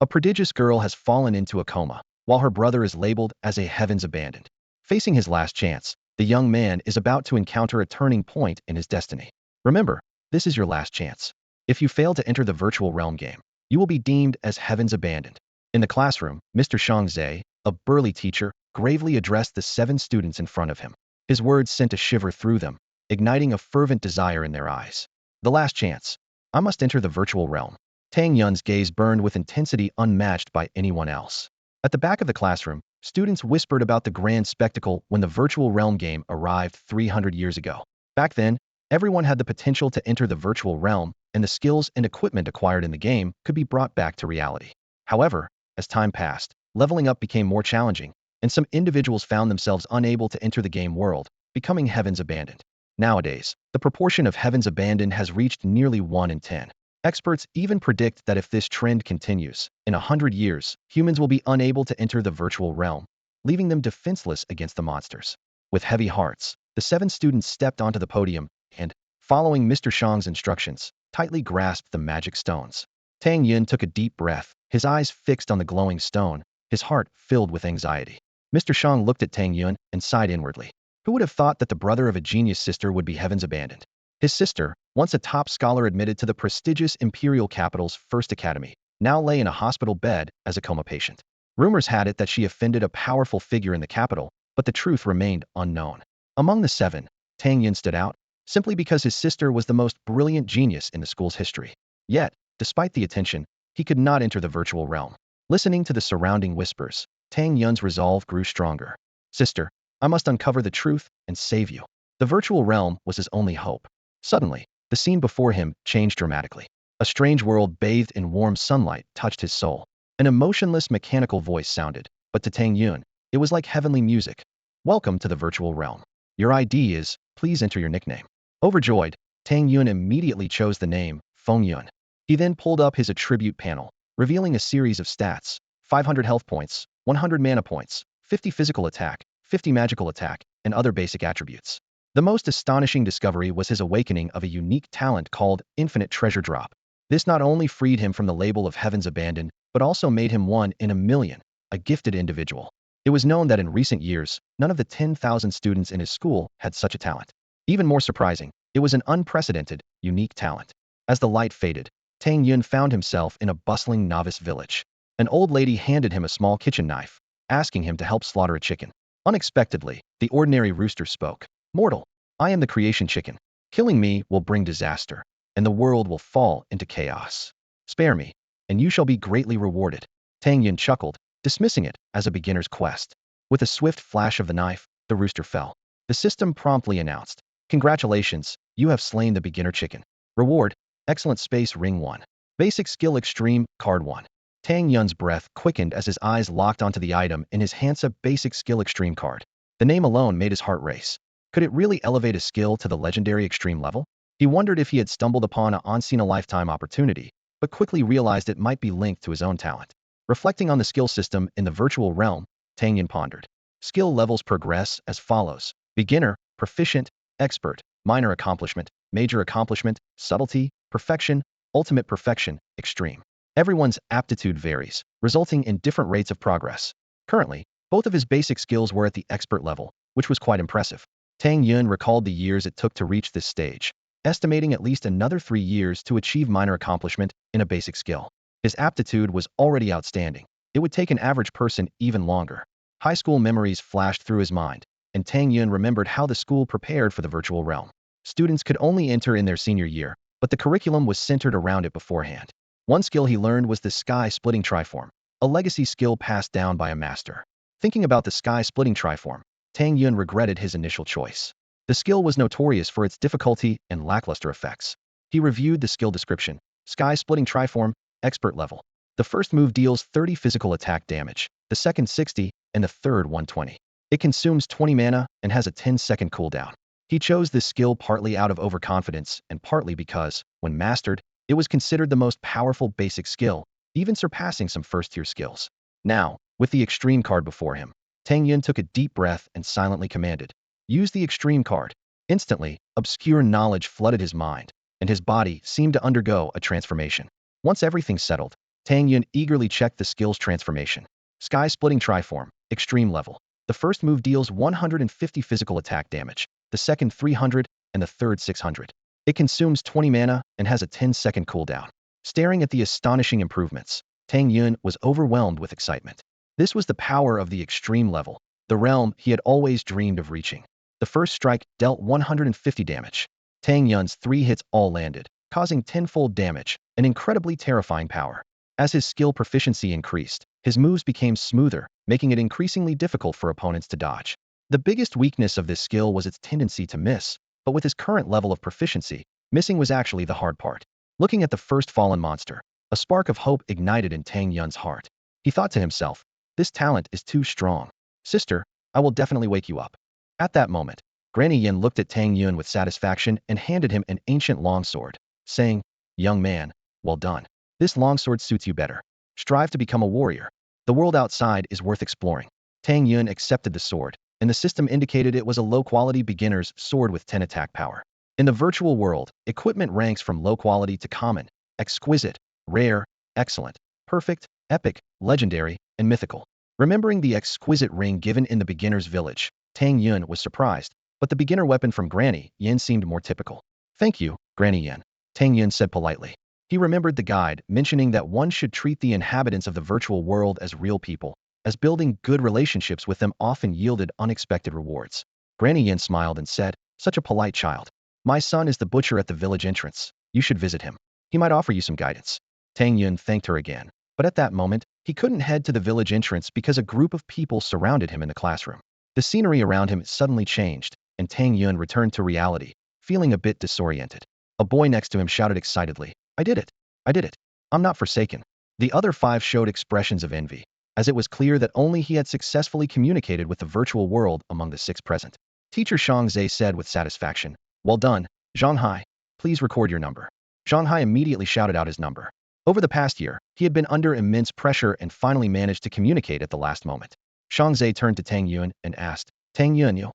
A prodigious girl has fallen into a coma, while her brother is labeled as a heavens abandoned. Facing his last chance, the young man is about to encounter a turning point in his destiny. Remember, this is your last chance. If you fail to enter the virtual realm game, you will be deemed as heavens abandoned. In the classroom, Mr. Shangzai, a burly teacher, gravely addressed the 7 students in front of him. His words sent a shiver through them, igniting a fervent desire in their eyes. The last chance. I must enter the virtual realm. Tang Yun's gaze burned with intensity unmatched by anyone else. At the back of the classroom, students whispered about the grand spectacle when the virtual realm game arrived 300 years ago. Back then, everyone had the potential to enter the virtual realm, and the skills and equipment acquired in the game could be brought back to reality. However, as time passed, leveling up became more challenging, and some individuals found themselves unable to enter the game world, becoming heavens abandoned. Nowadays, the proportion of heavens abandoned has reached nearly 1 in 10. Experts even predict that if this trend continues, in 100 years, humans will be unable to enter the virtual realm, leaving them defenseless against the monsters. With heavy hearts, the 7 students stepped onto the podium and, following Mr. Shang's instructions, tightly grasped the magic stones. Tang Yun took a deep breath, his eyes fixed on the glowing stone, his heart filled with anxiety. Mr. Shang looked at Tang Yun and sighed inwardly. Who would have thought that the brother of a genius sister would be heavens abandoned? His sister, once a top scholar admitted to the prestigious imperial capital's first academy, now lay in a hospital bed as a coma patient. Rumors had it that she offended a powerful figure in the capital, but the truth remained unknown. Among the 7, Tang Yun stood out, simply because his sister was the most brilliant genius in the school's history. Yet, despite the attention, he could not enter the virtual realm. Listening to the surrounding whispers, Tang Yun's resolve grew stronger. Sister, I must uncover the truth and save you. The virtual realm was his only hope. Suddenly, the scene before him changed dramatically. A strange world bathed in warm sunlight touched his soul. An emotionless mechanical voice sounded, but to Tang Yun, it was like heavenly music. Welcome to the virtual realm. Your ID is, please enter your nickname. Overjoyed, Tang Yun immediately chose the name, Feng Yun. He then pulled up his attribute panel, revealing a series of stats: 500 health points, 100 mana points, 50 physical attack, 50 magical attack, and other basic attributes. The most astonishing discovery was his awakening of a unique talent called Infinite Treasure Drop. This not only freed him from the label of heavens abandoned, but also made him 1 in a million, a gifted individual. It was known that in recent years, none of the 10,000 students in his school had such a talent. Even more surprising, it was an unprecedented, unique talent. As the light faded, Tang Yun found himself in a bustling novice village. An old lady handed him a small kitchen knife, asking him to help slaughter a chicken. Unexpectedly, the ordinary rooster spoke. Mortal, I am the creation chicken. Killing me will bring disaster, and the world will fall into chaos. Spare me, and you shall be greatly rewarded. Tang Yun chuckled, dismissing it as a beginner's quest. With a swift flash of the knife, the rooster fell. The system promptly announced, congratulations, you have slain the beginner chicken. Reward, excellent space ring 1. Basic skill extreme, card 1. Tang Yun's breath quickened as his eyes locked onto the item in his Hansa basic skill extreme card. The name alone made his heart race. Could it really elevate a skill to the legendary extreme level? He wondered if he had stumbled upon an once-in-a-lifetime opportunity, but quickly realized it might be linked to his own talent. Reflecting on the skill system in the virtual realm, Tang Yun pondered. Skill levels progress as follows: beginner, proficient, expert, minor accomplishment, major accomplishment, subtlety, perfection, ultimate perfection, extreme. Everyone's aptitude varies, resulting in different rates of progress. Currently, both of his basic skills were at the expert level, which was quite impressive. Tang Yun recalled the years it took to reach this stage, estimating at least another 3 years to achieve minor accomplishment in a basic skill. His aptitude was already outstanding. It would take an average person even longer. High school memories flashed through his mind, and Tang Yun remembered how the school prepared for the virtual realm. Students could only enter in their senior year, but the curriculum was centered around it beforehand. One skill he learned was the sky-splitting triform, a legacy skill passed down by a master. Thinking about the sky-splitting triform, Tang Yun regretted his initial choice. The skill was notorious for its difficulty and lackluster effects. He reviewed the skill description: sky-splitting triform, expert level. The first move deals 30 physical attack damage, the second 60, and the third 120. It consumes 20 mana and has a 10-second cooldown. He chose this skill partly out of overconfidence and partly because, when mastered, it was considered the most powerful basic skill, even surpassing some first-tier skills. Now, with the extreme card before him, Tang Yun took a deep breath and silently commanded, use the extreme card. Instantly, obscure knowledge flooded his mind, and his body seemed to undergo a transformation. Once everything settled, Tang Yun eagerly checked the skill's transformation. Sky-splitting triform, extreme level. The first move deals 150 physical attack damage, the second 300, and the third 600. It consumes 20 mana and has a 10-second cooldown. Staring at the astonishing improvements, Tang Yun was overwhelmed with excitement. This was the power of the extreme level, the realm he had always dreamed of reaching. The first strike dealt 150 damage. Tang Yun's 3 hits all landed, causing tenfold damage, an incredibly terrifying power. As his skill proficiency increased, his moves became smoother, making it increasingly difficult for opponents to dodge. The biggest weakness of this skill was its tendency to miss, but with his current level of proficiency, missing was actually the hard part. Looking at the first fallen monster, a spark of hope ignited in Tang Yun's heart. He thought to himself, this talent is too strong. Sister, I will definitely wake you up. At that moment, Granny Yin looked at Tang Yun with satisfaction and handed him an ancient longsword, saying, young man, well done. This longsword suits you better. Strive to become a warrior. The world outside is worth exploring. Tang Yun accepted the sword, and the system indicated it was a low-quality beginner's sword with 10 attack power. In the virtual world, equipment ranks from low quality to common, exquisite, rare, excellent, perfect, epic, legendary, and mythical. Remembering the exquisite ring given in the beginner's village, Tang Yun was surprised, but the beginner weapon from Granny Yin seemed more typical. Thank you, Granny Yin, Tang Yun said politely. He remembered the guide mentioning that one should treat the inhabitants of the virtual world as real people, as building good relationships with them often yielded unexpected rewards. Granny Yin smiled and said, such a polite child. My son is the butcher at the village entrance. You should visit him. He might offer you some guidance. Tang Yun thanked her again, but at that moment, he couldn't head to the village entrance because a group of people surrounded him in the classroom. The scenery around him suddenly changed, and Tang Yun returned to reality, feeling a bit disoriented. A boy next to him shouted excitedly, I did it! I did it! I'm not forsaken. The other 5 showed expressions of envy, as it was clear that only he had successfully communicated with the virtual world among the 6 present. Teacher Shang Zhe said with satisfaction, well done, Zhang Hai. Please record your number. Zhang Hai immediately shouted out his number. Over the past year, he had been under immense pressure and finally managed to communicate at the last moment. Shang Zhe turned to Tang Yun and asked, Tang Yun, you?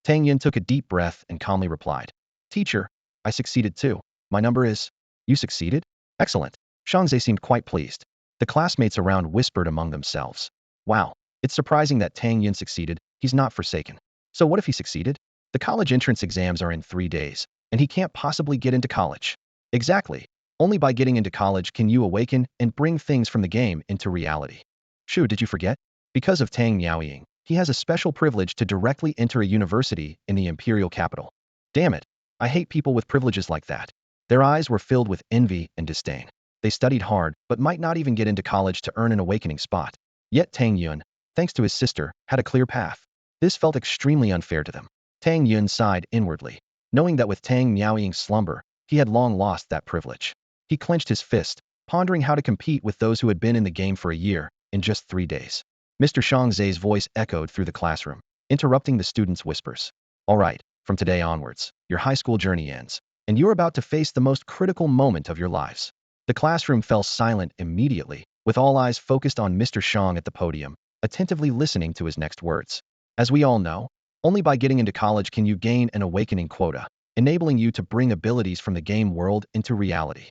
Tang Yun took a deep breath and calmly replied, Teacher, I succeeded too. My number is... You succeeded? Excellent. Shang Zhe seemed quite pleased. The classmates around whispered among themselves. Wow, it's surprising that Tang Yun succeeded. He's not forsaken. So what if he succeeded? The college entrance exams are in 3 days, and he can't possibly get into college. Exactly. Only by getting into college can you awaken and bring things from the game into reality. Shu, did you forget? Because of Tang Miaoying, he has a special privilege to directly enter a university in the imperial capital. Damn it. I hate people with privileges like that. Their eyes were filled with envy and disdain. They studied hard, but might not even get into college to earn an awakening spot. Yet Tang Yun, thanks to his sister, had a clear path. This felt extremely unfair to them. Tang Yun sighed inwardly, knowing that with Tang Miaoying's slumber, he had long lost that privilege. He clenched his fist, pondering how to compete with those who had been in the game for a year, in just 3 days. Mr. Shang Zhe's voice echoed through the classroom, interrupting the students' whispers. All right, from today onwards, your high school journey ends, and you're about to face the most critical moment of your lives. The classroom fell silent immediately, with all eyes focused on Mr. Shang at the podium, attentively listening to his next words. As we all know, only by getting into college can you gain an awakening quota, enabling you to bring abilities from the game world into reality.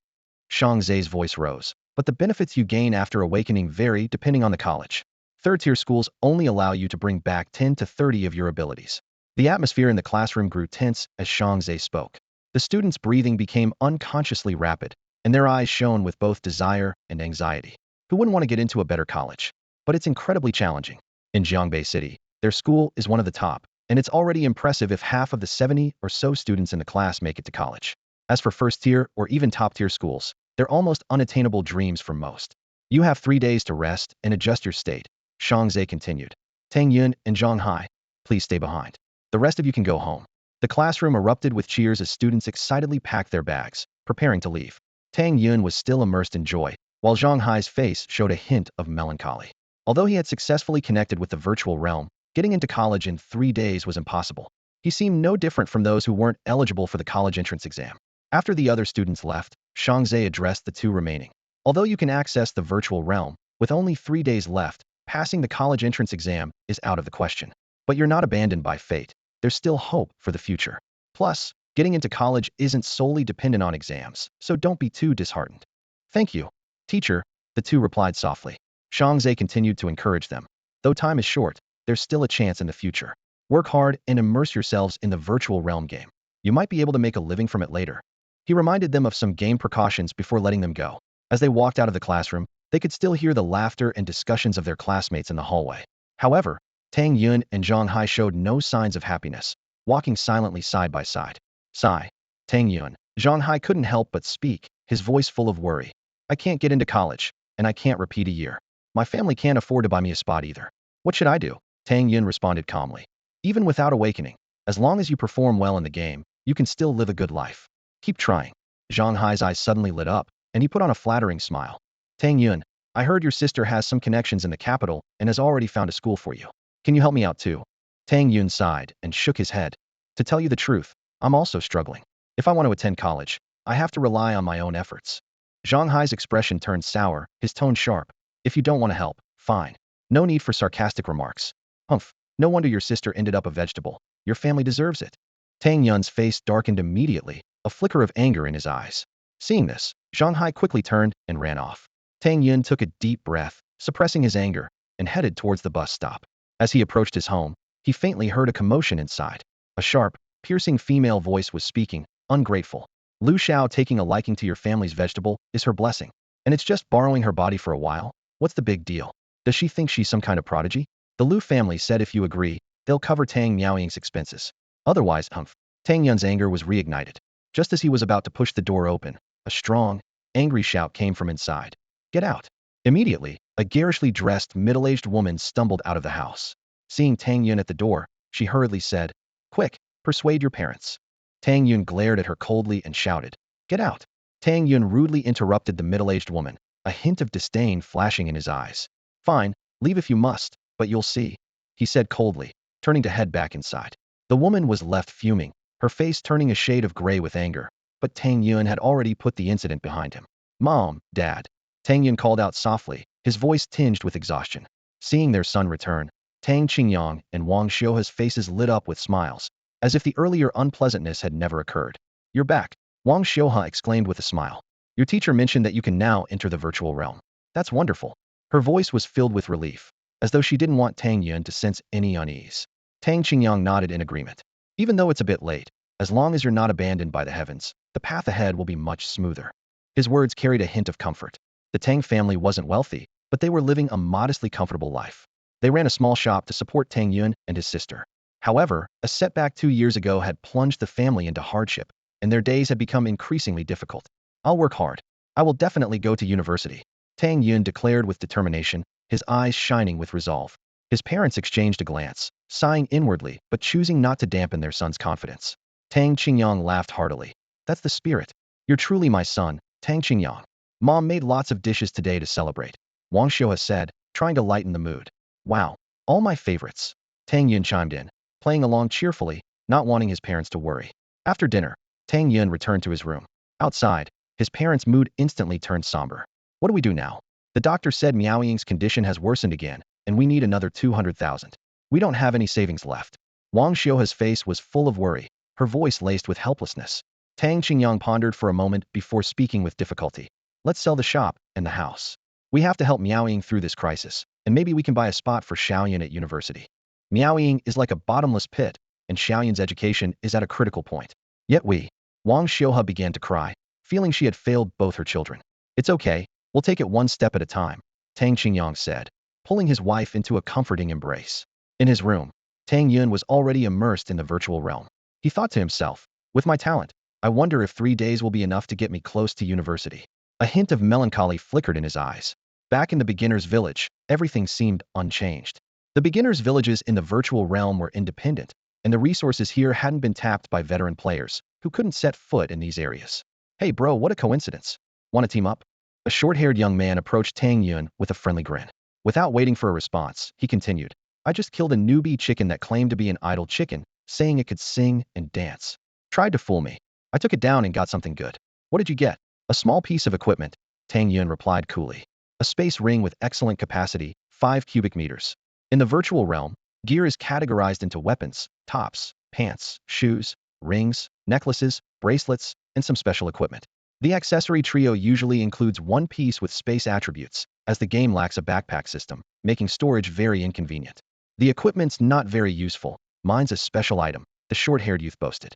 Shang Zhe's voice rose, but the benefits you gain after awakening vary depending on the college. 3rd-tier schools only allow you to bring back 10 to 30 of your abilities. The atmosphere in the classroom grew tense as Shang Zhe spoke. The students' breathing became unconsciously rapid, and their eyes shone with both desire and anxiety. Who wouldn't want to get into a better college? But it's incredibly challenging. In Jiangbei City, their school is one of the top, and it's already impressive if half of the 70 or so students in the class make it to college. As for 1st-tier or even top-tier schools, they're almost unattainable dreams for most. You have 3 days to rest and adjust your state, Shang Zhe continued. Tang Yun and Zhang Hai, please stay behind. The rest of you can go home. The classroom erupted with cheers as students excitedly packed their bags, preparing to leave. Tang Yun was still immersed in joy, while Zhang Hai's face showed a hint of melancholy. Although he had successfully connected with the virtual realm, getting into college in 3 days was impossible. He seemed no different from those who weren't eligible for the college entrance exam. After the other students left, Shang Zhe addressed the 2 remaining. Although you can access the virtual realm, with only 3 days left, passing the college entrance exam is out of the question. But you're not abandoned by fate. There's still hope for the future. Plus, getting into college isn't solely dependent on exams, so don't be too disheartened. Thank you, teacher. The two replied softly. Shangze continued to encourage them. Though time is short, there's still a chance in the future. Work hard and immerse yourselves in the virtual realm game. You might be able to make a living from it later. He reminded them of some game precautions before letting them go. As they walked out of the classroom, they could still hear the laughter and discussions of their classmates in the hallway. However, Tang Yun and Zhang Hai showed no signs of happiness, walking silently side by side. Sigh. Tang Yun. Zhang Hai couldn't help but speak, his voice full of worry. I can't get into college, and I can't repeat a year. My family can't afford to buy me a spot either. What should I do? Tang Yun responded calmly. Even without awakening, as long as you perform well in the game, you can still live a good life. Keep trying. Zhang Hai's eyes suddenly lit up, and he put on a flattering smile. Tang Yun, I heard your sister has some connections in the capital and has already found a school for you. Can you help me out too? Tang Yun sighed and shook his head. To tell you the truth, I'm also struggling. If I want to attend college, I have to rely on my own efforts. Zhang Hai's expression turned sour, his tone sharp. If you don't want to help, fine. No need for sarcastic remarks. Humph, no wonder your sister ended up a vegetable. Your family deserves it. Tang Yun's face darkened immediately, a flicker of anger in his eyes. Seeing this, Zhang Hai quickly turned and ran off. Tang Yun took a deep breath, suppressing his anger, and headed towards the bus stop. As he approached his home, he faintly heard a commotion inside. A sharp, piercing female voice was speaking, ungrateful. Lu Xiao taking a liking to your family's vegetable is her blessing, and it's just borrowing her body for a while? What's the big deal? Does she think she's some kind of prodigy? The Lu family said if you agree, they'll cover Tang Miaoying's expenses. Otherwise, humph. Tang Yun's anger was reignited. Just as he was about to push the door open, a strong, angry shout came from inside. Get out. Immediately, a garishly dressed, middle-aged woman stumbled out of the house. Seeing Tang Yun at the door, she hurriedly said, Quick, persuade your parents. Tang Yun glared at her coldly and shouted, Get out. Tang Yun rudely interrupted the middle-aged woman, a hint of disdain flashing in his eyes. Fine, leave if you must, but you'll see, he said coldly, turning to head back inside. The woman was left fuming, her face turning a shade of gray with anger, but Tang Yun had already put the incident behind him. Mom, Dad. Tang Yun called out softly, his voice tinged with exhaustion. Seeing their son return, Tang Qingyang and Wang Xiuhe's faces lit up with smiles, as if the earlier unpleasantness had never occurred. You're back, Wang Xiuhe exclaimed with a smile. Your teacher mentioned that you can now enter the virtual realm. That's wonderful. Her voice was filled with relief, as though she didn't want Tang Yun to sense any unease. Tang Qingyang nodded in agreement. Even though it's a bit late, as long as you're not abandoned by the heavens, the path ahead will be much smoother. His words carried a hint of comfort. The Tang family wasn't wealthy, but they were living a modestly comfortable life. They ran a small shop to support Tang Yun and his sister. However, a setback 2 years ago had plunged the family into hardship, and their days had become increasingly difficult. I'll work hard. I will definitely go to university, Tang Yun declared with determination, his eyes shining with resolve. His parents exchanged a glance, sighing inwardly but choosing not to dampen their son's confidence. Tang Qingyang laughed heartily. That's the spirit. You're truly my son, Tang Qingyang. Mom made lots of dishes today to celebrate, Wang Xiuhe said, trying to lighten the mood. Wow, all my favorites. Tang Yun chimed in, playing along cheerfully, not wanting his parents to worry. After dinner, Tang Yun returned to his room. Outside, his parents' mood instantly turned somber. What do we do now? The doctor said Miaoying's condition has worsened again, and we need another 200,000. We don't have any savings left. Wang Xiuhe's face was full of worry, her voice laced with helplessness. Tang Qingyang pondered for a moment before speaking with difficulty. Let's sell the shop and the house. We have to help Miaoying through this crisis, and maybe we can buy a spot for Xiaoyan at university. Miaoying is like a bottomless pit, and Xiaoyan's education is at a critical point. Yet Wang Xiuhe began to cry, feeling she had failed both her children. It's okay, we'll take it one step at a time, Tang Qingyang said, pulling his wife into a comforting embrace. In his room, Tang Yun was already immersed in the virtual realm. He thought to himself, with my talent, I wonder if 3 days will be enough to get me close to university. A hint of melancholy flickered in his eyes. Back in the beginner's village, everything seemed unchanged. The beginner's villages in the virtual realm were independent, and the resources here hadn't been tapped by veteran players, who couldn't set foot in these areas. Hey bro, what a coincidence. Want to team up? A short-haired young man approached Tang Yun with a friendly grin. Without waiting for a response, he continued, I just killed a newbie chicken that claimed to be an idle chicken, saying it could sing and dance. Tried to fool me. I took it down and got something good. What did you get? A small piece of equipment, Tang Yun replied coolly. A space ring with excellent capacity, 5 cubic meters. In the virtual realm, gear is categorized into weapons, tops, pants, shoes, rings, necklaces, bracelets, and some special equipment. The accessory trio usually includes one piece with space attributes, as the game lacks a backpack system, making storage very inconvenient. The equipment's not very useful. Mine's a special item, the short-haired youth boasted.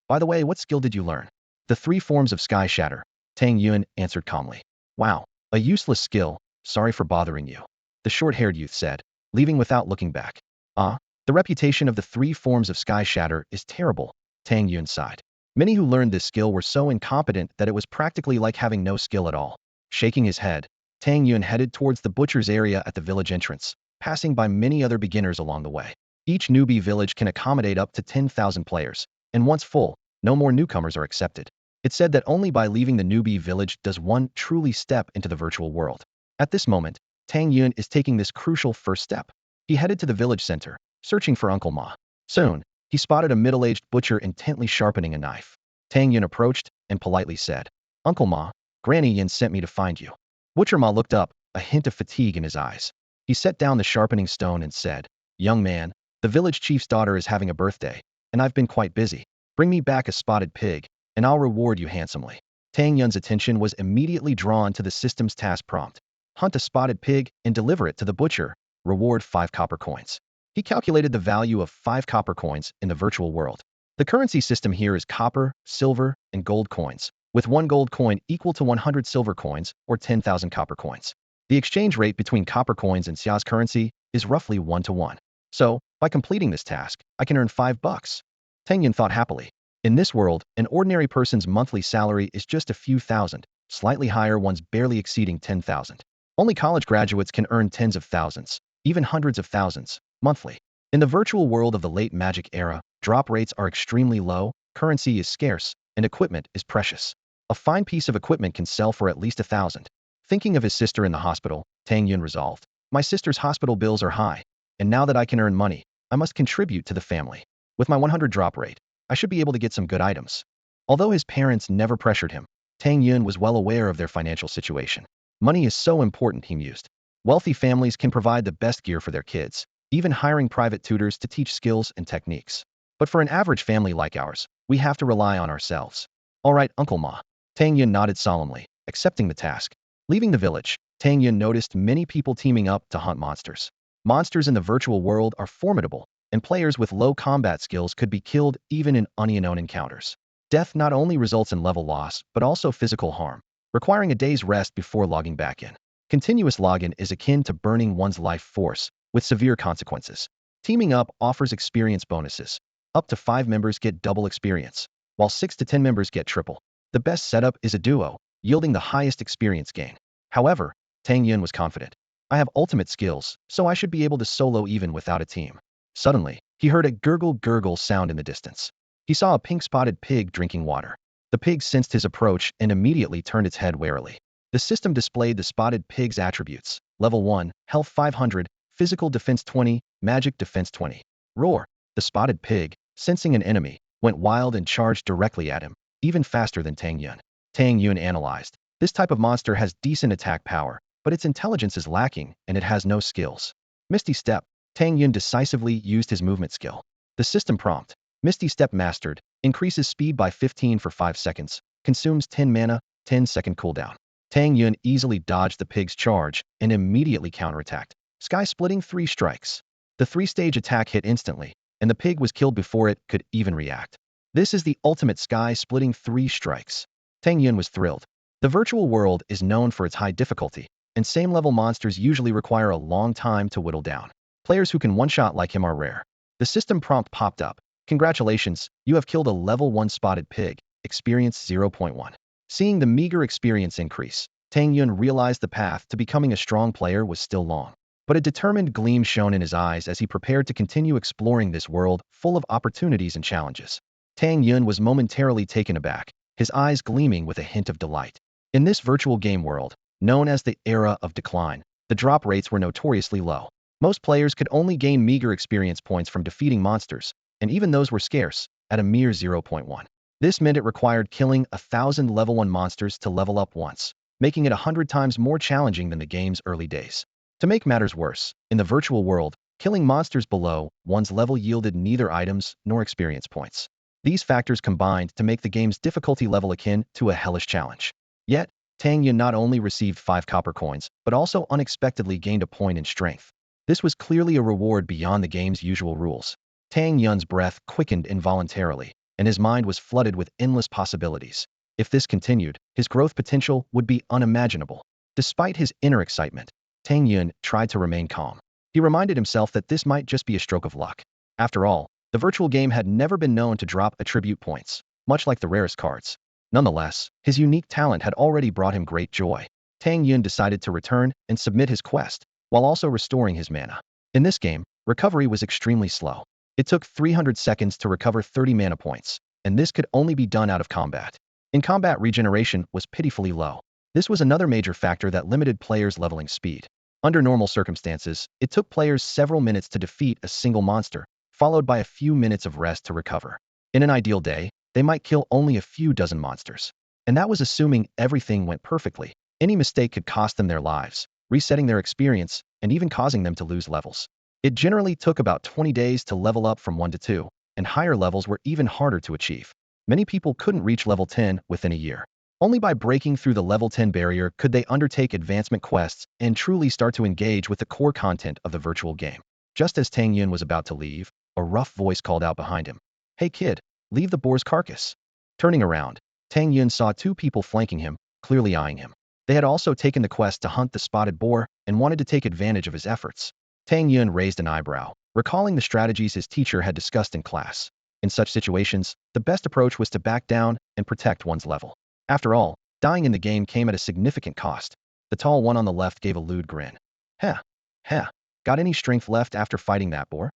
By the way, what skill did you learn? The three forms of sky shatter, Tang Yun answered calmly. Wow, a useless skill, sorry for bothering you. The short-haired youth said, leaving without looking back. Ah, the reputation of the three forms of sky shatter is terrible, Tang Yun sighed. Many who learned this skill were so incompetent that it was practically like having no skill at all. Shaking his head, Tang Yun headed towards the butcher's area at the village entrance, passing by many other beginners along the way. Each newbie village can accommodate up to 10,000 players, and once full, no more newcomers are accepted. It's said that only by leaving the newbie village does one truly step into the virtual world. At this moment, Tang Yun is taking this crucial first step. He headed to the village center, searching for Uncle Ma. Soon, he spotted a middle-aged butcher intently sharpening a knife. Tang Yun approached and politely said, Uncle Ma, Granny Yin sent me to find you. Butcher Ma looked up, a hint of fatigue in his eyes. He set down the sharpening stone and said, Young man, the village chief's daughter is having a birthday, and I've been quite busy. Bring me back a spotted pig, and I'll reward you handsomely. Tang Yun's attention was immediately drawn to the system's task prompt. Hunt a spotted pig and deliver it to the butcher. Reward 5 copper coins. He calculated the value of 5 copper coins in the virtual world. The currency system here is copper, silver, and gold coins, with 1 gold coin equal to 100 silver coins or 10,000 copper coins. The exchange rate between copper coins and Xia's currency is roughly 1 to 1. So, by completing this task, I can earn $5. Tang Yun thought happily. In this world, an ordinary person's monthly salary is just a few thousand, slightly higher ones barely exceeding 10,000. Only college graduates can earn tens of thousands, even hundreds of thousands, monthly. In the virtual world of the late magic era, drop rates are extremely low, currency is scarce, and equipment is precious. A fine piece of equipment can sell for at least 1,000. Thinking of his sister in the hospital, Tang Yun resolved, my sister's hospital bills are high, and now that I can earn money, I must contribute to the family. With my 100 drop rate, I should be able to get some good items. Although his parents never pressured him, Tang Yun was well aware of their financial situation. Money is so important, he mused. Wealthy families can provide the best gear for their kids, even hiring private tutors to teach skills and techniques. But for an average family like ours, we have to rely on ourselves. All right, Uncle Ma. Tang Yun nodded solemnly, accepting the task. Leaving the village, Tang Yun noticed many people teaming up to hunt monsters. Monsters in the virtual world are formidable, and players with low combat skills could be killed even in unknown encounters. Death not only results in level loss, but also physical harm, requiring a day's rest before logging back in. Continuous login is akin to burning one's life force, with severe consequences. Teaming up offers experience bonuses. Up to 5 members get double experience, while 6 to 10 members get triple. The best setup is a duo, yielding the highest experience gain. However, Tang Yun was confident. I have ultimate skills, so I should be able to solo even without a team. Suddenly, he heard a gurgle sound in the distance. He saw a pink-spotted pig drinking water. The pig sensed his approach and immediately turned its head warily. The system displayed the spotted pig's attributes. Level 1, health 500, physical defense 20, magic defense 20. Roar! The spotted pig, sensing an enemy, went wild and charged directly at him, even faster than Tang Yun. Tang Yun analyzed. This type of monster has decent attack power, but its intelligence is lacking and it has no skills. Misty Step. Tang Yun decisively used his movement skill. The system prompt. Misty Step mastered. Increases speed by 15 for 5 seconds. Consumes 10 mana, 10-second cooldown. Tang Yun easily dodged the pig's charge and immediately counterattacked. Sky-splitting 3 strikes. The 3-stage attack hit instantly, and the pig was killed before it could even react. This is the ultimate sky-splitting 3 strikes. Tang Yun was thrilled. The virtual world is known for its high difficulty, and same-level monsters usually require a long time to whittle down. Players who can one-shot like him are rare. The system prompt popped up. Congratulations, you have killed a level 1 spotted pig, experience 0.1. Seeing the meager experience increase, Tang Yun realized the path to becoming a strong player was still long. But a determined gleam shone in his eyes as he prepared to continue exploring this world full of opportunities and challenges. Tang Yun was momentarily taken aback, his eyes gleaming with a hint of delight. In this virtual game world, known as the Era of Decline, the drop rates were notoriously low. Most players could only gain meager experience points from defeating monsters, and even those were scarce, at a mere 0.1. This meant it required killing 1,000 level 1 monsters to level up once, making it 100 times more challenging than the game's early days. To make matters worse, in the virtual world, killing monsters below one's level yielded neither items nor experience points. These factors combined to make the game's difficulty level akin to a hellish challenge. Yet, Tang Yun not only received 5 copper coins, but also unexpectedly gained a point in strength. This was clearly a reward beyond the game's usual rules. Tang Yun's breath quickened involuntarily, and his mind was flooded with endless possibilities. If this continued, his growth potential would be unimaginable. Despite his inner excitement, Tang Yun tried to remain calm. He reminded himself that this might just be a stroke of luck. After all, the virtual game had never been known to drop attribute points, much like the rarest cards. Nonetheless, his unique talent had already brought him great joy. Tang Yun decided to return and submit his quest, while also restoring his mana. In this game, recovery was extremely slow. It took 300 seconds to recover 30 mana points, and this could only be done out of combat. In combat, regeneration was pitifully low. This was another major factor that limited players' leveling speed. Under normal circumstances, it took players several minutes to defeat a single monster, followed by a few minutes of rest to recover. In an ideal day, they might kill only a few dozen monsters. And that was assuming everything went perfectly. Any mistake could cost them their lives, resetting their experience, and even causing them to lose levels. It generally took about 20 days to level up from 1 to 2, and higher levels were even harder to achieve. Many people couldn't reach level 10 within a year. Only by breaking through the level 10 barrier could they undertake advancement quests and truly start to engage with the core content of the virtual game. Just as Tang Yun was about to leave, a rough voice called out behind him. "Hey kid, leave the boar's carcass." Turning around, Tang Yun saw 2 people flanking him, clearly eyeing him. They had also taken the quest to hunt the spotted boar and wanted to take advantage of his efforts. Tang Yun raised an eyebrow, recalling the strategies his teacher had discussed in class. In such situations, the best approach was to back down and protect one's level. After all, dying in the game came at a significant cost. The tall one on the left gave a lewd grin. Heh. Heh. Got any strength left after fighting that boar?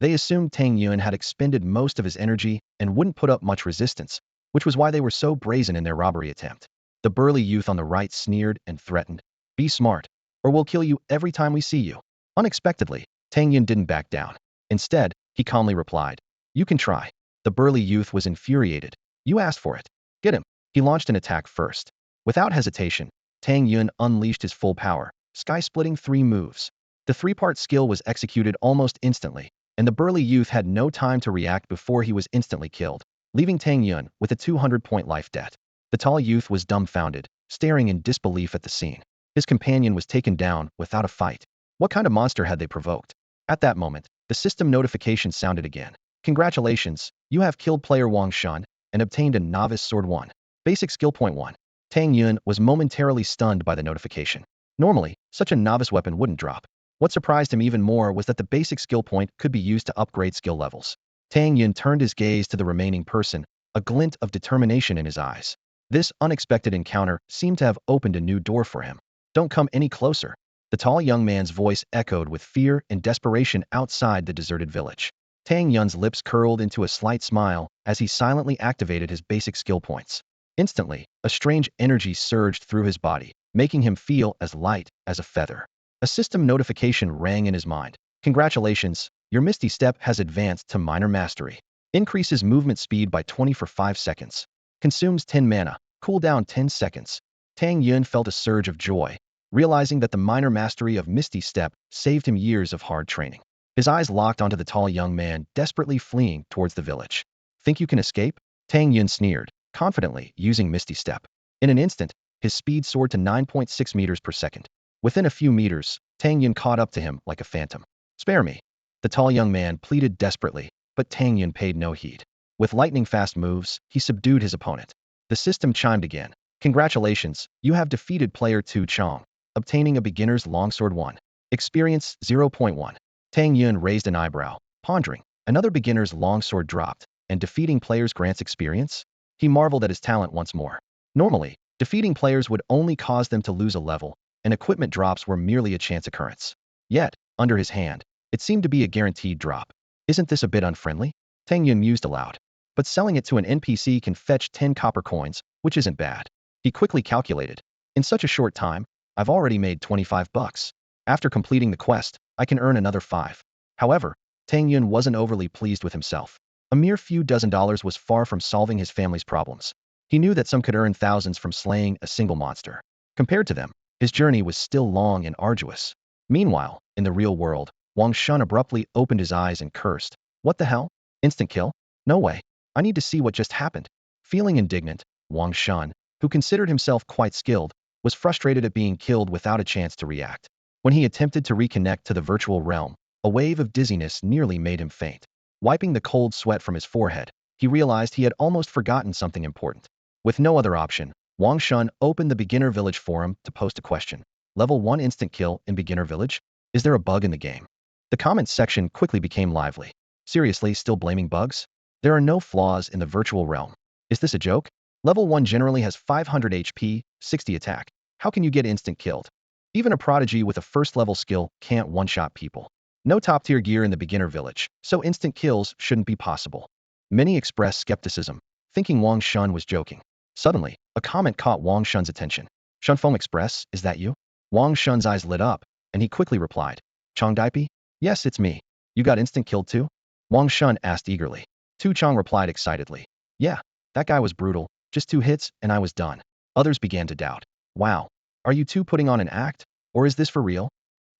They assumed Tang Yun had expended most of his energy and wouldn't put up much resistance, which was why they were so brazen in their robbery attempt. The burly youth on the right sneered and threatened. "Be smart, or we'll kill you every time we see you." Unexpectedly, Tang Yun didn't back down. Instead, he calmly replied, "You can try." The burly youth was infuriated. "You asked for it. Get him." He launched an attack first. Without hesitation, Tang Yun unleashed his full power, sky-splitting 3 moves. The 3-part skill was executed almost instantly, and the burly youth had no time to react before he was instantly killed, leaving Tang Yun with a 200-point life debt. The tall youth was dumbfounded, staring in disbelief at the scene. His companion was taken down without a fight. What kind of monster had they provoked? At that moment, the system notification sounded again. "Congratulations, you have killed player Wang Shun and obtained a Novice Sword 1. Basic Skill Point 1. Tang Yun was momentarily stunned by the notification. Normally, such a novice weapon wouldn't drop. What surprised him even more was that the basic skill point could be used to upgrade skill levels. Tang Yun turned his gaze to the remaining person, a glint of determination in his eyes. This unexpected encounter seemed to have opened a new door for him. "Don't come any closer." The tall young man's voice echoed with fear and desperation outside the deserted village. Tang Yun's lips curled into a slight smile as he silently activated his basic skill points. Instantly, a strange energy surged through his body, making him feel as light as a feather. A system notification rang in his mind. "Congratulations, your Misty Step has advanced to Minor Mastery. Increases movement speed by 20 for 5 seconds. Consumes 10 mana, cooldown 10 seconds. Tang Yun felt a surge of joy, realizing that the minor mastery of Misty Step saved him years of hard training. His eyes locked onto the tall young man desperately fleeing towards the village. "Think you can escape?" Tang Yun sneered, confidently using Misty Step. In an instant, his speed soared to 9.6 meters per second. Within a few meters, Tang Yun caught up to him like a phantom. "Spare me." The tall young man pleaded desperately, but Tang Yun paid no heed. With lightning-fast moves, he subdued his opponent. The system chimed again. "Congratulations, you have defeated player 2 Chong, obtaining a beginner's longsword 1. Experience 0.1. Tang Yun raised an eyebrow, pondering. Another beginner's longsword dropped, and defeating players grants experience? He marveled at his talent once more. Normally, defeating players would only cause them to lose a level, and equipment drops were merely a chance occurrence. Yet, under his hand, it seemed to be a guaranteed drop. Isn't this a bit unfriendly? Tang Yun mused aloud. But selling it to an NPC can fetch 10 copper coins, which isn't bad. He quickly calculated. In such a short time, I've already made 25 bucks. After completing the quest, I can earn another 5. However, Tang Yun wasn't overly pleased with himself. A mere few dozen dollars was far from solving his family's problems. He knew that some could earn thousands from slaying a single monster. Compared to them, his journey was still long and arduous. Meanwhile, in the real world, Wang Shun abruptly opened his eyes and cursed. "What the hell? Instant kill? No way. I need to see what just happened." Feeling indignant, Wang Shun, who considered himself quite skilled, was frustrated at being killed without a chance to react. When he attempted to reconnect to the virtual realm, a wave of dizziness nearly made him faint. Wiping the cold sweat from his forehead, he realized he had almost forgotten something important. With no other option, Wang Shun opened the Beginner Village forum to post a question. Level 1 instant kill in Beginner Village? Is there a bug in the game? The comments section quickly became lively. Seriously, still blaming bugs? There are no flaws in the virtual realm. Is this a joke? Level 1 generally has 500 HP, 60 attack. How can you get instant killed? Even a prodigy with a first level skill can't one-shot people. No top tier gear in the Beginner Village, so instant kills shouldn't be possible. Many expressed skepticism, thinking Wang Shun was joking. Suddenly, a comment caught Wang Shun's attention. Shunfeng Express, is that you? Wang Shun's eyes lit up, and he quickly replied. Changdaipi? Yes, it's me. You got instant killed too? Wang Shun asked eagerly. Tu Chang replied excitedly. Yeah, that guy was brutal. Just 2 hits, and I was done. Others began to doubt. Wow. Are you two putting on an act? Or is this for real?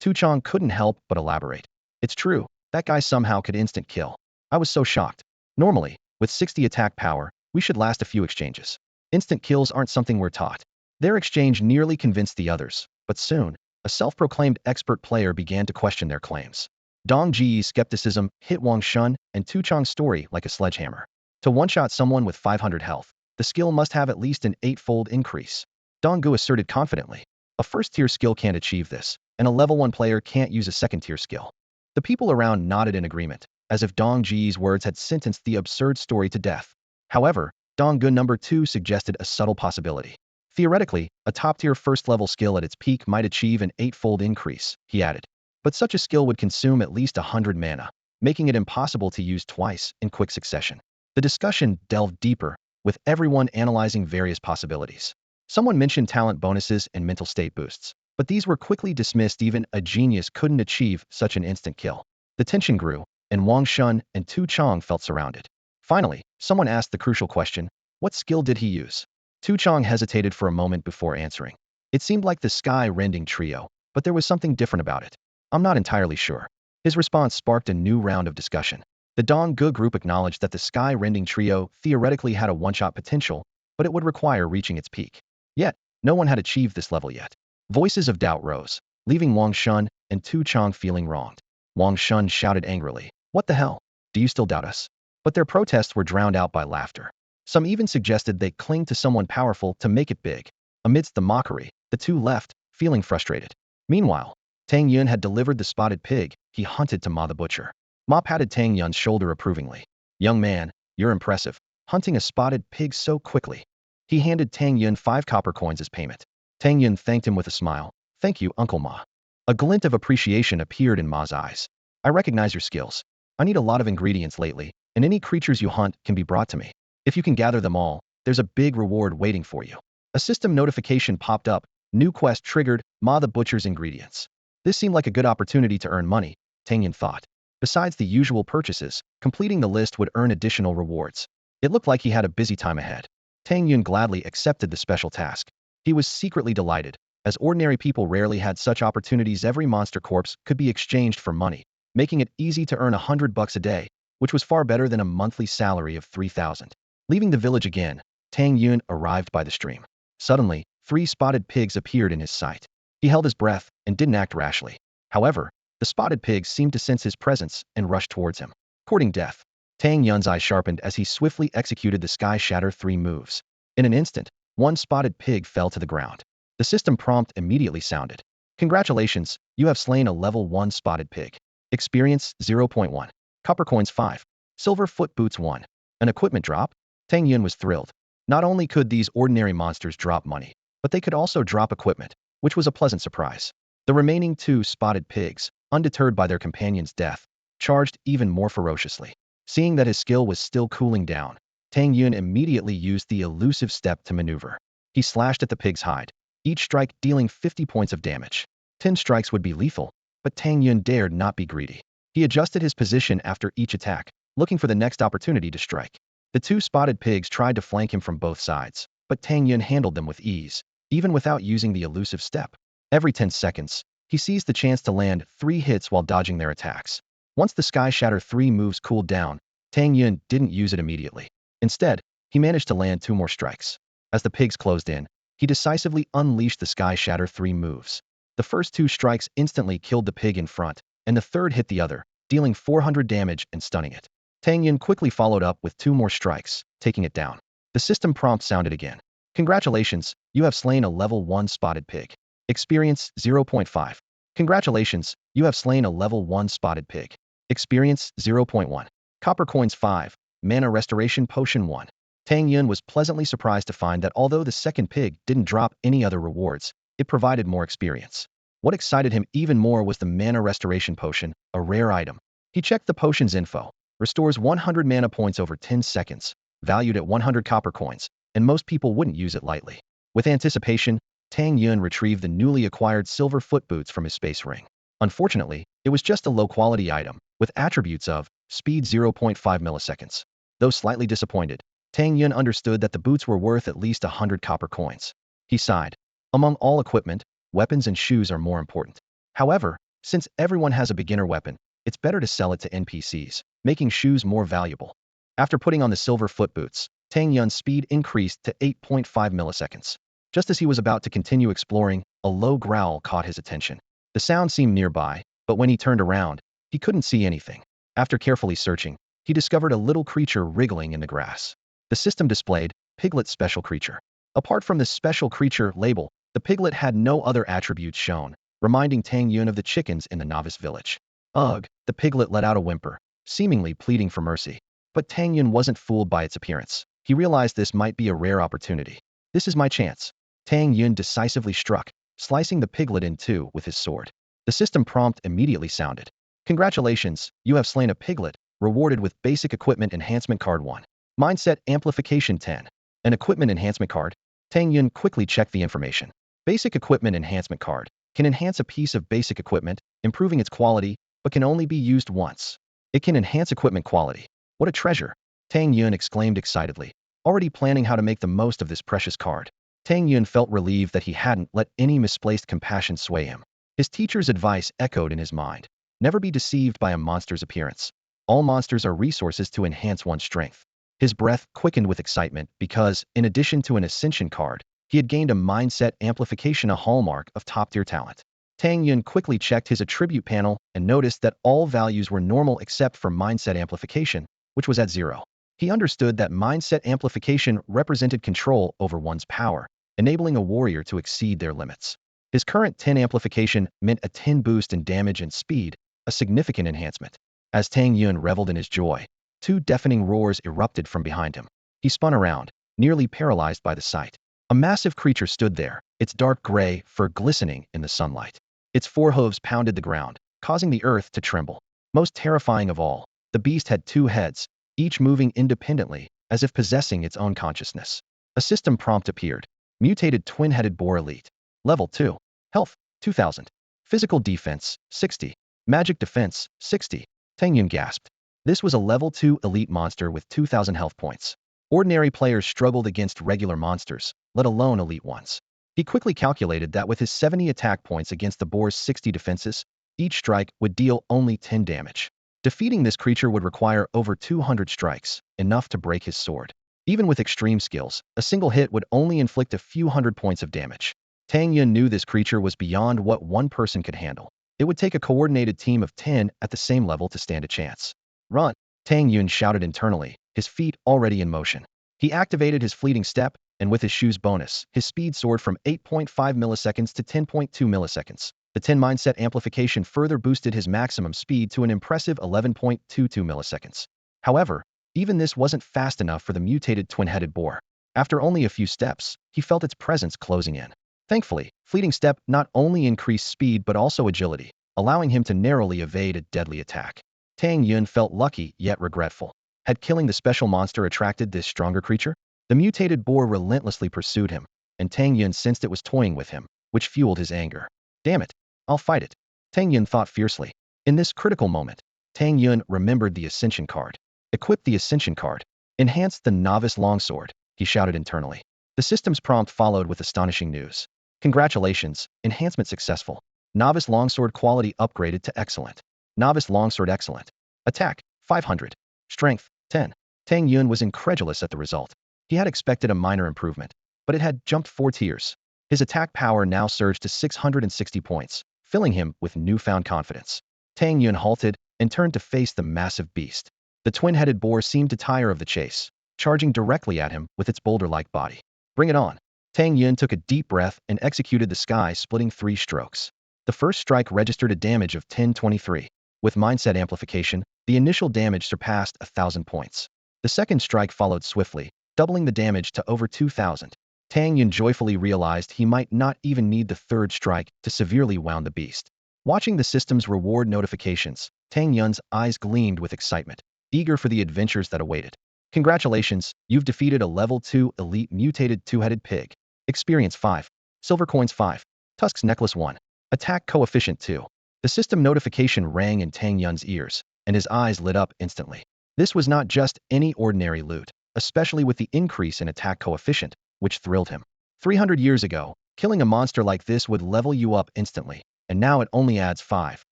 Tu Chang couldn't help but elaborate. It's true. That guy somehow could instant kill. I was so shocked. Normally, with 60 attack power, we should last a few exchanges. Instant kills aren't something we're taught. Their exchange nearly convinced the others, but soon, a self-proclaimed expert player began to question their claims. Dong Ji's skepticism hit Wang Shun and Tu Chang's story like a sledgehammer. To one-shot someone with 500 health, the skill must have at least an 8-fold increase. Dong Gu asserted confidently. A first-tier skill can't achieve this, and a level 1 player can't use a second-tier skill. The people around nodded in agreement, as if Dong Ji's words had sentenced the absurd story to death. However, Dong Gu number 2 suggested a subtle possibility. Theoretically, a top-tier first-level skill at its peak might achieve an 8-fold increase, he added. But such a skill would consume at least 100 mana, making it impossible to use twice in quick succession. The discussion delved deeper, with everyone analyzing various possibilities. Someone mentioned talent bonuses and mental state boosts, but these were quickly dismissed. Even a genius couldn't achieve such an instant kill. The tension grew, and Wang Shun and Tu Chang felt surrounded. Finally, someone asked the crucial question, what skill did he use? Tu Chang hesitated for a moment before answering. It seemed like the sky-rending trio, but there was something different about it. I'm not entirely sure. His response sparked a new round of discussion. The Dong Gu group acknowledged that the sky-rending trio theoretically had a one-shot potential, but it would require reaching its peak. Yet, no one had achieved this level yet. Voices of doubt rose, leaving Wang Shun and Tu Chang feeling wronged. Wang Shun shouted angrily, what the hell? Do you still doubt us? But their protests were drowned out by laughter. Some even suggested they cling to someone powerful to make it big. Amidst the mockery, the two left, feeling frustrated. Meanwhile, Tang Yun had delivered the spotted pig he hunted to Ma the butcher. Ma patted Tang Yun's shoulder approvingly. Young man, you're impressive, hunting a spotted pig so quickly. He handed Tang Yun 5 copper coins as payment. Tang Yun thanked him with a smile. Thank you, Uncle Ma. A glint of appreciation appeared in Ma's eyes. I recognize your skills. I need a lot of ingredients lately, and any creatures you hunt can be brought to me. If you can gather them all, there's a big reward waiting for you. A system notification popped up. New quest triggered, Ma the butcher's ingredients. This seemed like a good opportunity to earn money, Tang Yun thought. Besides the usual purchases, completing the list would earn additional rewards. It looked like he had a busy time ahead. Tang Yun gladly accepted the special task. He was secretly delighted, as ordinary people rarely had such opportunities. Every monster corpse could be exchanged for money, making it easy to earn $100 a day, which was far better than a monthly salary of 3,000. Leaving the village again, Tang Yun arrived by the stream. Suddenly, 3 spotted pigs appeared in his sight. He held his breath and didn't act rashly. However, the spotted pigs seemed to sense his presence and rushed towards him. Courting death. Tang Yun's eyes sharpened as he swiftly executed the Sky Shatter 3 moves. In an instant, 1 spotted pig fell to the ground. The system prompt immediately sounded. Congratulations, you have slain a level 1 spotted pig. Experience 0.1. Copper coins 5. Silver foot boots 1. An equipment drop? Tang Yun was thrilled. Not only could these ordinary monsters drop money, but they could also drop equipment, which was a pleasant surprise. The remaining 2 spotted pigs, undeterred by their companion's death, charged even more ferociously. Seeing that his skill was still cooling down, Tang Yun immediately used the elusive step to maneuver. He slashed at the pig's hide, each strike dealing 50 points of damage. 10 strikes would be lethal, but Tang Yun dared not be greedy. He adjusted his position after each attack, looking for the next opportunity to strike. The 2 spotted pigs tried to flank him from both sides, but Tang Yun handled them with ease, even without using the elusive step. Every 10 seconds, he seized the chance to land 3 hits while dodging their attacks. Once the Sky Shatter 3 moves cooled down, Tang Yun didn't use it immediately. Instead, he managed to land 2 more strikes. As the pigs closed in, he decisively unleashed the Sky Shatter 3 moves. The first 2 strikes instantly killed the pig in front, and the third hit the other, dealing 400 damage and stunning it. Tang Yun quickly followed up with 2 more strikes, taking it down. The system prompt sounded again. Congratulations, you have slain a level 1 spotted pig. Experience 0.5. Congratulations, you have slain a level 1 spotted pig. Experience 0.1. Copper coins 5. Mana restoration potion 1. Tang Yun was pleasantly surprised to find that although the second pig didn't drop any other rewards, it provided more experience. What excited him even more was the mana restoration potion, a rare item. He checked the potion's info. Restores 100 mana points over 10 seconds, valued at 100 copper coins, and most people wouldn't use it lightly. With anticipation, Tang Yun retrieved the newly acquired silver foot boots from his space ring. Unfortunately, it was just a low-quality item, with attributes of speed 0.5 milliseconds. Though slightly disappointed, Tang Yun understood that the boots were worth at least 100 copper coins. He sighed. Among all equipment, weapons and shoes are more important. However, since everyone has a beginner weapon, it's better to sell it to NPCs, making shoes more valuable. After putting on the silver foot boots, Tang Yun's speed increased to 8.5 milliseconds. Just as he was about to continue exploring, a low growl caught his attention. The sound seemed nearby, but when he turned around, he couldn't see anything. After carefully searching, he discovered a little creature wriggling in the grass. The system displayed, Piglet Special Creature. Apart from the Special Creature label, the piglet had no other attributes shown, reminding Tang Yun of the chickens in the novice village. Ugh, the piglet let out a whimper, seemingly pleading for mercy. But Tang Yun wasn't fooled by its appearance. He realized this might be a rare opportunity. This is my chance. Tang Yun decisively struck, slicing the piglet in two with his sword. The system prompt immediately sounded. Congratulations, you have slain a piglet, rewarded with Basic Equipment Enhancement Card 1. Mindset Amplification 10. An Equipment Enhancement Card. Tang Yun quickly checked the information. Basic Equipment Enhancement Card can enhance a piece of basic equipment, improving its quality, but can only be used once. It can enhance equipment quality. What a treasure! Tang Yun exclaimed excitedly, already planning how to make the most of this precious card. Tang Yun felt relieved that he hadn't let any misplaced compassion sway him. His teacher's advice echoed in his mind. Never be deceived by a monster's appearance. All monsters are resources to enhance one's strength. His breath quickened with excitement because, in addition to an Ascension card, he had gained a Mindset Amplification, a hallmark of top-tier talent. Tang Yun quickly checked his attribute panel and noticed that all values were normal except for Mindset Amplification, which was at 0. He understood that Mindset Amplification represented control over one's power, enabling a warrior to exceed their limits. His current 10 amplification meant a 10 boost in damage and speed, a significant enhancement. As Tang Yun reveled in his joy, 2 deafening roars erupted from behind him. He spun around, nearly paralyzed by the sight. A massive creature stood there, its dark gray fur glistening in the sunlight. Its forehooves pounded the ground, causing the earth to tremble. Most terrifying of all, the beast had 2 heads, each moving independently, as if possessing its own consciousness. A system prompt appeared. Mutated Twin-Headed Boar Elite. Level 2. Health, 2000. Physical Defense, 60. Magic Defense, 60. Tang Yun gasped. This was a level 2 elite monster with 2000 health points. Ordinary players struggled against regular monsters, let alone elite ones. He quickly calculated that with his 70 attack points against the boar's 60 defenses, each strike would deal only 10 damage. Defeating this creature would require over 200 strikes, enough to break his sword. Even with extreme skills, a single hit would only inflict a few hundred points of damage. Tang Yun knew this creature was beyond what one person could handle. It would take a coordinated team of 10 at the same level to stand a chance. Run! Tang Yun shouted internally, his feet already in motion. He activated his fleeting step, and with his shoes bonus, his speed soared from 8.5 milliseconds to 10.2 milliseconds. The 10 mindset amplification further boosted his maximum speed to an impressive 11.22 milliseconds. However, even this wasn't fast enough for the mutated twin-headed boar. After only a few steps, he felt its presence closing in. Thankfully, fleeting step not only increased speed but also agility, allowing him to narrowly evade a deadly attack. Tang Yun felt lucky yet regretful. Had killing the special monster attracted this stronger creature? The mutated boar relentlessly pursued him, and Tang Yun sensed it was toying with him, which fueled his anger. Damn it, I'll fight it, Tang Yun thought fiercely. In this critical moment, Tang Yun remembered the Ascension card. Equip the Ascension card. Enhance the Novice Longsword, he shouted internally. The system's prompt followed with astonishing news. Congratulations, enhancement successful. Novice Longsword quality upgraded to Excellent. Novice Longsword Excellent. Attack, 500. Strength, 10. Tang Yun was incredulous at the result. He had expected a minor improvement. but it had jumped 4 tiers. His attack power now surged to 660 points, filling him with newfound confidence. Tang Yun halted and turned to face the massive beast. The twin-headed boar seemed to tire of the chase, charging directly at him with its boulder-like body. Bring it on. Tang Yun took a deep breath and executed the sky-splitting 3 strokes. The first strike registered a damage of 1023. With mindset amplification, the initial damage surpassed 1,000 points. The second strike followed swiftly, doubling the damage to over 2,000. Tang Yun joyfully realized he might not even need the third strike to severely wound the beast. Watching the system's reward notifications, Tang Yun's eyes gleamed with excitement, eager for the adventures that awaited. Congratulations, you've defeated a level 2 elite mutated two-headed pig. Experience 5. Silver coins 5. Tusks necklace 1. Attack coefficient 2. The system notification rang in Tang Yun's ears, and his eyes lit up instantly. This was not just any ordinary loot, especially with the increase in attack coefficient, which thrilled him. 300 years ago, killing a monster like this would level you up instantly, and now it only adds 5,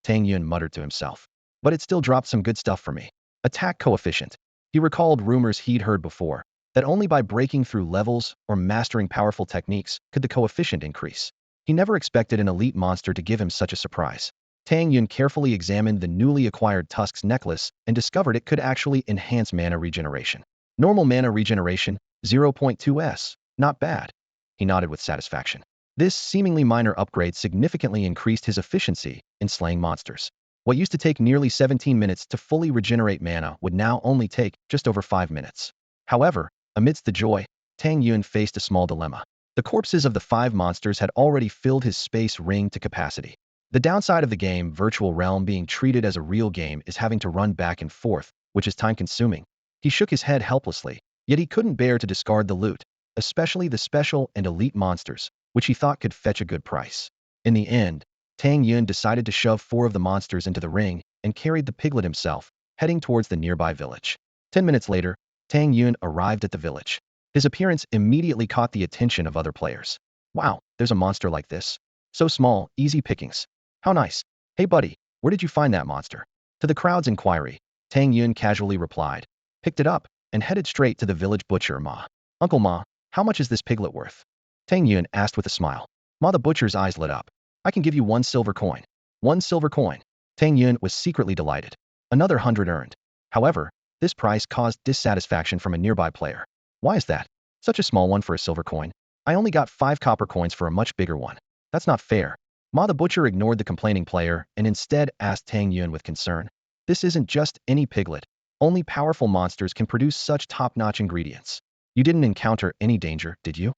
Tang Yun muttered to himself. But it still dropped some good stuff for me. Attack coefficient. He recalled rumors he'd heard before, that only by breaking through levels or mastering powerful techniques could the coefficient increase. He never expected an elite monster to give him such a surprise. Tang Yun carefully examined the newly acquired Tusk's necklace and discovered it could actually enhance mana regeneration. Normal mana regeneration, 0.2s. Not bad. He nodded with satisfaction. This seemingly minor upgrade significantly increased his efficiency in slaying monsters. What used to take nearly 17 minutes to fully regenerate mana would now only take just over 5 minutes. However, amidst the joy, Tang Yun faced a small dilemma. The corpses of the 5 monsters had already filled his space ring to capacity. The downside of the game, Virtual Realm being treated as a real game, is having to run back and forth, which is time-consuming. He shook his head helplessly, yet he couldn't bear to discard the loot, especially the special and elite monsters, which he thought could fetch a good price. In the end, Tang Yun decided to shove 4 of the monsters into the ring and carried the piglet himself, heading towards the nearby village. 10 minutes later, Tang Yun arrived at the village. His appearance immediately caught the attention of other players. Wow, there's a monster like this. So small, easy pickings. How nice. Hey buddy, where did you find that monster? To the crowd's inquiry, Tang Yun casually replied, picked it up, and headed straight to the village butcher Ma. Uncle Ma, how much is this piglet worth? Tang Yun asked with a smile. Ma, the butcher's eyes lit up. I can give you 1 silver coin. 1 silver coin. Tang Yun was secretly delighted. Another 100 earned. However, this price caused dissatisfaction from a nearby player. Why is that? Such a small one for a silver coin. I only got 5 copper coins for a much bigger one. That's not fair. Ma, the butcher ignored the complaining player and instead asked Tang Yun with concern. This isn't just any piglet. Only powerful monsters can produce such top-notch ingredients. You didn't encounter any danger, did you?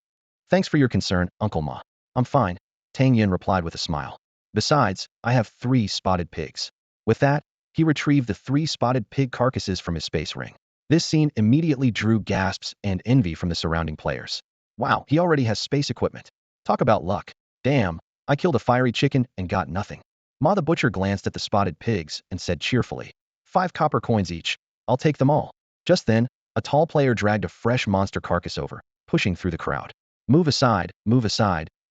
Thanks for your concern, Uncle Ma. I'm fine, Tang Yun replied with a smile. Besides, I have 3 spotted pigs. With that, he retrieved the 3 spotted pig carcasses from his space ring. This scene immediately drew gasps and envy from the surrounding players. Wow, he already has space equipment. Talk about luck. Damn, I killed a fiery chicken and got nothing. Ma, the butcher glanced at the spotted pigs and said cheerfully, 5 copper coins each. I'll take them all. Just then, a tall player dragged a fresh monster carcass over, pushing through the crowd. Move aside,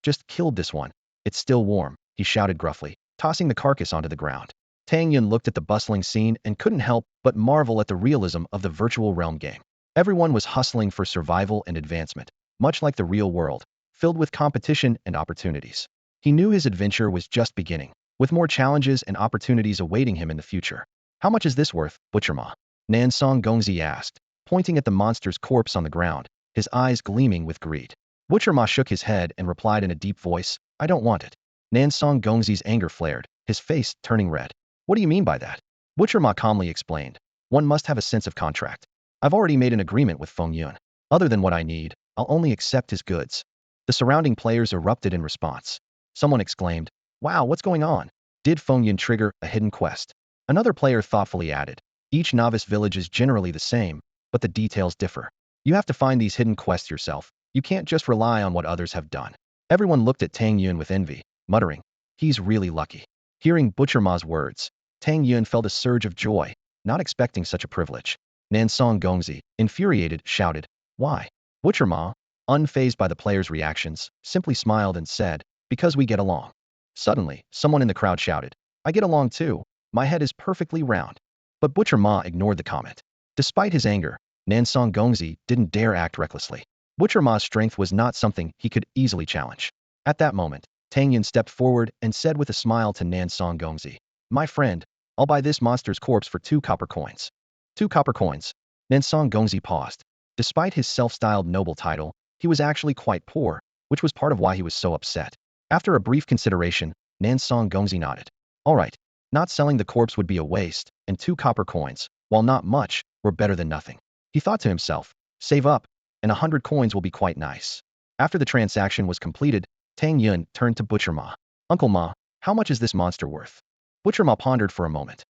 just killed this one. It's still warm, he shouted gruffly, tossing the carcass onto the ground. Tang Yun looked at the bustling scene and couldn't help but marvel at the realism of the virtual realm game. Everyone was hustling for survival and advancement, much like the real world, filled with competition and opportunities. He knew his adventure was just beginning, with more challenges and opportunities awaiting him in the future. How much is this worth, Butcher Ma? Nansong Gongzi asked, pointing at the monster's corpse on the ground, his eyes gleaming with greed. Butcher Ma shook his head and replied in a deep voice, I don't want it. Nansong Gongzi's anger flared, his face turning red. What do you mean by that? Butcher Ma calmly explained. One must have a sense of contract. I've already made an agreement with Feng Yun. Other than what I need, I'll only accept his goods. The surrounding players erupted in response. Someone exclaimed, wow, what's going on? Did Feng Yun trigger a hidden quest? Another player thoughtfully added, each novice village is generally the same, but the details differ. You have to find these hidden quests yourself. You can't just rely on what others have done. Everyone looked at Tang Yun with envy, muttering, he's really lucky. Hearing Butcher Ma's words, Tang Yun felt a surge of joy, not expecting such a privilege. Nansong Gongzi, infuriated, shouted, why? Butcher Ma, unfazed by the players' reactions, simply smiled and said, because we get along. Suddenly, someone in the crowd shouted, I get along too. My head is perfectly round. But Butcher Ma ignored the comment. Despite his anger, Nansong Gongzi didn't dare act recklessly. Butcher Ma's strength was not something he could easily challenge. At that moment, Tang Yun stepped forward and said with a smile to Nan Song Gongzi, "My friend, I'll buy this monster's corpse for 2 copper coins." 2 copper coins. Nan Song Gongzi paused. Despite his self-styled noble title, he was actually quite poor, which was part of why he was so upset. After a brief consideration, Nan Song Gongzi nodded. All right, not selling the corpse would be a waste, and 2 copper coins, while not much, were better than nothing. He thought to himself, save up, and 100 coins will be quite nice. After the transaction was completed, Tang Yun turned to Butcher Ma. Uncle Ma, how much is this monster worth? Butcher Ma pondered for a moment.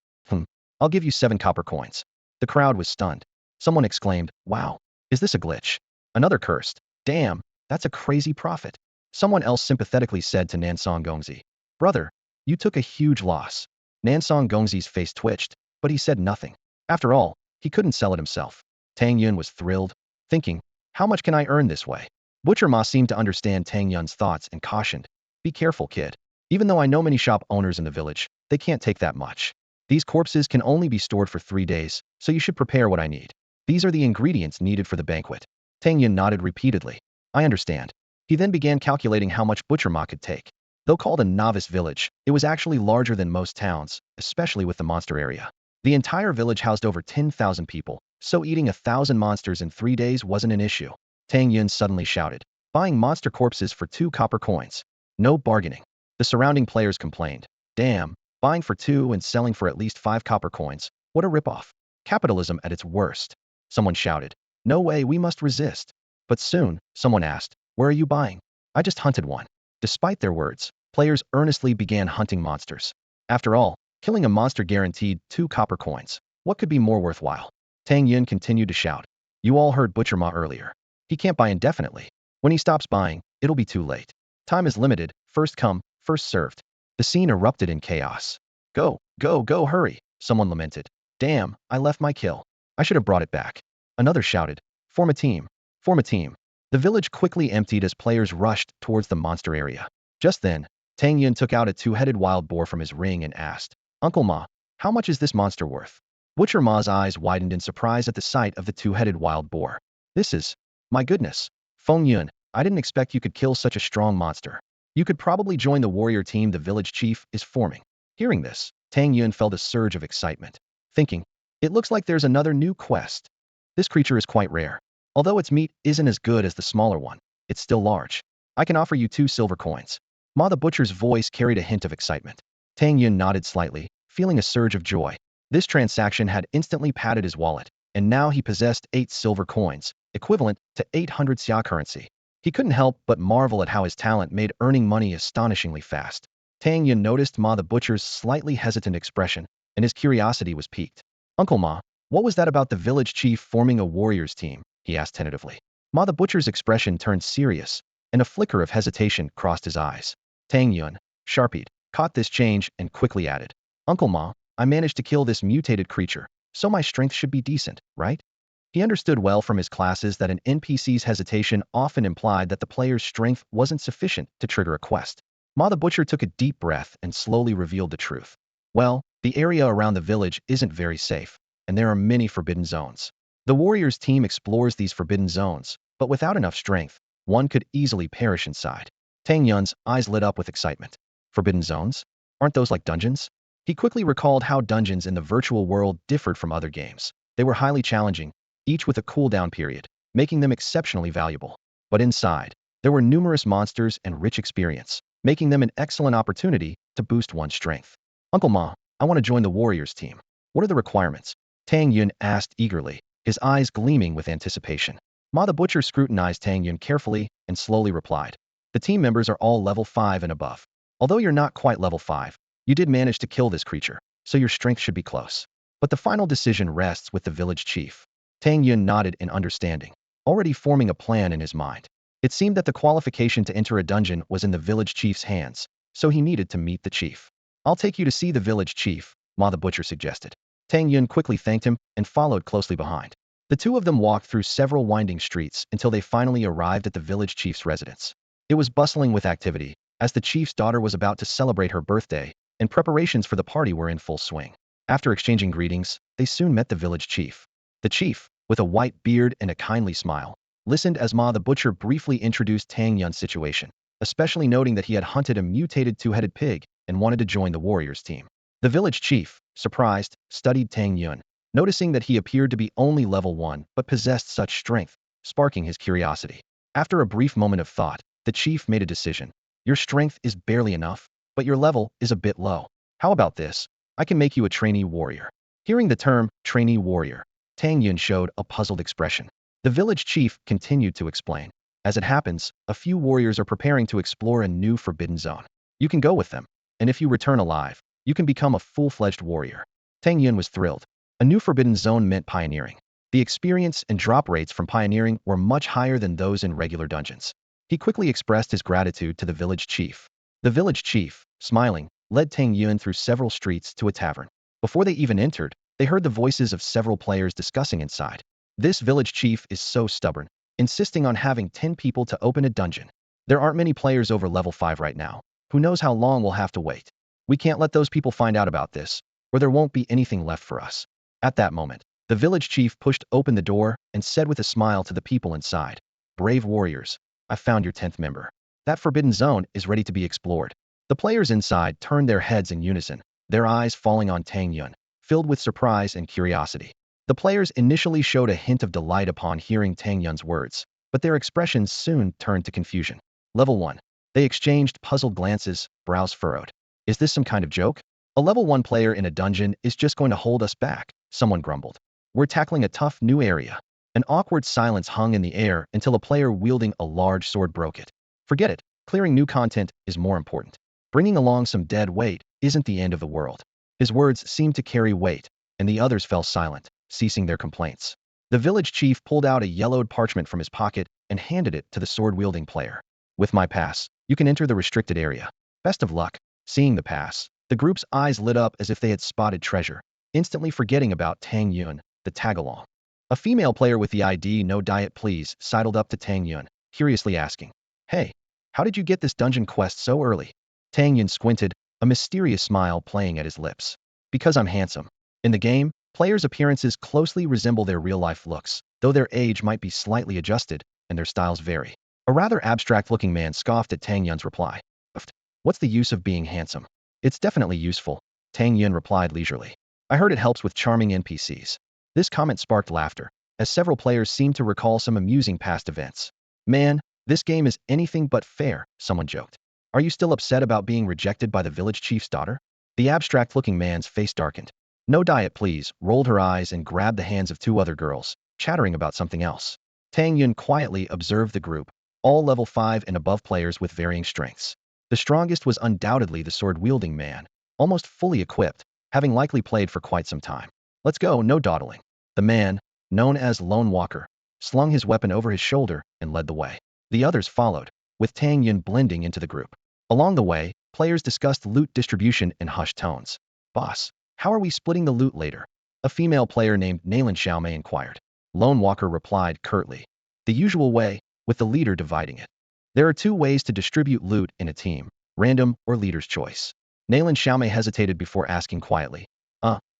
I'll give you 7 copper coins. The crowd was stunned. Someone exclaimed, wow, is this a glitch? Another cursed, damn, that's a crazy profit. Someone else sympathetically said to Nansong Gongzi, brother, you took a huge loss. Nansong Gongzi's face twitched, but he said nothing. After all, he couldn't sell it himself. Tang Yun was thrilled, thinking, how much can I earn this way? Butcher Ma seemed to understand Tang Yun's thoughts and cautioned, be careful, kid. Even though I know many shop owners in the village, they can't take that much. These corpses can only be stored for 3 days, so you should prepare what I need. These are the ingredients needed for the banquet. Tang Yun nodded repeatedly. I understand. He then began calculating how much Butcher Ma could take. Though called a novice village, it was actually larger than most towns, especially with the monster area. The entire village housed over 10,000 people, so eating 1,000 monsters in 3 days wasn't an issue. Tang Yun suddenly shouted, buying monster corpses for 2 copper coins. No bargaining. The surrounding players complained. Damn, buying for 2 and selling for at least 5 copper coins. What a ripoff. Capitalism at its worst. Someone shouted, no way, we must resist. But soon, someone asked, where are you buying? I just hunted one. Despite their words, players earnestly began hunting monsters. After all, killing a monster guaranteed 2 copper coins. What could be more worthwhile? Tang Yun continued to shout. You all heard Butcher Ma earlier. He can't buy indefinitely. When he stops buying, it'll be too late. Time is limited, first come, first served. The scene erupted in chaos. Go, go, go, hurry, someone lamented. Damn, I left my kill. I should have brought it back. Another shouted, form a team, form a team. The village quickly emptied as players rushed towards the monster area. Just then, Tang Yun took out a 2-headed wild boar from his ring and asked, Uncle Ma, how much is this monster worth? Butcher Ma's eyes widened in surprise at the sight of the 2-headed wild boar. This is, my goodness, Feng Yun, I didn't expect you could kill such a strong monster. You could probably join the warrior team the village chief is forming. Hearing this, Tang Yun felt a surge of excitement, thinking, it looks like there's another new quest. This creature is quite rare. Although its meat isn't as good as the smaller one, it's still large. I can offer you 2 silver coins. Ma the butcher's voice carried a hint of excitement. Tang Yun nodded slightly, feeling a surge of joy. This transaction had instantly padded his wallet, and now he possessed 8 silver coins, equivalent to 800 xia currency. He couldn't help but marvel at how his talent made earning money astonishingly fast. Tang Yun noticed Ma the butcher's slightly hesitant expression, and his curiosity was piqued. Uncle Ma, what was that about the village chief forming a warriors team? He asked tentatively. Ma the butcher's expression turned serious, and a flicker of hesitation crossed his eyes. Tang Yun, sharpied, caught this change and quickly added, Uncle Ma, I managed to kill this mutated creature, so my strength should be decent, right? He understood well from his classes that an NPC's hesitation often implied that the player's strength wasn't sufficient to trigger a quest. Ma the butcher took a deep breath and slowly revealed the truth. Well, the area around the village isn't very safe, and there are many forbidden zones. The warriors team explores these forbidden zones, but without enough strength, one could easily perish inside. Tang Yun's eyes lit up with excitement. Forbidden zones? Aren't those like dungeons? He quickly recalled how dungeons in the virtual world differed from other games. They were highly challenging, each with a cooldown period, making them exceptionally valuable. But inside, there were numerous monsters and rich experience, making them an excellent opportunity to boost one's strength. Uncle Ma, I want to join the warriors team. What are the requirements? Tang Yun asked eagerly, his eyes gleaming with anticipation. Ma the butcher scrutinized Tang Yun carefully and slowly replied. The team members are all level 5 and above. Although you're not quite level 5, you did manage to kill this creature, so your strength should be close. But the final decision rests with the village chief. Tang Yun nodded in understanding, already forming a plan in his mind. It seemed that the qualification to enter a dungeon was in the village chief's hands, so he needed to meet the chief. I'll take you to see the village chief, Ma the butcher suggested. Tang Yun quickly thanked him and followed closely behind. The two of them walked through several winding streets until they finally arrived at the village chief's residence. It was bustling with activity, as the chief's daughter was about to celebrate her birthday, and preparations for the party were in full swing. After exchanging greetings, they soon met the village chief. The chief, with a white beard and a kindly smile, listened as Ma the Butcher briefly introduced Tang Yun's situation, especially noting that he had hunted a mutated two-headed pig and wanted to join the warriors team. The village chief, surprised, studied Tang Yun, noticing that he appeared to be only level 1 but possessed such strength, sparking his curiosity. After a brief moment of thought, the chief made a decision. Your strength is barely enough, but your level is a bit low. How about this? I can make you a trainee warrior. Hearing the term trainee warrior, Tang Yun showed a puzzled expression. The village chief continued to explain. As it happens, a few warriors are preparing to explore a new forbidden zone. You can go with them, and if you return alive, you can become a full-fledged warrior. Tang Yun was thrilled. A new forbidden zone meant pioneering. The experience and drop rates from pioneering were much higher than those in regular dungeons. He quickly expressed his gratitude to the village chief. The village chief, smiling, led Tang Yun through several streets to a tavern. Before they even entered, they heard the voices of several players discussing inside. This village chief is so stubborn, insisting on having 10 people to open a dungeon. There aren't many players over level 5 right now. Who knows how long we'll have to wait. We can't let those people find out about this, or there won't be anything left for us. At that moment, the village chief pushed open the door and said with a smile to the people inside, "Brave warriors, I found your 10th member. That forbidden zone is ready to be explored." The players inside turned their heads in unison, their eyes falling on Tang Yun, filled with surprise and curiosity. The players initially showed a hint of delight upon hearing Tang Yun's words, but their expressions soon turned to confusion. Level 1. They exchanged puzzled glances, brows furrowed. Is this some kind of joke? A level 1 player in a dungeon is just going to hold us back, someone grumbled. We're tackling a tough new area. An awkward silence hung in the air until a player wielding a large sword broke it. Forget it, clearing new content is more important. Bringing along some dead weight isn't the end of the world. His words seemed to carry weight, and the others fell silent, ceasing their complaints. The village chief pulled out a yellowed parchment from his pocket and handed it to the sword-wielding player. With my pass, you can enter the restricted area. Best of luck. Seeing the pass, the group's eyes lit up as if they had spotted treasure, instantly forgetting about Tang Yun, the tag-along. A female player with the ID "No Diet Please" sidled up to Tang Yun, curiously asking, "Hey, how did you get this dungeon quest so early?" Tang Yun squinted, a mysterious smile playing at his lips. "Because I'm handsome. In the game, players' appearances closely resemble their real-life looks, though their age might be slightly adjusted, and their styles vary." A rather abstract-looking man scoffed at Tang Yun's reply. "What's the use of being handsome?" "It's definitely useful," Tang Yun replied leisurely. "I heard it helps with charming NPCs." This comment sparked laughter, as several players seemed to recall some amusing past events. "Man, this game is anything but fair," someone joked. "Are you still upset about being rejected by the village chief's daughter?" The abstract-looking man's face darkened. "No Diet Please" rolled her eyes and grabbed the hands of two other girls, chattering about something else. Tang Yun quietly observed the group, all level 5 and above players with varying strengths. The strongest was undoubtedly the sword-wielding man, almost fully equipped, having likely played for quite some time. "Let's go, no dawdling." The man, known as Lone Walker, slung his weapon over his shoulder and led the way. The others followed, with Tang Yun blending into the group. Along the way, players discussed loot distribution in hushed tones. "Boss, how are we splitting the loot later?" a female player named Nailin Xiaomei inquired. Lone Walker replied curtly, "The usual way, with the leader dividing it." There are two ways to distribute loot in a team, random or leader's choice. Nailin Xiaomei hesitated before asking quietly,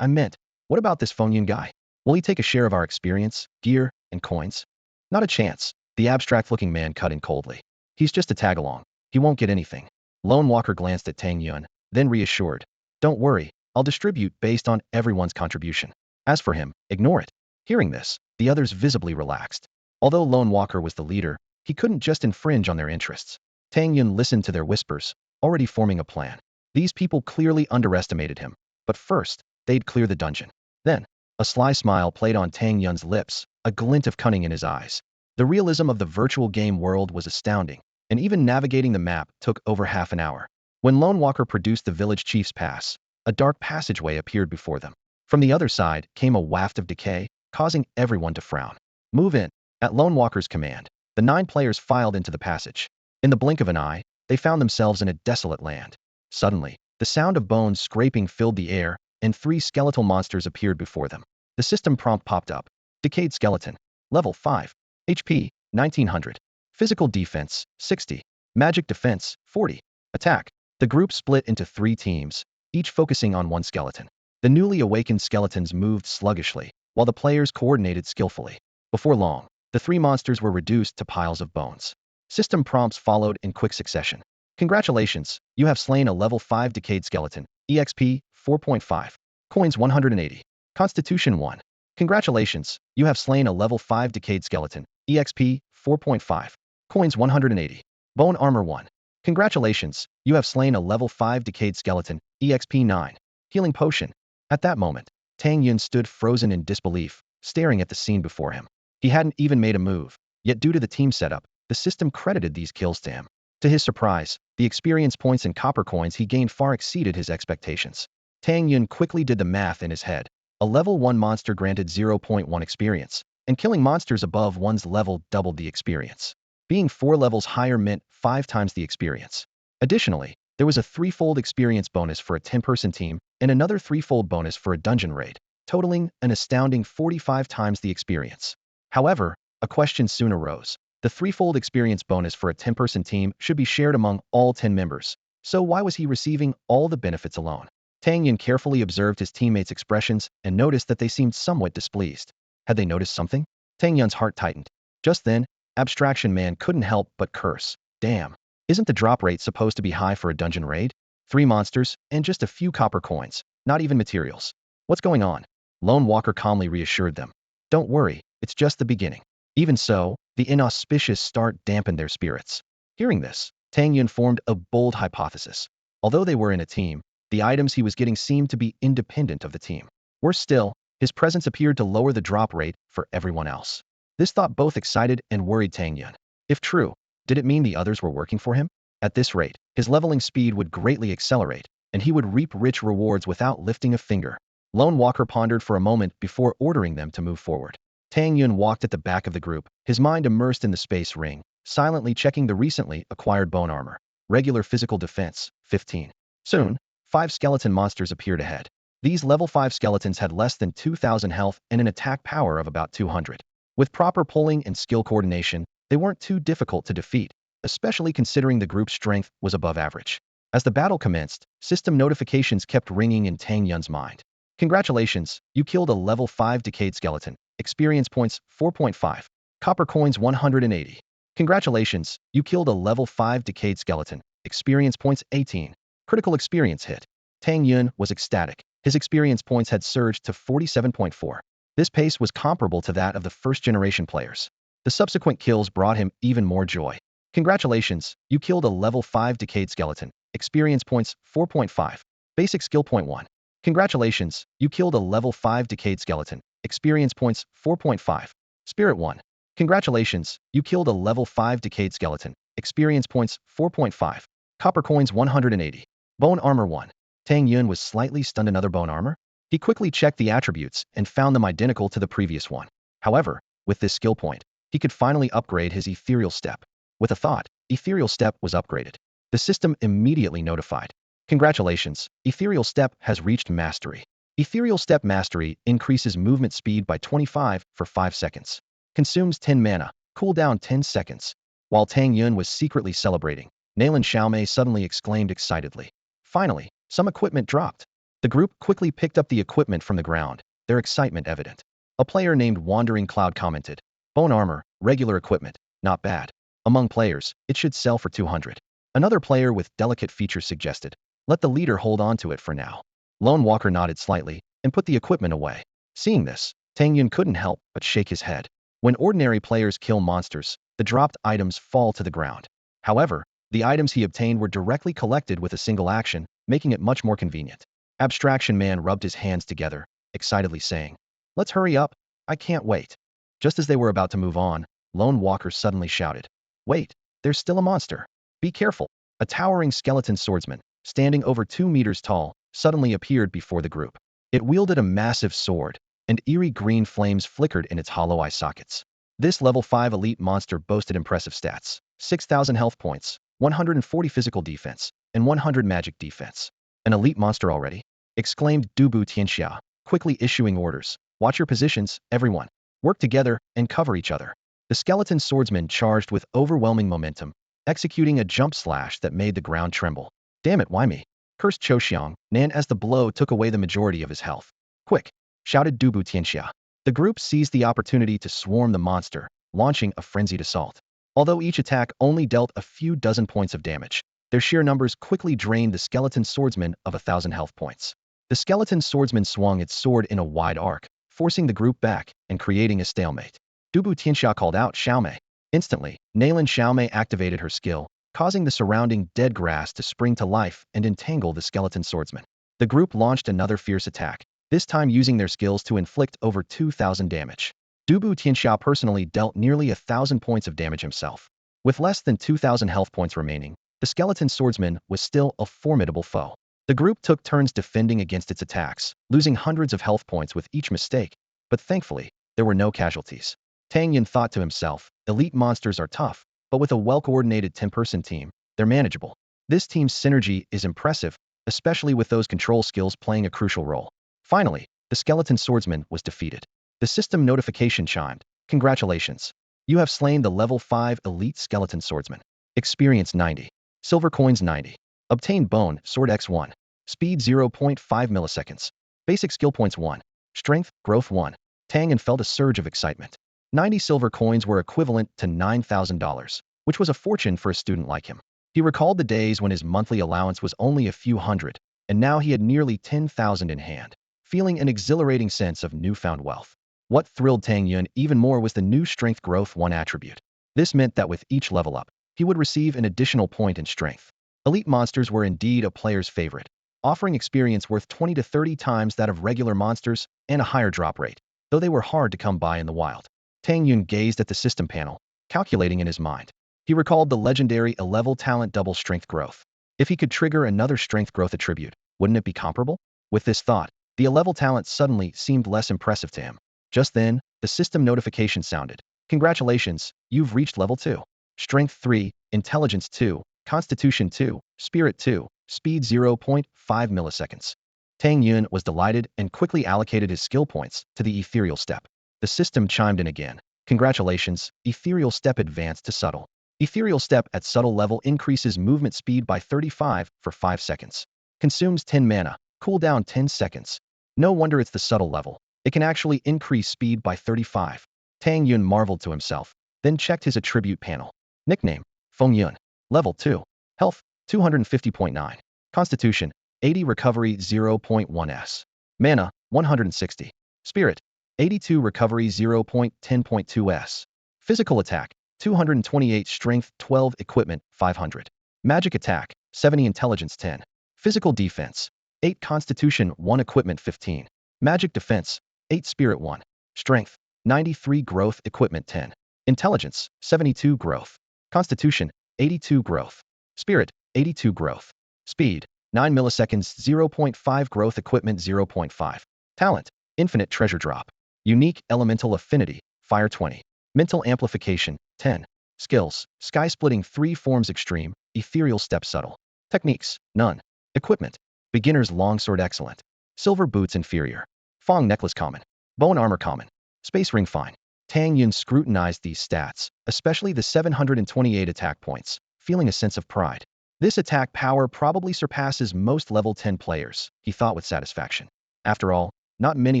I meant, what about this Feng Yun guy? Will he take a share of our experience, gear, and coins?" "Not a chance," the abstract-looking man cut in coldly. "He's just a tag-along. He won't get anything." Lone Walker glanced at Tang Yun, then reassured, "Don't worry, I'll distribute based on everyone's contribution. As for him, ignore it." Hearing this, the others visibly relaxed. Although Lone Walker was the leader, he couldn't just infringe on their interests. Tang Yun listened to their whispers, already forming a plan. These people clearly underestimated him, but first, they'd clear the dungeon. Then, a sly smile played on Tang Yun's lips, a glint of cunning in his eyes. The realism of the virtual game world was astounding, and even navigating the map took over half an hour. When Lone Walker produced the village chief's pass, a dark passageway appeared before them. From the other side came a waft of decay, causing everyone to frown. "Move in." At Lone Walker's command, the 9 players filed into the passage. In the blink of an eye, they found themselves in a desolate land. Suddenly, the sound of bones scraping filled the air, and 3 skeletal monsters appeared before them. The system prompt popped up. Decayed skeleton. Level 5. HP, 1900. Physical defense, 60. Magic defense, 40. Attack. The group split into 3 teams, each focusing on one skeleton. The newly awakened skeletons moved sluggishly, while the players coordinated skillfully. Before long, The three monsters were reduced to piles of bones. System prompts followed in quick succession. Congratulations, you have slain a level 5 decayed skeleton. EXP 4.5. Coins 180. Constitution 1. Congratulations, you have slain a level 5 decayed skeleton. EXP 4.5. Coins 180. Bone armor 1. Congratulations, you have slain a level 5 decayed skeleton. EXP 9. Healing potion. At that moment, Tang Yun stood frozen in disbelief, staring at the scene before him. He hadn't even made a move, yet due to the team setup, the system credited these kills to him. To his surprise, the experience points and copper coins he gained far exceeded his expectations. Tang Yun quickly did the math in his head. A level 1 monster granted 0.1 experience, and killing monsters above one's level doubled the experience. Being 4 levels higher meant 5 times the experience. Additionally, there was a threefold experience bonus for a 10-person team and another threefold bonus for a dungeon raid, totaling an astounding 45 times the experience. However, a question soon arose. The threefold experience bonus for a 10-person team should be shared among all 10 members, so why was he receiving all the benefits alone? Tang Yun carefully observed his teammates' expressions and noticed that they seemed somewhat displeased. Had they noticed something? Tang Yun's heart tightened. Just then, Abstraction Man couldn't help but curse. Damn. Isn't the drop rate supposed to be high for a dungeon raid? 3 monsters, and just a few copper coins, not even materials. What's going on? Lone Walker calmly reassured them. Don't worry, it's just the beginning. Even so, the inauspicious start dampened their spirits. Hearing this, Tang Yun formed a bold hypothesis. Although they were in a team, the items he was getting seemed to be independent of the team. Worse still, his presence appeared to lower the drop rate for everyone else. This thought both excited and worried Tang Yun. If true, did it mean the others were working for him? At this rate, his leveling speed would greatly accelerate, and he would reap rich rewards without lifting a finger. Lone Walker pondered for a moment before ordering them to move forward. Tang Yun walked at the back of the group, his mind immersed in the space ring, silently checking the recently acquired bone armor. Regular physical defense, 15. Soon, 5 skeleton monsters appeared ahead. These level 5 skeletons had less than 2,000 health and an attack power of about 200. With proper pulling and skill coordination, they weren't too difficult to defeat, especially considering the group's strength was above average. As the battle commenced, system notifications kept ringing in Tang Yun's mind. Congratulations, you killed a level 5 decayed skeleton. Experience points 4.5. Copper coins 180. Congratulations, you killed a level 5 decayed skeleton. Experience points 18. Critical experience hit. Tang Yun was ecstatic. His experience points had surged to 47.4. This pace was comparable to that of the first-generation players. The subsequent kills brought him even more joy. Congratulations, you killed a level 5 decayed skeleton. Experience points 4.5. Basic skill point 1. Congratulations, you killed a level 5 decayed skeleton. Experience points 4.5. Spirit 1. Congratulations, you killed a level 5 decayed skeleton. Experience points 4.5. Copper coins 180. Bone armor 1. Tang Yun was slightly stunned. Another bone armor? He quickly checked the attributes and found them identical to the previous one. However, with this skill point, he could finally upgrade his ethereal step. With a thought, ethereal step was upgraded. The system immediately notified. Congratulations, ethereal step has reached mastery. Ethereal step mastery increases movement speed by 25 for 5 seconds. Consumes 10 mana, cooldown 10 seconds. While Tang Yun was secretly celebrating, Nalan Xiaomei suddenly exclaimed excitedly. Finally, some equipment dropped. The group quickly picked up the equipment from the ground, their excitement evident. A player named Wandering Cloud commented, Bone armor, regular equipment, not bad. Among players, it should sell for 200. Another player with delicate features suggested, let the leader hold on to it for now. Lone Walker nodded slightly and put the equipment away. Seeing this, Tang Yun couldn't help but shake his head. When ordinary players kill monsters, the dropped items fall to the ground. However, the items he obtained were directly collected with a single action, making it much more convenient. Abstraction Man rubbed his hands together, excitedly saying, let's hurry up, I can't wait. Just as they were about to move on, Lone Walker suddenly shouted, wait, there's still a monster. Be careful. A towering skeleton swordsman, standing over 2 meters tall, suddenly appeared before the group. It wielded a massive sword, and eerie green flames flickered in its hollow eye sockets. This level 5 elite monster boasted impressive stats, 6,000 health points, 140 physical defense, and 100 magic defense. An elite monster already? Exclaimed Dubu Tianxia, quickly issuing orders. Watch your positions, everyone. Work together and cover each other. The skeleton swordsman charged with overwhelming momentum, executing a jump slash that made the ground tremble. Damn it, why me? Cursed Xiang Nan as the blow took away the majority of his health. Quick! Shouted Dubu Tianxia. The group seized the opportunity to swarm the monster, launching a frenzied assault. Although each attack only dealt a few dozen points of damage, their sheer numbers quickly drained the skeleton swordsman of 1,000 health points. The skeleton swordsman swung its sword in a wide arc, forcing the group back and creating a stalemate. Dubu Tianxia called out Xiaomei. Instantly, Nalan Xiaomei activated her skill, causing the surrounding dead grass to spring to life and entangle the skeleton swordsman. The group launched another fierce attack, this time using their skills to inflict over 2,000 damage. Dubu Tianxia personally dealt nearly 1,000 points of damage himself. With less than 2,000 health points remaining, the skeleton swordsman was still a formidable foe. The group took turns defending against its attacks, losing hundreds of health points with each mistake, but thankfully, there were no casualties. Tang Yun thought to himself, elite monsters are tough, but with a well-coordinated 10-person team, they're manageable. This team's synergy is impressive, especially with those control skills playing a crucial role. Finally, the skeleton swordsman was defeated. The system notification chimed. Congratulations. You have slain the level 5 elite skeleton swordsman. Experience 90. Silver coins 90. Obtain bone, sword x1. Speed 0.5 milliseconds. Basic skill points 1. Strength, growth 1. Tang Yun felt a surge of excitement. 90 silver coins were equivalent to $9,000, which was a fortune for a student like him. He recalled the days when his monthly allowance was only a few hundred, and now he had nearly 10,000 in hand, feeling an exhilarating sense of newfound wealth. What thrilled Tang Yun even more was the new strength growth 1 attribute. This meant that with each level up, he would receive an additional point in strength. Elite monsters were indeed a player's favorite, offering experience worth 20 to 30 times that of regular monsters and a higher drop rate, though they were hard to come by in the wild. Tang Yun gazed at the system panel, calculating in his mind. He recalled the legendary A-level talent double strength growth. If he could trigger another strength growth attribute, wouldn't it be comparable? With this thought, the A-level talent suddenly seemed less impressive to him. Just then, the system notification sounded. Congratulations, you've reached level 2. Strength 3, Intelligence 2, Constitution 2, Spirit 2, Speed 0.5 milliseconds. Tang Yun was delighted and quickly allocated his skill points to the ethereal step. The system chimed in again. Congratulations, ethereal step advanced to subtle. Ethereal step at subtle level increases movement speed by 35 for 5 seconds. Consumes 10 mana, cooldown 10 seconds. No wonder it's the subtle level. It can actually increase speed by 35. Tang Yun marveled to himself, then checked his attribute panel. Nickname, Feng Yun. Level 2. Health, 250.9. Constitution, 80. Recovery 0.1s. Mana, 160. Spirit, 82. Recovery 0.10.2s. Physical attack, 228. Strength 12. Equipment 500. Magic attack 70. Intelligence 10. Physical defense 8. Constitution 1. Equipment 15. Magic defense 8. Spirit 1. Strength 93. Growth equipment 10. Intelligence 72. Growth. Constitution 82. Growth. Spirit 82. Growth. Speed 9 milliseconds 0.5. Growth equipment 0.5. Talent infinite treasure drop. Unique elemental affinity fire 20. Mental amplification 10. Skills sky splitting 3 forms extreme, ethereal step subtle. Techniques none. Equipment beginner's longsword excellent. Silver boots inferior. Fong necklace common. Bone armor common. Space ring fine. Tang Yun scrutinized these stats, especially the 728 attack points, feeling a sense of pride. This attack power probably surpasses most level 10 players, he thought with satisfaction. After all, not many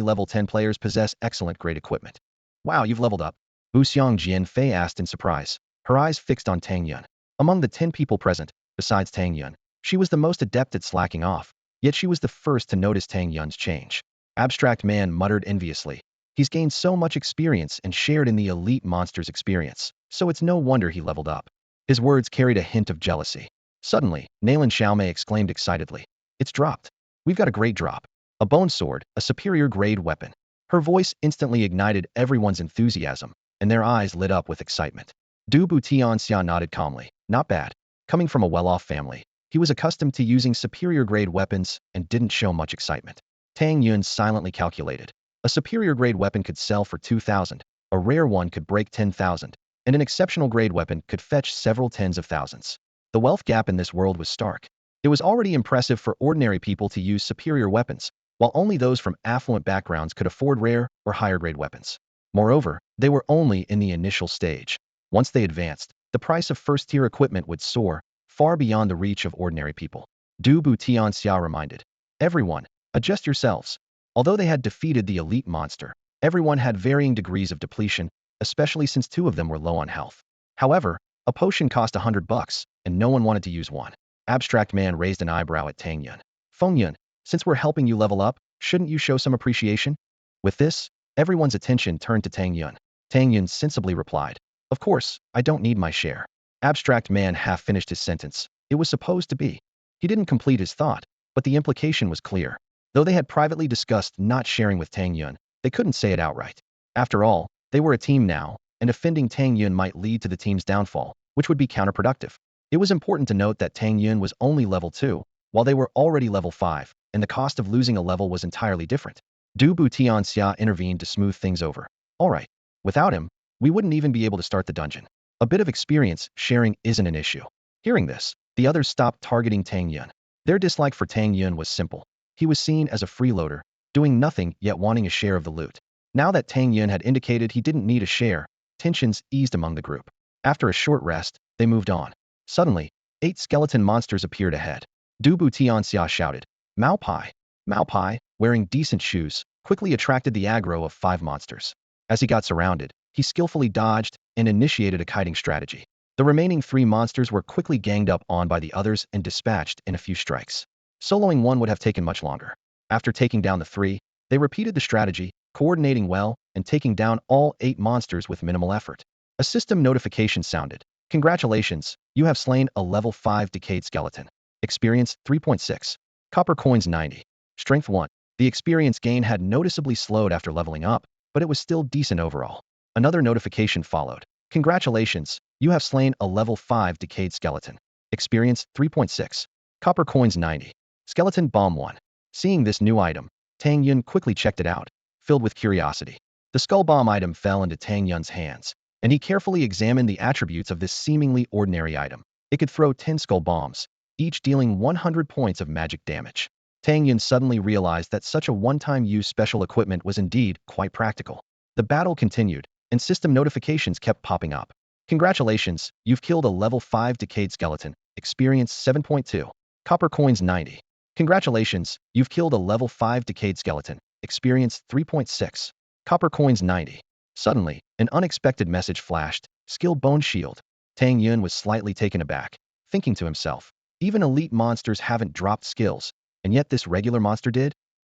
level 10 players possess excellent grade equipment. Wow, you've leveled up. Bu Xiang Jianfei asked in surprise, her eyes fixed on Tang Yun. Among the 10 people present, besides Tang Yun, she was the most adept at slacking off, yet she was the first to notice Tang Yun's change. Abstract Man muttered enviously. He's gained so much experience and shared in the elite monster's experience, so it's no wonder he leveled up. His words carried a hint of jealousy. Suddenly, Nalan Xiaomei exclaimed excitedly. It's dropped. We've got a great drop. A bone sword, a superior grade weapon. Her voice instantly ignited everyone's enthusiasm, and their eyes lit up with excitement. Du Butianxia nodded calmly. Not bad. Coming from a well-off family, he was accustomed to using superior grade weapons and didn't show much excitement. Tang Yun silently calculated. A superior grade weapon could sell for 2,000, a rare one could break 10,000, and an exceptional grade weapon could fetch several tens of thousands. The wealth gap in this world was stark. It was already impressive for ordinary people to use superior weapons, while only those from affluent backgrounds could afford rare or higher grade weapons. Moreover, they were only in the initial stage. Once they advanced, the price of first-tier equipment would soar, far beyond the reach of ordinary people. Du Butianxia reminded. Everyone, adjust yourselves. Although they had defeated the elite monster, everyone had varying degrees of depletion, especially since two of them were low on health. However, a potion cost $100, and no one wanted to use one. Abstract man raised an eyebrow at Tang Yun. Feng Yun, since we're helping you level up, shouldn't you show some appreciation? With this, everyone's attention turned to Tang Yun. Tang Yun sensibly replied, "Of course, I don't need my share." Abstract man half finished his sentence. It was supposed to be. He didn't complete his thought, but the implication was clear. Though they had privately discussed not sharing with Tang Yun, they couldn't say it outright. After all, they were a team now, and offending Tang Yun might lead to the team's downfall, which would be counterproductive. It was important to note that Tang Yun was only level 2, while they were already level 5, and the cost of losing a level was entirely different. Du Butianxia intervened to smooth things over. Alright, without him, we wouldn't even be able to start the dungeon. A bit of experience sharing isn't an issue. Hearing this, the others stopped targeting Tang Yun. Their dislike for Tang Yun was simple. He was seen as a freeloader, doing nothing yet wanting a share of the loot. Now that Tang Yun had indicated he didn't need a share, tensions eased among the group. After a short rest, they moved on. Suddenly, 8 skeleton monsters appeared ahead. Du Butianxia shouted, "Mao Pai!" Mao Pai, wearing decent shoes, quickly attracted the aggro of 5 monsters. As he got surrounded, he skillfully dodged and initiated a kiting strategy. The remaining 3 monsters were quickly ganged up on by the others and dispatched in a few strikes. Soloing one would have taken much longer. After taking down the 3, they repeated the strategy, coordinating well and taking down all 8 monsters with minimal effort. A system notification sounded. "Congratulations, you have slain a level 5 decayed skeleton. Experience 3.6. Copper coins 90. Strength 1. The experience gain had noticeably slowed after leveling up, but it was still decent overall. Another notification followed. "Congratulations, you have slain a level 5 decayed skeleton. Experience 3.6. Copper coins 90. Skeleton bomb 1. Seeing this new item, Tang Yun quickly checked it out, filled with curiosity. The skull bomb item fell into Tang Yun's hands, and he carefully examined the attributes of this seemingly ordinary item. It could throw 10 skull bombs, each dealing 100 points of magic damage. Tang Yun suddenly realized that such a one-time use special equipment was indeed quite practical. The battle continued, and system notifications kept popping up. "Congratulations, you've killed a level 5 decayed skeleton. Experience 7.2. Copper coins 90. Congratulations, you've killed a level 5 decayed skeleton. Experience 3.6. Copper coins 90. Suddenly, an unexpected message flashed. Skill Bone Shield. Tang Yun was slightly taken aback, thinking to himself, even elite monsters haven't dropped skills, and yet this regular monster did?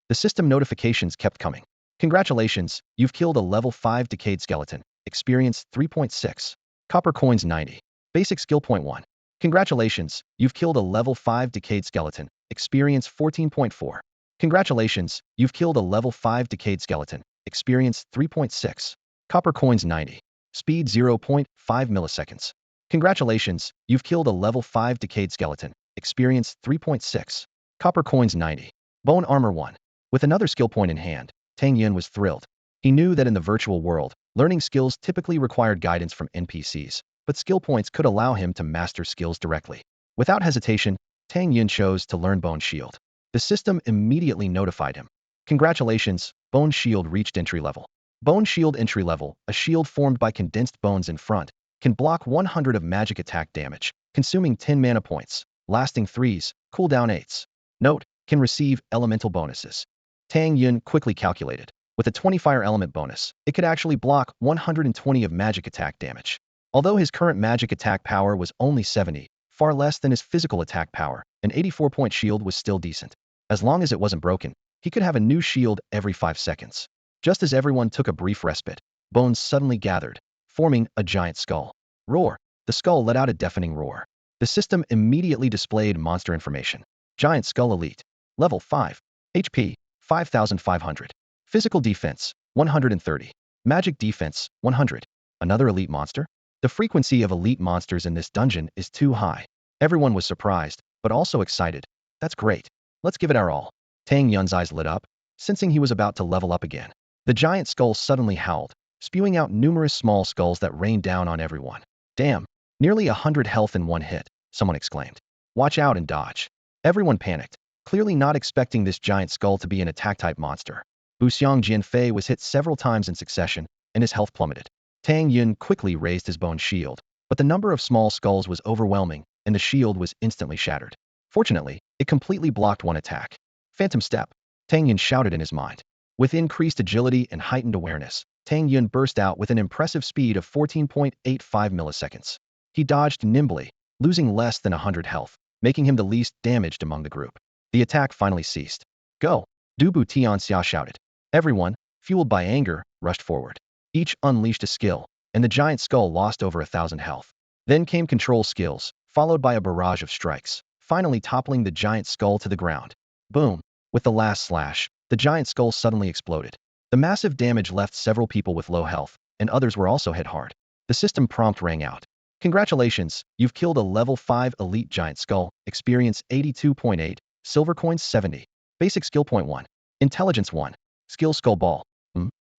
The system notifications kept coming. Congratulations, you've killed a level 5 decayed skeleton. Experience 3.6. Copper coins 90. Basic skill point 1. Congratulations, you've killed a level 5 decayed skeleton. Experience 14.4. Congratulations, you've killed a level 5 decayed skeleton. Experience 3.6. Copper coins 90. Speed 0.5 milliseconds. Congratulations, you've killed a level 5 decayed skeleton. Experience 3.6. Copper coins 90. Bone armor 1. With another skill point in hand, Tang Yun was thrilled. He knew that in the virtual world, learning skills typically required guidance from NPCs, but skill points could allow him to master skills directly. Without hesitation, Tang Yun chose to learn Bone Shield. The system immediately notified him. Congratulations, Bone Shield reached entry level. Bone Shield entry level, a shield formed by condensed bones in front, can block 100 of magic attack damage, consuming 10 mana points, lasting 3s, cooldown 8s. Note, can receive elemental bonuses. Tang Yun quickly calculated. With a 20 fire element bonus, it could actually block 120 of magic attack damage. Although his current magic attack power was only 70, far less than his physical attack power, an 84-point shield was still decent. As long as it wasn't broken, he could have a new shield every 5 seconds. Just as everyone took a brief respite, bones suddenly gathered, forming a giant skull. Roar! The skull let out a deafening roar. The system immediately displayed monster information. Giant Skull Elite. Level 5. HP, 5,500. Physical Defense, 130. Magic Defense, 100. Another elite monster? The frequency of elite monsters in this dungeon is too high. Everyone was surprised, but also excited. That's great. Let's give it our all. Tang Yun's eyes lit up, sensing he was about to level up again. The giant skull suddenly howled, spewing out numerous small skulls that rained down on everyone. Damn, nearly 100 health in one hit, someone exclaimed. Watch out and dodge. Everyone panicked, clearly not expecting this giant skull to be an attack-type monster. Buxiang Jianfei was hit several times in succession, and his health plummeted. Tang Yun quickly raised his bone shield, but the number of small skulls was overwhelming, and the shield was instantly shattered. Fortunately, it completely blocked one attack. Phantom Step, Tang Yun shouted in his mind. With increased agility and heightened awareness, Tang Yun burst out with an impressive speed of 14.85 milliseconds. He dodged nimbly, losing less than 100 health, making him the least damaged among the group. The attack finally ceased. Go! Dubu Tianxia shouted. Everyone, fueled by anger, rushed forward. Each unleashed a skill, and the giant skull lost over 1,000 health. Then came control skills, followed by a barrage of strikes, finally toppling the giant skull to the ground. Boom! With the last slash, the giant skull suddenly exploded. The massive damage left several people with low health, and others were also hit hard. The system prompt rang out. Congratulations, you've killed a level 5 elite giant skull, experience 82.8, silver coins 70. Basic skill point 1. Intelligence 1. Skill skull ball.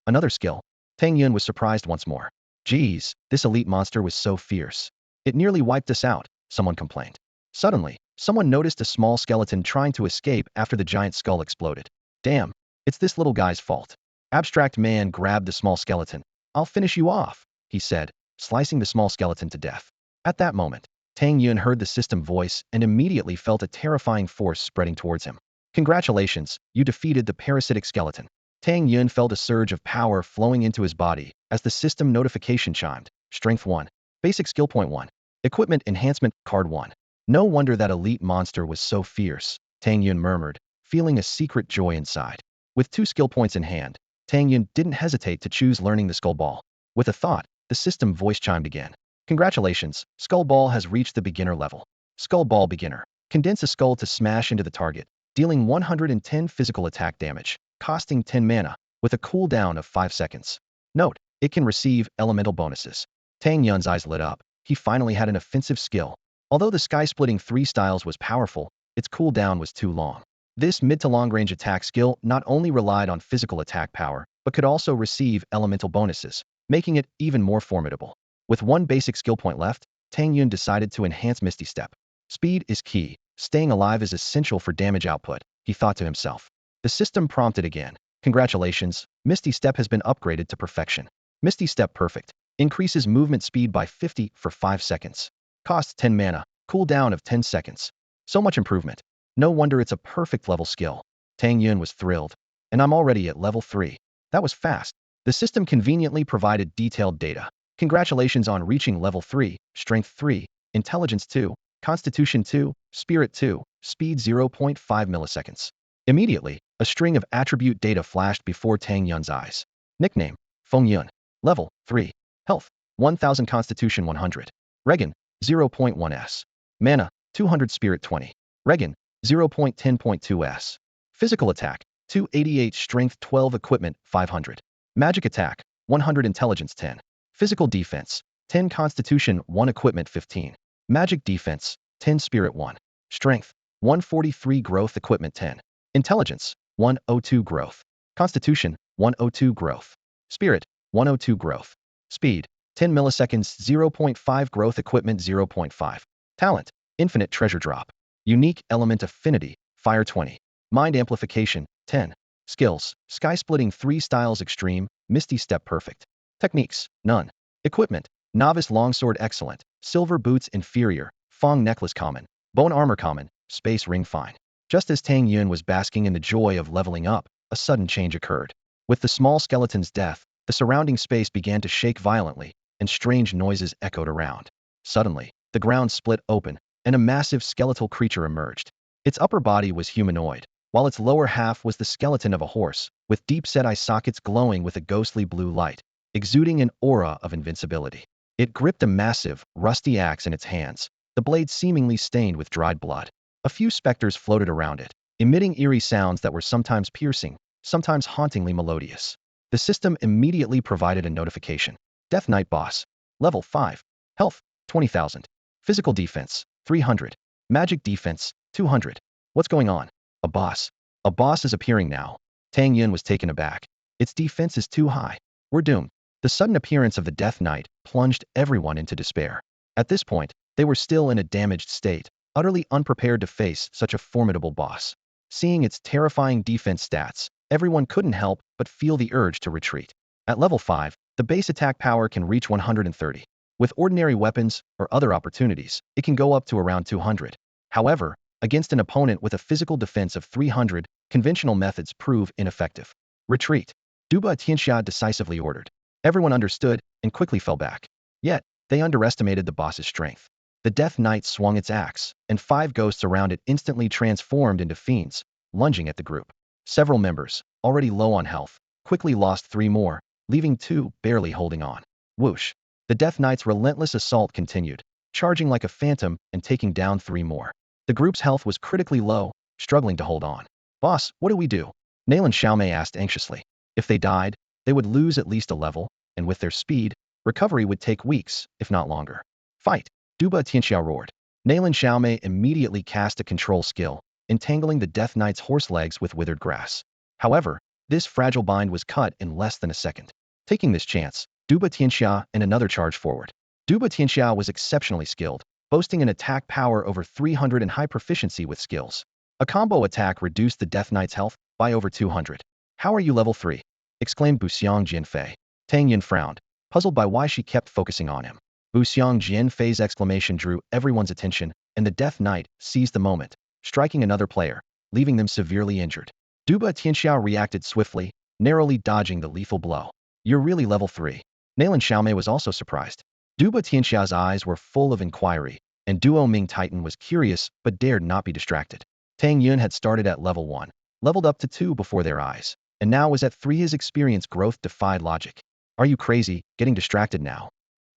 Another skill. Tang Yun was surprised once more. Geez, this elite monster was so fierce. It nearly wiped us out, someone complained. Suddenly, someone noticed a small skeleton trying to escape after the giant skull exploded. Damn, it's this little guy's fault. Abstract man grabbed the small skeleton. I'll finish you off, he said, slicing the small skeleton to death. At that moment, Tang Yun heard the system voice and immediately felt a terrifying force spreading towards him. Congratulations, you defeated the parasitic skeleton. Tang Yun felt a surge of power flowing into his body as the system notification chimed. Strength 1. Basic skill point 1. Equipment enhancement card 1. No wonder that elite monster was so fierce, Tang Yun murmured, feeling a secret joy inside. With 2 skill points in hand, Tang Yun didn't hesitate to choose learning the skull ball. With a thought, the system voice chimed again. Congratulations, Skull Ball has reached the beginner level. Skull Ball Beginner. Condense a skull to smash into the target, dealing 110 physical attack damage, costing 10 mana, with a cooldown of 5 seconds. Note, it can receive elemental bonuses. Tang Yun's eyes lit up. He finally had an offensive skill. Although the sky-splitting 3 styles was powerful, its cooldown was too long. This mid to long-range attack skill not only relied on physical attack power, but could also receive elemental bonuses, making it even more formidable. With 1 basic skill point left, Tang Yun decided to enhance Misty Step. Speed is key. Staying alive is essential for damage output, he thought to himself. The system prompted again. Congratulations, Misty Step has been upgraded to perfection. Misty Step Perfect. Increases movement speed by 50 for 5 seconds. Costs 10 mana. Cooldown of 10 seconds. So much improvement. No wonder it's a perfect level skill. Tang Yun was thrilled. And I'm already at level 3. That was fast. The system conveniently provided detailed data. Congratulations on reaching level 3, Strength 3, Intelligence 2, Constitution 2, Spirit 2, Speed 0.5 milliseconds. Immediately, a string of attribute data flashed before Tang Yun's eyes. Nickname, Feng Yun. Level 3. Health, 1000 Constitution 100. Regen, 0.1 S. Mana, 200 Spirit 20. Regen, 0.10.2 S. Physical attack, 288 Strength 12 Equipment 500. Magic attack, 100 Intelligence 10. Physical defense, 10 Constitution 1 Equipment 15. Magic defense, 10 Spirit 1. Strength, 143 Growth Equipment 10. Intelligence, 102 Growth. Constitution, 102 Growth. Spirit, 102 Growth. Speed, 10 milliseconds 0.5 Growth Equipment 0.5. Talent, Infinite Treasure Drop. Unique Element Affinity, Fire 20. Mind Amplification, 10. Skills, Sky Splitting 3 Styles Extreme, Misty Step Perfect. Techniques, none. Equipment, Novice Longsword Excellent, Silver Boots Inferior, Fong Necklace Common, Bone Armor Common, Space Ring Fine. Just as Tang Yun was basking in the joy of leveling up, a sudden change occurred. With the small skeleton's death, the surrounding space began to shake violently, and strange noises echoed around. Suddenly, the ground split open, and a massive skeletal creature emerged. Its upper body was humanoid, while its lower half was the skeleton of a horse, with deep-set eye sockets glowing with a ghostly blue light, exuding an aura of invincibility. It gripped a massive, rusty axe in its hands, the blade seemingly stained with dried blood. A few specters floated around it, emitting eerie sounds that were sometimes piercing, sometimes hauntingly melodious. The system immediately provided a notification. Death Knight Boss. Level 5. Health, 20,000. Physical defense, 300. Magic defense, 200. What's going on? A boss. A boss is appearing now. Tang Yun was taken aback. Its defense is too high. We're doomed. The sudden appearance of the Death Knight plunged everyone into despair. At this point, they were still in a damaged state, utterly unprepared to face such a formidable boss. Seeing its terrifying defense stats, everyone couldn't help but feel the urge to retreat. At level 5, the base attack power can reach 130. With ordinary weapons or other opportunities, it can go up to around 200. However, against an opponent with a physical defense of 300, conventional methods prove ineffective. Retreat. Duba Tianxia decisively ordered. Everyone understood and quickly fell back. Yet, they underestimated the boss's strength. The Death Knight swung its axe, and 5 ghosts around it instantly transformed into fiends, lunging at the group. Several members, already low on health, quickly lost 3 more, leaving 2 barely holding on. Whoosh! The Death Knight's relentless assault continued, charging like a phantom and taking down 3 more. The group's health was critically low, struggling to hold on. Boss, what do we do? Nalan Xiaomei asked anxiously. If they died, they would lose at least a level, and with their speed, recovery would take weeks, if not longer. Fight! Duba Tianxiao roared. Nalan Xiaomei immediately cast a control skill, entangling the Death Knight's horse legs with withered grass. However, this fragile bind was cut in less than a second. Taking this chance, Duba Tianxia and another charge forward. Duba Tianxia was exceptionally skilled, boasting an attack power over 300 and high proficiency with skills. A combo attack reduced the Death Knight's health by over 200. How are you level 3? Exclaimed Buxiang Jianfei. Tang Yun frowned, puzzled by why she kept focusing on him. Buxiang Jianfei's exclamation drew everyone's attention, and the Death Knight seized the moment, striking another player, leaving them severely injured. Duba Tianxiao reacted swiftly, narrowly dodging the lethal blow. You're really level 3. Nalan Xiaomei was also surprised. Duba Tianxiao's eyes were full of inquiry, and Duo Ming Titan was curious but dared not be distracted. Tang Yun had started at level 1, leveled up to 2 before their eyes, and now was at 3. His experience growth defied logic. Are you crazy, getting distracted now?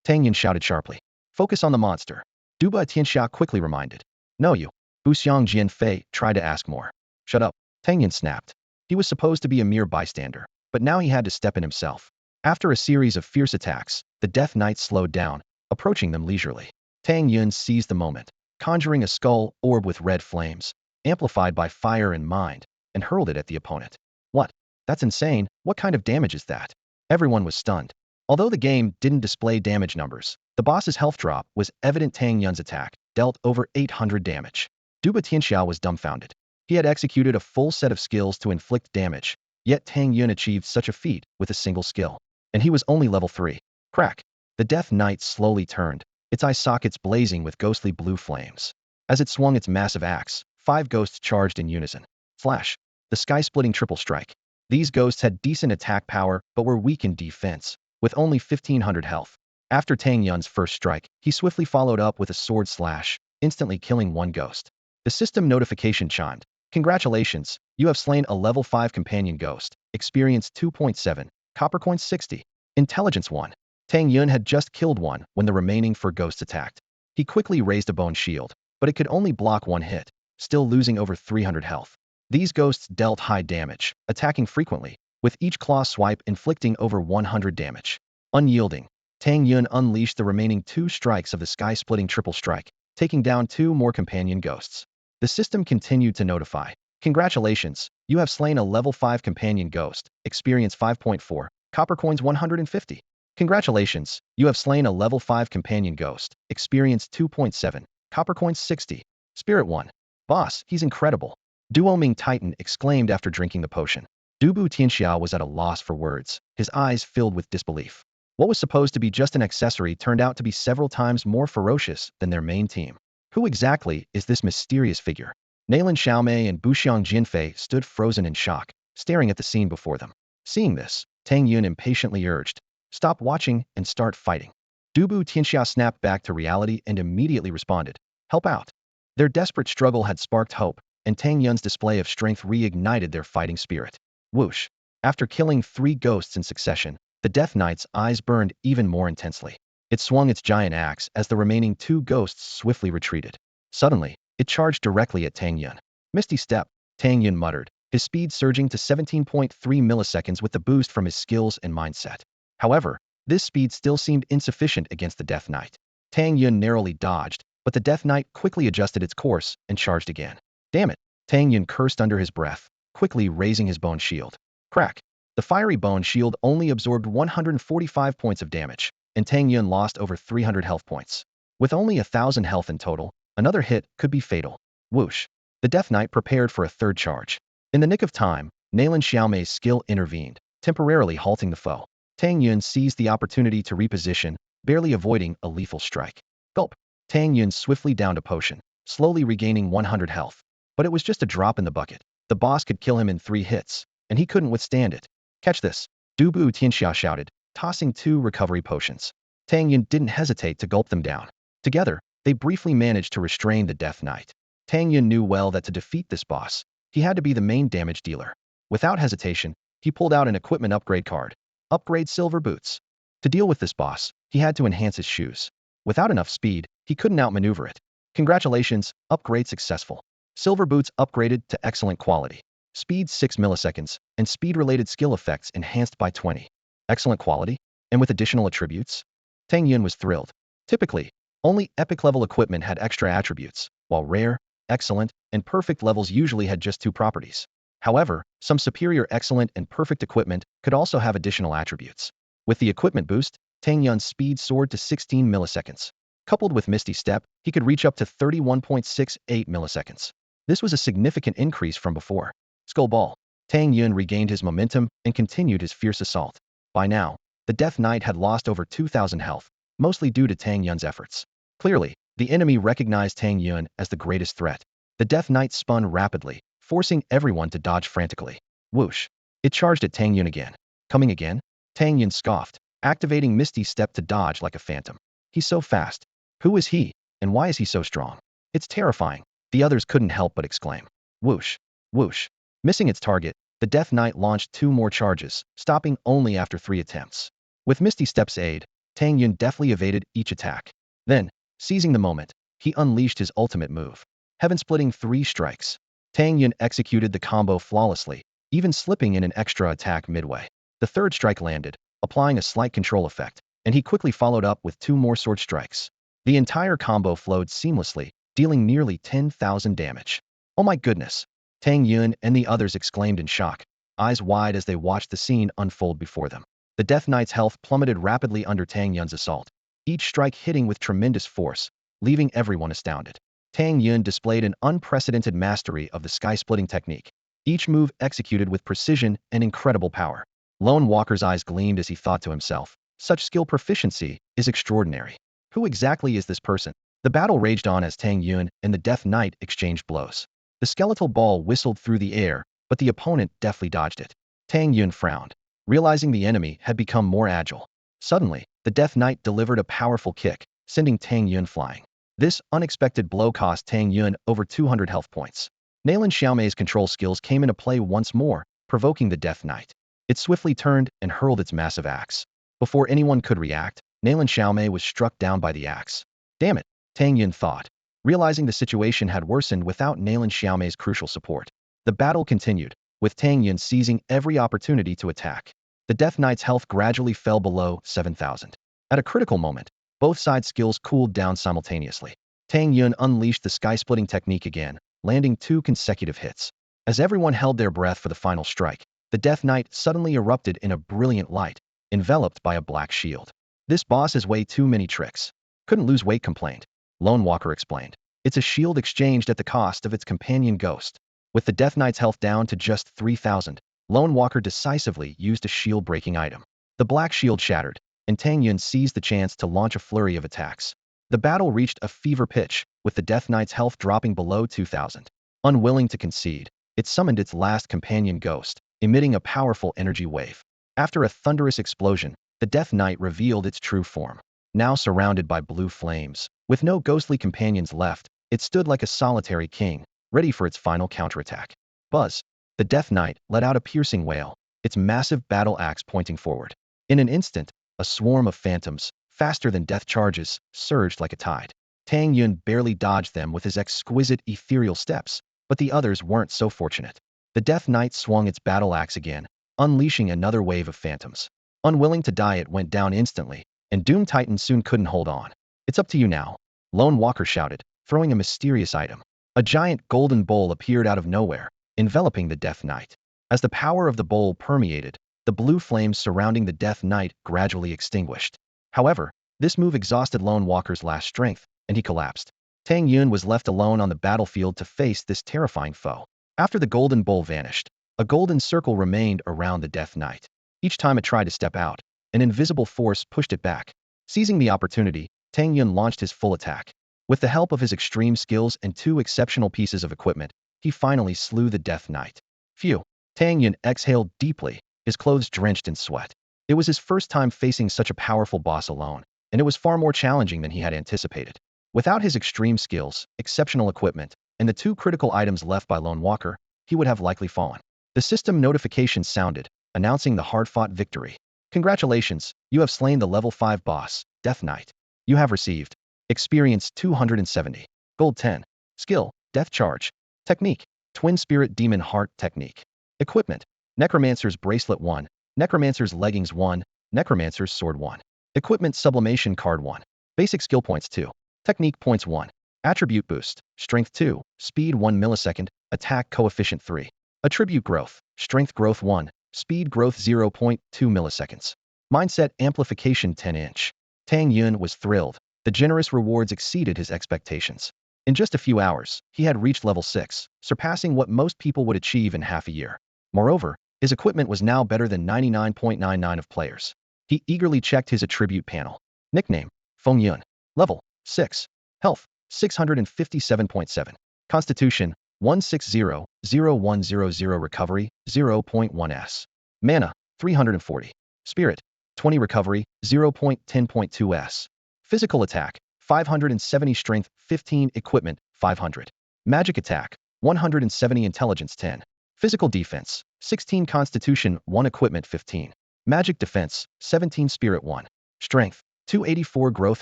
Tang Yun shouted sharply. Focus on the monster. Duba Tianxia quickly reminded. No you. Buxiang Jianfei tried to ask more. Shut up. Tang Yun snapped. He was supposed to be a mere bystander, but now he had to step in himself. After a series of fierce attacks, the Death Knight slowed down, approaching them leisurely. Tang Yun seized the moment, conjuring a skull orb with red flames, amplified by fire and mind, and hurled it at the opponent. What? That's insane. What kind of damage is that? Everyone was stunned. Although the game didn't display damage numbers, the boss's health drop was evident. Tang Yun's attack dealt over 800 damage. Duba Tianxiao was dumbfounded. He had executed a full set of skills to inflict damage, yet Tang Yun achieved such a feat with a single skill. And he was only level 3. Crack! The Death Knight slowly turned, its eye sockets blazing with ghostly blue flames. As it swung its massive axe, 5 ghosts charged in unison. Flash! The sky-splitting triple strike. These ghosts had decent attack power but were weak in defense, with only 1500 health. After Tang Yun's first strike, he swiftly followed up with a sword slash, instantly killing 1 ghost. The system notification chimed. Congratulations, you have slain a level 5 companion ghost. Experience 2.7, copper coins 60. Intelligence 1. Tang Yun had just killed 1 when the remaining 4 ghosts attacked. He quickly raised a bone shield, but it could only block 1 hit, still losing over 300 health. These ghosts dealt high damage, attacking frequently, with each claw swipe inflicting over 100 damage. Unyielding, Tang Yun unleashed the remaining 2 strikes of the sky-splitting triple strike, taking down 2 more companion ghosts. The system continued to notify. Congratulations, you have slain a level 5 companion ghost. Experience 5.4, copper coins 150. Congratulations, you have slain a level 5 companion ghost. Experience 2.7, copper coins 60. Spirit 1. Boss, he's incredible. Duo Ming Titan exclaimed after drinking the potion. Dubu Tianxiao was at a loss for words, his eyes filled with disbelief. What was supposed to be just an accessory turned out to be several times more ferocious than their main team. Who exactly is this mysterious figure? Nalan Xiaomei and Buxiang Jianfei stood frozen in shock, staring at the scene before them. Seeing this, Tang Yun impatiently urged, stop watching and start fighting. Dubu Tianxia snapped back to reality and immediately responded, help out. Their desperate struggle had sparked hope, and Tang Yun's display of strength reignited their fighting spirit. Whoosh! After killing 3 ghosts in succession, the Death Knight's eyes burned even more intensely. It swung its giant axe as the remaining 2 ghosts swiftly retreated. Suddenly, it charged directly at Tang Yun. Misty step, Tang Yun muttered, his speed surging to 17.3 milliseconds with the boost from his skills and mindset. However, this speed still seemed insufficient against the Death Knight. Tang Yun narrowly dodged, but the Death Knight quickly adjusted its course and charged again. Damn it! Tang Yun cursed under his breath, quickly raising his bone shield. Crack! The fiery bone shield only absorbed 145 points of damage, and Tang Yun lost over 300 health points. With only 1,000 health in total, another hit could be fatal. Whoosh! The Death Knight prepared for a third charge. In the nick of time, Nalan Xiaomei's skill intervened, temporarily halting the foe. Tang Yun seized the opportunity to reposition, barely avoiding a lethal strike. Gulp! Tang Yun swiftly downed a potion, slowly regaining 100 health. But it was just a drop in the bucket. The boss could kill him in 3 hits, and he couldn't withstand it. Catch this! Dubu Tianxia shouted, tossing 2 recovery potions. Tang Yun didn't hesitate to gulp them down. Together, they briefly managed to restrain the Death Knight. Tang Yun knew well that to defeat this boss, he had to be the main damage dealer. Without hesitation, he pulled out an equipment upgrade card. Upgrade silver boots. To deal with this boss, he had to enhance his shoes. Without enough speed, he couldn't outmaneuver it. Congratulations, upgrade successful. Silver boots upgraded to excellent quality. Speed 6 milliseconds, and speed-related skill effects enhanced by 20. Excellent quality? And with additional attributes? Tang Yun was thrilled. Typically, only epic-level equipment had extra attributes, while rare, excellent, and perfect levels usually had just 2 properties. However, some superior excellent and perfect equipment could also have additional attributes. With the equipment boost, Tang Yun's speed soared to 16 milliseconds. Coupled with Misty Step, he could reach up to 31.68 milliseconds. This was a significant increase from before. Skull Ball. Tang Yun regained his momentum and continued his fierce assault. By now, the Death Knight had lost over 2,000 health, mostly due to Tang Yun's efforts. Clearly, the enemy recognized Tang Yun as the greatest threat. The Death Knight spun rapidly, forcing everyone to dodge frantically. Whoosh! It charged at Tang Yun again. Coming again? Tang Yun scoffed, activating Misty Step to dodge like a phantom. He's so fast. Who is he, and why is he so strong? It's terrifying. The others couldn't help but exclaim. Whoosh! Whoosh! Missing its target, the Death Knight launched 2 more charges, stopping only after 3 attempts. With Misty Step's aid, Tang Yun deftly evaded each attack. Then, seizing the moment, he unleashed his ultimate move. Heaven-splitting 3 strikes. Tang Yun executed the combo flawlessly, even slipping in an extra attack midway. The 3rd strike landed, applying a slight control effect, and he quickly followed up with 2 more sword strikes. The entire combo flowed seamlessly, dealing nearly 10,000 damage. Oh my goodness! Tang Yun and the others exclaimed in shock, eyes wide as they watched the scene unfold before them. The Death Knight's health plummeted rapidly under Tang Yun's assault, each strike hitting with tremendous force, leaving everyone astounded. Tang Yun displayed an unprecedented mastery of the sky-splitting technique, each move executed with precision and incredible power. Lone Walker's eyes gleamed as he thought to himself, such skill proficiency is extraordinary. Who exactly is this person? The battle raged on as Tang Yun and the Death Knight exchanged blows. The skeletal ball whistled through the air, but the opponent deftly dodged it. Tang Yun frowned, realizing the enemy had become more agile. Suddenly, the Death Knight delivered a powerful kick, sending Tang Yun flying. This unexpected blow cost Tang Yun over 200 health points. Nalan Xiaomei's control skills came into play once more, provoking the Death Knight. It swiftly turned and hurled its massive axe. Before anyone could react, Nalan Xiaomei was struck down by the axe. Damn it, Tang Yun thought, realizing the situation had worsened without Nalan Xiaomei's crucial support. The battle continued, with Tang Yun seizing every opportunity to attack. The Death Knight's health gradually fell below 7,000. At a critical moment, both sides' skills cooled down simultaneously. Tang Yun unleashed the sky-splitting technique again, landing 2 consecutive hits. As everyone held their breath for the final strike, the Death Knight suddenly erupted in a brilliant light, enveloped by a black shield. This boss has way too many tricks. Couldn't lose weight, complained. Lone Walker explained. It's a shield exchanged at the cost of its companion ghost. With the Death Knight's health down to just 3,000, Lone Walker decisively used a shield-breaking item. The black shield shattered, and Tang Yun seized the chance to launch a flurry of attacks. The battle reached a fever pitch, with the Death Knight's health dropping below 2,000. Unwilling to concede, it summoned its last companion ghost, emitting a powerful energy wave. After a thunderous explosion, the Death Knight revealed its true form. Now surrounded by blue flames, with no ghostly companions left, it stood like a solitary king, ready for its final counterattack. Buzz! The Death Knight let out a piercing wail, its massive battle axe pointing forward. In an instant, a swarm of phantoms, faster than death charges, surged like a tide. Tang Yun barely dodged them with his exquisite ethereal steps, but the others weren't so fortunate. The Death Knight swung its battle axe again, unleashing another wave of phantoms. Unwilling to die, it went down instantly, and Doom Titan soon couldn't hold on. It's up to you now, Lone Walker shouted, throwing a mysterious item. A giant golden bowl appeared out of nowhere, enveloping the Death Knight. As the power of the bowl permeated, the blue flames surrounding the Death Knight gradually extinguished. However, this move exhausted Lone Walker's last strength, and he collapsed. Tang Yun was left alone on the battlefield to face this terrifying foe. After the golden bowl vanished, a golden circle remained around the Death Knight. Each time it tried to step out, an invisible force pushed it back. Seizing the opportunity, Tang Yun launched his full attack. With the help of his extreme skills and 2 exceptional pieces of equipment, he finally slew the Death Knight. Phew! Tang Yun exhaled deeply, his clothes drenched in sweat. It was his first time facing such a powerful boss alone, and it was far more challenging than he had anticipated. Without his extreme skills, exceptional equipment, and the two critical items left by Lone Walker, he would have likely fallen. The system notification sounded, announcing the hard-fought victory. Congratulations, you have slain the level 5 boss, Death Knight. You have received experience 270, gold 10, skill, Death Charge, technique, Twin Spirit Demon Heart technique, equipment, Necromancer's Bracelet 1, Necromancer's Leggings 1, Necromancer's Sword 1, equipment sublimation card 1, basic skill points 2, technique points 1, attribute boost, strength 2, speed 1 millisecond, attack coefficient 3, attribute growth, strength growth 1, speed growth 0.2 milliseconds, mindset amplification 10-inch. Tang Yun was thrilled. The generous rewards exceeded his expectations. In just a few hours, he had reached level 6, surpassing what most people would achieve in half a year. Moreover, his equipment was now better than 99.99% of players. He eagerly checked his attribute panel. Nickname, Feng Yun. Level, 6. Health, 657.7. Constitution, 160-0100. Recovery, 0.1s. Mana, 340. Spirit, 20. Recovery, 0.10.2s. Physical attack, 570. Strength, 15. Equipment, 500. Magic attack, 170. Intelligence, 10. Physical defense, 16. Constitution, 1. Equipment, 15. Magic defense, 17. Spirit, 1. Strength, 284. Growth.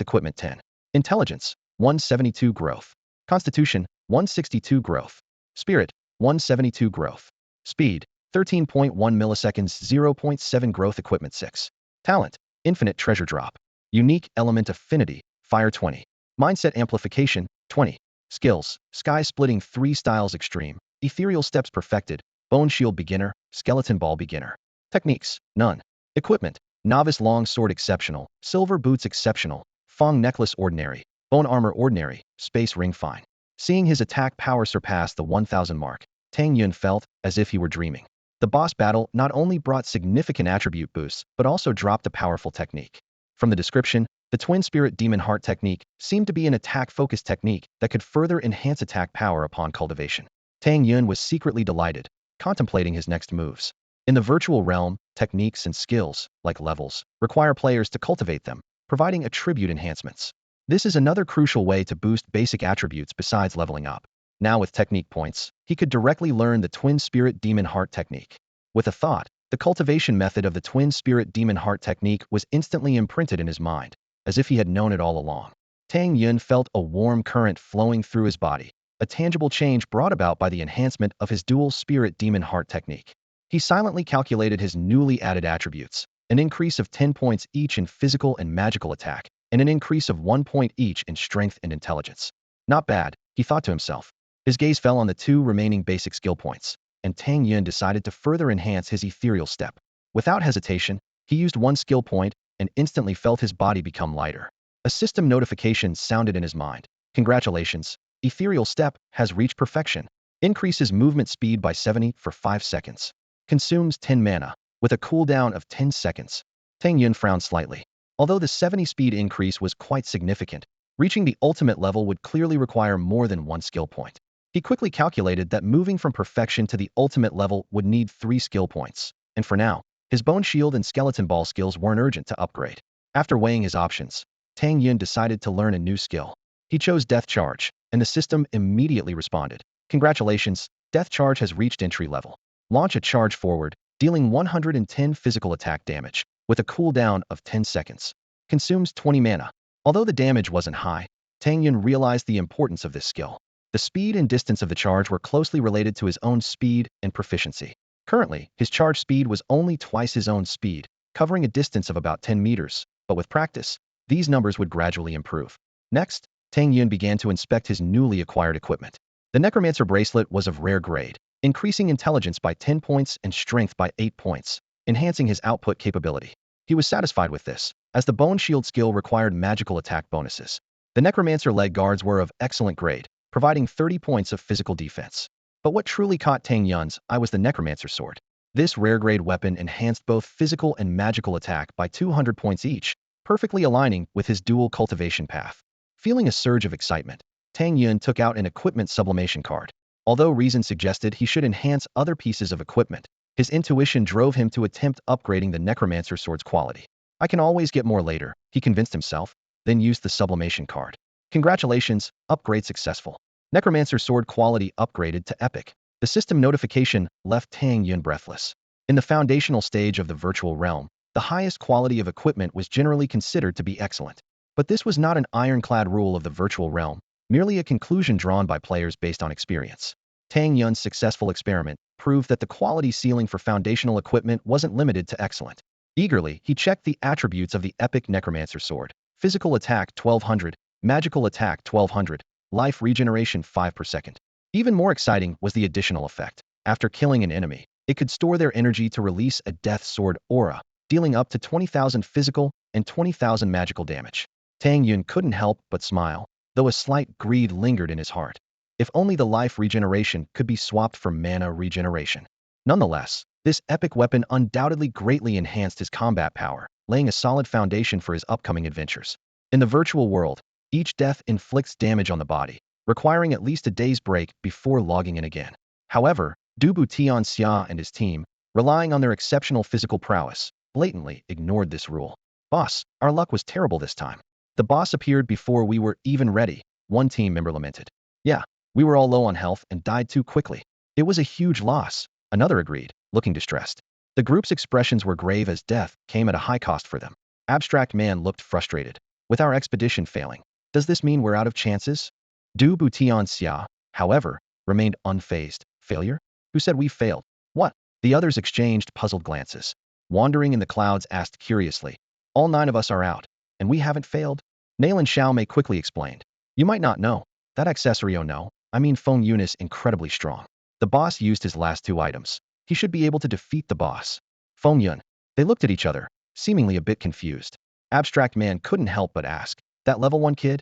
Equipment, 10. Intelligence, 172. Growth. Constitution, 162. Growth. Spirit, 172. Growth. Speed, 13.1 milliseconds. 0.7. Growth. Equipment, 6. Talent, infinite treasure drop. Unique element affinity, fire 20. Mindset amplification, 20. Skills, sky splitting 3 styles extreme, ethereal steps perfected, bone shield beginner, skeleton ball beginner. Techniques, none. Equipment, novice long sword exceptional, silver boots exceptional, Fong necklace ordinary, bone armor ordinary, space ring fine. Seeing his attack power surpass the 1000 mark, Tang Yun felt as if he were dreaming. The boss battle not only brought significant attribute boosts, but also dropped a powerful technique. From the description, the Twin Spirit Demon Heart technique seemed to be an attack-focused technique that could further enhance attack power upon cultivation. Tang Yun was secretly delighted, contemplating his next moves. In the virtual realm, techniques and skills, like levels, require players to cultivate them, providing attribute enhancements. This is another crucial way to boost basic attributes besides leveling up. Now with technique points, he could directly learn the Twin Spirit Demon Heart technique. With a thought, the cultivation method of the Twin Spirit Demon Heart technique was instantly imprinted in his mind, as if he had known it all along. Tang Yun felt a warm current flowing through his body, a tangible change brought about by the enhancement of his dual Spirit Demon Heart technique. He silently calculated his newly added attributes, an increase of 10 points each in physical and magical attack, and an increase of 1 point each in strength and intelligence. Not bad, he thought to himself. His gaze fell on the 2 remaining basic skill points, and Tang Yun decided to further enhance his ethereal step. Without hesitation, he used 1 skill point and instantly felt his body become lighter. A system notification sounded in his mind. Congratulations, ethereal step has reached perfection. Increases movement speed by 70 for 5 seconds. Consumes 10 mana, with a cooldown of 10 seconds. Tang Yun frowned slightly. Although the 70 speed increase was quite significant, reaching the ultimate level would clearly require more than 1 skill point. He quickly calculated that moving from perfection to the ultimate level would need 3 skill points, and for now, his bone shield and skeleton ball skills weren't urgent to upgrade. After weighing his options, Tang Yun decided to learn a new skill. He chose Death Charge, and the system immediately responded. Congratulations, Death Charge has reached entry level. Launch a charge forward, dealing 110 physical attack damage, with a cooldown of 10 seconds. Consumes 20 mana. Although the damage wasn't high, Tang Yun realized the importance of this skill. The speed and distance of the charge were closely related to his own speed and proficiency. Currently, his charge speed was only twice his own speed, covering a distance of about 10 meters, but with practice, these numbers would gradually improve. Next, Tang Yun began to inspect his newly acquired equipment. The Necromancer bracelet was of rare grade, increasing intelligence by 10 points and strength by 8 points, enhancing his output capability. He was satisfied with this, as the Bone Shield skill required magical attack bonuses. The Necromancer leg guards were of excellent grade, providing 30 points of physical defense. But what truly caught Tang Yun's eye was the Necromancer sword. This rare-grade weapon enhanced both physical and magical attack by 200 points each, perfectly aligning with his dual cultivation path. Feeling a surge of excitement, Tang Yun took out an equipment sublimation card. Although reason suggested he should enhance other pieces of equipment, His intuition drove him to attempt upgrading the necromancer sword's quality. I can always get more later, he convinced himself, then used the sublimation card. Congratulations, upgrade successful. Necromancer sword quality upgraded to epic. The system notification left Tang Yun breathless. In the foundational stage of the virtual realm, the highest quality of equipment was generally considered to be excellent. But this was not an ironclad rule of the virtual realm, merely a conclusion drawn by players based on experience. Tang Yun's successful experiment proved that the quality ceiling for foundational equipment wasn't limited to excellent. Eagerly, he checked the attributes of the epic necromancer sword. Physical attack 1200, magical attack 1200, life regeneration 5 per second. Even more exciting was the additional effect. After killing an enemy, it could store their energy to release a death sword aura, dealing up to 20,000 physical and 20,000 magical damage. Tang Yun couldn't help but smile, though a slight greed lingered in his heart. If only the life regeneration could be swapped for mana regeneration. Nonetheless, this epic weapon undoubtedly greatly enhanced his combat power, laying a solid foundation for his upcoming adventures. In the virtual world, each death inflicts damage on the body, requiring at least a day's break before logging in again. However, Dubu Tianxia and his team, relying on their exceptional physical prowess, blatantly ignored this rule. Boss, our luck was terrible this time. The boss appeared before we were even ready, one team member lamented. Yeah, we were all low on health and died too quickly. It was a huge loss, another agreed, looking distressed. The group's expressions were grave as death came at a high cost for them. Abstract Man looked frustrated. With our expedition failing, does this mean we're out of chances? Du Butianxia, however, remained unfazed. Failure? Who said we failed? What? The others exchanged puzzled glances. Wandering in the clouds asked curiously. All 9 of us are out, and we haven't failed? Nalan Xiaomei quickly explained. You might not know. That accessory, oh no, I mean Feng Yun is incredibly strong. The boss used his last 2 items. He should be able to defeat the boss. Feng Yun. They looked at each other, seemingly a bit confused. Abstract Man couldn't help but ask. That level 1 kid?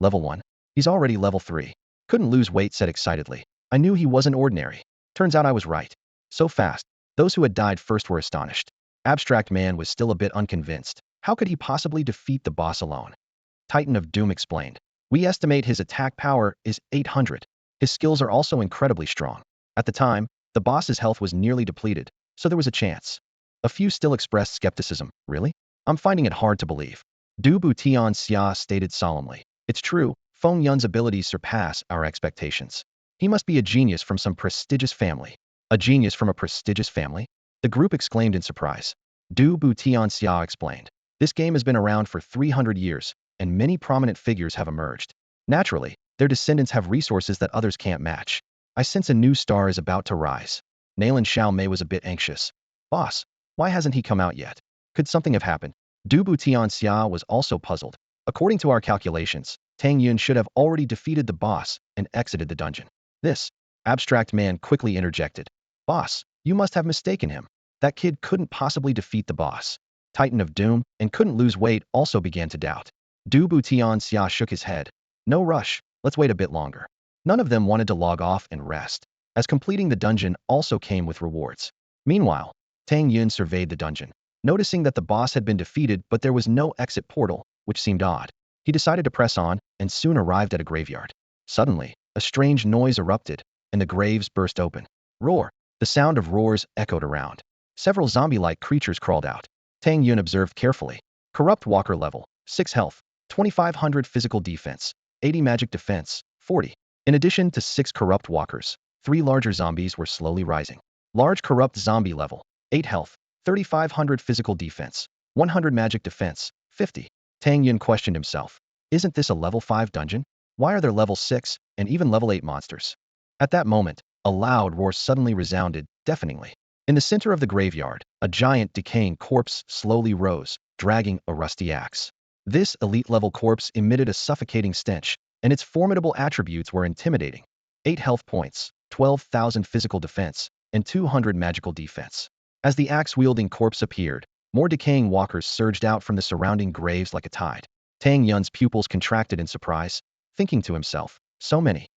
Level 1? He's already level 3. Couldn't lose weight said excitedly. I knew he wasn't ordinary. Turns out I was right. So fast. Those who had died first were astonished. Abstract Man was still a bit unconvinced. How could he possibly defeat the boss alone? Titan of Doom explained. We estimate his attack power is 800. His skills are also incredibly strong. At the time, the boss's health was nearly depleted, so there was a chance. A few still expressed skepticism. Really? I'm finding it hard to believe. Du Butianxia stated solemnly. It's true, Feng Yun's abilities surpass our expectations. He must be a genius from some prestigious family. A genius from a prestigious family? The group exclaimed in surprise. Du Butianxia explained. This game has been around for 300 years, and many prominent figures have emerged. Naturally, their descendants have resources that others can't match. I sense a new star is about to rise. Nalan Xiaomei was a bit anxious. Boss, why hasn't he come out yet? Could something have happened? Du Butianxia was also puzzled. According to our calculations, Tang Yun should have already defeated the boss and exited the dungeon. This abstract man quickly interjected. Boss, you must have mistaken him. That kid couldn't possibly defeat the boss. Titan of Doom and couldn't lose weight also began to doubt. Du Butianxia shook his head. No rush, let's wait a bit longer. None of them wanted to log off and rest, as completing the dungeon also came with rewards. Meanwhile, Tang Yun surveyed the dungeon, noticing that the boss had been defeated but there was no exit portal, which seemed odd. He decided to press on and soon arrived at a graveyard. Suddenly, a strange noise erupted, and the graves burst open. Roar! The sound of roars echoed around. Several zombie-like creatures crawled out. Tang Yun observed carefully. Corrupt Walker level, 6 health, 2500 physical defense, 80 magic defense, 40. In addition to 6 corrupt walkers, 3 larger zombies were slowly rising. Large corrupt zombie level, 8 health, 3500 physical defense, 100 magic defense, 50. Tang Yun questioned himself. Isn't this a level 5 dungeon? Why are there level 6 and even level 8 monsters? At that moment, a loud roar suddenly resounded, deafeningly. In the center of the graveyard, a giant decaying corpse slowly rose, dragging a rusty axe. This elite-level corpse emitted a suffocating stench, and its formidable attributes were intimidating. 8 health points, 12,000 physical defense, and 200 magical defense. As the axe-wielding corpse appeared, more decaying walkers surged out from the surrounding graves like a tide. Tang Yun's pupils contracted in surprise, thinking to himself, so many.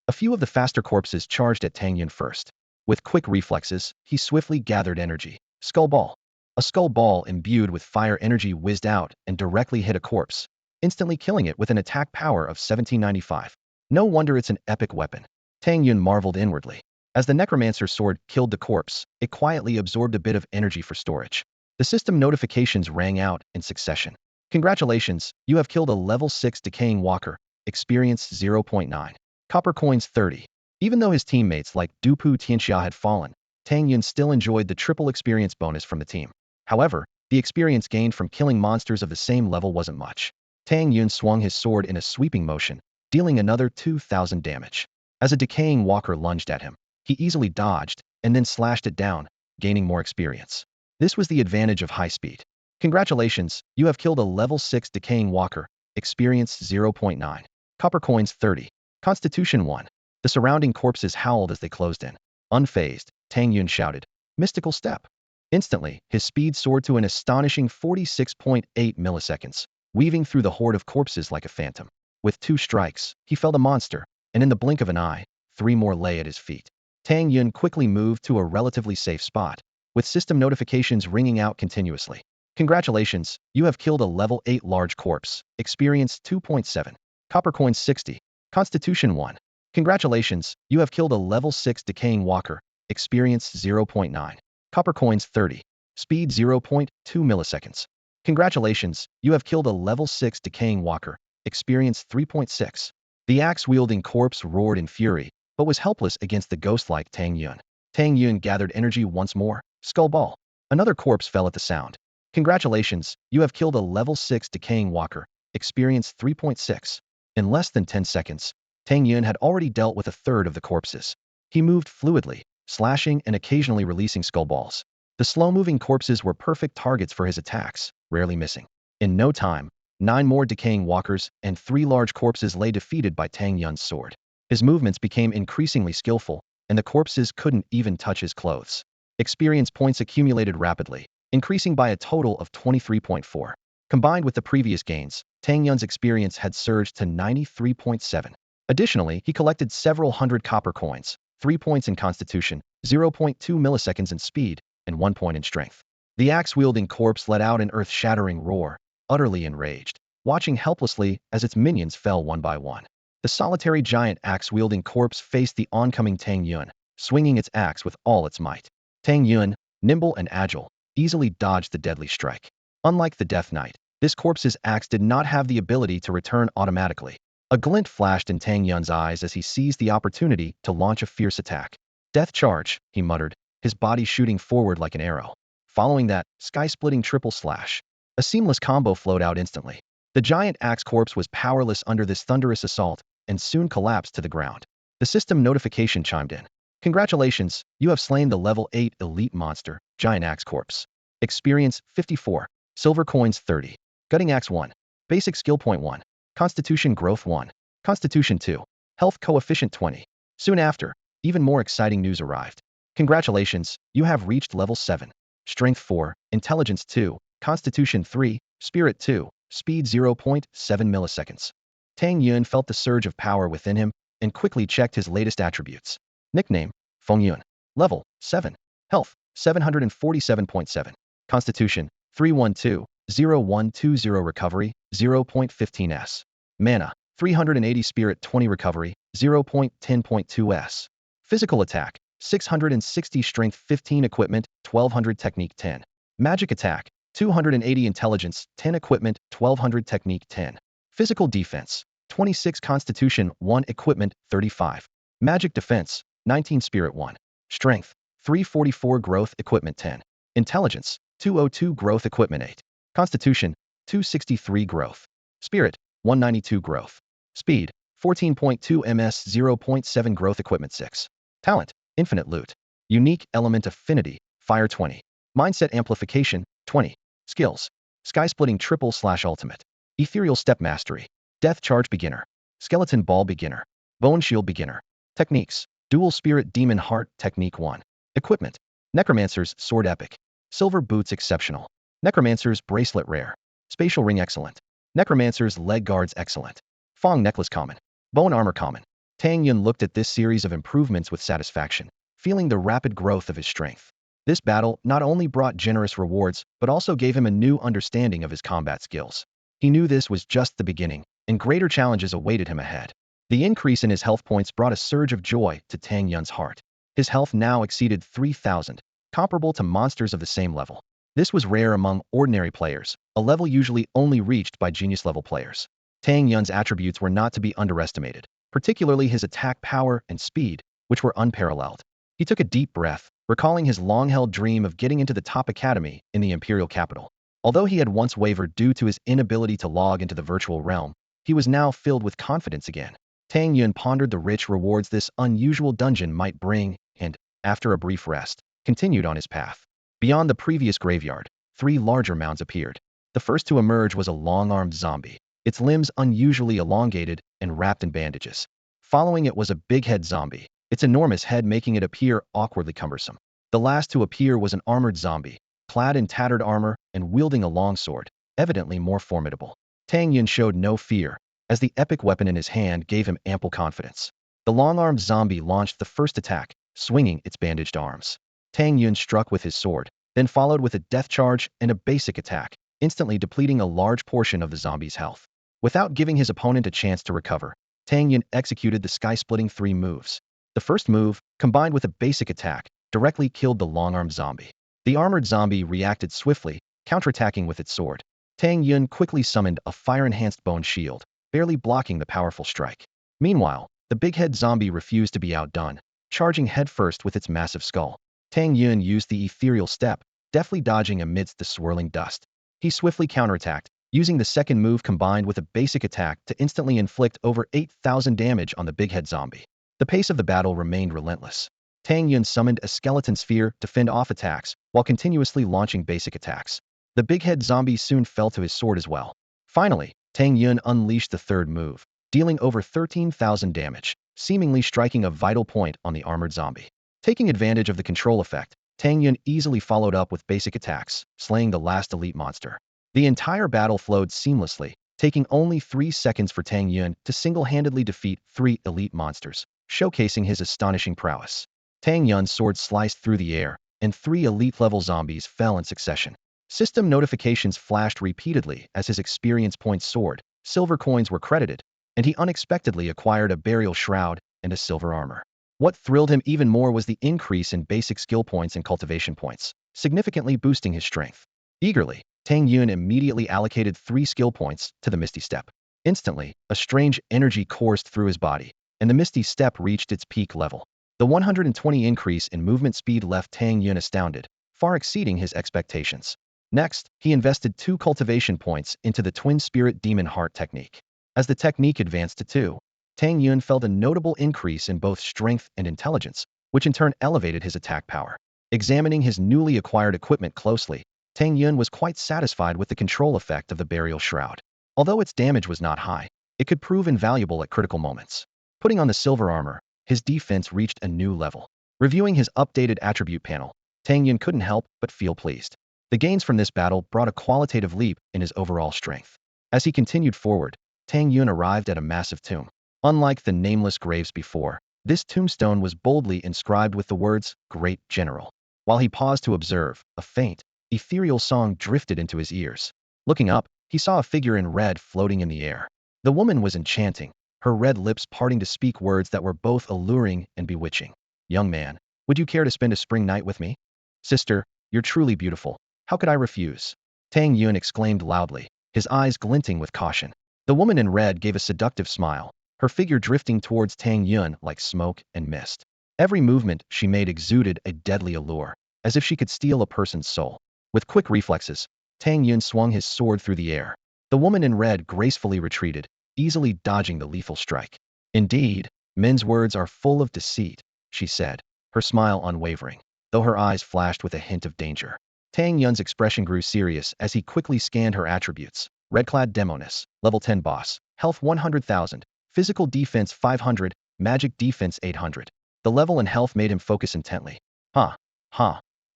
A few of the faster corpses charged at Tang Yun first. With quick reflexes, he swiftly gathered energy. Skull Ball. A skull ball imbued with fire energy whizzed out and directly hit a corpse, instantly killing it with an attack power of 1795. No wonder it's an epic weapon. Tang Yun marveled inwardly. As the necromancer's sword killed the corpse, it quietly absorbed a bit of energy for storage. The system notifications rang out in succession. Congratulations, you have killed a level 6 decaying walker. Experience 0.9. Copper coins 30. Even though his teammates like Dupu Tianxia had fallen, Tang Yun still enjoyed the triple experience bonus from the team. However, the experience gained from killing monsters of the same level wasn't much. Tang Yun swung his sword in a sweeping motion, dealing another 2,000 damage. As a decaying walker lunged at him, he easily dodged and then slashed it down, gaining more experience. This was the advantage of high speed. Congratulations, you have killed a level 6 decaying walker. Experience 0.9. Copper coins 30. Constitution 1. The surrounding corpses howled as they closed in. Unfazed, Tang Yun shouted, "Mystical step." Instantly, his speed soared to an astonishing 46.8 milliseconds, weaving through the horde of corpses like a phantom. With 2 strikes, he felled a monster, and in the blink of an eye, 3 more lay at his feet. Tang Yun quickly moved to a relatively safe spot, with system notifications ringing out continuously. Congratulations, you have killed a level 8 large corpse. Experience 2.7. Copper coins 60. Constitution 1. Congratulations, you have killed a level 6 decaying walker. Experience 0.9. Copper coins 30. Speed 0.2 milliseconds. Congratulations, you have killed a level 6 decaying walker. Experience 3.6. The axe-wielding corpse roared in fury, but was helpless against the ghost-like Tang Yun. Tang Yun gathered energy once more. Skull ball. Another corpse fell at the sound. Congratulations, you have killed a level 6 decaying walker. Experience 3.6. In less than 10 seconds, Tang Yun had already dealt with a third of the corpses. He moved fluidly, slashing and occasionally releasing skull balls. The slow-moving corpses were perfect targets for his attacks, rarely missing. In no time, 9 more decaying walkers and 3 large corpses lay defeated by Tang Yun's sword. His movements became increasingly skillful, and the corpses couldn't even touch his clothes. Experience points accumulated rapidly, increasing by a total of 23.4. Combined with the previous gains, Tang Yun's experience had surged to 93.7. Additionally, he collected several hundred copper coins, 3 points in constitution, 0.2 milliseconds in speed, and 1 point in strength. The axe-wielding corpse let out an earth-shattering roar, utterly enraged, watching helplessly as its minions fell one by one. The solitary giant axe-wielding corpse faced the oncoming Tang Yun, swinging its axe with all its might. Tang Yun, nimble and agile, easily dodged the deadly strike. Unlike the Death Knight, this corpse's axe did not have the ability to return automatically. A glint flashed in Tang Yun's eyes as he seized the opportunity to launch a fierce attack. "Death charge," he muttered, his body shooting forward like an arrow. Following that, sky-splitting triple slash. A seamless combo flowed out instantly. The giant axe corpse was powerless under this thunderous assault and soon collapsed to the ground. The system notification chimed in. Congratulations, you have slain the level 8 elite monster, Giant Axe Corpse. Experience 54. Silver coins 30. Gutting Axe 1. Basic skill point 1. Constitution growth 1. Constitution 2. Health coefficient 20. Soon after, even more exciting news arrived. Congratulations, you have reached level 7. Strength 4, Intelligence 2, Constitution 3, Spirit 2, Speed 0.7 milliseconds. Tang Yun felt the surge of power within him and quickly checked his latest attributes. Nickname, Feng Yun. Level, 7. Health, 747.7. Constitution, 312, 0120 recovery, 0.15 s. Mana, 380 Spirit 20 recovery, 0.10.2 s. Physical attack, 660 Strength 15 equipment, 1200 technique 10. Magic attack, 280 intelligence, 10 equipment, 1200 technique 10. Physical defense, 26 constitution, 1 equipment, 35. Magic defense, 19 spirit 1. Strength, 344 growth equipment 10. Intelligence, 202 growth equipment 8. Constitution, 263 growth. Spirit, 192 growth. Speed, 14.2 ms, 0.7 growth equipment 6. Talent, infinite loot. Unique element affinity, fire 20. Mindset amplification, 20. Skills, sky-splitting triple slash ultimate. Ethereal step mastery. Death charge beginner. Skeleton ball beginner. Bone shield beginner. Techniques, dual spirit demon heart technique 1. Equipment, necromancer's sword epic. Silver boots exceptional. Necromancer's bracelet rare. Spatial ring excellent. Necromancer's leg guards excellent. Fong necklace common. Bone armor common. Tang Yun looked at this series of improvements with satisfaction, feeling the rapid growth of his strength. This battle not only brought generous rewards, but also gave him a new understanding of his combat skills. He knew this was just the beginning, and greater challenges awaited him ahead. The increase in his health points brought a surge of joy to Tang Yun's heart. His health now exceeded 3,000, comparable to monsters of the same level. This was rare among ordinary players, a level usually only reached by genius-level players. Tang Yun's attributes were not to be underestimated, particularly his attack power and speed, which were unparalleled. He took a deep breath, recalling his long-held dream of getting into the top academy in the imperial capital. Although he had once wavered due to his inability to log into the virtual realm, he was now filled with confidence again. Tang Yun pondered the rich rewards this unusual dungeon might bring and, after a brief rest, continued on his path. Beyond the previous graveyard, 3 larger mounds appeared. The first to emerge was a long-armed zombie, its limbs unusually elongated and wrapped in bandages. Following it was a big-head zombie, its enormous head making it appear awkwardly cumbersome. The last to appear was an armored zombie, clad in tattered armor and wielding a longsword, evidently more formidable. Tang Yun showed no fear, as the epic weapon in his hand gave him ample confidence. The long-armed zombie launched the first attack, swinging its bandaged arms. Tang Yun struck with his sword, then followed with a death charge and a basic attack, instantly depleting a large portion of the zombie's health. Without giving his opponent a chance to recover, Tang Yun executed the sky-splitting 3 moves. The first move, combined with a basic attack, directly killed the long-armed zombie. The armored zombie reacted swiftly, counterattacking with its sword. Tang Yun quickly summoned a fire-enhanced bone shield, barely blocking the powerful strike. Meanwhile, the big-head zombie refused to be outdone, charging headfirst with its massive skull. Tang Yun used the ethereal step, deftly dodging amidst the swirling dust. He swiftly counterattacked, using the second move combined with a basic attack to instantly inflict over 8,000 damage on the big-head zombie. The pace of the battle remained relentless. Tang Yun summoned a skeleton sphere to fend off attacks, while continuously launching basic attacks. The big-head zombie soon fell to his sword as well. Finally, Tang Yun unleashed the third move, dealing over 13,000 damage, seemingly striking a vital point on the armored zombie. Taking advantage of the control effect, Tang Yun easily followed up with basic attacks, slaying the last elite monster. The entire battle flowed seamlessly, taking only 3 seconds for Tang Yun to single-handedly defeat 3 elite monsters, showcasing his astonishing prowess. Tang Yun's sword sliced through the air, and 3 elite-level zombies fell in succession. System notifications flashed repeatedly as his experience points soared, silver coins were credited, and he unexpectedly acquired a burial shroud and a silver armor. What thrilled him even more was the increase in basic skill points and cultivation points, significantly boosting his strength. Eagerly, Tang Yun immediately allocated 3 skill points to the Misty Step. Instantly, a strange energy coursed through his body, and the Misty Step reached its peak level. The 120 increase in movement speed left Tang Yun astounded, far exceeding his expectations. Next, he invested 2 cultivation points into the Twin Spirit Demon Heart technique. As the technique advanced to 2, Tang Yun felt a notable increase in both strength and intelligence, which in turn elevated his attack power. Examining his newly acquired equipment closely, Tang Yun was quite satisfied with the control effect of the burial shroud. Although its damage was not high, it could prove invaluable at critical moments. Putting on the silver armor, his defense reached a new level. Reviewing his updated attribute panel, Tang Yun couldn't help but feel pleased. The gains from this battle brought a qualitative leap in his overall strength. As he continued forward, Tang Yun arrived at a massive tomb. Unlike the nameless graves before, this tombstone was boldly inscribed with the words, "Great General." While he paused to observe, a faint, ethereal song drifted into his ears. Looking up, he saw a figure in red floating in the air. The woman was enchanting, her red lips parting to speak words that were both alluring and bewitching. "Young man, would you care to spend a spring night with me? Sister, you're truly beautiful. How could I refuse?" Tang Yun exclaimed loudly, his eyes glinting with caution. The woman in red gave a seductive smile, her figure drifting towards Tang Yun like smoke and mist. Every movement she made exuded a deadly allure, as if she could steal a person's soul. With quick reflexes, Tang Yun swung his sword through the air. The woman in red gracefully retreated, easily dodging the lethal strike. "Indeed, men's words are full of deceit," she said, her smile unwavering, though her eyes flashed with a hint of danger. Tang Yun's expression grew serious as he quickly scanned her attributes. Red-clad Demoness, level 10 boss, health 100,000, physical defense 500, magic defense 800. The level and health made him focus intently. Huh.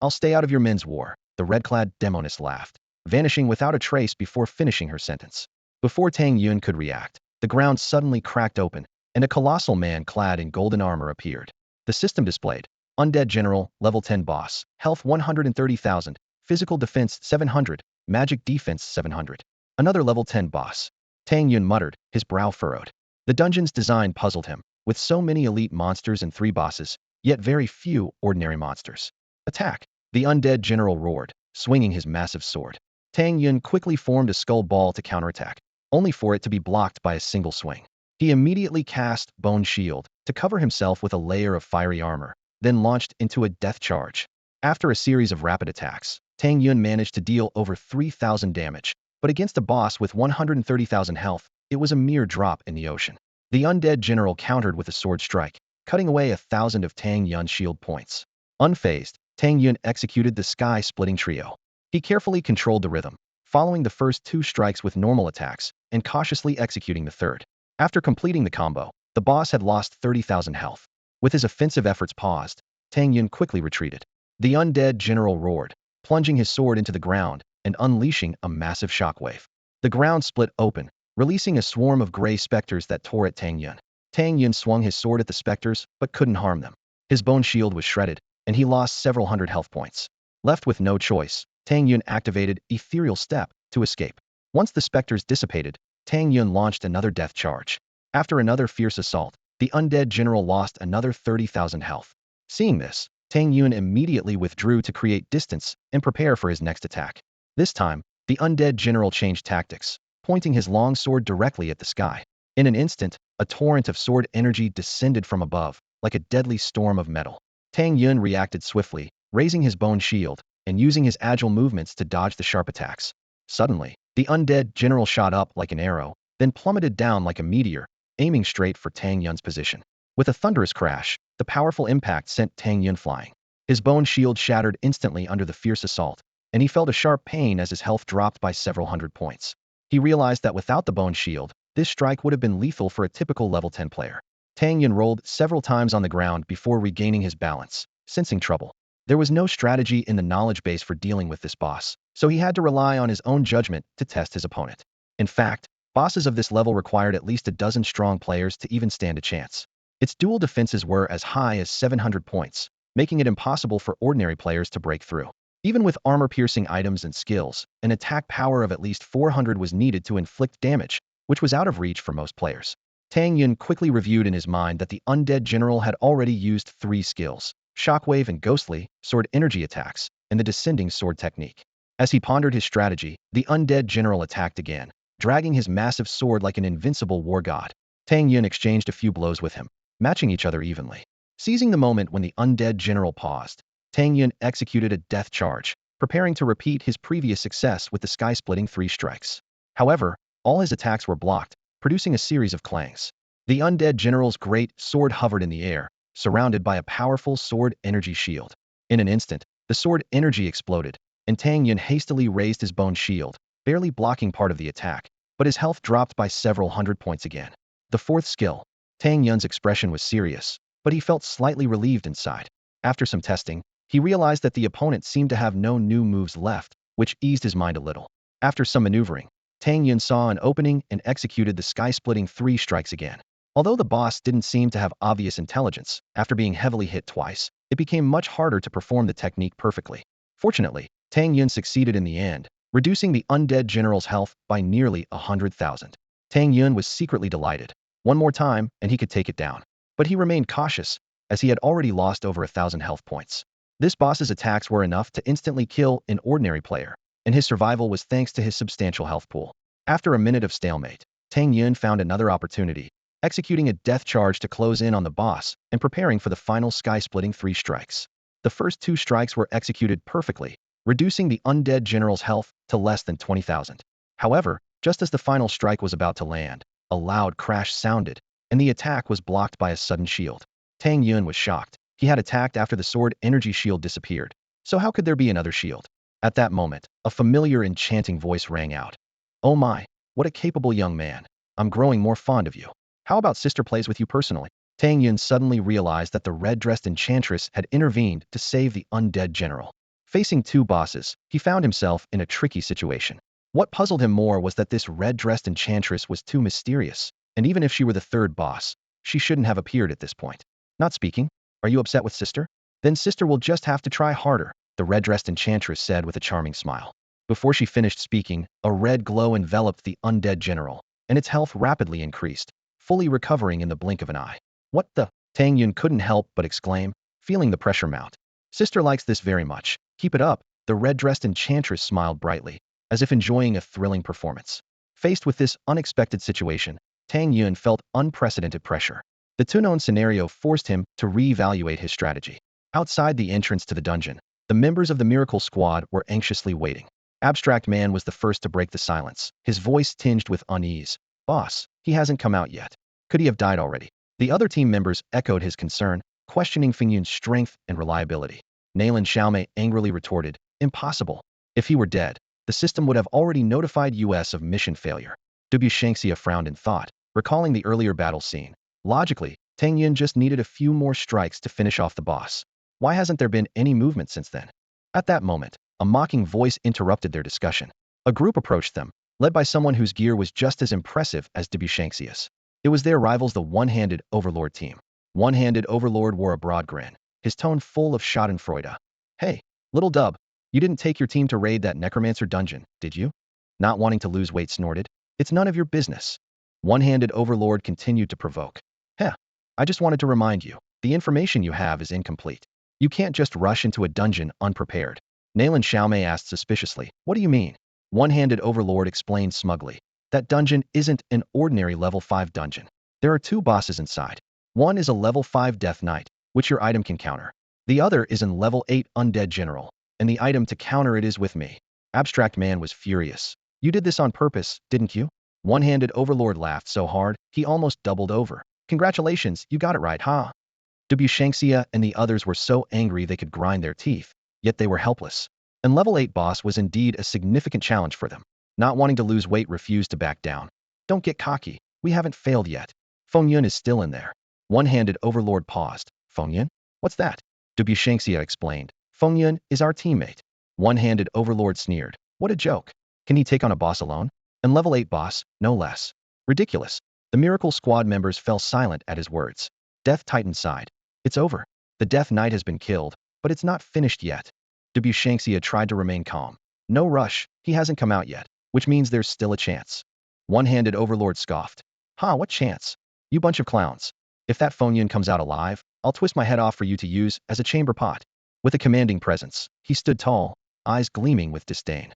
I'll stay out of your men's war," the red-clad Demoness laughed, vanishing without a trace before finishing her sentence. Before Tang Yun could react, the ground suddenly cracked open, and a colossal man clad in golden armor appeared. The system displayed, Undead General, level 10 boss, health 130,000, physical defense 700, magic defense 700. Another level 10 boss. Tang Yun muttered, his brow furrowed. The dungeon's design puzzled him. With so many elite monsters and 3 bosses, yet very few ordinary monsters. Attack! The undead general roared, swinging his massive sword. Tang Yun quickly formed a skull ball to counterattack, only for it to be blocked by a single swing. He immediately cast Bone Shield to cover himself with a layer of fiery armor, then launched into a death charge. After a series of rapid attacks, Tang Yun managed to deal over 3,000 damage, but against a boss with 130,000 health, it was a mere drop in the ocean. The undead general countered with a sword strike, cutting away 1,000 of Tang Yun's shield points. Unfazed, Tang Yun executed the sky-splitting trio. He carefully controlled the rhythm, following the first 2 strikes with normal attacks and cautiously executing the third. After completing the combo, the boss had lost 30,000 health. With his offensive efforts paused, Tang Yun quickly retreated. The undead general roared, plunging his sword into the ground and unleashing a massive shockwave. The ground split open, releasing a swarm of gray specters that tore at Tang Yun. Tang Yun swung his sword at the specters but couldn't harm them. His bone shield was shredded, and he lost several hundred health points. Left with no choice, Tang Yun activated Ethereal Step to escape. Once the specters dissipated, Tang Yun launched another death charge. After another fierce assault, the undead general lost another 30,000 health. Seeing this, Tang Yun immediately withdrew to create distance and prepare for his next attack. This time, the undead general changed tactics, pointing his long sword directly at the sky. In an instant, a torrent of sword energy descended from above, like a deadly storm of metal. Tang Yun reacted swiftly, raising his bone shield and using his agile movements to dodge the sharp attacks. Suddenly, the undead general shot up like an arrow, then plummeted down like a meteor, aiming straight for Tang Yun's position. With a thunderous crash, the powerful impact sent Tang Yun flying. His bone shield shattered instantly under the fierce assault, and he felt a sharp pain as his health dropped by several hundred points. He realized that without the bone shield, this strike would have been lethal for a typical level 10 player. Tang Yun rolled several times on the ground before regaining his balance, sensing trouble. There was no strategy in the knowledge base for dealing with this boss, so he had to rely on his own judgment to test his opponent. In fact, bosses of this level required at least a dozen strong players to even stand a chance. Its dual defenses were as high as 700 points, making it impossible for ordinary players to break through. Even with armor-piercing items and skills, an attack power of at least 400 was needed to inflict damage, which was out of reach for most players. Tang Yun quickly reviewed in his mind that the undead general had already used 3 skills: shockwave and ghostly, sword energy attacks, and the descending sword technique. As he pondered his strategy, the undead general attacked again, dragging his massive sword like an invincible war god. Tang Yun exchanged a few blows with him, matching each other evenly. Seizing the moment when the undead general paused, Tang Yun executed a death charge, preparing to repeat his previous success with the sky-splitting 3 strikes. However, all his attacks were blocked, producing a series of clangs. The undead general's great sword hovered in the air, surrounded by a powerful sword energy shield. In an instant, the sword energy exploded, and Tang Yun hastily raised his bone shield, barely blocking part of the attack, but his health dropped by several hundred points again. The 4th skill. Tang Yun's expression was serious, but he felt slightly relieved inside. After some testing, he realized that the opponent seemed to have no new moves left, which eased his mind a little. After some maneuvering, Tang Yun saw an opening and executed the sky-splitting 3 strikes again. Although the boss didn't seem to have obvious intelligence, after being heavily hit twice, it became much harder to perform the technique perfectly. Fortunately, Tang Yun succeeded in the end, reducing the undead general's health by nearly 100,000. Tang Yun was secretly delighted. One more time, and he could take it down. But he remained cautious, as he had already lost over 1,000 health points. This boss's attacks were enough to instantly kill an ordinary player, and his survival was thanks to his substantial health pool. After a minute of stalemate, Tang Yun found another opportunity, executing a death charge to close in on the boss and preparing for the final sky-splitting 3 strikes. The first 2 strikes were executed perfectly, reducing the undead general's health to less than 20,000. However, just as the final strike was about to land, a loud crash sounded, and the attack was blocked by a sudden shield. Tang Yun was shocked. He had attacked after the sword energy shield disappeared, so how could there be another shield? At that moment, a familiar enchanting voice rang out. "Oh my, what a capable young man. I'm growing more fond of you. How about sister plays with you personally?" Tang Yun suddenly realized that the red-dressed enchantress had intervened to save the undead general. Facing 2 bosses, he found himself in a tricky situation. What puzzled him more was that this red-dressed enchantress was too mysterious, and even if she were the 3rd boss, she shouldn't have appeared at this point. "Not speaking? Are you upset with sister? Then sister will just have to try harder," the red-dressed enchantress said with a charming smile. Before she finished speaking, a red glow enveloped the undead general, and its health rapidly increased, fully recovering in the blink of an eye. "What the?" Tang Yun couldn't help but exclaim, feeling the pressure mount. Sister likes this very much. Keep it up. The red-dressed enchantress smiled brightly, as if enjoying a thrilling performance. Faced with this unexpected situation, Tang Yun felt unprecedented pressure. The two-known scenario forced him to reevaluate his strategy. Outside the entrance to the dungeon, the members of the Miracle Squad were anxiously waiting. Abstract Man was the first to break the silence, his voice tinged with unease. Boss, he hasn't come out yet. Could he have died already? The other team members echoed his concern, questioning Feng Yun's strength and reliability. Nalan Xiaomei angrily retorted, impossible. If he were dead, the system would have already notified us of mission failure. W. Shangxia frowned in thought, recalling the earlier battle scene. Logically, Tang Yun just needed a few more strikes to finish off the boss. Why hasn't there been any movement since then? At that moment, a mocking voice interrupted their discussion. A group approached them, led by someone whose gear was just as impressive as W. Shangxia's. It was their rivals, the One-Handed Overlord team. One-Handed Overlord wore a broad grin, his tone full of schadenfreude. Hey, little dub, you didn't take your team to raid that necromancer dungeon, did you? Not wanting to lose weight snorted. It's none of your business. One-Handed Overlord continued to provoke. Heh, I just wanted to remind you, the information you have is incomplete. You can't just rush into a dungeon unprepared. Nalan Xiaomei asked suspiciously, what do you mean? One-Handed Overlord explained smugly. That dungeon isn't an ordinary level 5 dungeon. There are two bosses inside. One is a level 5 Death Knight, which your item can counter. The other is an level 8 Undead General, and the item to counter it is with me. Abstract Man was furious. You did this on purpose, didn't you? One-Handed Overlord laughed so hard, he almost doubled over. Congratulations, you got it right, huh? W. Shangxia and the others were so angry they could grind their teeth, yet they were helpless. And level 8 boss was indeed a significant challenge for them. Not wanting to lose weight refused to back down. Don't get cocky, we haven't failed yet. Feng Yun is still in there. One-Handed Overlord paused. Feng Yun? What's that? W. Shangxia explained. Feng Yun is our teammate. One-Handed Overlord sneered. What a joke. Can he take on a boss alone? And level 8 boss, no less. Ridiculous. The Miracle Squad members fell silent at his words. Death Titan sighed. It's over. The Death Knight has been killed, but it's not finished yet. W. Shangxia tried to remain calm. No rush, he hasn't come out yet, which means there's still a chance. One-Handed Overlord scoffed. What chance? You bunch of clowns. If that Feng Yun comes out alive, I'll twist my head off for you to use as a chamber pot. With a commanding presence, he stood tall, eyes gleaming with disdain.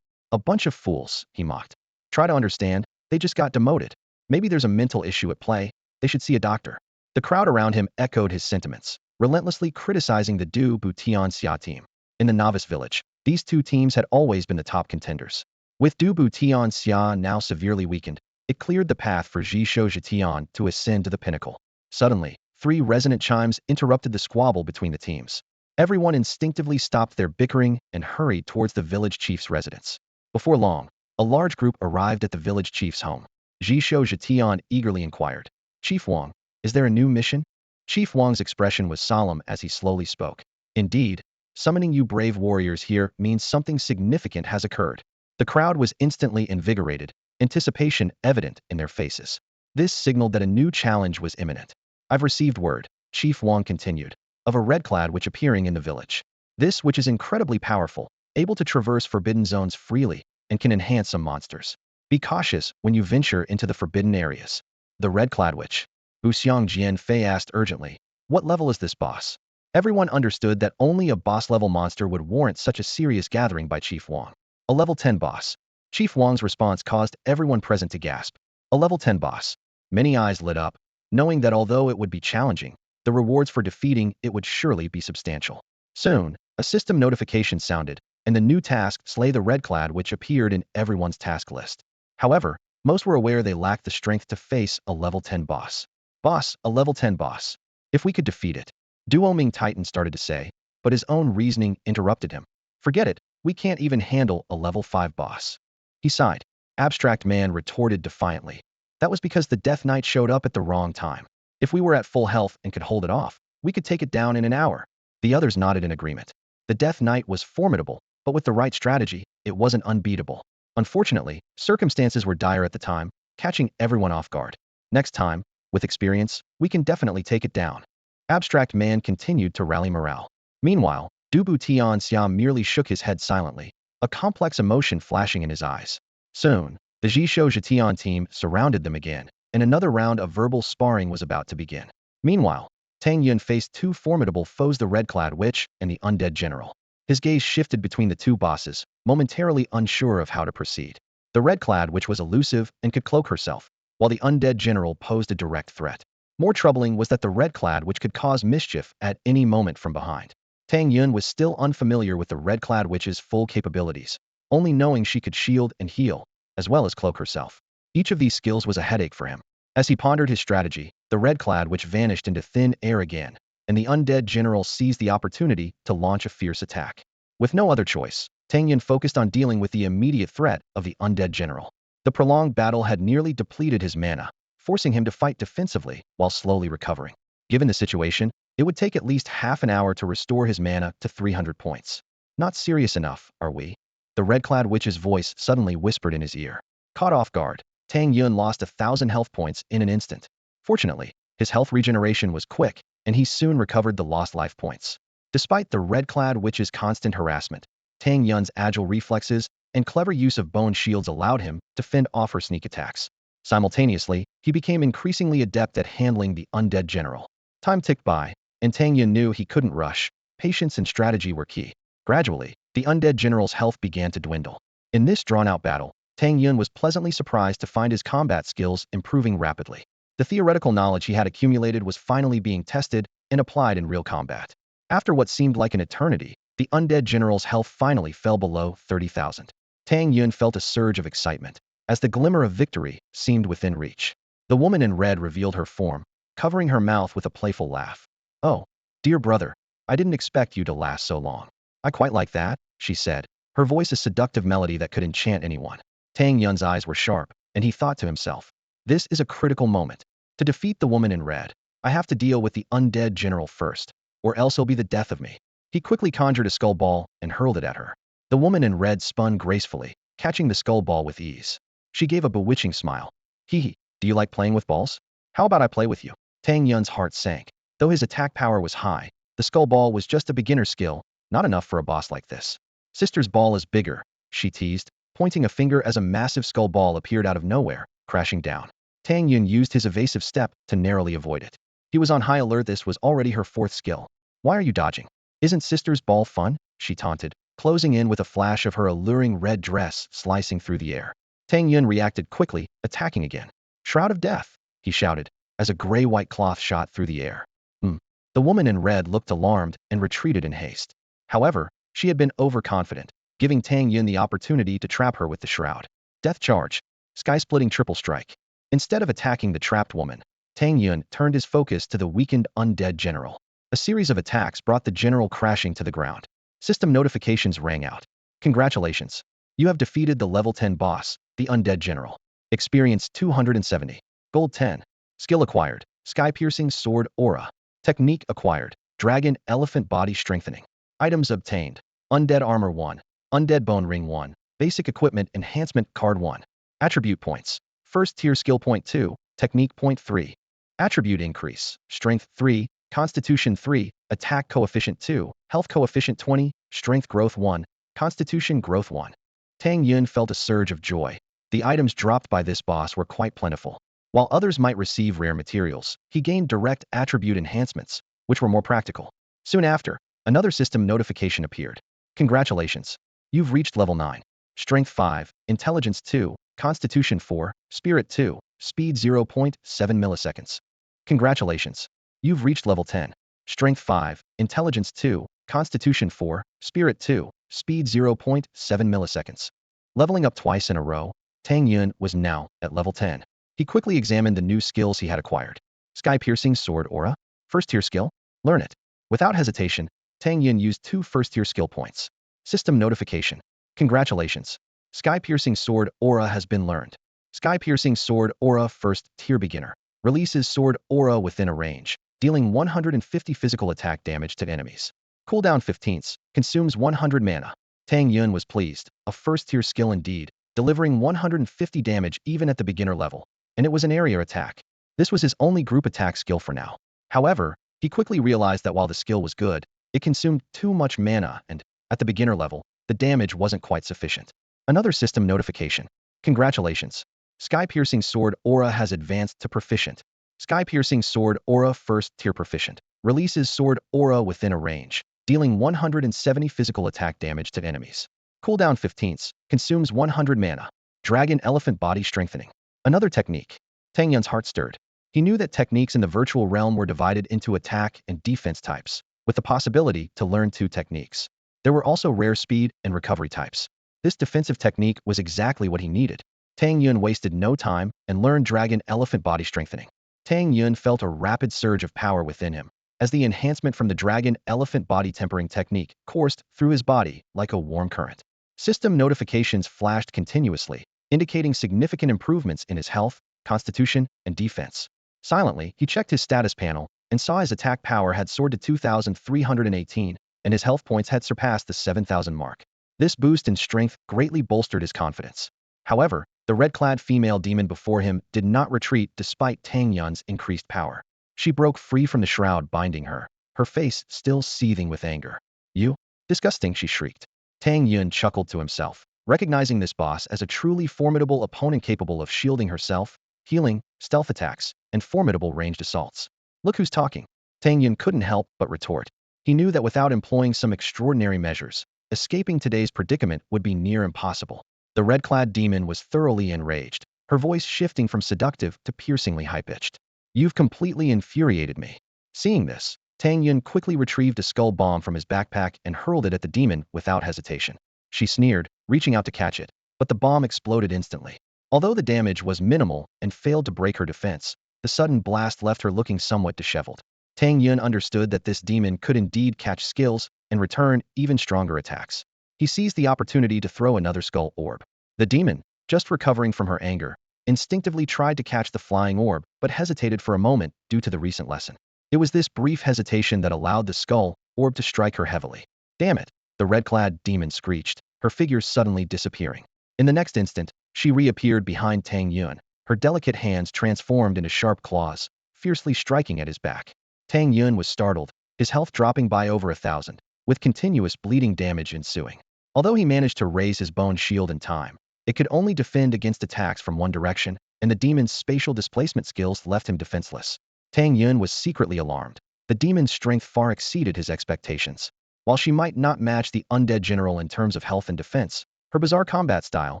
A bunch of fools, he mocked. Try to understand, they just got demoted. Maybe there's a mental issue at play, they should see a doctor. The crowd around him echoed his sentiments, relentlessly criticizing the Du Bu Tianxia team. In the novice village, these two teams had always been the top contenders. With Du Bu Tianxia now severely weakened, it cleared the path for Zhishou Zhetian to ascend to the pinnacle. Suddenly, 3 resonant chimes interrupted the squabble between the teams. Everyone instinctively stopped their bickering and hurried towards the village chief's residence. Before long, a large group arrived at the village chief's home. Zhishou Zhetian eagerly inquired, Chief Wang, is there a new mission? Chief Wang's expression was solemn as he slowly spoke. Indeed, summoning you brave warriors here means something significant has occurred. The crowd was instantly invigorated, anticipation evident in their faces. This signaled that a new challenge was imminent. I've received word, Chief Wang continued, of a red-clad witch appearing in the village. This witch is incredibly powerful, able to traverse forbidden zones freely, and can enhance some monsters. Be cautious when you venture into the forbidden areas. The red-clad witch. Wuxiang Jianfei asked urgently, what level is this boss? Everyone understood that only a boss-level monster would warrant such a serious gathering by Chief Wang. A level 10 boss. Chief Wang's response caused everyone present to gasp. A level 10 boss. Many eyes lit up, knowing that although it would be challenging, the rewards for defeating it would surely be substantial. Soon, a system notification sounded, and the new task, Slay the Red-Clad Witch, appeared in everyone's task list. However, most were aware they lacked the strength to face a level 10 boss. Boss, a level 10 boss. If we could defeat it. Duoming Titan started to say, but his own reasoning interrupted him. Forget it, we can't even handle a level 5 boss. He sighed. Abstract Man retorted defiantly. That was because the Death Knight showed up at the wrong time. If we were at full health and could hold it off, we could take it down in an hour. The others nodded in agreement. The Death Knight was formidable, but with the right strategy, it wasn't unbeatable. Unfortunately, circumstances were dire at the time, catching everyone off guard. Next time, with experience, we can definitely take it down. Abstract Man continued to rally morale. Meanwhile, Dubu Tianxia merely shook his head silently, a complex emotion flashing in his eyes. Soon, the Zhishou Zhetian team surrounded them again, and another round of verbal sparring was about to begin. Meanwhile, Tang Yun faced two formidable foes, the red-clad witch and the undead general. His gaze shifted between the two bosses, momentarily unsure of how to proceed. The red-clad witch was elusive and could cloak herself, while the undead general posed a direct threat. More troubling was that the red-clad witch could cause mischief at any moment from behind. Tang Yun was still unfamiliar with the red-clad witch's full capabilities, only knowing she could shield and heal, as well as cloak herself. Each of these skills was a headache for him. As he pondered his strategy, the red-clad witch vanished into thin air again, and the undead general seized the opportunity to launch a fierce attack. With no other choice, Tang Yun focused on dealing with the immediate threat of the undead general. The prolonged battle had nearly depleted his mana, forcing him to fight defensively while slowly recovering. Given the situation, it would take at least half an hour to restore his mana to 300 points. Not serious enough, are we? The red-clad witch's voice suddenly whispered in his ear. Caught off guard, Tang Yun lost 1,000 health points in an instant. Fortunately, his health regeneration was quick, and he soon recovered the lost life points. Despite the red-clad witch's constant harassment, Tang Yun's agile reflexes and clever use of bone shields allowed him to fend off her sneak attacks. Simultaneously, he became increasingly adept at handling the undead general. Time ticked by, and Tang Yun knew he couldn't rush. Patience and strategy were key. Gradually, the undead general's health began to dwindle. In this drawn-out battle, Tang Yun was pleasantly surprised to find his combat skills improving rapidly. The theoretical knowledge he had accumulated was finally being tested and applied in real combat. After what seemed like an eternity, the undead general's health finally fell below 30,000. Tang Yun felt a surge of excitement, as the glimmer of victory seemed within reach. The woman in red revealed her form, covering her mouth with a playful laugh. "Oh, dear brother, I didn't expect you to last so long. I quite like that," she said, her voice a seductive melody that could enchant anyone. Tang Yun's eyes were sharp, and he thought to himself, this is a critical moment. To defeat the woman in red, I have to deal with the undead general first, or else he'll be the death of me. He quickly conjured a skull ball and hurled it at her. The woman in red spun gracefully, catching the skull ball with ease. She gave a bewitching smile. Hee hee, do you like playing with balls? How about I play with you? Tang Yun's heart sank. Though his attack power was high, the skull ball was just a beginner skill, not enough for a boss like this. Sister's ball is bigger, she teased, pointing a finger as a massive skull ball appeared out of nowhere, crashing down. Tang Yun used his evasive step to narrowly avoid it. He was on high alert. This was already her fourth skill. Why are you dodging? Isn't sister's ball fun? She taunted, closing in with a flash of her alluring red dress slicing through the air. Tang Yun reacted quickly, attacking again. Shroud of death, he shouted, as a gray-white cloth shot through the air. The woman in red looked alarmed and retreated in haste. However, she had been overconfident, giving Tang Yun the opportunity to trap her with the shroud. Death charge. Sky-splitting triple strike. Instead of attacking the trapped woman, Tang Yun turned his focus to the weakened undead general. A series of attacks brought the general crashing to the ground. System notifications rang out. Congratulations. You have defeated the level 10 boss, the undead general. Experience 270. Gold 10. Skill acquired. Sky-piercing sword aura. Technique acquired. Dragon elephant body strengthening. Items obtained. Undead armor 1. Undead bone ring 1. Basic equipment enhancement card 1. Attribute points. First tier skill point 2. Technique point 3. Attribute increase. Strength 3. Constitution 3. Attack coefficient 2. Health coefficient 20. Strength growth 1. Constitution growth 1. Tang Yun felt a surge of joy. The items dropped by this boss were quite plentiful. While others might receive rare materials, he gained direct attribute enhancements, which were more practical. Soon after, another system notification appeared. Congratulations. You've reached level 9. Strength 5, Intelligence 2, Constitution 4, Spirit 2, Speed 0.7 milliseconds. Congratulations. You've reached level 10. Strength 5, Intelligence 2, Constitution 4, Spirit 2, Speed 0.7 milliseconds. Leveling up twice in a row, Tang Yun was now at level 10. He quickly examined the new skills he had acquired. Sky-piercing sword aura. First-tier skill. Learn it. Without hesitation, Tang Yun used 2 first-tier skill points. System notification. Congratulations. Sky-piercing sword aura has been learned. Sky-piercing sword aura first-tier beginner. Releases sword aura within a range, dealing 150 physical attack damage to enemies. Cooldown 15s. Consumes 100 mana. Tang Yun was pleased. A first-tier skill indeed, delivering 150 damage even at the beginner level. And it was an area attack. This was his only group attack skill for now. However, he quickly realized that while the skill was good, it consumed too much mana and, at the beginner level, the damage wasn't quite sufficient. Another system notification. Congratulations. Sky-piercing sword aura has advanced to proficient. Sky-piercing sword aura first tier proficient. releases sword aura within a range, dealing 170 physical attack damage to enemies. Cooldown 15s, consumes 100 mana. Dragon Elephant Body Strengthening. Another technique. Tang Yun's heart stirred. He knew that techniques in the virtual realm were divided into attack and defense types, with the possibility to learn 2 techniques. There were also rare speed and recovery types. This defensive technique was exactly what he needed. Tang Yun wasted no time and learned Dragon Elephant Body Strengthening. Tang Yun felt a rapid surge of power within him, as the enhancement from the Dragon Elephant Body Tempering technique coursed through his body like a warm current. System notifications flashed continuously, indicating significant improvements in his health, constitution, and defense. Silently, he checked his status panel and saw his attack power had soared to 2,318, and his health points had surpassed the 7,000 mark. This boost in strength greatly bolstered his confidence. However, the red-clad female demon before him did not retreat despite Tang Yun's increased power. She broke free from the shroud binding her, her face still seething with anger. "You? Disgusting," she shrieked. Tang Yun chuckled to himself, recognizing this boss as a truly formidable opponent capable of shielding herself, healing, stealth attacks, and formidable ranged assaults. "Look who's talking." Tang Yun couldn't help but retort. He knew that without employing some extraordinary measures, escaping today's predicament would be near impossible. The red-clad demon was thoroughly enraged, her voice shifting from seductive to piercingly high-pitched. "You've completely infuriated me." Seeing this, Tang Yun quickly retrieved a skull bomb from his backpack and hurled it at the demon without hesitation. She sneered, reaching out to catch it, but the bomb exploded instantly. Although the damage was minimal and failed to break her defense, the sudden blast left her looking somewhat disheveled. Tang Yun understood that this demon could indeed catch skills and return even stronger attacks. He seized the opportunity to throw another skull orb. The demon, just recovering from her anger, instinctively tried to catch the flying orb but hesitated for a moment due to the recent lesson. It was this brief hesitation that allowed the skull orb to strike her heavily. "Damn it!" the red-clad demon screeched, her figure suddenly disappearing. In the next instant, she reappeared behind Tang Yun, her delicate hands transformed into sharp claws, fiercely striking at his back. Tang Yun was startled, his health dropping by over 1,000, with continuous bleeding damage ensuing. Although he managed to raise his bone shield in time, it could only defend against attacks from one direction, and the demon's spatial displacement skills left him defenseless. Tang Yun was secretly alarmed. The demon's strength far exceeded his expectations. While she might not match the undead general in terms of health and defense, her bizarre combat style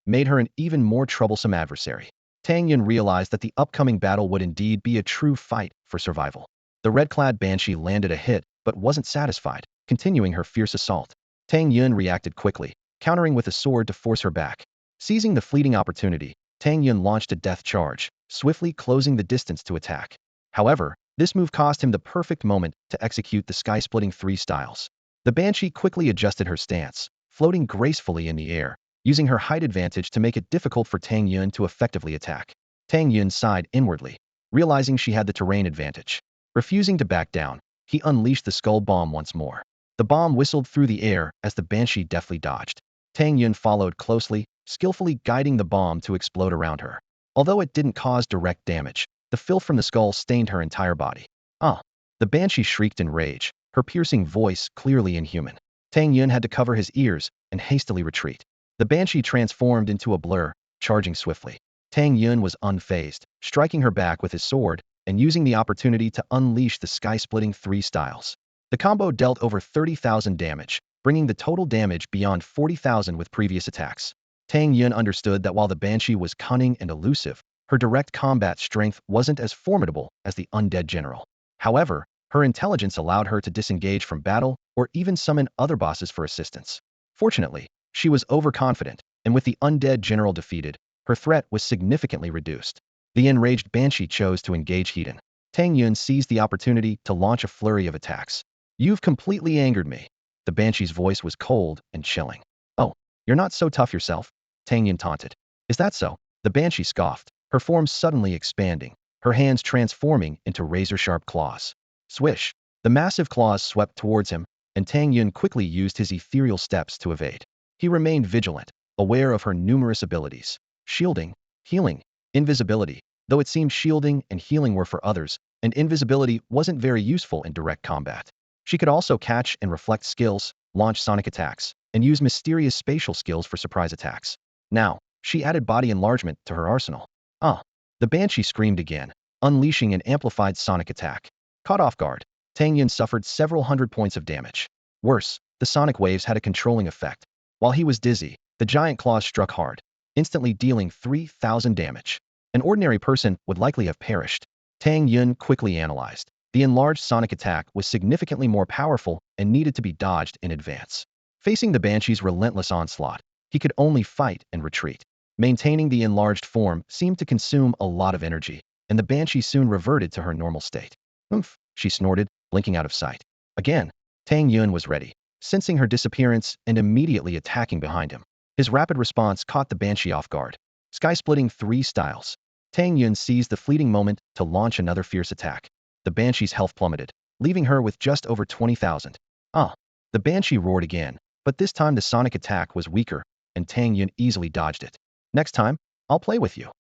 made her an even more troublesome adversary. Tang Yun realized that the upcoming battle would indeed be a true fight for survival. The red-clad banshee landed a hit, but wasn't satisfied, continuing her fierce assault. Tang Yun reacted quickly, countering with a sword to force her back. Seizing the fleeting opportunity, Tang Yun launched a death charge, swiftly closing the distance to attack. However, this move cost him the perfect moment to execute the sky-splitting 3 styles. The banshee quickly adjusted her stance, floating gracefully in the air, using her height advantage to make it difficult for Tang Yun to effectively attack. Tang Yun sighed inwardly, realizing she had the terrain advantage. Refusing to back down, he unleashed the skull bomb once more. The bomb whistled through the air as the banshee deftly dodged. Tang Yun followed closely, skillfully guiding the bomb to explode around her. Although it didn't cause direct damage, the filth from the skull stained her entire body. "Ah!" The banshee shrieked in rage, her piercing voice clearly inhuman. Tang Yun had to cover his ears and hastily retreat. The banshee transformed into a blur, charging swiftly. Tang Yun was unfazed, striking her back with his sword and using the opportunity to unleash the sky-splitting 3 styles. The combo dealt over 30,000 damage, bringing the total damage beyond 40,000 with previous attacks. Tang Yun understood that while the banshee was cunning and elusive, her direct combat strength wasn't as formidable as the undead general. However, her intelligence allowed her to disengage from battle or even summon other bosses for assistance. Fortunately, she was overconfident, and with the undead general defeated, her threat was significantly reduced. The enraged banshee chose to engage Hedon. Tang Yun seized the opportunity to launch a flurry of attacks. "You've completely angered me." The banshee's voice was cold and chilling. "Oh, you're not so tough yourself?" Tang Yun taunted. "Is that so?" The banshee scoffed, her form suddenly expanding, her hands transforming into razor-sharp claws. Swish! The massive claws swept towards him, and Tang Yun quickly used his ethereal steps to evade. He remained vigilant, aware of her numerous abilities. Shielding, healing, invisibility. Though it seemed shielding and healing were for others, and invisibility wasn't very useful in direct combat. She could also catch and reflect skills, launch sonic attacks, and use mysterious spatial skills for surprise attacks. Now, she added body enlargement to her arsenal. "Ah!" The banshee screamed again, unleashing an amplified sonic attack. Caught off guard, Tang Yun suffered several hundred points of damage. Worse, the sonic waves had a controlling effect. While he was dizzy, the giant claws struck hard, instantly dealing 3,000 damage. An ordinary person would likely have perished. Tang Yun quickly analyzed. The enlarged sonic attack was significantly more powerful and needed to be dodged in advance. Facing the Banshee's relentless onslaught, he could only fight and retreat. Maintaining the enlarged form seemed to consume a lot of energy, and the Banshee soon reverted to her normal state. Oomph, she snorted, blinking out of sight. Again, Tang Yun was ready, sensing her disappearance and immediately attacking behind him. His rapid response caught the Banshee off guard. Sky-splitting 3 styles. Tang Yun seized the fleeting moment to launch another fierce attack. The Banshee's health plummeted, leaving her with just over 20,000. Ah! The Banshee roared again, but this time the sonic attack was weaker, and Tang Yun easily dodged it. Next time, I'll play with you,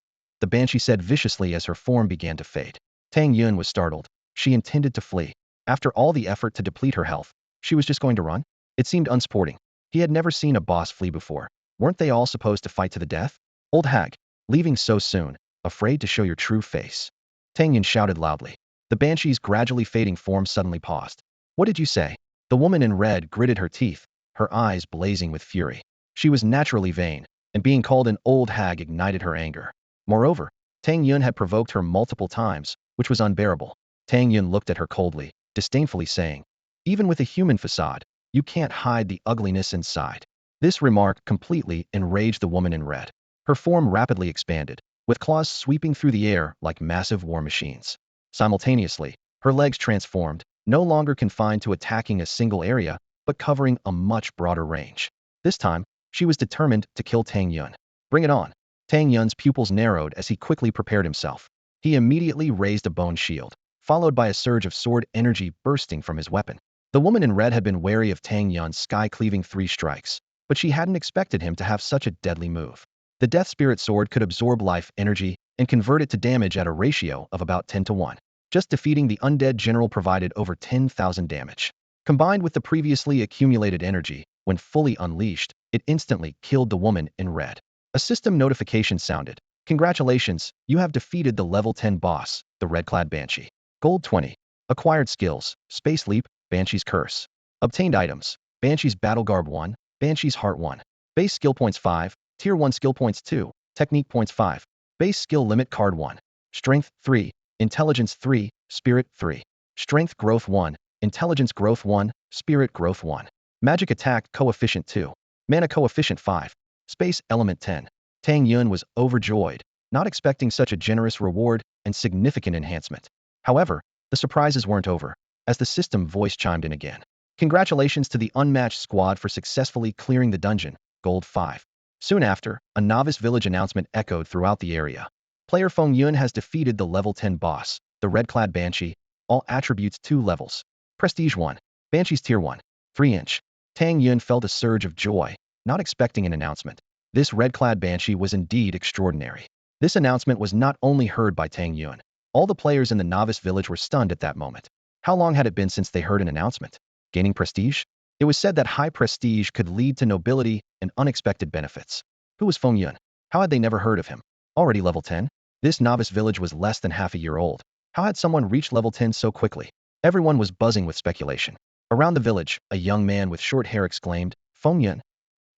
the Banshee said viciously as her form began to fade. Tang Yun was startled. She intended to flee. After all the effort to deplete her health, she was just going to run? It seemed unsporting. He had never seen a boss flee before. Weren't they all supposed to fight to the death? Old hag, leaving so soon, afraid to show your true face. Tang Yun shouted loudly. The Banshee's gradually fading form suddenly paused. What did you say? The woman in red gritted her teeth, her eyes blazing with fury. She was naturally vain, and being called an old hag ignited her anger. Moreover, Tang Yun had provoked her multiple times, which was unbearable. Tang Yun looked at her coldly, disdainfully saying, even with a human facade, you can't hide the ugliness inside. This remark completely enraged the woman in red. Her form rapidly expanded, with claws sweeping through the air like massive war machines. Simultaneously, her legs transformed, no longer confined to attacking a single area, but covering a much broader range. This time, she was determined to kill Tang Yun. Bring it on. Tang Yun's pupils narrowed as he quickly prepared himself. He immediately raised a bone shield, followed by a surge of sword energy bursting from his weapon. The woman in red had been wary of Tang Yun's sky-cleaving 3 strikes, but she hadn't expected him to have such a deadly move. The Death Spirit Sword could absorb life energy and convert it to damage at a ratio of about 10 to 1. Just defeating the undead general provided over 10,000 damage. Combined with the previously accumulated energy, when fully unleashed, it instantly killed the woman in red. A system notification sounded. Congratulations, you have defeated the level 10 boss, the red-clad Banshee. Gold 20. Acquired skills, Space Leap, Banshee's Curse. Obtained items, Banshee's Battle Garb 1, Banshee's Heart 1. Base skill points 5, Tier 1 skill points 2, Technique points 5. Base skill limit card 1. Strength 3, Intelligence 3, Spirit 3. Strength growth 1, Intelligence growth 1, Spirit growth 1. Magic attack coefficient 2. Mana coefficient 5. Space element 10. Tang Yun was overjoyed, not expecting such a generous reward and significant enhancement. However, the surprises weren't over, as the system voice chimed in again. Congratulations to the unmatched squad for successfully clearing the dungeon, Gold 5. Soon after, a novice village announcement echoed throughout the area. Player Feng Yun has defeated the level 10 boss, the red-clad Banshee, all attributes 2 levels. Prestige 1. Banshee's Tier 1. 3-inch. Tang Yun felt a surge of joy, not expecting an announcement. This red-clad Banshee was indeed extraordinary. This announcement was not only heard by Tang Yun. All the players in the novice village were stunned at that moment. How long had it been since they heard an announcement? Gaining prestige? It was said that high prestige could lead to nobility and unexpected benefits. Who was Feng Yun? How had they never heard of him? Already level 10? This novice village was less than half a year old. How had someone reached level 10 so quickly? Everyone was buzzing with speculation. Around the village, a young man with short hair exclaimed, Feng Yun.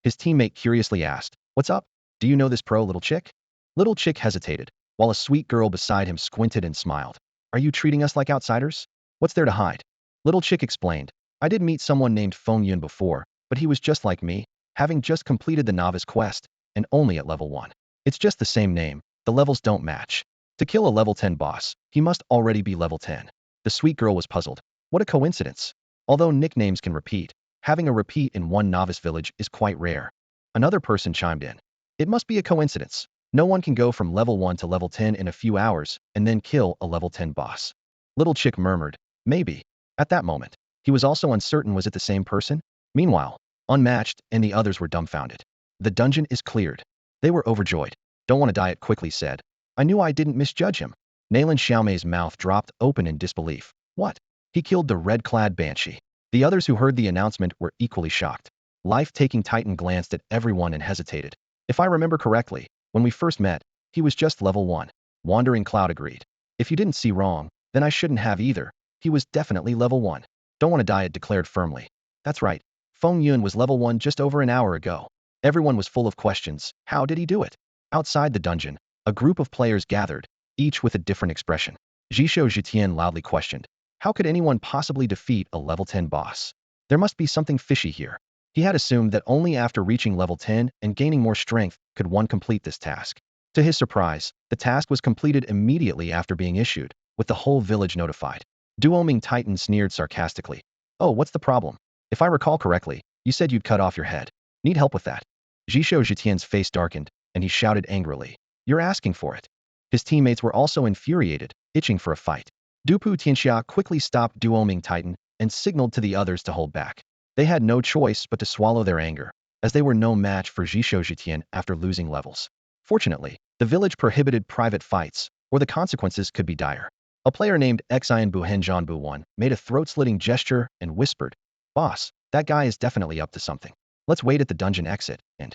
His teammate curiously asked, what's up? Do you know this pro, little chick? Little chick hesitated, while a sweet girl beside him squinted and smiled. Are you treating us like outsiders? What's there to hide? Little chick explained, I did meet someone named Feng Yun before, but he was just like me, having just completed the novice quest, and only at level 1. It's just the same name, the levels don't match. To kill a level 10 boss, he must already be level 10. The sweet girl was puzzled. What a coincidence. Although nicknames can repeat, having a repeat in one novice village is quite rare. Another person chimed in. It must be a coincidence. No one can go from level 1 to level 10 in a few hours and then kill a level 10 boss. Little chick murmured, maybe. At that moment, he was also uncertain, was it the same person? Meanwhile, Unmatched and the others were dumbfounded. The dungeon is cleared. They were overjoyed. Don't want to die, it quickly said. I knew I didn't misjudge him. Nalan Xiaomei's mouth dropped open in disbelief. What? He killed the red-clad Banshee. The others who heard the announcement were equally shocked. Life-taking Titan glanced at everyone and hesitated. If I remember correctly, when we first met, he was just level 1. Wandering Cloud agreed. If you didn't see wrong, then I shouldn't have either. he was definitely level 1. Don't want to die, it declared firmly. That's right. Tang Yun was level 1 just over an hour ago. Everyone was full of questions. How did he do it? Outside the dungeon, a group of players gathered, each with a different expression. Jisho Zhitian loudly questioned. How could anyone possibly defeat a level 10 boss? There must be something fishy here. He had assumed that only after reaching level 10 and gaining more strength could one complete this task. To his surprise, the task was completed immediately after being issued, with the whole village notified. Duoming Titan sneered sarcastically. Oh, what's the problem? If I recall correctly, you said you'd cut off your head. Need help with that? Jisho Zhitian's face darkened, and he shouted angrily. You're asking for it. His teammates were also infuriated, itching for a fight. Dupu Tianxia quickly stopped Duoming Titan and signaled to the others to hold back. They had no choice but to swallow their anger, as they were no match for Jisho Zhitian after losing levels. Fortunately, the village prohibited private fights, or the consequences could be dire. A player named Xian Buhen Zhanbu 1 made a throat-slitting gesture and whispered, Boss, that guy is definitely up to something. Let's wait at the dungeon exit, and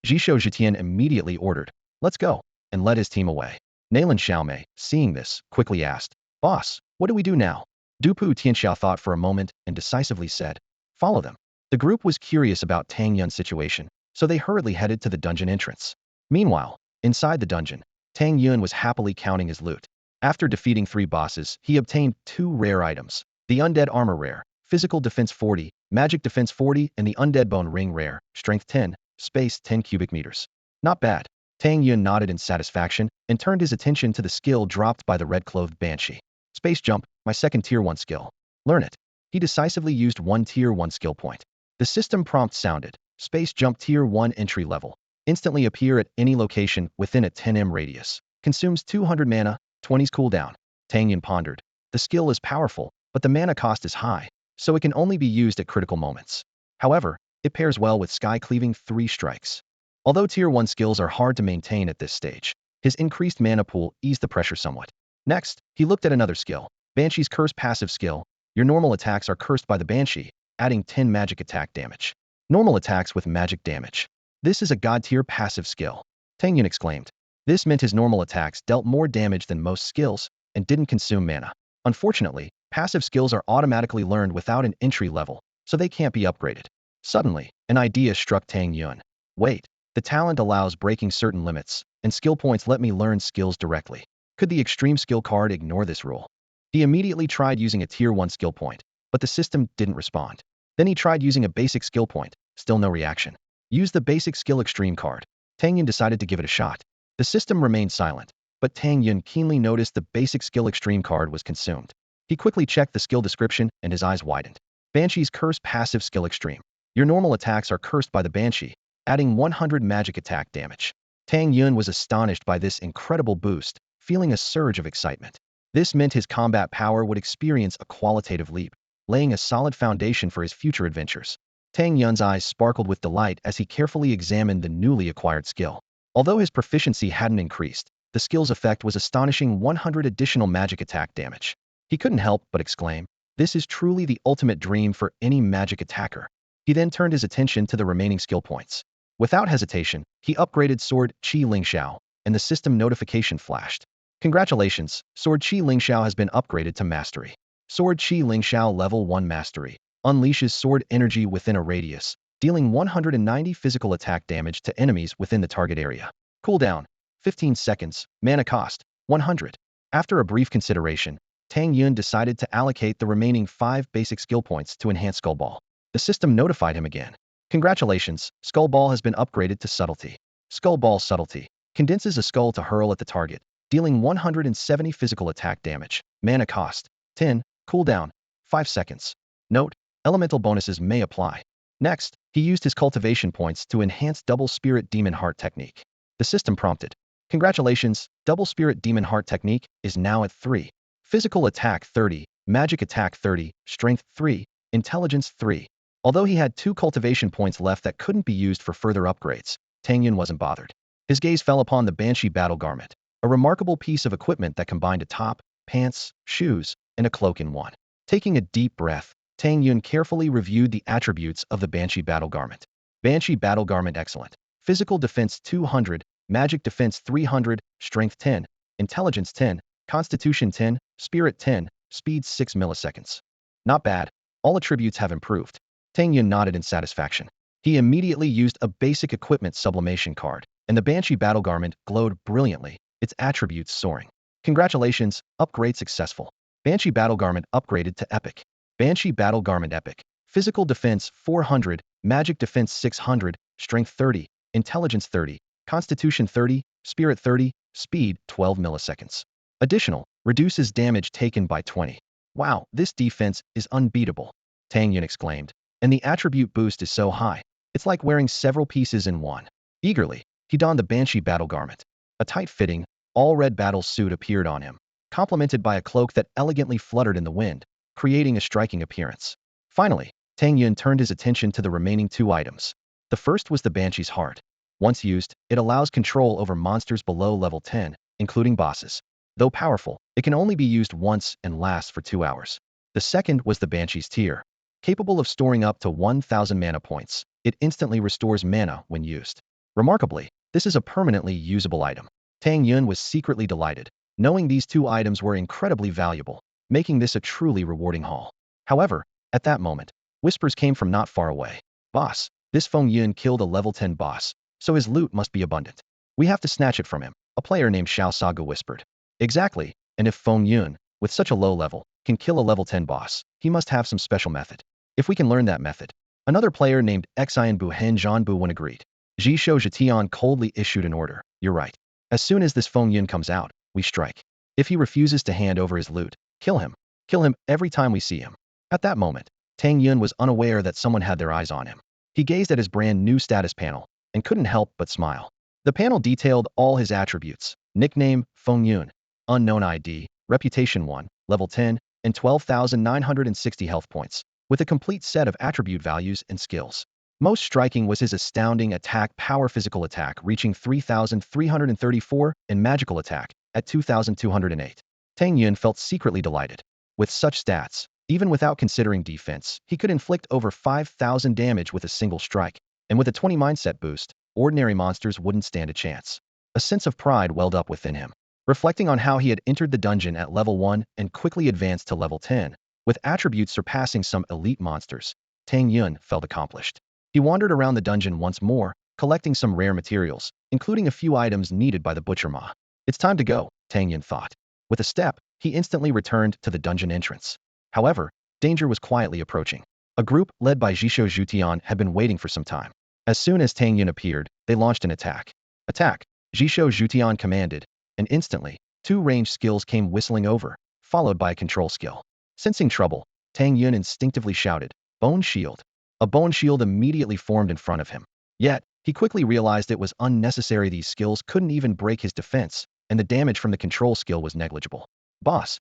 Jisho Zhitian immediately ordered, let's go, and led his team away. Nalan Xiaomei, seeing this, quickly asked, Boss, what do we do now? Dupu Tianxiao thought for a moment and decisively said, Follow them. The group was curious about Tang Yun's situation, so they hurriedly headed to the dungeon entrance. Meanwhile, inside the dungeon, Tang Yun was happily counting his loot. After defeating 3 bosses, he obtained 2 rare items, the Undead Armor rare, Physical Defense 40, Magic Defense 40, and the Undead Bone Ring rare, Strength 10, Space 10 cubic meters. Not bad. Tang Yun nodded in satisfaction and turned his attention to the skill dropped by the red-clothed Banshee. Space Jump, my second Tier 1 skill. Learn it. He decisively used 1 Tier 1 skill point. The system prompt sounded. Space Jump Tier 1 entry level. Instantly appear at any location within a 10m radius. Consumes 200 mana, 20s cooldown. Tang Yun pondered. The skill is powerful, but the mana cost is high, so it can only be used at critical moments. However, it pairs well with Sky Cleaving 3 strikes. Although Tier 1 skills are hard to maintain at this stage, his increased mana pool eased the pressure somewhat. Next, he looked at another skill. Banshee's Curse passive skill. Your normal attacks are cursed by the Banshee, adding 10 magic attack damage. Normal attacks with magic damage. This is a god-tier passive skill. Tang Yun exclaimed. This meant his normal attacks dealt more damage than most skills and didn't consume mana. Unfortunately, passive skills are automatically learned without an entry level, so they can't be upgraded. Suddenly, an idea struck Tang Yun. Wait, the talent allows breaking certain limits, and skill points let me learn skills directly. Could the extreme skill card ignore this rule? He immediately tried using a Tier 1 skill point, but the system didn't respond. Then he tried using a basic skill point, still no reaction. Use the basic skill extreme card. Tang Yun decided to give it a shot. The system remained silent, but Tang Yun keenly noticed the basic skill extreme card was consumed. He quickly checked the skill description and his eyes widened. Banshee's Curse passive skill extreme. Your normal attacks are cursed by the Banshee, adding 100 magic attack damage. Tang Yun was astonished by this incredible boost, feeling a surge of excitement. This meant his combat power would experience a qualitative leap, laying a solid foundation for his future adventures. Tang Yun's eyes sparkled with delight as he carefully examined the newly acquired skill. Although his proficiency hadn't increased, the skill's effect was astonishing 100 additional magic attack damage. He couldn't help but exclaim, this is truly the ultimate dream for any magic attacker. He then turned his attention to the remaining skill points. Without hesitation, he upgraded Sword Qi Lingxiao, and the system notification flashed. Congratulations, Sword Qi Lingxiao has been upgraded to Mastery. Sword Qi Lingxiao Level 1 Mastery. Unleashes sword energy within a radius, dealing 190 physical attack damage to enemies within the target area. Cooldown, 15 seconds, mana cost, 100. After a brief consideration, Tang Yun decided to allocate the remaining 5 basic skill points to enhance Skull Ball. The system notified him again. Congratulations, Skull Ball has been upgraded to Subtlety. Skull Ball Subtlety. Condenses a skull to hurl at the target, dealing 170 physical attack damage. Mana cost, 10. Cooldown, 5 seconds. Note, elemental bonuses may apply. Next, he used his cultivation points to enhance Double Spirit Demon Heart technique. The system prompted. Congratulations, Double Spirit Demon Heart technique is now at 3. Physical attack 30, magic attack 30, strength 3, intelligence 3. Although he had 2 cultivation points left that couldn't be used for further upgrades, Tang Yun wasn't bothered. His gaze fell upon the Banshee Battle Garment, a remarkable piece of equipment that combined a top, pants, shoes, and a cloak in one. Taking a deep breath, Tang Yun carefully reviewed the attributes of the Banshee Battle Garment. Banshee Battle Garment excellent. Physical defense 200, magic defense 300, strength 10, intelligence 10, constitution 10, spirit 10, speed 6 milliseconds. Not bad. All attributes have improved. Tang Yun nodded in satisfaction. He immediately used a basic equipment sublimation card, and the Banshee battle garment glowed brilliantly, its attributes soaring. Congratulations, upgrade successful. Banshee battle garment upgraded to epic. Banshee battle garment epic. Physical defense 400, magic defense 600, strength 30, intelligence 30, constitution 30, spirit 30, speed 12 milliseconds. Additional, reduces damage taken by 20. Wow, this defense is unbeatable, Tang Yun exclaimed. And the attribute boost is so high. It's like wearing several pieces in one. Eagerly, he donned the Banshee battle garment. A tight-fitting, all-red battle suit appeared on him, complemented by a cloak that elegantly fluttered in the wind, creating a striking appearance. Finally, Tang Yun turned his attention to the remaining two items. The first was the Banshee's heart. Once used, it allows control over monsters below level 10, including bosses. Though powerful, it can only be used once and lasts for 2 hours. The second was the Banshee's tear. Capable of storing up to 1,000 mana points, it instantly restores mana when used. Remarkably, this is a permanently usable item. Tang Yun was secretly delighted, knowing these two items were incredibly valuable, making this a truly rewarding haul. However, at that moment, whispers came from not far away. Boss, this Feng Yun killed a level 10 boss, so his loot must be abundant. We have to snatch it from him, a player named Xiao Saga whispered. Exactly, and if Feng Yun, with such a low level, can kill a level 10 boss, he must have some special method. If we can learn that method. Another player named Xian Bu Hen Zhan Bu agreed. Jishou Zhetian coldly issued an order. You're right. As soon as this Feng Yun comes out, we strike. If he refuses to hand over his loot, kill him. Kill him every time we see him. At that moment, Tang Yun was unaware that someone had their eyes on him. He gazed at his brand new status panel and couldn't help but smile. The panel detailed all his attributes. Nickname, Feng Yun. Unknown ID, Reputation 1, level 10, and 12,960 health points, with a complete set of attribute values and skills. Most striking was his astounding attack power, physical attack reaching 3,334 and magical attack at 2,208. Tang Yun felt secretly delighted. With such stats, even without considering defense, he could inflict over 5,000 damage with a single strike, and with a 20 mindset boost, ordinary monsters wouldn't stand a chance. A sense of pride welled up within him. Reflecting on how he had entered the dungeon at level 1 and quickly advanced to level 10, with attributes surpassing some elite monsters, Tang Yun felt accomplished. He wandered around the dungeon once more, collecting some rare materials, including a few items needed by the Butcher Ma. It's time to go, Tang Yun thought. With a step, he instantly returned to the dungeon entrance. However, danger was quietly approaching. A group, led by Jishou Zhutian, had been waiting for some time. As soon as Tang Yun appeared, they launched an attack. Attack! Jishou Zhutian commanded, and instantly, 2 ranged skills came whistling over, followed by a control skill. Sensing trouble, Tang Yun instinctively shouted, Bone Shield. A bone shield immediately formed in front of him. Yet, he quickly realized it was unnecessary. These skills couldn't even break his defense, and the damage from the control skill was negligible. Boss!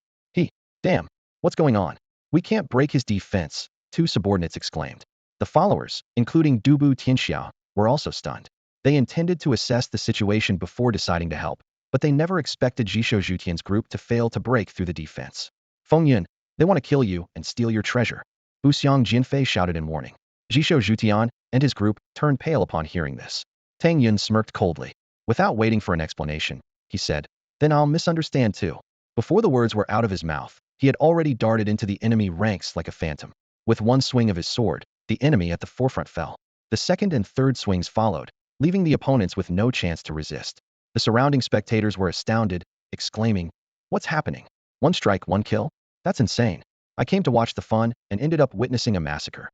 Damn! What's going on? We can't break his defense, 2 subordinates exclaimed. The followers, including Dubu Tianxiao, were also stunned. They intended to assess the situation before deciding to help, but they never expected Jishou Zhutian's group to fail to break through the defense. Feng Yun, they want to kill you and steal your treasure, Buxiang Jinfei shouted in warning. Jishou Zhutian and his group turned pale upon hearing this. Tang Yun smirked coldly. Without waiting for an explanation, he said, Then I'll misunderstand too. Before the words were out of his mouth, he had already darted into the enemy ranks like a phantom. With one swing of his sword, the enemy at the forefront fell. The second and third swings followed, leaving the opponents with no chance to resist. The surrounding spectators were astounded, exclaiming, What's happening? 1 strike, 1 kill? That's insane. I came to watch the fun and ended up witnessing a massacre.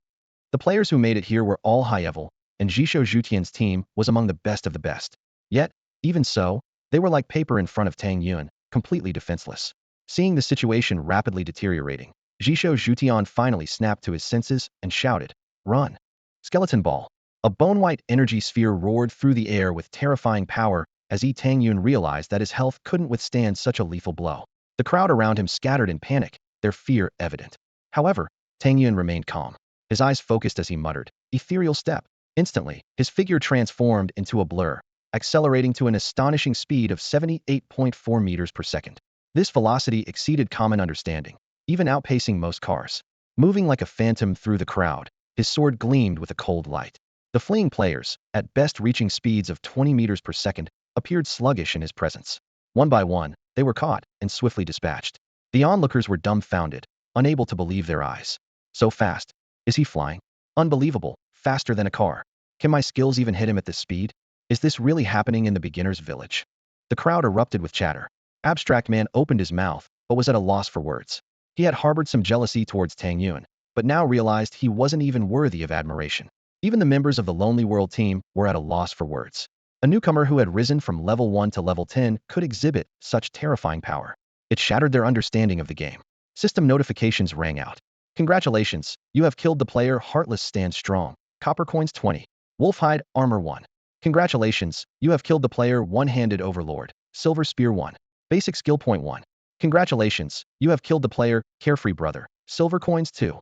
The players who made it here were all high level, and Jishou Zhutian's team was among the best of the best. Yet, even so, they were like paper in front of Tang Yun, completely defenseless. Seeing the situation rapidly deteriorating, Jishou Zhutian finally snapped to his senses and shouted, Run! Skeleton Ball! A bone-white energy sphere roared through the air with terrifying power as Tang Yun realized that his health couldn't withstand such a lethal blow. The crowd around him scattered in panic, their fear evident. However, Tang Yun remained calm. His eyes focused as he muttered, Ethereal Step. Instantly, his figure transformed into a blur, accelerating to an astonishing speed of 78.4 meters per second. This velocity exceeded common understanding, even outpacing most cars. Moving like a phantom through the crowd, his sword gleamed with a cold light. The fleeing players, at best reaching speeds of 20 meters per second, appeared sluggish in his presence. One by one, they were caught and swiftly dispatched. The onlookers were dumbfounded, unable to believe their eyes. So fast. Is he flying? Unbelievable, faster than a car. Can my skills even hit him at this speed? Is this really happening in the beginner's village? The crowd erupted with chatter. Abstract Man opened his mouth, but was at a loss for words. He had harbored some jealousy towards Tang Yun, but now realized he wasn't even worthy of admiration. Even the members of the Lonely World team were at a loss for words. A newcomer who had risen from level 1 to level 10 could exhibit such terrifying power. It shattered their understanding of the game. System notifications rang out. Congratulations, you have killed the player Heartless Stand Strong. Copper coins 20. Wolfhide Armor 1. Congratulations, you have killed the player One-Handed Overlord. Silver Spear 1. Basic Skill Point 1. Congratulations, you have killed the player Carefree Brother. Silver coins 2.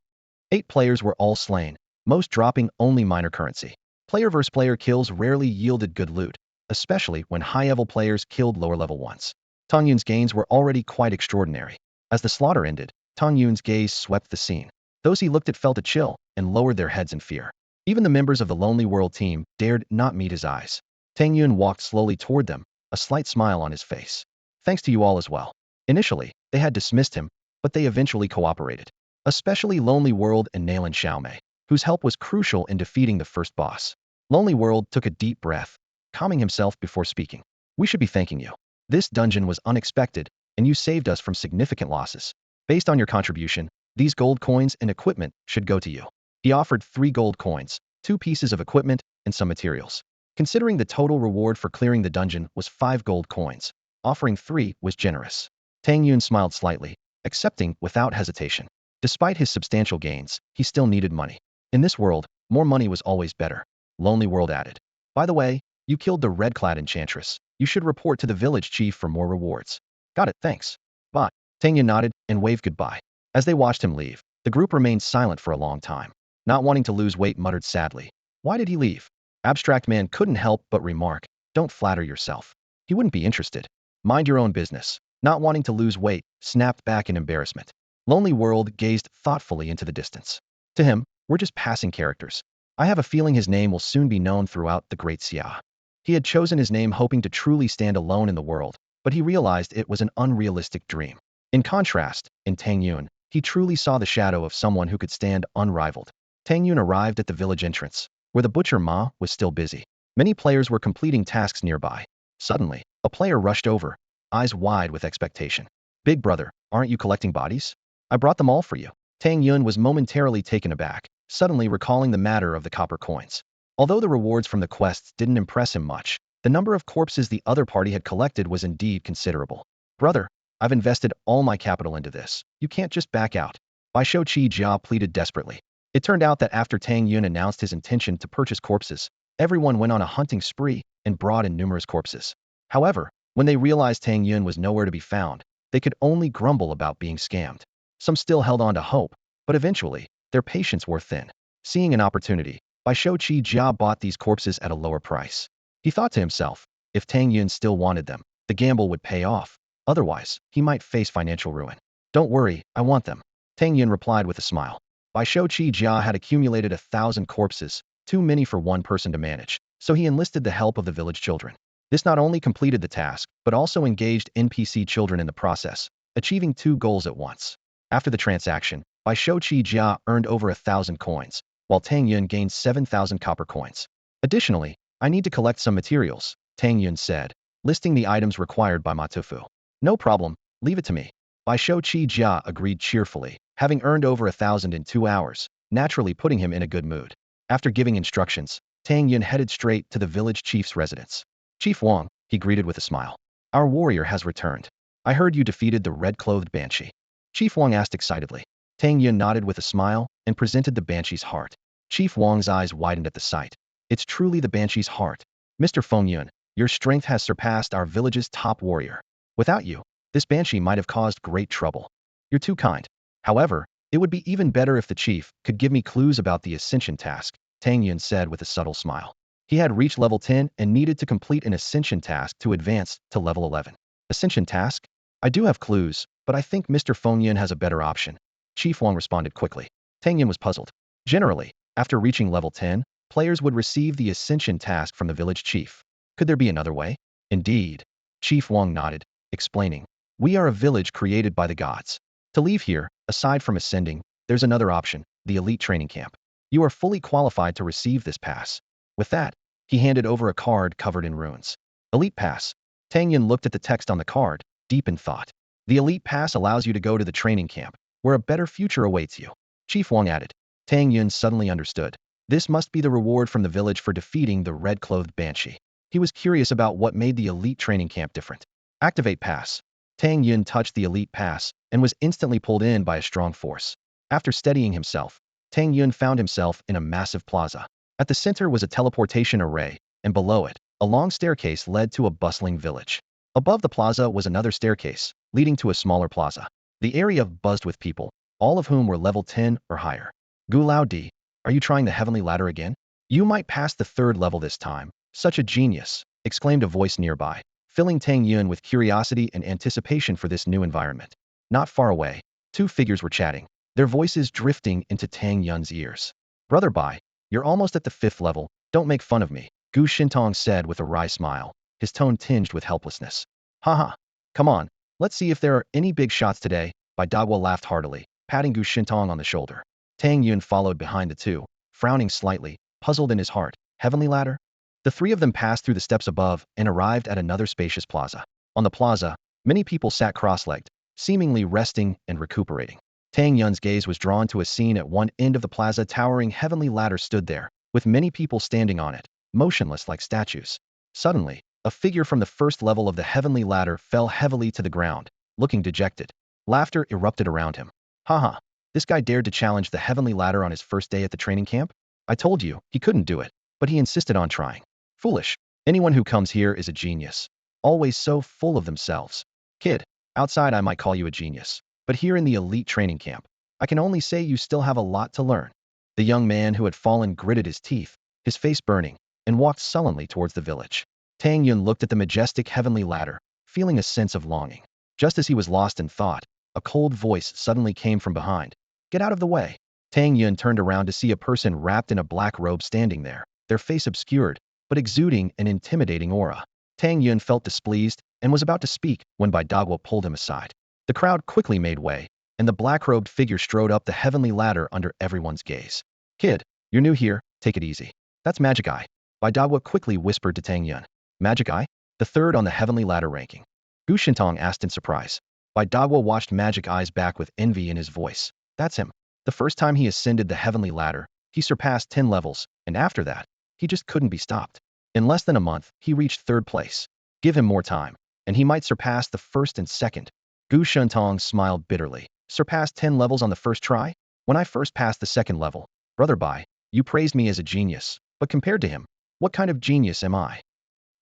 8 players were all slain, most dropping only minor currency. Player versus player kills rarely yielded good loot, especially when high-level players killed lower-level ones. Tang Yun's gains were already quite extraordinary. As the slaughter ended, Tang Yun's gaze swept the scene. Those he looked at felt a chill and lowered their heads in fear. Even the members of the Lonely World team dared not meet his eyes. Tang Yun walked slowly toward them, a slight smile on his face. Thanks to you all as well. Initially, they had dismissed him, but they eventually cooperated. Especially Lonely World and Nailin Xiaomei, whose help was crucial in defeating the first boss. Lonely World took a deep breath, calming himself before speaking. We should be thanking you. This dungeon was unexpected, and you saved us from significant losses. Based on your contribution, these gold coins and equipment should go to you. He offered 3 gold coins, 2 pieces of equipment, and some materials. Considering the total reward for clearing the dungeon was 5 gold coins, offering 3 was generous. Tang Yun smiled slightly, accepting without hesitation. Despite his substantial gains, he still needed money. In this world, more money was always better. Lonely World added. By the way, you killed the red-clad enchantress. You should report to the village chief for more rewards. Got it, thanks. Bye. Tang Yun nodded and waved goodbye. As they watched him leave, the group remained silent for a long time. Not wanting to lose weight muttered sadly. Why did he leave? Abstract Man couldn't help but remark, don't flatter yourself. He wouldn't be interested. Mind your own business. Not wanting to lose weight, snapped back in embarrassment. Lonely World gazed thoughtfully into the distance. To him, we're just passing characters. I have a feeling his name will soon be known throughout the Great Xia. He had chosen his name hoping to truly stand alone in the world, but he realized it was an unrealistic dream. In contrast, in Tang Yun, he truly saw the shadow of someone who could stand unrivaled. Tang Yun arrived at the village entrance, where the butcher Ma was still busy. Many players were completing tasks nearby. Suddenly, a player rushed over, eyes wide with expectation. Big brother, aren't you collecting bodies? I brought them all for you. Tang Yun was momentarily taken aback, suddenly recalling the matter of the copper coins. Although the rewards from the quests didn't impress him much, the number of corpses the other party had collected was indeed considerable. Brother, I've invested all my capital into this. You can't just back out. Bai Shou Qi Jia pleaded desperately. It turned out that after Tang Yun announced his intention to purchase corpses, everyone went on a hunting spree and brought in numerous corpses. However, when they realized Tang Yun was nowhere to be found, they could only grumble about being scammed. Some still held on to hope, but eventually, their patience wore thin. Seeing an opportunity, Bai Shou Qi Jia bought these corpses at a lower price. He thought to himself, if Tang Yun still wanted them, the gamble would pay off. Otherwise, he might face financial ruin. Don't worry, I want them. Tang Yun replied with a smile. Bai Shou Qi Jia had accumulated 1,000 corpses, too many for one person to manage, so he enlisted the help of the village children. This not only completed the task, but also engaged NPC children in the process, achieving 2 goals at once. After the transaction, Bai Shou Qi Jia earned over 1,000 coins, while Tang Yun gained 7,000 copper coins. Additionally, I need to collect some materials, Tang Yun said, listing the items required by Ma Tufu. No problem, leave it to me. Bai Shou Qi Jia agreed cheerfully, having earned over 1,000 in 2 hours, naturally putting him in a good mood. After giving instructions, Tang Yun headed straight to the village chief's residence. Chief Wang, he greeted with a smile. Our warrior has returned. I heard you defeated the red-clothed banshee. Chief Wang asked excitedly. Tang Yun nodded with a smile and presented the banshee's heart. Chief Wang's eyes widened at the sight. It's truly the banshee's heart. Mr. Feng Yun, your strength has surpassed our village's top warrior. Without you, this banshee might have caused great trouble. You're too kind. However, it would be even better if the chief could give me clues about the ascension task, Tang Yun said with a subtle smile. He had reached level 10 and needed to complete an ascension task to advance to level 11. Ascension task? I do have clues, but I think Mr. Feng Yun has a better option. Chief Wang responded quickly. Tang Yun was puzzled. Generally, after reaching level 10, players would receive the ascension task from the village chief. Could there be another way? Indeed. Chief Wang nodded, explaining. We are a village created by the gods. To leave here, aside from ascending, there's another option, the elite training camp. You are fully qualified to receive this pass. With that, he handed over a card covered in runes. Elite Pass. Tang Yun looked at the text on the card, deep in thought. The Elite Pass allows you to go to the training camp, where a better future awaits you. Chief Wang added. Tang Yun suddenly understood. This must be the reward from the village for defeating the red-clothed banshee. He was curious about what made the elite training camp different. Activate Pass. Tang Yun touched the Elite Pass and was instantly pulled in by a strong force. After steadying himself, Tang Yun found himself in a massive plaza. At the center was a teleportation array, and below it, a long staircase led to a bustling village. Above the plaza was another staircase, leading to a smaller plaza. The area buzzed with people, all of whom were level 10 or higher. Gu Lao Di, are you trying the heavenly ladder again? You might pass the third level this time. Such a genius, exclaimed a voice nearby, filling Tang Yun with curiosity and anticipation for this new environment. Not far away, two figures were chatting, their voices drifting into Tang Yun's ears. Brother Bai, you're almost at the 5th level, don't make fun of me, Gu Shintong said with a wry smile, his tone tinged with helplessness. Haha, come on, let's see if there are any big shots today, Bai Dagwa laughed heartily, patting Gu Shintong on the shoulder. Tang Yun followed behind the two, frowning slightly, puzzled in his heart. Heavenly ladder? The three of them passed through the steps above and arrived at another spacious plaza. On the plaza, many people sat cross-legged, seemingly resting and recuperating. Tang Yun's gaze was drawn to a scene at one end of the plaza. Towering heavenly ladder stood there, with many people standing on it, motionless like statues. Suddenly, a figure from the first level of the heavenly ladder fell heavily to the ground, looking dejected. Laughter erupted around him. Haha. This guy dared to challenge the heavenly ladder on his first day at the training camp? I told you, he couldn't do it, but he insisted on trying. Foolish. Anyone who comes here is a genius. Always so full of themselves. Kid, outside I might call you a genius, but here in the elite training camp, I can only say you still have a lot to learn. The young man who had fallen gritted his teeth, his face burning, and walked sullenly towards the village. Tang Yun looked at the majestic heavenly ladder, feeling a sense of longing. Just as he was lost in thought, a cold voice suddenly came from behind. Get out of the way. Tang Yun turned around to see a person wrapped in a black robe standing there, their face obscured, but exuding an intimidating aura. Tang Yun felt displeased and was about to speak when Bai Dagwa pulled him aside. The crowd quickly made way, and the black-robed figure strode up the heavenly ladder under everyone's gaze. Kid, you're new here, take it easy. That's Magic Eye. Bai Dagwa quickly whispered to Tang Yun. Magic Eye? The third on the heavenly ladder ranking. Gu Shintong asked in surprise. Bai Dagwa watched Magic Eye's back with envy in his voice. That's him. The first time he ascended the heavenly ladder, he surpassed 10 levels, and after that, he just couldn't be stopped. In less than a month, he reached 3rd place. Give him more time, and he might surpass the 1st and 2nd. Gu Shintong smiled bitterly. Surpassed 10 levels on the first try? When I first passed the 2nd level, Brother Bai, you praised me as a genius, but compared to him, what kind of genius am I?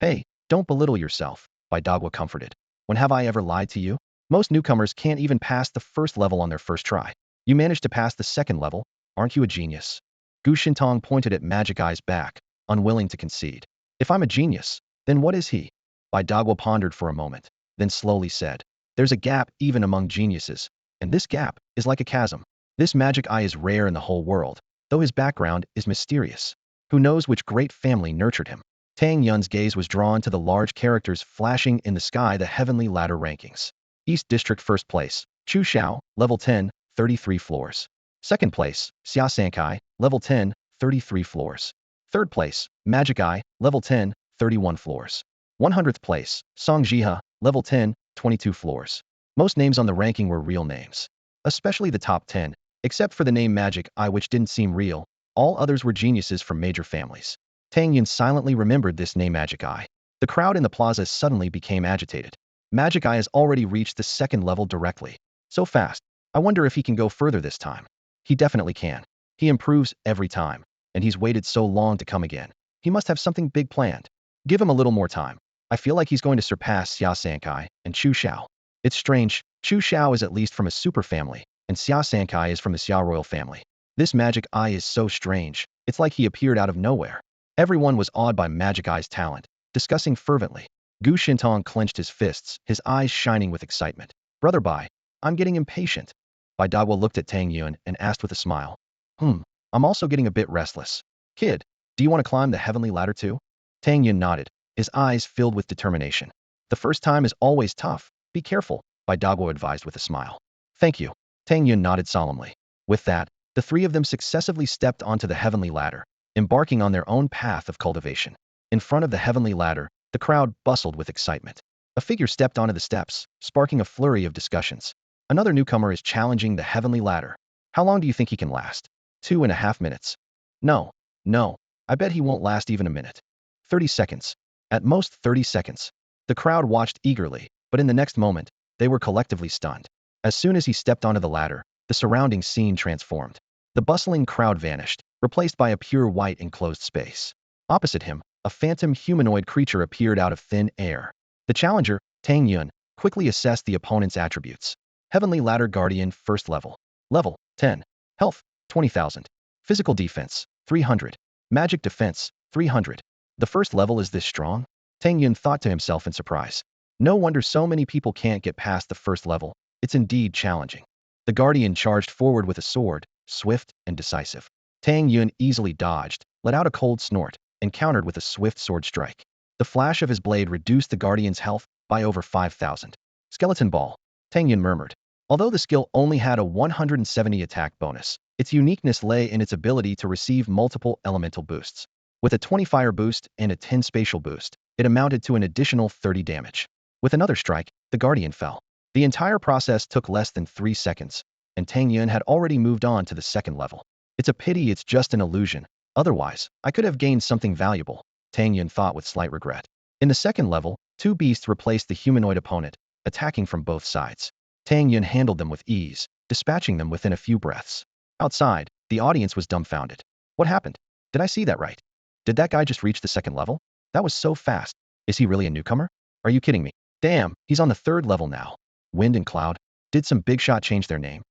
Hey, don't belittle yourself, Bai Dagwa comforted. When have I ever lied to you? Most newcomers can't even pass the 1st level on their first try. You managed to pass the 2nd level, aren't you a genius? Gu Shintong pointed at Magic Eye's back, unwilling to concede. If I'm a genius, then what is he? Bai Dagwa pondered for a moment, then slowly said, there's a gap even among geniuses, and this gap is like a chasm. This Magic Eye is rare in the whole world, though his background is mysterious. Who knows which great family nurtured him? Tang Yun's gaze was drawn to the large characters flashing in the sky, the heavenly ladder rankings. East District 1st place, Chu Xiao, level 10, 33 floors. 2nd place, Xia Sankai, level 10, 33 floors. 3rd place, Magic Eye, level 10, 31 floors. 100th place, Song Jiha, level 10, 22 floors. Most names on the ranking were real names. Especially the top 10, except for the name Magic Eye, which didn't seem real. All others were geniuses from major families. Tang Yun silently remembered this name Magic Eye. The crowd in the plaza suddenly became agitated. Magic Eye has already reached the 2nd level directly. So fast. I wonder if he can go further this time. He definitely can. He improves every time, and he's waited so long to come again. He must have something big planned. Give him a little more time. I feel like he's going to surpass Xia Sankai and Chu Xiao. It's strange, Chu Xiao is at least from a super family, and Xia Sankai is from the Xia royal family. This Magic Eye is so strange, it's like he appeared out of nowhere. Everyone was awed by Magic Eye's talent, discussing fervently. Gu Shintong clenched his fists, his eyes shining with excitement. Brother Bai, I'm getting impatient. Bai Dagwa looked at Tang Yun and asked with a smile. I'm also getting a bit restless. Kid, do you want to climb the heavenly ladder too? Tang Yun nodded, his eyes filled with determination. The first time is always tough. Be careful. By Dogwo advised with a smile. Thank you. Tang Yun nodded solemnly. With that, the three of them successively stepped onto the heavenly ladder, embarking on their own path of cultivation. In front of the heavenly ladder, the crowd bustled with excitement. A figure stepped onto the steps, sparking a flurry of discussions. Another newcomer is challenging the heavenly ladder. How long do you think he can last? 2.5 minutes. No, no, I bet he won't last even a minute. 30 seconds. At most 30 seconds. The crowd watched eagerly, but in the next moment, they were collectively stunned. As soon as he stepped onto the ladder, the surrounding scene transformed. The bustling crowd vanished, replaced by a pure white enclosed space. Opposite him, a phantom humanoid creature appeared out of thin air. The challenger, Tang Yun, quickly assessed the opponent's attributes. Heavenly Ladder Guardian, first level. Level 10. Health 20,000. Physical defense 300. Magic defense 300. The first level is this strong? Tang Yun thought to himself in surprise. No wonder so many people can't get past the first level. It's indeed challenging. The Guardian charged forward with a sword, swift and decisive. Tang Yun easily dodged, let out a cold snort, and countered with a swift sword strike. The flash of his blade reduced the Guardian's health by over 5,000. Skeleton Ball, Tang Yun murmured. Although the skill only had a 170 attack bonus, its uniqueness lay in its ability to receive multiple elemental boosts. With a 20 fire boost and a 10 spatial boost, it amounted to an additional 30 damage. With another strike, the Guardian fell. The entire process took less than 3 seconds, and Tang Yun had already moved on to the second level. It's a pity it's just an illusion. Otherwise, I could have gained something valuable, Tang Yun thought with slight regret. In the second level, two beasts replaced the humanoid opponent, attacking from both sides. Tang Yun handled them with ease, dispatching them within a few breaths. Outside, the audience was dumbfounded. What happened? Did I see that right? Did that guy just reach the second level? That was so fast. Is he really a newcomer? Are you kidding me? Damn, he's on the third level now. Wind and Cloud. Did some big shot change their name?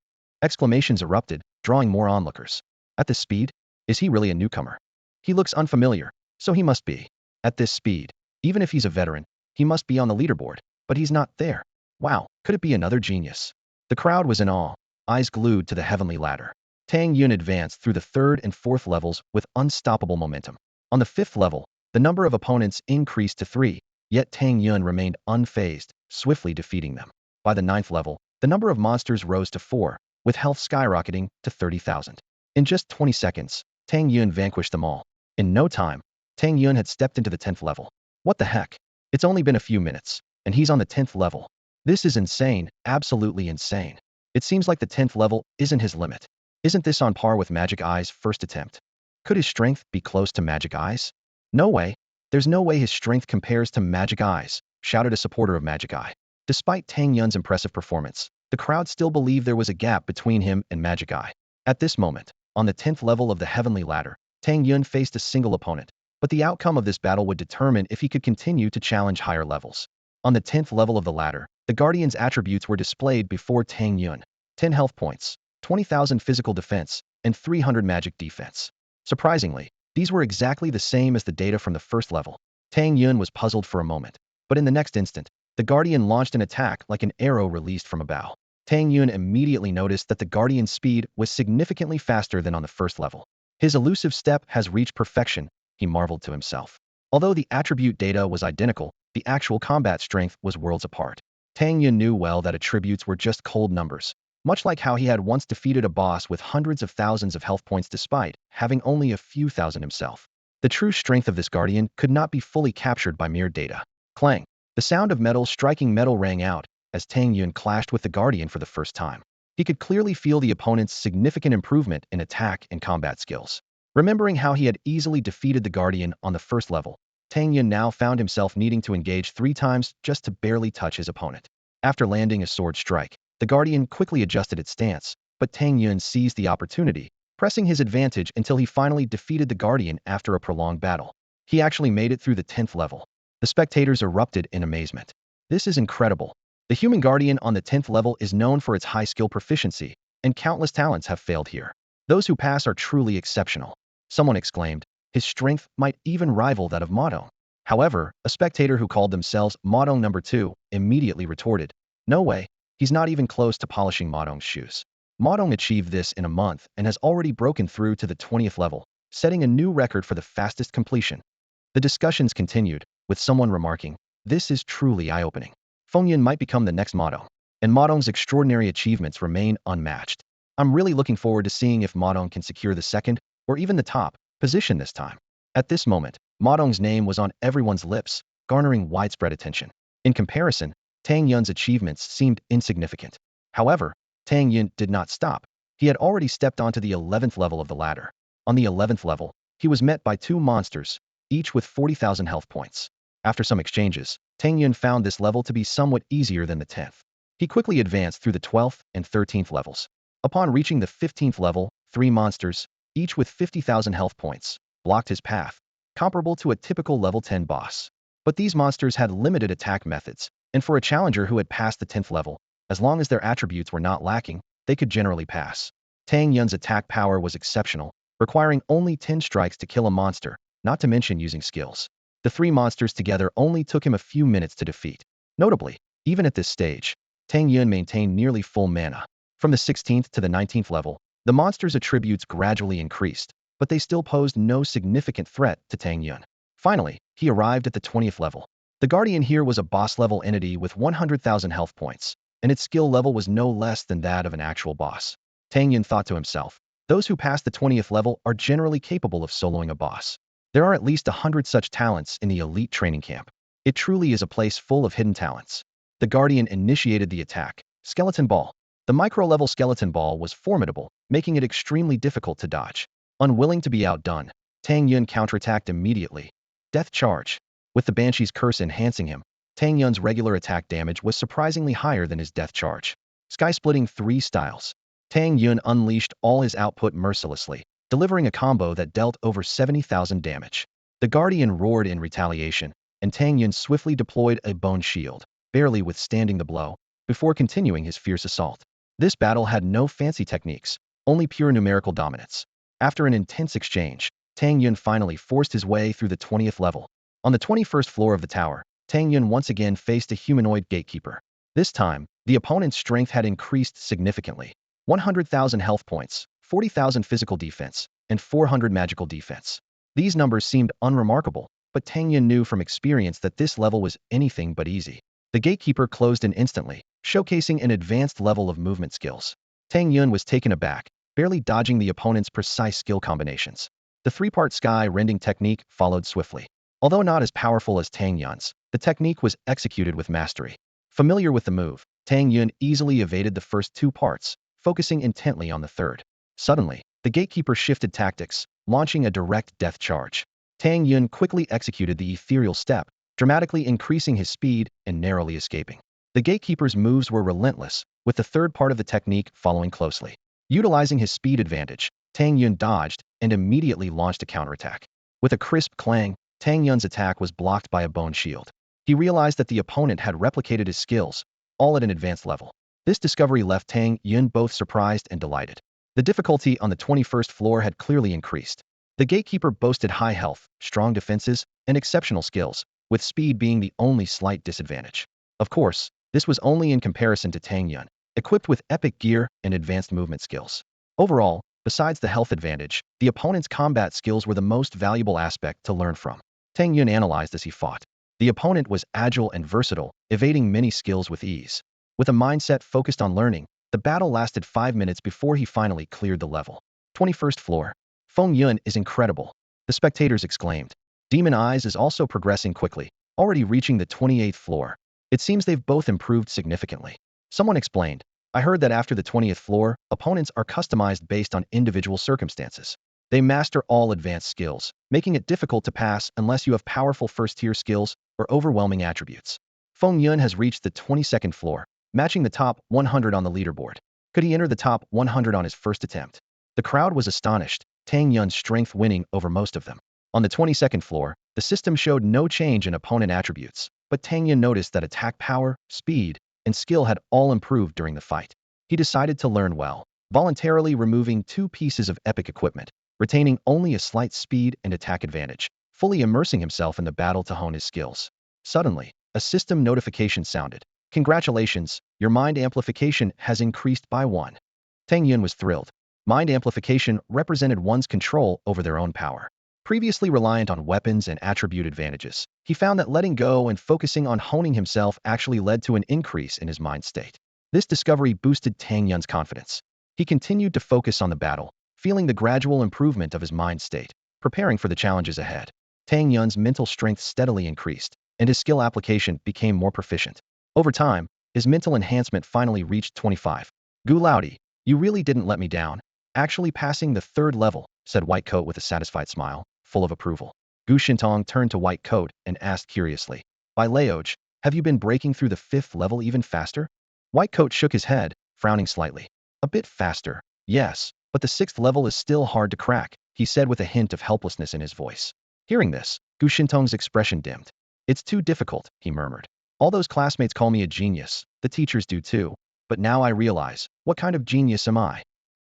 Exclamations erupted, drawing more onlookers. At this speed? Is he really a newcomer? He looks unfamiliar, so he must be. At this speed, even if he's a veteran, he must be on the leaderboard, but he's not there. Wow, could it be another genius? The crowd was in awe, eyes glued to the heavenly ladder. Tang Yun advanced through the third and fourth levels with unstoppable momentum. On the fifth level, the number of opponents increased to 3, yet Tang Yun remained unfazed, swiftly defeating them. By the ninth level, the number of monsters rose to 4, with health skyrocketing to 30,000. In just 20 seconds, Tang Yun vanquished them all. In no time, Tang Yun had stepped into the 10th level. What the heck? It's only been a few minutes, and he's on the 10th level. This is insane, absolutely insane. It seems like the 10th level isn't his limit. Isn't this on par with Magic Eye's first attempt? Could his strength be close to Magic Eye's? No way. There's no way his strength compares to Magic Eye's, shouted a supporter of Magic Eye. Despite Tang Yun's impressive performance, the crowd still believed there was a gap between him and Magic Eye. At this moment, on the 10th level of the Heavenly Ladder, Tang Yun faced a single opponent, but the outcome of this battle would determine if he could continue to challenge higher levels. On the 10th level of the ladder, the Guardian's attributes were displayed before Tang Yun. 10 health points, 20,000 physical defense, and 300 magic defense. Surprisingly, these were exactly the same as the data from the first level. Tang Yun was puzzled for a moment, but in the next instant, the Guardian launched an attack like an arrow released from a bow. Tang Yun immediately noticed that the Guardian's speed was significantly faster than on the first level. His elusive step has reached perfection, he marveled to himself. Although the attribute data was identical, the actual combat strength was worlds apart. Tang Yun knew well that attributes were just cold numbers, much like how he had once defeated a boss with hundreds of thousands of health points despite having only a few thousand himself. The true strength of this Guardian could not be fully captured by mere data. Clang! The sound of metal striking metal rang out as Tang Yun clashed with the Guardian for the first time. He could clearly feel the opponent's significant improvement in attack and combat skills. Remembering how he had easily defeated the Guardian on the first level, Tang Yun now found himself needing to engage 3 times just to barely touch his opponent. After landing a sword strike, the Guardian quickly adjusted its stance, but Tang Yun seized the opportunity, pressing his advantage until he finally defeated the Guardian after a prolonged battle. He actually made it through the 10th level. The spectators erupted in amazement. This is incredible. The human Guardian on the 10th level is known for its high skill proficiency, and countless talents have failed here. Those who pass are truly exceptional. Someone exclaimed. His strength might even rival that of Modong. However, a spectator who called themselves Modong number 2 immediately retorted, "No way, he's not even close to polishing Modong's shoes." Modong achieved this in a month and has already broken through to the 20th level, setting a new record for the fastest completion. The discussions continued, with someone remarking, "This is truly eye-opening. Feng Yun might become the next Modong." and Ma Dong's extraordinary achievements remain unmatched. I'm really looking forward to seeing if Ma Dong can secure the second, or even the top, position this time. At this moment, Ma Dong's name was on everyone's lips, garnering widespread attention. In comparison, Tang Yun's achievements seemed insignificant. However, Tang Yun did not stop. He had already stepped onto the 11th level of the ladder. On the 11th level, he was met by two monsters, each with 40,000 health points. After some exchanges, Tang Yun found this level to be somewhat easier than the 10th. He quickly advanced through the 12th and 13th levels. Upon reaching the 15th level, three monsters, each with 50,000 health points, blocked his path, comparable to a typical level 10 boss. But these monsters had limited attack methods, and for a challenger who had passed the 10th level, as long as their attributes were not lacking, they could generally pass. Tang Yun's attack power was exceptional, requiring only 10 strikes to kill a monster, not to mention using skills. The three monsters together only took him a few minutes to defeat. Notably, even at this stage, Tang Yun maintained nearly full mana. From the 16th to the 19th level, the monsters' attributes gradually increased, but they still posed no significant threat to Tang Yun. Finally, he arrived at the 20th level. The Guardian here was a boss-level entity with 100,000 health points, and its skill level was no less than that of an actual boss. Tang Yun thought to himself, those who pass the 20th level are generally capable of soloing a boss. There are at least 100 such talents in the elite training camp. It truly is a place full of hidden talents. The Guardian initiated the attack. Skeleton Ball. The micro-level Skeleton Ball was formidable, making it extremely difficult to dodge. Unwilling to be outdone, Tang Yun counterattacked immediately. Death Charge. With the Banshee's curse enhancing him, Tang Yun's regular attack damage was surprisingly higher than his Death Charge. Sky-splitting 3 styles. Tang Yun unleashed all his output mercilessly, delivering a combo that dealt over 70,000 damage. The Guardian roared in retaliation, and Tang Yun swiftly deployed a bone shield, barely withstanding the blow, before continuing his fierce assault. This battle had no fancy techniques, only pure numerical dominance. After an intense exchange, Tang Yun finally forced his way through the 20th level. On the 21st floor of the tower, Tang Yun once again faced a humanoid gatekeeper. This time, the opponent's strength had increased significantly. 100,000 health points, 40,000 physical defense, and 400 magical defense. These numbers seemed unremarkable, but Tang Yun knew from experience that this level was anything but easy. The gatekeeper closed in instantly, showcasing an advanced level of movement skills. Tang Yun was taken aback, barely dodging the opponent's precise skill combinations. The three-part sky-rending technique followed swiftly. Although not as powerful as Tang Yun's, the technique was executed with mastery. Familiar with the move, Tang Yun easily evaded the first 2 parts, focusing intently on the third. Suddenly, the gatekeeper shifted tactics, launching a direct death charge. Tang Yun quickly executed the ethereal step, dramatically increasing his speed and narrowly escaping. The gatekeeper's moves were relentless, with the third part of the technique following closely. Utilizing his speed advantage, Tang Yun dodged and immediately launched a counterattack. With a crisp clang, Tang Yun's attack was blocked by a bone shield. He realized that the opponent had replicated his skills, all at an advanced level. This discovery left Tang Yun both surprised and delighted. The difficulty on the 21st floor had clearly increased. The gatekeeper boasted high health, strong defenses, and exceptional skills, with speed being the only slight disadvantage. Of course, this was only in comparison to Tang Yun, equipped with epic gear and advanced movement skills. Overall, besides the health advantage, the opponent's combat skills were the most valuable aspect to learn from. Tang Yun analyzed as he fought. The opponent was agile and versatile, evading many skills with ease. With a mindset focused on learning, the battle lasted 5 minutes before he finally cleared the level. 21st floor. Feng Yun is incredible, the spectators exclaimed. Demon Eyes is also progressing quickly, already reaching the 28th floor. It seems they've both improved significantly. Someone explained, I heard that after the 20th floor, opponents are customized based on individual circumstances. They master all advanced skills, making it difficult to pass unless you have powerful first-tier skills or overwhelming attributes. Feng Yun has reached the 22nd floor, matching the top 100 on the leaderboard. Could he enter the top 100 on his first attempt? The crowd was astonished, Tang Yun's strength winning over most of them. On the 22nd floor, the system showed no change in opponent attributes, but Tang Yun noticed that attack power, speed, and skill had all improved during the fight. He decided to learn well, voluntarily removing 2 pieces of epic equipment, retaining only a slight speed and attack advantage, fully immersing himself in the battle to hone his skills. Suddenly, a system notification sounded. Congratulations, your mind amplification has increased by 1. Tang Yun was thrilled. Mind amplification represented one's control over their own power. Previously reliant on weapons and attribute advantages, he found that letting go and focusing on honing himself actually led to an increase in his mind state. This discovery boosted Tang Yun's confidence. He continued to focus on the battle, feeling the gradual improvement of his mind state, preparing for the challenges ahead. Tang Yun's mental strength steadily increased, and his skill application became more proficient. Over time, his mental enhancement finally reached 25. Gu Laodi, you really didn't let me down. Actually passing the 3rd level, said White Coat with a satisfied smile, full of approval. Gu Shintong turned to White Coat and asked curiously, by Laoj, have you been breaking through the 5th level even faster? White Coat shook his head, frowning slightly. A bit faster, yes, but the 6th level is still hard to crack, he said with a hint of helplessness in his voice. Hearing this, Gu Shintong's expression dimmed. It's too difficult, he murmured. All those classmates call me a genius, the teachers do too, but now I realize, what kind of genius am I?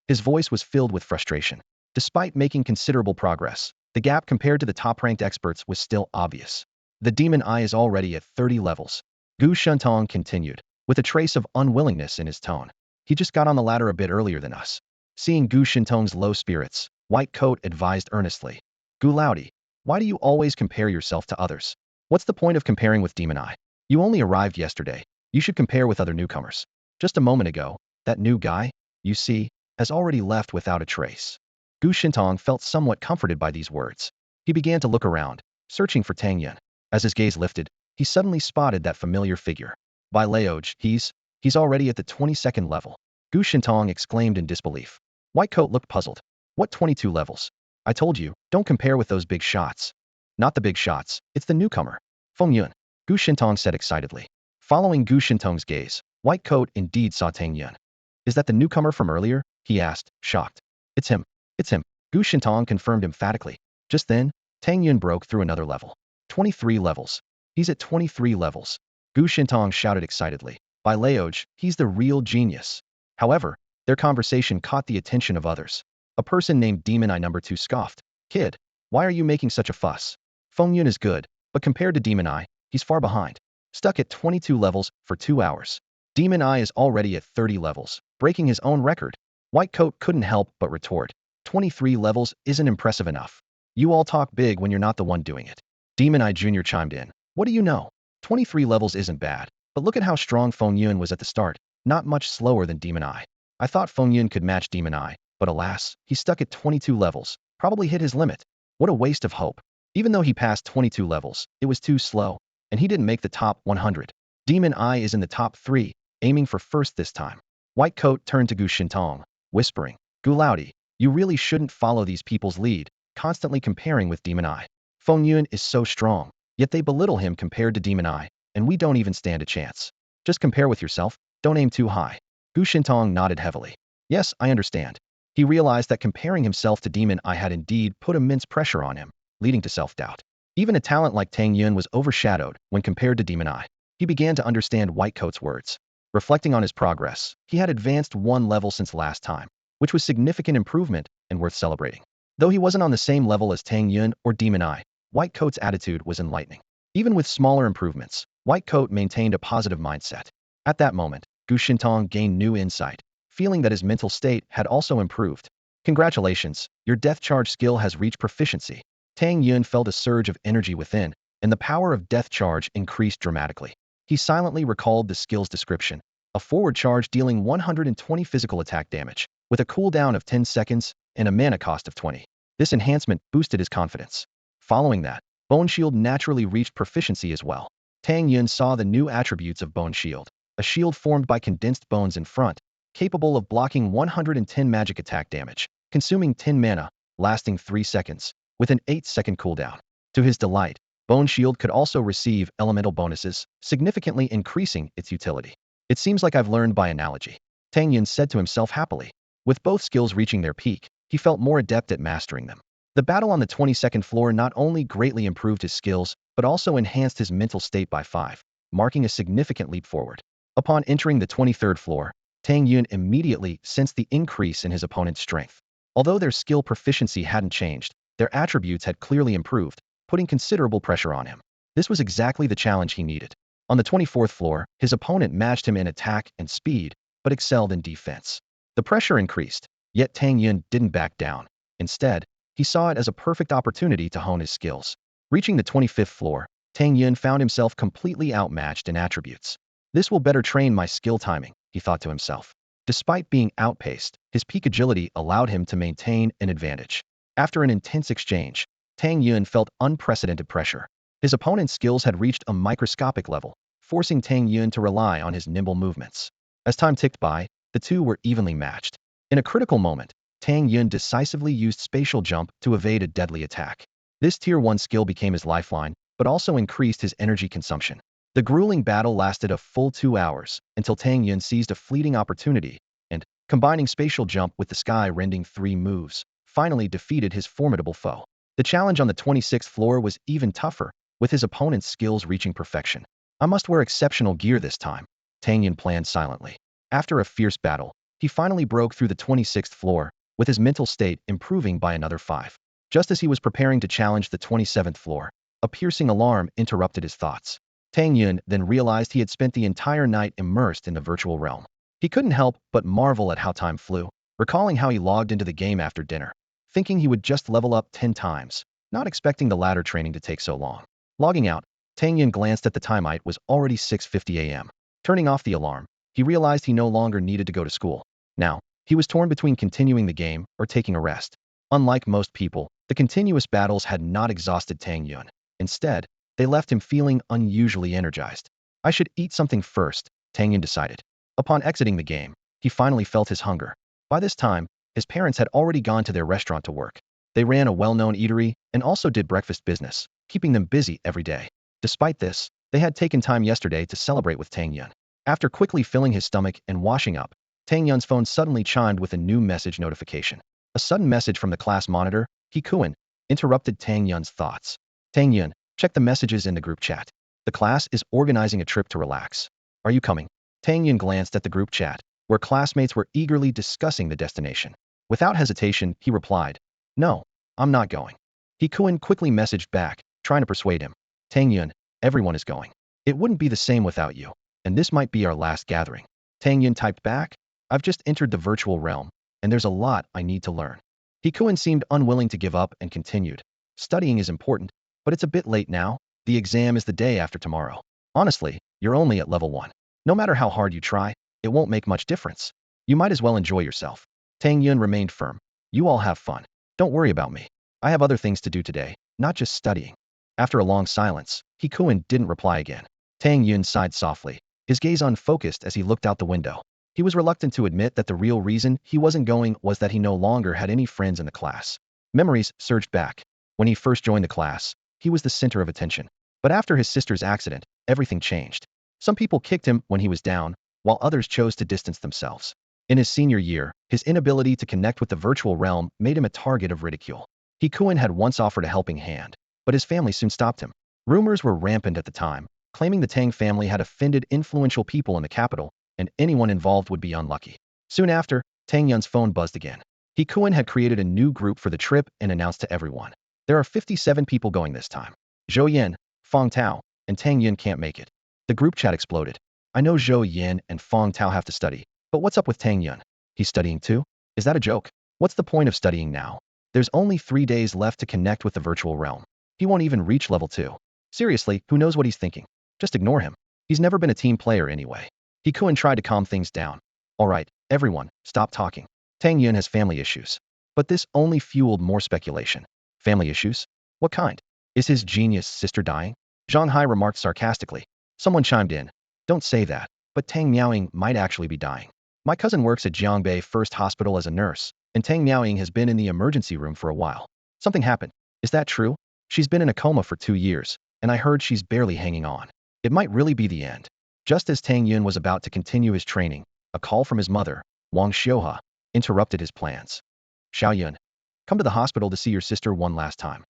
His voice was filled with frustration. Despite making considerable progress, the gap compared to the top-ranked experts was still obvious. The demon eye is already at 30 levels. Gu Shintong continued, with a trace of unwillingness in his tone. He just got on the ladder a bit earlier than us. Seeing Gu Shintong's low spirits, White Coat advised earnestly. Gu Laodi, why do you always compare yourself to others? What's the point of comparing with Demon Eye? You only arrived yesterday. You should compare with other newcomers. Just a moment ago, that new guy, you see, has already left without a trace. Gu Shintong felt somewhat comforted by these words. He began to look around, searching for Tang Yun. As his gaze lifted, he suddenly spotted that familiar figure. By Laoj, he's already at the 22nd level. Gu Shintong exclaimed in disbelief. White Coat looked puzzled. What 22 levels? I told you, don't compare with those big shots. Not the big shots, it's the newcomer. Feng Yun, Gu Shintong said excitedly. Following Gu Shintong's gaze, White Coat indeed saw Tang Yun. Is that the newcomer from earlier? He asked, shocked. It's him. It's him. Gu Shintong confirmed emphatically. Just then, Tang Yun broke through another level. 23 levels. He's at 23 levels. Gu Shintong shouted excitedly. By Laoj, he's the real genius. However, their conversation caught the attention of others. A person named Demon Eye number 2 scoffed. Kid, why are you making such a fuss? Feng Yun is good, but compared to Demon Eye, he's far behind. Stuck at 22 levels for 2 hours. Demon Eye is already at 30 levels, breaking his own record. White Coat couldn't help but retort. 23 levels isn't impressive enough. You all talk big when you're not the one doing it. Demon Eye Jr. chimed in. What do you know? 23 levels isn't bad, but look at how strong Feng Yun was at the start, not much slower than Demon Eye. I thought Feng Yun could match Demon Eye, but alas, he's stuck at 22 levels, probably hit his limit. What a waste of hope. Even though he passed 22 levels, it was too slow, and he didn't make the top 100. Demon Eye is in the top 3, aiming for first this time. White Coat turned to Gu Shintong, whispering, Gu Laodi, you really shouldn't follow these people's lead, constantly comparing with Demon Eye. Feng Yun is so strong, yet they belittle him compared to Demon Eye, and we don't even stand a chance. Just compare with yourself, don't aim too high. Gu Shintong nodded heavily. Yes, I understand. He realized that comparing himself to Demon Eye had indeed put immense pressure on him, leading to self-doubt. Even a talent like Tang Yun was overshadowed when compared to Demon Eye. He began to understand White Coat's words. Reflecting on his progress, he had advanced 1 level since last time, which was significant improvement and worth celebrating. Though he wasn't on the same level as Tang Yun or Demon Eye, White Coat's attitude was enlightening. Even with smaller improvements, White Coat maintained a positive mindset. At that moment, Gu Shintong gained new insight, feeling that his mental state had also improved. Congratulations, your death charge skill has reached proficiency. Tang Yun felt a surge of energy within, and the power of death charge increased dramatically. He silently recalled the skill's description. A forward charge dealing 120 physical attack damage, with a cooldown of 10 seconds and a mana cost of 20. This enhancement boosted his confidence. Following that, Bone Shield naturally reached proficiency as well. Tang Yun saw the new attributes of Bone Shield, a shield formed by condensed bones in front, capable of blocking 110 magic attack damage, consuming 10 mana, lasting 3 seconds, with an 8-second cooldown. To his delight, Bone Shield could also receive elemental bonuses, significantly increasing its utility. It seems like I've learned by analogy, Tang Yun said to himself happily. With both skills reaching their peak, he felt more adept at mastering them. The battle on the 22nd floor not only greatly improved his skills, but also enhanced his mental state by 5, marking a significant leap forward. Upon entering the 23rd floor, Tang Yun immediately sensed the increase in his opponent's strength. Although their skill proficiency hadn't changed, their attributes had clearly improved, putting considerable pressure on him. This was exactly the challenge he needed. On the 24th floor, his opponent matched him in attack and speed, but excelled in defense. The pressure increased, yet Tang Yun didn't back down. Instead, he saw it as a perfect opportunity to hone his skills. Reaching the 25th floor, Tang Yun found himself completely outmatched in attributes. This will better train my skill timing, he thought to himself. Despite being outpaced, his peak agility allowed him to maintain an advantage. After an intense exchange, Tang Yun felt unprecedented pressure. His opponent's skills had reached a microscopic level, forcing Tang Yun to rely on his nimble movements. As time ticked by, the two were evenly matched. In a critical moment, Tang Yun decisively used spatial jump to evade a deadly attack. This Tier 1 skill became his lifeline, but also increased his energy consumption. The grueling battle lasted a full 2 hours, until Tang Yun seized a fleeting opportunity and, combining spatial jump with the sky-rending 3 moves, finally defeated his formidable foe. The challenge on the 26th floor was even tougher, with his opponent's skills reaching perfection. I must wear exceptional gear this time, Tang Yun planned silently. After a fierce battle, he finally broke through the 26th floor, with his mental state improving by another 5. Just as he was preparing to challenge the 27th floor, a piercing alarm interrupted his thoughts. Tang Yun then realized he had spent the entire night immersed in the virtual realm. He couldn't help but marvel at how time flew, recalling how he logged into the game after dinner, thinking he would just level up 10 times, not expecting the ladder training to take so long. Logging out, Tang Yun glanced at the time. It was already 6:50 a.m. Turning off the alarm, he realized he no longer needed to go to school. Now, he was torn between continuing the game or taking a rest. Unlike most people, the continuous battles had not exhausted Tang Yun. Instead, they left him feeling unusually energized. I should eat something first, Tang Yun decided. Upon exiting the game, he finally felt his hunger. By this time, his parents had already gone to their restaurant to work. They ran a well-known eatery and also did breakfast business, keeping them busy every day. Despite this, they had taken time yesterday to celebrate with Tang Yun. After quickly filling his stomach and washing up, Tang Yun's phone suddenly chimed with a new message notification. A sudden message from the class monitor, Hikuin, interrupted Tang Yun's thoughts. Tang Yun, check the messages in the group chat. The class is organizing a trip to relax. Are you coming? Tang Yun glanced at the group chat, where classmates were eagerly discussing the destination. Without hesitation, he replied, No, I'm not going. Hikuin quickly messaged back, trying to persuade him. Tang Yun, everyone is going. It wouldn't be the same without you, and this might be our last gathering. Tang Yun typed back, I've just entered the virtual realm, and there's a lot I need to learn. Hikuin seemed unwilling to give up and continued. Studying is important, but it's a bit late now. The exam is the day after tomorrow. Honestly, you're only at level 1. No matter how hard you try, it won't make much difference. You might as well enjoy yourself. Tang Yun remained firm. You all have fun. Don't worry about me. I have other things to do today, not just studying. After a long silence, Hikuin didn't reply again. Tang Yun sighed softly, his gaze unfocused as he looked out the window. He was reluctant to admit that the real reason he wasn't going was that he no longer had any friends in the class. Memories surged back. When he first joined the class, he was the center of attention. But after his sister's accident, everything changed. Some people kicked him when he was down, while others chose to distance themselves. In his senior year, his inability to connect with the virtual realm made him a target of ridicule. Hikuin had once offered a helping hand, but his family soon stopped him. Rumors were rampant at the time, claiming the Tang family had offended influential people in the capital, and anyone involved would be unlucky. Soon after, Tang Yun's phone buzzed again. Hikuin had created a new group for the trip and announced to everyone. There are 57 people going this time. Zhou Yan, Fong Tao, and Tang Yun can't make it. The group chat exploded. I know Zhou Yan and Fong Tao have to study, but what's up with Tang Yun? He's studying too? Is that a joke? What's the point of studying now? There's only 3 days left to connect with the virtual realm. He won't even reach level 2. Seriously, who knows what he's thinking? Just ignore him. He's never been a team player anyway. Hikuin tried to calm things down. Alright, everyone, stop talking. Tang Yun has family issues. But this only fueled more speculation. Family issues? What kind? Is his genius sister dying? Zhang Hai remarked sarcastically. Someone chimed in. Don't say that, but Tang Miaoying might actually be dying. My cousin works at Jiangbei First Hospital as a nurse, and Tang Miaoying has been in the emergency room for a while. Something happened. Is that true? She's been in a coma for 2 years, and I heard she's barely hanging on. It might really be the end. Just as Tang Yun was about to continue his training, a call from his mother, Wang Xiuhe, interrupted his plans. Xiao Yun, come to the hospital to see your sister one last time.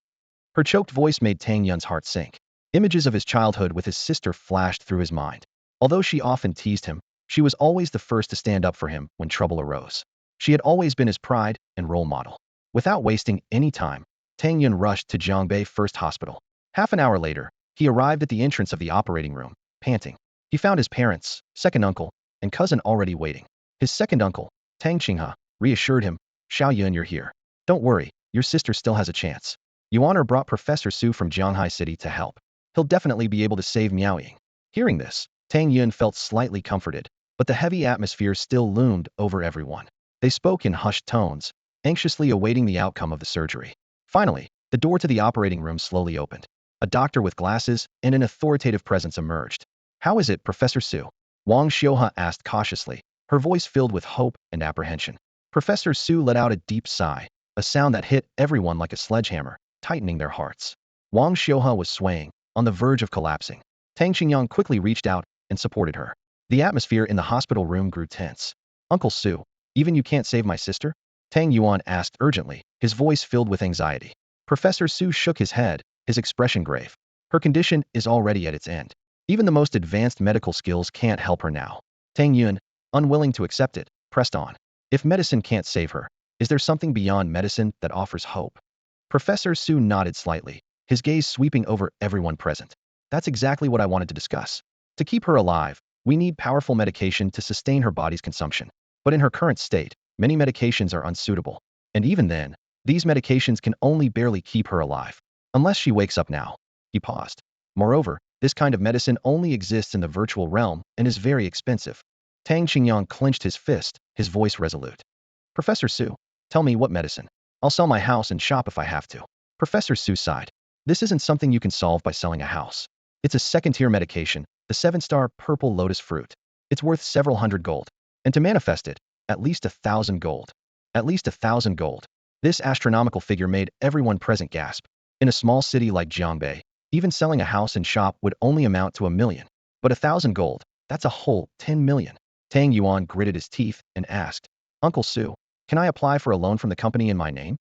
Her choked voice made Tang Yun's heart sink. Images of his childhood with his sister flashed through his mind. Although she often teased him, she was always the first to stand up for him when trouble arose. She had always been his pride and role model. Without wasting any time, Tang Yun rushed to Jiangbei First Hospital. Half an hour later, he arrived at the entrance of the operating room, panting. He found his parents, second uncle, and cousin already waiting. His second uncle, Tang Qinghe, reassured him, Xiao Yun, you're here. Don't worry, your sister still has a chance. Yuan brought Professor Su from Jianghai City to help. He'll definitely be able to save Miaoying. Hearing this, Tang Yun felt slightly comforted. but the heavy atmosphere still loomed over everyone. They spoke in hushed tones, anxiously awaiting the outcome of the surgery. Finally, the door to the operating room slowly opened. A doctor with glasses and an authoritative presence emerged. "How is it, Professor Su?" Wang Xiuhe asked cautiously, her voice filled with hope and apprehension. Professor Su let out a deep sigh, a sound that hit everyone like a sledgehammer, tightening their hearts. Wang Xiuhe was swaying, on the verge of collapsing. Tang Xingyang quickly reached out and supported her. The atmosphere in the hospital room grew tense. "Uncle Su, even you can't save my sister?" Tang Yuan asked urgently, his voice filled with anxiety. Professor Su shook his head, his expression grave. "Her condition is already at its end. Even the most advanced medical skills can't help her now." Tang Yun, unwilling to accept it, pressed on. "If medicine can't save her, is there something beyond medicine that offers hope?" Professor Su nodded slightly, his gaze sweeping over everyone present. "That's exactly what I wanted to discuss. To keep her alive, we need powerful medication to sustain her body's consumption. But in her current state, many medications are unsuitable. And even then, these medications can only barely keep her alive. Unless she wakes up now." He paused. "Moreover, this kind of medicine only exists in the virtual realm and is very expensive." Tang Xingyang clenched his fist, his voice resolute. "Professor Su, tell me what medicine. I'll sell my house and shop if I have to." Professor Su sighed. "This isn't something you can solve by selling a house. It's a second-tier medication, the 7-star purple lotus fruit. It's worth several hundred gold. And to manifest it, at least 1,000 gold. At least 1,000 gold." This astronomical figure made everyone present gasp. In a small city like Jiangbei, even selling a house and shop would only amount to 1 million. But 1,000 gold, that's a whole 10 million. Tang Yuan gritted his teeth and asked, "Uncle Su, can I apply for a loan from the company in my name?"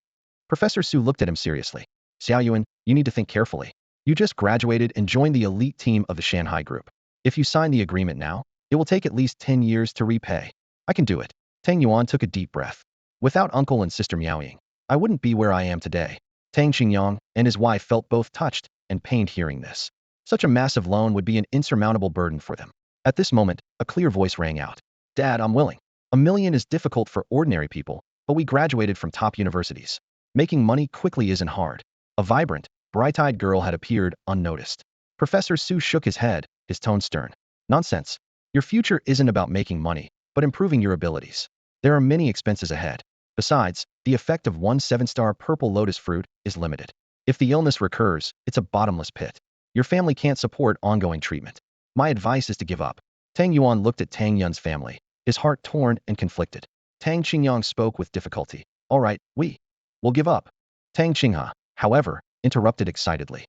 Professor Su looked at him seriously. "Xiao Yuan, you need to think carefully. You just graduated and joined the elite team of the Shanghai Group. If you sign the agreement now, it will take at least 10 years to repay. I can do it." Tang Yuan took a deep breath. "Without Uncle and Sister Miaoying, I wouldn't be where I am today." Tang Xingyang and his wife felt both touched and pained hearing this. Such a massive loan would be an insurmountable burden for them. At this moment, a clear voice rang out. "Dad, I'm willing. 1 million is difficult for ordinary people, but we graduated from top universities. Making money quickly isn't hard." A vibrant, bright-eyed girl had appeared unnoticed. Professor Su shook his head, his tone stern. "Nonsense. Your future isn't about making money, but improving your abilities. There are many expenses ahead. Besides, the effect of one 7-star purple lotus fruit is limited. If the illness recurs, it's a bottomless pit. Your family can't support ongoing treatment. My advice is to give up." Tang Yuan looked at Tang Yun's family, his heart torn and conflicted. Tang Xingyang spoke with difficulty. "All right, we'll give up." Tang Xinghe, however, interrupted excitedly.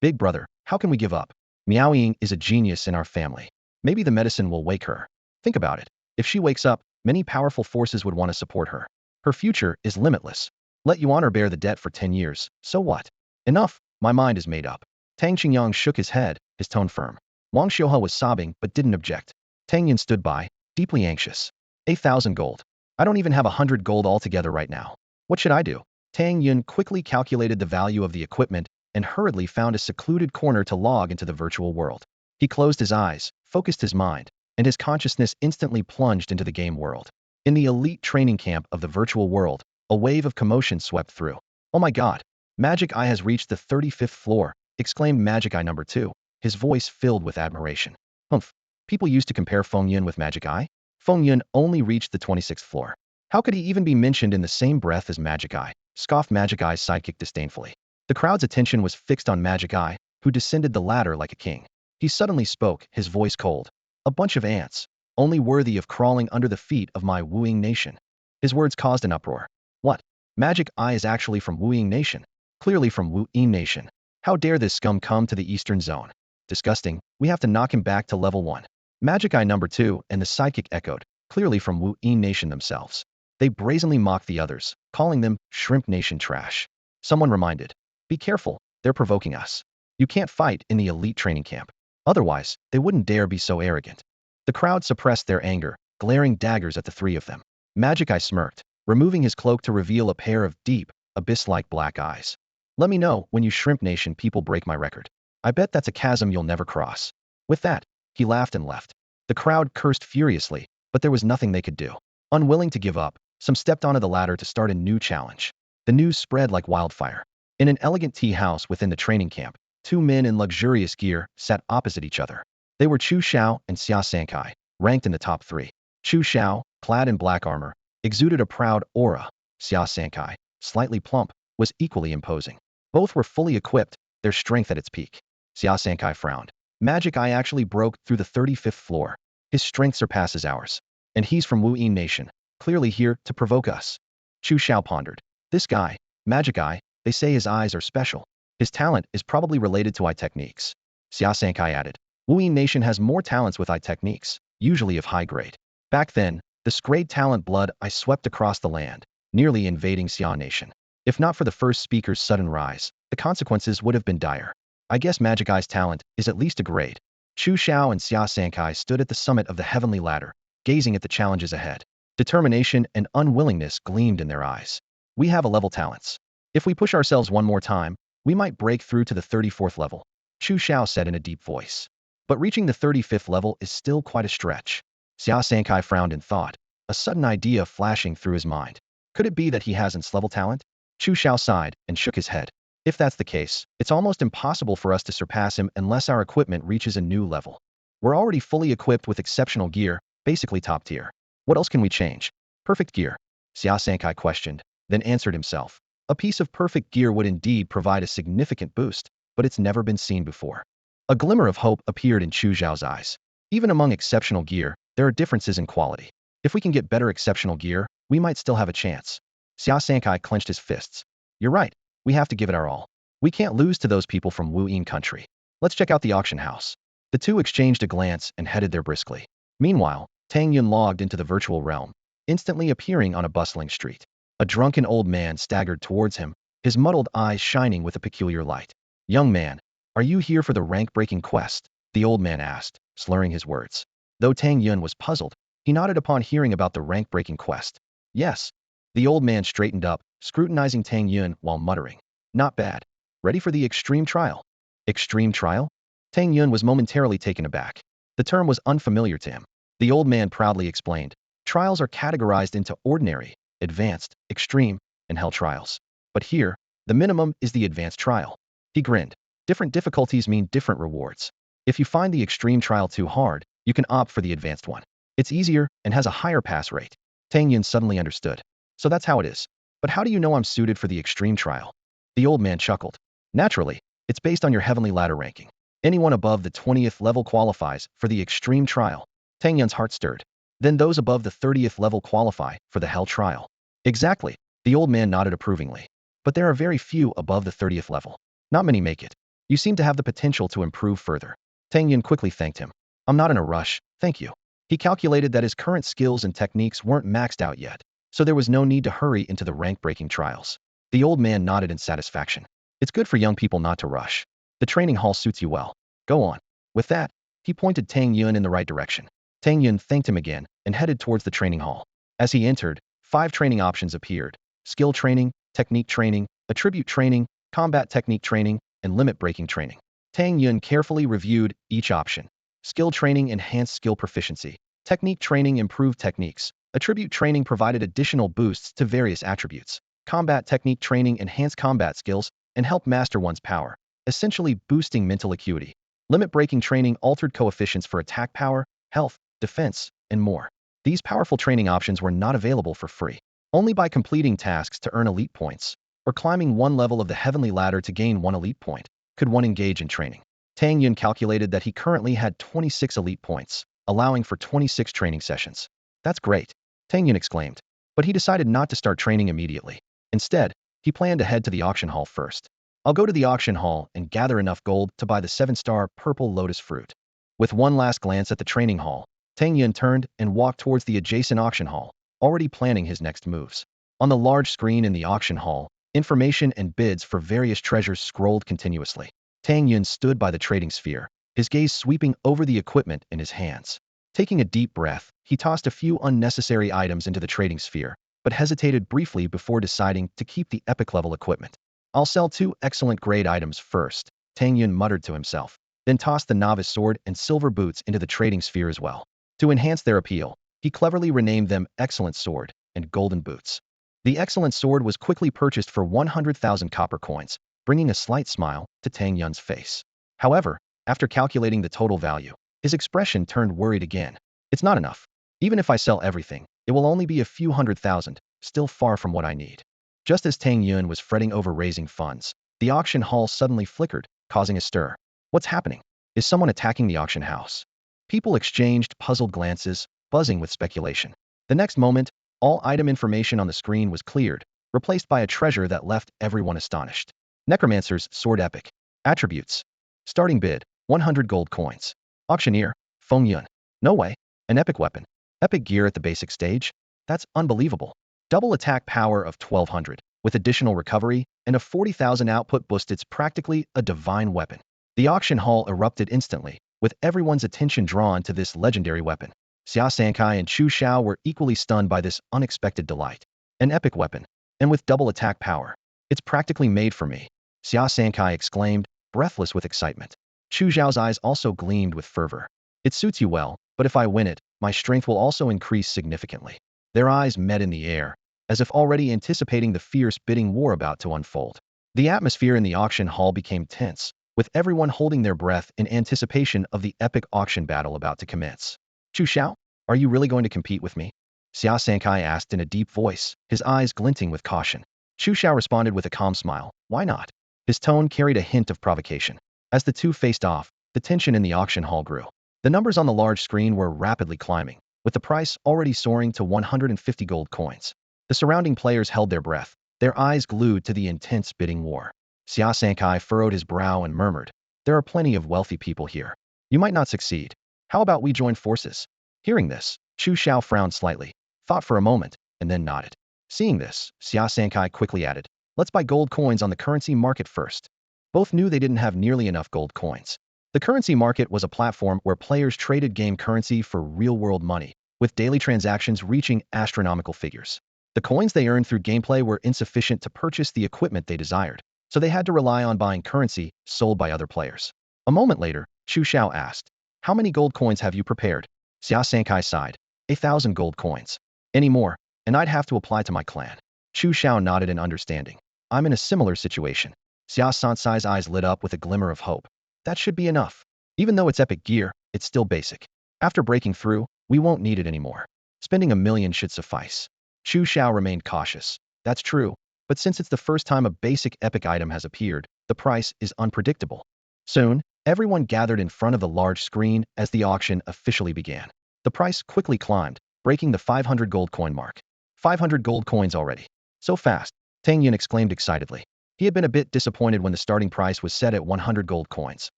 "Big brother, how can we give up? Miaoying is a genius in our family. Maybe the medicine will wake her. Think about it. If she wakes up, many powerful forces would want to support her. Her future is limitless. Let Yuan bear the debt for 10 years, so what? Enough, my mind is made up." Tang Xingyang shook his head, his tone firm. Wang Xiuhe was sobbing but didn't object. Tang Yun stood by, deeply anxious. 8,000 gold. I don't even have 100 gold altogether right now. What should I do?" Tang Yun quickly calculated the value of the equipment and hurriedly found a secluded corner to log into the virtual world. He closed his eyes, focused his mind, and his consciousness instantly plunged into the game world. In the elite training camp of the virtual world, a wave of commotion swept through. "Oh my god! Magic Eye has reached the 35th floor," exclaimed Magic Eye number 2, his voice filled with admiration. "Humph! People used to compare Feng Yun with Magic Eye? Feng Yun only reached the 26th floor. How could he even be mentioned in the same breath as Magic Eye?" Scoffed Magic Eye's sidekick disdainfully. The crowd's attention was fixed on Magic Eye, who descended the ladder like a king. He suddenly spoke, his voice cold. "A bunch of ants, only worthy of crawling under the feet of my Wu-Ying nation." His words caused an uproar. What? Magic Eye is actually from Wu-Ying nation. Clearly from Wu-Ying nation. How dare this scum come to the eastern zone? Disgusting, we have to knock him back to level 1. Magic Eye number 2 and the psychic echoed, clearly from Wu-Ying nation themselves. They brazenly mocked the others, calling them Shrimp Nation trash. Someone reminded, "Be careful, they're provoking us. You can't fight in the elite training camp. Otherwise, they wouldn't dare be so arrogant." The crowd suppressed their anger, glaring daggers at the three of them. Magic Eye smirked, removing his cloak to reveal a pair of deep, abyss-like black eyes. "Let me know when you Shrimp Nation people break my record. I bet that's a chasm you'll never cross." With that, he laughed and left. The crowd cursed furiously, but there was nothing they could do. Unwilling to give up, some stepped onto the ladder to start a new challenge. The news spread like wildfire. In an elegant tea house within the training camp, 2 men in luxurious gear sat opposite each other. They were Chu Xiao and Xia Sankai. ranked in the top 3. Chu Xiao, clad in black armor, exuded a proud aura. Xia Sankai, slightly plump, was equally imposing. Both were fully equipped, their strength at its peak. Xia Sankai frowned. Magic Eye actually broke through the 35th floor. His strength surpasses ours. And he's from Wu Yin Nation, clearly here to provoke us. Chu Xiao pondered. This guy, Magic Eye, they say his eyes are special. His talent is probably related to eye techniques. Xia Sankai added. Wu Yin Nation has more talents with eye techniques, usually of high grade. Back then, this great talent blood I swept across the land, nearly invading Xia Nation. If not for the first speaker's sudden rise, the consequences would have been dire. I guess Magic Eye's talent is at least a grade. Chu Xiao and Xia Sankai stood at the summit of the heavenly ladder, gazing at the challenges ahead. Determination and unwillingness gleamed in their eyes. We have a level talents. If we push ourselves one more time, we might break through to the 34th level, Chu Xiao said in a deep voice. But reaching the 35th level is still quite a stretch. Xia Sankai frowned in thought, a sudden idea flashing through his mind. Could it be that he hasn't level talent? Chu Xiao sighed and shook his head. If that's the case, it's almost impossible for us to surpass him unless our equipment reaches a new level. We're already fully equipped with exceptional gear, basically top tier. What else can we change? Perfect gear. Xia Sankai questioned, then answered himself. A piece of perfect gear would indeed provide a significant boost, but it's never been seen before. A glimmer of hope appeared in Chu Xiao's eyes. Even among exceptional gear, there are differences in quality. If we can get better exceptional gear, we might still have a chance. Xia Sankai clenched his fists. You're right, we have to give it our all. We can't lose to those people from Wu Yin country. Let's check out the auction house. The two exchanged a glance and headed there briskly. Meanwhile, Tang Yun logged into the virtual realm, instantly appearing on a bustling street. A drunken old man staggered towards him, his muddled eyes shining with a peculiar light. Young man, are you here for the rank-breaking quest? The old man asked, slurring his words. Though Tang Yun was puzzled, he nodded upon hearing about the rank-breaking quest. Yes. The old man straightened up, scrutinizing Tang Yun while muttering. Not bad. Ready for the extreme trial? Extreme trial? Tang Yun was momentarily taken aback. The term was unfamiliar to him. The old man proudly explained. Trials are categorized into ordinary, advanced, extreme, and hell trials. But here, the minimum is the advanced trial. He grinned. Different difficulties mean different rewards. If you find the extreme trial too hard, you can opt for the advanced one. It's easier and has a higher pass rate. Tang Yun suddenly understood. So that's how it is. But how do you know I'm suited for the extreme trial? The old man chuckled. Naturally, it's based on your heavenly ladder ranking. Anyone above the 20th level qualifies for the extreme trial. Tang Yun's heart stirred. Then those above the 30th level qualify for the hell trial. Exactly. The old man nodded approvingly. But there are very few above the 30th level. Not many make it. You seem to have the potential to improve further. Tang Yun quickly thanked him. I'm not in a rush, thank you. He calculated that his current skills and techniques weren't maxed out yet, so there was no need to hurry into the rank-breaking trials. The old man nodded in satisfaction. It's good for young people not to rush. The training hall suits you well. Go on. With that, he pointed Tang Yun in the right direction. Tang Yun thanked him again and headed towards the training hall. As he entered, 5 training options appeared. Skill training, technique training, attribute training, combat technique training, and limit breaking training. Tang Yun carefully reviewed each option. Skill training enhanced skill proficiency. Technique training improved techniques. Attribute training provided additional boosts to various attributes. Combat technique training enhanced combat skills and helped master one's power, essentially boosting mental acuity. Limit breaking training altered coefficients for attack power, health, defense, and more. These powerful training options were not available for free. Only by completing tasks to earn elite points, or climbing one level of the heavenly ladder to gain one elite point, could one engage in training. Tang Yun calculated that he currently had 26 elite points, allowing for 26 training sessions. That's great, Tang Yun exclaimed. But he decided not to start training immediately. Instead, he planned to head to the auction hall first. I'll go to the auction hall and gather enough gold to buy the 7-star purple lotus fruit. With one last glance at the training hall, Tang Yun turned and walked towards the adjacent auction hall, already planning his next moves. On the large screen in the auction hall, information and bids for various treasures scrolled continuously. Tang Yun stood by the trading sphere, his gaze sweeping over the equipment in his hands. Taking a deep breath, he tossed a few unnecessary items into the trading sphere, but hesitated briefly before deciding to keep the epic-level equipment. I'll sell 2 excellent grade items first, Tang Yun muttered to himself, then tossed the novice sword and silver boots into the trading sphere as well. To enhance their appeal, he cleverly renamed them Excellent Sword and Golden Boots. The Excellent Sword was quickly purchased for 100,000 copper coins, bringing a slight smile to Tang Yun's face. However, after calculating the total value, his expression turned worried again. It's not enough. Even if I sell everything, it will only be a few 100,000, still far from what I need. Just as Tang Yun was fretting over raising funds, the auction hall suddenly flickered, causing a stir. What's happening? Is someone attacking the auction house? People exchanged puzzled glances, buzzing with speculation. The next moment, all item information on the screen was cleared, replaced by a treasure that left everyone astonished. Necromancer's Sword Epic. Attributes. Starting bid, 100 gold coins. Auctioneer, Feng Yun. No way. An epic weapon. Epic gear at the basic stage? That's unbelievable. Double attack power of 1200, with additional recovery, and a 40,000 output boost. It's practically a divine weapon. The auction hall erupted instantly, with everyone's attention drawn to this legendary weapon. Xia Sankai and Chu Xiao were equally stunned by this unexpected delight. An epic weapon, and with double attack power. It's practically made for me. Xia Sankai exclaimed, breathless with excitement. Chu Xiao's eyes also gleamed with fervor. It suits you well, but if I win it, my strength will also increase significantly. Their eyes met in the air, as if already anticipating the fierce bidding war about to unfold. The atmosphere in the auction hall became tense, with everyone holding their breath in anticipation of the epic auction battle about to commence. Chu Xiao, are you really going to compete with me? Xia Sankai asked in a deep voice, his eyes glinting with caution. Chu Xiao responded with a calm smile, why not? His tone carried a hint of provocation. As the two faced off, the tension in the auction hall grew. The numbers on the large screen were rapidly climbing, with the price already soaring to 150 gold coins. The surrounding players held their breath, their eyes glued to the intense bidding war. Xia Sankai furrowed his brow and murmured, there are plenty of wealthy people here. You might not succeed. How about we join forces? Hearing this, Chu Xiao frowned slightly, thought for a moment, and then nodded. Seeing this, Xia Sankai quickly added, let's buy gold coins on the currency market first. Both knew they didn't have nearly enough gold coins. The currency market was a platform where players traded game currency for real-world money, with daily transactions reaching astronomical figures. The coins they earned through gameplay were insufficient to purchase the equipment they desired, so they had to rely on buying currency sold by other players. A moment later, Chu Xiao asked, how many gold coins have you prepared? Xia Sankai sighed, 1,000 gold coins. Any more, and I'd have to apply to my clan. Chu Xiao nodded in understanding. I'm in a similar situation. Xia Sansai's eyes lit up with a glimmer of hope. That should be enough. Even though it's epic gear, it's still basic. After breaking through, we won't need it anymore. Spending 1,000,000 should suffice. Chu Xiao remained cautious. That's true, but since it's the first time a basic epic item has appeared, the price is unpredictable. Soon, everyone gathered in front of the large screen as the auction officially began. The price quickly climbed, breaking the 500 gold coin mark. 500 gold coins already. So fast, Tang Yun exclaimed excitedly. He had been a bit disappointed when the starting price was set at 100 gold coins,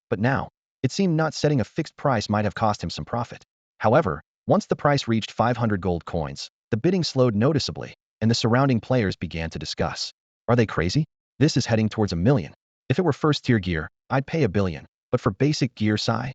but now, it seemed not setting a fixed price might have cost him some profit. However, once the price reached 500 gold coins, the bidding slowed noticeably, and the surrounding players began to discuss. Are they crazy? This is heading towards 1,000,000. If it were first-tier gear, I'd pay 1,000,000,000, but for basic gear sigh?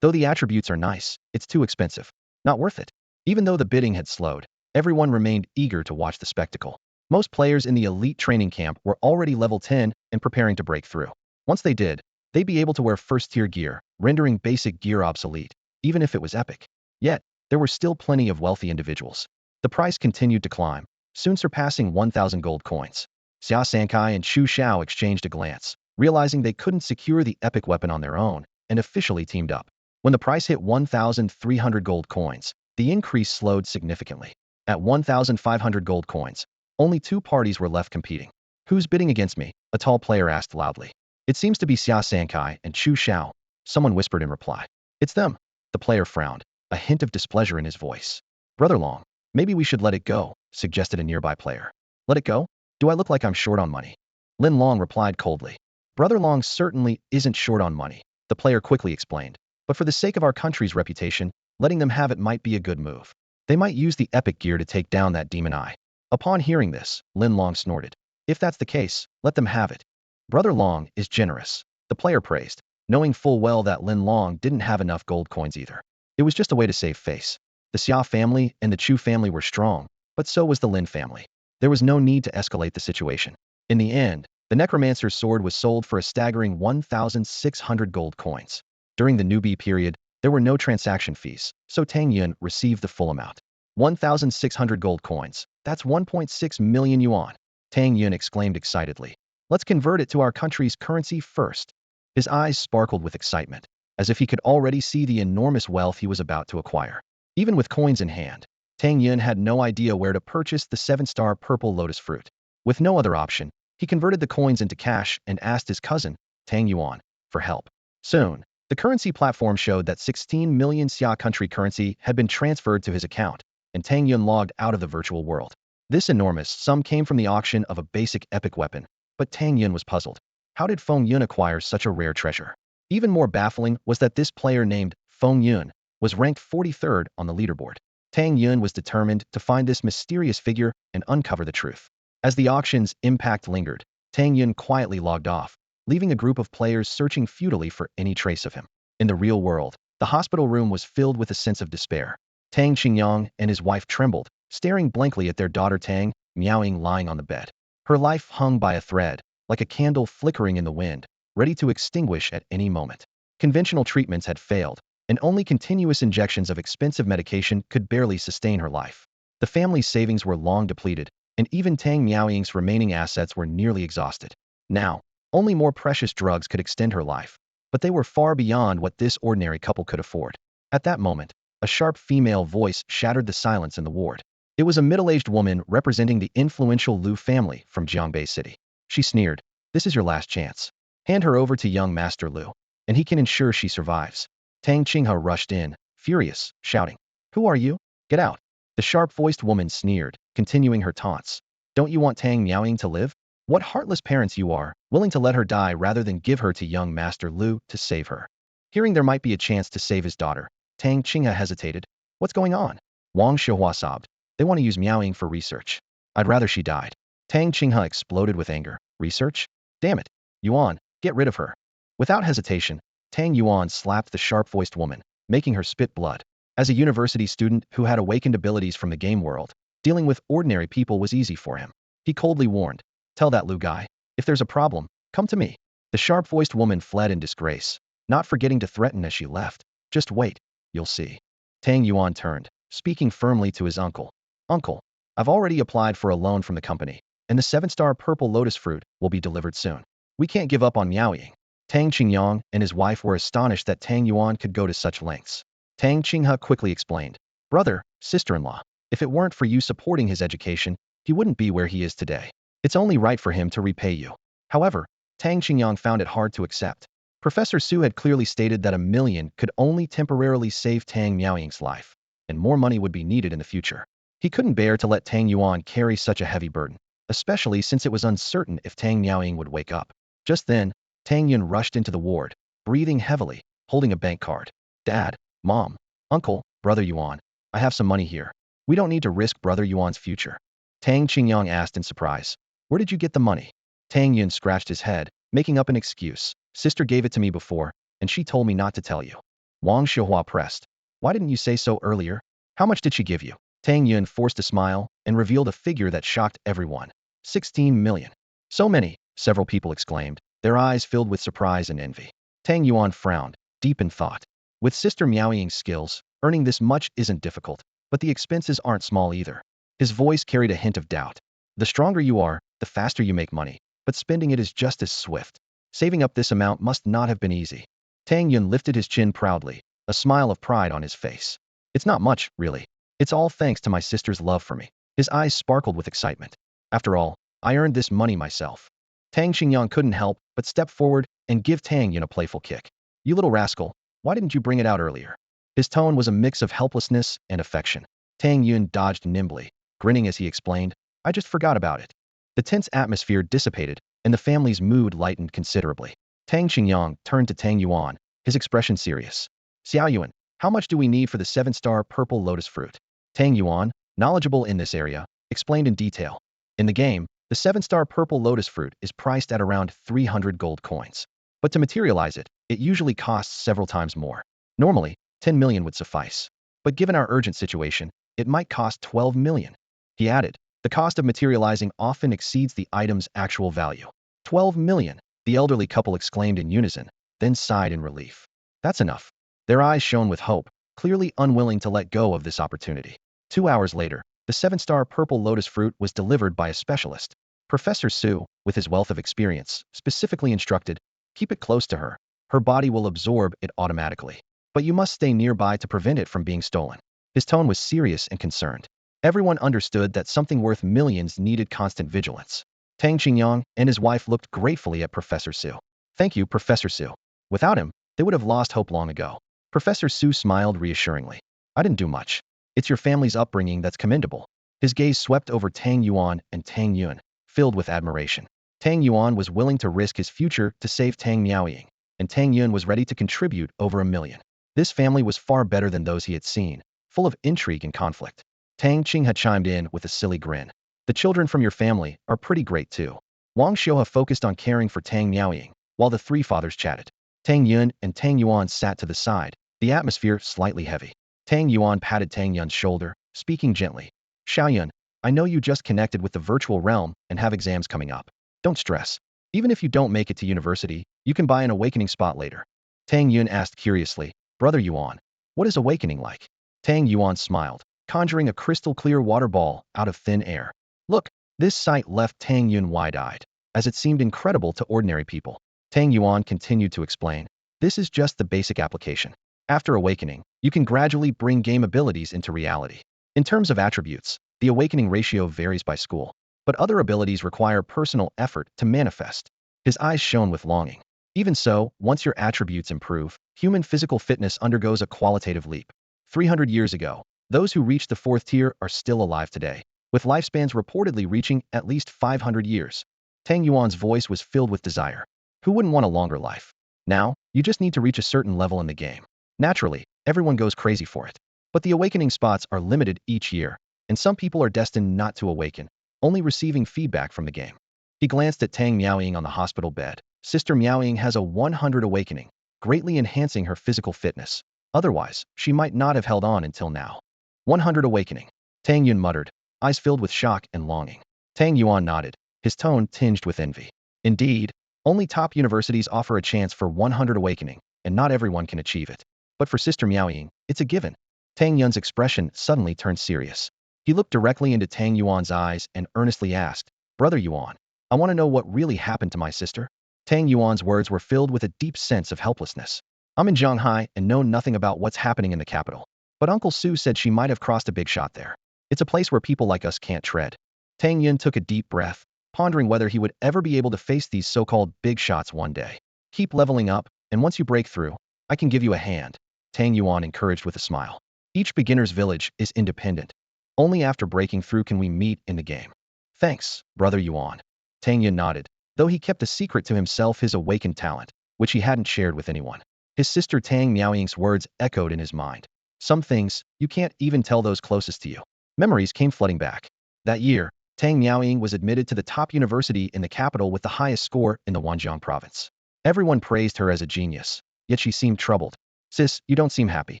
Though the attributes are nice, it's too expensive. Not worth it. Even though the bidding had slowed, everyone remained eager to watch the spectacle. Most players in the elite training camp were already level 10 and preparing to break through. Once they did, they'd be able to wear first-tier gear, rendering basic gear obsolete, even if it was epic. Yet, there were still plenty of wealthy individuals. The price continued to climb, soon surpassing 1,000 gold coins. Xia Sankai and Chu Xiao exchanged a glance, realizing they couldn't secure the epic weapon on their own, and officially teamed up. When the price hit 1,300 gold coins, the increase slowed significantly. At 1,500 gold coins, only two parties were left competing. Who's bidding against me? A tall player asked loudly. It seems to be Xia Sankai and Chu Xiao, someone whispered in reply. It's them. The player frowned, a hint of displeasure in his voice. Brother Long, maybe we should let it go, suggested a nearby player. Let it go? Do I look like I'm short on money? Lin Long replied coldly. Brother Long certainly isn't short on money, the player quickly explained. But for the sake of our country's reputation, letting them have it might be a good move. They might use the epic gear to take down that demon eye. Upon hearing this, Lin Long snorted. If that's the case, let them have it. Brother Long is generous, the player praised, knowing full well that Lin Long didn't have enough gold coins either. It was just a way to save face. The Xia family and the Chu family were strong, but so was the Lin family. There was no need to escalate the situation. In the end, the necromancer's sword was sold for a staggering 1,600 gold coins. During the newbie period, there were no transaction fees, so Tang Yun received the full amount. 1,600 gold coins. That's 1.6 million yuan. Tang Yun exclaimed excitedly. Let's convert it to our country's currency first. His eyes sparkled with excitement, as if he could already see the enormous wealth he was about to acquire. Even with coins in hand, Tang Yun had no idea where to purchase the 7-star purple lotus fruit. With no other option, he converted the coins into cash and asked his cousin, Tang Yuan, for help. Soon, the currency platform showed that 16 million Xia country currency had been transferred to his account, and Tang Yun logged out of the virtual world. This enormous sum came from the auction of a basic epic weapon, but Tang Yun was puzzled. How did Feng Yun acquire such a rare treasure? Even more baffling was that this player named Feng Yun was ranked 43rd on the leaderboard. Tang Yun was determined to find this mysterious figure and uncover the truth. As the auction's impact lingered, Tang Yun quietly logged off, leaving a group of players searching futilely for any trace of him. In the real world, the hospital room was filled with a sense of despair. Tang Qingyang and his wife trembled, staring blankly at their daughter Tang Miaoying lying on the bed. Her life hung by a thread, like a candle flickering in the wind, ready to extinguish at any moment. Conventional treatments had failed, and only continuous injections of expensive medication could barely sustain her life. The family's savings were long depleted, and even Tang Miaoying's remaining assets were nearly exhausted. Now, only more precious drugs could extend her life, but they were far beyond what this ordinary couple could afford. At that moment, a sharp female voice shattered the silence in the ward. It was a middle-aged woman representing the influential Liu family from Jiangbei City. She sneered, "This is your last chance. Hand her over to young Master Liu, and he can ensure she survives." Tang Qinghe rushed in, furious, shouting, "Who are you? Get out!" The sharp-voiced woman sneered, continuing her taunts. "Don't you want Tang Miaoying to live? What heartless parents you are, willing to let her die rather than give her to young Master Liu to save her." Hearing there might be a chance to save his daughter, Tang Qinghe hesitated. "What's going on?" Wang Shihua sobbed. "They want to use Miaoying for research. I'd rather she died." Tang Qinghe exploded with anger. "Research? Damn it! Yuan, get rid of her." Without hesitation, Tang Yuan slapped the sharp-voiced woman, making her spit blood. As a university student who had awakened abilities from the game world, dealing with ordinary people was easy for him. He coldly warned, "Tell that Liu guy, if there's a problem, come to me." The sharp-voiced woman fled in disgrace, not forgetting to threaten as she left. "Just wait, you'll see." Tang Yuan turned, speaking firmly to his uncle. "Uncle, I've already applied for a loan from the company, and the 7-star purple lotus fruit will be delivered soon. We can't give up on Miaoying." Tang Qingyang and his wife were astonished that Tang Yuan could go to such lengths. Tang Qinghe quickly explained, "Brother, sister-in-law, if it weren't for you supporting his education, he wouldn't be where he is today. It's only right for him to repay you." However, Tang Qingyang found it hard to accept. Professor Su had clearly stated that 1 million could only temporarily save Tang Miaoying's life, and more money would be needed in the future. He couldn't bear to let Tang Yuan carry such a heavy burden, especially since it was uncertain if Tang Miaoying would wake up. Just then, Tang Yun rushed into the ward, breathing heavily, holding a bank card. "Dad, Mom, Uncle, Brother Yuan, I have some money here. We don't need to risk Brother Yuan's future." Tang Qingyang asked in surprise, "Where did you get the money?" Tang Yun scratched his head, making up an excuse. "Sister gave it to me before, and she told me not to tell you." Wang Shihua pressed, "Why didn't you say so earlier? How much did she give you?" Tang Yun forced a smile and revealed a figure that shocked everyone. 16 million. "So many," several people exclaimed, their eyes filled with surprise and envy. Tang Yuan frowned, deep in thought. With Sister Miaoying's skills, earning this much isn't difficult, but the expenses aren't small either. His voice carried a hint of doubt. "The stronger you are, the faster you make money, but spending it is just as swift. Saving up this amount must not have been easy." Tang Yun lifted his chin proudly, a smile of pride on his face. "It's not much, really. It's all thanks to my sister's love for me." His eyes sparkled with excitement. "After all, I earned this money myself." Tang Xingyang couldn't help but step forward and give Tang Yun a playful kick. "You little rascal, why didn't you bring it out earlier?" His tone was a mix of helplessness and affection. Tang Yun dodged nimbly, grinning as he explained, "I just forgot about it." The tense atmosphere dissipated, and the family's mood lightened considerably. Tang Xingyang turned to Tang Yuan, his expression serious. "Xiao Yuan, how much do we need for the 7-star purple lotus fruit?" Tang Yuan, knowledgeable in this area, explained in detail. In the game, the 7-star purple lotus fruit is priced at around 300 gold coins. But to materialize it, it usually costs several times more. Normally, 10 million would suffice. But given our urgent situation, it might cost 12 million. He added, "The cost of materializing often exceeds the item's actual value." 12 million, the elderly couple exclaimed in unison, then sighed in relief. "That's enough." Their eyes shone with hope, clearly unwilling to let go of this opportunity. 2 hours later, the 7-star purple lotus fruit was delivered by a specialist. Professor Su, with his wealth of experience, specifically instructed, "Keep it close to her. Her body will absorb it automatically. But you must stay nearby to prevent it from being stolen." His tone was serious and concerned. Everyone understood that something worth millions needed constant vigilance. Tang Qingyang and his wife looked gratefully at Professor Su. Thank you, Professor Su. Without him, they would have lost hope long ago. Professor Su smiled reassuringly. I didn't do much. It's your family's upbringing that's commendable. His gaze swept over Tang Yuan and Tang Yun, filled with admiration. Tang Yuan was willing to risk his future to save Tang Miaoying, and Tang Yun was ready to contribute over $1 million. This family was far better than those he had seen, full of intrigue and conflict. Tang Qing had chimed in with a silly grin. The children from your family are pretty great too. Wang Xiuhe focused on caring for Tang Miaoying, while the three fathers chatted. Tang Yun and Tang Yuan sat to the side, the atmosphere slightly heavy. Tang Yuan patted Tang Yun's shoulder, speaking gently. Xiaoyun, I know you just connected with the virtual realm and have exams coming up. Don't stress. Even if you don't make it to university, you can buy an awakening spot later. Tang Yun asked curiously, Brother Yuan, what is awakening like? Tang Yuan smiled, conjuring a crystal-clear water ball out of thin air. Look, this sight left Tang Yun wide-eyed, as it seemed incredible to ordinary people. Tang Yuan continued to explain, this is just the basic application. After awakening, you can gradually bring game abilities into reality. In terms of attributes, the awakening ratio varies by school, but other abilities require personal effort to manifest. His eyes shone with longing. Even so, once your attributes improve, human physical fitness undergoes a qualitative leap. 300 years ago, those who reached the fourth tier are still alive today, with lifespans reportedly reaching at least 500 years. Tang Yuan's voice was filled with desire. Who wouldn't want a longer life? Now, you just need to reach a certain level in the game. Naturally, everyone goes crazy for it. But the awakening spots are limited each year, and some people are destined not to awaken, only receiving feedback from the game. He glanced at Tang Miaoying on the hospital bed. Sister Miaoying has a 100 awakening, greatly enhancing her physical fitness. Otherwise, she might not have held on until now. 100 awakening. Tang Yun muttered, eyes filled with shock and longing. Tang Yuan nodded, his tone tinged with envy. Indeed, only top universities offer a chance for 100 awakening, and not everyone can achieve it. But for Sister Miaoying, it's a given. Tang Yun's expression suddenly turned serious. He looked directly into Tang Yuan's eyes and earnestly asked, Brother Yuan, I want to know what really happened to my sister. Tang Yuan's words were filled with a deep sense of helplessness. I'm in Shanghai and know nothing about what's happening in the capital. But Uncle Su said she might have crossed a big shot there. It's a place where people like us can't tread. Tang Yun took a deep breath, pondering whether he would ever be able to face these so-called big shots one day. Keep leveling up, and once you break through, I can give you a hand. Tang Yuan encouraged with a smile. Each beginner's village is independent. Only after breaking through can we meet in the game. Thanks, Brother Yuan. Tang Yun nodded, though he kept a secret to himself his awakened talent, which he hadn't shared with anyone. His sister Tang Miaoying's words echoed in his mind. Some things, you can't even tell those closest to you. Memories came flooding back. That year, Tang Miaoying was admitted to the top university in the capital with the highest score in the Wanjiang province. Everyone praised her as a genius, yet she seemed troubled. Sis, you don't seem happy.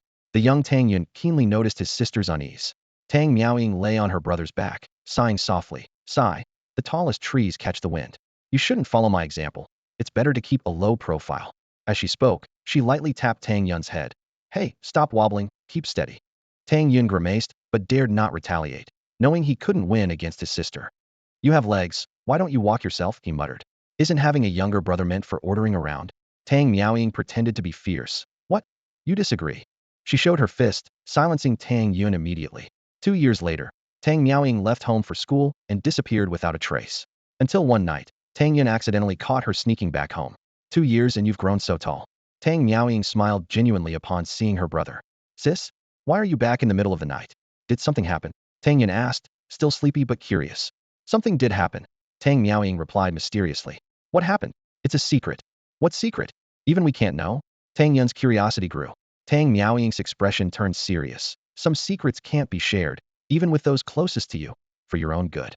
The young Tang Yun keenly noticed his sister's unease. Tang Miaoying lay on her brother's back, sighing softly. Sigh. The tallest trees catch the wind. You shouldn't follow my example. It's better to keep a low profile. As she spoke, she lightly tapped Tang Yun's head. Hey, stop wobbling, keep steady. Tang Yun grimaced, but dared not retaliate, knowing he couldn't win against his sister. You have legs, why don't you walk yourself, he muttered. Isn't having a younger brother meant for ordering around? Tang Miaoying pretended to be fierce. What? You disagree. She showed her fist, silencing Tang Yun immediately. 2 years later, Tang Miaoying left home for school and disappeared without a trace. Until one night, Tang Yun accidentally caught her sneaking back home. 2 years and you've grown so tall. Tang Miaoying smiled genuinely upon seeing her brother. Sis, why are you back in the middle of the night? Did something happen? Tang Yun asked, still sleepy but curious. Something did happen. Tang Miaoying replied mysteriously. What happened? It's a secret. What secret? Even we can't know? Tang Yun's curiosity grew. Tang Miaoying's expression turned serious. Some secrets can't be shared, even with those closest to you, for your own good.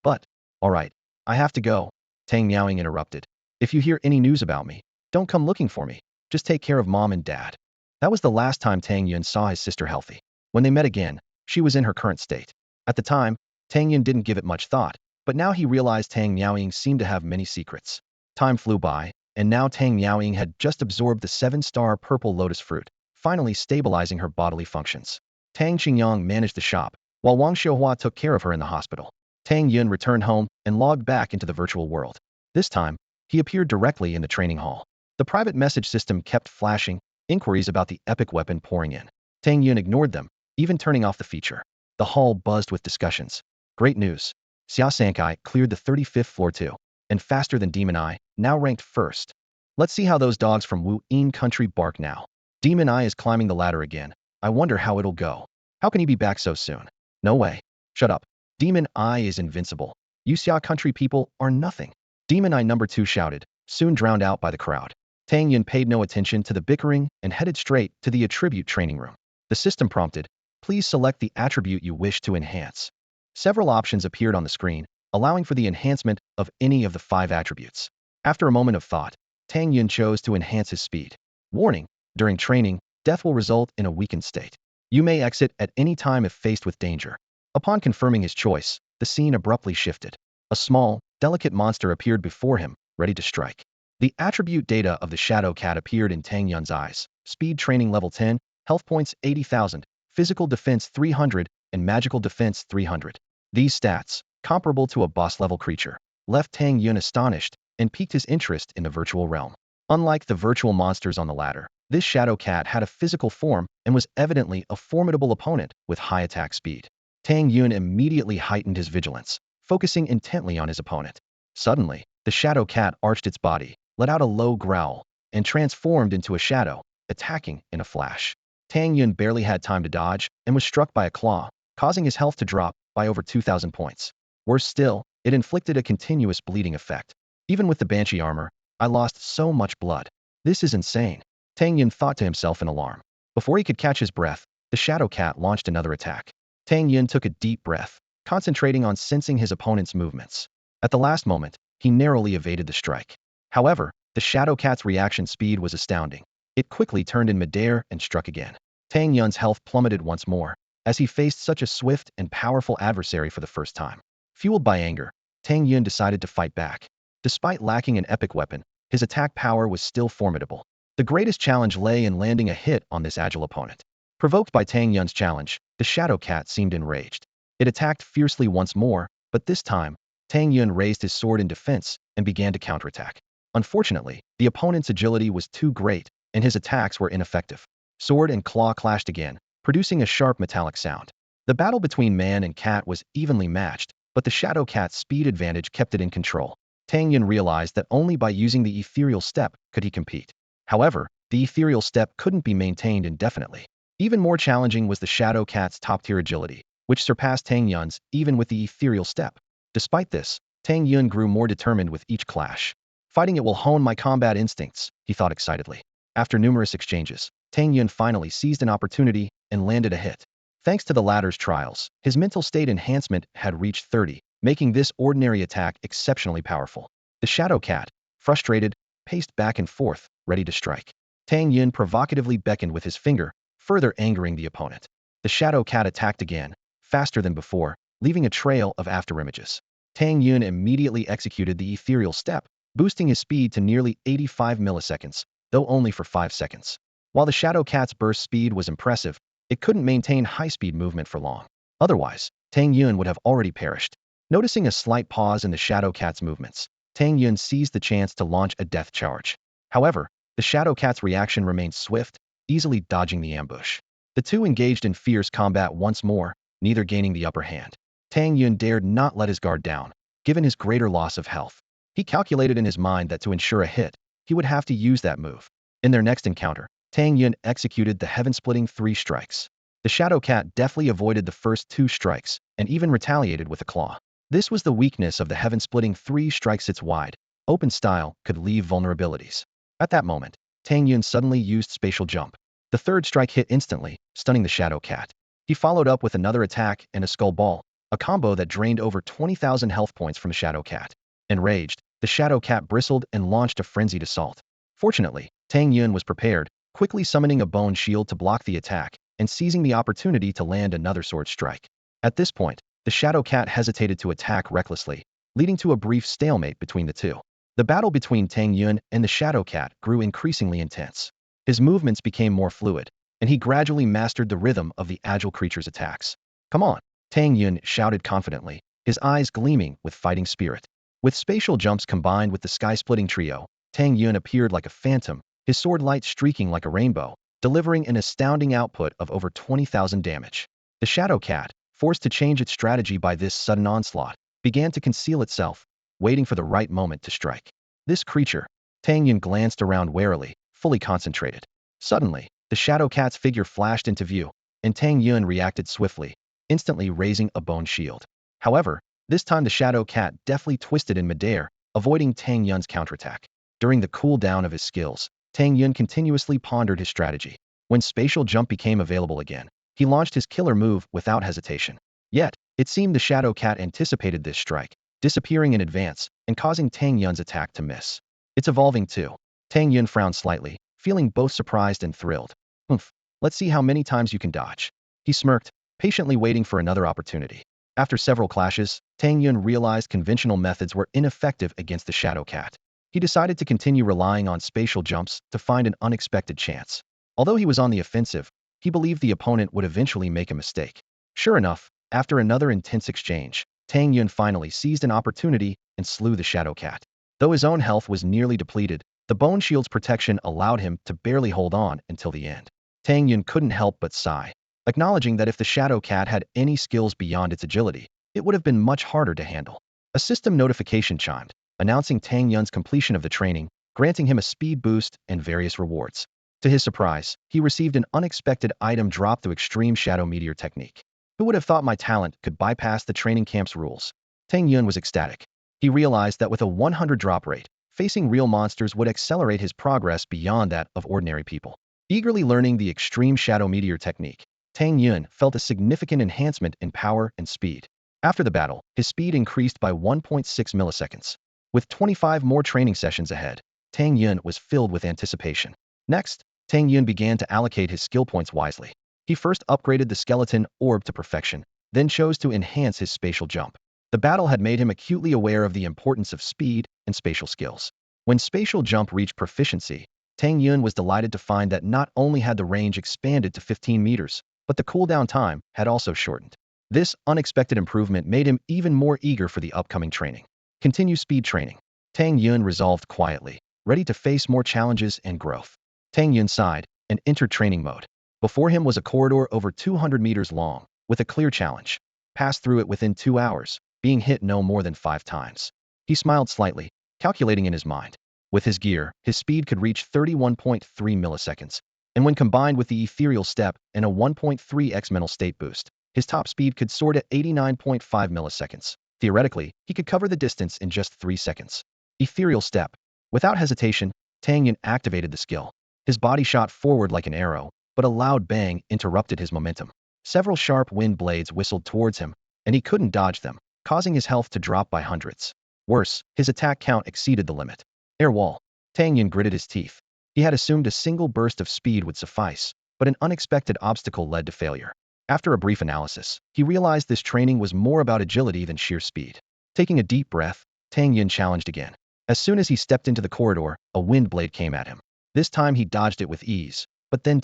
But, all right, I have to go. Tang Miaoying interrupted. If you hear any news about me, don't come looking for me. Just take care of mom and dad. That was the last time Tang Yun saw his sister healthy. When they met again, she was in her current state. At the time, Tang Yun didn't give it much thought, but now he realized Tang Miaoying seemed to have many secrets. Time flew by, and now Tang Miaoying had just absorbed the 7-star purple lotus fruit, finally stabilizing her bodily functions. Tang Qingyang managed the shop, while Wang Xiuhua took care of her in the hospital. Tang Yun returned home and logged back into the virtual world. This time, he appeared directly in the training hall. The private message system kept flashing, inquiries about the epic weapon pouring in. Tang Yun ignored them, even turning off the feature. The hall buzzed with discussions. Great news. Xia Sankai cleared the 35th floor too, and faster than Demon Eye, now ranked first. Let's see how those dogs from Wu Yin country bark now. Demon Eye is climbing the ladder again. I wonder how it'll go. How can he be back so soon? No way. Shut up. Demon Eye is invincible. You Xia country people are nothing. Demon Eye number 2 shouted, soon drowned out by the crowd. Tang Yun paid no attention to the bickering and headed straight to the attribute training room. The system prompted, please select the attribute you wish to enhance. Several options appeared on the screen, allowing for the enhancement of any of the 5 attributes. After a moment of thought, Tang Yun chose to enhance his speed. Warning, during training, death will result in a weakened state. You may exit at any time if faced with danger. Upon confirming his choice, the scene abruptly shifted. A small, delicate monster appeared before him, ready to strike. The attribute data of the shadow cat appeared in Tang Yun's eyes. Speed training level 10, health points 80,000, physical defense 300, and magical defense 300. These stats, comparable to a boss-level creature, left Tang Yun astonished and piqued his interest in the virtual realm. Unlike the virtual monsters on the ladder, this shadow cat had a physical form and was evidently a formidable opponent with high attack speed. Tang Yun immediately heightened his vigilance, focusing intently on his opponent. Suddenly, the shadow cat arched its body, let out a low growl, and transformed into a shadow, attacking in a flash. Tang Yun barely had time to dodge and was struck by a claw, causing his health to drop by over 2,000 points. Worse still, it inflicted a continuous bleeding effect. Even with the Banshee armor, I lost so much blood. This is insane. Tang Yun thought to himself in alarm. Before he could catch his breath, the shadow cat launched another attack. Tang Yun took a deep breath, concentrating on sensing his opponent's movements. At the last moment, he narrowly evaded the strike. However, the shadow cat's reaction speed was astounding. It quickly turned in midair and struck again. Tang Yun's health plummeted once more, as he faced such a swift and powerful adversary for the first time. Fueled by anger, Tang Yun decided to fight back. Despite lacking an epic weapon, his attack power was still formidable. The greatest challenge lay in landing a hit on this agile opponent. Provoked by Tang Yun's challenge, the shadow cat seemed enraged. It attacked fiercely once more, but this time, Tang Yun raised his sword in defense and began to counterattack. Unfortunately, the opponent's agility was too great, and his attacks were ineffective. Sword and claw clashed again, producing a sharp metallic sound. The battle between man and cat was evenly matched, but the shadow cat's speed advantage kept it in control. Tang Yun realized that only by using the ethereal step could he compete. However, the ethereal step couldn't be maintained indefinitely. Even more challenging was the shadow cat's top-tier agility, which surpassed Tang Yun's even with the ethereal step. Despite this, Tang Yun grew more determined with each clash. Fighting it will hone my combat instincts, he thought excitedly. After numerous exchanges, Tang Yun finally seized an opportunity and landed a hit. Thanks to the latter's trials, his mental state enhancement had reached 30, making this ordinary attack exceptionally powerful. The shadow cat, frustrated, paced back and forth, ready to strike. Tang Yun provocatively beckoned with his finger, further angering the opponent. The shadow cat attacked again, faster than before, leaving a trail of afterimages. Tang Yun immediately executed the ethereal step, boosting his speed to nearly 85 milliseconds, though only for 5 seconds. While the shadow cat's burst speed was impressive, it couldn't maintain high-speed movement for long. Otherwise, Tang Yun would have already perished. Noticing a slight pause in the shadow cat's movements, Tang Yun seized the chance to launch a death charge. However, the shadow cat's reaction remained swift, easily dodging the ambush. The two engaged in fierce combat once more, neither gaining the upper hand. Tang Yun dared not let his guard down, given his greater loss of health. He calculated in his mind that to ensure a hit, he would have to use that move. In their next encounter, Tang Yun executed the heaven-splitting 3 strikes. The shadow cat deftly avoided the first 2 strikes, and even retaliated with a claw. This was the weakness of the heaven-splitting 3 strikes. Its wide, open style could leave vulnerabilities. At that moment, Tang Yun suddenly used spatial jump. The 3rd strike hit instantly, stunning the shadow cat. He followed up with another attack and a skull ball, a combo that drained over 20,000 health points from the shadow cat. Enraged, the shadow cat bristled and launched a frenzied assault. Fortunately, Tang Yun was prepared, quickly summoning a bone shield to block the attack and seizing the opportunity to land another sword strike. At this point, the shadow cat hesitated to attack recklessly, leading to a brief stalemate between the two. The battle between Tang Yun and the shadow cat grew increasingly intense. His movements became more fluid, and he gradually mastered the rhythm of the agile creature's attacks. Come on, Tang Yun shouted confidently, his eyes gleaming with fighting spirit. With spatial jumps combined with the sky-splitting trio, Tang Yun appeared like a phantom, his sword light streaking like a rainbow, delivering an astounding output of over 20,000 damage. The Shadow Cat, forced to change its strategy by this sudden onslaught, began to conceal itself, waiting for the right moment to strike. This creature, Tang Yun glanced around warily, fully concentrated. Suddenly, the Shadow Cat's figure flashed into view, and Tang Yun reacted swiftly, instantly raising a bone shield. However, this time the Shadow Cat deftly twisted in midair, avoiding Tang Yun's counterattack. During the cooldown of his skills, Tang Yun continuously pondered his strategy. When spatial jump became available again, he launched his killer move without hesitation. Yet, it seemed the Shadow Cat anticipated this strike, disappearing in advance and causing Tang Yun's attack to miss. It's evolving too. Tang Yun frowned slightly, feeling both surprised and thrilled. Oomph, let's see how many times you can dodge. He smirked, patiently waiting for another opportunity. After several clashes, Tang Yun realized conventional methods were ineffective against the Shadow Cat. He decided to continue relying on spatial jumps to find an unexpected chance. Although he was on the offensive, he believed the opponent would eventually make a mistake. Sure enough, after another intense exchange, Tang Yun finally seized an opportunity and slew the Shadow Cat. Though his own health was nearly depleted, the bone shield's protection allowed him to barely hold on until the end. Tang Yun couldn't help but sigh, acknowledging that if the Shadow Cat had any skills beyond its agility, it would have been much harder to handle. A system notification chimed, announcing Tang Yun's completion of the training, granting him a speed boost and various rewards. To his surprise, he received an unexpected item drop through Extreme Shadow Meteor technique. Who would have thought my talent could bypass the training camp's rules? Tang Yun was ecstatic. He realized that with a 100 drop rate, facing real monsters would accelerate his progress beyond that of ordinary people. Eagerly learning the Extreme Shadow Meteor technique, Tang Yun felt a significant enhancement in power and speed. After the battle, his speed increased by 1.6 milliseconds. With 25 more training sessions ahead, Tang Yun was filled with anticipation. Next, Tang Yun began to allocate his skill points wisely. He first upgraded the skeleton orb to perfection, then chose to enhance his spatial jump. The battle had made him acutely aware of the importance of speed and spatial skills. When spatial jump reached proficiency, Tang Yun was delighted to find that not only had the range expanded to 15 meters, but the cooldown time had also shortened. This unexpected improvement made him even more eager for the upcoming training. Continue speed training. Tang Yun resolved quietly, ready to face more challenges and growth. Tang Yun sighed and entered training mode. Before him was a corridor over 200 meters long, with a clear challenge. Pass through it within 2 hours, being hit no more than 5 times. He smiled slightly, calculating in his mind. With his gear, his speed could reach 31.3 milliseconds, and when combined with the ethereal step and a 1.3x mental state boost, his top speed could soar to 89.5 milliseconds. Theoretically, he could cover the distance in just 3 seconds. Ethereal step. Without hesitation, Tang Yun activated the skill. His body shot forward like an arrow, but a loud bang interrupted his momentum. Several sharp wind blades whistled towards him, and he couldn't dodge them, causing his health to drop by hundreds. Worse, his attack count exceeded the limit. Air wall. Tang Yun gritted his teeth. He had assumed a single burst of speed would suffice, but an unexpected obstacle led to failure. After a brief analysis, he realized this training was more about agility than sheer speed. Taking a deep breath, Tang Yun challenged again. As soon as he stepped into the corridor, a wind blade came at him. This time he dodged it with ease, but then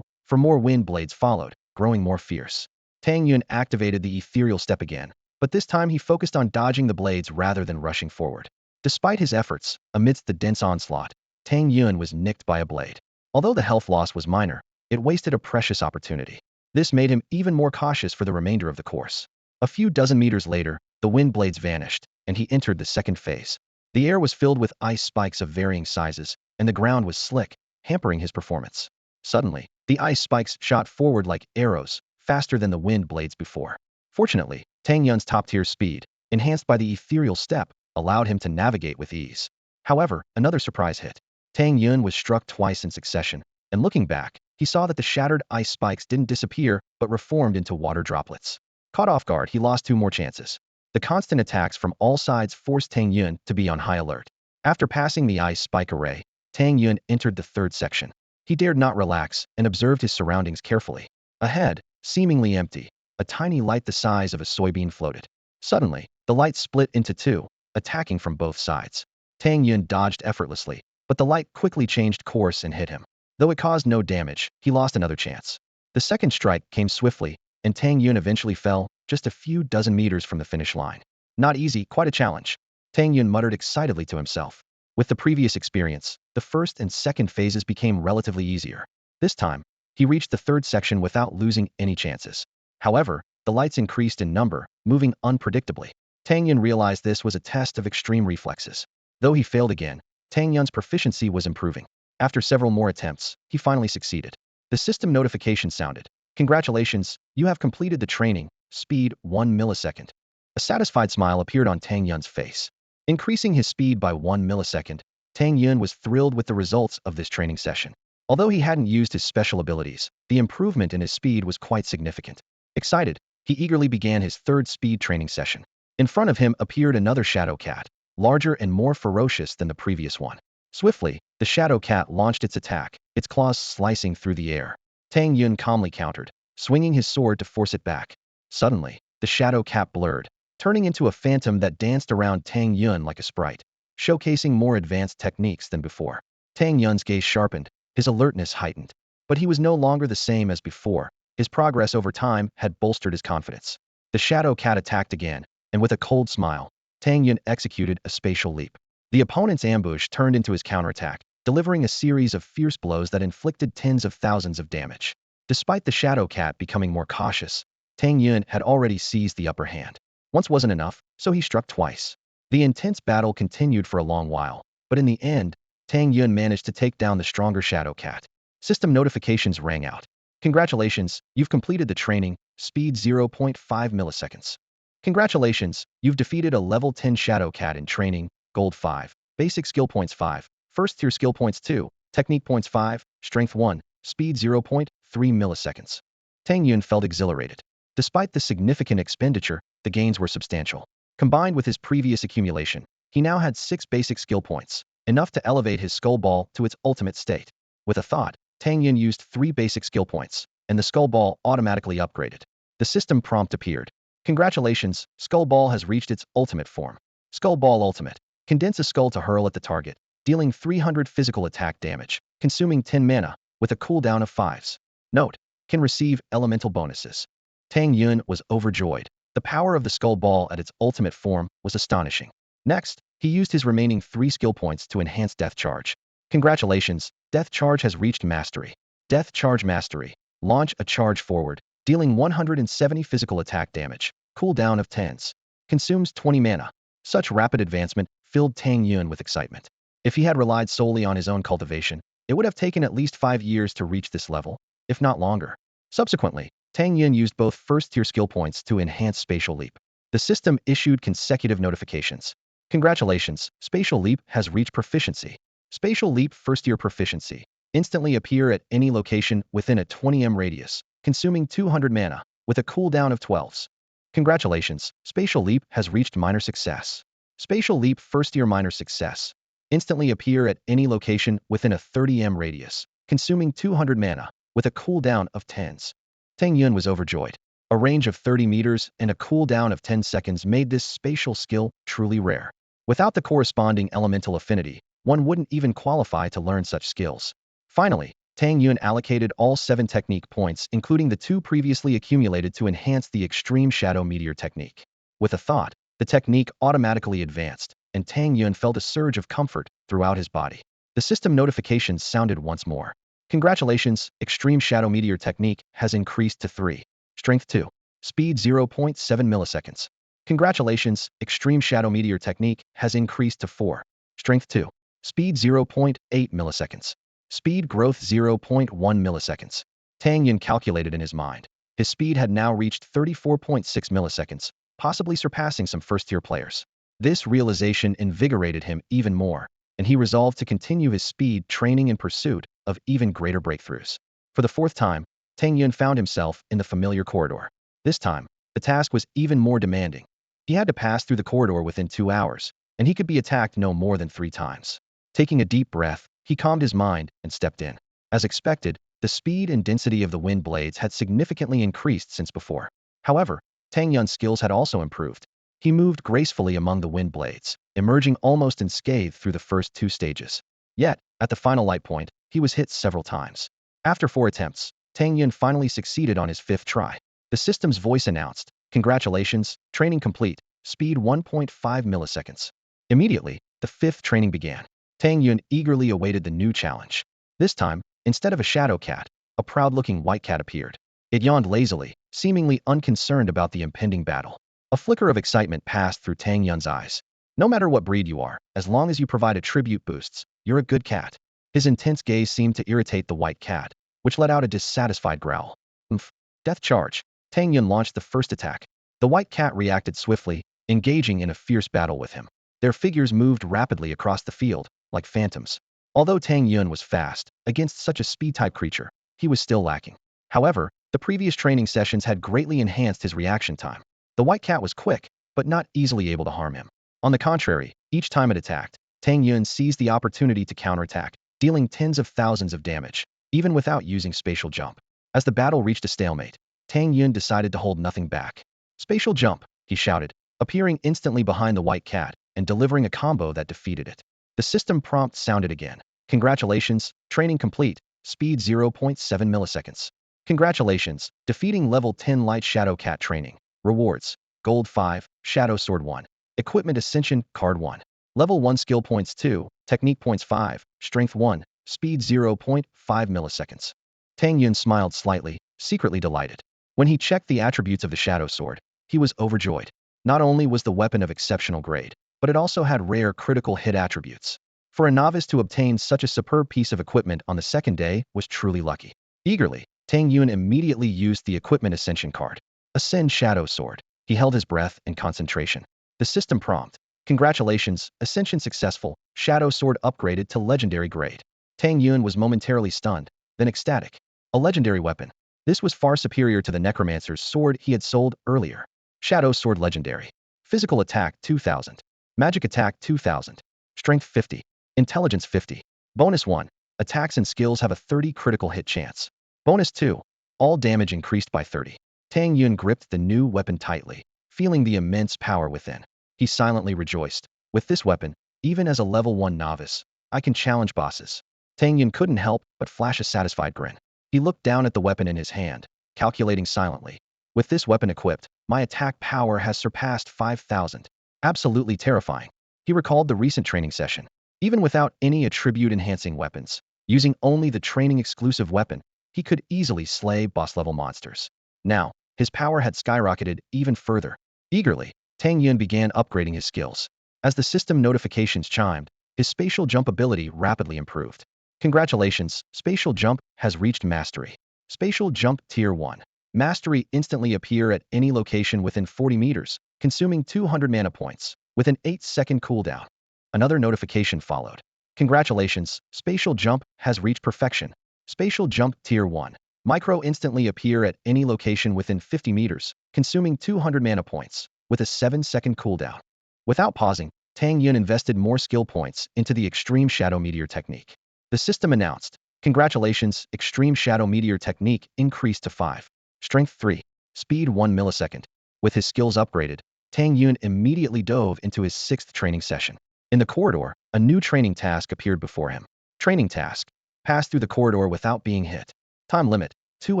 for more wind blades followed, growing more fierce. Tang Yun activated the ethereal step again, but this time he focused on dodging the blades rather than rushing forward. Despite his efforts, amidst the dense onslaught, Tang Yun was nicked by a blade. Although the health loss was minor, it wasted a precious opportunity. This made him even more cautious for the remainder of the course. A few dozen meters later, the wind blades vanished, and he entered the second phase. The air was filled with ice spikes of varying sizes, and the ground was slick, hampering his performance. Suddenly, the ice spikes shot forward like arrows, faster than the wind blades before. Fortunately, Tang Yun's top-tier speed, enhanced by the ethereal step, allowed him to navigate with ease. However, another surprise hit. Tang Yun was struck twice in succession, and looking back, he saw that the shattered ice spikes didn't disappear but reformed into water droplets. Caught off guard, he lost 2 more chances. The constant attacks from all sides forced Tang Yun to be on high alert. After passing the ice spike array, Tang Yun entered the third section. He dared not relax and observed his surroundings carefully. Ahead, seemingly empty, a tiny light the size of a soybean floated. Suddenly, the light split into 2, attacking from both sides. Tang Yun dodged effortlessly, but the light quickly changed course and hit him. Though it caused no damage, he lost another chance. The second strike came swiftly, and Tang Yun eventually fell, just a few dozen meters from the finish line. Not easy, quite a challenge. Tang Yun muttered excitedly to himself. With the previous experience, the first and second phases became relatively easier. This time, He reached the third section without losing any chances. However, the lights increased in number, moving unpredictably. Tang Yun realized this was a test of extreme reflexes. Though he failed again, Tang Yun's proficiency was improving. After several more attempts, he finally succeeded. The system notification sounded. Congratulations, you have completed the training, speed 1 millisecond. A satisfied smile appeared on Tang Yun's face. Increasing his speed by 1 millisecond, Tang Yun was thrilled with the results of this training session. Although he hadn't used his special abilities, the improvement in his speed was quite significant. Excited, he eagerly began his third speed training session. In front of him appeared another shadow cat, larger and more ferocious than the previous one. Swiftly, the shadow cat launched its attack, its claws slicing through the air. Tang Yun calmly countered, swinging his sword to force it back. Suddenly, the shadow cat blurred, turning into a phantom that danced around Tang Yun like a sprite, showcasing more advanced techniques than before. Tang Yun's gaze sharpened, his alertness heightened. But he was no longer the same as before. His progress over time had bolstered his confidence. The shadow cat attacked again, and with a cold smile, Tang Yun executed a spatial leap. The opponent's ambush turned into his counterattack, delivering a series of fierce blows that inflicted tens of thousands of damage. Despite the shadow cat becoming more cautious, Tang Yun had already seized the upper hand. Once wasn't enough, so he struck twice. The intense battle continued for a long while, but in the end, Tang Yun managed to take down the stronger shadow cat. System notifications rang out. Congratulations, you've completed the training, speed 0.5 milliseconds. Congratulations, you've defeated a level 10 shadow cat in training, gold 5, basic skill points 5, first tier skill points 2, technique points 5, strength 1, speed 0.3 milliseconds. Tang Yun felt exhilarated. Despite the significant expenditure, the gains were substantial. Combined with his previous accumulation, he now had 6 basic skill points, enough to elevate his skull ball to its ultimate state. With a thought, Tang Yun used 3 basic skill points, and the skull ball automatically upgraded. The system prompt appeared. Congratulations, Skull Ball has reached its ultimate form. Skull Ball Ultimate. Condense a skull to hurl at the target, dealing 300 physical attack damage, consuming 10 mana, with a cooldown of 5s. Note, can receive elemental bonuses. Tang Yun was overjoyed. The power of the Skull Ball at its ultimate form was astonishing. Next, he used his remaining 3 skill points to enhance Death Charge. Congratulations, Death Charge has reached Mastery. Death Charge Mastery. Launch a charge forward, dealing 170 physical attack damage, cooldown of 10s. Consumes 20 mana. Such rapid advancement filled Tang Yun with excitement. If he had relied solely on his own cultivation, it would have taken at least 5 years to reach this level, if not longer. Subsequently, Tang Yun used both first-tier skill points to enhance Spatial Leap. The system issued consecutive notifications. Congratulations, Spatial Leap has reached proficiency. Spatial Leap first-year proficiency. Instantly appear at any location within a 20m radius, consuming 200 mana, with a cooldown of 12s. Congratulations, Spatial Leap has reached minor success. Spatial Leap first-year minor success. Instantly appear at any location within a 30m radius, consuming 200 mana, with a cooldown of 10s. Tang Yun was overjoyed. A range of 30 meters and a cooldown of 10 seconds made this spatial skill truly rare. Without the corresponding elemental affinity, one wouldn't even qualify to learn such skills. Finally, Tang Yun allocated all 7 technique points, including the 2 previously accumulated, to enhance the Extreme Shadow Meteor technique. With a thought, the technique automatically advanced, and Tang Yun felt a surge of comfort throughout his body. The system notifications sounded once more. Congratulations, Extreme Shadow Meteor technique has increased to 3. Strength 2. Speed 0.7 milliseconds. Congratulations, Extreme Shadow Meteor technique has increased to 4. Strength 2. Speed 0.8 milliseconds. Speed growth 0.1 milliseconds. Tang Yun calculated in his mind. His speed had now reached 34.6 milliseconds, possibly surpassing some first-tier players. This realization invigorated him even more, and he resolved to continue his speed training in pursuit of even greater breakthroughs. For the 4th time, Tang Yun found himself in the familiar corridor. This time, the task was even more demanding. He had to pass through the corridor within 2 hours, and he could be attacked no more than 3 times. Taking a deep breath, he calmed his mind and stepped in. As expected, the speed and density of the wind blades had significantly increased since before. However, Tang Yun's skills had also improved. He moved gracefully among the wind blades, emerging almost unscathed through the first 2 stages. Yet, at the final light point, he was hit several times. After 4 attempts, Tang Yun finally succeeded on his 5th try. The system's voice announced, "Congratulations, training complete, speed 1.5 milliseconds." Immediately, the 5th training began. Tang Yun eagerly awaited the new challenge. This time, instead of a shadow cat, a proud-looking white cat appeared. It yawned lazily, seemingly unconcerned about the impending battle. A flicker of excitement passed through Tang Yun's eyes. No matter what breed you are, as long as you provide attribute boosts, you're a good cat. His intense gaze seemed to irritate the white cat, which let out a dissatisfied growl. Oomph. Death charge. Tang Yun launched the first attack. The white cat reacted swiftly, engaging in a fierce battle with him. Their figures moved rapidly across the field, like phantoms. Although Tang Yun was fast, against such a speed-type creature, he was still lacking. However, the previous training sessions had greatly enhanced his reaction time. The white cat was quick, but not easily able to harm him. On the contrary, each time it attacked, Tang Yun seized the opportunity to counterattack, dealing tens of thousands of damage, even without using spatial jump. As the battle reached a stalemate, Tang Yun decided to hold nothing back. Spatial jump, he shouted, appearing instantly behind the white cat and delivering a combo that defeated it. The system prompt sounded again. Congratulations, training complete, speed 0.7 milliseconds. Congratulations, defeating level 10 light shadow cat training. Rewards, gold 5, shadow sword 1. Equipment ascension, card 1. Level 1 skill points 2, technique points 5, strength 1, speed 0.5 milliseconds. Tang Yun smiled slightly, secretly delighted. When he checked the attributes of the shadow sword, he was overjoyed. Not only was the weapon of exceptional grade, but it also had rare critical hit attributes. For a novice to obtain such a superb piece of equipment on the second day was truly lucky. Eagerly, Tang Yun immediately used the equipment ascension card. Ascend Shadow Sword. He held his breath in concentration. The system prompt. Congratulations, ascension successful, Shadow Sword upgraded to legendary grade. Tang Yun was momentarily stunned, then ecstatic. A legendary weapon. This was far superior to the necromancer's sword he had sold earlier. Shadow Sword Legendary. Physical attack 2000. Magic attack 2000. Strength 50. Intelligence 50. Bonus 1. Attacks and skills have a 30 critical hit chance. Bonus 2. All damage increased by 30. Tang Yun gripped the new weapon tightly, feeling the immense power within. He silently rejoiced. With this weapon, even as a level 1 novice, I can challenge bosses. Tang Yun couldn't help but flash a satisfied grin. He looked down at the weapon in his hand, calculating silently. With this weapon equipped, my attack power has surpassed 5,000. Absolutely terrifying. He recalled the recent training session. Even without any attribute-enhancing weapons, using only the training-exclusive weapon, he could easily slay boss-level monsters. Now, his power had skyrocketed even further. Eagerly, Tang Yun began upgrading his skills. As the system notifications chimed, his spatial jump ability rapidly improved. Congratulations, spatial jump has reached mastery. Spatial jump tier 1. Mastery instantly appear at any location within 40 meters, consuming 200 mana points, with an 8-second cooldown. Another notification followed. Congratulations, spatial jump has reached perfection. Spatial jump tier 1. Micro instantly appear at any location within 50 meters, consuming 200 mana points, with a 7-second cooldown. Without pausing, Tang Yun invested more skill points into the Extreme Shadow Meteor technique. The system announced, congratulations, Extreme Shadow Meteor technique increased to 5. Strength 3. Speed 1 millisecond. With his skills upgraded, Tang Yun immediately dove into his 6th training session. In the corridor, a new training task appeared before him. Training task. Pass through the corridor without being hit. Time limit, 2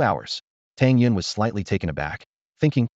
hours. Tang Yun was slightly taken aback, thinking,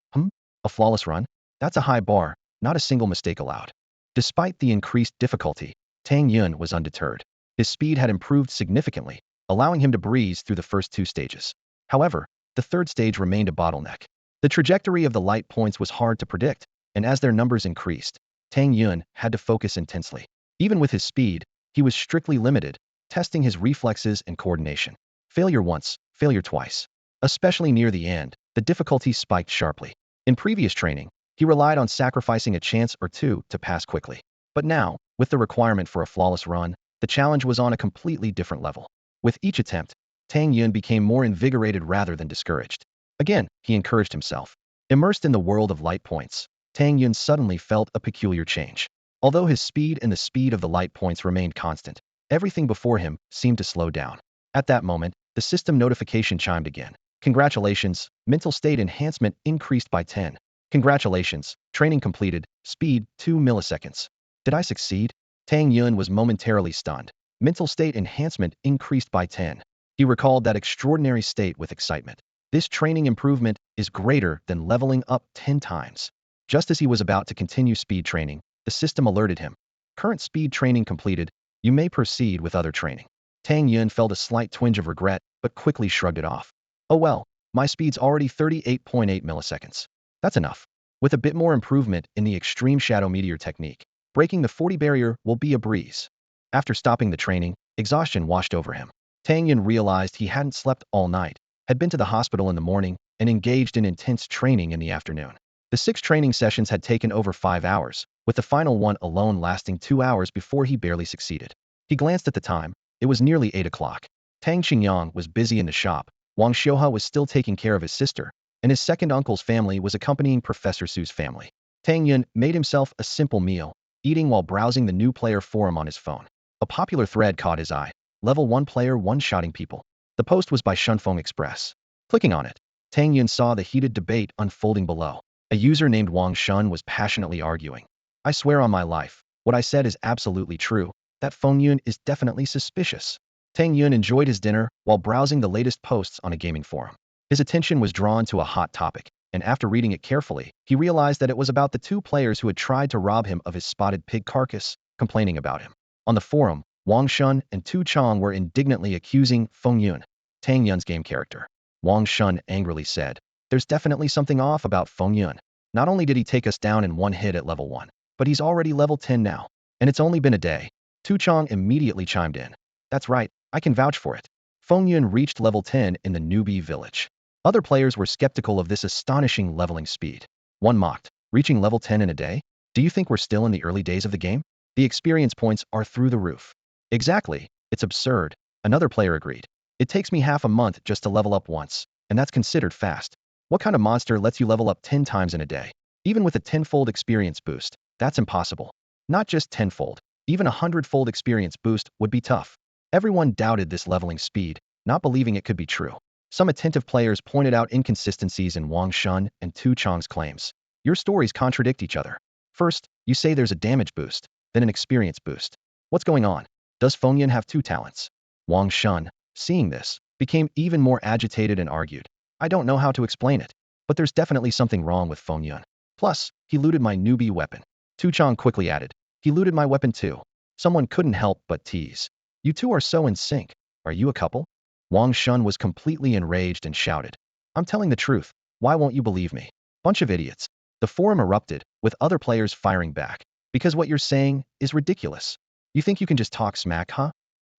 a flawless run? That's a high bar, not a single mistake allowed. Despite the increased difficulty, Tang Yun was undeterred. His speed had improved significantly, allowing him to breeze through the first 2 stages. However, the 3rd stage remained a bottleneck. The trajectory of the light points was hard to predict, and as their numbers increased, Tang Yun had to focus intensely. Even with his speed, he was strictly limited, testing his reflexes and coordination. Failure once, failure twice. Especially near the end, the difficulty spiked sharply. In previous training, he relied on sacrificing a chance or two to pass quickly. But now, with the requirement for a flawless run, the challenge was on a completely different level. With each attempt, Tang Yun became more invigorated rather than discouraged. Again, he encouraged himself. Immersed in the world of light points, Tang Yun suddenly felt a peculiar change. Although his speed and the speed of the light points remained constant, everything before him seemed to slow down. At that moment, the system notification chimed again. Congratulations, mental state enhancement increased by 10. Congratulations, training completed, speed 2 milliseconds. Did I succeed? Tang Yun was momentarily stunned. Mental state enhancement increased by 10. He recalled that extraordinary state with excitement. This training improvement is greater than leveling up 10 times. Just as he was about to continue speed training, the system alerted him. Current speed training completed. You may proceed with other training. Tang Yun felt a slight twinge of regret, but quickly shrugged it off. Oh well, my speed's already 38.8 milliseconds. That's enough. With a bit more improvement in the extreme shadow meteor technique, breaking the 40 barrier will be a breeze. After stopping the training, exhaustion washed over him. Tang Yun realized he hadn't slept all night, had been to the hospital in the morning, and engaged in intense training in the afternoon. The 6 training sessions had taken over 5 hours, with the final one alone lasting 2 hours before he barely succeeded. He glanced at the time. It was nearly 8 o'clock. Tang Qingyang was busy in the shop. Wang Xiuhe was still taking care of his sister, and his second uncle's family was accompanying Professor Su's family. Tang Yun made himself a simple meal, eating while browsing the new player forum on his phone. A popular thread caught his eye. Level 1 player one-shotting people. The post was by Shunfeng Express. Clicking on it, Tang Yun saw the heated debate unfolding below. A user named Wang Shun was passionately arguing. I swear on my life, what I said is absolutely true. That Feng Yun is definitely suspicious. Tang Yun enjoyed his dinner while browsing the latest posts on a gaming forum. His attention was drawn to a hot topic, and after reading it carefully, he realized that it was about the 2 players who had tried to rob him of his spotted pig carcass, complaining about him. On the forum, Wang Shun and Tu Chong were indignantly accusing Feng Yun, Tang Yun's game character. Wang Shun angrily said, "There's definitely something off about Feng Yun. Not only did he take us down in one hit at level 1, but he's already level 10 now, and it's only been a day." Tu Chong immediately chimed in. "That's right, I can vouch for it. Feng Yun reached level 10 in the newbie village." Other players were skeptical of this astonishing leveling speed. One mocked, "Reaching level 10 in a day? Do you think we're still in the early days of the game? The experience points are through the roof." "Exactly, it's absurd," another player agreed. "It takes me half a month just to level up once, and that's considered fast. What kind of monster lets you level up 10 times in a day? Even with a 10-fold experience boost, that's impossible. Not just 10-fold, even a 100-fold experience boost would be tough." Everyone doubted this leveling speed, not believing it could be true. Some attentive players pointed out inconsistencies in Wang Shun and Tu Chong's claims. Your stories contradict each other. First, you say there's a damage boost, then an experience boost. What's going on? Does Feng Yun have 2 talents? Wang Shun, seeing this, became even more agitated and argued. "I don't know how to explain it, but there's definitely something wrong with Feng Yun. Plus, he looted my newbie weapon." Tu Chong quickly added, "He looted my weapon too." Someone couldn't help but tease. "You two are so in sync. Are you a couple?" Wang Shun was completely enraged and shouted, "I'm telling the truth. Why won't you believe me? Bunch of idiots." The forum erupted, with other players firing back. "Because what you're saying is ridiculous. You think you can just talk smack, huh?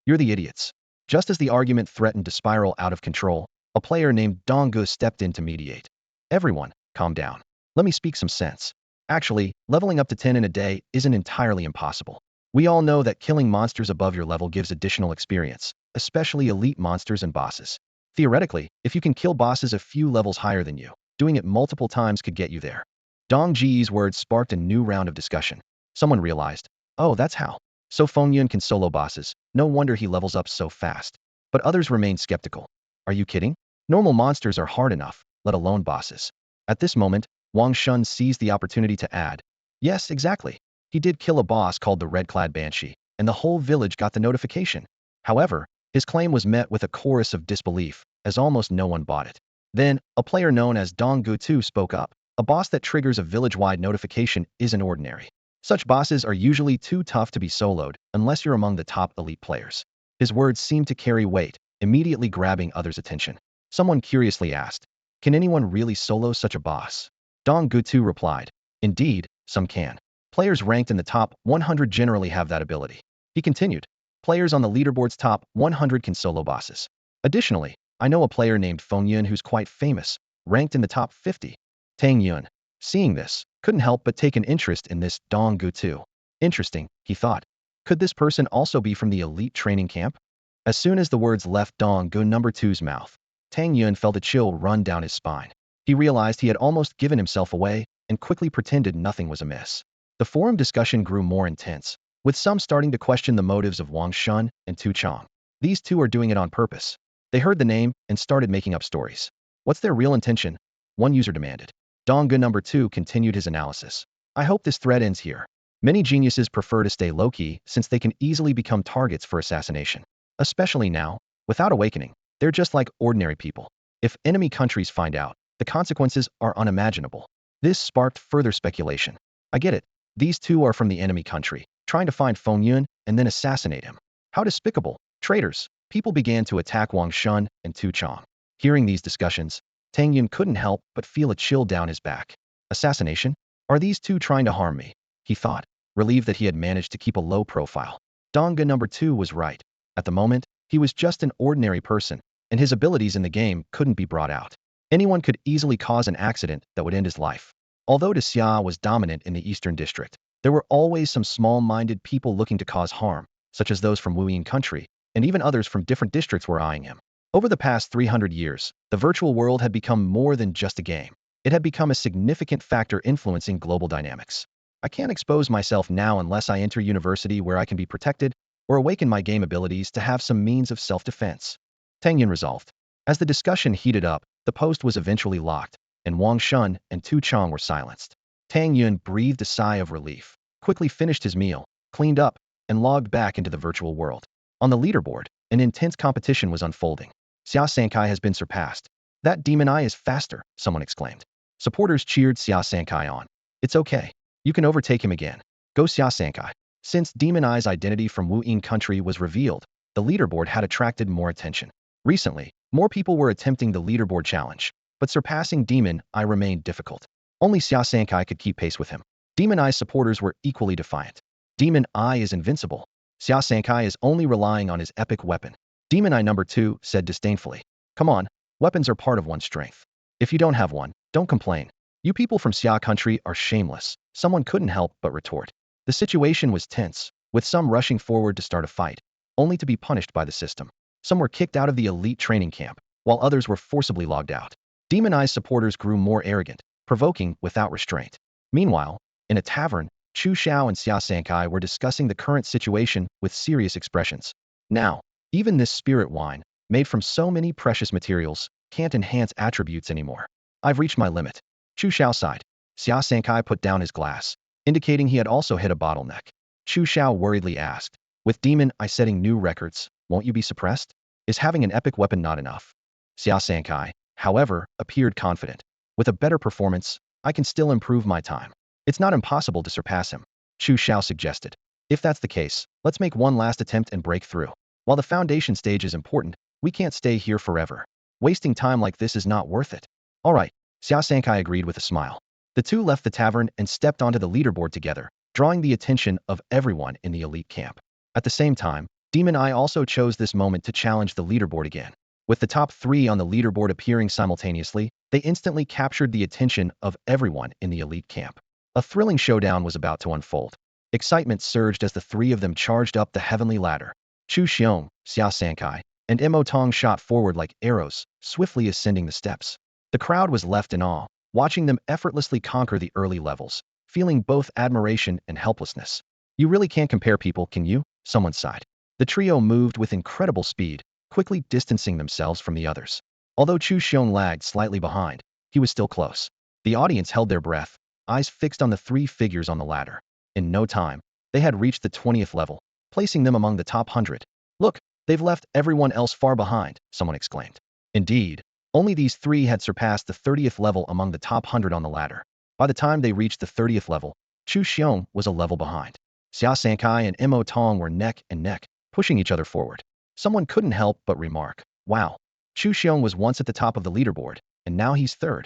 You're the idiots." Just as the argument threatened to spiral out of control, a player named Donggu stepped in to mediate. "Everyone, calm down. Let me speak some sense. Actually, leveling up to 10 in a day isn't entirely impossible. We all know that killing monsters above your level gives additional experience, especially elite monsters and bosses. Theoretically, if you can kill bosses a few levels higher than you, doing it multiple times could get you there." Dong Ji's words sparked a new round of discussion. Someone realized, "Oh, that's how. So Feng Yun can solo bosses. No wonder he levels up so fast." But others remained skeptical. "Are you kidding? Normal monsters are hard enough, let alone bosses." At this moment, Wang Shun seized the opportunity to add, "Yes, exactly. He did kill a boss called the Red-Clad Banshee, and the whole village got the notification." However, his claim was met with a chorus of disbelief, as almost no one bought it. Then, a player known as Dong Gutu spoke up. "A boss that triggers a village-wide notification isn't ordinary. Such bosses are usually too tough to be soloed, unless you're among the top elite players." His words seemed to carry weight, immediately grabbing others' attention. Someone curiously asked, "Can anyone really solo such a boss?" Dong Gutu replied, "Indeed, some can. Players ranked in the top 100 generally have that ability." He continued, "Players on the leaderboard's top 100 can solo bosses. Additionally, I know a player named Feng Yun who's quite famous, ranked in the top 50. Tang Yun, seeing this, couldn't help but take an interest in this Dong Gutu. Interesting, he thought. Could this person also be from the elite training camp? As soon as the words left Dong Gu number 2's mouth, Tang Yun felt a chill run down his spine. He realized he had almost given himself away and quickly pretended nothing was amiss. The forum discussion grew more intense, with some starting to question the motives of Wang Shun and Tu Chong. These two are doing it on purpose. They heard the name and started making up stories. What's their real intention? One user demanded. Donggu number 2 continued his analysis. I hope this thread ends here. Many geniuses prefer to stay low-key since they can easily become targets for assassination. Especially now, without awakening, they're just like ordinary people. If enemy countries find out, the consequences are unimaginable. This sparked further speculation. I get it. These two are from the enemy country, trying to find Feng Yun and then assassinate him. How despicable. Traitors. people began to attack Wang Shun and Tu Chong. Hearing these discussions, Tang Yun couldn't help but feel a chill down his back. Assassination? Are these two trying to harm me? He thought, relieved that he had managed to keep a low profile. Donga number 2 was right. At the moment, he was just an ordinary person, and his abilities in the game couldn't be brought out. Anyone could easily cause an accident that would end his life. Although De Xia was dominant in the Eastern District, there were always some small-minded people looking to cause harm, such as those from Wuyin country, and even others from different districts were eyeing him. Over the past 300 years, the virtual world had become more than just a game. It had become a significant factor influencing global dynamics. I can't expose myself now unless I enter university where I can be protected or awaken my game abilities to have some means of self-defense. Tang Yun resolved. As the discussion heated up, the post was eventually locked, and Wang Shun and Tu Chong were silenced. Tang Yun breathed a sigh of relief, quickly finished his meal, cleaned up, and logged back into the virtual world. On the leaderboard, an intense competition was unfolding. Xia Sankai has been surpassed. That demon eye is faster, someone exclaimed. Supporters cheered Xia Sankai on. It's okay. You can overtake him again. Go Xia Sankai. Since Demon Eye's identity from Wuyin country was revealed, the leaderboard had attracted more attention. Recently, more people were attempting the leaderboard challenge, but surpassing Demon Eye remained difficult. Only Xia Sankai could keep pace with him. Demon Eye's supporters were equally defiant. Demon Eye is invincible. Xia Sankai is only relying on his epic weapon. Demon Eye number 2 said disdainfully. Come on, weapons are part of one's strength. If you don't have one, don't complain. You people from Xia country are shameless, someone couldn't help but retort. The situation was tense, with some rushing forward to start a fight, only to be punished by the system. Some were kicked out of the elite training camp, while others were forcibly logged out. Demon Eye's supporters grew more arrogant, provoking without restraint. Meanwhile, in a tavern, Chu Xiao and Xia Sankai were discussing the current situation with serious expressions. Now, even this spirit wine, made from so many precious materials, can't enhance attributes anymore. I've reached my limit. Chu Xiao sighed. Xia Sankai put down his glass, indicating he had also hit a bottleneck. Chu Xiao worriedly asked, with Demon Eye setting new records, won't you be suppressed? Is having an epic weapon not enough? Xia Sankai, however, appeared confident. With a better performance, I can still improve my time. It's not impossible to surpass him, Chu Xiao suggested. If that's the case, let's make one last attempt and break through. While the foundation stage is important, we can't stay here forever. Wasting time like this is not worth it. All right, Xia Sankai agreed with a smile. The two left the tavern and stepped onto the leaderboard together, drawing the attention of everyone in the elite camp. At the same time, Demon Eye also chose this moment to challenge the leaderboard again. With the top 3 on the leaderboard appearing simultaneously, they instantly captured the attention of everyone in the elite camp. A thrilling showdown was about to unfold. Excitement surged as the 3 of them charged up the heavenly ladder. Chu Xiong, Xia Sankai, and Mo Tong shot forward like arrows, swiftly ascending the steps. The crowd was left in awe, watching them effortlessly conquer the early levels, feeling both admiration and helplessness. You really can't compare people, can you? Someone sighed. The trio moved with incredible speed, quickly distancing themselves from the others. Although Chu Xiong lagged slightly behind, he was still close. The audience held their breath, eyes fixed on the 3 figures on the ladder. In no time, they had reached the 20th level, placing them among the top 100. Look, they've left everyone else far behind, someone exclaimed. Indeed, only these 3 had surpassed the 30th level among the top 100 on the ladder. By the time they reached the 30th level, Chu Xiong was a level behind. Xia Sankai and Mo Tong were neck and neck, pushing each other forward. Someone couldn't help but remark, wow, Chu Xiong was once at the top of the leaderboard, and now he's 3rd.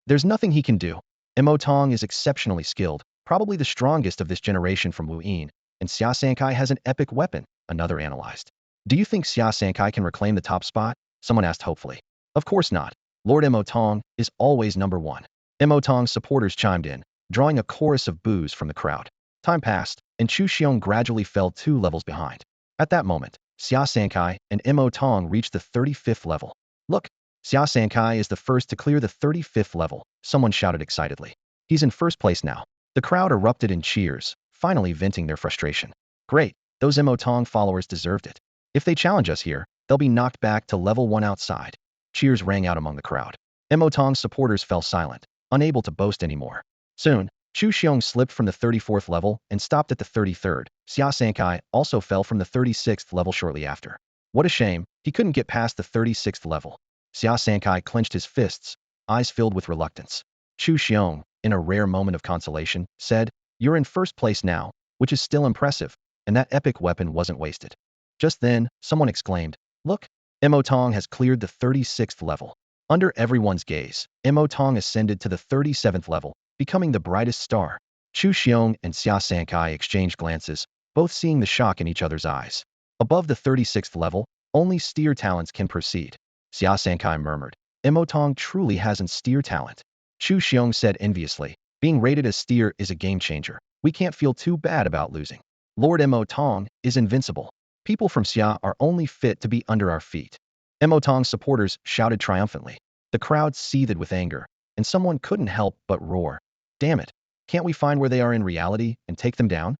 There's nothing he can do. Mo Tong is exceptionally skilled, probably the strongest of this generation from Wuyin, and Xia Sankai has an epic weapon, another analyzed. Do you think Xia Sankai can reclaim the top spot? Someone asked hopefully. Of course not. Lord Mo Tong is always number 1. Mo Tong's supporters chimed in, drawing a chorus of boos from the crowd. Time passed, and Chu Xiong gradually fell 2 levels behind. At that moment, Xia Sankai and Mo Tong reached the 35th level. Look, Xia Sankai is the first to clear the 35th level, someone shouted excitedly. He's in first place now. The crowd erupted in cheers, finally venting their frustration. Great, those Mo Tong followers deserved it. If they challenge us here, they'll be knocked back to level 1 outside. Cheers rang out among the crowd. Mo Tong's supporters fell silent, unable to boast anymore. Soon, Chu Xiong slipped from the 34th level and stopped at the 33rd. Xia Sankai also fell from the 36th level shortly after. What a shame, he couldn't get past the 36th level. Xia Sankai clenched his fists, eyes filled with reluctance. Chu Xiong, in a rare moment of consolation, said, "You're in first place now, which is still impressive, and that epic weapon wasn't wasted." Just then, someone exclaimed, Look, Imotong has cleared the 36th level. Under everyone's gaze, Imotong ascended to the 37th level, becoming the brightest star. Chu Xiong and Xia Sankai exchanged glances, both seeing the shock in each other's eyes. Above the 36th level, only steer talents can proceed. Xia Sankai murmured, Imotong truly hasn't steer talent. Chu Xiong said enviously, being rated as steer is a game changer. We can't feel too bad about losing. Lord Imotong is invincible. People from Xia are only fit to be under our feet. Imotong's supporters shouted triumphantly. The crowd seethed with anger, and someone couldn't help but roar. Damn it! Can't we find where they are in reality and take them down?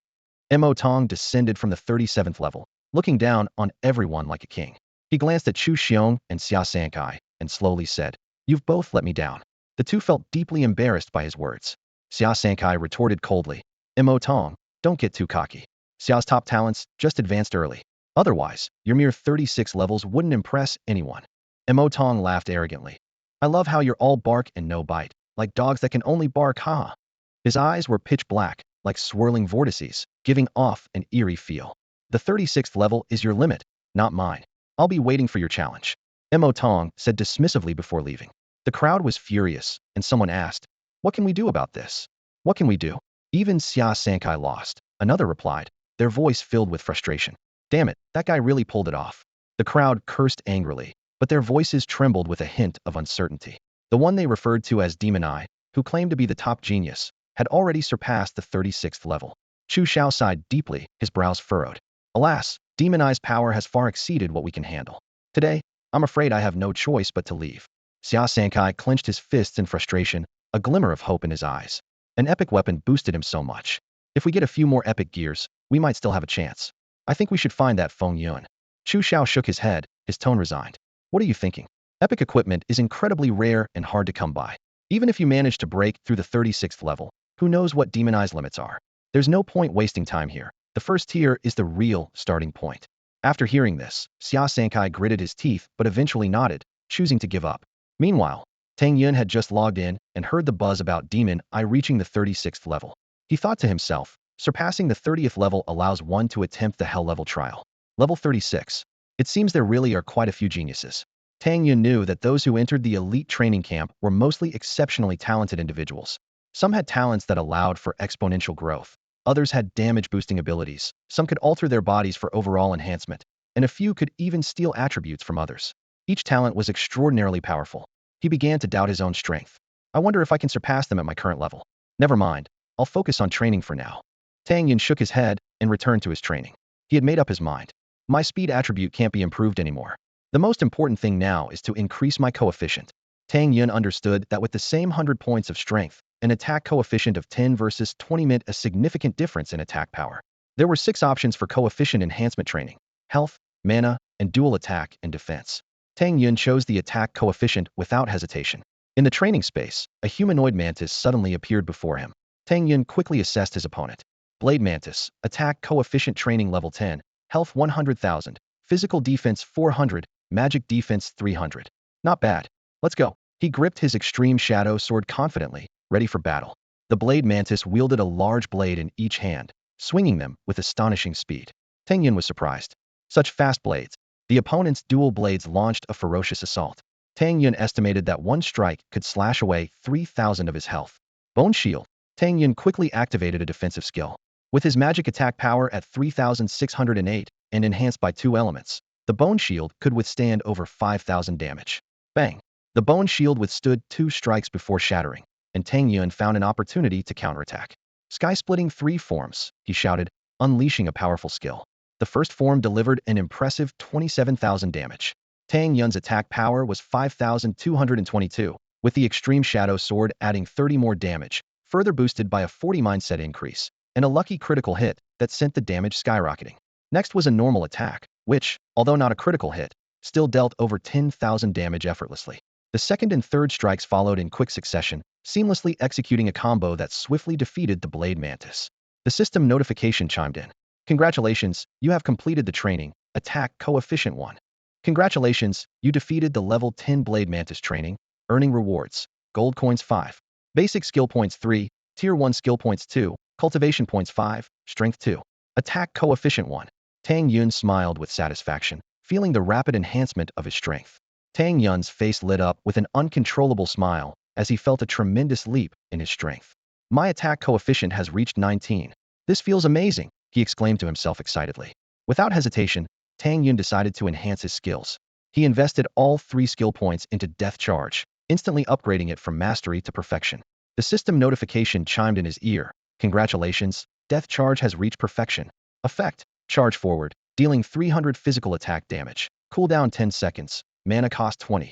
Imotong descended from the 37th level, looking down on everyone like a king. He glanced at Chu Xiong and Xia Sankai and slowly said, You've both let me down. The two felt deeply embarrassed by his words. Xia Sankai retorted coldly, Imotong, don't get too cocky. Xiao's top talents just advanced early. Otherwise, your mere 36 levels wouldn't impress anyone. Imotong laughed arrogantly. I love how you're all bark and no bite, like dogs that can only bark, haha. His eyes were pitch black, like swirling vortices, giving off an eerie feel. The 36th level is your limit, not mine. I'll be waiting for your challenge. Imotong said dismissively before leaving. The crowd was furious, and someone asked, What can we do about this? What can we do? Even Xia Sankai lost. Another replied, their voice filled with frustration. Damn it, that guy really pulled it off. The crowd cursed angrily, but their voices trembled with a hint of uncertainty. The one they referred to as Demon Eye, who claimed to be the top genius, had already surpassed the 36th level. Chu Xiao sighed deeply, his brows furrowed. Alas, Demon Eye's power has far exceeded what we can handle. Today, I'm afraid I have no choice but to leave. Xia Sankai clenched his fists in frustration, a glimmer of hope in his eyes. An epic weapon boosted him so much. If we get a few more epic gears, we might still have a chance. I think we should find that Tang Yun. Chu Xiao shook his head, his tone resigned. What are you thinking? Epic equipment is incredibly rare and hard to come by. Even if you manage to break through the 36th level, who knows what Demon Eye's limits are? There's no point wasting time here. The first tier is the real starting point. After hearing this, Xia Sankai gritted his teeth but eventually nodded, choosing to give up. Meanwhile, Tang Yun had just logged in and heard the buzz about Demon Eye reaching the 36th level. He thought to himself, surpassing the 30th level allows one to attempt the Hell level trial. Level 36. It seems there really are quite a few geniuses. Tang Yun knew that those who entered the elite training camp were mostly exceptionally talented individuals. Some had talents that allowed for exponential growth. Others had damage-boosting abilities. Some could alter their bodies for overall enhancement, and a few could even steal attributes from others. Each talent was extraordinarily powerful. He began to doubt his own strength. I wonder if I can surpass them at my current level. Never mind, I'll focus on training for now. Tang Yun shook his head and returned to his training. He had made up his mind. My speed attribute can't be improved anymore. The most important thing now is to increase my coefficient. Tang Yun understood that with the same 100 points of strength, an attack coefficient of 10 versus 20 meant a significant difference in attack power. There were 6 options for coefficient enhancement training: health, mana, and dual attack and defense. Tang Yun chose the attack coefficient without hesitation. In the training space, a humanoid mantis suddenly appeared before him. Tang Yun quickly assessed his opponent. Blade Mantis, attack coefficient training level 10, health 100,000, physical defense 400, magic defense 300. Not bad. Let's go. He gripped his extreme shadow sword confidently, ready for battle. The Blade Mantis wielded a large blade in each hand, swinging them with astonishing speed. Tang Yun was surprised. Such fast blades. The opponent's dual blades launched a ferocious assault. Tang Yun estimated that one strike could slash away 3,000 of his health. Bone Shield. Tang Yun quickly activated a defensive skill. With his magic attack power at 3,608 and enhanced by 2 elements, the Bone Shield could withstand over 5,000 damage. Bang! The Bone Shield withstood 2 strikes before shattering, and Tang Yun found an opportunity to counterattack. Sky-splitting 3 forms, he shouted, unleashing a powerful skill. The first form delivered an impressive 27,000 damage. Tang Yun's attack power was 5,222, with the Extreme Shadow Sword adding 30 more damage, further boosted by a 40 mindset increase, and a lucky critical hit that sent the damage skyrocketing. Next was a normal attack, which, although not a critical hit, still dealt over 10,000 damage effortlessly. The second and third strikes followed in quick succession, seamlessly executing a combo that swiftly defeated the Blade Mantis. The system notification chimed in. Congratulations, you have completed the training, attack coefficient 1. Congratulations, you defeated the level 10 Blade Mantis training, earning rewards, gold coins 5, basic skill points 3, tier 1 skill points 2, cultivation points 5, strength 2. Attack coefficient 1. Tang Yun smiled with satisfaction, feeling the rapid enhancement of his strength. Tang Yun's face lit up with an uncontrollable smile as he felt a tremendous leap in his strength. My attack coefficient has reached 19. This feels amazing, he exclaimed to himself excitedly. Without hesitation, Tang Yun decided to enhance his skills. He invested all 3 skill points into Death Charge, instantly upgrading it from mastery to perfection. The system notification chimed in his ear. Congratulations, Death Charge has reached perfection. Effect: charge forward, dealing 300 physical attack damage. Cooldown 10 seconds. Mana cost 20.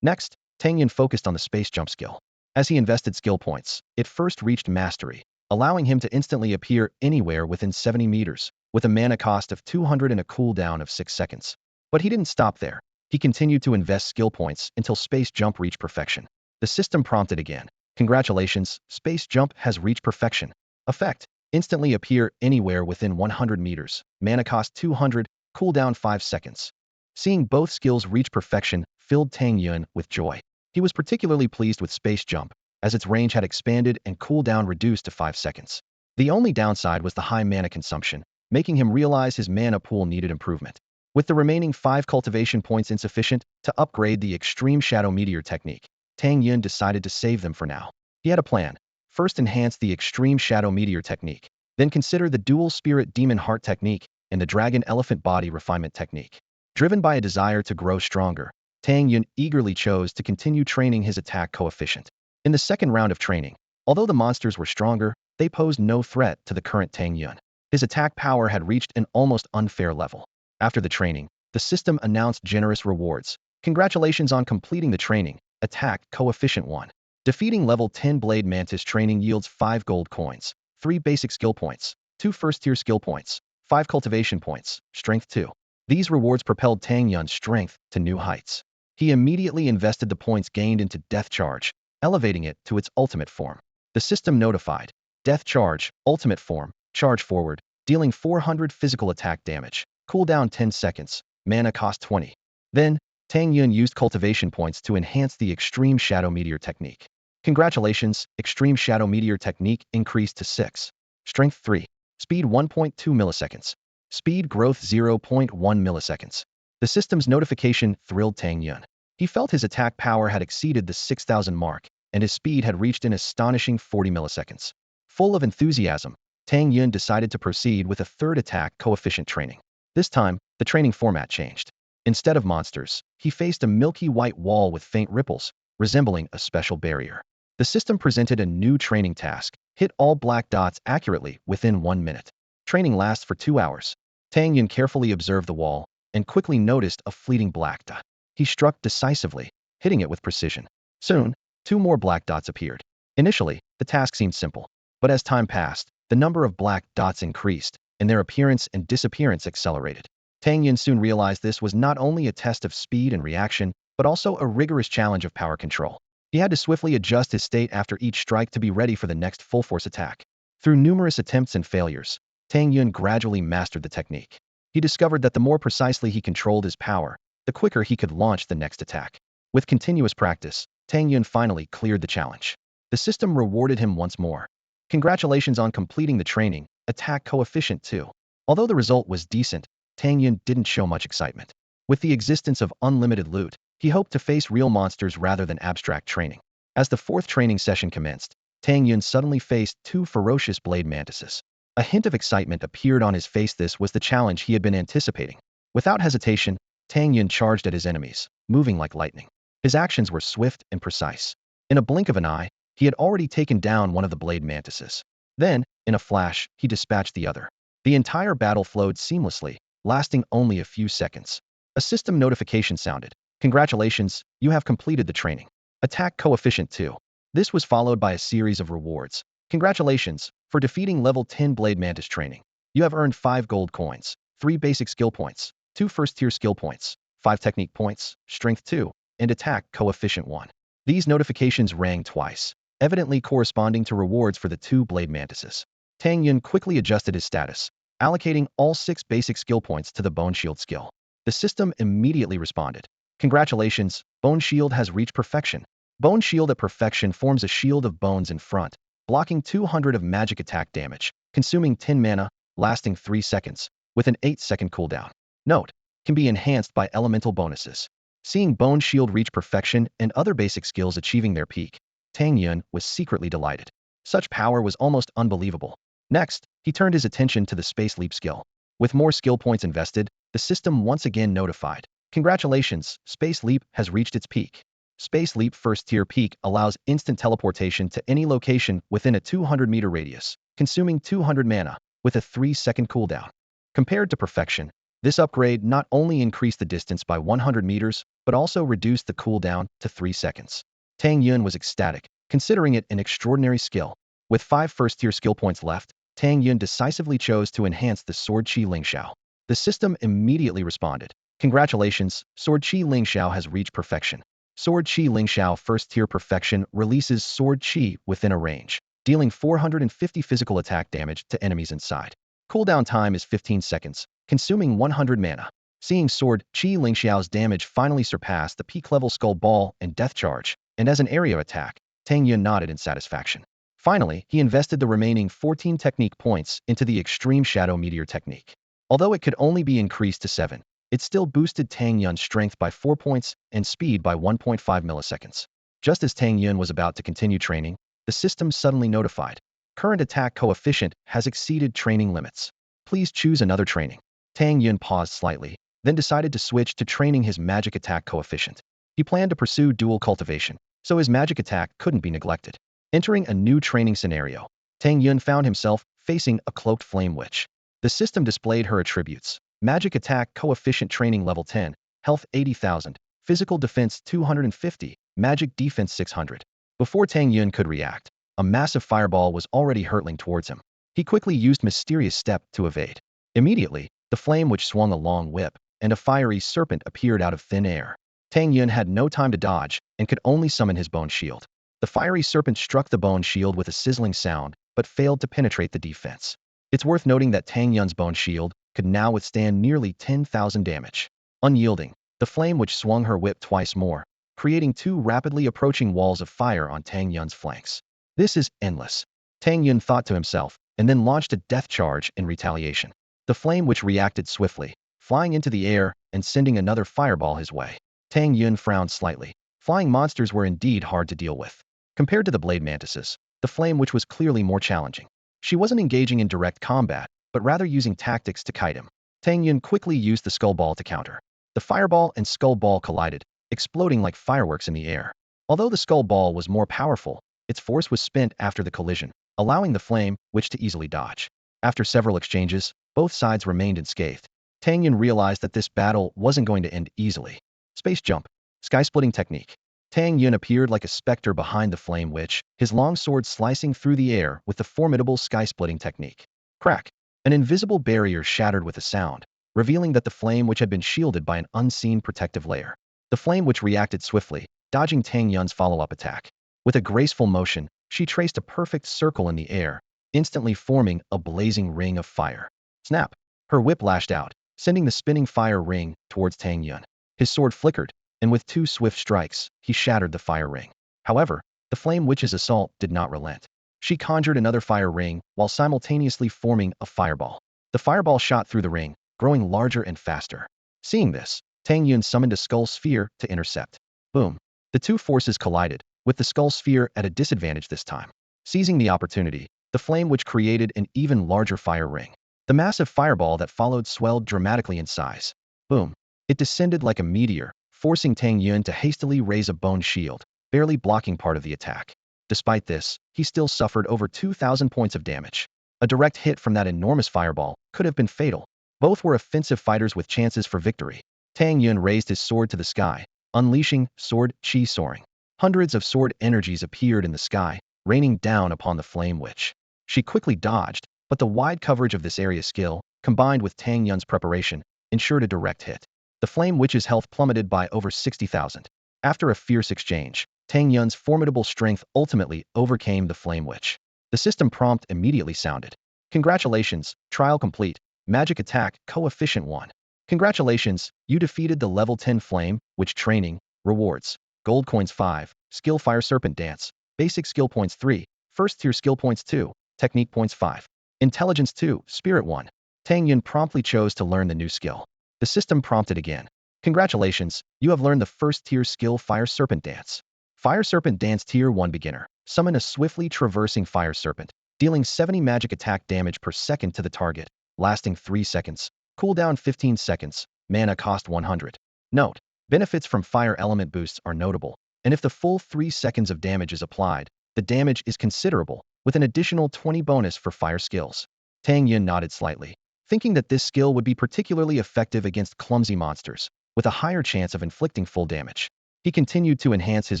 Next, Tang Yun focused on the space jump skill. As he invested skill points, it first reached mastery, allowing him to instantly appear anywhere within 70 meters, with a mana cost of 200 and a cooldown of 6 seconds. But he didn't stop there. He continued to invest skill points until space jump reached perfection. The system prompted again. Congratulations, space jump has reached perfection. Effect: instantly appear anywhere within 100 meters. Mana cost 200, cooldown 5 seconds. Seeing both skills reach perfection filled Tang Yun with joy. He was particularly pleased with space jump, as its range had expanded and cooldown reduced to 5 seconds. The only downside was the high mana consumption, making him realize his mana pool needed improvement. With the remaining 5 cultivation points insufficient to upgrade the extreme shadow meteor technique, Tang Yun decided to save them for now. He had a plan. First enhance the extreme shadow meteor technique, then consider the dual spirit demon heart technique and the dragon elephant body refinement technique. Driven by a desire to grow stronger, Tang Yun eagerly chose to continue training his attack coefficient. In the second round of training, although the monsters were stronger, they posed no threat to the current Tang Yun. His attack power had reached an almost unfair level. After the training, the system announced generous rewards. Congratulations on completing the training. Attack coefficient 1. Defeating level 10 Blade Mantis training yields 5 gold coins, 3 basic skill points, 2 first-tier skill points, 5 cultivation points, strength 2. These rewards propelled Tang Yun's strength to new heights. He immediately invested the points gained into Death Charge, elevating it to its ultimate form. The system notified. Death Charge, ultimate form, charge forward, dealing 400 physical attack damage. Cooldown 10 seconds. Mana cost 20. Then, Tang Yun used cultivation points to enhance the Extreme Shadow Meteor technique. Congratulations, Extreme Shadow Meteor technique increased to 6. Strength 3. Speed 1.2 milliseconds. Speed growth 0.1 milliseconds. The system's notification thrilled Tang Yun. He felt his attack power had exceeded the 6,000 mark, and his speed had reached an astonishing 40 milliseconds. Full of enthusiasm, Tang Yun decided to proceed with a third attack coefficient training. This time, the training format changed. Instead of monsters, he faced a milky white wall with faint ripples, resembling a special barrier. The system presented a new training task: hit all black dots accurately within 1 minute. Training lasts for 2 hours. Tang Yun carefully observed the wall and quickly noticed a fleeting black dot. He struck decisively, hitting it with precision. Soon, 2 more black dots appeared. Initially, the task seemed simple, but as time passed, the number of black dots increased, and their appearance and disappearance accelerated. Tang Yun soon realized this was not only a test of speed and reaction, but also a rigorous challenge of power control. He had to swiftly adjust his state after each strike to be ready for the next full-force attack. Through numerous attempts and failures, Tang Yun gradually mastered the technique. He discovered that the more precisely he controlled his power, the quicker he could launch the next attack. With continuous practice, Tang Yun finally cleared the challenge. The system rewarded him once more. Congratulations on completing the training, attack coefficient 2. Although the result was decent, Tang Yun didn't show much excitement. With the existence of unlimited loot, he hoped to face real monsters rather than abstract training. As the 4th training session commenced, Tang Yun suddenly faced 2 ferocious blade mantises. A hint of excitement appeared on his face. This was the challenge he had been anticipating. Without hesitation, Tang Yun charged at his enemies, moving like lightning. His actions were swift and precise. In a blink of an eye, he had already taken down one of the blade mantises. Then, in a flash, he dispatched the other. The entire battle flowed seamlessly, lasting only a few seconds. A system notification sounded. Congratulations, you have completed the training. Attack coefficient 2. This was followed by a series of rewards. Congratulations, for defeating level 10 Blade Mantis training. You have earned 5 gold coins, 3 basic skill points, 2 first-tier skill points, 5 technique points, strength 2, and attack coefficient 1. These notifications rang twice, evidently corresponding to rewards for the 2 Blade Mantises. Tang Yun quickly adjusted his status, allocating all 6 basic skill points to the Bone Shield skill. The system immediately responded. Congratulations, Bone Shield has reached perfection. Bone Shield at perfection forms a shield of bones in front, blocking 200 of magic attack damage, consuming 10 mana, lasting 3 seconds, with an 8-second cooldown. Note: can be enhanced by elemental bonuses. Seeing Bone Shield reach perfection and other basic skills achieving their peak, Tang Yun was secretly delighted. Such power was almost unbelievable. Next, he turned his attention to the Space Leap skill. With more skill points invested, the system once again notified. Congratulations, Space Leap has reached its peak. Space Leap first tier peak allows instant teleportation to any location within a 200-meter radius, consuming 200 mana, with a 3-second cooldown. Compared to perfection, this upgrade not only increased the distance by 100 meters, but also reduced the cooldown to 3 seconds. Tang Yun was ecstatic, considering it an extraordinary skill. With 5 first-tier skill points left, Tang Yun decisively chose to enhance the Sword Qi Lingxiao. The system immediately responded. Congratulations, Sword Qi Lingxiao has reached perfection. Sword Qi Lingxiao first-tier perfection releases Sword Qi within a range, dealing 450 physical attack damage to enemies inside. Cooldown time is 15 seconds, consuming 100 mana. Seeing Sword Qi Lingxiao's damage finally surpass the peak-level Skull Ball and Death Charge, and as an area attack, Tang Yun nodded in satisfaction. Finally, he invested the remaining 14 technique points into the Extreme Shadow Meteor technique. Although it could only be increased to 7, it still boosted Tang Yun's strength by 4 points and speed by 1.5 milliseconds. Just as Tang Yun was about to continue training, the system suddenly notified. Current attack coefficient has exceeded training limits. Please choose another training. Tang Yun paused slightly, then decided to switch to training his magic attack coefficient. He planned to pursue dual cultivation, so his magic attack couldn't be neglected. Entering a new training scenario, Tang Yun found himself facing a cloaked flame witch. The system displayed her attributes: magic attack coefficient training level 10, health 80,000, physical defense 250, magic defense 600. Before Tang Yun could react, a massive fireball was already hurtling towards him. He quickly used Mysterious Step to evade. Immediately, the flame witch swung a long whip, and a fiery serpent appeared out of thin air. Tang Yun had no time to dodge and could only summon his bone shield. The fiery serpent struck the bone shield with a sizzling sound, but failed to penetrate the defense. It's worth noting that Tang Yun's bone shield could now withstand nearly 10,000 damage. Unyielding, the flame witch swung her whip twice more, creating 2 rapidly approaching walls of fire on Tang Yun's flanks. This is endless, Tang Yun thought to himself, and then launched a death charge in retaliation. The flame witch reacted swiftly, flying into the air and sending another fireball his way. Tang Yun frowned slightly. Flying monsters were indeed hard to deal with. Compared to the blade mantises, the flame witch was clearly more challenging. She wasn't engaging in direct combat, but rather using tactics to kite him. Tang Yun quickly used the skull ball to counter. The fireball and skull ball collided, exploding like fireworks in the air. Although the skull ball was more powerful, its force was spent after the collision, allowing the flame witch to easily dodge. After several exchanges, both sides remained unscathed. Tang Yun realized that this battle wasn't going to end easily. Space jump, sky-splitting technique. Tang Yun appeared like a specter behind the flame witch, his long sword slicing through the air with the formidable sky-splitting technique. Crack! An invisible barrier shattered with a sound, revealing that the flame witch had been shielded by an unseen protective layer. The flame witch reacted swiftly, dodging Tang Yun's follow-up attack. With a graceful motion, she traced a perfect circle in the air, instantly forming a blazing ring of fire. Snap! Her whip lashed out, sending the spinning fire ring towards Tang Yun. His sword flickered, and with 2 swift strikes, he shattered the fire ring. However, the flame witch's assault did not relent. She conjured another fire ring while simultaneously forming a fireball. The fireball shot through the ring, growing larger and faster. Seeing this, Tang Yun summoned a skull sphere to intercept. Boom! The 2 forces collided, with the skull sphere at a disadvantage this time. Seizing the opportunity, the flame witch created an even larger fire ring. The massive fireball that followed swelled dramatically in size. Boom! It descended like a meteor, forcing Tang Yun to hastily raise a bone shield, barely blocking part of the attack. Despite this, he still suffered over 2,000 points of damage. A direct hit from that enormous fireball could have been fatal. Both were offensive fighters with chances for victory. Tang Yun raised his sword to the sky, unleashing Sword Qi soaring. Hundreds of sword energies appeared in the sky, raining down upon the flame witch. She quickly dodged, but the wide coverage of this area skill, combined with Tang Yun's preparation, ensured a direct hit. The flame witch's health plummeted by over 60,000. After a fierce exchange, Tang Yun's formidable strength ultimately overcame the flame witch. The system prompt immediately sounded. Congratulations, trial complete, magic attack coefficient 1. Congratulations, you defeated the level 10 flame witch training. Rewards: gold coins 5, skill fire serpent dance, basic skill points 3, first tier skill points 2, technique points 5, intelligence 2, spirit 1. Tang Yun promptly chose to learn the new skill. The system prompted again. Congratulations, you have learned the first tier skill Fire Serpent Dance. Fire Serpent Dance Tier 1 Beginner. Summon a swiftly traversing fire serpent, dealing 70 magic attack damage per second to the target, lasting 3 seconds. Cooldown 15 seconds. Mana cost 100. Note: benefits from fire element boosts are notable, and if the full 3 seconds of damage is applied, the damage is considerable, with an additional 20 bonus for fire skills. Tang Yun nodded slightly, thinking that this skill would be particularly effective against clumsy monsters, with a higher chance of inflicting full damage. He continued to enhance his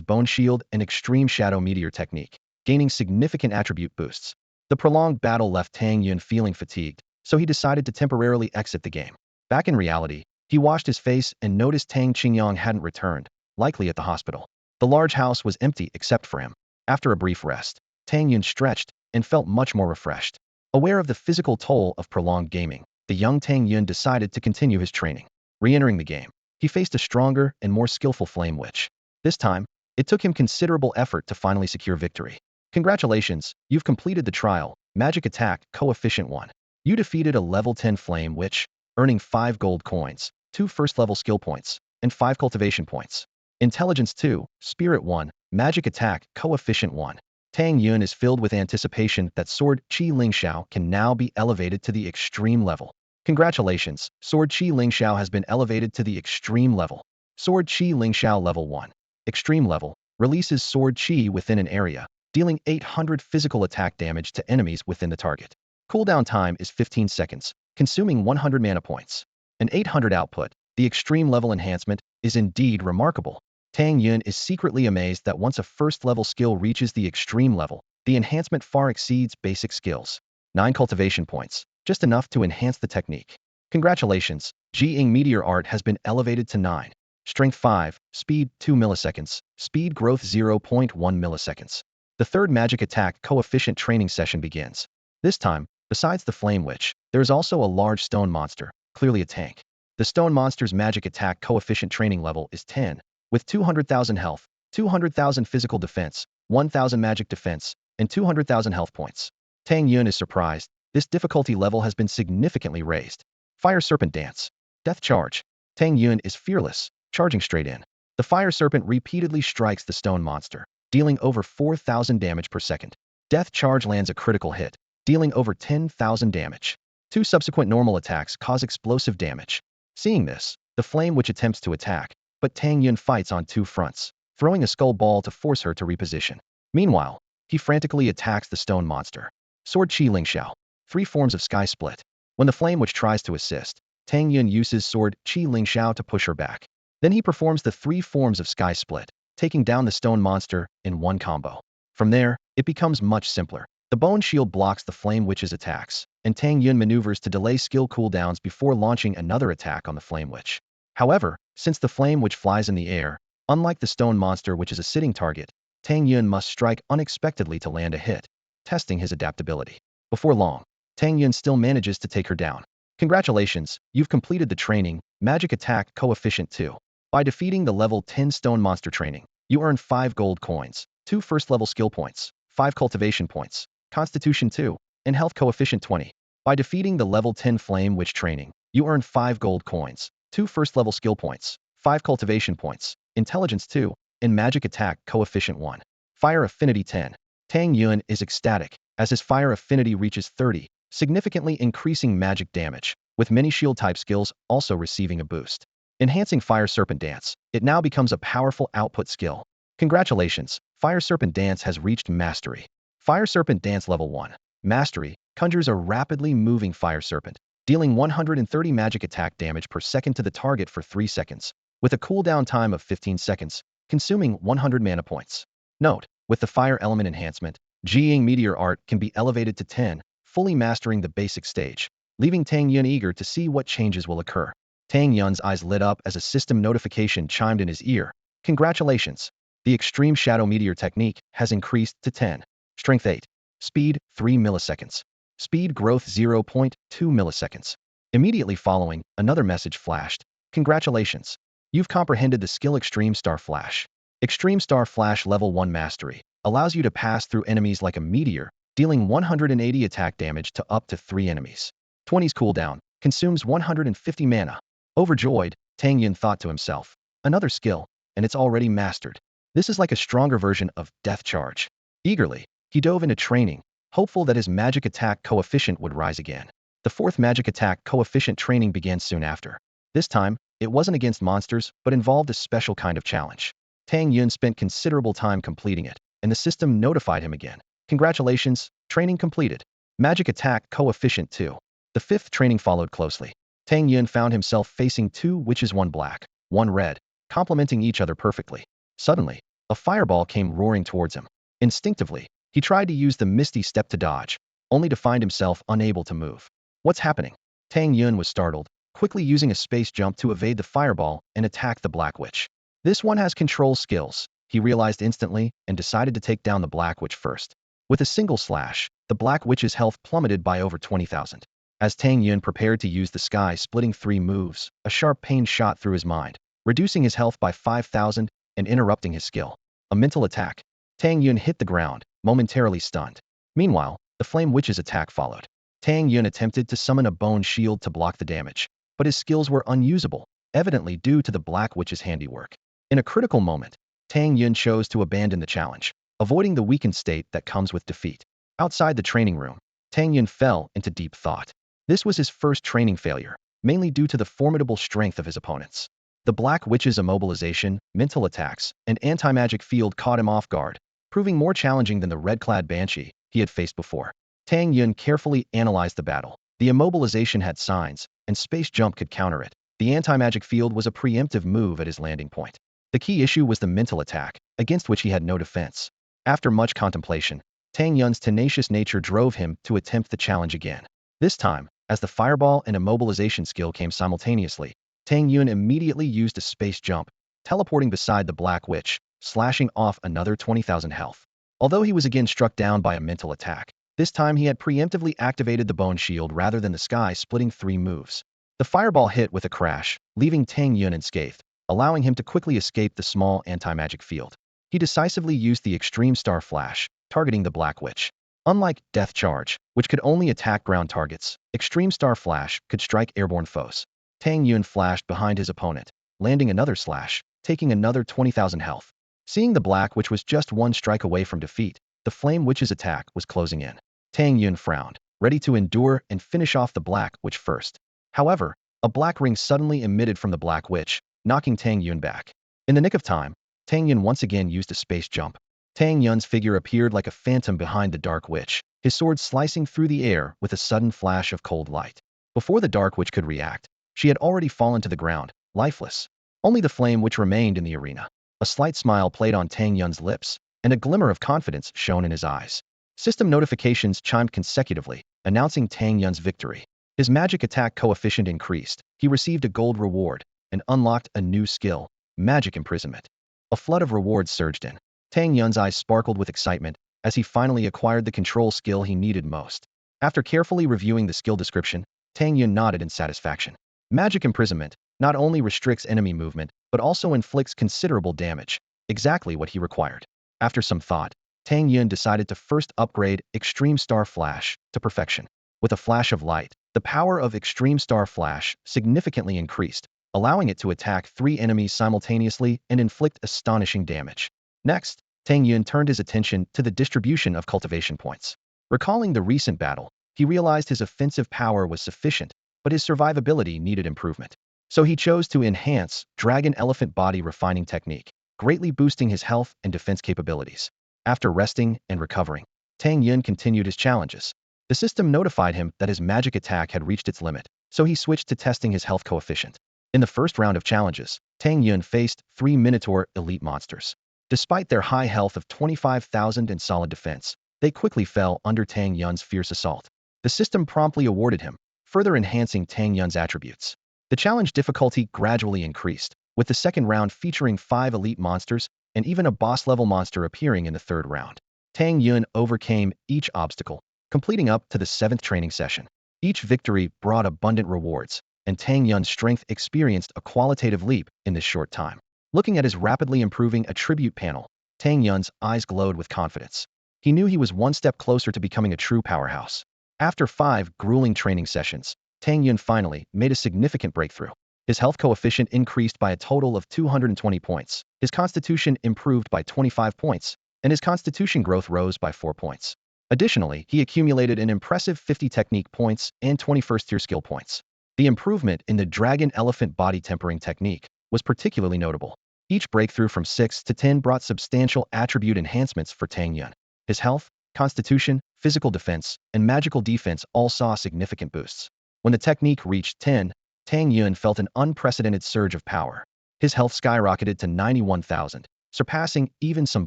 Bone Shield and Extreme Shadow Meteor technique, gaining significant attribute boosts. The prolonged battle left Tang Yun feeling fatigued, so he decided to temporarily exit the game. Back in reality, he washed his face and noticed Tang Qingyang hadn't returned, likely at the hospital. The large house was empty except for him. After a brief rest, Tang Yun stretched and felt much more refreshed. Aware of the physical toll of prolonged gaming, the young Tang Yun decided to continue his training. Re-entering the game, he faced a stronger and more skillful Flame Witch. This time, it took him considerable effort to finally secure victory. Congratulations, you've completed the trial. Magic Attack, Coefficient 1. You defeated a level 10 Flame Witch, earning 5 gold coins, 2 first-level skill points, and 5 cultivation points. Intelligence 2, Spirit 1, Magic Attack, Coefficient 1. Tang Yun is filled with anticipation that Sword Qi Lingxiao can now be elevated to the extreme level. Congratulations, Sword Qi Lingxiao has been elevated to the extreme level. Sword Qi Lingxiao Level 1. Extreme Level. Releases Sword Qi within an area, dealing 800 physical attack damage to enemies within the target. Cooldown time is 15 seconds, consuming 100 mana points. An 800 output, the extreme level enhancement, is indeed remarkable. Tang Yun is secretly amazed that once a first-level skill reaches the extreme level, the enhancement far exceeds basic skills. 9 cultivation points, just enough to enhance the technique. Congratulations, Ji-Ing Meteor Art has been elevated to 9. Strength 5, Speed 2 milliseconds, Speed Growth 0.1 milliseconds. The third Magic Attack Coefficient training session begins. This time, besides the Flame Witch, there is also a large stone monster, clearly a tank. The stone monster's Magic Attack Coefficient training level is 10, with 200,000 health, 200,000 physical defense, 1,000 magic defense, and 200,000 health points. Tang Yun is surprised. This difficulty level has been significantly raised. Fire Serpent Dance. Death Charge. Tang Yun is fearless, charging straight in. The Fire Serpent repeatedly strikes the stone monster, dealing over 4,000 damage per second. Death Charge lands a critical hit, dealing over 10,000 damage. 2 subsequent normal attacks cause explosive damage. Seeing this, the Flame Witch attempts to attack, but Tang Yun fights on 2 fronts, throwing a skull ball to force her to reposition. Meanwhile, he frantically attacks the stone monster. Sword Qi Lingxiao. 3 forms of Sky Split. When the Flame Witch tries to assist, Tang Yun uses Sword Qi Lingxiao to push her back. Then he performs the 3 forms of Sky Split, taking down the stone monster in one combo. From there, it becomes much simpler. The Bone Shield blocks the Flame Witch's attacks, and Tang Yun maneuvers to delay skill cooldowns before launching another attack on the Flame Witch. However, since the Flame Witch flies in the air, unlike the stone monster which is a sitting target, Tang Yun must strike unexpectedly to land a hit, testing his adaptability. Before long, Tang Yun still manages to take her down. Congratulations, you've completed the training, Magic Attack Coefficient 2. By defeating the level 10 stone monster training, you earn 5 gold coins, 2 first-level skill points, 5 cultivation points, Constitution 2, and Health Coefficient 20. By defeating the level 10 Flame Witch training, you earn 5 gold coins, 2 first-level skill points, 5 cultivation points, Intelligence 2, and Magic Attack Coefficient 1. Fire Affinity 10. Tang Yun is ecstatic, as his Fire Affinity reaches 30, significantly increasing magic damage, with many shield-type skills also receiving a boost. Enhancing Fire Serpent Dance, it now becomes a powerful output skill. Congratulations, Fire Serpent Dance has reached Mastery. Fire Serpent Dance Level 1. Mastery conjures a rapidly moving Fire Serpent, dealing 130 magic attack damage per second to the target for 3 seconds, with a cooldown time of 15 seconds, consuming 100 mana points. Note: with the Fire Element Enhancement, Ji-Ing Meteor Art can be elevated to 10, fully mastering the basic stage, leaving Tang Yun eager to see what changes will occur. Tang Yun's eyes lit up as a system notification chimed in his ear. Congratulations! The Extreme Shadow Meteor technique has increased to 10. Strength 8. Speed 3 milliseconds. Speed growth 0.2 milliseconds. Immediately following, another message flashed. Congratulations! You've comprehended the skill Extreme Star Flash. Extreme Star Flash Level 1 Mastery allows you to pass through enemies like a meteor, dealing 180 attack damage to up to 3 enemies. 20's cooldown, consumes 150 mana. Overjoyed, Tang Yun thought to himself, another skill, and it's already mastered. This is like a stronger version of Death Charge. Eagerly, he dove into training, hopeful that his magic attack coefficient would rise again. The fourth magic attack coefficient training began soon after. This time, it wasn't against monsters, but involved a special kind of challenge. Tang Yun spent considerable time completing it, and the system notified him again. Congratulations, training completed. Magic attack coefficient 2. The fifth training followed closely. Tang Yun found himself facing two witches, one black, one red, complementing each other perfectly. Suddenly, a fireball came roaring towards him. Instinctively, he tried to use the misty step to dodge, only to find himself unable to move. What's happening? Tang Yun was startled, quickly using a space jump to evade the fireball and attack the Black Witch. This one has control skills, he realized instantly and decided to take down the Black Witch first. With a single slash, the Black Witch's health plummeted by over 20,000. As Tang Yun prepared to use the sky-splitting 3 moves, a sharp pain shot through his mind, reducing his health by 5,000 and interrupting his skill. A mental attack. Tang Yun hit the ground, momentarily stunned. Meanwhile, the Flame Witch's attack followed. Tang Yun attempted to summon a bone shield to block the damage, but his skills were unusable, evidently due to the Black Witch's handiwork. In a critical moment, Tang Yun chose to abandon the challenge, avoiding the weakened state that comes with defeat. Outside the training room, Tang Yun fell into deep thought. This was his first training failure, mainly due to the formidable strength of his opponents. The Black Witch's immobilization, mental attacks, and anti-magic field caught him off guard, proving more challenging than the red-clad banshee he had faced before. Tang Yun carefully analyzed the battle. The immobilization had signs, and Space Jump could counter it. The anti-magic field was a preemptive move at his landing point. The key issue was the mental attack, against which he had no defense. After much contemplation, Tang Yun's tenacious nature drove him to attempt the challenge again. This time, as the fireball and immobilization skill came simultaneously, Tang Yun immediately used a space jump, teleporting beside the Black Witch, slashing off another 20,000 health. Although he was again struck down by a mental attack, this time he had preemptively activated the bone shield rather than the sky-splitting 3 moves. The fireball hit with a crash, leaving Tang Yun unscathed, allowing him to quickly escape the small anti-magic field. He decisively used the Extreme Star Flash, targeting the Black Witch. Unlike Death Charge, which could only attack ground targets, Extreme Star Flash could strike airborne foes. Tang Yun flashed behind his opponent, landing another slash, taking another 20,000 health. Seeing the Black Witch was just one strike away from defeat, the Flame Witch's attack was closing in. Tang Yun frowned, ready to endure and finish off the Black Witch first. However, a black ring suddenly emitted from the Black Witch, knocking Tang Yun back. In the nick of time, Tang Yun once again used a space jump. Tang Yun's figure appeared like a phantom behind the Dark Witch, his sword slicing through the air with a sudden flash of cold light. Before the Dark Witch could react, she had already fallen to the ground, lifeless. Only the Flame Witch remained in the arena. A slight smile played on Tang Yun's lips, and a glimmer of confidence shone in his eyes. System notifications chimed consecutively, announcing Tang Yun's victory. His magic attack coefficient increased. He received a gold reward and unlocked a new skill, Magic Imprisonment. A flood of rewards surged in. Tang Yun's eyes sparkled with excitement as he finally acquired the control skill he needed most. After carefully reviewing the skill description, Tang Yun nodded in satisfaction. Magic Imprisonment not only restricts enemy movement, but also inflicts considerable damage, exactly what he required. After some thought, Tang Yun decided to first upgrade Extreme Star Flash to perfection. With a flash of light, the power of Extreme Star Flash significantly increased, allowing it to attack 3 enemies simultaneously and inflict astonishing damage. Next, Tang Yun turned his attention to the distribution of cultivation points. Recalling the recent battle, he realized his offensive power was sufficient, but his survivability needed improvement. So he chose to enhance Dragon Elephant Body Refining Technique, greatly boosting his health and defense capabilities. After resting and recovering, Tang Yun continued his challenges. The system notified him that his magic attack had reached its limit, so he switched to testing his health coefficient. In the first round of challenges, Tang Yun faced 3 Minotaur elite monsters. Despite their high health of 25,000 and solid defense, they quickly fell under Tang Yun's fierce assault. The system promptly awarded him, further enhancing Tang Yun's attributes. The challenge difficulty gradually increased, with the second round featuring 5 elite monsters and even a boss-level monster appearing in the third round. Tang Yun overcame each obstacle, completing up to the 7th training session. Each victory brought abundant rewards, and Tang Yun's strength experienced a qualitative leap in this short time. Looking at his rapidly improving attribute panel, Tang Yun's eyes glowed with confidence. He knew he was one step closer to becoming a true powerhouse. After 5 grueling training sessions, Tang Yun finally made a significant breakthrough. His health coefficient increased by a total of 220 points. His constitution improved by 25 points, and his constitution growth rose by 4 points. Additionally, he accumulated an impressive 50 technique points and 21st tier skill points. The improvement in the dragon elephant body tempering technique was particularly notable. Each breakthrough from 6 to 10 brought substantial attribute enhancements for Tang Yun. His health, constitution, physical defense, and magical defense all saw significant boosts. When the technique reached 10, Tang Yun felt an unprecedented surge of power. His health skyrocketed to 91,000, surpassing even some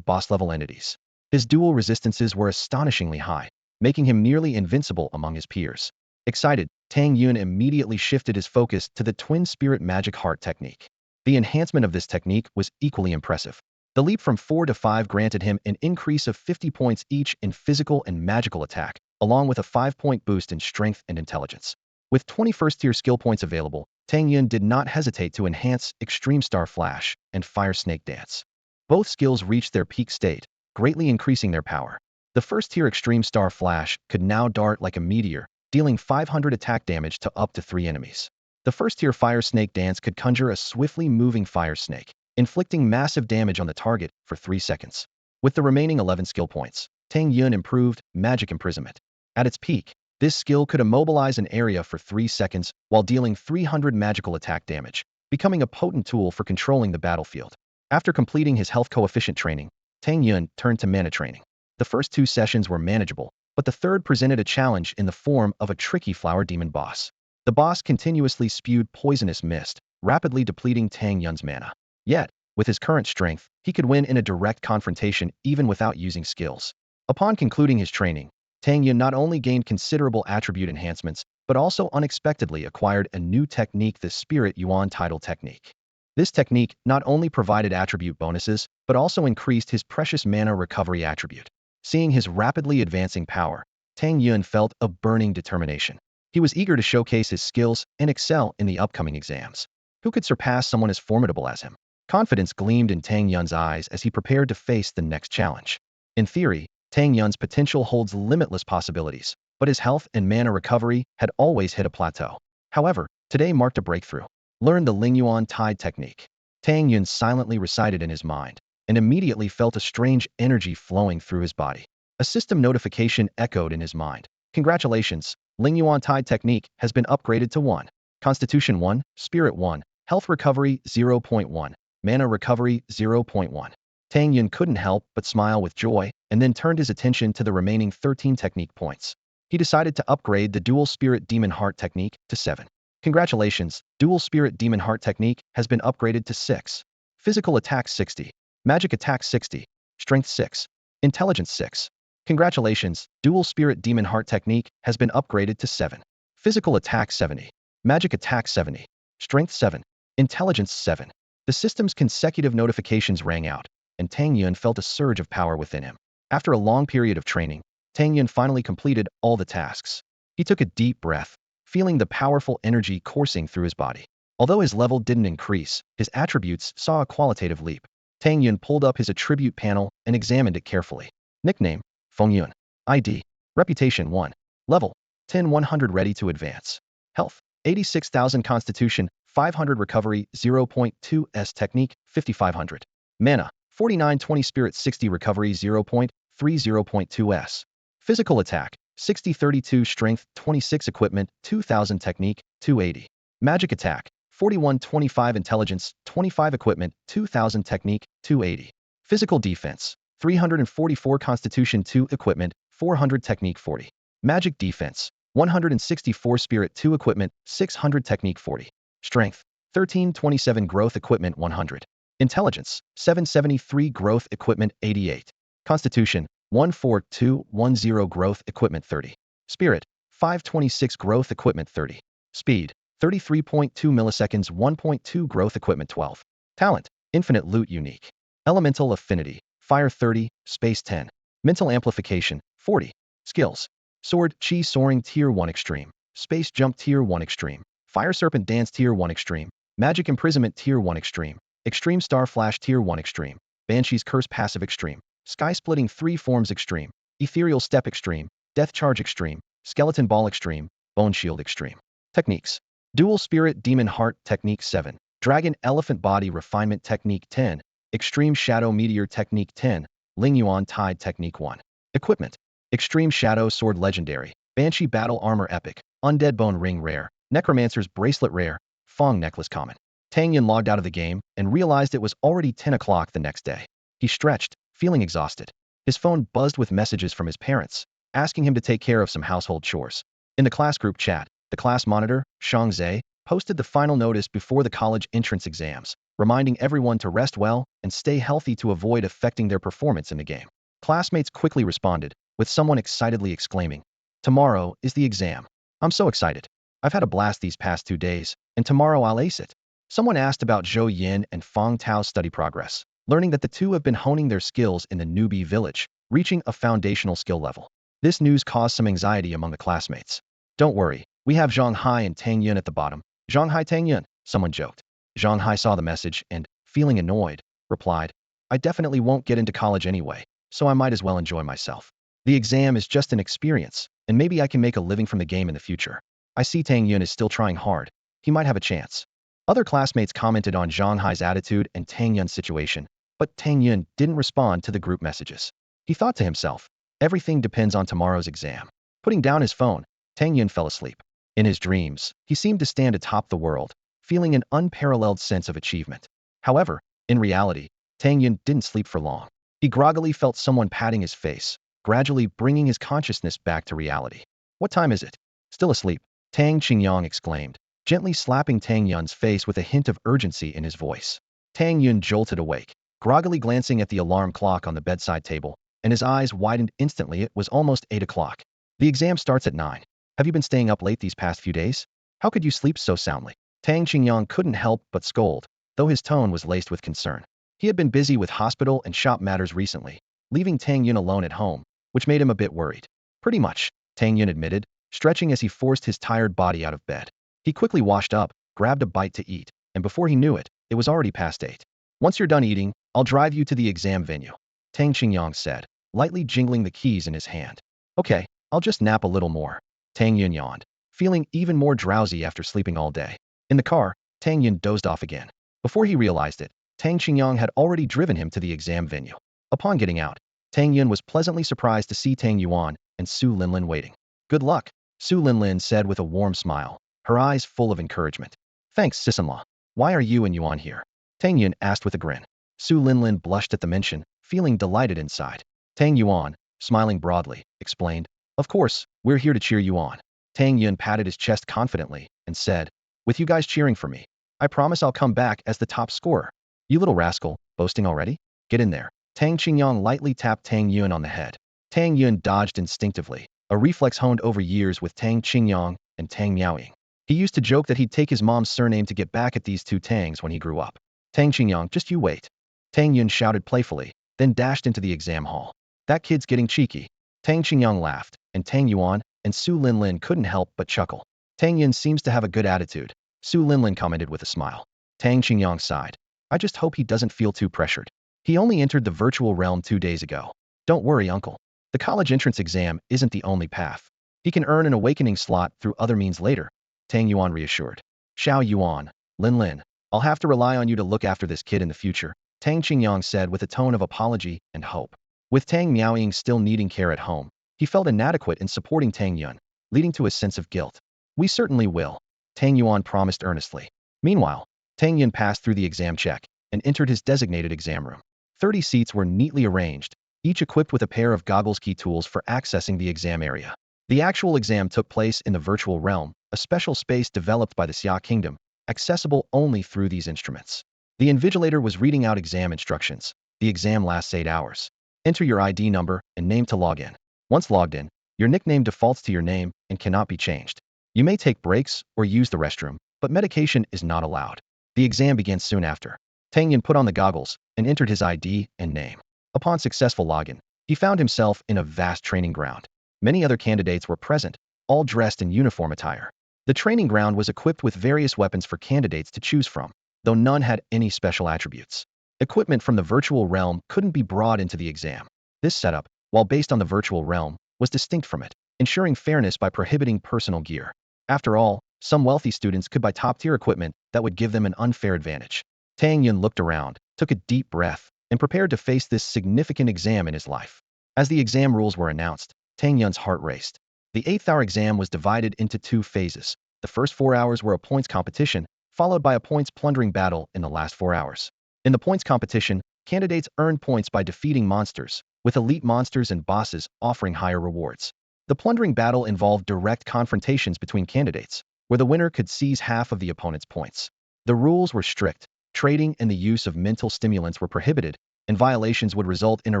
boss-level entities. His dual resistances were astonishingly high, making him nearly invincible among his peers. Excited, Tang Yun immediately shifted his focus to the Twin Spirit Magic Heart technique. The enhancement of this technique was equally impressive. The leap from 4 to 5 granted him an increase of 50 points each in physical and magical attack, along with a 5-point boost in strength and intelligence. With 21st tier skill points available, Tang Yun did not hesitate to enhance Extreme Star Flash and Fire Snake Dance. Both skills reached their peak state, greatly increasing their power. The first tier Extreme Star Flash could now dart like a meteor, dealing 500 attack damage to up to 3 enemies. The first tier Fire Snake Dance could conjure a swiftly moving fire snake, inflicting massive damage on the target for 3 seconds. With the remaining 11 skill points, Tang Yun improved Magic Imprisonment. At its peak, this skill could immobilize an area for 3 seconds while dealing 300 magical attack damage, becoming a potent tool for controlling the battlefield. After completing his health coefficient training, Tang Yun turned to mana training. The first 2 sessions were manageable, but the third presented a challenge in the form of a tricky flower demon boss. The boss continuously spewed poisonous mist, rapidly depleting Tang Yun's mana. Yet, with his current strength, he could win in a direct confrontation even without using skills. Upon concluding his training, Tang Yun not only gained considerable attribute enhancements, but also unexpectedly acquired a new technique, the Spirit Yuan Tidal technique. This technique not only provided attribute bonuses, but also increased his precious mana recovery attribute. Seeing his rapidly advancing power, Tang Yun felt a burning determination. He was eager to showcase his skills and excel in the upcoming exams. Who could surpass someone as formidable as him? Confidence gleamed in Tang Yun's eyes as he prepared to face the next challenge. In theory, Tang Yun's potential holds limitless possibilities, but his health and mana recovery had always hit a plateau. However, today marked a breakthrough. Learn the Lingyuan Tide technique. Tang Yun silently recited in his mind, and immediately felt a strange energy flowing through his body. A system notification echoed in his mind. Congratulations, Lingyuan Tide technique has been upgraded to 1. Constitution 1, Spirit 1, Health Recovery 0.1, Mana Recovery 0.1. Tang Yun couldn't help but smile with joy, and then turned his attention to the remaining 13 technique points. He decided to upgrade the Dual Spirit Demon Heart technique to 7. Congratulations, Dual Spirit Demon Heart technique has been upgraded to 6. Physical Attack 60, Magic Attack 60, Strength 6, Intelligence 6. Congratulations, Dual Spirit Demon Heart technique has been upgraded to 7. Physical Attack 70, Magic Attack 70, Strength 7, Intelligence 7. The system's consecutive notifications rang out, and Tang Yun felt a surge of power within him. After a long period of training, Tang Yun finally completed all the tasks. He took a deep breath, feeling the powerful energy coursing through his body. Although his level didn't increase, his attributes saw a qualitative leap. Tang Yun pulled up his attribute panel and examined it carefully. Nickname, Feng Yun. ID, Reputation 1. Level, 10-100 ready to advance. Health, 86,000 Constitution, 500 Recovery, 0.2 S Technique, 5500. Mana, 4920 Spirit, 60 Recovery, 0.30.2 S. Physical Attack, 60-32 Strength, 26 Equipment, 2000 Technique, 280. Magic Attack, 4125 Intelligence, 25 Equipment, 2000 Technique, 280. Physical Defense, 344 Constitution, 2 Equipment, 400 Technique, 40. Magic Defense, 164 Spirit, 2 Equipment, 600 Technique, 40. Strength, 1327 Growth Equipment, 100. Intelligence, 773 Growth Equipment, 88. Constitution, 14210 Growth Equipment, 30. Spirit, 526 Growth Equipment, 30. Speed, 33.2 milliseconds, 1.2 Growth Equipment, 12. Talent, Infinite Loot Unique. Elemental Affinity, Fire 30, Space 10. Mental Amplification, 40. Skills, Sword Chi Soaring Tier 1 Extreme. Space Jump Tier 1 Extreme. Fire Serpent Dance Tier 1 Extreme. Magic Imprisonment Tier 1 Extreme. Extreme Star Flash Tier 1 Extreme. Banshee's Curse Passive Extreme. Sky Splitting 3 Forms Extreme. Ethereal Step Extreme. Death Charge Extreme. Skeleton Ball Extreme. Bone Shield Extreme. Techniques. Dual Spirit Demon Heart Technique 7. Dragon Elephant Body Refinement Technique 10. Extreme Shadow Meteor Technique 10. Ling Yuan Tide Technique 1. Equipment. Extreme Shadow Sword Legendary. Banshee Battle Armor Epic. Undead Bone Ring Rare. Necromancer's Bracelet Rare. Fong Necklace Common. Tang Yun logged out of the game and realized it was already 10 o'clock the next day. He stretched, feeling exhausted. His phone buzzed with messages from his parents, asking him to take care of some household chores. In the class group chat, the class monitor, Shang Zhe, posted the final notice before the college entrance exams, reminding everyone to rest well and stay healthy to avoid affecting their performance in the game. Classmates quickly responded, with someone excitedly exclaiming, "Tomorrow is the exam. I'm so excited. I've had a blast these past 2 days, and tomorrow I'll ace it." Someone asked about Zhou Yin and Fong Tao's study progress, learning that the two have been honing their skills in the newbie village, reaching a foundational skill level. This news caused some anxiety among the classmates. "Don't worry, we have Zhang Hai and Tang Yun at the bottom." "Zhang Hai Tang Yun," someone joked. Zhang Hai saw the message and, feeling annoyed, replied, "I definitely won't get into college anyway, so I might as well enjoy myself. The exam is just an experience, and maybe I can make a living from the game in the future. I see Tang Yun is still trying hard. He might have a chance." Other classmates commented on Zhang Hai's attitude and Tang Yun's situation, but Tang Yun didn't respond to the group messages. He thought to himself, everything depends on tomorrow's exam. Putting down his phone, Tang Yun fell asleep. In his dreams, he seemed to stand atop the world, feeling an unparalleled sense of achievement. However, in reality, Tang Yun didn't sleep for long. He groggily felt someone patting his face, gradually bringing his consciousness back to reality. "What time is it?" "Still asleep," Tang Qingyang exclaimed, gently slapping Tang Yun's face with a hint of urgency in his voice. Tang Yun jolted awake, groggily glancing at the alarm clock on the bedside table, and his eyes widened instantly. It was almost 8 o'clock. "The exam starts at 9. Have you been staying up late these past few days? How could you sleep so soundly?" Tang Qingyang couldn't help but scold, though his tone was laced with concern. He had been busy with hospital and shop matters recently, leaving Tang Yun alone at home, which made him a bit worried. "Pretty much," Tang Yun admitted, stretching as he forced his tired body out of bed. He quickly washed up, grabbed a bite to eat, and before he knew it, it was already past 8. "Once you're done eating, I'll drive you to the exam venue," Tang Qingyang said, lightly jingling the keys in his hand. "Okay, I'll just nap a little more." Tang Yun yawned, feeling even more drowsy after sleeping all day. In the car, Tang Yun dozed off again. Before he realized it, Tang Qingyang had already driven him to the exam venue. Upon getting out, Tang Yun was pleasantly surprised to see Tang Yuan and Su Linlin waiting. "Good luck," Su Linlin said with a warm smile, her eyes full of encouragement. "Thanks, sis-in-law. Why are you and Yuan here?" Tang Yun asked with a grin. Su Linlin blushed at the mention, feeling delighted inside. Tang Yuan, smiling broadly, explained, "Of course, we're here to cheer you on." Tang Yun patted his chest confidently and said, "With you guys cheering for me, I promise I'll come back as the top scorer." "You little rascal, boasting already? Get in there." Tang Qingyang lightly tapped Tang Yun on the head. Tang Yun dodged instinctively, a reflex honed over years with Tang Qingyang and Tang Miaoying. He used to joke that he'd take his mom's surname to get back at these two Tangs when he grew up. "Tang Qingyang, just you wait," Tang Yun shouted playfully, then dashed into the exam hall. "That kid's getting cheeky." Tang Qingyang laughed, and Tang Yuan and Su Linlin couldn't help but chuckle. "Tang Yun seems to have a good attitude," Su Linlin commented with a smile. Tang Qingyang sighed. "I just hope he doesn't feel too pressured. He only entered the virtual realm 2 days ago." "Don't worry, uncle. The college entrance exam isn't the only path. He can earn an awakening slot through other means later," Tang Yuan reassured. "Xiao Yuan, Linlin, I'll have to rely on you to look after this kid in the future," Tang Qingyang said with a tone of apology and hope. With Tang Miaoying still needing care at home, he felt inadequate in supporting Tang Yun, leading to a sense of guilt. "We certainly will," Tang Yuan promised earnestly. Meanwhile, Tang Yun passed through the exam check and entered his designated exam room. 30 seats were neatly arranged, each equipped with a pair of goggles key tools for accessing the exam area. The actual exam took place in the virtual realm, a special space developed by the Xia Kingdom, accessible only through these instruments. The invigilator was reading out exam instructions. The exam lasts 8 hours. Enter your ID number and name to log in. Once logged in, your nickname defaults to your name and cannot be changed. You may take breaks or use the restroom, but medication is not allowed. The exam begins soon after. Tang Yun put on the goggles and entered his ID and name. Upon successful login, he found himself in a vast training ground. Many other candidates were present, all dressed in uniform attire. The training ground was equipped with various weapons for candidates to choose from, though none had any special attributes. Equipment from the virtual realm couldn't be brought into the exam. This setup, while based on the virtual realm, was distinct from it, ensuring fairness by prohibiting personal gear. After all, Some wealthy students could buy top-tier equipment that would give them an unfair advantage. Tang Yun looked around, took a deep breath, and prepared to face this significant exam in his life. As the exam rules were announced, Tang Yun's heart raced. The 8th-hour exam was divided into 2 phases. The first 4 hours were a points competition, followed by a points plundering battle in the last 4 hours. In the points competition, candidates earned points by defeating monsters, with elite monsters and bosses offering higher rewards. The plundering battle involved direct confrontations between candidates, where the winner could seize half of the opponent's points. The rules were strict. Trading and the use of mental stimulants were prohibited, and violations would result in a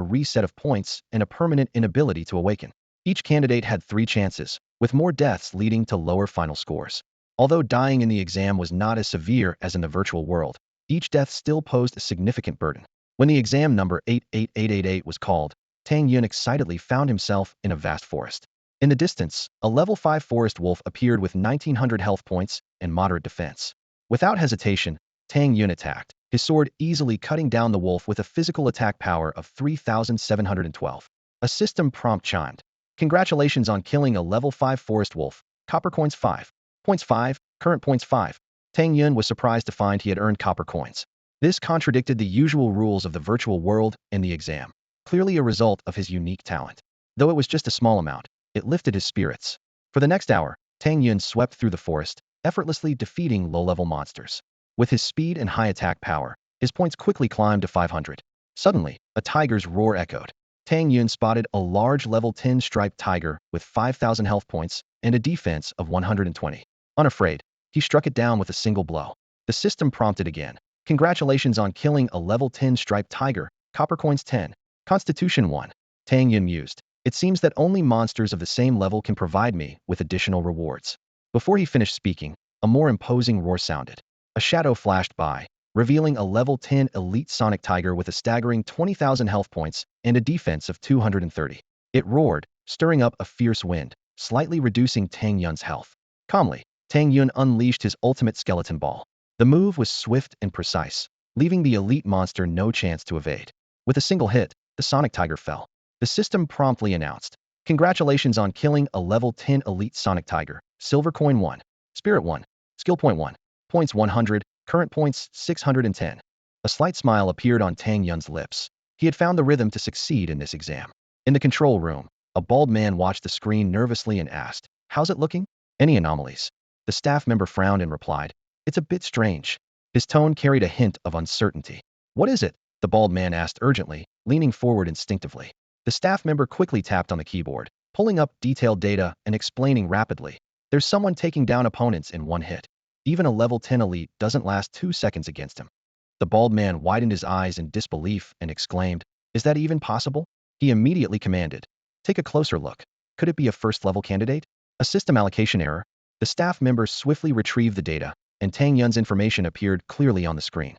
reset of points and a permanent inability to awaken. Each candidate had 3 chances, with more deaths leading to lower final scores. Although dying in the exam was not as severe as in the virtual world, each death still posed a significant burden. When the exam number 88888 was called, Tang Yun excitedly found himself in a vast forest. In the distance, a level 5 forest wolf appeared with 1900 health points and moderate defense. Without hesitation, Tang Yun attacked, his sword easily cutting down the wolf with a physical attack power of 3,712. A system prompt chimed. Congratulations on killing a level 5 forest wolf. Copper coins 5. Points 5, current points 5. Tang Yun was surprised to find he had earned copper coins. This contradicted the usual rules of the virtual world and the exam, clearly a result of his unique talent. Though it was just a small amount, it lifted his spirits. For the next hour, Tang Yun swept through the forest, effortlessly defeating low-level monsters. With his speed and high attack power, his points quickly climbed to 500. Suddenly, a tiger's roar echoed. Tang Yun spotted a large level 10 striped tiger with 5,000 health points and a defense of 120. Unafraid, he struck it down with a single blow. The system prompted again. Congratulations on killing a level 10 striped tiger. Copper coins 10. Constitution 1. Tang Yun mused. It seems that only monsters of the same level can provide me with additional rewards. Before he finished speaking, a more imposing roar sounded. A shadow flashed by, revealing a level 10 elite sonic tiger with a staggering 20,000 health points and a defense of 230. It roared, stirring up a fierce wind, slightly reducing Tang Yun's health. Calmly, Tang Yun unleashed his ultimate skeleton ball. The move was swift and precise, leaving the elite monster no chance to evade. With a single hit, the sonic tiger fell. The system promptly announced, congratulations on killing a level 10 elite sonic tiger. Silver coin 1. Spirit 1. Skill point 1. Points 100, current points 610. A slight smile appeared on Tang Yun's lips. He had found the rhythm to succeed in this exam. In the control room, a bald man watched the screen nervously and asked, how's it looking? Any anomalies? The staff member frowned and replied, it's a bit strange. His tone carried a hint of uncertainty. What is it? The bald man asked urgently, leaning forward instinctively. The staff member quickly tapped on the keyboard, pulling up detailed data and explaining rapidly. There's someone taking down opponents in one hit. Even a level 10 elite doesn't last 2 seconds against him. The bald man widened his eyes in disbelief and exclaimed, is that even possible? He immediately commanded, take a closer look. Could it be a first-level candidate? A system allocation error? The staff member swiftly retrieved the data, and Tang Yun's information appeared clearly on the screen.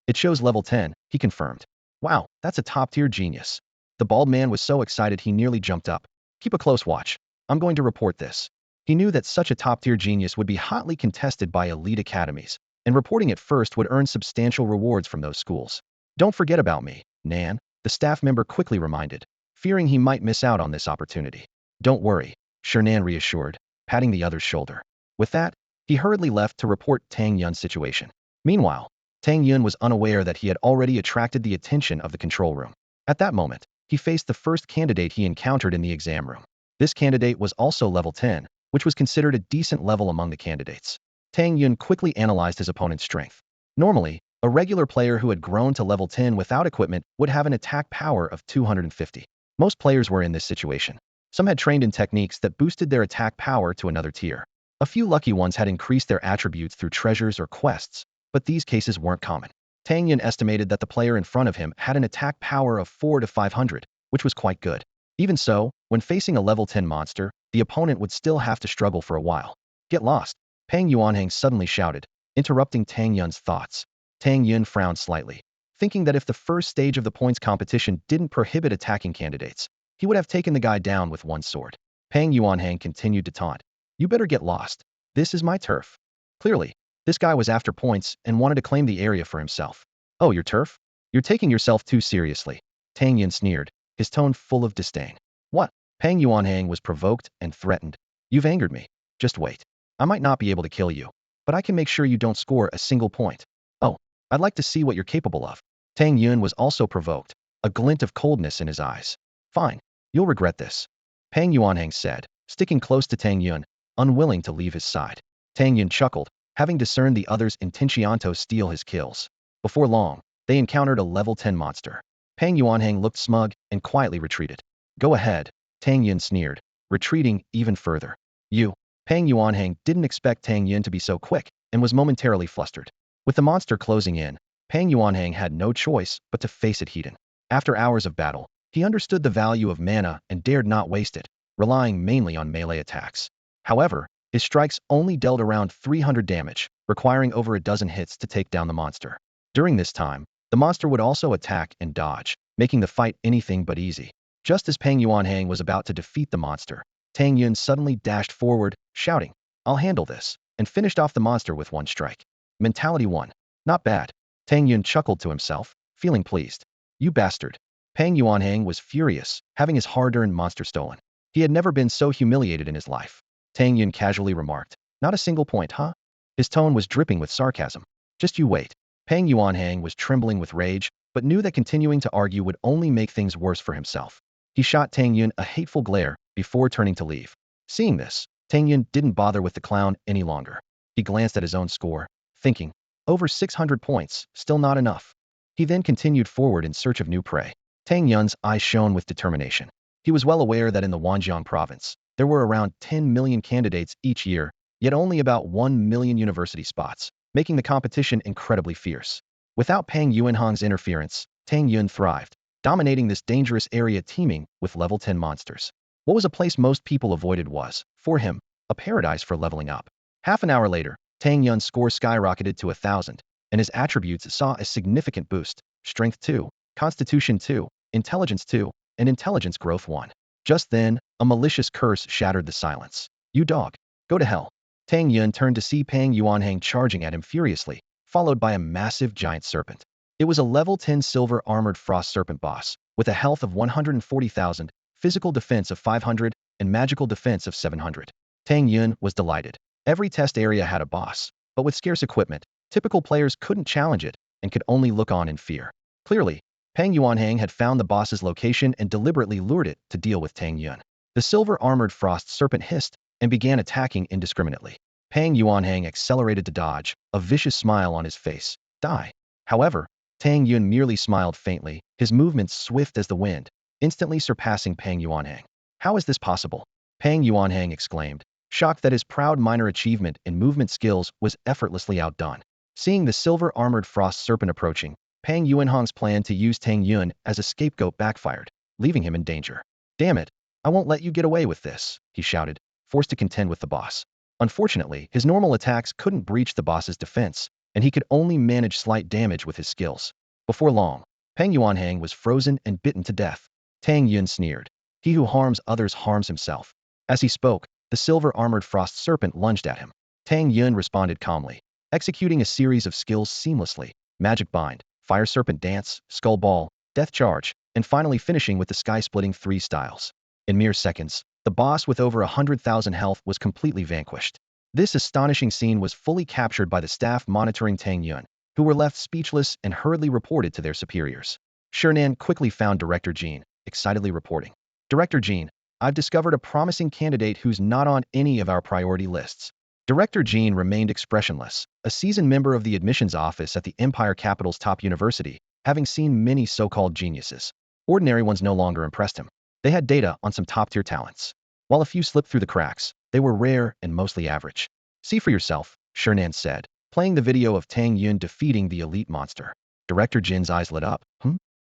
It shows level 10, he confirmed. Wow, that's a top-tier genius. The bald man was so excited he nearly jumped up. Keep a close watch. I'm going to report this. He knew that such a top-tier genius would be hotly contested by elite academies, and reporting it first would earn substantial rewards from those schools. Don't forget about me, Nan, the staff member quickly reminded, fearing he might miss out on this opportunity. Don't worry, Shernan reassured, patting the other's shoulder. With that, he hurriedly left to report Tang Yun's situation. Meanwhile, Tang Yun was unaware that he had already attracted the attention of the control room. At that moment, he faced the first candidate he encountered in the exam room. This candidate was also level 10, which was considered a decent level among the candidates. Tang Yun quickly analyzed his opponent's strength. Normally, a regular player who had grown to level 10 without equipment would have an attack power of 250. Most players were in this situation. Some had trained in techniques that boosted their attack power to another tier. A few lucky ones had increased their attributes through treasures or quests, but these cases weren't common. Tang Yun estimated that the player in front of him had an attack power of 4 to 500, which was quite good. Even so, when facing a level 10 monster, the opponent would still have to struggle for a while. Get lost, Pang Yuanhang suddenly shouted, interrupting Tang Yun's thoughts. Tang Yun frowned slightly, thinking that if the first stage of the points competition didn't prohibit attacking candidates, he would have taken the guy down with one sword. Pang Yuanhang continued to taunt. You better get lost. This is my turf. Clearly, this guy was after points and wanted to claim the area for himself. Oh, your turf? You're taking yourself too seriously. Tang Yun sneered, his tone full of disdain. What? Pang Yuanhang was provoked and threatened. You've angered me. Just wait. I might not be able to kill you, but I can make sure you don't score a single point. Oh, I'd like to see what you're capable of. Tang Yun was also provoked, a glint of coldness in his eyes. Fine, you'll regret this. Pang Yuanhang said, sticking close to Tang Yun, unwilling to leave his side. Tang Yun chuckled, having discerned the other's intentionto steal his kills. Before long, they encountered a level 10 monster. Pang Yuanhang looked smug and quietly retreated. Go ahead, Tang Yun sneered, retreating even further. You. Pang Yuanhang didn't expect Tang Yun to be so quick and was momentarily flustered. With the monster closing in, Pang Yuanhang had no choice but to face it head-on. After hours of battle, he understood the value of mana and dared not waste it, relying mainly on melee attacks. However, his strikes only dealt around 300 damage, requiring over a dozen hits to take down the monster. During this time, the monster would also attack and dodge, making the fight anything but easy. Just as Pang Yuanhang was about to defeat the monster, Tang Yun suddenly dashed forward, shouting, I'll handle this, and finished off the monster with one strike. Mentality 1. Not bad. Tang Yun chuckled to himself, feeling pleased. You bastard. Pang Yuanhang was furious, having his hard-earned monster stolen. He had never been so humiliated in his life. Tang Yun casually remarked, not a single point, huh? His tone was dripping with sarcasm. Just you wait. Pang Yuanhang was trembling with rage, but knew that continuing to argue would only make things worse for himself. He shot Tang Yun a hateful glare before turning to leave. Seeing this, Tang Yun didn't bother with the clown any longer. He glanced at his own score, thinking, over 600 points, still not enough. He then continued forward in search of new prey. Tang Yun's eyes shone with determination. He was well aware that in the Wanjiang province, there were around 10 million candidates each year, yet only about 1 million university spots, making the competition incredibly fierce. Without Pang Yuanhang's interference, Tang Yun thrived, dominating this dangerous area teeming with level 10 monsters. What was a place most people avoided was, for him, a paradise for leveling up. Half an hour later, Tang Yun's score skyrocketed to 1,000, and his attributes saw a significant boost: Strength 2, Constitution 2, Intelligence 2, and Intelligence Growth 1. Just then, a malicious curse shattered the silence. You dog. Go to hell. Tang Yun turned to see Pang Yuanhang charging at him furiously, followed by a massive giant serpent. It was a level 10 silver armored frost serpent boss, with a health of 140,000, physical defense of 500, and magical defense of 700. Tang Yun was delighted. Every test area had a boss, but with scarce equipment, typical players couldn't challenge it and could only look on in fear. Clearly, Pang Yuanhang had found the boss's location and deliberately lured it to deal with Tang Yun. The silver-armored frost serpent hissed and began attacking indiscriminately. Pang Yuanhang accelerated to dodge, a vicious smile on his face. Die. However, Tang Yun merely smiled faintly, his movements swift as the wind, instantly surpassing Pang Yuanhang. How is this possible? Pang Yuanhang exclaimed, shocked that his proud minor achievement in movement skills was effortlessly outdone. Seeing the silver-armored frost serpent approaching, Pang Yuanhang's plan to use Tang Yun as a scapegoat backfired, leaving him in danger. Damn it, I won't let you get away with this, he shouted, forced to contend with the boss. Unfortunately, his normal attacks couldn't breach the boss's defense, and he could only manage slight damage with his skills. Before long, Pang Yuanhang was frozen and bitten to death. Tang Yun sneered. He who harms others harms himself. As he spoke, the silver-armored frost serpent lunged at him. Tang Yun responded calmly, executing a series of skills seamlessly: Magic Bind, Fire Serpent Dance, Skull Ball, Death Charge, and finally finishing with the sky-splitting 3 styles. In mere seconds, the boss with over 100,000 health was completely vanquished. This astonishing scene was fully captured by the staff monitoring Tang Yun, who were left speechless and hurriedly reported to their superiors. Shernan quickly found Director Jean, excitedly reporting. Director Jean, I've discovered a promising candidate who's not on any of our priority lists. Director Jean remained expressionless, a seasoned member of the admissions office at the Empire Capital's top university, having seen many so-called geniuses. Ordinary ones no longer impressed him. They had data on some top-tier talents. While a few slipped through the cracks, they were rare and mostly average. See for yourself, Shernan said, playing the video of Tang Yun defeating the elite monster. Director Jin's eyes lit up.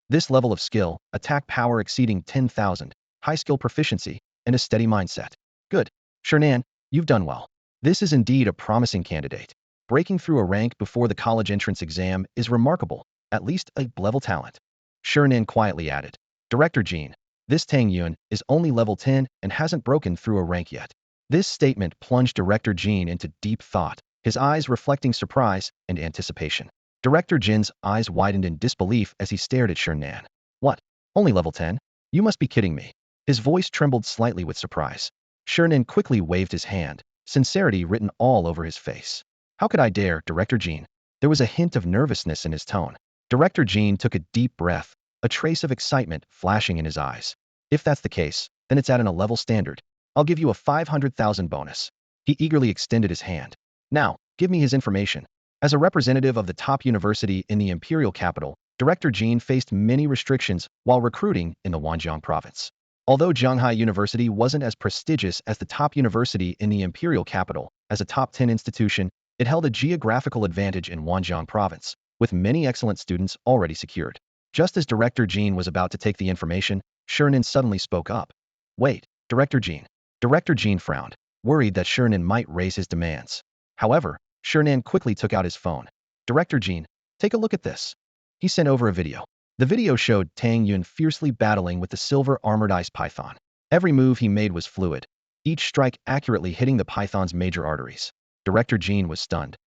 This level of skill, attack power exceeding 10,000, high skill proficiency, and a steady mindset. Good. Shernan, you've done well. This is indeed a promising candidate. Breaking through a rank before the college entrance exam is remarkable, at least a level talent. Shernan quietly added. Director Jean, this Tang Yun is only level 10 and hasn't broken through a rank yet. This statement plunged Director Jean into deep thought, his eyes reflecting surprise and anticipation. Director Jin's eyes widened in disbelief as he stared at Shernan. What? Only level 10? You must be kidding me. His voice trembled slightly with surprise. Shernan quickly waved his hand, sincerity written all over his face. How could I dare, Director Jean? There was a hint of nervousness in his tone. Director Jean took a deep breath, a trace of excitement flashing in his eyes. If that's the case, then it's at a level standard. I'll give you a 500,000 bonus. He eagerly extended his hand. Now, give me his information. As a representative of the top university in the imperial capital, Director Jean faced many restrictions while recruiting in the Wanjiang province. Although Zhanghai University wasn't as prestigious as the top university in the imperial capital, as a top 10 institution, it held a geographical advantage in Wanjiang province, with many excellent students already secured. Just as Director Jean was about to take the information, Shernin suddenly spoke up. Wait, Director Jean. Director Jean frowned, worried that Shernin might raise his demands. However, Shernan quickly took out his phone. Director Jean, take a look at this. He sent over a video. The video showed Tang Yun fiercely battling with the silver armored ice python. Every move he made was fluid, each strike accurately hitting the python's major arteries. Director Jean was stunned.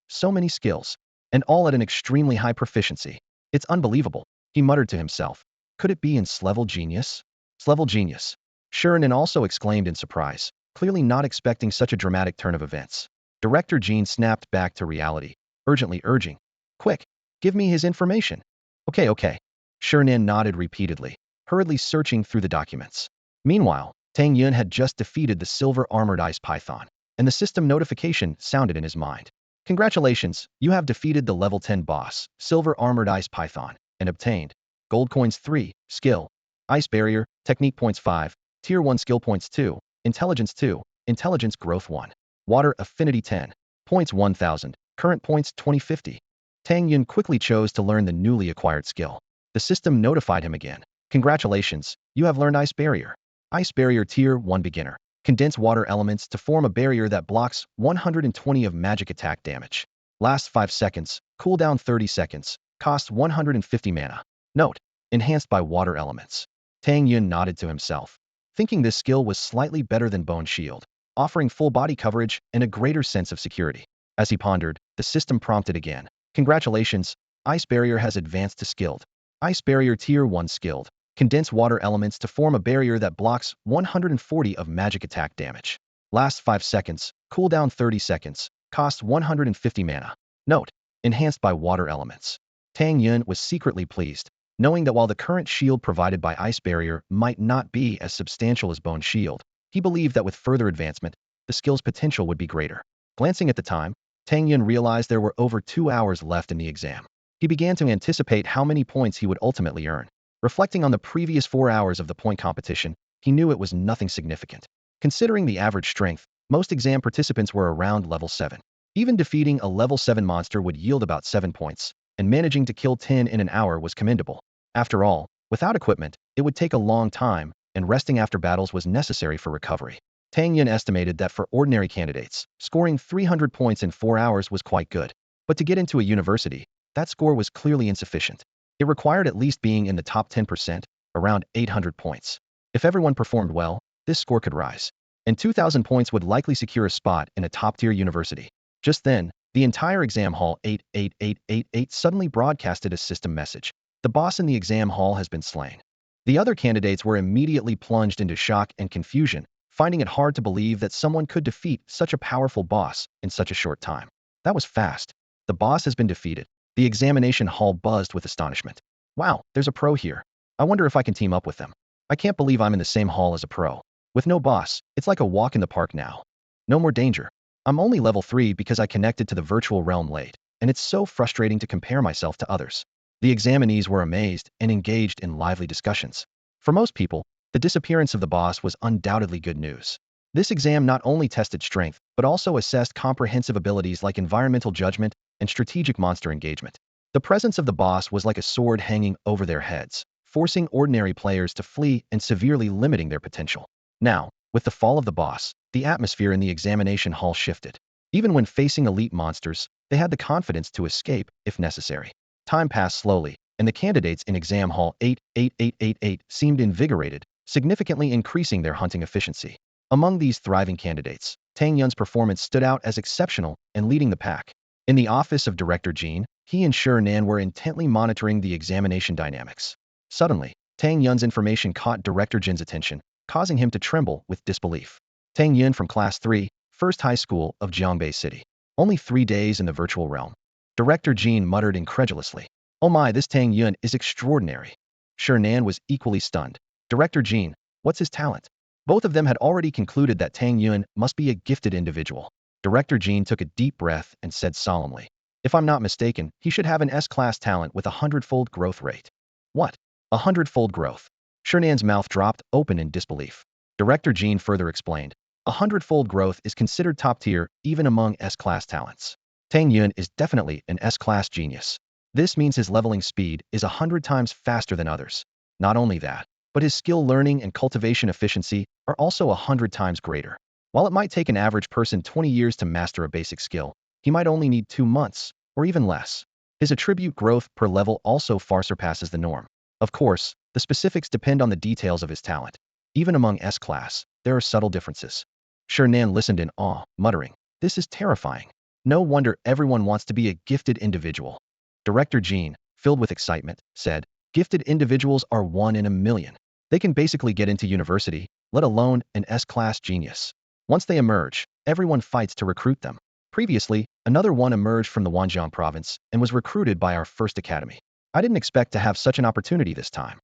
So many skills, and all at an extremely high proficiency. It's unbelievable, he muttered to himself. Could it be in S-level genius? S-level genius. Shernan also exclaimed in surprise, clearly not expecting such a dramatic turn of events. Director Jean snapped back to reality, urgently urging, quick, give me his information. Okay. Shernan nodded repeatedly, hurriedly searching through the documents. Meanwhile, Tang Yun had just defeated the silver armored ice python, and the system notification sounded in his mind. Congratulations, you have defeated the level 10 boss, silver armored ice python, and obtained gold coins 3, skill, ice barrier, technique points 5, tier 1 skill points 2, intelligence 2, intelligence growth 1. Water affinity 10. Points 1000. Current points 2050. Tang Yun quickly chose to learn the newly acquired skill. The system notified him again. Congratulations, you have learned Ice Barrier. Ice Barrier Tier 1 Beginner. Condense water elements to form a barrier that blocks 120 of magic attack damage. Lasts 5 seconds, cooldown 30 seconds, cost 150 mana. Note, enhanced by water elements. Tang Yun nodded to himself, thinking this skill was slightly better than Bone Shield, offering full body coverage and a greater sense of security. As he pondered, the system prompted again. Congratulations, Ice Barrier has advanced to Skilled. Ice Barrier Tier 1 Skilled. Condense water elements to form a barrier that blocks 140 of magic attack damage. Lasts 5 seconds, cooldown 30 seconds, cost 150 mana. Note, enhanced by water elements. Tang Yun was secretly pleased, knowing that while the current shield provided by Ice Barrier might not be as substantial as Bone Shield, he believed that with further advancement, the skill's potential would be greater. Glancing at the time, Tang Yun realized there were over 2 hours left in the exam. He began to anticipate how many points he would ultimately earn. Reflecting on the previous 4 hours of the point competition, he knew it was nothing significant. Considering the average strength, most exam participants were around level 7. Even defeating a level 7 monster would yield about 7 points, and managing to kill 10 in an hour was commendable. After all, without equipment, it would take a long time, and resting after battles was necessary for recovery. Tang Yun estimated that for ordinary candidates, scoring 300 points in 4 hours was quite good. But to get into a university, that score was clearly insufficient. It required at least being in the top 10%, around 800 points. If everyone performed well, this score could rise, and 2,000 points would likely secure a spot in a top-tier university. Just then, the entire exam hall 88888 suddenly broadcasted a system message. The boss in the exam hall has been slain. The other candidates were immediately plunged into shock and confusion, finding it hard to believe that someone could defeat such a powerful boss in such a short time. That was fast. The boss has been defeated. The examination hall buzzed with astonishment. Wow, there's a pro here. I wonder if I can team up with them. I can't believe I'm in the same hall as a pro. With no boss, it's like a walk in the park now. No more danger. I'm only level 3 because I connected to the virtual realm late, and it's so frustrating to compare myself to others. The examinees were amazed and engaged in lively discussions. For most people, the disappearance of the boss was undoubtedly good news. This exam not only tested strength, but also assessed comprehensive abilities like environmental judgment and strategic monster engagement. The presence of the boss was like a sword hanging over their heads, forcing ordinary players to flee and severely limiting their potential. Now, with the fall of the boss, the atmosphere in the examination hall shifted. Even when facing elite monsters, they had the confidence to escape if necessary. Time passed slowly, and the candidates in exam hall 88888 seemed invigorated, significantly increasing their hunting efficiency. Among these thriving candidates, Tang Yun's performance stood out as exceptional and leading the pack. In the office of Director Jean, he and Nan were intently monitoring the examination dynamics. Suddenly, Tang Yun's information caught Director Jin's attention, causing him to tremble with disbelief. Tang Yun from Class 3, First High School of Jiangbei City. Only 3 days in the virtual realm. Director Jean muttered incredulously. Oh my, this Tang Yun is extraordinary. Shernan was equally stunned. Director Jean, what's his talent? Both of them had already concluded that Tang Yun must be a gifted individual. Director Jean took a deep breath and said solemnly, if I'm not mistaken, he should have an S-class talent with 100-fold growth rate. What? 100-fold growth? Shernan's mouth dropped open in disbelief. Director Jean further explained, 100-fold growth is considered top tier even among S-class talents. Tang Yun is definitely an S-class genius. This means his leveling speed is 100 times faster than others. Not only that, but his skill learning and cultivation efficiency are also 100 times greater. While it might take an average person 20 years to master a basic skill, he might only need 2 months, or even less. His attribute growth per level also far surpasses the norm. Of course, the specifics depend on the details of his talent. Even among S-class, there are subtle differences. Shernan listened in awe, muttering, this is terrifying. No wonder everyone wants to be a gifted individual. Director Jean, filled with excitement, said, gifted individuals are 1 in a million. They can basically get into university, let alone an S-class genius. Once they emerge, everyone fights to recruit them. Previously, another one emerged from the Wanjiang province and was recruited by our first academy. I didn't expect to have such an opportunity this time.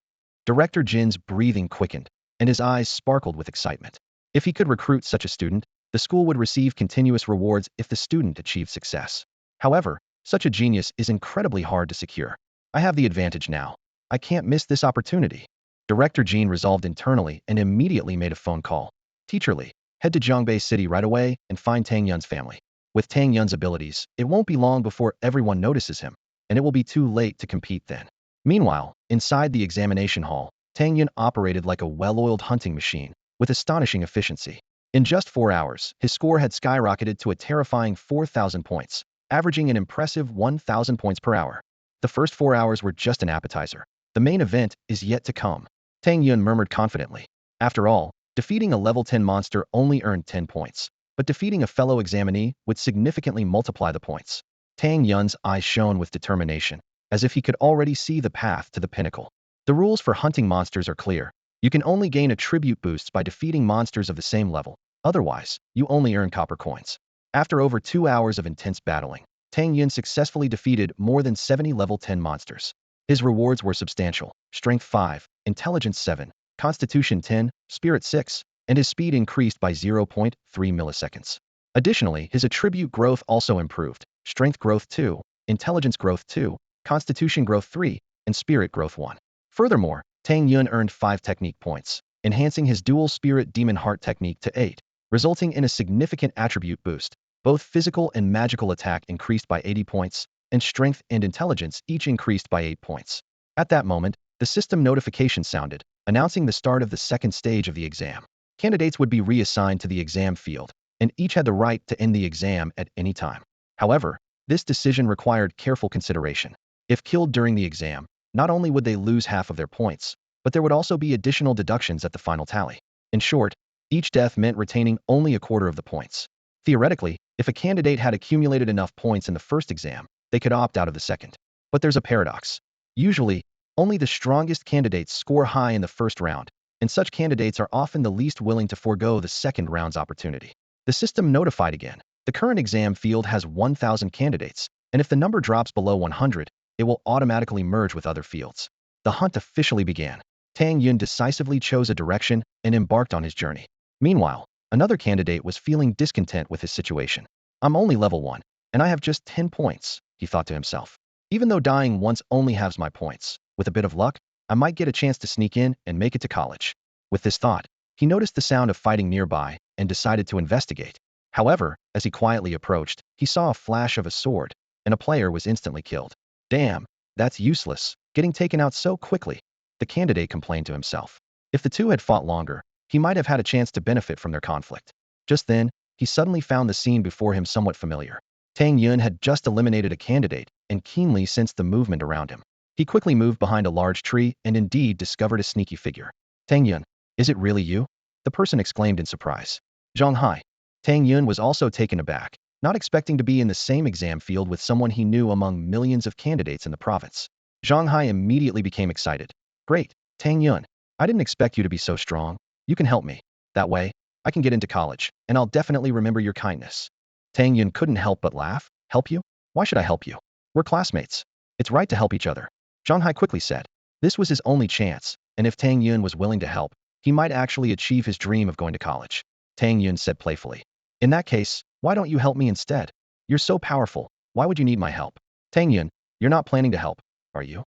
Director Jin's breathing quickened, and his eyes sparkled with excitement. If he could recruit such a student, the school would receive continuous rewards if the student achieved success. However, such a genius is incredibly hard to secure. I have the advantage now. I can't miss this opportunity. Director Jean resolved internally and immediately made a phone call. Teacher Lee, head to Jiangbei City right away and find Tang Yun's family. With Tang Yun's abilities, it won't be long before everyone notices him, and it will be too late to compete then. Meanwhile, inside the examination hall, Tang Yun operated like a well-oiled hunting machine, with astonishing efficiency. In just 4 hours, his score had skyrocketed to a terrifying 4,000 points, averaging an impressive 1,000 points per hour. The first 4 hours were just an appetizer. The main event is yet to come. Tang Yun murmured confidently. After all, defeating a level 10 monster only earned 10 points, but defeating a fellow examinee would significantly multiply the points. Tang Yun's eyes shone with determination, as if he could already see the path to the pinnacle. The rules for hunting monsters are clear. You can only gain attribute boosts by defeating monsters of the same level. Otherwise, you only earn copper coins. After over 2 hours of intense battling, Tang Yun successfully defeated more than 70 level 10 monsters. His rewards were substantial: Strength 5, Intelligence 7, Constitution 10, Spirit 6, and his speed increased by 0.3 milliseconds. Additionally, his attribute growth also improved: Strength growth 2, Intelligence growth 2, Constitution growth 3, and Spirit growth 1. Furthermore, Tang Yun earned 5 technique points, enhancing his dual spirit demon heart technique to 8, resulting in a significant attribute boost. Both physical and magical attack increased by 80 points, and strength and intelligence each increased by 8 points. At that moment, the system notification sounded, announcing the start of the second stage of the exam. Candidates would be reassigned to the exam field, and each had the right to end the exam at any time. However, this decision required careful consideration. If killed during the exam, not only would they lose half of their points, but there would also be additional deductions at the final tally. In short, each death meant retaining only a quarter of the points. Theoretically, if a candidate had accumulated enough points in the first exam, they could opt out of the second. But there's a paradox. Usually, only the strongest candidates score high in the first round, and such candidates are often the least willing to forego the second round's opportunity. The system notified again. The current exam field has 1,000 candidates, and if the number drops below 100, it will automatically merge with other fields. The hunt officially began. Tang Yun decisively chose a direction and embarked on his journey. Meanwhile, another candidate was feeling discontent with his situation. I'm only level 1, and I have just 10 points, he thought to himself. Even though dying once only halves my points, with a bit of luck, I might get a chance to sneak in and make it to college. With this thought, he noticed the sound of fighting nearby and decided to investigate. However, as he quietly approached, he saw a flash of a sword, and a player was instantly killed. Damn, that's useless, getting taken out so quickly, the candidate complained to himself. If the two had fought longer, he might have had a chance to benefit from their conflict. Just then, he suddenly found the scene before him somewhat familiar. Tang Yun had just eliminated a candidate and keenly sensed the movement around him. He quickly moved behind a large tree and indeed discovered a sneaky figure. Tang Yun, is it really you? The person exclaimed in surprise. Zhang Hai. Tang Yun was also taken aback, not expecting to be in the same exam field with someone he knew among millions of candidates in the province. Zhang Hai immediately became excited. Great, Tang Yun. I didn't expect you to be so strong. You can help me. That way, I can get into college, and I'll definitely remember your kindness. Tang Yun couldn't help but laugh. Help you? Why should I help you? We're classmates. It's right to help each other. Zhang Hai quickly said. This was his only chance, and if Tang Yun was willing to help, he might actually achieve his dream of going to college. Tang Yun said playfully. In that case, why don't you help me instead? You're so powerful. Why would you need my help? Tang Yun, you're not planning to help, are you?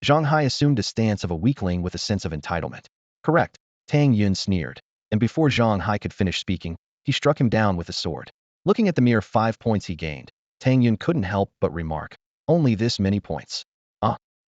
Zhang Hai assumed a stance of a weakling with a sense of entitlement. Correct. Tang Yun sneered, and before Zhang Hai could finish speaking, he struck him down with a sword. Looking at the mere 5 points he gained, Tang Yun couldn't help but remark, only this many points.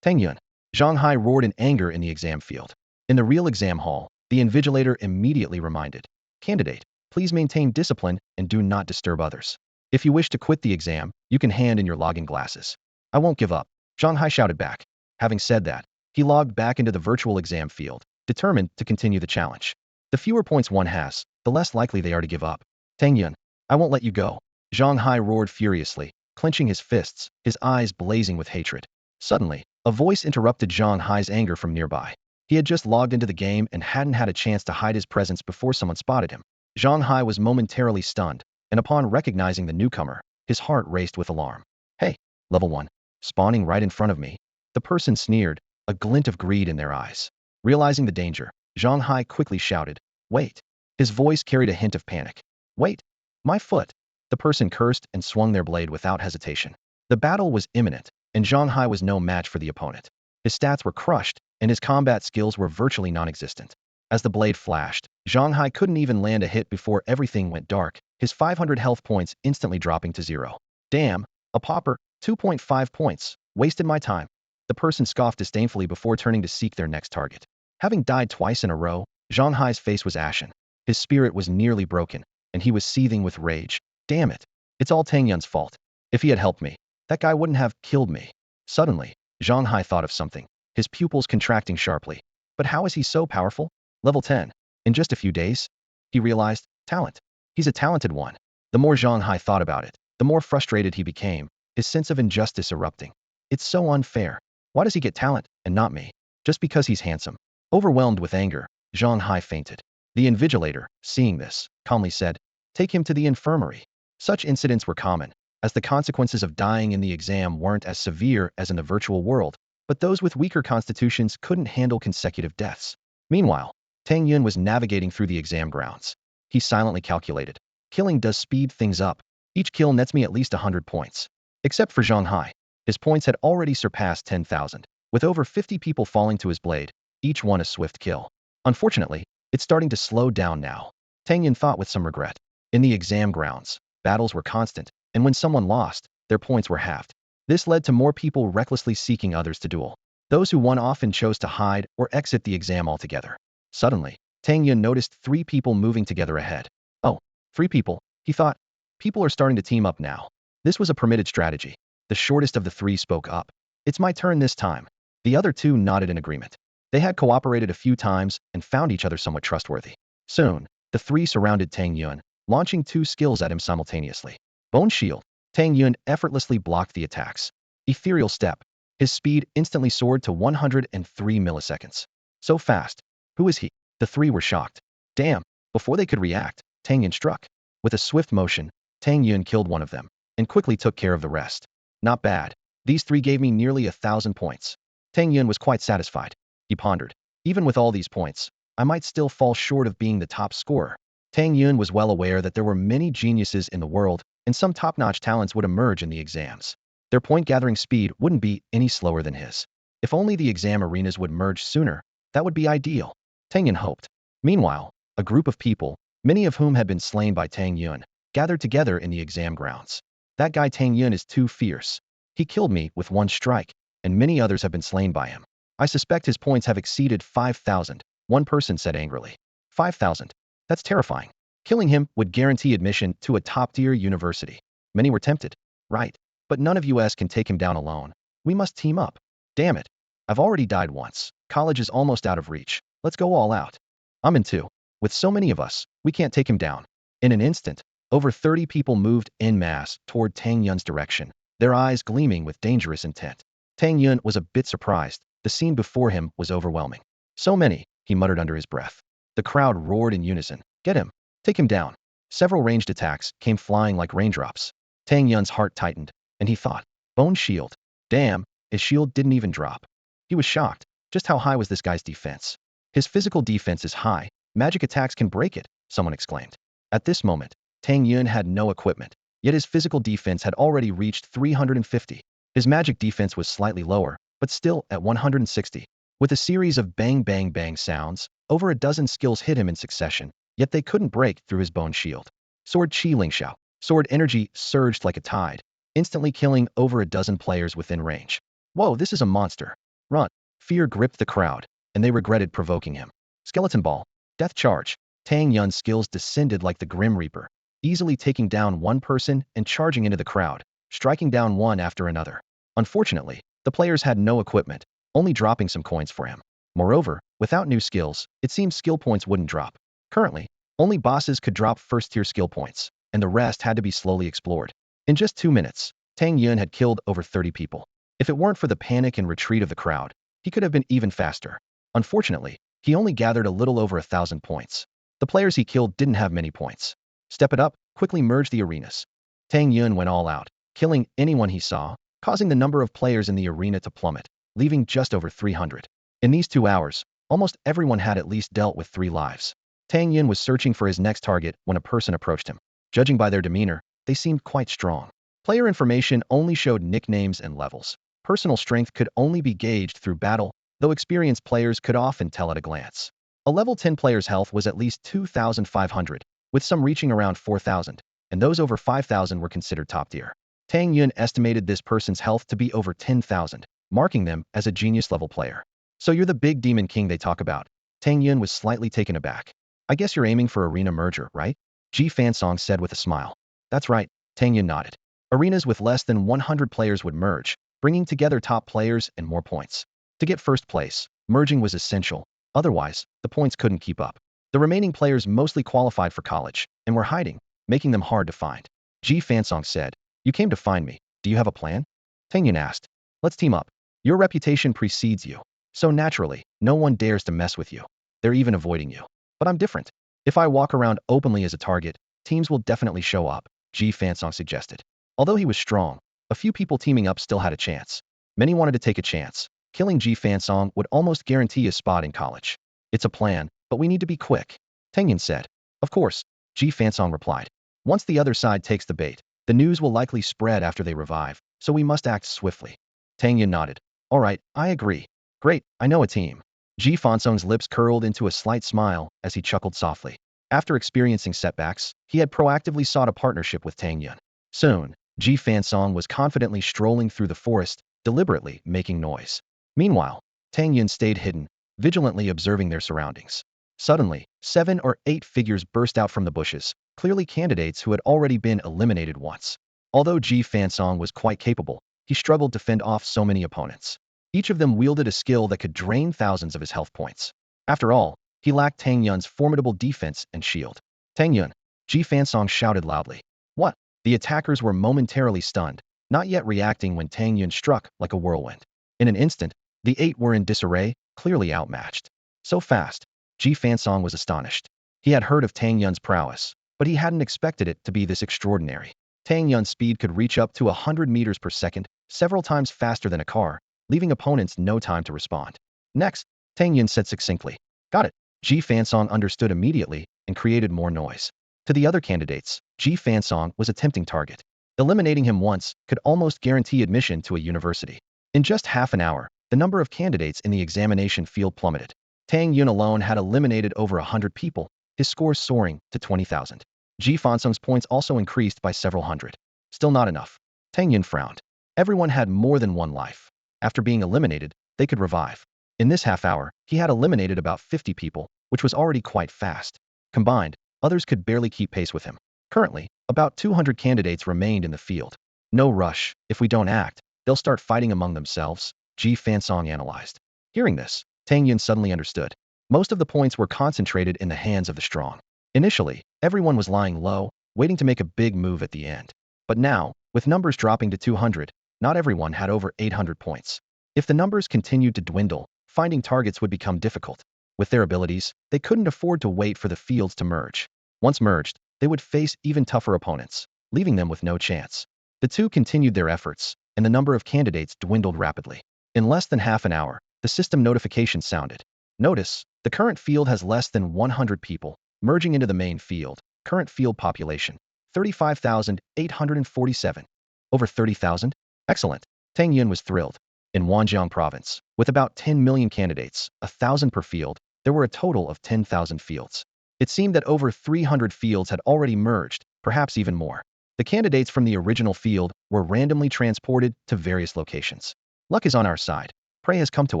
Tang Yun. Zhang Hai roared in anger in the exam field. In the real exam hall, the invigilator immediately reminded, Candidate, please maintain discipline and do not disturb others. If you wish to quit the exam, you can hand in your login glasses. I won't give up, Zhang Hai shouted back. Having said that, he logged back into the virtual exam field, determined to continue the challenge. The fewer points one has, the less likely they are to give up. Tang Yun, I won't let you go. Zhang Hai roared furiously, clenching his fists, his eyes blazing with hatred. Suddenly, a voice interrupted Zhang Hai's anger from nearby. He had just logged into the game and hadn't had a chance to hide his presence before someone spotted him. Zhang Hai was momentarily stunned, and upon recognizing the newcomer, his heart raced with alarm. Hey, level 1, spawning right in front of me. The person sneered, a glint of greed in their eyes. Realizing the danger, Zhang Hai quickly shouted, Wait. His voice carried a hint of panic. Wait. My foot. The person cursed and swung their blade without hesitation. The battle was imminent, and Zhang Hai was no match for the opponent. His stats were crushed, and his combat skills were virtually non-existent. As the blade flashed, Zhang Hai couldn't even land a hit before everything went dark, his 500 health points instantly dropping to 0. Damn, a pauper, 2.5 points, wasted my time. The person scoffed disdainfully before turning to seek their next target. Having died twice in a row, Zhang Hai's face was ashen. His spirit was nearly broken, and he was seething with rage. Damn it. It's all Tang Yun's fault. If he had helped me, that guy wouldn't have killed me. Suddenly, Zhang Hai thought of something, his pupils contracting sharply. But how is he so powerful? Level 10. In just a few days? He realized, talent. He's a talented one. The more Zhang Hai thought about it, the more frustrated he became, his sense of injustice erupting. It's so unfair. Why does he get talent, and not me? Just because he's handsome. Overwhelmed with anger, Zhang Hai fainted. The invigilator, seeing this, calmly said, Take him to the infirmary. Such incidents were common, as the consequences of dying in the exam weren't as severe as in the virtual world, but those with weaker constitutions couldn't handle consecutive deaths. Meanwhile, Tang Yun was navigating through the exam grounds. He silently calculated. Killing does speed things up. Each kill nets me at least 100 points. Except for Zhang Hai. His points had already surpassed 10,000, with over 50 people falling to his blade, each one a swift kill. Unfortunately, it's starting to slow down now. Tang Yun thought with some regret. In the exam grounds, battles were constant, and when someone lost, their points were halved. This led to more people recklessly seeking others to duel. Those who won often chose to hide or exit the exam altogether. Suddenly, Tang Yun noticed 3 people moving together ahead. Oh, 3 people, he thought. People are starting to team up now. This was a permitted strategy. The shortest of the 3 spoke up. It's my turn this time. The other 2 nodded in agreement. They had cooperated a few times and found each other somewhat trustworthy. Soon, the 3 surrounded Tang Yun, launching 2 skills at him simultaneously. Bone Shield. Tang Yun effortlessly blocked the attacks. Ethereal Step. His speed instantly soared to 103 milliseconds. So fast. Who is he? The 3 were shocked. Damn. Before they could react, Tang Yun struck. With a swift motion, Tang Yun killed one of them, and quickly took care of the rest. Not bad. These 3 gave me nearly 1,000 points. Tang Yun was quite satisfied. He pondered. Even with all these points, I might still fall short of being the top scorer. Tang Yun was well aware that there were many geniuses in the world, and some top-notch talents would emerge in the exams. Their point-gathering speed wouldn't be any slower than his. If only the exam arenas would merge sooner, that would be ideal. Tang Yun hoped. Meanwhile, a group of people, many of whom had been slain by Tang Yun, gathered together in the exam grounds. That guy Tang Yun is too fierce. He killed me with 1 strike, and many others have been slain by him. I suspect his points have exceeded 5,000, one person said angrily. 5,000. That's terrifying. Killing him would guarantee admission to a top-tier university. Many were tempted. Right. But none of us can take him down alone. We must team up. Damn it. I've already died once. College is almost out of reach. Let's go all out. I'm in 2. With so many of us, we can't take him down. In an instant, over 30 people moved en masse toward Tang Yun's direction, their eyes gleaming with dangerous intent. Tang Yun was a bit surprised. The scene before him was overwhelming. So many, he muttered under his breath. The crowd roared in unison. Get him. Take him down. Several ranged attacks came flying like raindrops. Tang Yun's heart tightened, and he thought, bone shield. Damn, his shield didn't even drop. He was shocked. Just how high was this guy's defense? His physical defense is high. Magic attacks can break it, someone exclaimed. At this moment, Tang Yun had no equipment, yet his physical defense had already reached 350. His magic defense was slightly lower, but still at 160. With a series of bang bang bang sounds, over a dozen skills hit him in succession, yet they couldn't break through his bone shield. Sword Qi Ling Xiao. Sword energy surged like a tide, instantly killing over a dozen players within range. Whoa, this is a monster. Run. Fear gripped the crowd, and they regretted provoking him. Skeleton Ball. Death Charge. Tang Yun's skills descended like the Grim Reaper, easily taking down one person and charging into the crowd, striking down one after another. Unfortunately, the players had no equipment, only dropping some coins for him. Moreover, without new skills, it seemed skill points wouldn't drop. Currently, only bosses could drop first-tier skill points, and the rest had to be slowly explored. In just 2 minutes, Tang Yun had killed over 30 people. If it weren't for the panic and retreat of the crowd, he could have been even faster. Unfortunately, he only gathered a little over 1,000 points. The players he killed didn't have many points. Step It Up quickly merged the arenas. Tang Yun went all out, killing anyone he saw, causing the number of players in the arena to plummet, leaving just over 300. In these 2 hours, almost everyone had at least dealt with 3 lives. Tang Yun was searching for his next target when a person approached him. Judging by their demeanor, they seemed quite strong. Player information only showed nicknames and levels. Personal strength could only be gauged through battle, though experienced players could often tell at a glance. A level 10 player's health was at least 2,500, with some reaching around 4,000, and those over 5,000 were considered top tier. Tang Yun estimated this person's health to be over 10,000, marking them as a genius-level player. So you're the big demon king they talk about. Tang Yun was slightly taken aback. I guess you're aiming for arena merger, right? Ji Fansong said with a smile. That's right, Tang Yun nodded. Arenas with less than 100 players would merge, bringing together top players and more points. To get first place, merging was essential. Otherwise, the points couldn't keep up. The remaining players mostly qualified for college, and were hiding, making them hard to find. Ji Fansong said, You came to find me. Do you have a plan? Tang Yun asked. Let's team up. Your reputation precedes you. So naturally, no one dares to mess with you. They're even avoiding you. But I'm different. If I walk around openly as a target, teams will definitely show up, Ji Fansong suggested. Although he was strong, a few people teaming up still had a chance. Many wanted to take a chance. Killing Ji Fansong would almost guarantee a spot in college. It's a plan, but we need to be quick, Tang Yun said. Of course, Ji Fansong replied. Once the other side takes the bait, the news will likely spread after they revive, so we must act swiftly. Tang Yun nodded. All right, I agree. Great, I know a team. Ji Fansong's lips curled into a slight smile as he chuckled softly. After experiencing setbacks, he had proactively sought a partnership with Tang Yun. Soon, Ji Fansong was confidently strolling through the forest, deliberately making noise. Meanwhile, Tang Yun stayed hidden, vigilantly observing their surroundings. Suddenly, 7 or 8 figures burst out from the bushes, clearly candidates who had already been eliminated once. Although Ji Fansong was quite capable, he struggled to fend off so many opponents. Each of them wielded a skill that could drain thousands of his health points. After all, he lacked Tang Yun's formidable defense and shield. Tang Yun, Ji Fansong shouted loudly. What? The attackers were momentarily stunned, not yet reacting when Tang Yun struck like a whirlwind. In an instant, the 8 were in disarray, clearly outmatched. So fast, Ji Fansong was astonished. He had heard of Tang Yun's prowess, but he hadn't expected it to be this extraordinary. Tang Yun's speed could reach up to 100 meters per second, several times faster than a car, leaving opponents no time to respond. Next, Tang Yun said succinctly. Got it. Ji Fansong understood immediately and created more noise. To the other candidates, Ji Fansong was a tempting target. Eliminating him once could almost guarantee admission to a university. In just half an hour, the number of candidates in the examination field plummeted. Tang Yun alone had eliminated over 100 people, his scores soaring to 20,000. Ji Fansong's points also increased by several hundred. Still not enough. Tang Yun frowned. Everyone had more than one life. After being eliminated, they could revive. In this half hour, he had eliminated about 50 people, which was already quite fast. Combined, others could barely keep pace with him. Currently, about 200 candidates remained in the field. No rush. If we don't act, they'll start fighting among themselves, Ji Fansong analyzed. Hearing this, Tang Yun suddenly understood. Most of the points were concentrated in the hands of the strong. Initially, everyone was lying low, waiting to make a big move at the end. But now, with numbers dropping to 200, not everyone had over 800 points. If the numbers continued to dwindle, finding targets would become difficult. With their abilities, they couldn't afford to wait for the fields to merge. Once merged, they would face even tougher opponents, leaving them with no chance. The two continued their efforts, and the number of candidates dwindled rapidly. In less than half an hour, the system notification sounded. Notice, the current field has less than 100 people, merging into the main field. Current field population, 35,847. Over 30,000? Excellent. Tang Yun was thrilled. In Wanjiang province, with about 10 million candidates, 1,000 per field, there were a total of 10,000 fields. It seemed that over 300 fields had already merged, perhaps even more. The candidates from the original field were randomly transported to various locations. Luck is on our side. Prey has come to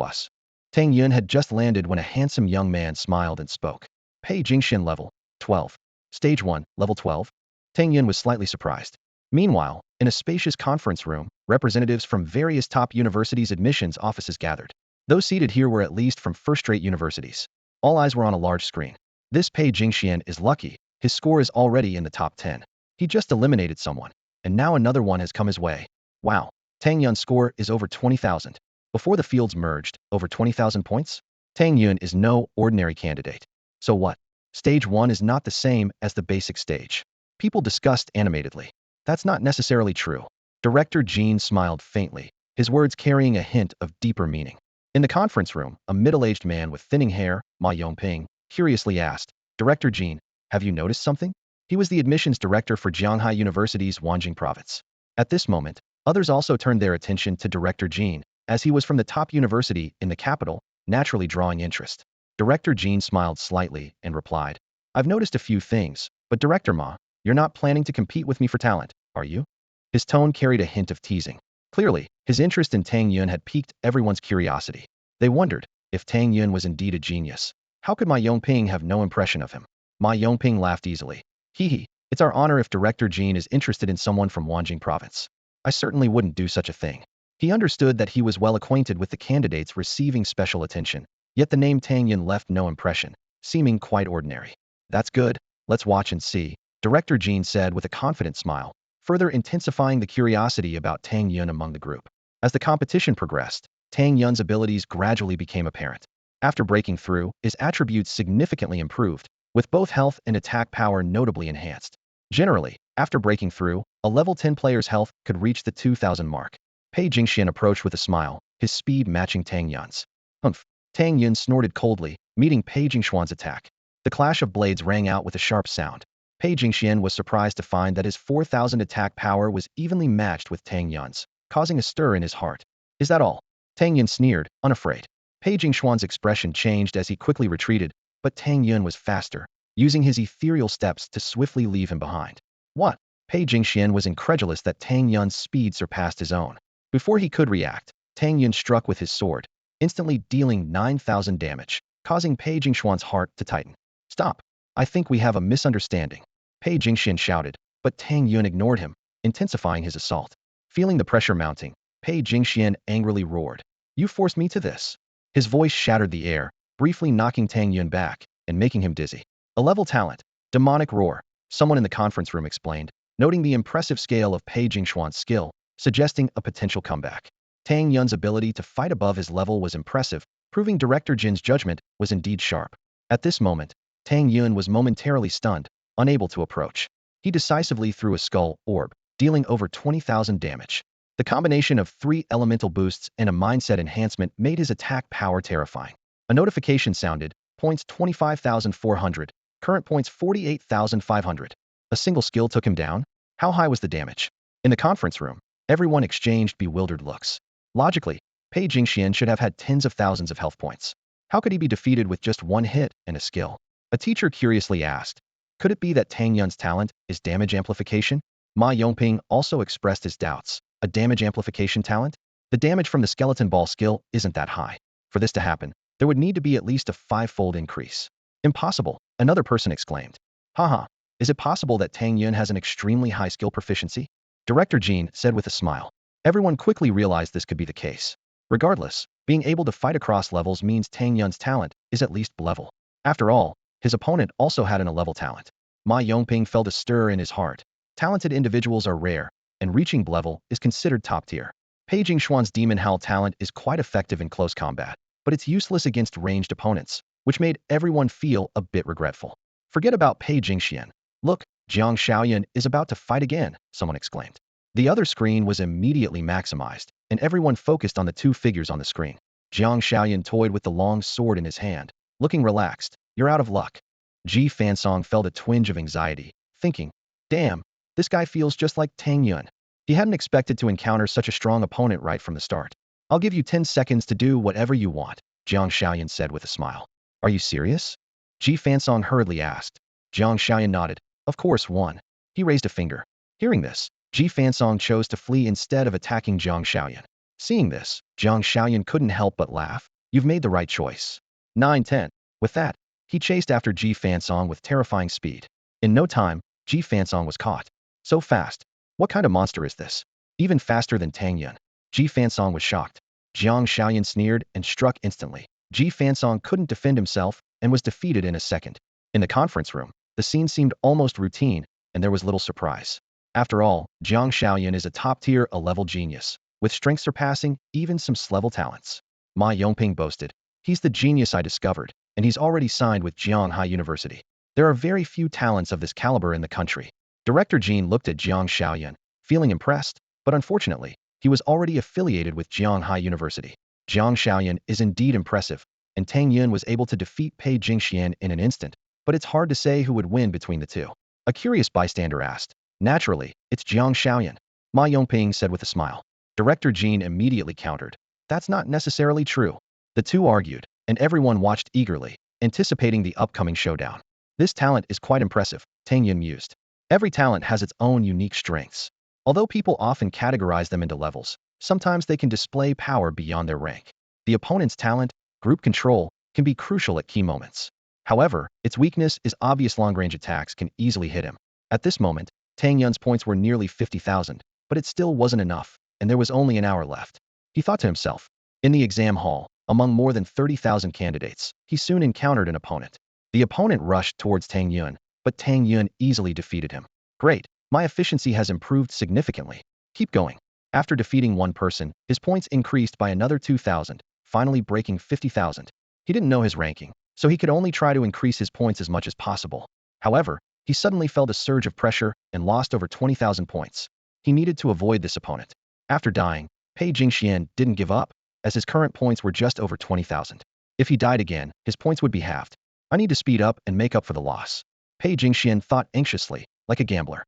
us. Tang Yun had just landed when a handsome young man smiled and spoke. Pei Jingxian level 12. Stage 1, level 12. Tang Yun was slightly surprised. Meanwhile, in a spacious conference room, representatives from various top universities' admissions offices gathered. Those seated here were at least from first-rate universities. All eyes were on a large screen. This Pei Jingxian is lucky. His score is already in the top 10. He just eliminated someone, and now another one has come his way. Wow, Tang Yun's score is over 20,000. Before the fields merged, over 20,000 points? Tang Yun is no ordinary candidate. So what? Stage 1 is not the same as the basic stage. People discussed animatedly. That's not necessarily true. Director Jean smiled faintly, his words carrying a hint of deeper meaning. In the conference room, a middle-aged man with thinning hair, Ma Yongping, curiously asked, Director Jean, have you noticed something? He was the admissions director for Jianghai University's Wanjing province. At this moment, others also turned their attention to Director Jean, as he was from the top university in the capital, naturally drawing interest. Director Jean smiled slightly and replied, I've noticed a few things, but Director Ma, you're not planning to compete with me for talent, are you? His tone carried a hint of teasing. Clearly, his interest in Tang Yun had piqued everyone's curiosity. They wondered, if Tang Yun was indeed a genius, how could Ma Yongping have no impression of him? Ma Yongping laughed easily. Hee, it's our honor if Director Jean is interested in someone from Wanjing province. I certainly wouldn't do such a thing. He understood that he was well acquainted with the candidates receiving special attention, yet the name Tang Yun left no impression, seeming quite ordinary. That's good, let's watch and see, Director Jean said with a confident smile, further intensifying the curiosity about Tang Yun among the group. As the competition progressed, Tang Yun's abilities gradually became apparent. After breaking through, his attributes significantly improved, with both health and attack power notably enhanced. Generally, after breaking through, a level 10 player's health could reach the 2,000 mark. Pei Jingxian approached with a smile, his speed matching Tang Yun's. Humph. Tang Yun snorted coldly, meeting Pei Jingxian's attack. The clash of blades rang out with a sharp sound. Pei Jingxian was surprised to find that his 4,000 attack power was evenly matched with Tang Yun's, causing a stir in his heart. Is that all? Tang Yun sneered, unafraid. Pei Jingxian's expression changed as he quickly retreated, but Tang Yun was faster, using his ethereal steps to swiftly leave him behind. What? Pei Jingxian was incredulous that Tang Yun's speed surpassed his own. Before he could react, Tang Yun struck with his sword, instantly dealing 9,000 damage, causing Pei Jingxian's heart to tighten. Stop! I think we have a misunderstanding. Pei Jingxian shouted, but Tang Yun ignored him, intensifying his assault. Feeling the pressure mounting, Pei Jingxian angrily roared. You forced me to this. His voice shattered the air, briefly knocking Tang Yun back and making him dizzy. A level talent. Demonic roar, someone in the conference room explained, noting the impressive scale of Pei Jingxian's skill, suggesting a potential comeback. Tang Yun's ability to fight above his level was impressive, proving Director Jin's judgment was indeed sharp. At this moment, Tang Yun was momentarily stunned, unable to approach. He decisively threw a skull orb, dealing over 20,000 damage. The combination of 3 elemental boosts and a mindset enhancement made his attack power terrifying. A notification sounded, points 25,400, current points 48,500. A single skill took him down? How high was the damage? In the conference room, everyone exchanged bewildered looks. Logically, Pei Jingxian should have had tens of thousands of health points. How could he be defeated with just one hit and a skill? A teacher curiously asked, could it be that Tang Yun's talent is damage amplification? Ma Yongping also expressed his doubts. A damage amplification talent? The damage from the skeleton ball skill isn't that high. For this to happen, there would need to be at least a 5-fold increase. Impossible, another person exclaimed. Haha, is it possible that Tang Yun has an extremely high skill proficiency? Director Jean said with a smile. Everyone quickly realized this could be the case. Regardless, being able to fight across levels means Tang Yun's talent is at least B-level. After all, his opponent also had an A-level talent. Ma Yongping felt a stir in his heart. Talented individuals are rare, and reaching B-level is considered top tier. Pei Jingxian's Demon Howl talent is quite effective in close combat, but it's useless against ranged opponents, which made everyone feel a bit regretful. Forget about Pei Jingxian. Look, Jiang Shaoyan is about to fight again, someone exclaimed. The other screen was immediately maximized, and everyone focused on the two figures on the screen. Jiang Shaoyan toyed with the long sword in his hand, looking relaxed. You're out of luck. Ji Fansong felt a twinge of anxiety, thinking, damn, this guy feels just like Tang Yun. He hadn't expected to encounter such a strong opponent right from the start. I'll give you 10 seconds to do whatever you want, Jiang Shaoyan said with a smile. Are you serious? Ji Fansong hurriedly asked. Jiang Shaoyan nodded. Of course, one. He raised a finger. Hearing this, Ji Fansong chose to flee instead of attacking Jiang Shaoyan. Seeing this, Jiang Shaoyan couldn't help but laugh. You've made the right choice. 9-10. With that, he chased after Ji Fansong with terrifying speed. In no time, Ji Fansong was caught. So fast. What kind of monster is this? Even faster than Tang Yun. Ji Fansong was shocked. Jiang Shaoyan sneered and struck instantly. Ji Fansong couldn't defend himself and was defeated in a second. In the conference room, the scene seemed almost routine, and there was little surprise. After all, Jiang Shaoyan is a top-tier A-level genius, with strength surpassing even some S-level talents. Ma Yongping boasted. He's the genius I discovered, and he's already signed with Jianghai University. There are very few talents of this caliber in the country. Director Jin looked at Jiang Shaoyan, feeling impressed, but unfortunately, he was already affiliated with Jianghai University. Jiang Shaoyan is indeed impressive, and Tang Yun was able to defeat Pei Jingxian in an instant, but it's hard to say who would win between the two. A curious bystander asked. Naturally, it's Jiang Shaoyan, Ma Yongping said with a smile. Director Jin immediately countered. That's not necessarily true. The two argued, and everyone watched eagerly, anticipating the upcoming showdown. This talent is quite impressive, Tang Yun mused. Every talent has its own unique strengths. Although people often categorize them into levels, sometimes they can display power beyond their rank. The opponent's talent, group control, can be crucial at key moments. However, its weakness is obvious long-range attacks can easily hit him. At this moment, Tang Yun's points were nearly 50,000, but it still wasn't enough, and there was only an hour left. He thought to himself. In the exam hall, among more than 30,000 candidates, he soon encountered an opponent. The opponent rushed towards Tang Yun, but Tang Yun easily defeated him. Great, my efficiency has improved significantly. Keep going. After defeating one person, his points increased by another 2,000, finally breaking 50,000. He didn't know his ranking, so he could only try to increase his points as much as possible. However, he suddenly felt a surge of pressure and lost over 20,000 points. He needed to avoid this opponent. After dying, Pei Jingxian didn't give up, as his current points were just over 20,000. If he died again, his points would be halved. I need to speed up and make up for the loss. Pei Jingxian thought anxiously, like a gambler.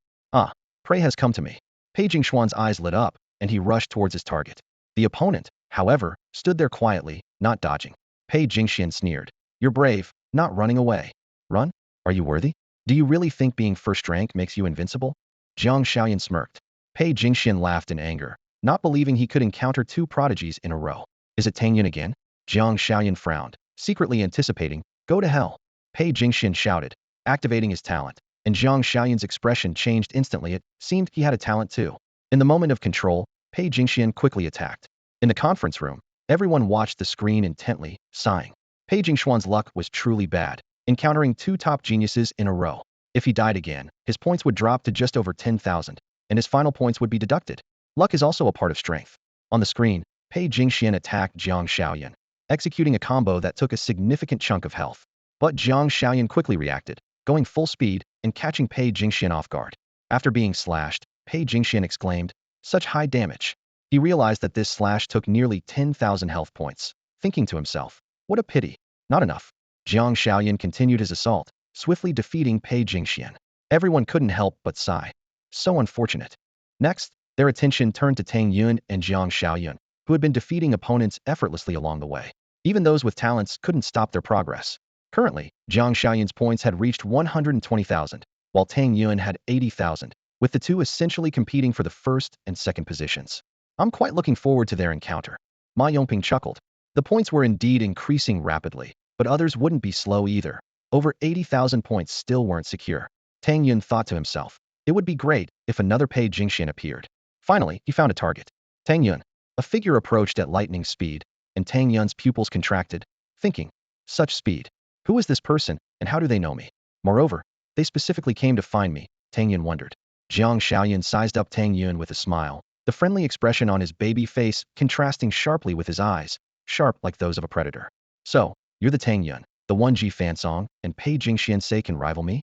Prey has come to me. Pei Jingxuan's eyes lit up, and he rushed towards his target. The opponent, however, stood there quietly, not dodging. Pei Jingxian sneered. You're brave, not running away. Run? Are you worthy? Do you really think being first rank makes you invincible? Jiang Shaoyan smirked. Pei Jingxian laughed in anger, not believing he could encounter two prodigies in a row. Is it Tang Yun again? Jiang Shaoyan frowned, secretly anticipating. Go to hell. Pei Jingxian shouted, activating his talent, and Jiang Shaoyan's expression changed instantly. It seemed he had a talent too. In the moment of control, Pei Jingxian quickly attacked. In the conference room, everyone watched the screen intently, sighing. Pei Jingxuan's luck was truly bad, encountering two top geniuses in a row. If he died again, his points would drop to just over 10,000, and his final points would be deducted. Luck is also a part of strength. On the screen, Pei Jingxian attacked Jiang Shaoyan, executing a combo that took a significant chunk of health. But Jiang Shaoyan quickly reacted, going full speed and catching Pei Jingxian off guard. After being slashed, Pei Jingxian exclaimed, such high damage. He realized that this slash took nearly 10,000 health points, thinking to himself, what a pity. Not enough. Jiang Shaoyan continued his assault, swiftly defeating Pei Jingxian. Everyone couldn't help but sigh. So unfortunate. Next, their attention turned to Tang Yun and Jiang Shaoyan, who had been defeating opponents effortlessly along the way. Even those with talents couldn't stop their progress. Currently, Jiang Shaoyan's points had reached 120,000, while Tang Yun had 80,000, with the two essentially competing for the first and second positions. I'm quite looking forward to their encounter. Ma Yongping chuckled. The points were indeed increasing rapidly, but others wouldn't be slow either. Over 80,000 points still weren't secure. Tang Yun thought to himself, it would be great if another Pei Jingxian appeared. Finally, he found a target. Tang Yun. A figure approached at lightning speed, and Tang Yun's pupils contracted, thinking, such speed. Who is this person, and how do they know me? Moreover, they specifically came to find me, Tang Yun wondered. Jiang Shaoyan sized up Tang Yun with a smile, the friendly expression on his baby face contrasting sharply with his eyes, sharp like those of a predator. So, you're the Tang Yun. The 1G Fansong and Pei Jingxiansei can rival me?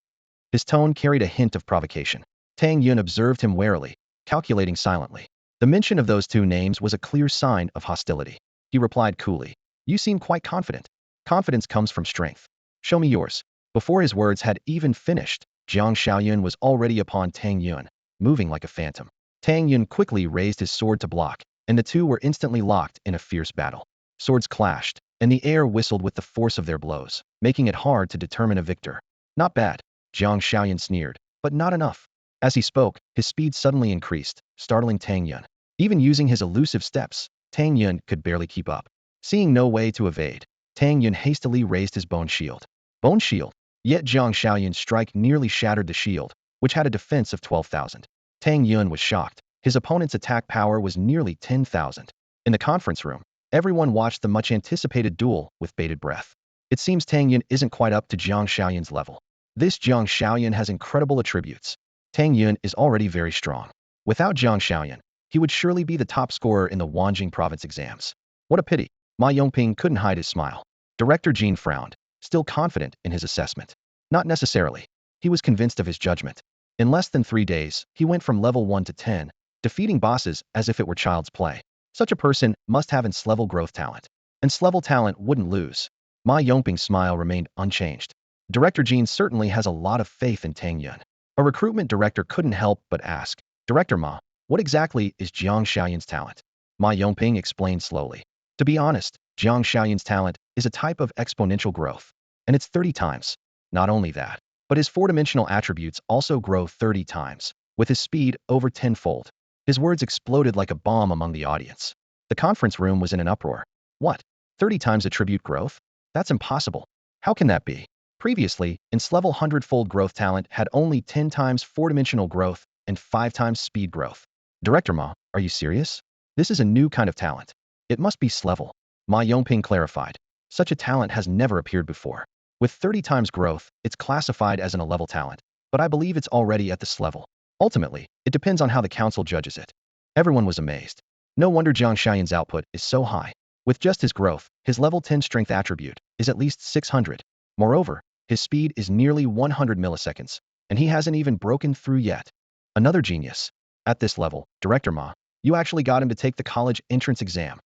His tone carried a hint of provocation. Tang Yun observed him warily, calculating silently. The mention of those two names was a clear sign of hostility. He replied coolly, "You seem quite confident. Confidence comes from strength. Show me yours." Before his words had even finished, Jiang Xiaoyun was already upon Tang Yun, moving like a phantom. Tang Yun quickly raised his sword to block, and the two were instantly locked in a fierce battle. Swords clashed, and the air whistled with the force of their blows, making it hard to determine a victor. "Not bad," Jiang Xiaoyun sneered, "but not enough." As he spoke, his speed suddenly increased, startling Tang Yun. Even using his elusive steps, Tang Yun could barely keep up. Seeing no way to evade, Tang Yun hastily raised his bone shield. Bone shield? Yet Jiang Xiaoyun's strike nearly shattered the shield, which had a defense of 12,000. Tang Yun was shocked. His opponent's attack power was nearly 10,000. In the conference room, everyone watched the much-anticipated duel with bated breath. It seems Tang Yun isn't quite up to Jiang Xiaoyun's level. This Jiang Xiaoyun has incredible attributes. Tang Yun is already very strong. Without Jiang Xiaoyun, he would surely be the top scorer in the Wanjing province exams. What a pity. Ma Yongping couldn't hide his smile. Director Jean frowned, still confident in his assessment. Not necessarily. He was convinced of his judgment. In less than 3 days, he went from level 1 to 10, defeating bosses as if it were child's play. Such a person must have S-level growth talent. And S-level talent wouldn't lose. Ma Yongping's smile remained unchanged. Director Jean certainly has a lot of faith in Tang Yun. A recruitment director couldn't help but ask, "Director Ma, what exactly is Jiang Xiaoyun's talent?" Ma Yongping explained slowly. To be honest, Jiang Xiaoyun's talent is a type of exponential growth, and it's 30 times. Not only that, but his 4-dimensional attributes also grow 30 times, with his speed over 10-fold. His words exploded like a bomb among the audience. The conference room was in an uproar. What? 30 times attribute growth? That's impossible. How can that be? Previously, S-level 100-fold growth talent had only 10 times 4-dimensional growth and 5 times speed growth. Director Ma, are you serious? This is a new kind of talent. It must be S-level. Ma Yongping clarified. Such a talent has never appeared before. With 30 times growth, it's classified as an A-level talent, but I believe it's already at this level. Ultimately, it depends on how the council judges it. Everyone was amazed. No wonder Jiang Xiaoyun's output is so high. With just his growth, his level 10 strength attribute is at least 600. Moreover, his speed is nearly 100 milliseconds, and he hasn't even broken through yet. Another genius. At this level, Director Ma, you actually got him to take the college entrance exam.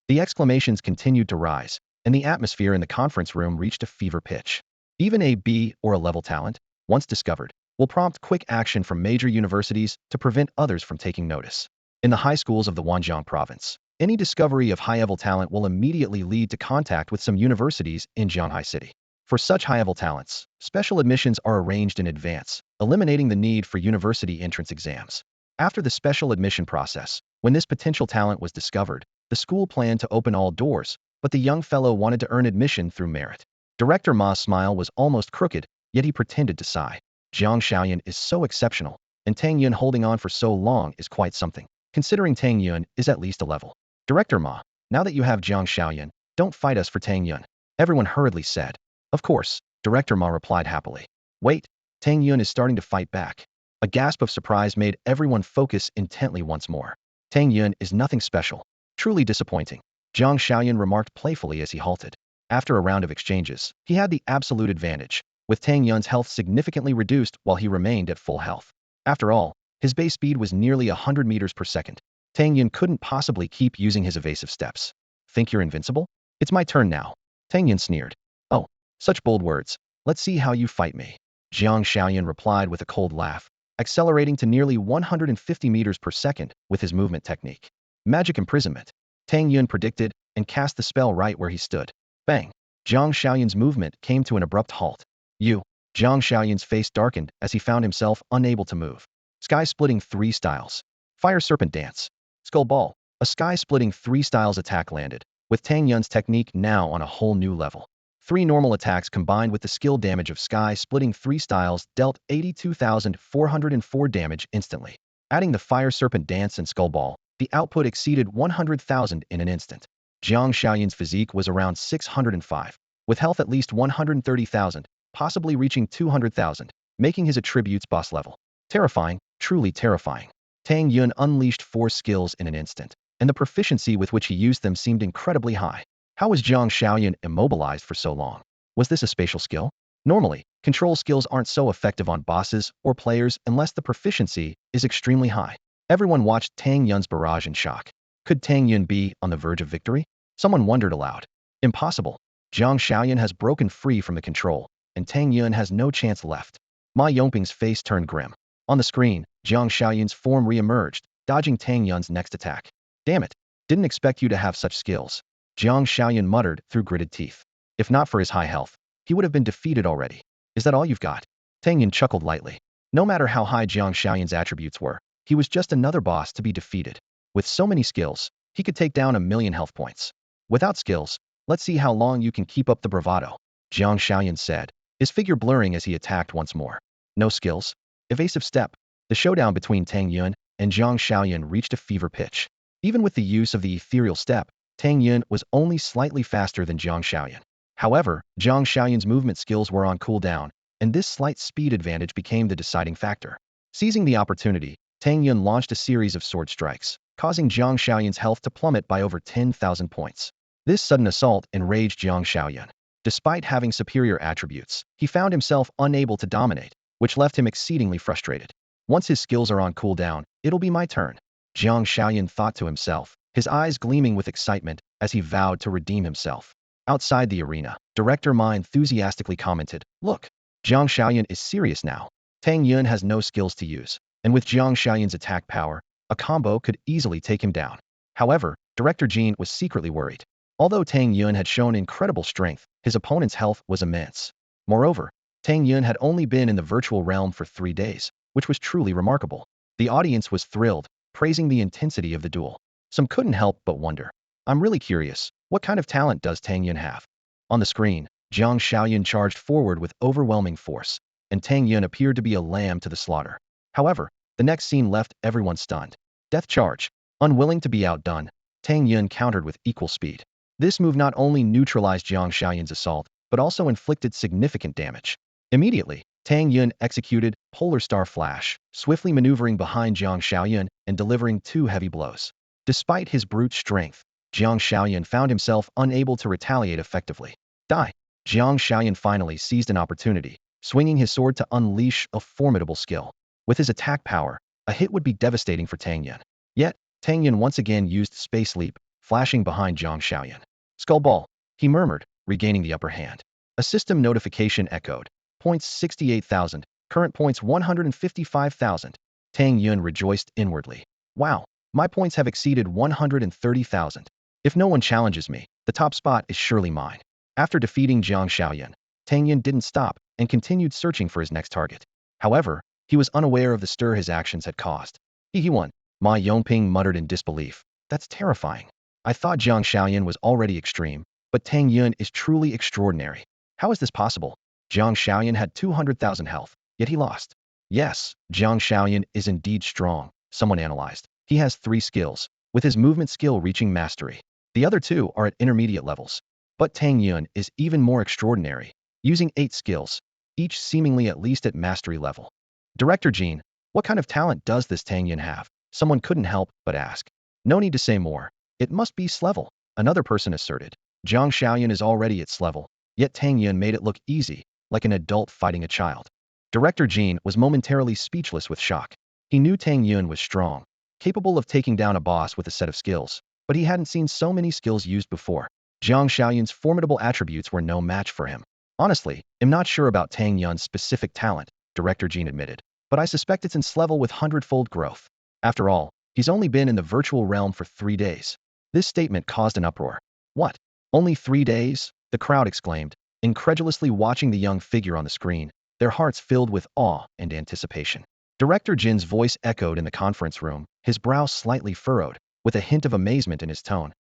The exclamations continued to rise, and the atmosphere in the conference room reached a fever pitch. Even a B or a level talent, once discovered, will prompt quick action from major universities to prevent others from taking notice. In the high schools of the Wanjiang province, any discovery of high-level talent will immediately lead to contact with some universities in Jianghai City. For such high-level talents, special admissions are arranged in advance, eliminating the need for university entrance exams. After the special admission process, when this potential talent was discovered, the school planned to open all doors, but the young fellow wanted to earn admission through merit. Director Ma's smile was almost crooked, yet he pretended to sigh. Jiang Xiaoyun is so exceptional, and Tang Yun holding on for so long is quite something, considering Tang Yun is at least a level. Director Ma, now that you have Jiang Xiaoyun, don't fight us for Tang Yun. Everyone hurriedly said. Of course, Director Ma replied happily. Wait, Tang Yun is starting to fight back. A gasp of surprise made everyone focus intently once more. Tang Yun is nothing special. Truly disappointing. Jiang Xiaoyun remarked playfully as he halted. After a round of exchanges, he had the absolute advantage, with Tang Yun's health significantly reduced while he remained at full health. After all, his base speed was nearly 100 meters per second. Tang Yun couldn't possibly keep using his evasive steps. Think you're invincible? It's my turn now. Tang Yun sneered. Oh, such bold words. Let's see how you fight me. Jiang Xiaoyun replied with a cold laugh, accelerating to nearly 150 meters per second with his movement technique. Magic imprisonment. Tang Yun predicted and cast the spell right where he stood. Bang! Jiang Xiaoyun's movement came to an abrupt halt. Jiang Xiaoyun's face darkened as he found himself unable to move. Sky-splitting 3 styles. Fire Serpent Dance. Skull Ball. A sky-splitting 3 styles attack landed, with Tang Yun's technique now on a whole new level. 3 normal attacks combined with the skill damage of sky-splitting 3 styles dealt 82,404 damage instantly. Adding the Fire Serpent Dance and Skull Ball, the output exceeded 100,000 in an instant. Jiang Xiaoyun's physique was around 605, with health at least 130,000, possibly reaching 200,000, making his attributes boss level. Terrifying, truly terrifying. Tang Yun unleashed 4 skills in an instant, and the proficiency with which he used them seemed incredibly high. How was Jiang Xiaoyun immobilized for so long? Was this a spatial skill? Normally, control skills aren't so effective on bosses or players unless the proficiency is extremely high. Everyone watched Tang Yun's barrage in shock. Could Tang Yun be on the verge of victory? Someone wondered aloud. Impossible. Zhang Xiaoyan has broken free from the control, and Tang Yun has no chance left. Ma Yongping's face turned grim. On the screen, Zhang Xiaoyan's form re-emerged, dodging Tang Yun's next attack. Damn it. Didn't expect you to have such skills. Zhang Xiaoyan muttered through gritted teeth. If not for his high health, he would have been defeated already. Is that all you've got? Tang Yun chuckled lightly. No matter how high Zhang Xiaoyan's attributes were, he was just another boss to be defeated. With so many skills, he could take down 1,000,000 health points. Without skills, let's see how long you can keep up the bravado, Zhang Xiaoyan said, his figure blurring as he attacked once more. No skills? Evasive step. The showdown between Tang Yun and Zhang Xiaoyan reached a fever pitch. Even with the use of the ethereal step, Tang Yun was only slightly faster than Zhang Xiaoyan. However, Zhang Xiaoyan's movement skills were on cooldown, and this slight speed advantage became the deciding factor. Seizing the opportunity, Tang Yun launched a series of sword strikes, causing Zhang Xiaoyan's health to plummet by over 10,000 points. This sudden assault enraged Zhang Xiaoyan. Despite having superior attributes, he found himself unable to dominate, which left him exceedingly frustrated. Once his skills are on cooldown, it'll be my turn, Zhang Xiaoyan thought to himself, his eyes gleaming with excitement as he vowed to redeem himself. Outside the arena, Director Ma enthusiastically commented, "Look, Zhang Xiaoyan is serious now. Tang Yun has no skills to use, and with Zhang Xiaoyan's attack power, a combo could easily take him down." However, Director Jin was secretly worried. Although Tang Yun had shown incredible strength, his opponent's health was immense. Moreover, Tang Yun had only been in the virtual realm for 3 days, which was truly remarkable. The audience was thrilled, praising the intensity of the duel. Some couldn't help but wonder. I'm really curious, what kind of talent does Tang Yun have? On the screen, Zhang Xiaoyan charged forward with overwhelming force, and Tang Yun appeared to be a lamb to the slaughter. However, the next scene left everyone stunned. Death charge. Unwilling to be outdone, Tang Yun countered with equal speed. This move not only neutralized Zhang Xiaoyan's assault, but also inflicted significant damage. Immediately, Tang Yun executed Polar Star Flash, swiftly maneuvering behind Zhang Xiaoyan and delivering 2 heavy blows. Despite his brute strength, Zhang Xiaoyan found himself unable to retaliate effectively. Die! Zhang Xiaoyan finally seized an opportunity, swinging his sword to unleash a formidable skill. With his attack power, a hit would be devastating for Tang Yun. Yet, Tang Yun once again used Space Leap, flashing behind Zhang Xiaoyan. Skull Ball, he murmured, regaining the upper hand. A system notification echoed. Points 68,000, current points 155,000. Tang Yun rejoiced inwardly. Wow, my points have exceeded 130,000. If no one challenges me, the top spot is surely mine. After defeating Zhang Xiaoyan, Tang Yun didn't stop and continued searching for his next target. However, he was unaware of the stir his actions had caused. He won. Ma Yongping muttered in disbelief. That's terrifying. I thought Zhang Xiaoyan was already extreme, but Tang Yun is truly extraordinary. How is this possible? Zhang Xiaoyan had 200,000 health, yet he lost. Yes, Zhang Xiaoyan is indeed strong, someone analyzed. He has 3 skills, with his movement skill reaching mastery. The other 2 are at intermediate levels. But Tang Yun is even more extraordinary, using 8 skills, each seemingly at least at mastery level. Director Jin, what kind of talent does this Tang Yun have? Someone couldn't help but ask. No need to say more. It must be S-level, another person asserted. Zhang Xiaoyan is already at S-level, yet Tang Yun made it look easy, like an adult fighting a child. Director Jin was momentarily speechless with shock. He knew Tang Yun was strong, capable of taking down a boss with a set of skills, but he hadn't seen so many skills used before. Zhang Xiaoyan's formidable attributes were no match for him. Honestly, I'm not sure about Tang Yun's specific talent, Director Jin admitted, but I suspect it's in S-level with 100-fold growth. After all, he's only been in the virtual realm for 3 days. This statement caused an uproar. What? Only 3 days? The crowd exclaimed, incredulously watching the young figure on the screen, their hearts filled with awe and anticipation. Director Jin's voice echoed in the conference room, his brow slightly furrowed, with a hint of amazement in his tone.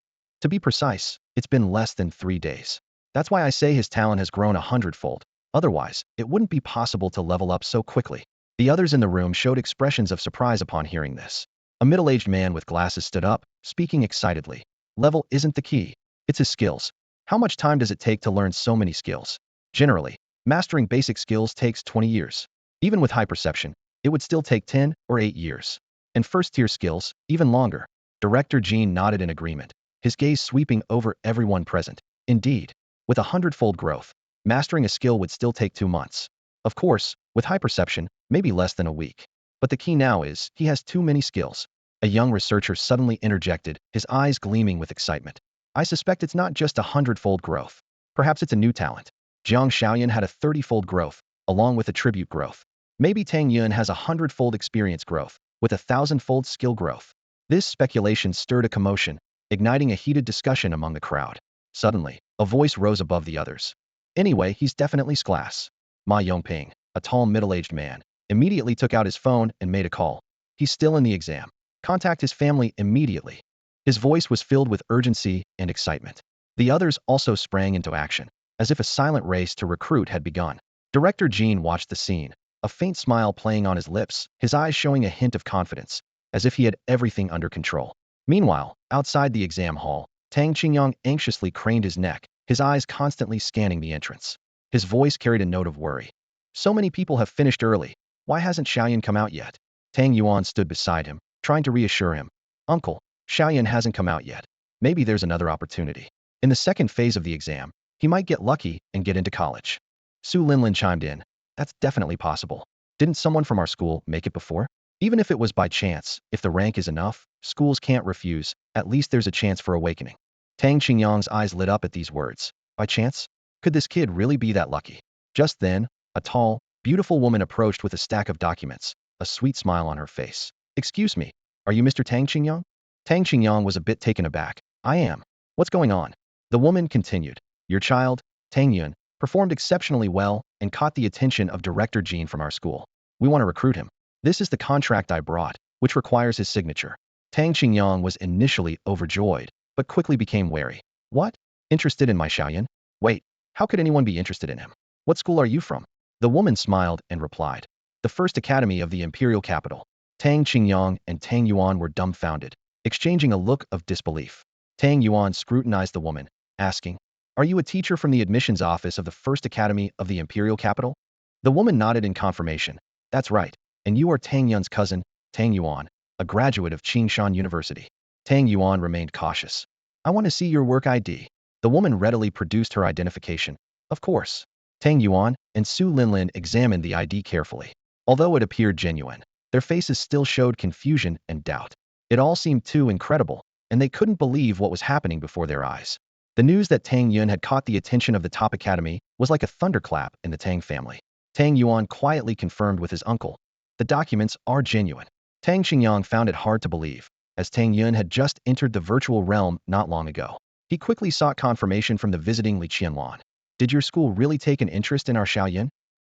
To be precise, it's been less than 3 days. That's why I say his talent has grown 100-fold. Otherwise, it wouldn't be possible to level up so quickly. The others in the room showed expressions of surprise upon hearing this. A middle-aged man with glasses stood up, speaking excitedly. Level isn't the key. It's his skills. How much time does it take to learn so many skills? Generally, mastering basic skills takes 20 years. Even with high perception, it would still take 10 or 8 years. And first-tier skills, even longer. Director Jin nodded in agreement, his gaze sweeping over everyone present. Indeed, with 100-fold growth, Mastering a skill would still take 2 months. Of course, with high perception, maybe less than a week. But the key now is, he has too many skills. A young researcher suddenly interjected, his eyes gleaming with excitement. I suspect it's not just a 100-fold growth. Perhaps it's a new talent. Jiang Xiaoyan had a 30-fold growth, along with attribute growth. Maybe Tang Yun has a 100-fold experience growth, with a 1,000-fold skill growth. This speculation stirred a commotion, igniting a heated discussion among the crowd. Suddenly, a voice rose above the others. Anyway, he's definitely class. Ma Yongping, a tall middle-aged man, immediately took out his phone and made a call. He's still in the exam. Contact his family immediately. His voice was filled with urgency and excitement. The others also sprang into action, as if a silent race to recruit had begun. Director Jean watched the scene, a faint smile playing on his lips, his eyes showing a hint of confidence, as if he had everything under control. Meanwhile, outside the exam hall, Tang Qingyang anxiously craned his neck, his eyes constantly scanning the entrance. His voice carried a note of worry. So many people have finished early. Why hasn't Xiaoyan come out yet? Tang Yuan stood beside him, trying to reassure him. Uncle, Xiaoyan hasn't come out yet. Maybe there's another opportunity. In the second phase of the exam, he might get lucky and get into college. Su Linlin chimed in. That's definitely possible. Didn't someone from our school make it before? Even if it was by chance, if the rank is enough, schools can't refuse, at least there's a chance for awakening. Tang Qingyang's eyes lit up at these words. By chance? Could this kid really be that lucky? Just then, a tall, beautiful woman approached with a stack of documents, a sweet smile on her face. Excuse me, are you Mr. Tang Qingyang? Tang Qingyang was a bit taken aback. I am. What's going on? The woman continued. Your child, Tang Yun, performed exceptionally well and caught the attention of Director Jean from our school. We want to recruit him. This is the contract I brought, which requires his signature. Tang Qingyang was initially overjoyed, but quickly became wary. What? Interested in my Xiaoyan? Wait, how could anyone be interested in him? What school are you from? The woman smiled and replied. The first academy of the imperial capital. Tang Qingyang and Tang Yuan were dumbfounded, exchanging a look of disbelief. Tang Yuan scrutinized the woman, asking, Are you a teacher from the admissions office of the first academy of the imperial capital? The woman nodded in confirmation. That's right. And you are Tang Yun's cousin, Tang Yuan, a graduate of Qingshan University. Tang Yuan remained cautious. I want to see your work ID. The woman readily produced her identification. Of course. Tang Yuan and Su Linlin examined the ID carefully. Although it appeared genuine, their faces still showed confusion and doubt. It all seemed too incredible, and they couldn't believe what was happening before their eyes. The news that Tang Yun had caught the attention of the top academy was like a thunderclap in the Tang family. Tang Yuan quietly confirmed with his uncle. The documents are genuine. Tang Qingyang found it hard to believe, as Tang Yun had just entered the virtual realm not long ago. He quickly sought confirmation from the visiting Li Qianluan. Did your school really take an interest in our Xiaoyan?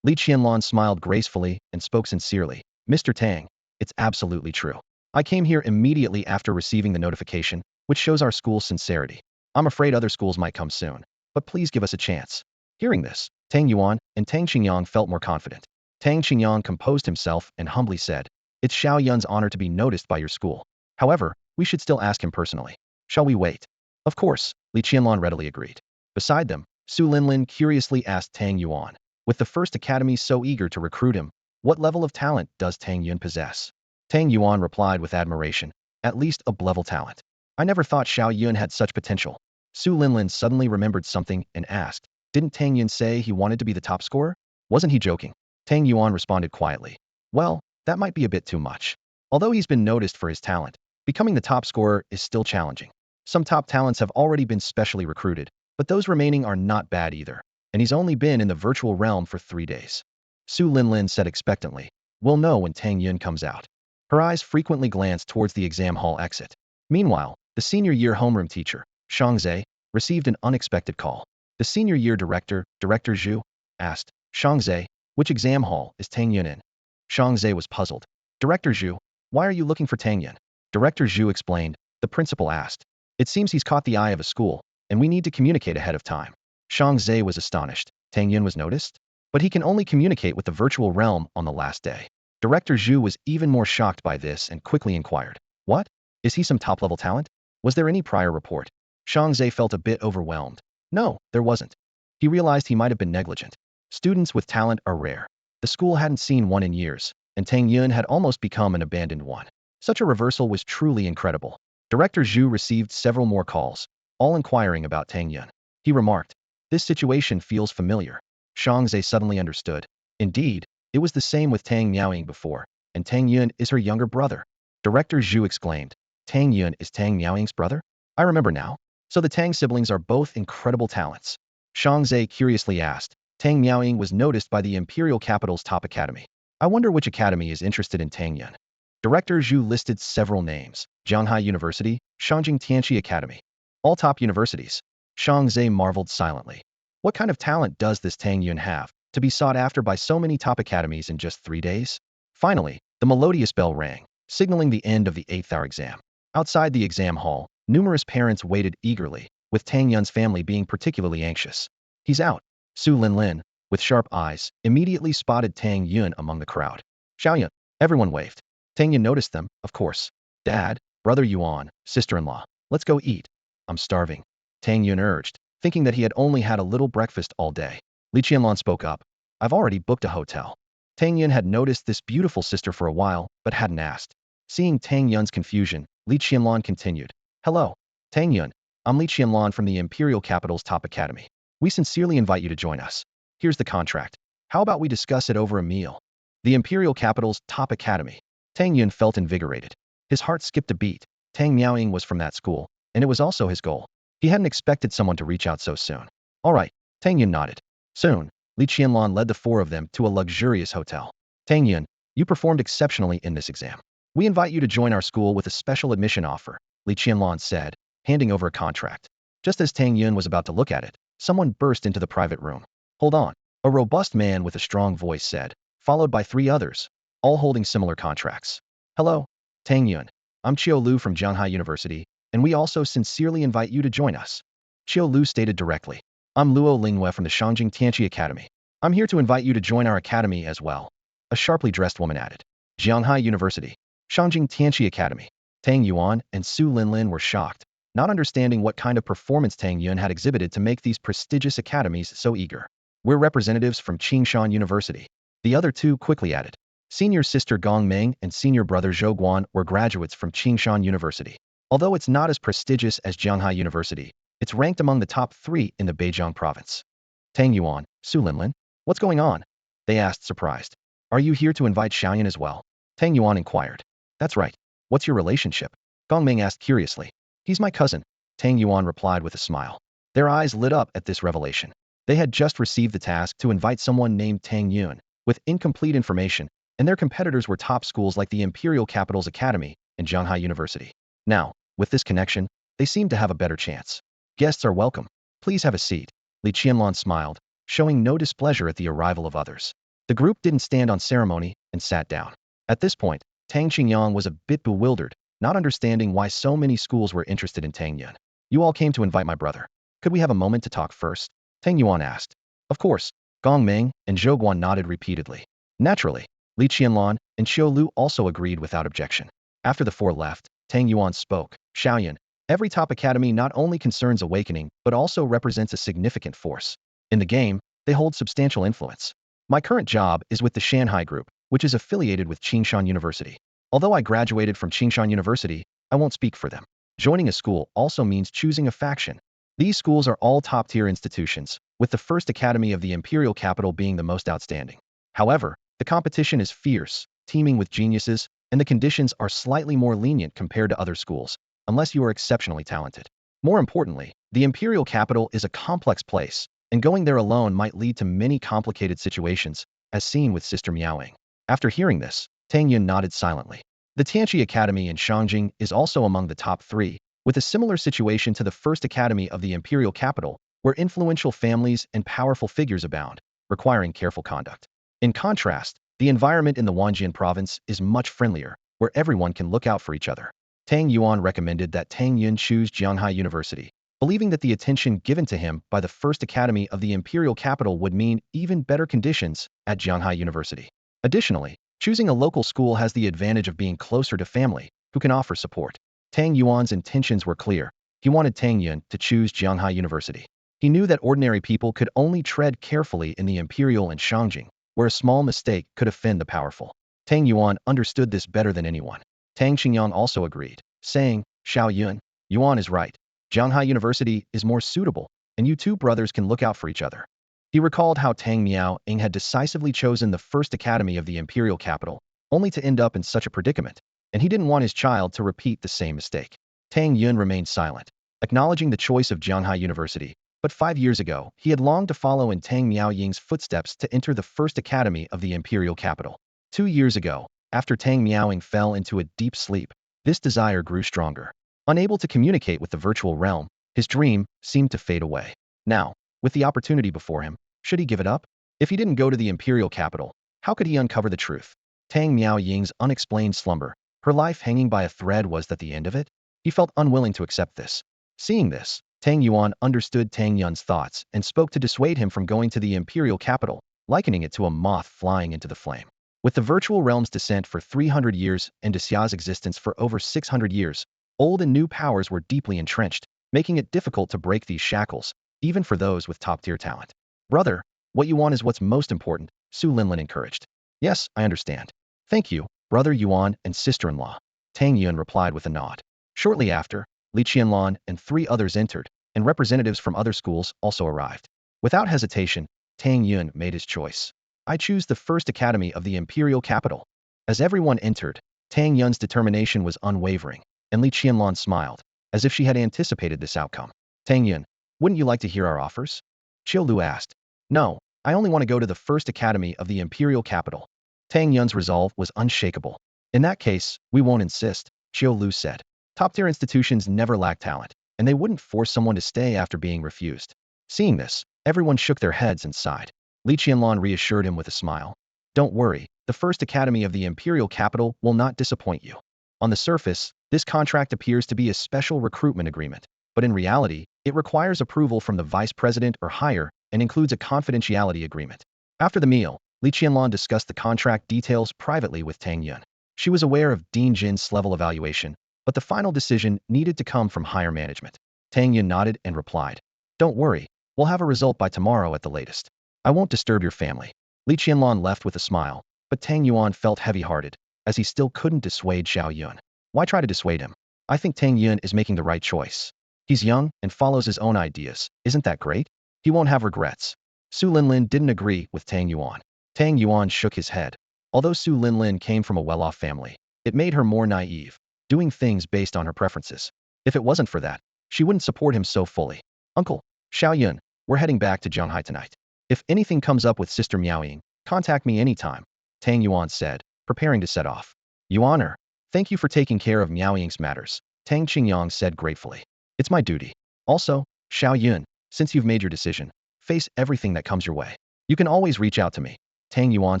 Li Qianluan smiled gracefully and spoke sincerely. Mr. Tang, it's absolutely true. I came here immediately after receiving the notification, which shows our school's sincerity. I'm afraid other schools might come soon, but please give us a chance. Hearing this, Tang Yuan and Tang Qingyang felt more confident. Tang Qingyang composed himself and humbly said, It's Xiao Yun's honor to be noticed by your school. However, we should still ask him personally. Shall we wait? Of course, Li Qianluan readily agreed. Beside them, Su Linlin curiously asked Tang Yuan, with the first academy so eager to recruit him, what level of talent does Tang Yun possess? Tang Yuan replied with admiration, at least a level talent. I never thought Xiao Yun had such potential. Su Linlin suddenly remembered something and asked, Didn't Tang Yun say he wanted to be the top scorer? Wasn't he joking? Tang Yuan responded quietly. Well, that might be a bit too much. Although he's been noticed for his talent, becoming the top scorer is still challenging. Some top talents have already been specially recruited, but those remaining are not bad either, and he's only been in the virtual realm for 3 days. Su Linlin said expectantly, We'll know when Tang Yun comes out. Her eyes frequently glanced towards the exam hall exit. Meanwhile, the senior year homeroom teacher, Shang Zhe, received an unexpected call. The senior year director, Director Zhu, asked, Shang Zhe, which exam hall is Tang Yun in? Shang Zhe was puzzled. Director Zhu, why are you looking for Tang Yun? Director Zhu explained. The principal asked. It seems he's caught the eye of a school, and we need to communicate ahead of time. Shang Zhe was astonished. Tang Yun was noticed? But he can only communicate with the virtual realm on the last day. Director Zhu was even more shocked by this and quickly inquired. What? Is he some top-level talent? Was there any prior report? Shang Zhe felt a bit overwhelmed. No, there wasn't. He realized he might have been negligent. Students with talent are rare. The school hadn't seen one in years, and Tang Yun had almost become an abandoned one. Such a reversal was truly incredible. Director Zhu received several more calls, all inquiring about Tang Yun. He remarked, This situation feels familiar. Shangze suddenly understood. Indeed, it was the same with Tang Miaoying before, and Tang Yun is her younger brother. Director Zhu exclaimed. Tang Yun is Tang Miaoying's brother? I remember now. So the Tang siblings are both incredible talents. Shangze curiously asked. Tang Miaoying was noticed by the imperial capital's top academy. I wonder which academy is interested in Tang Yun. Director Zhu listed several names. Zhanghai University, Shangjing Tianqi Academy. All top universities. Shangze marveled silently. What kind of talent does this Tang Yun have, to be sought after by so many top academies in just 3 days? Finally, the melodious bell rang, signaling the end of the 8th-hour exam. Outside the exam hall, numerous parents waited eagerly, with Tang Yun's family being particularly anxious. He's out. Su Linlin, with sharp eyes, immediately spotted Tang Yun among the crowd. Xiaoyun. Everyone waved. Tang Yun noticed them, of course. Dad, brother Yuan, sister-in-law, let's go eat. I'm starving. Tang Yun urged, thinking that he had only had a little breakfast all day. Li Qianlong spoke up. I've already booked a hotel. Tang Yun had noticed this beautiful sister for a while, but hadn't asked. Seeing Tang Yun's confusion, Li Qianlong continued. Hello. Tang Yun. I'm Li Qianlong from the Imperial Capital's top academy. We sincerely invite you to join us. Here's the contract. How about we discuss it over a meal? The Imperial Capital's top academy. Tang Yun felt invigorated. His heart skipped a beat. Tang Miaoying was from that school, and it was also his goal. He hadn't expected someone to reach out so soon. All right, Tang Yun nodded. Soon, Li Qianlong led the 4 of them to a luxurious hotel. Tang Yun, you performed exceptionally in this exam. We invite you to join our school with a special admission offer, Li Qianlong said, handing over a contract. Just as Tang Yun was about to look at it, someone burst into the private room. Hold on. A robust man with a strong voice said, followed by 3 others, all holding similar contracts. Hello, Tang Yun. I'm Qiu Lu from Zhanghai University, and we also sincerely invite you to join us. Qiu Lu stated directly. I'm Luo Linghua from the Shangjing Tianqi Academy. I'm here to invite you to join our academy as well. A sharply dressed woman added. Zhanghai University. Shangjing Tianqi Academy. Tang Yuan and Su Linlin were shocked, not understanding what kind of performance Tang Yun had exhibited to make these prestigious academies so eager. We're representatives from Qingshan University. The other 2 quickly added. Senior sister Gong Meng and senior brother Zhou Guan were graduates from Qingshan University. Although it's not as prestigious as Zhanghai University, it's ranked among the top 3 in the Beijing province. Tang Yuan, Su Linlin, what's going on? They asked, surprised. Are you here to invite Xiaoyun as well? Tang Yuan inquired. That's right. What's your relationship? Gong Meng asked curiously. He's my cousin, Tang Yuan replied with a smile. Their eyes lit up at this revelation. They had just received the task to invite someone named Tang Yun, with incomplete information, and their competitors were top schools like the Imperial Capital's Academy and Zhanghai University. Now, with this connection, they seem to have a better chance. Guests are welcome. Please have a seat. Li Qianlong smiled, showing no displeasure at the arrival of others. The group didn't stand on ceremony and sat down. At this point, Tang Qingyang was a bit bewildered, not understanding why so many schools were interested in Tang Yun. You all came to invite my brother. Could we have a moment to talk first? Tang Yuan asked. Of course. Gong Meng and Zhou Guan nodded repeatedly. Naturally, Li Qianlong and Qiu Lu also agreed without objection. After the 4 left, Tang Yuan spoke. Xiaoyun, every top academy not only concerns awakening, but also represents a significant force. In the game, they hold substantial influence. My current job is with the Shanghai Group, which is affiliated with Qingshan University. Although I graduated from Qingshan University, I won't speak for them. Joining a school also means choosing a faction. These schools are all top-tier institutions, with the first academy of the imperial capital being the most outstanding. However, the competition is fierce, teeming with geniuses, and the conditions are slightly more lenient compared to other schools, unless you are exceptionally talented. More importantly, the imperial capital is a complex place, and going there alone might lead to many complicated situations, as seen with Sister Miaoying. After hearing this, Tang Yun nodded silently. The Tianqi Academy in Shangjing is also among the top 3, with a similar situation to the first academy of the imperial capital, where influential families and powerful figures abound, requiring careful conduct. In contrast, the environment in the Wanjian province is much friendlier, where everyone can look out for each other. Tang Yuan recommended that Tang Yun choose Zhanghai University, believing that the attention given to him by the first academy of the imperial capital would mean even better conditions at Zhanghai University. Additionally, choosing a local school has the advantage of being closer to family, who can offer support. Tang Yuan's intentions were clear. He wanted Tang Yun to choose Zhanghai University. He knew that ordinary people could only tread carefully in the imperial and Shangjing, where a small mistake could offend the powerful. Tang Yuan understood this better than anyone. Tang Qingyang also agreed, saying, Xiao Yun, Yuan is right. Zhanghai University is more suitable. and you two brothers can look out for each other. He recalled how Tang Miao-ing had decisively chosen the first academy of the imperial capital, only to end up in such a predicament, and he didn't want his child to repeat the same mistake. Tang Yun remained silent, acknowledging the choice of Jianghai University, but 5 years ago, he had longed to follow in Tang Miao-ying's footsteps to enter the first academy of the imperial capital. 2 years ago, after Tang Miao-ying fell into a deep sleep, this desire grew stronger. Unable to communicate with the virtual realm, his dream seemed to fade away. Now, with the opportunity before him, should he give it up? If he didn't go to the imperial capital, how could he uncover the truth? Tang Miao-ying's unexplained slumber, her life hanging by a thread, was that the end of it? He felt unwilling to accept this. Seeing this, Tang Yuan understood Tang Yun's thoughts and spoke to dissuade him from going to the imperial capital, likening it to a moth flying into the flame. With the virtual realm's descent for 300 years and Xia's existence for over 600 years, old and new powers were deeply entrenched, making it difficult to break these shackles, even for those with top-tier talent. Brother, what you want is what's most important, Su Linlin encouraged. Yes, I understand. Thank you, Brother Yuan and sister-in-law. Tang Yun replied with a nod. Shortly after, Li Qianlan and 3 others entered, and representatives from other schools also arrived. Without hesitation, Tang Yun made his choice. I choose the first academy of the imperial capital. As everyone entered, Tang Yun's determination was unwavering, and Li Qianlan smiled, as if she had anticipated this outcome. Tang Yun, wouldn't you like to hear our offers? Qiu Lu asked. No, I only want to go to the first academy of the imperial capital. Tang Yun's resolve was unshakable. In that case, we won't insist, Qiu Lu said. Top-tier institutions never lack talent, and they wouldn't force someone to stay after being refused. Seeing this, everyone shook their heads and sighed. Li Qianlan reassured him with a smile. Don't worry, the first academy of the imperial capital will not disappoint you. On the surface, this contract appears to be a special recruitment agreement, but in reality, it requires approval from the vice president or higher and includes a confidentiality agreement. After the meal, Li Qianlan discussed the contract details privately with Tang Yun. She was aware of Dean Jin's level evaluation, but the final decision needed to come from higher management. Tang Yun nodded and replied, Don't worry, we'll have a result by tomorrow at the latest. I won't disturb your family. Li Qianlan left with a smile, but Tang Yuan felt heavy-hearted, as he still couldn't dissuade Xiao Yun. Why try to dissuade him? I think Tang Yun is making the right choice. He's young and follows his own ideas. Isn't that great? He won't have regrets. Su Linlin didn't agree with Tang Yuan. Tang Yuan shook his head. Although Su Linlin came from a well-off family, it made her more naive, doing things based on her preferences. If it wasn't for that, she wouldn't support him so fully. Uncle, Xiao Yun, we're heading back to Jianghai tonight. If anything comes up with Sister Miaoying, contact me anytime, Tang Yuan said, preparing to set off. Yuaner, thank you for taking care of Miaoying's matters, Tang Qingyang said gratefully. It's my duty. Also, Xiao Yun, since you've made your decision, face everything that comes your way. You can always reach out to me, Tang Yuan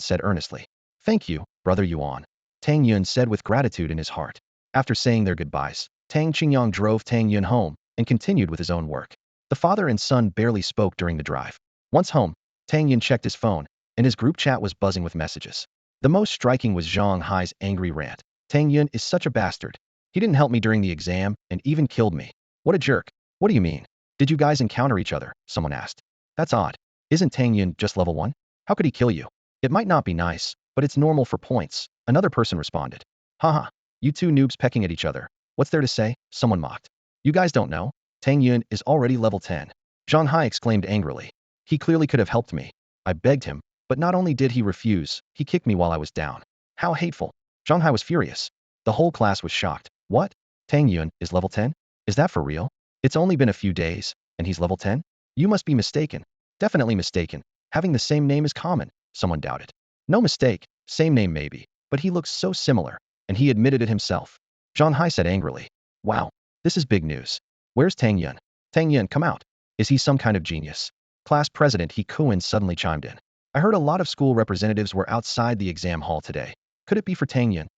said earnestly. Thank you, Brother Yuan, Tang Yun said with gratitude in his heart. After saying their goodbyes, Tang Qingyang drove Tang Yun home and continued with his own work. The father and son barely spoke during the drive. Once home, Tang Yun checked his phone, and his group chat was buzzing with messages. The most striking was Zhang Hai's angry rant. Tang Yun is such a bastard. He didn't help me during the exam and even killed me. What a jerk. What do you mean? Did you guys encounter each other? Someone asked. That's odd. Isn't Tang Yun just level 1? How could he kill you? It might not be nice, but it's normal for points, another person responded. Haha, you two noobs pecking at each other. What's there to say? Someone mocked. You guys don't know? Tang Yun is already level 10. Zhang Hai exclaimed angrily. He clearly could have helped me. I begged him, but not only did he refuse, he kicked me while I was down. How hateful. Zhang Hai was furious. The whole class was shocked. What? Tang Yun is level 10? Is that for real? It's only been a few days, and he's level 10? You must be mistaken. Definitely mistaken. Having the same name is common, someone doubted. No mistake, same name maybe, but he looks so similar, and he admitted it himself. Zhang Hai said angrily. Wow, this is big news. Where's Tang Yun? Tang Yun, come out. Is he some kind of genius? Class President He Kuan suddenly chimed in. I heard a lot of school representatives were outside the exam hall today. Could it be for Tang Yun?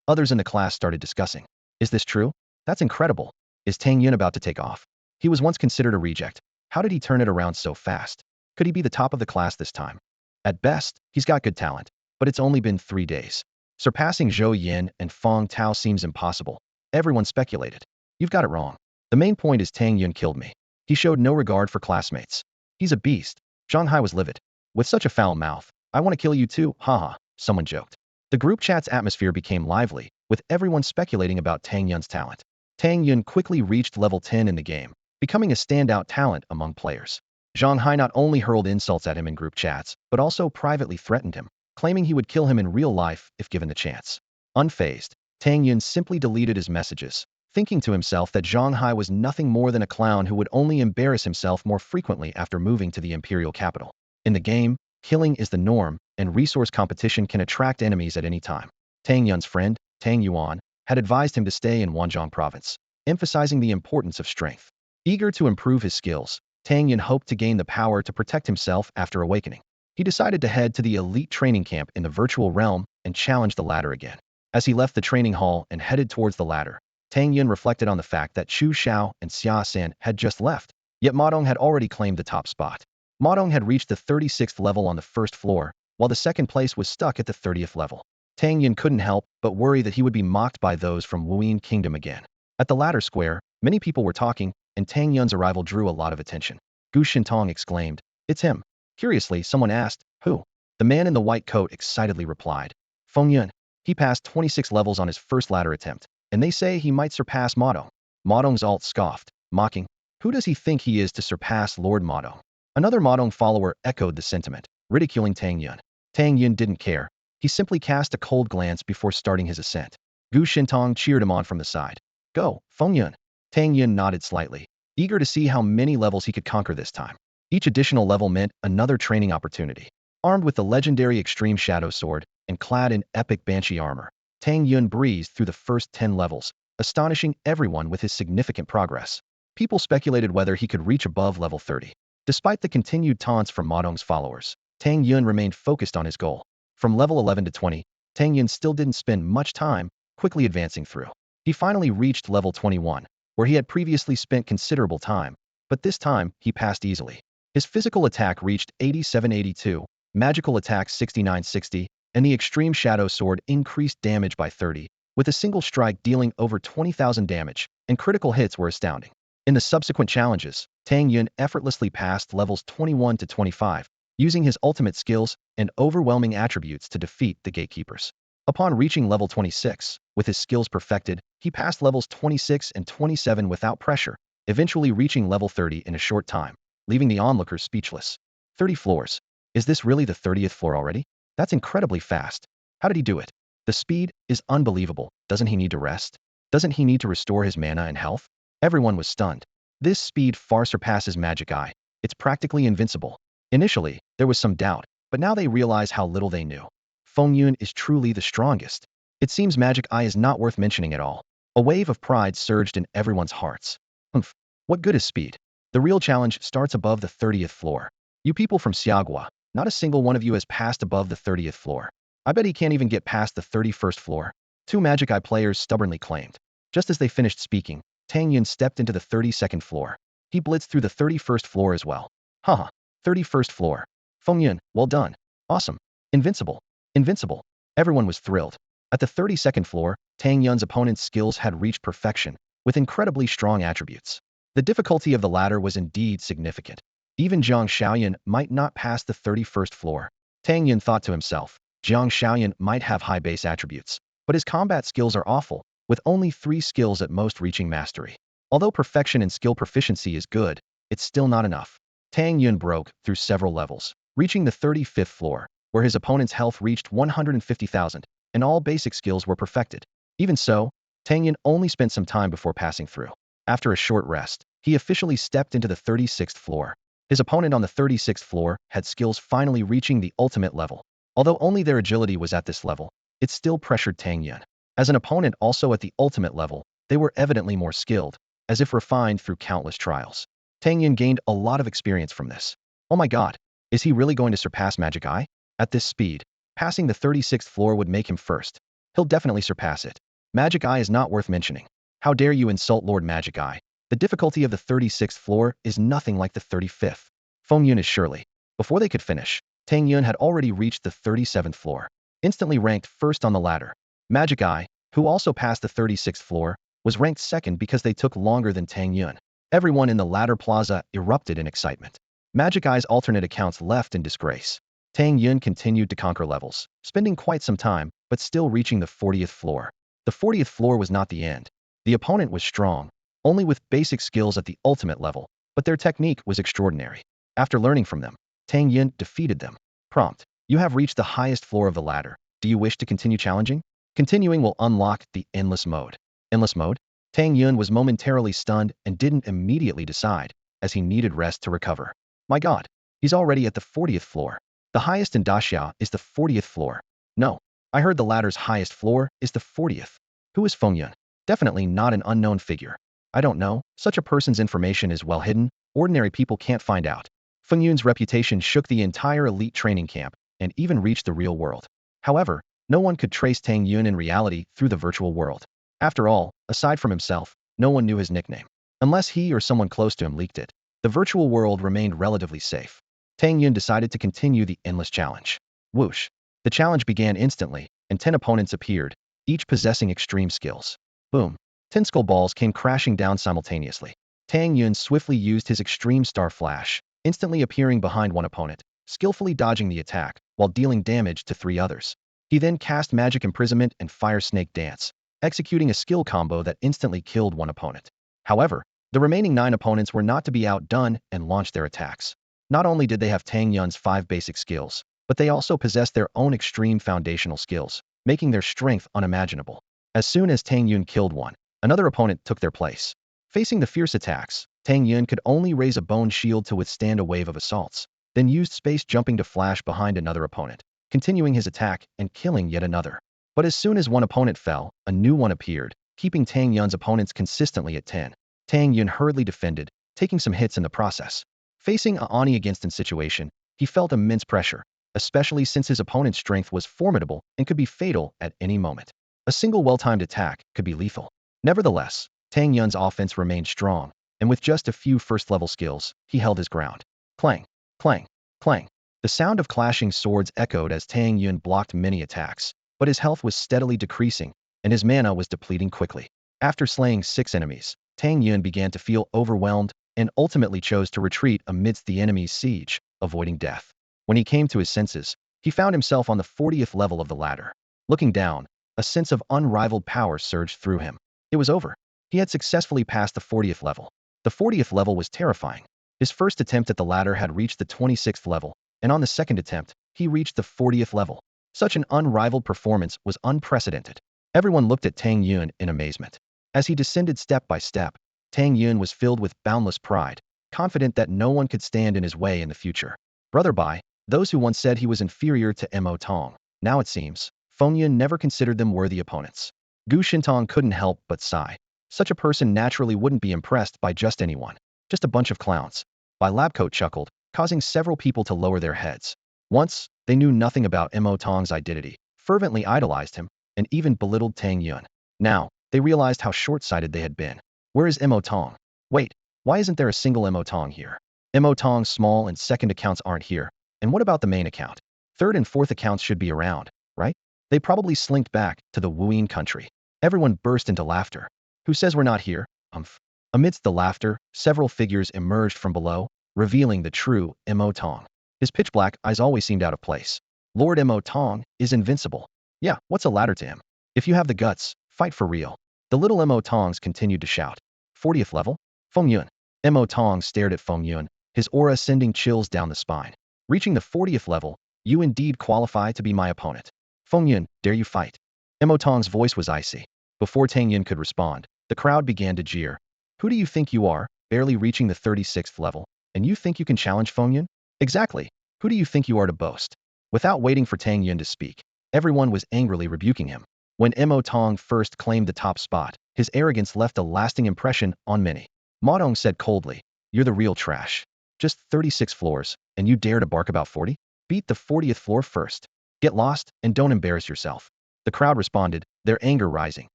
Others in the class started discussing. Is this true? That's incredible. Is Tang Yun about to take off? He was once considered a reject. How did he turn it around so fast? Could he be the top of the class this time? At best, he's got good talent, but it's only been 3 days. Surpassing Zhou Yin and Fong Tao seems impossible. Everyone speculated. You've got it wrong. The main point is Tang Yun killed me. He showed no regard for classmates. He's a beast. Zhang Hai was livid. With such a foul mouth, I want to kill you too, haha, someone joked. The group chat's atmosphere became lively, with everyone speculating about Tang Yun's talent. Tang Yun quickly reached level 10 in the game, becoming a standout talent among players. Zhang Hai not only hurled insults at him in group chats, but also privately threatened him, claiming he would kill him in real life if given the chance. Unfazed, Tang Yun simply deleted his messages, thinking to himself that Zhang Hai was nothing more than a clown who would only embarrass himself more frequently after moving to the imperial capital. In the game, killing is the norm, and resource competition can attract enemies at any time. Tang Yun's friend, Tang Yuan, had advised him to stay in Wanzhong province, emphasizing the importance of strength. Eager to improve his skills, Tang Yun hoped to gain the power to protect himself after awakening. He decided to head to the elite training camp in the virtual realm and challenge the ladder again. As he left the training hall and headed towards the ladder, Tang Yun reflected on the fact that Chu Xiao and Xia San had just left, yet Ma Dong had already claimed the top spot. Ma Dong had reached the 36th level on the first floor, while the second place was stuck at the 30th level. Tang Yun couldn't help but worry that he would be mocked by those from Wuyin Kingdom again. At the ladder square, many people were talking, and Tang Yun's arrival drew a lot of attention. Gu Shintong exclaimed, "It's him." Curiously, someone asked, "Who?" The man in the white coat excitedly replied, "Feng Yun. He passed 26 levels on his first ladder attempt, and they say he might surpass Ma Dong." Ma Dong's alt scoffed, mocking, "Who does he think he is to surpass Lord Ma Dong?" Another Ma Dong follower echoed the sentiment, ridiculing Tang Yun. Tang Yun didn't care. He simply cast a cold glance before starting his ascent. Gu Shintong cheered him on from the side. "Go, Feng Yun." Tang Yun nodded slightly, eager to see how many levels he could conquer this time. Each additional level meant another training opportunity. Armed with the legendary Extreme Shadow Sword and clad in epic Banshee armor, Tang Yun breezed through the first 10 levels, astonishing everyone with his significant progress. People speculated whether he could reach above level 30. Despite the continued taunts from Ma Dong's followers, Tang Yun remained focused on his goal. From level 11 to 20, Tang Yun still didn't spend much time, quickly advancing through. He finally reached level 21, where he had previously spent considerable time, but this time he passed easily. His physical attack reached 87-82, magical attack 69-60, and the Extreme Shadow Sword increased damage by 30, with a single strike dealing over 20,000 damage, and critical hits were astounding. In the subsequent challenges, Tang Yun effortlessly passed levels 21 to 25, using his ultimate skills and overwhelming attributes to defeat the gatekeepers. Upon reaching level 26, with his skills perfected, he passed levels 26 and 27 without pressure, eventually reaching level 30 in a short time, leaving the onlookers speechless. 30 floors. Is this really the 30th floor already? That's incredibly fast. How did he do it? The speed is unbelievable. Doesn't he need to rest? Doesn't he need to restore his mana and health? Everyone was stunned. This speed far surpasses Magic Eye. It's practically invincible. Initially, there was some doubt, but now they realize how little they knew. Feng Yun is truly the strongest. It seems Magic Eye is not worth mentioning at all. A wave of pride surged in everyone's hearts. Humph, what good is speed? The real challenge starts above the 30th floor. You people from Xiagua, not a single one of you has passed above the 30th floor. I bet he can't even get past the 31st floor. Two Magic Eye players stubbornly claimed. Just as they finished speaking, Tang Yun stepped into the 32nd floor. He blitzed through the 31st floor as well. Haha, 31st floor. Feng Yun, well done. Awesome. Invincible. Invincible. Everyone was thrilled. At the 32nd floor, Tang Yun's opponent's skills had reached perfection, with incredibly strong attributes. The difficulty of the ladder was indeed significant. Even Zhang Xiaoyan might not pass the 31st floor. Tang Yun thought to himself, Zhang Xiaoyan might have high base attributes, but his combat skills are awful, with only 3 skills at most reaching mastery. Although perfection and skill proficiency is good, it's still not enough. Tang Yun broke through several levels, reaching the 35th floor, where his opponent's health reached 150,000, and all basic skills were perfected. Even so, Tang Yun only spent some time before passing through. After a short rest, he officially stepped into the 36th floor. His opponent on the 36th floor had skills finally reaching the ultimate level. Although only their agility was at this level, it still pressured Tang Yun. As an opponent also at the ultimate level, they were evidently more skilled, as if refined through countless trials. Tang Yun gained a lot of experience from this. Oh my god, is he really going to surpass Magic Eye? At this speed, passing the 36th floor would make him first. He'll definitely surpass it. Magic Eye is not worth mentioning. How dare you insult Lord Magic Eye? The difficulty of the 36th floor is nothing like the 35th. Feng Yun is surely. Before they could finish, Tang Yun had already reached the 37th floor, instantly ranked first on the ladder. Magic Eye, who also passed the 36th floor, was ranked second because they took longer than Tang Yun. Everyone in the ladder plaza erupted in excitement. Magic Eye's alternate accounts left in disgrace. Tang Yun continued to conquer levels, spending quite some time, but still reaching the 40th floor. The 40th floor was not the end. The opponent was strong. only with basic skills at the ultimate level, but their technique was extraordinary. After learning from them, Tang Yun defeated them. Prompt: you have reached the highest floor of the ladder. Do you wish to continue challenging? Continuing will unlock the endless mode. Endless mode? Tang Yun was momentarily stunned and didn't immediately decide, as he needed rest to recover. My god, he's already at the 40th floor. The highest in Daxia is the 40th floor. No, I heard the ladder's highest floor is the 40th. Who is Feng Yun? Definitely not an unknown figure. I don't know, such a person's information is well hidden, ordinary people can't find out. Feng Yun's reputation shook the entire elite training camp, and even reached the real world. However, no one could trace Tang Yun in reality through the virtual world. After all, aside from himself, no one knew his nickname. Unless he or someone close to him leaked it, the virtual world remained relatively safe. Tang Yun decided to continue the endless challenge. Whoosh. The challenge began instantly, and 10 opponents appeared, each possessing extreme skills. Boom. 10 skull balls came crashing down simultaneously. Tang Yun swiftly used his extreme star flash, instantly appearing behind one opponent, skillfully dodging the attack, while dealing damage to 3 others. He then cast magic imprisonment and fire snake dance, executing a skill combo that instantly killed one opponent. However, the remaining 9 opponents were not to be outdone and launched their attacks. Not only did they have Tang Yun's 5 basic skills, but they also possessed their own extreme foundational skills, making their strength unimaginable. As soon as Tang Yun killed one, another opponent took their place. Facing the fierce attacks, Tang Yun could only raise a bone shield to withstand a wave of assaults, then used space jumping to flash behind another opponent, continuing his attack and killing yet another. But as soon as one opponent fell, a new one appeared, keeping Tang Yun's opponents consistently at 10. Tang Yun hurriedly defended, taking some hits in the process. Facing a Ani against an situation, he felt immense pressure, especially since his opponent's strength was formidable and could be fatal at any moment. A single well-timed attack could be lethal. Nevertheless, Tang Yun's offense remained strong, and with just a few first-level skills, he held his ground. Clang, clang, clang. The sound of clashing swords echoed as Tang Yun blocked many attacks, but his health was steadily decreasing, and his mana was depleting quickly. After slaying 6 enemies, Tang Yun began to feel overwhelmed and ultimately chose to retreat amidst the enemy's siege, avoiding death. When he came to his senses, he found himself on the 40th level of the ladder. Looking down, a sense of unrivaled power surged through him. It was over. He had successfully passed the 40th level. The 40th level was terrifying. His first attempt at the ladder had reached the 26th level, and on the second attempt, he reached the 40th level. Such an unrivaled performance was unprecedented. Everyone looked at Tang Yun in amazement. As he descended step by step, Tang Yun was filled with boundless pride, confident that no one could stand in his way in the future. Brother Bai, those who once said he was inferior to Mo Tong, now it seems, Feng Yun never considered them worthy opponents. Gu Shintong couldn't help but sigh. Such a person naturally wouldn't be impressed by just anyone. Just a bunch of clowns. Bai Labcoat chuckled, causing several people to lower their heads. Once, they knew nothing about Mo Tong's identity, fervently idolized him, and even belittled Tang Yun. Now, they realized how short-sighted they had been. Where is Mo Tong? Wait, why isn't there a single Mo Tong here? Mo Tong's small and second accounts aren't here. And what about the main account? Third and fourth accounts should be around, right? They probably slinked back to the Wuyin country. Everyone burst into laughter. Who says we're not here? Umph. Amidst the laughter, several figures emerged from below, revealing the true Mo Tong. His pitch-black eyes always seemed out of place. Lord Mo Tong is invincible. Yeah, what's a ladder to him? If you have the guts, fight for real. The little Mo Tongs continued to shout. 40th level? Feng Yun. Mo Tong stared at Feng Yun, his aura sending chills down the spine. Reaching the 40th level, you indeed qualify to be my opponent. Feng Yun, dare you fight? Mo Tong's voice was icy. Before Tang Yun could respond, the crowd began to jeer. Who do you think you are, barely reaching the 36th level, and you think you can challenge Feng Yun? Exactly. Who do you think you are to boast? Without waiting for Tang Yun to speak, everyone was angrily rebuking him. When Mo Tong first claimed the top spot, his arrogance left a lasting impression on many. Ma Dong said coldly, you're the real trash. Just 36 floors, and you dare to bark about 40? Beat the 40th floor first. Get lost, and don't embarrass yourself. The crowd responded, their anger rising.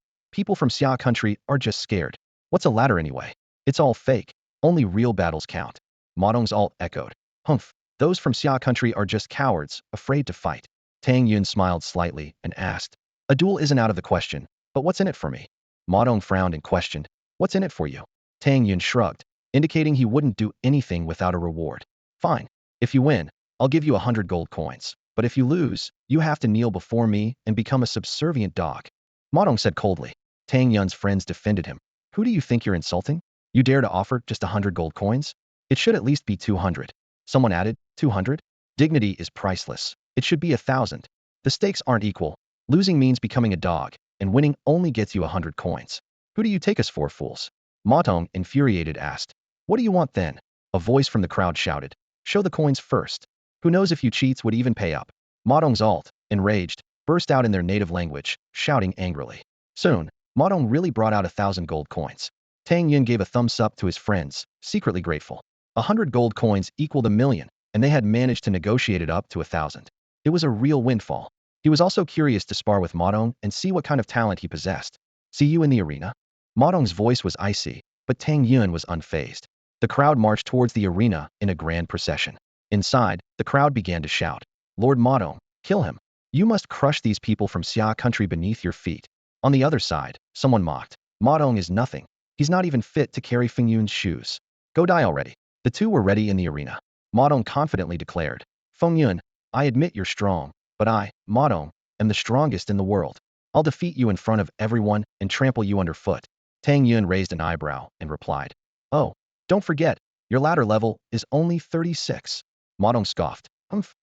People from Xia country are just scared. What's a ladder anyway? It's all fake. Only real battles count. Ma Dong's alt echoed. Humph. Those from Xia country are just cowards, afraid to fight. Tang Yun smiled slightly and asked, a duel isn't out of the question, but what's in it for me? Ma Dong frowned and questioned, what's in it for you? Tang Yun shrugged, indicating he wouldn't do anything without a reward. Fine. If you win, I'll give you 100 gold coins. But if you lose, you have to kneel before me and become a subservient dog. Ma Dong said coldly. Tang Yun's friends defended him. Who do you think you're insulting? You dare to offer just 100 gold coins? It should at least be 200. Someone added, 200? Dignity is priceless. It should be 1,000. The stakes aren't equal. Losing means becoming a dog, and winning only gets you 100 coins. Who do you take us for, fools? Matong, infuriated, asked. What do you want then? A voice from the crowd shouted. Show the coins first. Who knows if you cheats would even pay up? Matong's alt, enraged, burst out in their native language, shouting angrily. Soon, Matong really brought out 1,000 gold coins. Tang Yun gave a thumbs up to his friends, secretly grateful. 100 gold coins equaled 1,000,000, and they had managed to negotiate it up to 1,000. It was a real windfall. He was also curious to spar with Matong and see what kind of talent he possessed. See you in the arena? Matong's voice was icy, but Tang Yun was unfazed. The crowd marched towards the arena in a grand procession. Inside, the crowd began to shout. Lord Matong, kill him. You must crush these people from Xia country beneath your feet. On the other side, someone mocked. Matong is nothing. He's not even fit to carry Feng Yun's shoes. Go die already. The two were ready in the arena. Matong confidently declared. Feng Yun, I admit you're strong, but I, Matong, am the strongest in the world. I'll defeat you in front of everyone and trample you underfoot. Tang Yun raised an eyebrow and replied. Oh, don't forget, your ladder level is only 36. Matong scoffed.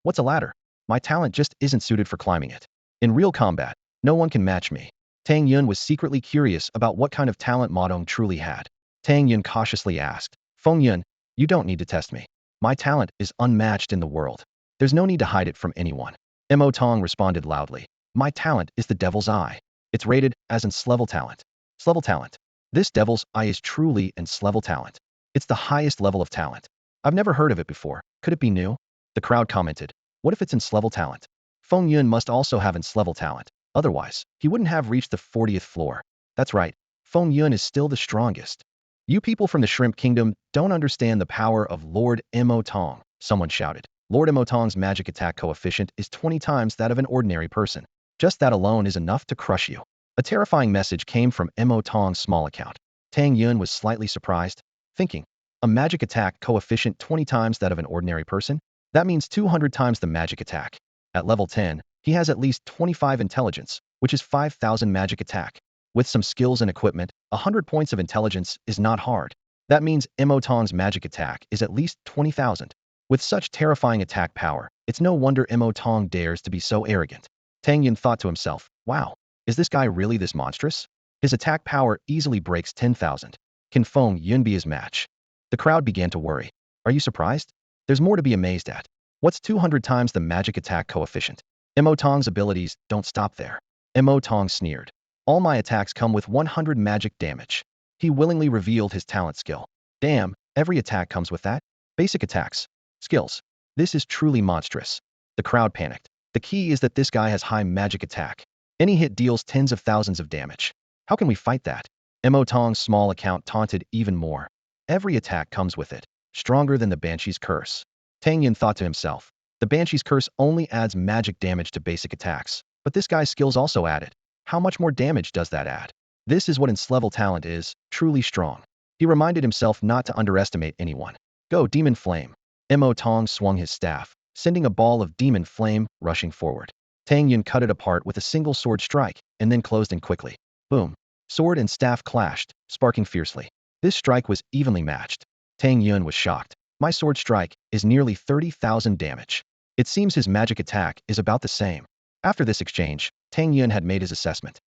What's a ladder? My talent just isn't suited for climbing it. In real combat, no one can match me. Tang Yun was secretly curious about what kind of talent Matong truly had. Tang Yun cautiously asked, Feng Yun, you don't need to test me. My talent is unmatched in the world. There's no need to hide it from anyone. Mo Tong responded loudly. My talent is the devil's eye. It's rated as an S-level talent. S-level talent. This devil's eye is truly an S-level talent. It's the highest level of talent. I've never heard of it before. Could it be new? The crowd commented. What if it's an S-level talent? Feng Yun must also have an S-level talent. Otherwise, he wouldn't have reached the 40th floor. That's right. Feng Yun is still the strongest. You people from the Shrimp Kingdom don't understand the power of Lord Mo Tong, someone shouted. Lord Mo Tong's magic attack coefficient is 20 times that of an ordinary person. Just that alone is enough to crush you. A terrifying message came from Mo Tong's small account. Tang Yun was slightly surprised, thinking, a magic attack coefficient 20 times that of an ordinary person? That means 200 times the magic attack. At level 10, he has at least 25 intelligence, which is 5,000 magic attack. With some skills and equipment, 100 points of intelligence is not hard. That means Mo Tong's magic attack is at least 20,000. With such terrifying attack power, it's no wonder Mo Tong dares to be so arrogant. Tang Yun thought to himself, wow, is this guy really this monstrous? His attack power easily breaks 10,000. Can Feng Yun be his match? The crowd began to worry. Are you surprised? There's more to be amazed at. What's 200 times the magic attack coefficient? Mo Tong's abilities don't stop there. Mo Tong sneered. All my attacks come with 100 magic damage. He willingly revealed his talent skill. Damn, every attack comes with that? Basic attacks. Skills. This is truly monstrous. The crowd panicked. The key is that this guy has high magic attack. Any hit deals tens of thousands of damage. How can we fight that? Mo Tong's small account taunted even more. Every attack comes with it. Stronger than the Banshee's curse. Tang Yun thought to himself. The Banshee's curse only adds magic damage to basic attacks, but this guy's skills also added. How much more damage does that add? This is what S-level talent is, truly strong. He reminded himself not to underestimate anyone. Go, Demon Flame. Mo Tong swung his staff, sending a ball of demon flame rushing forward. Tang Yun cut it apart with a single sword strike, and then closed in quickly. Boom. Sword and staff clashed, sparking fiercely. This strike was evenly matched. Tang Yun was shocked. My sword strike is nearly 30,000 damage. It seems his magic attack is about the same. After this exchange, Tang Yun had made his assessment.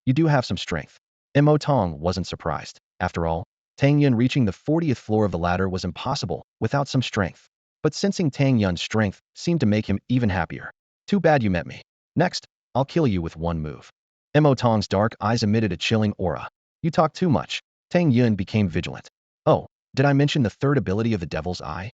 You do have some strength. Mo Tong wasn't surprised. After all, Tang Yun reaching the 40th floor of the ladder was impossible without some strength. But sensing Tang Yun's strength seemed to make him even happier. Too bad you met me. Next, I'll kill you with one move. Mo Tong's dark eyes emitted a chilling aura. You talk too much. Tang Yun became vigilant. Oh, did I mention the third ability of the Devil's Eye?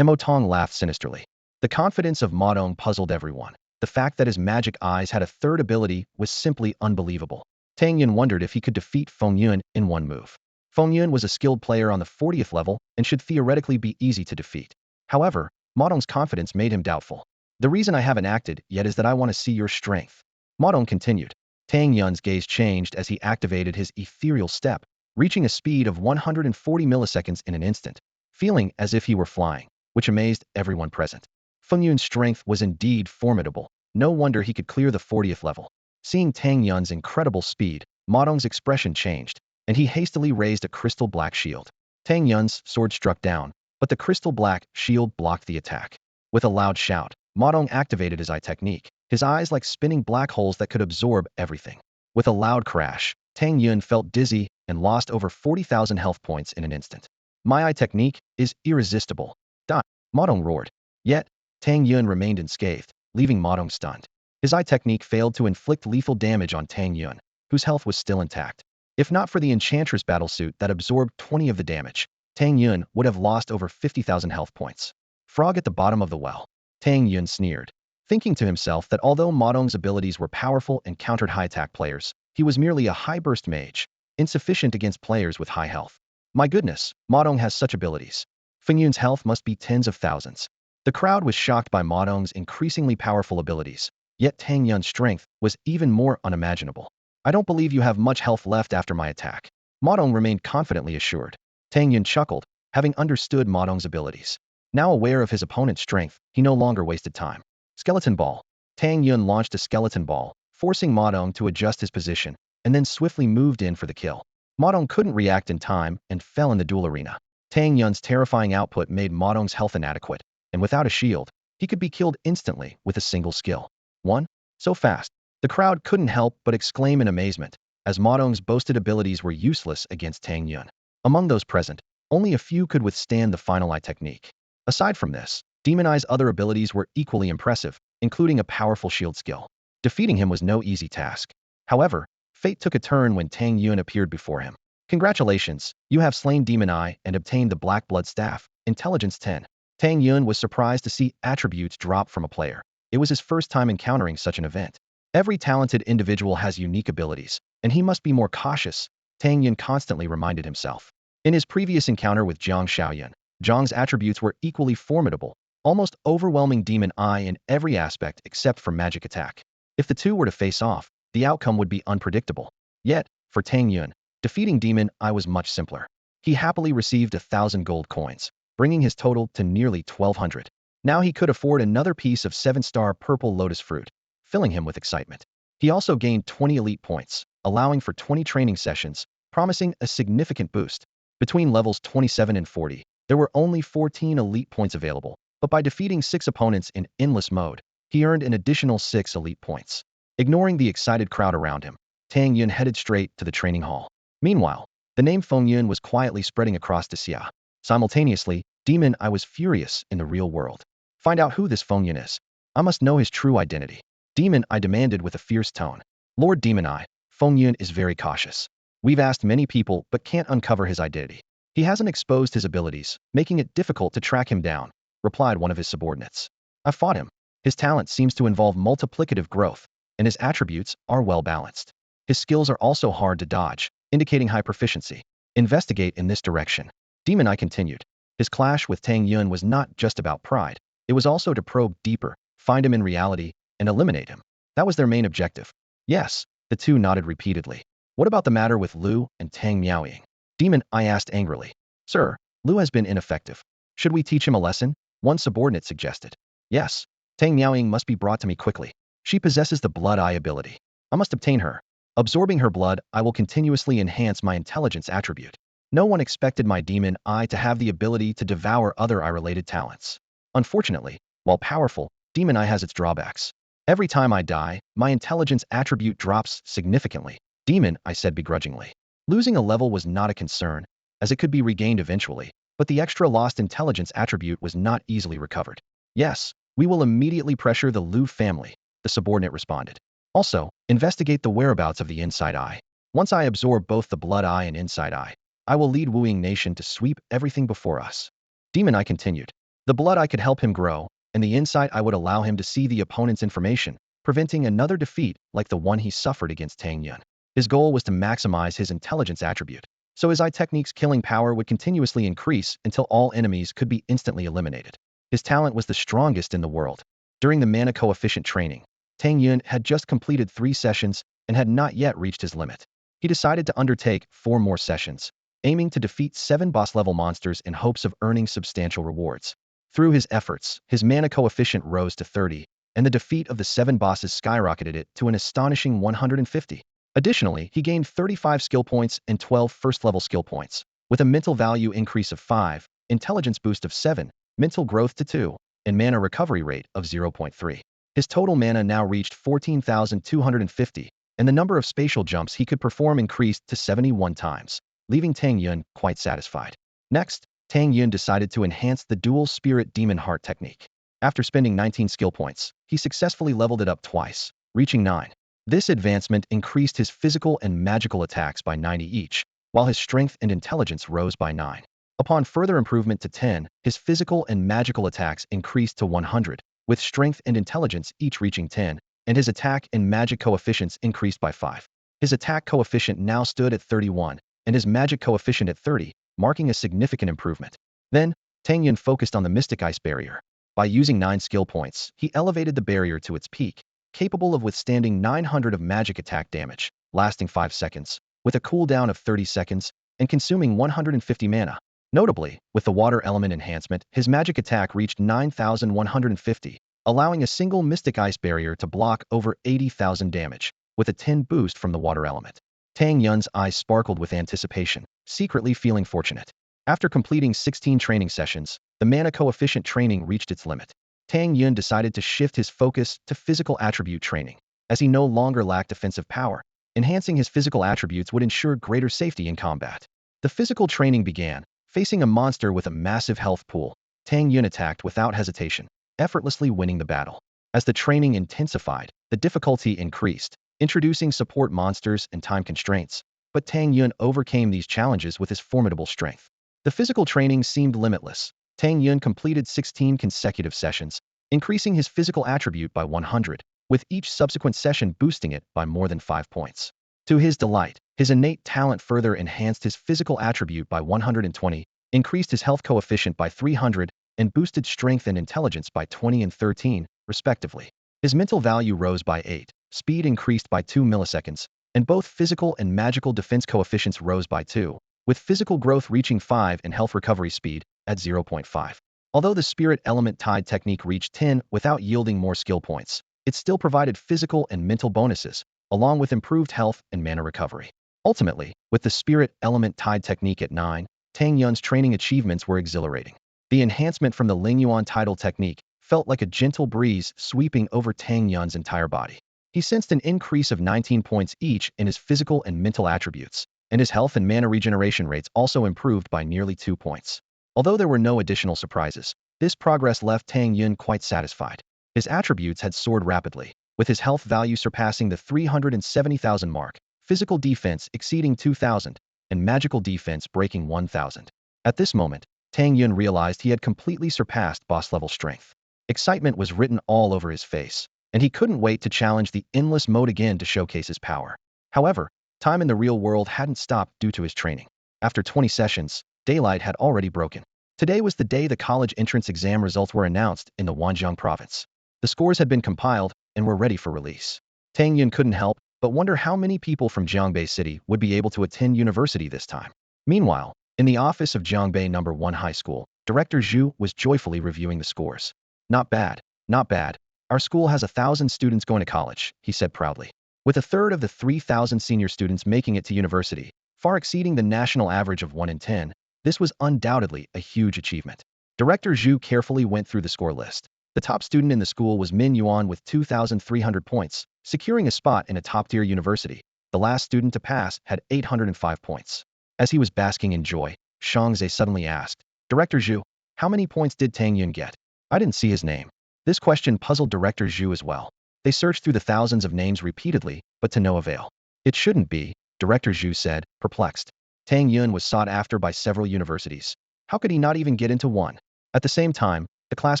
Mo Tong laughed sinisterly. The confidence of Matong puzzled everyone. The fact that his magic eyes had a third ability was simply unbelievable. Tang Yun wondered if he could defeat Feng Yun in one move. Feng Yun was a skilled player on the 40th level and should theoretically be easy to defeat. However, Matong's confidence made him doubtful. The reason I haven't acted yet is that I want to see your strength. Matong continued. Tang Yun's gaze changed as he activated his ethereal step, reaching a speed of 140 milliseconds in an instant, feeling as if he were flying, which amazed everyone present. Feng Yun's strength was indeed formidable. No wonder he could clear the 40th level. Seeing Tang Yun's incredible speed, Matong's expression changed. and he hastily raised a crystal black shield. Tang Yun's sword struck down, but the crystal black shield blocked the attack. With a loud shout, Ma Dong activated his eye technique, his eyes like spinning black holes that could absorb everything. With a loud crash, Tang Yun felt dizzy and lost over 40,000 health points in an instant. My eye technique is irresistible. Die! Ma Dong roared. Yet, Tang Yun remained unscathed, leaving Ma Dong stunned. His eye technique failed to inflict lethal damage on Tang Yun, whose health was still intact. If not for the Enchantress battlesuit that absorbed 20 of the damage, Tang Yun would have lost over 50,000 health points. Frog at the bottom of the well. Tang Yun sneered, thinking to himself that although Ma Dong's abilities were powerful and countered high-attack players, he was merely a high-burst mage, insufficient against players with high health. My goodness, Ma Dong has such abilities. Feng Yun's health must be tens of thousands. The crowd was shocked by Ma Dong's increasingly powerful abilities, yet Tang Yun's strength was even more unimaginable. I don't believe you have much health left after my attack. Ma Dong remained confidently assured. Tang Yun chuckled, having understood Ma Dong's abilities. Now aware of his opponent's strength, he no longer wasted time. Skeleton Ball. Tang Yun launched a skeleton ball, forcing Ma Dong to adjust his position, and then swiftly moved in for the kill. Ma Dong couldn't react in time and fell in the duel arena. Tang Yun's terrifying output made Ma Dong's health inadequate, and without a shield, he could be killed instantly with a single skill. 1. So fast. The crowd couldn't help but exclaim in amazement, as Ma Dong's boasted abilities were useless against Tang Yun. Among those present, only a few could withstand the final eye technique. Aside from this, Demon Eye's other abilities were equally impressive, including a powerful shield skill. Defeating him was no easy task. However, fate took a turn when Tang Yun appeared before him. Congratulations, you have slain Demon Eye and obtained the Black Blood Staff, Intelligence 10. Tang Yun was surprised to see attributes drop from a player. It was his first time encountering such an event. Every talented individual has unique abilities, and he must be more cautious, Tang Yun constantly reminded himself. In his previous encounter with Zhang Xiaoyun, Zhang's attributes were equally formidable, almost overwhelming Demon Eye in every aspect except for magic attack. If the two were to face off, the outcome would be unpredictable. Yet, for Tang Yun, defeating Demon Eye was much simpler. He happily received 1,000 gold coins, bringing his total to nearly 1,200. Now he could afford another piece of 7-star purple lotus fruit, filling him with excitement. He also gained 20 elite points, allowing for 20 training sessions, promising a significant boost. Between levels 27 and 40, there were only 14 elite points available, but by defeating 6 opponents in endless mode, he earned an additional 6 elite points. Ignoring the excited crowd around him, Tang Yun headed straight to the training hall. Meanwhile, the name Feng Yun was quietly spreading across Xia. Simultaneously, Demon Eye was furious in the real world. Find out who this Feng Yun is. I must know his true identity. Demon Eye demanded with a fierce tone. Lord Demon Eye, Feng Yun is very cautious. We've asked many people but can't uncover his identity. He hasn't exposed his abilities, making it difficult to track him down, replied one of his subordinates. I fought him. His talent seems to involve multiplicative growth, and his attributes are well balanced. His skills are also hard to dodge, indicating high proficiency. Investigate in this direction. Demon Eye continued. His clash with Tang Yun was not just about pride. It was also to probe deeper, find him in reality, and eliminate him. That was their main objective. Yes, the two nodded repeatedly. What about the matter with Lu and Tang Miaoying? Demon Eye asked angrily. Sir, Lu has been ineffective. Should we teach him a lesson? One subordinate suggested. Yes, Tang Miaoying must be brought to me quickly. She possesses the Blood Eye ability. I must obtain her. Absorbing her blood, I will continuously enhance my intelligence attribute. No one expected my Demon Eye to have the ability to devour other eye-related talents. Unfortunately, while powerful, Demon Eye has its drawbacks. Every time I die, my intelligence attribute drops significantly, Demon Eye said begrudgingly. Losing a level was not a concern, as it could be regained eventually, but the extra lost intelligence attribute was not easily recovered. Yes, we will immediately pressure the Lu family, the subordinate responded. Also, investigate the whereabouts of the Inside Eye. Once I absorb both the Blood Eye and Inside Eye, I will lead Wuing Nation to sweep everything before us. Demon Eye continued. The Blood Eye could help him grow, and the Inside Eye would allow him to see the opponent's information, preventing another defeat like the one he suffered against Tang Yun. His goal was to maximize his intelligence attribute, so his eye technique's killing power would continuously increase until all enemies could be instantly eliminated. His talent was the strongest in the world. During the mana coefficient training, Tang Yun had just completed 3 sessions and had not yet reached his limit. He decided to undertake 4 more sessions, aiming to defeat 7 boss-level monsters in hopes of earning substantial rewards. Through his efforts, his mana coefficient rose to 30, and the defeat of the 7 bosses skyrocketed it to an astonishing 150. Additionally, he gained 35 skill points and 12 first-level skill points, with a mental value increase of 5, intelligence boost of 7, mental growth to 2, and mana recovery rate of 0.3. His total mana now reached 14,250, and the number of spatial jumps he could perform increased to 71 times, leaving Tang Yun quite satisfied. Next, Tang Yun decided to enhance the dual spirit demon heart technique. After spending 19 skill points, he successfully leveled it up twice, reaching 9. This advancement increased his physical and magical attacks by 90 each, while his strength and intelligence rose by 9. Upon further improvement to 10, his physical and magical attacks increased to 100, with strength and intelligence each reaching 10, and his attack and magic coefficients increased by 5. His attack coefficient now stood at 31, and his magic coefficient at 30, marking a significant improvement. Then, Tang Yun focused on the Mystic Ice Barrier. By using 9 skill points, he elevated the barrier to its peak, capable of withstanding 900 of magic attack damage, lasting 5 seconds, with a cooldown of 30 seconds, and consuming 150 mana. Notably, with the water element enhancement, his magic attack reached 9,150, allowing a single Mystic Ice Barrier to block over 80,000 damage, with a 10 boost from the water element. Tang Yun's eyes sparkled with anticipation, secretly feeling fortunate. After completing 16 training sessions, the mana coefficient training reached its limit. Tang Yun decided to shift his focus to physical attribute training, as he no longer lacked defensive power. Enhancing his physical attributes would ensure greater safety in combat. The physical training began. Facing a monster with a massive health pool, Tang Yun attacked without hesitation, effortlessly winning the battle. As the training intensified, the difficulty increased, introducing support monsters and time constraints, but Tang Yun overcame these challenges with his formidable strength. The physical training seemed limitless. Tang Yun completed 16 consecutive sessions, increasing his physical attribute by 100, with each subsequent session boosting it by more than 5 points. To his delight, his innate talent further enhanced his physical attribute by 120, increased his health coefficient by 300, and boosted strength and intelligence by 20 and 13, respectively. His mental value rose by 8, speed increased by 2 milliseconds, and both physical and magical defense coefficients rose by 2, with physical growth reaching 5 and health recovery speed at 0.5. Although the spirit element tied technique reached 10 without yielding more skill points, it still provided physical and mental bonuses, along with improved health and mana recovery. Ultimately, with the spirit element tied technique at 9, Tang Yun's training achievements were exhilarating. The enhancement from the Lingyuan tidal technique felt like a gentle breeze sweeping over Tang Yun's entire body. He sensed an increase of 19 points each in his physical and mental attributes, and his health and mana regeneration rates also improved by nearly 2 points. Although there were no additional surprises, this progress left Tang Yun quite satisfied. His attributes had soared rapidly, with his health value surpassing the 370,000 mark, physical defense exceeding 2,000, and magical defense breaking 1,000. At this moment, Tang Yun realized he had completely surpassed boss-level strength. Excitement was written all over his face, and he couldn't wait to challenge the endless mode again to showcase his power. However, time in the real world hadn't stopped due to his training. After 20 sessions, daylight had already broken. Today was the day the college entrance exam results were announced in the Wanjiang province. The scores had been compiled and were ready for release. Tang Yun couldn't help but wonder how many people from Jiangbei City would be able to attend university this time. Meanwhile, in the office of Jiangbei No. 1 High School, Director Zhu was joyfully reviewing the scores. Not bad, not bad. Our school has 1,000 students going to college, he said proudly. With a third of the 3,000 senior students making it to university, far exceeding the national average of 1 in 10, this was undoubtedly a huge achievement. Director Zhu carefully went through the score list. The top student in the school was Min Yuan with 2,300 points, securing a spot in a top-tier university. The last student to pass had 805 points. As he was basking in joy, Shang Zhe suddenly asked, Director Zhu, how many points did Tang Yun get? I didn't see his name. This question puzzled Director Zhu as well. They searched through the thousands of names repeatedly, but to no avail. It shouldn't be, Director Zhu said, perplexed. Tang Yun was sought after by several universities. How could he not even get into one? At the same time, the class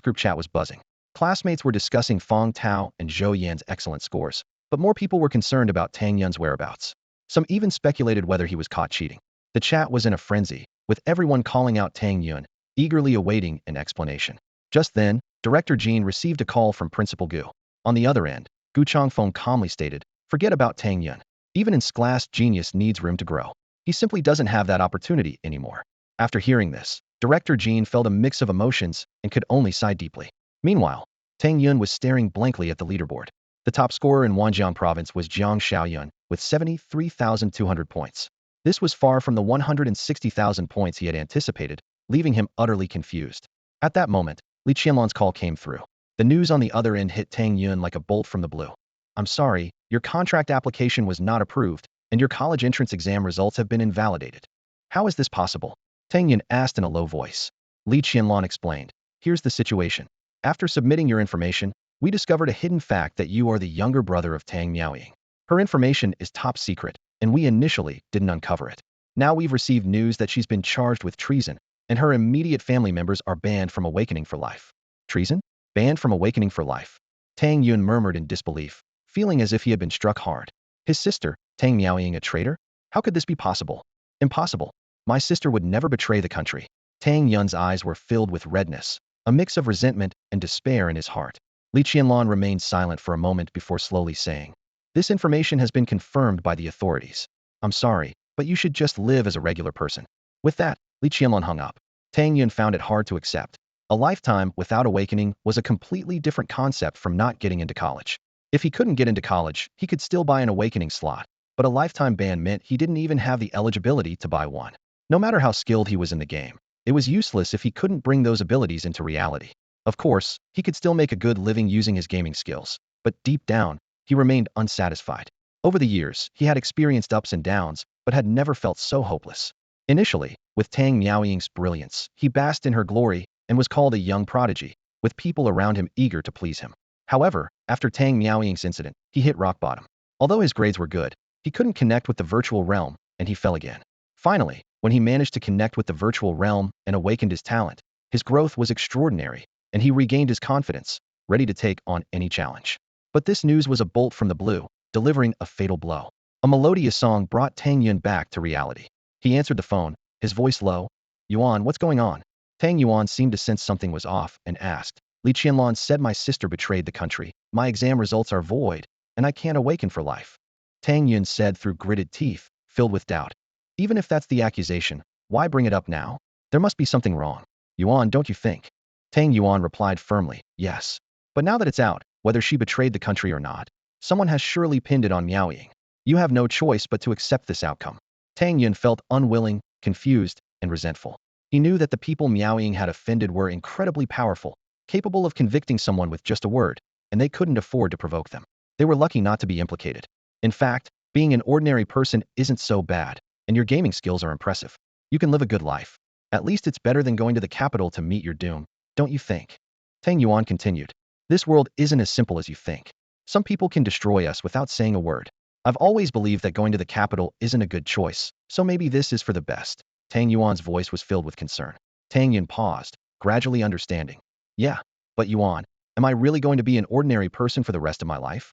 group chat was buzzing. Classmates were discussing Fong Tao and Zhou Yan's excellent scores, but more people were concerned about Tang Yun's whereabouts. Some even speculated whether he was caught cheating. The chat was in a frenzy, with everyone calling out Tang Yun, eagerly awaiting an explanation. Just then, Director Jean received a call from Principal Gu. On the other end, Gu Changfeng calmly stated, forget about Tang Yun. Even in class, genius needs room to grow. He simply doesn't have that opportunity anymore. After hearing this, Director Jean felt a mix of emotions and could only sigh deeply. Meanwhile, Tang Yun was staring blankly at the leaderboard. The top scorer in Wanjiang province was Jiang Xiaoyun with 73,200 points. This was far from the 160,000 points he had anticipated, leaving him utterly confused. At that moment, Li Qianlong's call came through. The news on the other end hit Tang Yun like a bolt from the blue. I'm sorry, your contract application was not approved, and your college entrance exam results have been invalidated. How is this possible? Tang Yun asked in a low voice. Li Qianlong explained. Here's the situation. After submitting your information, we discovered a hidden fact that you are the younger brother of Tang Miaoying. Her information is top secret, and we initially didn't uncover it. Now we've received news that she's been charged with treason, and her immediate family members are banned from awakening for life. Treason? Banned from awakening for life? Tang Yun murmured in disbelief, feeling as if he had been struck hard. His sister, Tang Miaoying, a traitor? How could this be possible? Impossible. My sister would never betray the country. Tang Yun's eyes were filled with redness, a mix of resentment and despair in his heart. Li Qianlong remained silent for a moment before slowly saying, this information has been confirmed by the authorities. I'm sorry, but you should just live as a regular person. With that, Li Qianlong hung up. Tang Yun found it hard to accept. A lifetime without awakening was a completely different concept from not getting into college. If he couldn't get into college, he could still buy an awakening slot, but a lifetime ban meant he didn't even have the eligibility to buy one. No matter how skilled he was in the game, it was useless if he couldn't bring those abilities into reality. Of course, he could still make a good living using his gaming skills, but deep down, he remained unsatisfied. Over the years, he had experienced ups and downs, but had never felt so hopeless. Initially, with Tang Miaoying's brilliance, he basked in her glory and was called a young prodigy, with people around him eager to please him. However, after Tang Miaoying's incident, he hit rock bottom. Although his grades were good, he couldn't connect with the virtual realm, and he fell again. Finally, when he managed to connect with the virtual realm and awakened his talent, his growth was extraordinary, and he regained his confidence, ready to take on any challenge. But this news was a bolt from the blue, delivering a fatal blow. A melodious song brought Tang Yun back to reality. He answered the phone, his voice low. Yuan, what's going on? Tang Yuan seemed to sense something was off and asked. Li Qianlong said my sister betrayed the country, my exam results are void, and I can't awaken for life. Tang Yun said through gritted teeth, filled with doubt. Even if that's the accusation, why bring it up now? There must be something wrong. Yuan, don't you think? Tang Yuan replied firmly, yes. But now that it's out, whether she betrayed the country or not, someone has surely pinned it on Miaoying. You have no choice but to accept this outcome. Tang Yun felt unwilling, confused, and resentful. He knew that the people Miaoying had offended were incredibly powerful, capable of convicting someone with just a word, and they couldn't afford to provoke them. They were lucky not to be implicated. In fact, being an ordinary person isn't so bad, and your gaming skills are impressive. You can live a good life. At least it's better than going to the capital to meet your doom, don't you think? Tang Yuan continued. This world isn't as simple as you think. Some people can destroy us without saying a word. I've always believed that going to the capital isn't a good choice, so maybe this is for the best. Tang Yuan's voice was filled with concern. Tang Yun paused, gradually understanding. Yeah, but Yuan, am I really going to be an ordinary person for the rest of my life?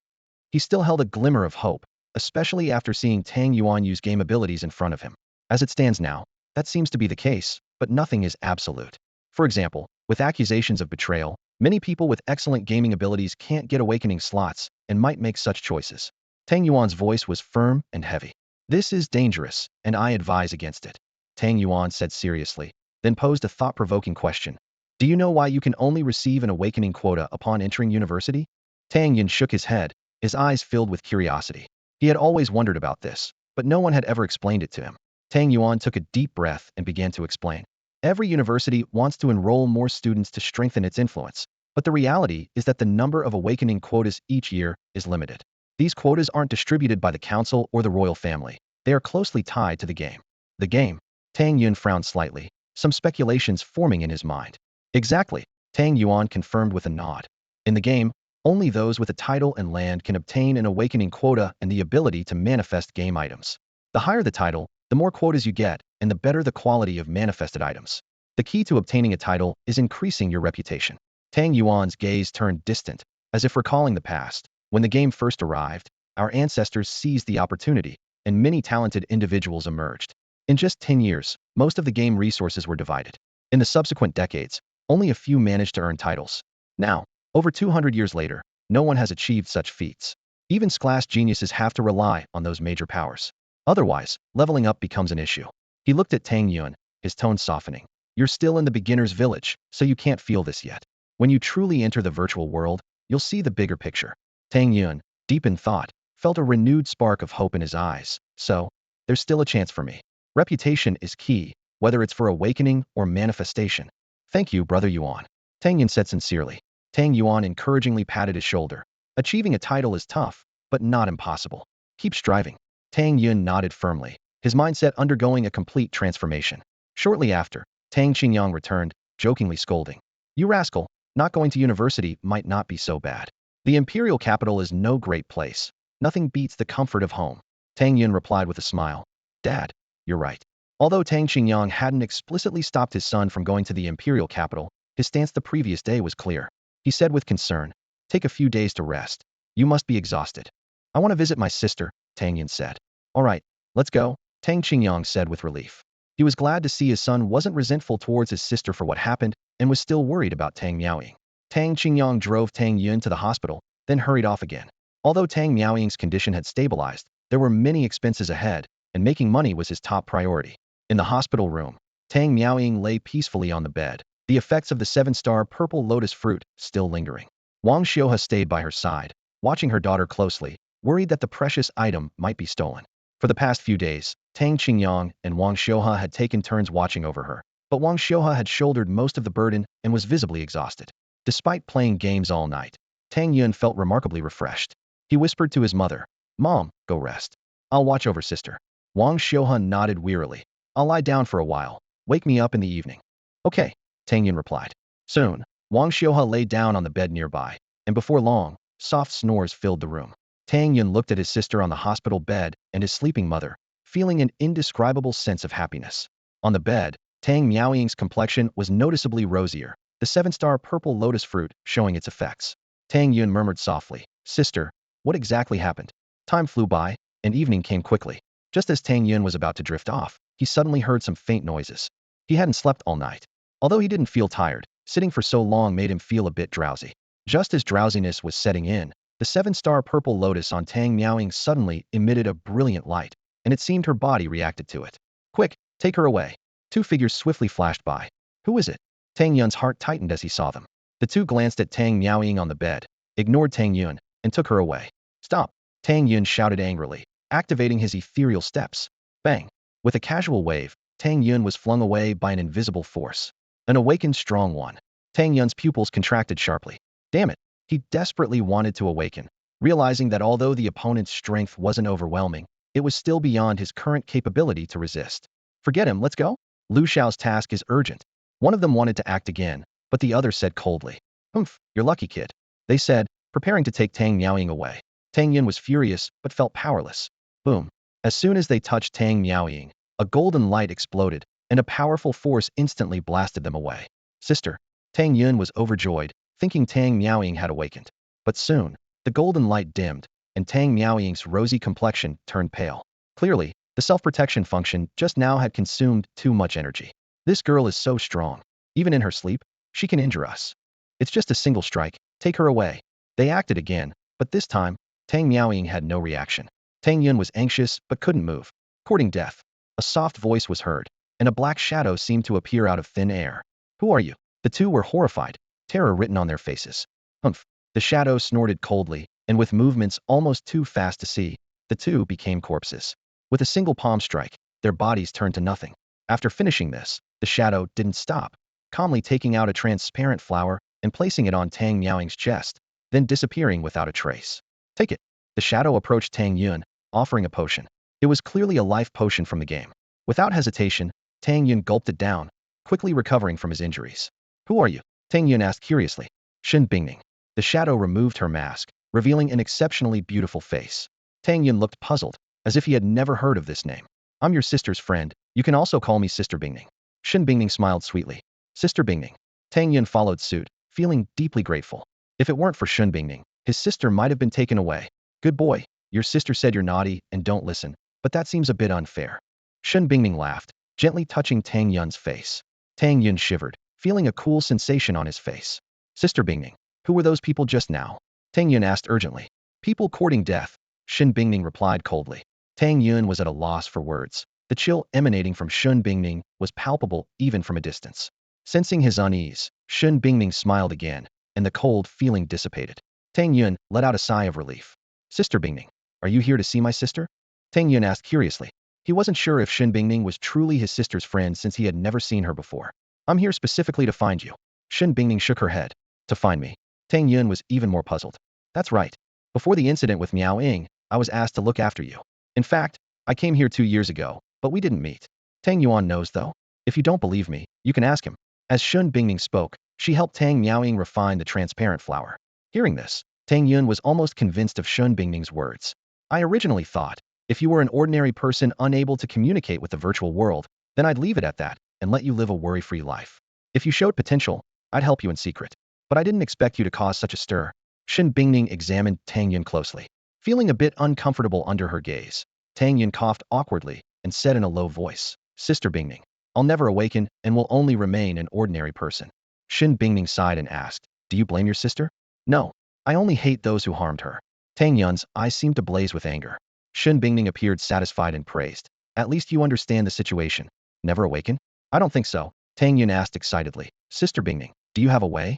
He still held a glimmer of hope, especially after seeing Tang Yuan use game abilities in front of him. As it stands now, that seems to be the case, but nothing is absolute. For example, with accusations of betrayal, many people with excellent gaming abilities can't get awakening slots and might make such choices. Tang Yuan's voice was firm and heavy. This is dangerous, and I advise against it. Tang Yuan said seriously, then posed a thought-provoking question. Do you know why you can only receive an awakening quota upon entering university? Tang Yun shook his head, his eyes filled with curiosity. He had always wondered about this, but no one had ever explained it to him. Tang Yuan took a deep breath and began to explain. Every university wants to enroll more students to strengthen its influence, but the reality is that the number of awakening quotas each year is limited. These quotas aren't distributed by the council or the royal family. They are closely tied to the game. The game? Tang Yun frowned slightly, some speculations forming in his mind. Exactly, Tang Yuan confirmed with a nod. In the game, only those with a title and land can obtain an awakening quota and the ability to manifest game items. The higher the title, the more quotas you get, and the better the quality of manifested items. The key to obtaining a title is increasing your reputation. Tang Yuan's gaze turned distant, as if recalling the past. When the game first arrived, our ancestors seized the opportunity, and many talented individuals emerged. In just 10 years, most of the game resources were divided. In the subsequent decades, only a few managed to earn titles. Now, over 200 years later, no one has achieved such feats. Even class geniuses have to rely on those major powers. Otherwise, leveling up becomes an issue. He looked at Tang Yun, his tone softening. You're still in the beginner's village, so you can't feel this yet. When you truly enter the virtual world, you'll see the bigger picture. Tang Yun, deep in thought, felt a renewed spark of hope in his eyes. So, there's still a chance for me. Reputation is key, whether it's for awakening or manifestation. Thank you, Brother Yuan. Tang Yun said sincerely. Tang Yuan encouragingly patted his shoulder. Achieving a title is tough, but not impossible. Keep striving. Tang Yun nodded firmly, his mindset undergoing a complete transformation. Shortly after, Tang Qingyang returned, jokingly scolding. You rascal, not going to university might not be so bad. The imperial capital is no great place. Nothing beats the comfort of home. Tang Yun replied with a smile. Dad, you're right. Although Tang Qingyang hadn't explicitly stopped his son from going to the imperial capital, his stance the previous day was clear. He said with concern, take a few days to rest. You must be exhausted. I want to visit my sister, Tang Yun said. All right, let's go, Tang Qingyang said with relief. He was glad to see his son wasn't resentful towards his sister for what happened and was still worried about Tang Miaoying. Tang Qingyang drove Tang Yun to the hospital, then hurried off again. Although Tang Miaoying's condition had stabilized, there were many expenses ahead, and making money was his top priority. In the hospital room, Tang Miaoying lay peacefully on the bed, the effects of the 7-star purple lotus fruit still lingering. Wang Xiuhe stayed by her side, watching her daughter closely, worried that the precious item might be stolen. For the past few days, Tang Qingyang and Wang Xiuhe had taken turns watching over her, but Wang Xiuhe had shouldered most of the burden and was visibly exhausted. Despite playing games all night, Tang Yun felt remarkably refreshed. He whispered to his mother, Mom, go rest. I'll watch over sister. Wang Xiuhe nodded wearily. I'll lie down for a while. Wake me up in the evening. Okay, Tang Yun replied. Soon, Wang Xiuhe lay down on the bed nearby, and before long, soft snores filled the room. Tang Yun looked at his sister on the hospital bed and his sleeping mother, feeling an indescribable sense of happiness. On the bed, Tang Miaoying's complexion was noticeably rosier, the 7-star purple lotus fruit showing its effects. Tang Yun murmured softly, Sister, what exactly happened? Time flew by, and evening came quickly. Just as Tang Yun was about to drift off, he suddenly heard some faint noises. He hadn't slept all night. Although he didn't feel tired, sitting for so long made him feel a bit drowsy. Just as drowsiness was setting in, the 7-star purple lotus on Tang Miaoying suddenly emitted a brilliant light, and it seemed her body reacted to it. Quick, take her away. Two figures swiftly flashed by. Who is it? Tang Yun's heart tightened as he saw them. The two glanced at Tang Miaoying on the bed, ignored Tang Yun, and took her away. Stop! Tang Yun shouted angrily, activating his ethereal steps. Bang! With a casual wave, Tang Yun was flung away by an invisible force. An awakened strong one. Tang Yun's pupils contracted sharply. Damn it! He desperately wanted to awaken, realizing that although the opponent's strength wasn't overwhelming, it was still beyond his current capability to resist. Forget him, let's go? Lu Xiao's task is urgent. One of them wanted to act again, but the other said coldly. Humph, you're lucky, kid. They said, preparing to take Tang Miaoying away. Tang Yun was furious, but felt powerless. Boom. As soon as they touched Tang Miaoying, a golden light exploded, and a powerful force instantly blasted them away. Sister. Tang Yun was overjoyed, thinking Tang Miaoying had awakened. But soon, the golden light dimmed, and Tang Miaoying's rosy complexion turned pale. Clearly, the self-protection function just now had consumed too much energy. This girl is so strong. Even in her sleep, she can injure us. It's just a single strike. Take her away. They acted again, but this time, Tang Miaoying had no reaction. Tang Yun was anxious but couldn't move. Courting death. A soft voice was heard, and a black shadow seemed to appear out of thin air. Who are you? The two were horrified, terror written on their faces. Humph. The shadow snorted coldly, and with movements almost too fast to see, the two became corpses. With a single palm strike, their bodies turned to nothing. After finishing this, the shadow didn't stop, calmly taking out a transparent flower and placing it on Tang Miaoying's chest, then disappearing without a trace. Take it. The shadow approached Tang Yun, offering a potion. It was clearly a life potion from the game. Without hesitation, Tang Yun gulped it down, quickly recovering from his injuries. Who are you? Tang Yun asked curiously. Shen Bingning. The shadow removed her mask, revealing an exceptionally beautiful face. Tang Yun looked puzzled, as if he had never heard of this name. I'm your sister's friend. You can also call me Sister Bingning. Shen Bingning smiled sweetly. Sister Bingning. Tang Yun followed suit, feeling deeply grateful. If it weren't for Shen Bingning, his sister might have been taken away. Good boy. Your sister said you're naughty and don't listen, but that seems a bit unfair. Shen Bingning laughed, gently touching Tang Yun's face. Tang Yun shivered, feeling a cool sensation on his face. Sister Bingning. Who were those people just now? Tang Yun asked urgently. People courting death. Shen Bingning replied coldly. Tang Yun was at a loss for words. The chill emanating from Shen Bingning was palpable even from a distance. Sensing his unease, Shen Bingning smiled again, and the cold feeling dissipated. Tang Yun let out a sigh of relief. Sister Bingning, are you here to see my sister? Tang Yun asked curiously. He wasn't sure if Shin Bingning was truly his sister's friend since he had never seen her before. I'm here specifically to find you. Shin Bingning shook her head. To find me? Tang Yun was even more puzzled. That's right. Before the incident with Miao Ying, I was asked to look after you. In fact, I came here 2 years ago, but we didn't meet. Tang Yuan knows though. If you don't believe me, you can ask him. As Shun Bingning spoke, she helped Tang Miaoying refine the transparent flower. Hearing this, Tang Yun was almost convinced of Shun Bingning's words. I originally thought, if you were an ordinary person unable to communicate with the virtual world, then I'd leave it at that and let you live a worry-free life. If you showed potential, I'd help you in secret. But I didn't expect you to cause such a stir. Shin Bingning examined Tang Yun closely. Feeling a bit uncomfortable under her gaze, Tang Yun coughed awkwardly and said in a low voice, Sister Bingning, I'll never awaken and will only remain an ordinary person. Shin Bingning sighed and asked, do you blame your sister? No. I only hate those who harmed her. Tang Yun's eyes seemed to blaze with anger. Shin Bingning appeared satisfied and praised. At least you understand the situation. Never awaken? I don't think so. Tang Yun asked excitedly. Sister Bingning, do you have a way?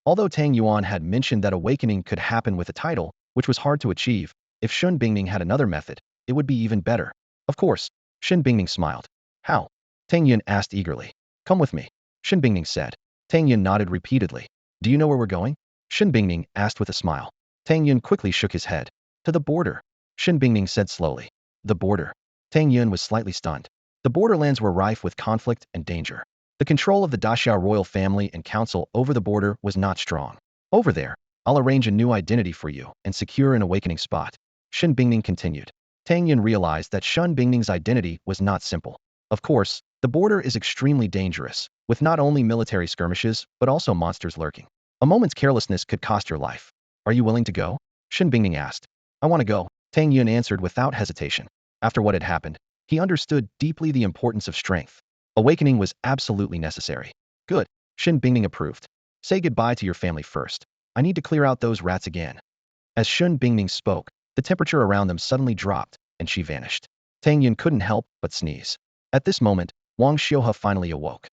Although Tang Yuan had mentioned that awakening could happen with a title, which was hard to achieve, if Shun Bingning had another method, it would be even better. Of course, Shin Bingning smiled. How? Tang Yun asked eagerly. Come with me, Shin Bingning said. Tang Yun nodded repeatedly. Do you know where we're going? Shin Bingning asked with a smile. Tang Yun quickly shook his head. To the border, Shin Bingning said slowly. The border. Tang Yun was slightly stunned. The borderlands were rife with conflict and danger. The control of the Daxiao royal family and council over the border was not strong. Over there, I'll arrange a new identity for you and secure an awakening spot. Shin Bingning continued. Tang Yun realized that Shun Bingning's identity was not simple. Of course, the border is extremely dangerous, with not only military skirmishes, but also monsters lurking. A moment's carelessness could cost your life. Are you willing to go? Shin Bingning asked. I want to go, Tang Yun answered without hesitation. After what had happened, he understood deeply the importance of strength. Awakening was absolutely necessary. Good, Shin Bingning approved. Say goodbye to your family first. I need to clear out those rats again. As Shun Bingning spoke, the temperature around them suddenly dropped, and she vanished. Tang Yun couldn't help but sneeze. At this moment, Wang Xiuhe finally awoke.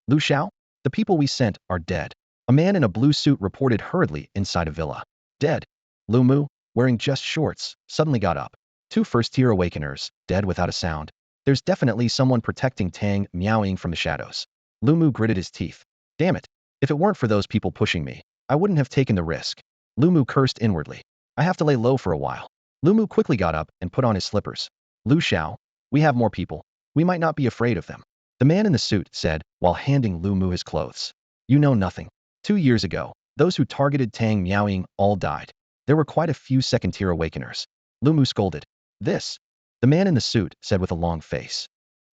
Lu Xiao? The people we sent are dead. A man in a blue suit reported hurriedly inside a villa. Dead. Lu Mu, wearing just shorts, suddenly got up. 2 first-tier awakeners, dead without a sound. There's definitely someone protecting Tang Miaoying from the shadows. Lu Mu gritted his teeth. Damn it. If it weren't for those people pushing me, I wouldn't have taken the risk. Lu Mu cursed inwardly. I have to lay low for a while. Lu Mu quickly got up and put on his slippers. Lu Xiao, we have more people. We might not be afraid of them. The man in the suit said, while handing Lu Mu his clothes. You know nothing. 2 years ago, those who targeted Tang Miaoying all died. There were quite a few second-tier awakeners. Lu Mu scolded. This? The man in the suit said with a long face.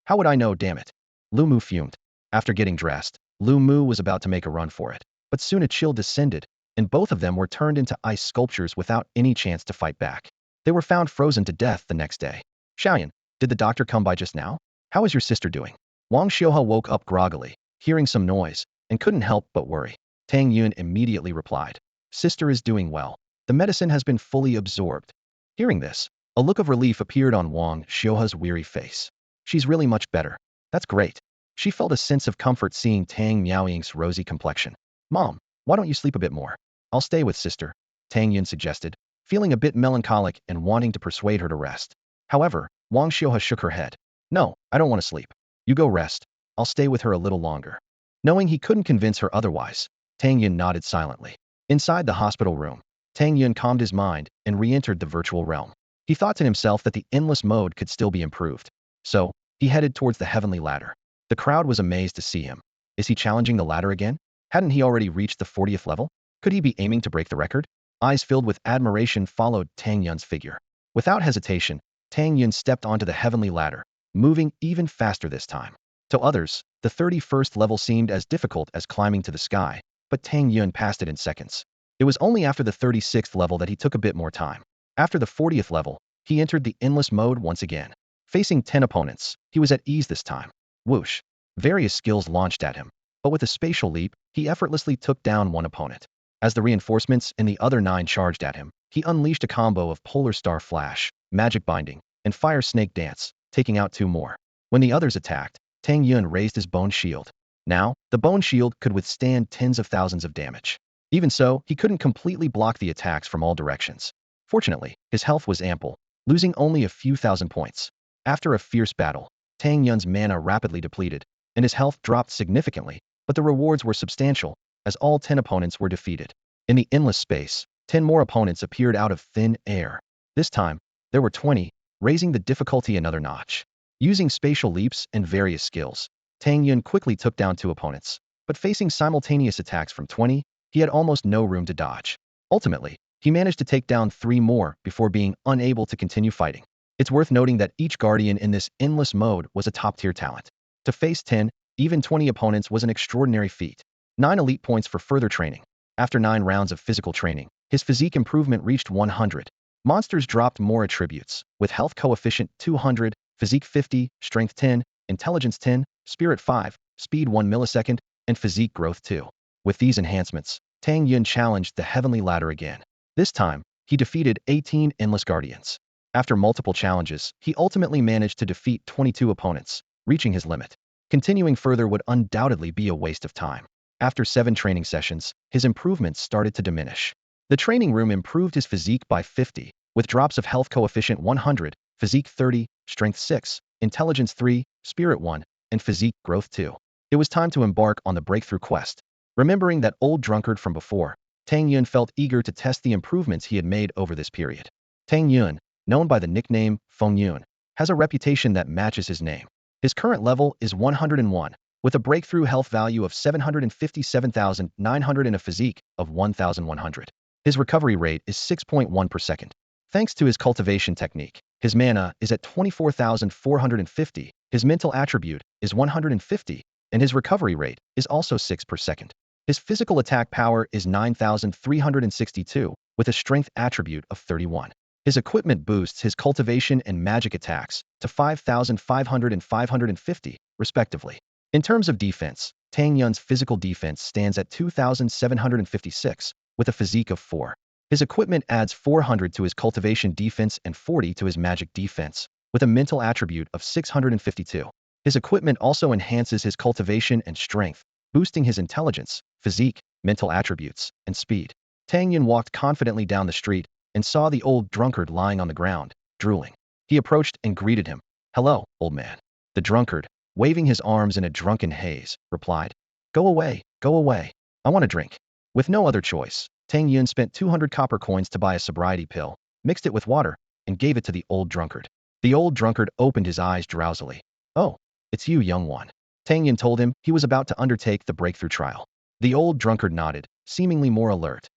How would I know, damn it? Lu Mu fumed. After getting dressed, Lu Mu was about to make a run for it. But soon a chill descended, and both of them were turned into ice sculptures without any chance to fight back. They were found frozen to death the next day. Xiaoyan, did the doctor come by just now? How is your sister doing? Wang Xiuhe woke up groggily, hearing some noise, and couldn't help but worry. Tang Yun immediately replied. Sister is doing well. The medicine has been fully absorbed. Hearing this, a look of relief appeared on Wang Xiuhe's weary face. She's really much better. That's great. She felt a sense of comfort seeing Tang Miaoying's rosy complexion. Mom, why don't you sleep a bit more? I'll stay with sister, Tang Yun suggested, feeling a bit melancholic and wanting to persuade her to rest. However, Wang Xiuhe shook her head. No, I don't want to sleep. You go rest. I'll stay with her a little longer. Knowing he couldn't convince her otherwise, Tang Yun nodded silently. Inside the hospital room, Tang Yun calmed his mind and re-entered the virtual realm. He thought to himself that the endless mode could still be improved. So, he headed towards the heavenly ladder. The crowd was amazed to see him. Is he challenging the ladder again? Hadn't he already reached the 40th level? Could he be aiming to break the record? Eyes filled with admiration followed Tang Yun's figure. Without hesitation, Tang Yun stepped onto the heavenly ladder, moving even faster this time. To others, the 31st level seemed as difficult as climbing to the sky, but Tang Yun passed it in seconds. It was only after the 36th level that he took a bit more time. After the 40th level, he entered the endless mode once again. Facing 10 opponents, he was at ease this time. Whoosh. Various skills launched at him, but with a spatial leap, he effortlessly took down one opponent. As the reinforcements and the other 9 charged at him, he unleashed a combo of Polar Star Flash, Magic Binding, and Fire Snake Dance, taking out 2 more. When the others attacked, Tang Yun raised his bone shield. Now, the bone shield could withstand tens of thousands of damage. Even so, he couldn't completely block the attacks from all directions. Fortunately, his health was ample, losing only a few thousand points. After a fierce battle, Tang Yun's mana rapidly depleted, and his health dropped significantly, but the rewards were substantial, as all 10 opponents were defeated. In the endless space, 10 more opponents appeared out of thin air. This time, there were 20, raising the difficulty another notch. Using spatial leaps and various skills, Tang Yun quickly took down 2 opponents, but facing simultaneous attacks from 20, he had almost no room to dodge. Ultimately, he managed to take down 3 more before being unable to continue fighting. It's worth noting that each guardian in this endless mode was a top-tier talent. To face 10, even 20 opponents was an extraordinary feat. 9 elite points for further training. After 9 rounds of physical training, his physique improvement reached 100. Monsters dropped more attributes, with health coefficient 200, physique 50, strength 10, intelligence 10, spirit 5, speed 1 millisecond, and physique growth 2. With these enhancements, Tang Yun challenged the heavenly ladder again. This time, he defeated 18 endless guardians. After multiple challenges, he ultimately managed to defeat 22 opponents, reaching his limit. Continuing further would undoubtedly be a waste of time. After 7 training sessions, his improvements started to diminish. The training room improved his physique by 50, with drops of health coefficient 100, physique 30, strength 6, intelligence 3, spirit 1, and physique growth 2. It was time to embark on the breakthrough quest. Remembering that old drunkard from before, Tang Yun felt eager to test the improvements he had made over this period. Tang Yun, known by the nickname Feng Yun, has a reputation that matches his name. His current level is 101, with a breakthrough health value of 757,900 and a physique of 1,100. His recovery rate is 6.1 per second. Thanks to his cultivation technique, his mana is at 24,450, his mental attribute is 150, and his recovery rate is also 6 per second. His physical attack power is 9,362, with a strength attribute of 31. His equipment boosts his cultivation and magic attacks to 5,500 and 550, respectively. In terms of defense, Tang Yun's physical defense stands at 2,756, with a physique of 4. His equipment adds 400 to his cultivation defense and 40 to his magic defense, with a mental attribute of 652. His equipment also enhances his cultivation and strength, boosting his intelligence, physique, mental attributes, and speed. Tang Yun walked confidently down the street and saw the old drunkard lying on the ground, drooling. He approached and greeted him. "Hello, old man." The drunkard, waving his arms in a drunken haze, replied, go away, I want a drink." With no other choice, Tang Yun spent 200 copper coins to buy a sobriety pill, mixed it with water, and gave it to the old drunkard. The old drunkard opened his eyes drowsily. "Oh, it's you, young one." Tang Yun told him he was about to undertake the breakthrough trial. The old drunkard nodded, seemingly more alert.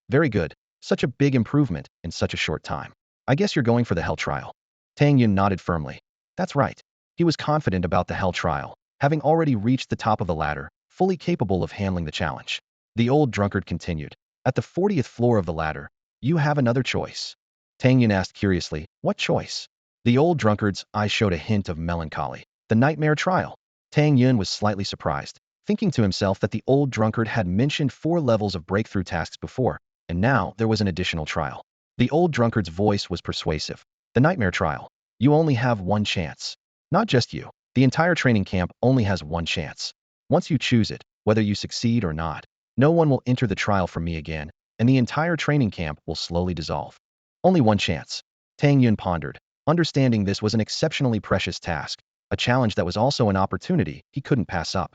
Very good. Such a big improvement in such a short time. I guess you're going for the hell trial." Tang Yun nodded firmly. That's right. He was confident about the hell trial, having already reached the top of the ladder, fully capable of handling the challenge. The old drunkard continued. "At the 40th floor of the ladder, you have another choice." Tang Yun asked curiously, "What choice?" The old drunkard's eyes showed a hint of melancholy. "The nightmare trial." Tang Yun was slightly surprised, thinking to himself that the old drunkard had mentioned 4 levels of breakthrough tasks before, and now there was an additional trial. The old drunkard's voice was persuasive. "The nightmare trial. You only have 1 chance. Not just you. The entire training camp only has 1 chance. Once you choose it, whether you succeed or not, no one will enter the trial from me again, and the entire training camp will slowly dissolve." Only 1 chance. Tang Yun pondered, understanding this was an exceptionally precious task, a challenge that was also an opportunity he couldn't pass up.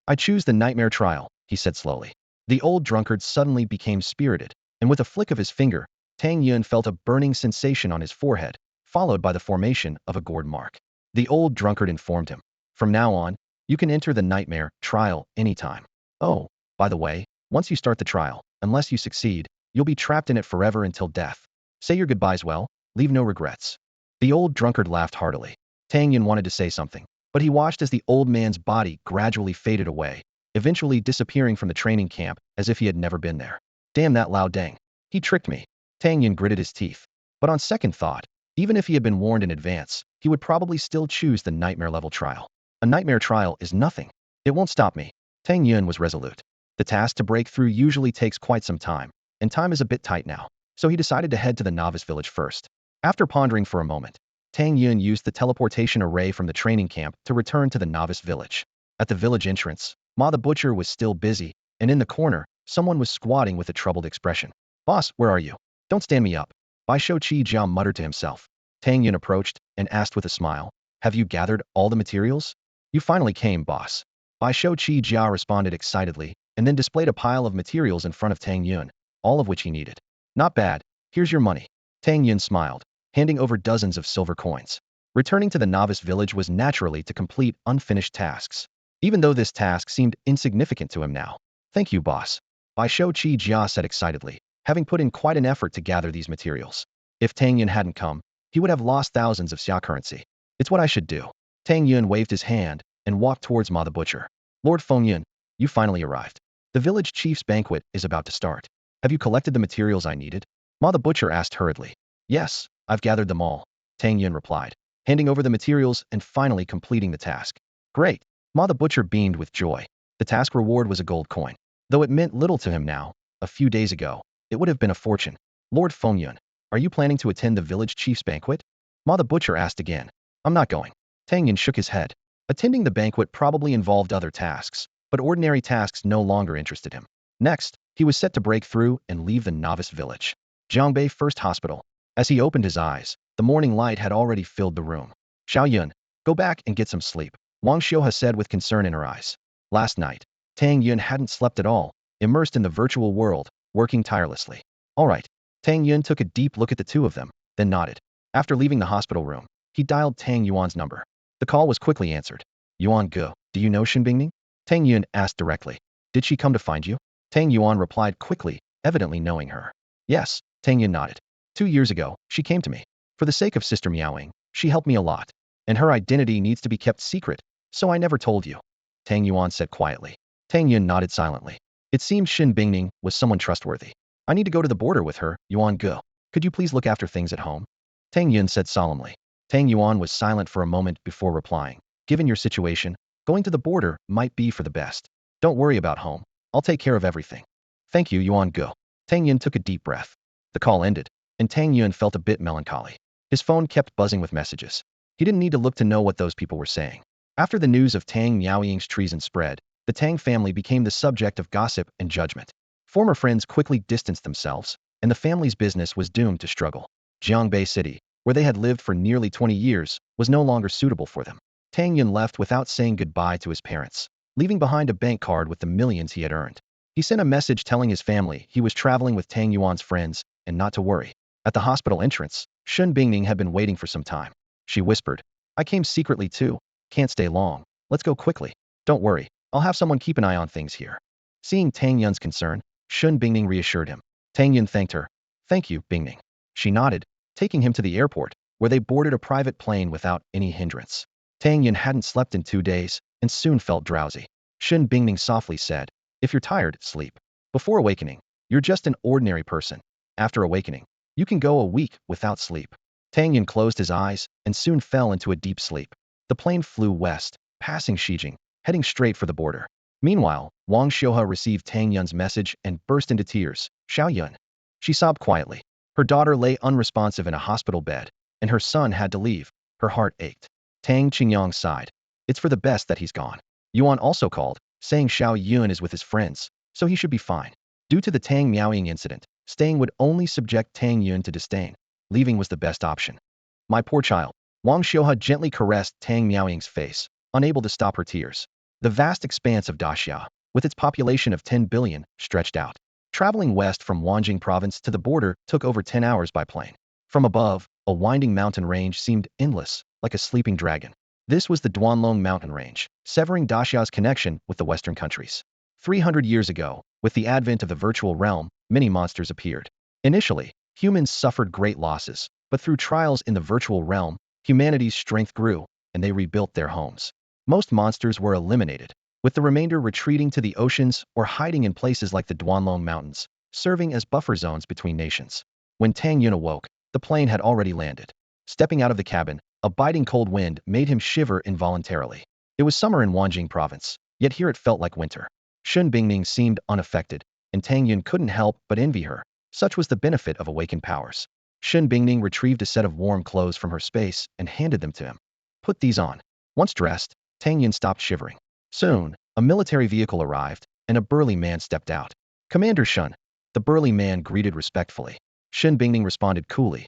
"I choose the nightmare trial," he said slowly. The old drunkard suddenly became spirited, and with a flick of his finger, Tang Yun felt a burning sensation on his forehead, followed by the formation of a gourd mark. The old drunkard informed him, "From now on, you can enter the nightmare trial anytime. Oh, by the way, once you start the trial, unless you succeed, you'll be trapped in it forever until death. Say your goodbyes well, leave no regrets." The old drunkard laughed heartily. Tang Yun wanted to say something, but he watched as the old man's body gradually faded away, eventually disappearing from the training camp as if he had never been there. Damn that Lao Deng. He tricked me. Tang Yun gritted his teeth. But on second thought, even if he had been warned in advance, he would probably still choose the nightmare level trial. A nightmare trial is nothing. It won't stop me. Tang Yun was resolute. The task to break through usually takes quite some time, and time is a bit tight now, so he decided to head to the novice village first. After pondering for a moment, Tang Yun used the teleportation array from the training camp to return to the novice village. At the village entrance, Ma the butcher was still busy, and in the corner, someone was squatting with a troubled expression. Boss, where are you? Don't stand me up. Bai Shou Qi Jia muttered to himself. Tang Yun approached and asked with a smile, have you gathered all the materials? You finally came, boss. Bai Shou Qi Jia responded excitedly, and then displayed a pile of materials in front of Tang Yun, all of which he needed. Not bad. Here's your money. Tang Yun smiled, handing over dozens of silver coins. Returning to the novice village was naturally to complete unfinished tasks, even though this task seemed insignificant to him now. Thank you, boss. Bai Shou Qi Jia said excitedly, having put in quite an effort to gather these materials. If Tang Yun hadn't come, he would have lost thousands of xia currency. It's what I should do. Tang Yun waved his hand and walked towards Ma the butcher. Lord Feng Yun, you finally arrived. The village chief's banquet is about to start. Have you collected the materials I needed? Ma the butcher asked hurriedly. Yes, I've gathered them all, Tang Yun replied, handing over the materials and finally completing the task. Great. Ma the butcher beamed with joy. The task reward was a gold coin. Though it meant little to him now, a few days ago, it would have been a fortune. Lord Feng Yun, are you planning to attend the village chief's banquet? Ma the butcher asked again. I'm not going. Tang Yun shook his head. Attending the banquet probably involved other tasks, but ordinary tasks no longer interested him. Next, he was set to break through and leave the novice village. Jiangbei First Hospital. As he opened his eyes, the morning light had already filled the room. Xiao Yun, go back and get some sleep, Wang Xiuhe said with concern in her eyes. Last night, Tang Yun hadn't slept at all, immersed in the virtual world, working tirelessly. All right. Tang Yun took a deep look at the two of them, then nodded. After leaving the hospital room, he dialed Tang Yuan's number. The call was quickly answered. Yuan Ge, do you know Shen Bingning? Tang Yun asked directly. Did she come to find you? Tang Yuan replied quickly, evidently knowing her. Yes, Tang Yun nodded. 2 years ago, she came to me. For the sake of Sister Miaoing, she helped me a lot. And her identity needs to be kept secret, so I never told you. Tang Yuan said quietly. Tang Yun nodded silently. It seemed Shen Bingning was someone trustworthy. I need to go to the border with her, Yuan Ge. Could you please look after things at home? Tang Yun said solemnly. Tang Yuan was silent for a moment before replying. Given your situation, going to the border might be for the best. Don't worry about home. I'll take care of everything. Thank you, Yuan Ge. Tang Yun took a deep breath. The call ended, and Tang Yun felt a bit melancholy. His phone kept buzzing with messages. He didn't need to look to know what those people were saying. After the news of Tang Miaoying's treason spread, the Tang family became the subject of gossip and judgment. Former friends quickly distanced themselves, and the family's business was doomed to struggle. Jiangbei City, where they had lived for nearly 20 years, was no longer suitable for them. Tang Yun left without saying goodbye to his parents, leaving behind a bank card with the millions he had earned. He sent a message telling his family he was traveling with Tang Yuan's friends and not to worry. At the hospital entrance, Shen Bingning had been waiting for some time. She whispered, I came secretly too. Can't stay long. Let's go quickly. Don't worry. I'll have someone keep an eye on things here. Seeing Tang Yun's concern, Shen Bingning reassured him. Tang Yun thanked her. Thank you, Bingning. She nodded, taking him to the airport, where they boarded a private plane without any hindrance. Tang Yun hadn't slept in 2 days, and soon felt drowsy. Shen Bingning softly said, if you're tired, sleep. Before awakening, you're just an ordinary person. After awakening, you can go a week without sleep. Tang Yun closed his eyes and soon fell into a deep sleep. The plane flew west, passing Shijing, heading straight for the border. Meanwhile, Wang Xiuhe received Tang Yun's message and burst into tears. Xiao Yun. She sobbed quietly. Her daughter lay unresponsive in a hospital bed, and her son had to leave. Her heart ached. Tang Qingyang sighed. It's for the best that he's gone. Yuan also called, saying Xiao Yun is with his friends, so he should be fine. Due to the Tang Miaoying incident, staying would only subject Tang Yun to disdain. Leaving was the best option. My poor child. Wang Xiuhe gently caressed Tang Miaoying's face, unable to stop her tears. The vast expanse of Daxia, with its population of 10 billion, stretched out. Traveling west from Wanjing province to the border took over 10 hours by plane. From above, a winding mountain range seemed endless, like a sleeping dragon. This was the Duanlong mountain range, severing Daxia's connection with the western countries. 300 years ago, with the advent of the virtual realm, many monsters appeared. Initially, humans suffered great losses, but through trials in the virtual realm, humanity's strength grew, and they rebuilt their homes. Most monsters were eliminated, with the remainder retreating to the oceans or hiding in places like the Duanlong Mountains, serving as buffer zones between nations. When Tang Yun awoke, the plane had already landed. Stepping out of the cabin, a biting cold wind made him shiver involuntarily. It was summer in Wanjing province, yet here it felt like winter. Shen Bingning seemed unaffected, and Tang Yun couldn't help but envy her. Such was the benefit of awakened powers. Shen Bingning retrieved a set of warm clothes from her space and handed them to him. Put these on. Once dressed, Tang Yun stopped shivering. Soon, a military vehicle arrived, and a burly man stepped out. Commander Shun. The burly man greeted respectfully. Shin Bingning responded coolly.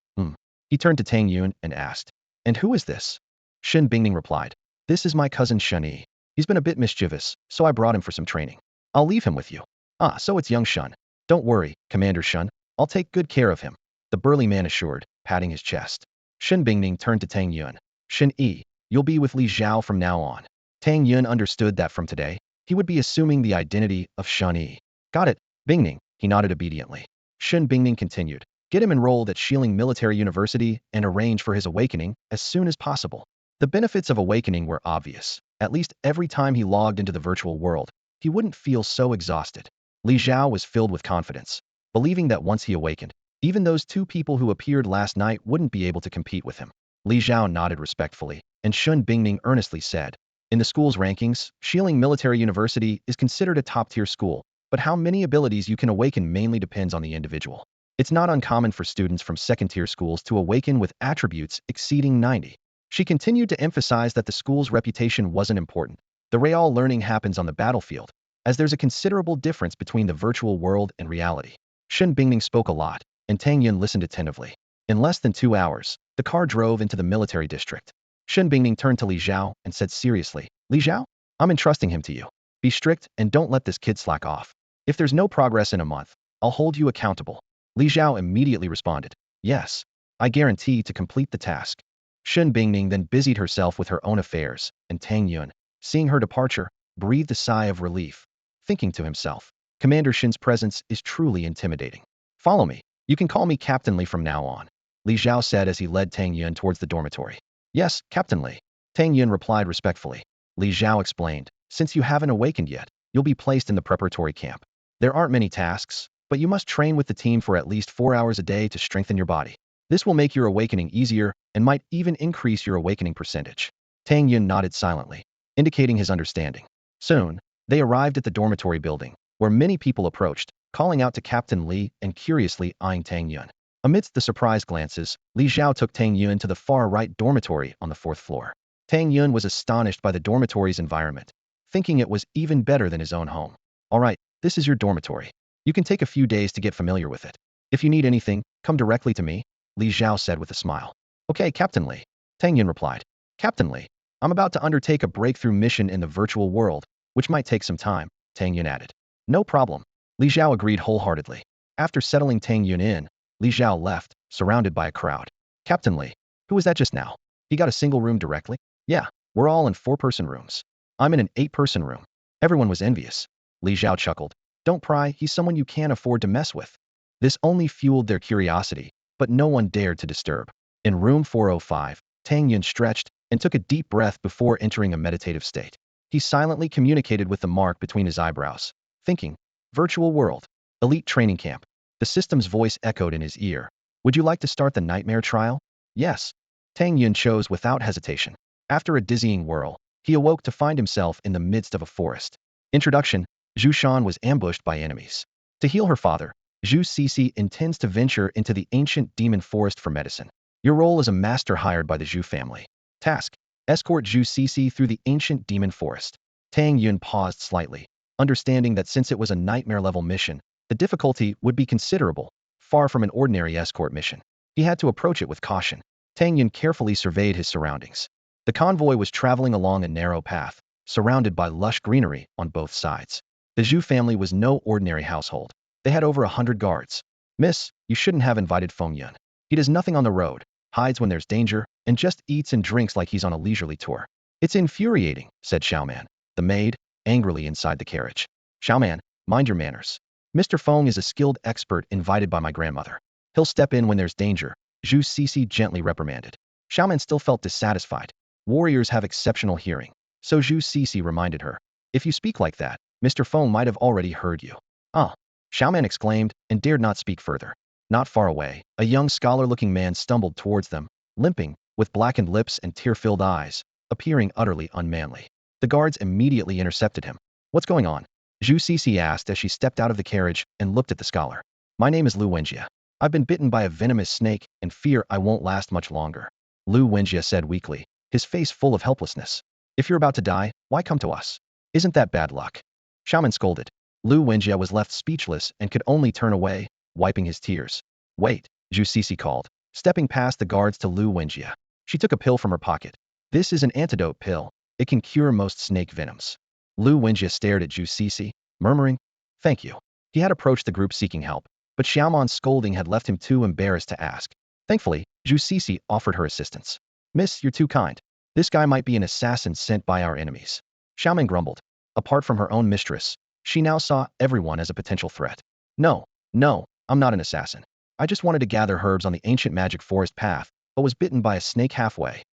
He turned to Tang Yun and asked, "And who is this?" Shin Bingning replied, "This is my cousin Shun Yi. He's been a bit mischievous, so I brought him for some training. I'll leave him with you." "Ah, so it's young Shun. Don't worry, Commander Shun. I'll take good care of him," the burly man assured, patting his chest. Shin Bingning turned to Tang Yun. "Shin Yi, you'll be with Li Zhao from now on." Tang Yun understood that from today, he would be assuming the identity of Shun Yi. "Got it, Bingning," he nodded obediently. Shin Bingning continued, "Get him enrolled at Xiling Military University and arrange for his awakening as soon as possible." The benefits of awakening were obvious. At least every time he logged into the virtual world, he wouldn't feel so exhausted. Li Zhao was filled with confidence, believing that once he awakened, even those two people who appeared last night wouldn't be able to compete with him. Li Zhao nodded respectfully, and Shun Bingning earnestly said, "In the school's rankings, Xiling Military University is considered a top-tier school, but how many abilities you can awaken mainly depends on the individual. It's not uncommon for students from second-tier schools to awaken with attributes exceeding 90. She continued to emphasize that the school's reputation wasn't important. The real learning happens on the battlefield, as there's a considerable difference between the virtual world and reality. Shin Bingning spoke a lot, and Tang Yun listened attentively. In less than 2 hours, the car drove into the military district. Shin Bingning turned to Li Zhao and said seriously, "Li Zhao, I'm entrusting him to you. Be strict and don't let this kid slack off. If there's no progress in a month, I'll hold you accountable." Li Zhao immediately responded, "Yes, I guarantee to complete the task." Shin Bingning then busied herself with her own affairs, and Tang Yun, seeing her departure, breathed a sigh of relief, thinking to himself, "Commander Shin's presence is truly intimidating. Follow me. You can call me Captain Li from now on," Li Zhao said as he led Tang Yun towards the dormitory. "Yes, Captain Li," Tang Yun replied respectfully. Li Zhao explained, "Since you haven't awakened yet, you'll be placed in the preparatory camp. There aren't many tasks, but you must train with the team for at least 4 hours a day to strengthen your body. This will make your awakening easier and might even increase your awakening percentage." Tang Yun nodded silently, indicating his understanding. Soon, they arrived at the dormitory building, where many people approached, calling out to Captain Li and curiously eyeing Tang Yun. Amidst the surprised glances, Li Zhao took Tang Yun to the far right dormitory on the 4th floor. Tang Yun was astonished by the dormitory's environment, thinking it was even better than his own home. "All right, this is your dormitory. You can take a few days to get familiar with it. If you need anything, come directly to me," Li Zhao said with a smile. "Okay, Captain Li," Tang Yun replied. "Captain Li, I'm about to undertake a breakthrough mission in the virtual world, which might take some time," Tang Yun added. "No problem," Li Zhao agreed wholeheartedly. After settling Tang Yun in, Li Zhao left, surrounded by a crowd. "Captain Li, who was that just now? He got a single room directly?" "Yeah, we're all in 4-person rooms. I'm in an 8-person room." Everyone was envious. Li Zhao chuckled. "Don't pry, he's someone you can't afford to mess with." This only fueled their curiosity, but no one dared to disturb. In room 405, Tang Yun stretched and took a deep breath before entering a meditative state. He silently communicated with the mark between his eyebrows, thinking, "Virtual world, elite training camp." The system's voice echoed in his ear. "Would you like to start the nightmare trial?" "Yes." Tang Yun chose without hesitation. After a dizzying whirl, he awoke to find himself in the midst of a forest. Introduction: Zhu Shan was ambushed by enemies. To heal her father, Zhu Cixi intends to venture into the ancient demon forest for medicine. Your role as a master hired by the Zhu family. Task: escort Zhu Cixi through the ancient demon forest. Tang Yun paused slightly, understanding that since it was a nightmare-level mission, the difficulty would be considerable, far from an ordinary escort mission. He had to approach it with caution. Tang Yun carefully surveyed his surroundings. The convoy was traveling along a narrow path, surrounded by lush greenery on both sides. The Zhu family was no ordinary household. They had over 100 guards. "Miss, you shouldn't have invited Feng Yun. He does nothing on the road, hides when there's danger, and just eats and drinks like he's on a leisurely tour." "It's infuriating," said Xiaoman, the maid, angrily inside the carriage. "Xiaoman, mind your manners. Mr. Feng is a skilled expert invited by my grandmother. He'll step in when there's danger," Zhu Cixi gently reprimanded. Xiaoman still felt dissatisfied. Warriors have exceptional hearing, so Zhu Cixi reminded her. "If you speak like that, Mr. Feng might have already heard you." "Ah," Xiaoman exclaimed and dared not speak further. Not far away, a young scholar-looking man stumbled towards them, limping, with blackened lips and tear-filled eyes, appearing utterly unmanly. The guards immediately intercepted him. "What's going on?" Zhu Cixi asked as she stepped out of the carriage and looked at the scholar. "My name is Lu Wenjie. I've been bitten by a venomous snake and fear I won't last much longer," Lu Wenjie said weakly, his face full of helplessness. "If you're about to die, why come to us? Isn't that bad luck?" Shaman scolded. Lu Wenjie was left speechless and could only turn away, wiping his tears. Wait, Zhu Sisi called, stepping past the guards to Lu Wenjie. She took a pill from her pocket. This is an antidote pill. It can cure most snake venoms. Lu Wenjie stared at Zhu Sisi, murmuring, "Thank you." He had approached the group seeking help, but Xiaomon's scolding had left him too embarrassed to ask. Thankfully, Zhu Sisi offered her assistance. "Miss, you're too kind. This guy might be an assassin sent by our enemies." Xiaoming grumbled. Apart from her own mistress, she now saw everyone as a potential threat. No, no, I'm not an assassin. I just wanted to gather herbs on the ancient magic forest path, but was bitten by a snake halfway.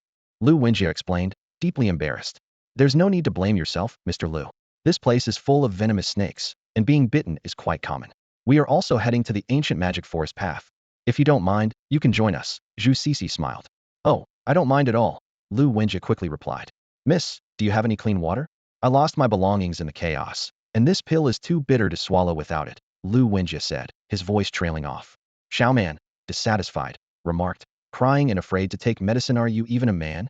Lu Wenjie explained, deeply embarrassed. There's no need to blame yourself, Mr. Lu. This place is full of venomous snakes, and being bitten is quite common. We are also heading to the ancient magic forest path. If you don't mind, you can join us. Zhu Sisi smiled. Oh, I don't mind at all, Lu Wenjie quickly replied. Miss, do you have any clean water? I lost my belongings in the chaos, and this pill is too bitter to swallow without it, Lu Wenjie said, his voice trailing off. Xiaoman, dissatisfied, remarked, crying and afraid to take medicine. Are you even a man?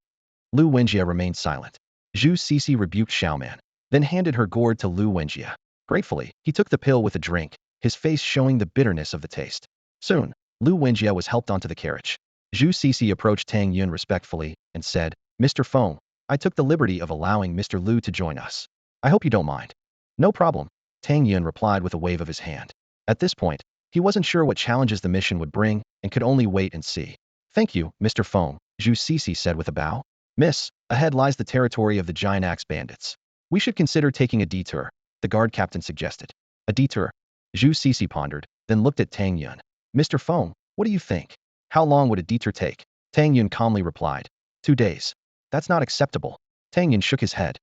Lu Wenjie remained silent. Zhu Sisi rebuked Xiaoman, then handed her gourd to Lu Wenjie. Gratefully, he took the pill with a drink, his face showing the bitterness of the taste. Soon, Lu Wenjie was helped onto the carriage. Zhu Sisi approached Tang Yun respectfully and said, Mr. Feng, I took the liberty of allowing Mr. Lu to join us. I hope you don't mind. No problem, Tang Yun replied with a wave of his hand. At this point, he wasn't sure what challenges the mission would bring and could only wait and see. Thank you, Mr. Feng, Zhu Sisi said with a bow. Miss, ahead lies the territory of the giant axe bandits. We should consider taking a detour, the guard captain suggested. A detour? Zhu Sisi pondered, then looked at Tang Yun. Mr. Feng, what do you think? How long would a detour take? Tang Yun calmly replied. 2 days. That's not acceptable. Tang Yun shook his head.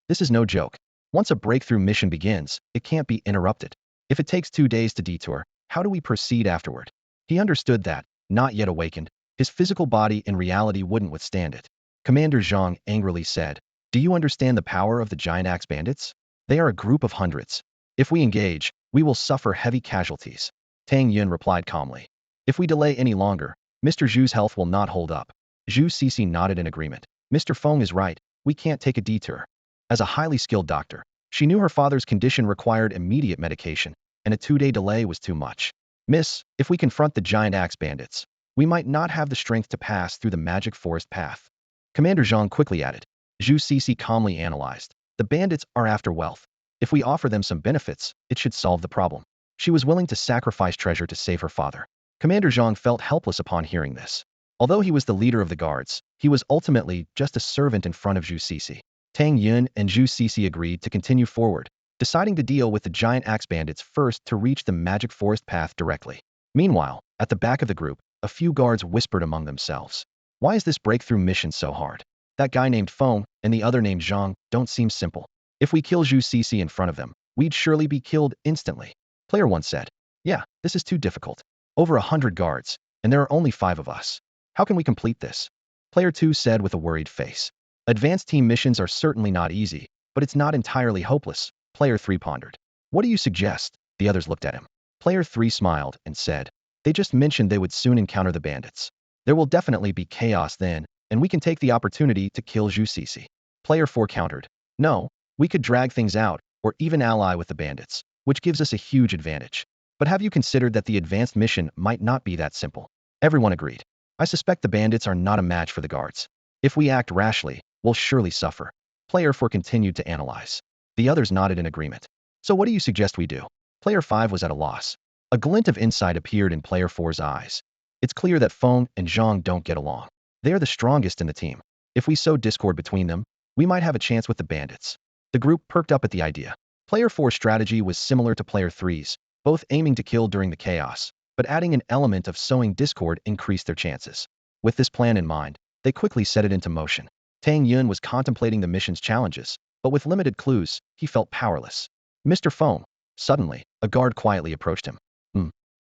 This is no joke. Once a breakthrough mission begins, it can't be interrupted. If it takes 2 days to detour, how do we proceed afterward? He understood that, not yet awakened, his physical body in reality wouldn't withstand it. Commander Zhang angrily said, Do you understand the power of the giant axe bandits? They are a group of hundreds. If we engage, we will suffer heavy casualties. Tang Yun replied calmly. If we delay any longer, Mr. Zhu's health will not hold up. Zhu Sisi nodded in agreement. Mr. Feng is right, we can't take a detour. As a highly skilled doctor, she knew her father's condition required immediate medication, and a 2-day delay was too much. Miss, if we confront the giant axe bandits, we might not have the strength to pass through the magic forest path. Commander Zhang quickly added. Zhu Sisi calmly analyzed. The bandits are after wealth. If we offer them some benefits, it should solve the problem. She was willing to sacrifice treasure to save her father. Commander Zhang felt helpless upon hearing this. Although he was the leader of the guards, he was ultimately just a servant in front of Zhu Sisi. Tang Yun and Zhu Sisi agreed to continue forward, deciding to deal with the giant axe bandits first to reach the magic forest path directly. Meanwhile, at the back of the group, a few guards whispered among themselves. Why is this breakthrough mission so hard? That guy named Feng and the other named Zhang don't seem simple. If we kill Zhu Sisi in front of them, we'd surely be killed instantly. Player 1 said. Yeah, this is too difficult. Over 100 guards, and there are only 5 of us. How can we complete this? Player 2 said with a worried face. Advanced team missions are certainly not easy, but it's not entirely hopeless, Player 3 pondered. What do you suggest? The others looked at him. Player 3 smiled and said, They just mentioned they would soon encounter the bandits. There will definitely be chaos then, and we can take the opportunity to kill Zhu Sisi. Player 4 countered. No, we could drag things out, or even ally with the bandits, which gives us a huge advantage. But have you considered that the advanced mission might not be that simple? Everyone agreed. I suspect the bandits are not a match for the guards. If we act rashly, we'll surely suffer. Player 4 continued to analyze. The others nodded in agreement. So what do you suggest we do? Player 5 was at a loss. A glint of insight appeared in Player 4's eyes. It's clear that Feng and Zhang don't get along. They are the strongest in the team. If we sow discord between them, we might have a chance with the bandits. The group perked up at the idea. Player 4's strategy was similar to Player 3's, both aiming to kill during the chaos, but adding an element of sowing discord increased their chances. With this plan in mind, they quickly set it into motion. Tang Yun was contemplating the mission's challenges, but with limited clues, he felt powerless. Mr. Feng. Suddenly, a guard quietly approached him.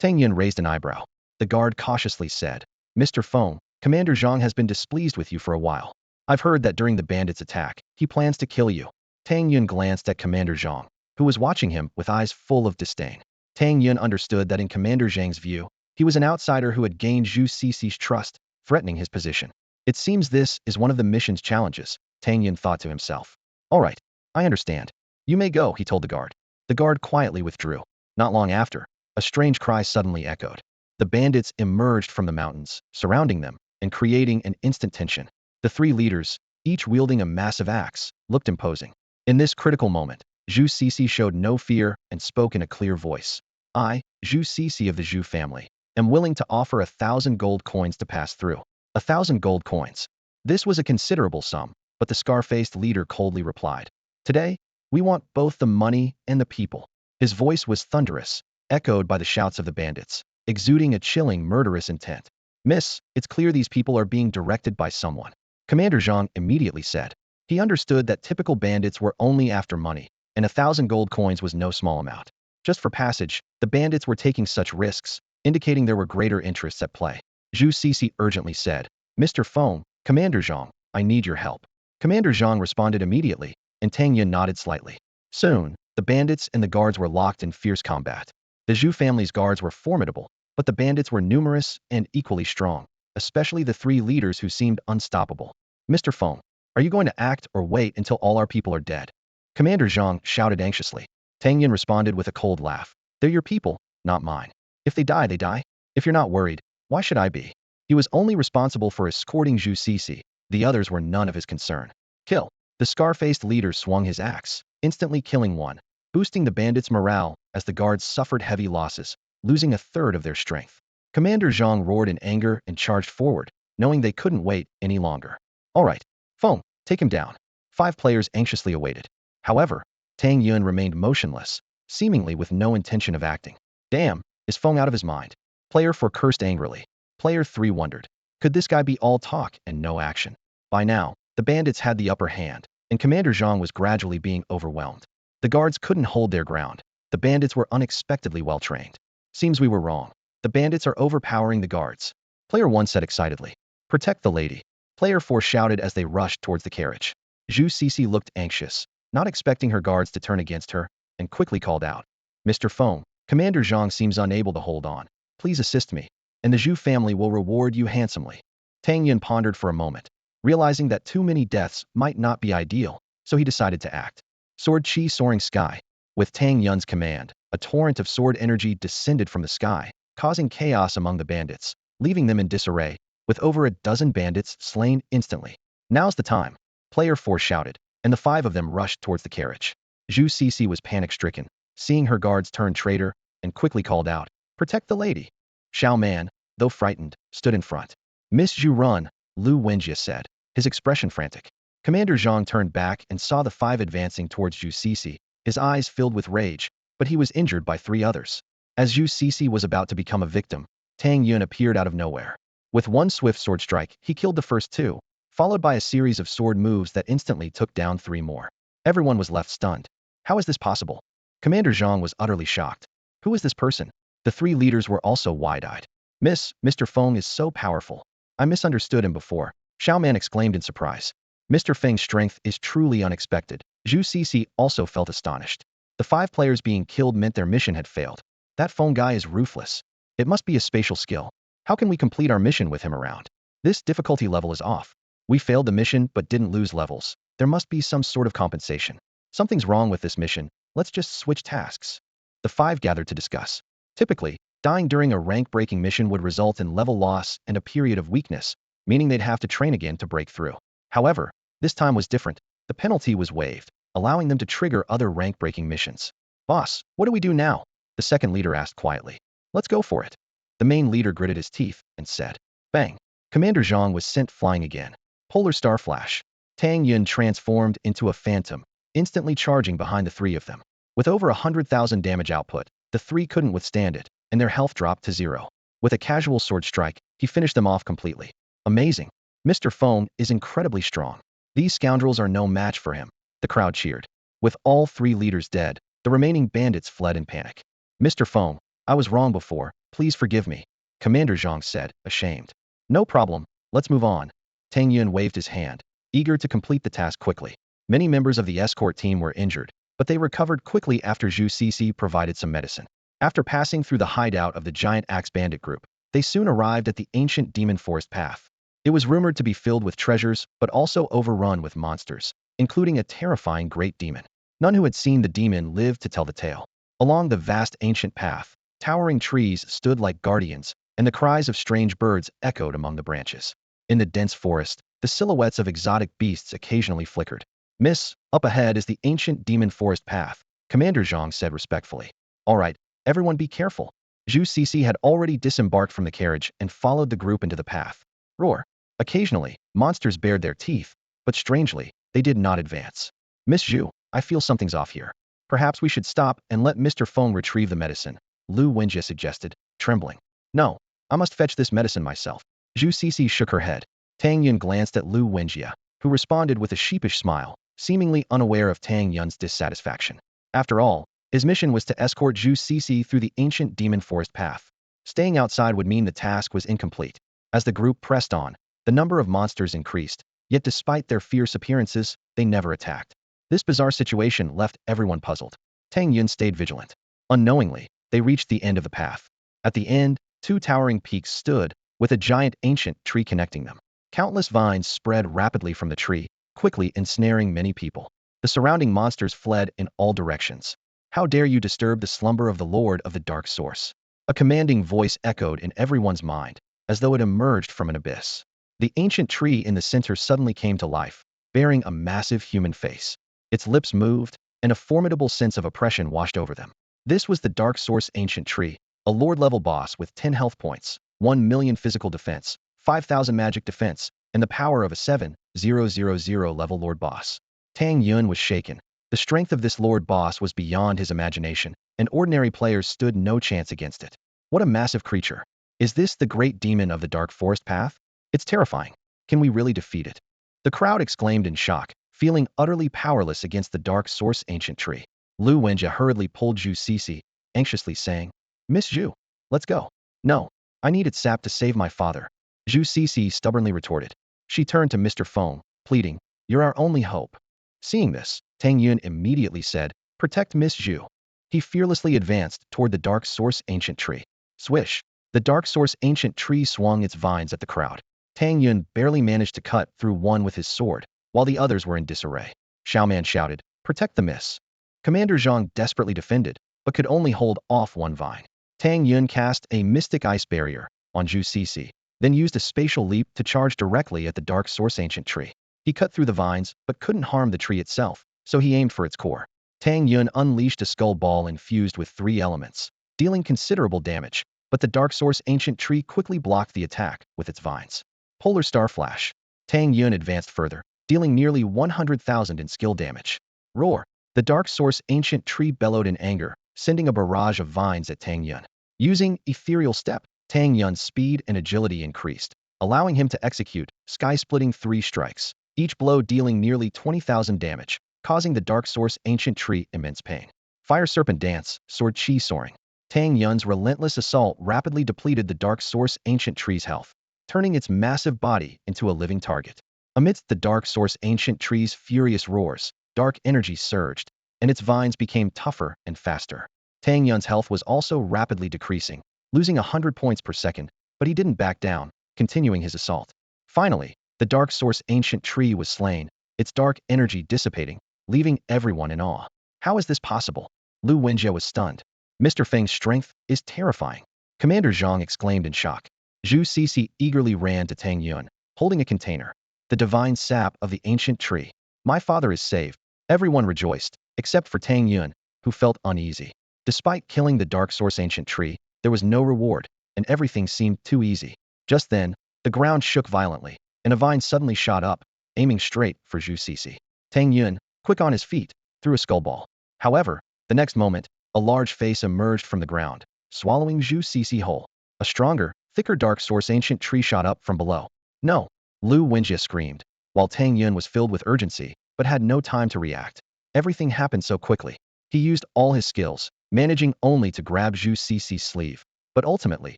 Tang Yun raised an eyebrow. The guard cautiously said, Mr. Feng, Commander Zhang has been displeased with you for a while. I've heard that during the bandits' attack, he plans to kill you. Tang Yun glanced at Commander Zhang, who was watching him with eyes full of disdain. Tang Yun understood that in Commander Zhang's view, he was an outsider who had gained Zhu Sisi's trust, threatening his position. It seems this is one of the mission's challenges, Tang Yun thought to himself. All right, I understand. You may go, he told the guard. The guard quietly withdrew. Not long after, a strange cry suddenly echoed. The bandits emerged from the mountains, surrounding them, and creating an instant tension. The three leaders, each wielding a massive axe, looked imposing. In this critical moment, Zhu Cixi showed no fear and spoke in a clear voice. I, Zhu Cixi of the Zhu family, am willing to offer 1,000 gold coins to pass through. 1,000 gold coins. This was a considerable sum, but the scar-faced leader coldly replied. Today, we want both the money and the people. His voice was thunderous, echoed by the shouts of the bandits, exuding a chilling, murderous intent. Miss, it's clear these people are being directed by someone. Commander Zhang immediately said. He understood that typical bandits were only after money, and 1,000 gold coins was no small amount. Just for passage, the bandits were taking such risks, indicating there were greater interests at play. Zhu Cixi urgently said, Mr. Feng, Commander Zhang, I need your help. Commander Zhang responded immediately, and Tang Yun nodded slightly. Soon, the bandits and the guards were locked in fierce combat. The Zhu family's guards were formidable, but the bandits were numerous and equally strong, especially the three leaders who seemed unstoppable. Mr. Feng, are you going to act or wait until all our people are dead? Commander Zhang shouted anxiously. Tang Yun responded with a cold laugh. They're your people, not mine. If they die, they die. If you're not worried, why should I be? He was only responsible for escorting Zhu Cixi. The others were none of his concern. Kill. The scar-faced leader swung his axe, instantly killing one, boosting the bandits' morale as the guards suffered heavy losses, losing a third of their strength. Commander Zhang roared in anger and charged forward, knowing they couldn't wait any longer. All right, Feng, take him down. 5 players anxiously awaited. However, Tang Yun remained motionless, seemingly with no intention of acting. Damn, is Feng out of his mind? Player 4 cursed angrily. Player 3 wondered, could this guy be all talk and no action? By now, the bandits had the upper hand, and Commander Zhang was gradually being overwhelmed. The guards couldn't hold their ground. The bandits were unexpectedly well trained. Seems we were wrong. The bandits are overpowering the guards. Player 1 said excitedly. Protect the lady. Player 4 shouted as they rushed towards the carriage. Zhu Cixi looked anxious, not expecting her guards to turn against her, and quickly called out. Mr. Feng, Commander Zhang seems unable to hold on. Please assist me, and the Zhu family will reward you handsomely. Tang Yun pondered for a moment, realizing that too many deaths might not be ideal, so he decided to act. Sword chi soaring sky. With Tang Yun's command, a torrent of sword energy descended from the sky, causing chaos among the bandits, leaving them in disarray, with over a dozen bandits slain instantly. Now's the time. Player 4 shouted, and the 5 of them rushed towards the carriage. Zhu Cixi was panic-stricken, seeing her guards turn traitor, and quickly called out, Protect the lady. Xiao Man, though frightened, stood in front. Miss Zhu run, Lu Wenjie said, his expression frantic. Commander Zhang turned back and saw the 5 advancing towards Zhu Cixi, his eyes filled with rage, but he was injured by 3 others. As Zhu Cixi was about to become a victim, Tang Yun appeared out of nowhere. With one swift sword strike, he killed the first 2, followed by a series of sword moves that instantly took down 3 more. Everyone was left stunned. How is this possible? Commander Zhang was utterly shocked. Who is this person? The 3 leaders were also wide-eyed. Mr. Feng is so powerful. I misunderstood him before, Xiao Man exclaimed in surprise. Mr. Feng's strength is truly unexpected. Zhu Cixi also felt astonished. The 5 players being killed meant their mission had failed. That Feng guy is ruthless. It must be a spatial skill. How can we complete our mission with him around? This difficulty level is off. We failed the mission but didn't lose levels. There must be some sort of compensation. Something's wrong with this mission. Let's just switch tasks. The 5 gathered to discuss. Typically, dying during a rank-breaking mission would result in level loss and a period of weakness, meaning they'd have to train again to break through. However, this time was different. The penalty was waived, allowing them to trigger other rank-breaking missions. Boss, what do we do now? The second leader asked quietly. Let's go for it. The main leader gritted his teeth and said. Bang. Commander Zhang was sent flying again. Polar star flash. Tang Yun transformed into a phantom, instantly charging behind the 3 of them. With over 100,000 damage output, the 3 couldn't withstand it, and their health dropped to 0. With a casual sword strike, he finished them off completely. Amazing. Mr. Feng is incredibly strong. These scoundrels are no match for him. The crowd cheered. With all 3 leaders dead, the remaining bandits fled in panic. Mr. Feng, I was wrong before, please forgive me, Commander Zhang said, ashamed. No problem, let's move on. Tang Yun waved his hand, eager to complete the task quickly. Many members of the escort team were injured, but they recovered quickly after Zhu Cixi provided some medicine. After passing through the hideout of the giant axe bandit group, they soon arrived at the ancient demon forest path. It was rumored to be filled with treasures, but also overrun with monsters, including a terrifying great demon. None who had seen the demon lived to tell the tale. Along the vast ancient path, towering trees stood like guardians, and the cries of strange birds echoed among the branches. In the dense forest, the silhouettes of exotic beasts occasionally flickered. Miss, up ahead is the ancient demon forest path, Commander Zhang said respectfully. All right, everyone be careful. Zhu Cixi had already disembarked from the carriage and followed the group into the path. Roar. Occasionally, monsters bared their teeth, but strangely, they did not advance. Miss Zhu, I feel something's off here. Perhaps we should stop and let Mr. Feng retrieve the medicine, Lu Wenjie suggested, trembling. No, I must fetch this medicine myself. Zhu Cixi shook her head. Tang Yun glanced at Lu Wenjie, who responded with a sheepish smile, seemingly unaware of Tang Yun's dissatisfaction. After all, his mission was to escort Zhu Cixi through the ancient demon forest path. Staying outside would mean the task was incomplete. As the group pressed on, the number of monsters increased, yet despite their fierce appearances, they never attacked. This bizarre situation left everyone puzzled. Tang Yun stayed vigilant. Unknowingly, they reached the end of the path. At the end, two towering peaks stood, with a giant ancient tree connecting them. Countless vines spread rapidly from the tree, quickly ensnaring many people. The surrounding monsters fled in all directions. How dare you disturb the slumber of the Lord of the Dark Source? A commanding voice echoed in everyone's mind, as though it emerged from an abyss. The ancient tree in the center suddenly came to life, bearing a massive human face. Its lips moved, and a formidable sense of oppression washed over them. This was the Dark Source ancient tree, a Lord-level boss with 10 health points, 1 million physical defense, 5,000 magic defense, and the power of a 7,000 level Lord boss. Tang Yun was shaken. The strength of this Lord boss was beyond his imagination, and ordinary players stood no chance against it. What a massive creature. Is this the great demon of the Dark Forest path? It's terrifying. Can we really defeat it? The crowd exclaimed in shock, feeling utterly powerless against the Dark Source ancient tree. Lu Wenjie hurriedly pulled Zhu Cixi, anxiously saying, Miss Zhu, let's go. No, I need its sap to save my father. Zhu Cixi stubbornly retorted. She turned to Mr. Feng, pleading, You're our only hope. Seeing this, Tang Yun immediately said, Protect Miss Zhu. He fearlessly advanced toward the Dark Source ancient tree. Swish! The Dark Source ancient tree swung its vines at the crowd. Tang Yun barely managed to cut through one with his sword, while the others were in disarray. Xiaoman shouted, Protect the miss. Commander Zhang desperately defended, but could only hold off one vine. Tang Yun cast a mystic ice barrier on Zhu Cixi, then used a spatial leap to charge directly at the Dark Source ancient tree. He cut through the vines, but couldn't harm the tree itself, so he aimed for its core. Tang Yun unleashed a skull ball infused with 3 elements, dealing considerable damage, but the Dark Source ancient tree quickly blocked the attack with its vines. Polar Star Flash. Tang Yun advanced further, dealing nearly 100,000 in skill damage. Roar. The Dark Source ancient tree bellowed in anger, sending a barrage of vines at Tang Yun. Using Ethereal Step, Tang Yun's speed and agility increased, allowing him to execute sky-splitting 3 strikes, each blow dealing nearly 20,000 damage, causing the Dark Source ancient tree immense pain. Fire Serpent Dance, Sword Chi Soaring. Tang Yun's relentless assault rapidly depleted the Dark Source ancient tree's health, turning its massive body into a living target. Amidst the Dark Source ancient tree's furious roars, dark energy surged, and its vines became tougher and faster. Tang Yun's health was also rapidly decreasing, losing 100 points per second, but he didn't back down, continuing his assault. Finally, the Dark Source ancient tree was slain, its dark energy dissipating, leaving everyone in awe. How is this possible? Lu Wenjie was stunned. Mr. Feng's strength is terrifying. Commander Zhang exclaimed in shock. Zhu Cixi eagerly ran to Tang Yun, holding a container. The divine sap of the ancient tree. My father is saved. Everyone rejoiced, except for Tang Yun, who felt uneasy. Despite killing the Dark Source ancient tree, there was no reward, and everything seemed too easy. Just then, the ground shook violently, and a vine suddenly shot up, aiming straight for Zhu Cixi. Tang Yun, quick on his feet, threw a skull ball. However, the next moment, a large face emerged from the ground, swallowing Zhu Cixi whole. A stronger, thicker Dark Source ancient tree shot up from below. No! Lu Wenjie screamed, while Tang Yun was filled with urgency, but had no time to react. Everything happened so quickly. He used all his skills, managing only to grab Zhu Cixi's sleeve. But ultimately,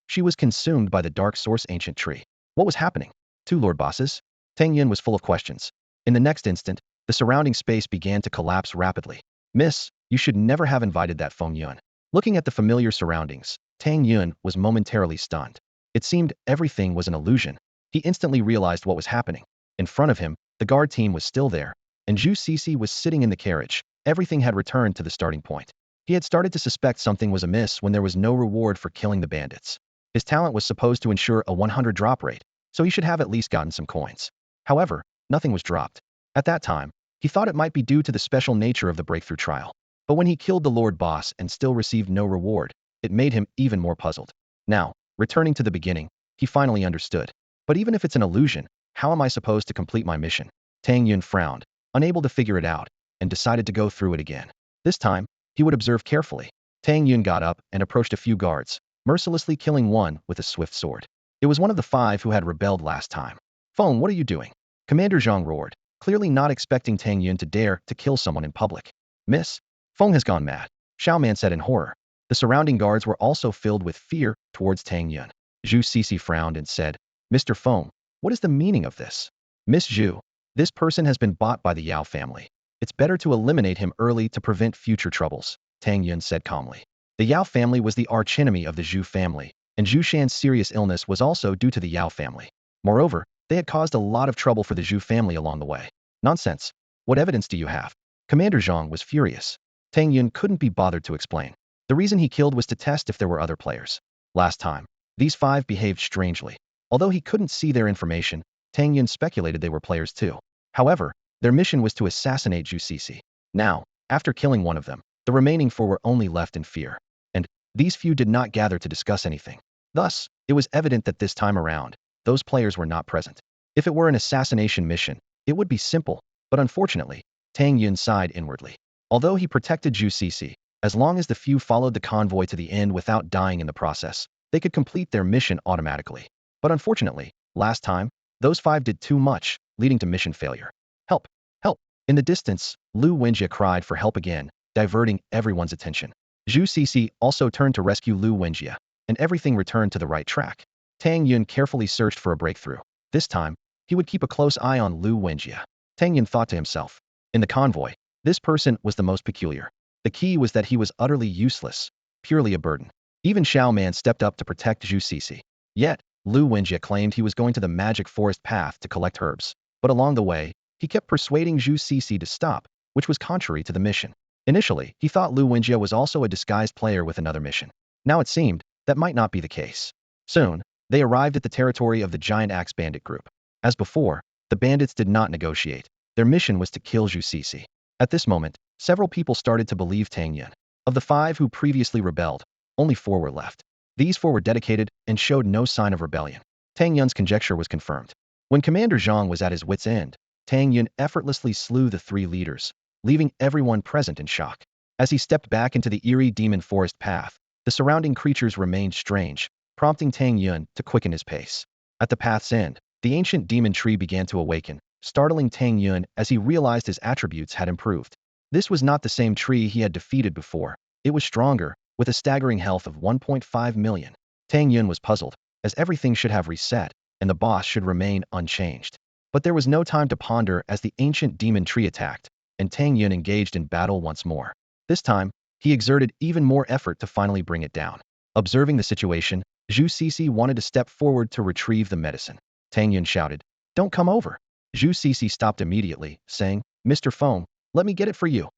she was consumed by the Dark Source ancient tree. What was happening? 2 Lord Bosses? Tang Yun was full of questions. In the next instant, the surrounding space began to collapse rapidly. Miss, you should never have invited that Feng Yun. Looking at the familiar surroundings, Tang Yun was momentarily stunned. It seemed everything was an illusion. He instantly realized what was happening. In front of him, the guard team was still there, and Zhu Cixi was sitting in the carriage, everything had returned to the starting point. He had started to suspect something was amiss when there was no reward for killing the bandits. His talent was supposed to ensure a 100 drop rate, so he should have at least gotten some coins. However, nothing was dropped. At that time, he thought it might be due to the special nature of the breakthrough trial. But when he killed the Lord Boss and still received no reward, it made him even more puzzled. Now, returning to the beginning, he finally understood. But even if it's an illusion, how am I supposed to complete my mission? Tang Yun frowned, unable to figure it out, and decided to go through it again. This time, he would observe carefully. Tang Yun got up and approached a few guards, mercilessly killing one with a swift sword. It was one of the 5 who had rebelled last time. "Feng, what are you doing?" Commander Zhang roared, clearly not expecting Tang Yun to dare to kill someone in public. "Miss, Feng has gone mad," Xiaoman said in horror. The surrounding guards were also filled with fear towards Tang Yun. Zhu Cixi frowned and said, "Mr. Feng, what is the meaning of this?" "Miss Zhu, this person has been bought by the Yao family. It's better to eliminate him early to prevent future troubles," Tang Yun said calmly. The Yao family was the archenemy of the Zhu family, and Zhu Shan's serious illness was also due to the Yao family. Moreover, they had caused a lot of trouble for the Zhu family along the way. "Nonsense. What evidence do you have?" Commander Zhang was furious. Tang Yun couldn't be bothered to explain. The reason he killed was to test if there were other players. Last time, these 5 behaved strangely. Although he couldn't see their information, Tang Yun speculated they were players too. However, their mission was to assassinate Zhu Cixi. Now, after killing one of them, the remaining 4 were only left in fear. And these few did not gather to discuss anything. Thus, it was evident that this time around, those players were not present. If it were an assassination mission, it would be simple, but unfortunately, Tang Yun sighed inwardly. Although he protected Zhu Cixi, as long as the few followed the convoy to the end without dying in the process, they could complete their mission automatically. But unfortunately, last time, those 5 did too much, leading to mission failure. "Help! Help!" In the distance, Lu Wenjie cried for help again, diverting everyone's attention. Zhu Cixi also turned to rescue Lu Wenjie, and everything returned to the right track. Tang Yun carefully searched for a breakthrough. This time, he would keep a close eye on Lu Wenjie. Tang Yun thought to himself. In the convoy, this person was the most peculiar. The key was that he was utterly useless, purely a burden. Even Xiaoman stepped up to protect Zhu Cixi. Yet, Lu Wenjie claimed he was going to the magic forest path to collect herbs. But along the way, he kept persuading Zhu Cixi to stop, which was contrary to the mission. Initially, he thought Lu Wenjie was also a disguised player with another mission. Now it seemed that might not be the case. Soon, they arrived at the territory of the giant axe bandit group. As before, the bandits did not negotiate. Their mission was to kill Zhu Cixi. At this moment, several people started to believe Tang Yun. Of the 5 who previously rebelled, only 4 were left. These 4 were dedicated and showed no sign of rebellion. Tang Yun's conjecture was confirmed. When Commander Zhang was at his wit's end, Tang Yun effortlessly slew the 3 leaders, leaving everyone present in shock. As he stepped back into the eerie demon forest path, the surrounding creatures remained strange, prompting Tang Yun to quicken his pace. At the path's end, the ancient demon tree began to awaken, startling Tang Yun as he realized his attributes had improved. This was not the same tree he had defeated before. It was stronger, with a staggering health of 1.5 million. Tang Yun was puzzled, as everything should have reset, and the boss should remain unchanged. But there was no time to ponder as the ancient demon tree attacked, and Tang Yun engaged in battle once more. This time, he exerted even more effort to finally bring it down. Observing the situation, Zhu Cixi wanted to step forward to retrieve the medicine. Tang Yun shouted, "Don't come over." Zhu Cixi stopped immediately, saying, "Mr. Feng, let me get it for you."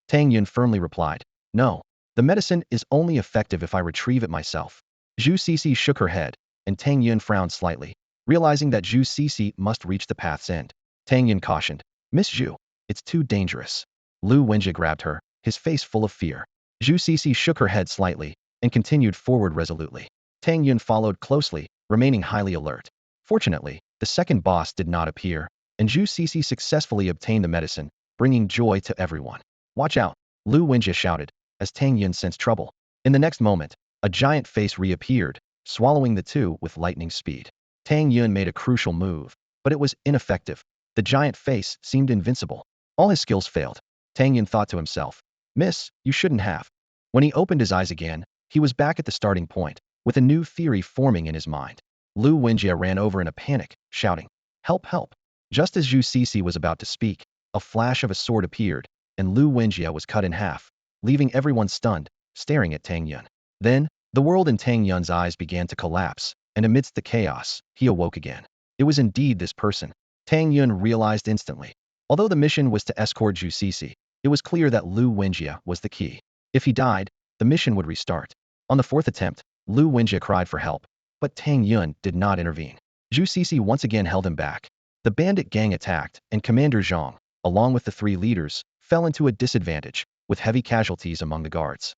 Tang Yun firmly replied, "No, the medicine is only effective if I retrieve it myself." Zhu Cixi shook her head, and Tang Yun frowned slightly, realizing that Zhu Cixi must reach the path's end. Tang Yun cautioned, "Miss Zhu, it's too dangerous." Lu Wenjie grabbed her, his face full of fear. Zhu Cixi shook her head slightly, and continued forward resolutely. Tang Yun followed closely, remaining highly alert. Fortunately, the second boss did not appear, and Zhu Cixi successfully obtained the medicine, bringing joy to everyone. "Watch out," Lu Wenjie shouted, as Tang Yun sensed trouble. In the next moment, a giant face reappeared, swallowing the 2 with lightning speed. Tang Yun made a crucial move, but it was ineffective. The giant face seemed invincible. All his skills failed. Tang Yun thought to himself, "Miss, you shouldn't have." When he opened his eyes again, he was back at the starting point, with a new theory forming in his mind. Lu Wenjie ran over in a panic, shouting, "Help, help." Just as Zhu Cixi was about to speak, a flash of a sword appeared, and Lu Wenjie was cut in half, leaving everyone stunned, staring at Tang Yun. Then, the world in Tang Yun's eyes began to collapse, and amidst the chaos, he awoke again. It was indeed this person. Tang Yun realized instantly. Although the mission was to escort Zhu Cixi, It was clear that Lu Wenjie was the key. If he died, the mission would restart. On the fourth attempt, Lu Wenjie cried for help, but Tang Yun did not intervene. Zhu Cixi once again held him back. The bandit gang attacked, and Commander Zhang, along with the three leaders, fell into a disadvantage, with heavy casualties among the guards.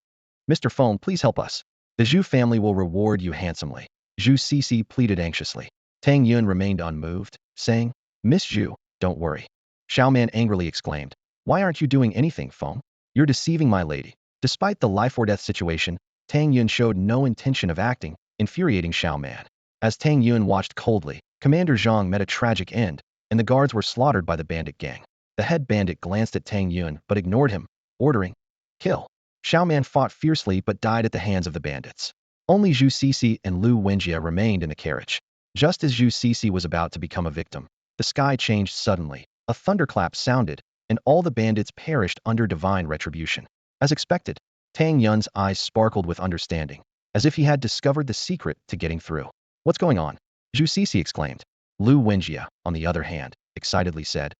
Mr. Feng, please help us. The Zhu family will reward you handsomely. Zhu Cixi pleaded anxiously. Tang Yun remained unmoved, saying, Miss Zhu, don't worry. Xiaoman angrily exclaimed, why aren't you doing anything, Feng? You're deceiving my lady. Despite the life-or-death situation, Tang Yun showed no intention of acting, infuriating Xiaoman. As Tang Yun watched coldly, Commander Zhang met a tragic end, and the guards were slaughtered by the bandit gang. The head bandit glanced at Tang Yun but ignored him, ordering, kill. Xiaoman fought fiercely but died at the hands of the bandits. Only Zhu Cixi and Lu Wenjie remained in the carriage. Just as Zhu Cixi was about to become a victim, the sky changed suddenly. A thunderclap sounded, and all the bandits perished under divine retribution. As expected, Tang Yun's eyes sparkled with understanding, as if he had discovered the secret to getting through. What's going on? Zhu Cixi exclaimed. Lu Wenjie, on the other hand, excitedly said,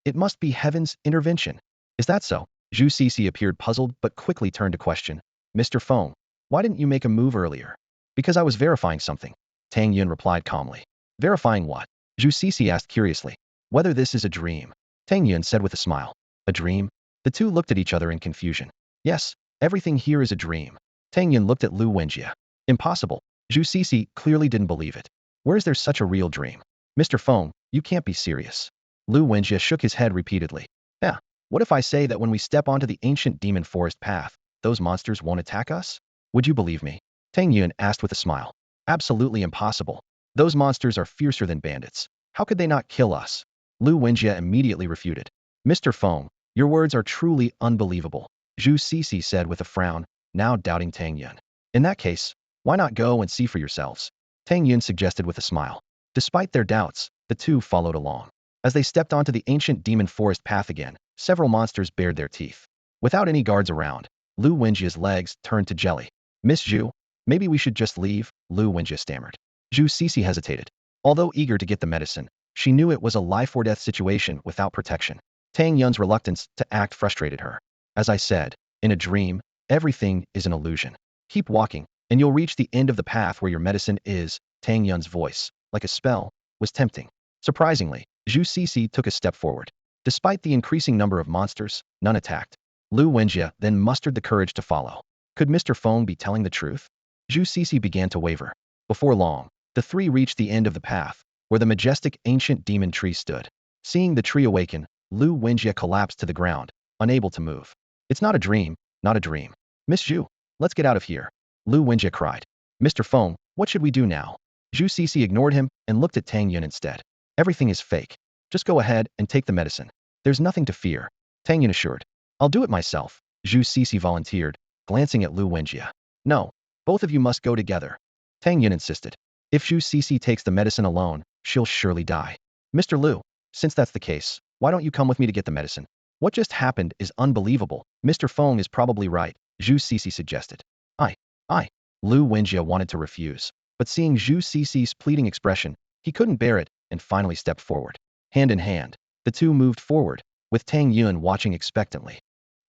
it must be heaven's intervention. Is that so? Zhu Cixi appeared puzzled but quickly turned to question. Mr. Feng, why didn't you make a move earlier? Because I was verifying something. Tang Yun replied calmly. Verifying what? Zhu Cixi asked curiously. Whether this is a dream. Tang Yun said with a smile. A dream? The two looked at each other in confusion. Yes, everything here is a dream. Tang Yun looked at Lu Wenjie. Impossible. Zhu Cixi clearly didn't believe it. Where is there such a real dream? Mr. Feng, you can't be serious. Lu Wenjie shook his head repeatedly. Yeah, what if I say that when we step onto the ancient demon forest path, those monsters won't attack us? Would you believe me? Tang Yun asked with a smile. Absolutely impossible. Those monsters are fiercer than bandits. How could they not kill us? Lu Wenjie immediately refuted. Mr. Feng, your words are truly unbelievable, Zhu Cixi said with a frown, now doubting Tang Yun. In that case, why not go and see for yourselves? Tang Yun suggested with a smile. Despite their doubts, the two followed along. As they stepped onto the ancient demon forest path again, several monsters bared their teeth. Without any guards around, Lu Wenjie's legs turned to jelly. Miss Zhu, maybe we should just leave, Lu Wenjie stammered. Zhu Cixi hesitated. Although eager to get the medicine, she knew it was a life-or-death situation without protection. Tang Yun's reluctance to act frustrated her. As I said, in a dream, everything is an illusion. Keep walking, and you'll reach the end of the path where your medicine is. Tang Yun's voice, like a spell, was tempting. Surprisingly, Zhu Cixi took a step forward. Despite the increasing number of monsters, none attacked. Lu Wenjie then mustered the courage to follow. Could Mr. Feng be telling the truth? Zhu Cixi began to waver. Before long, the three reached the end of the path, where the majestic ancient demon tree stood. Seeing the tree awaken, Lu Wenjie collapsed to the ground, unable to move. It's not a dream, not a dream. Miss Zhu, let's get out of here. Lu Wenjie cried. Mr. Feng, what should we do now? Zhu Cixi ignored him and looked at Tang Yun instead. Everything is fake. Just go ahead and take the medicine. There's nothing to fear, Tang Yun assured. I'll do it myself, Zhu Cixi volunteered, glancing at Lu Wenjie. No, both of you must go together, Tang Yun insisted. If Zhu Cixi takes the medicine alone, she'll surely die. Mr. Lu, since that's the case, why don't you come with me to get the medicine? What just happened is unbelievable. Mr. Feng is probably right, Zhu Cixi suggested. I. Lu Wenjie wanted to refuse, but seeing Zhu Cixi's pleading expression, he couldn't bear it and finally stepped forward. Hand in hand, the two moved forward, with Tang Yun watching expectantly.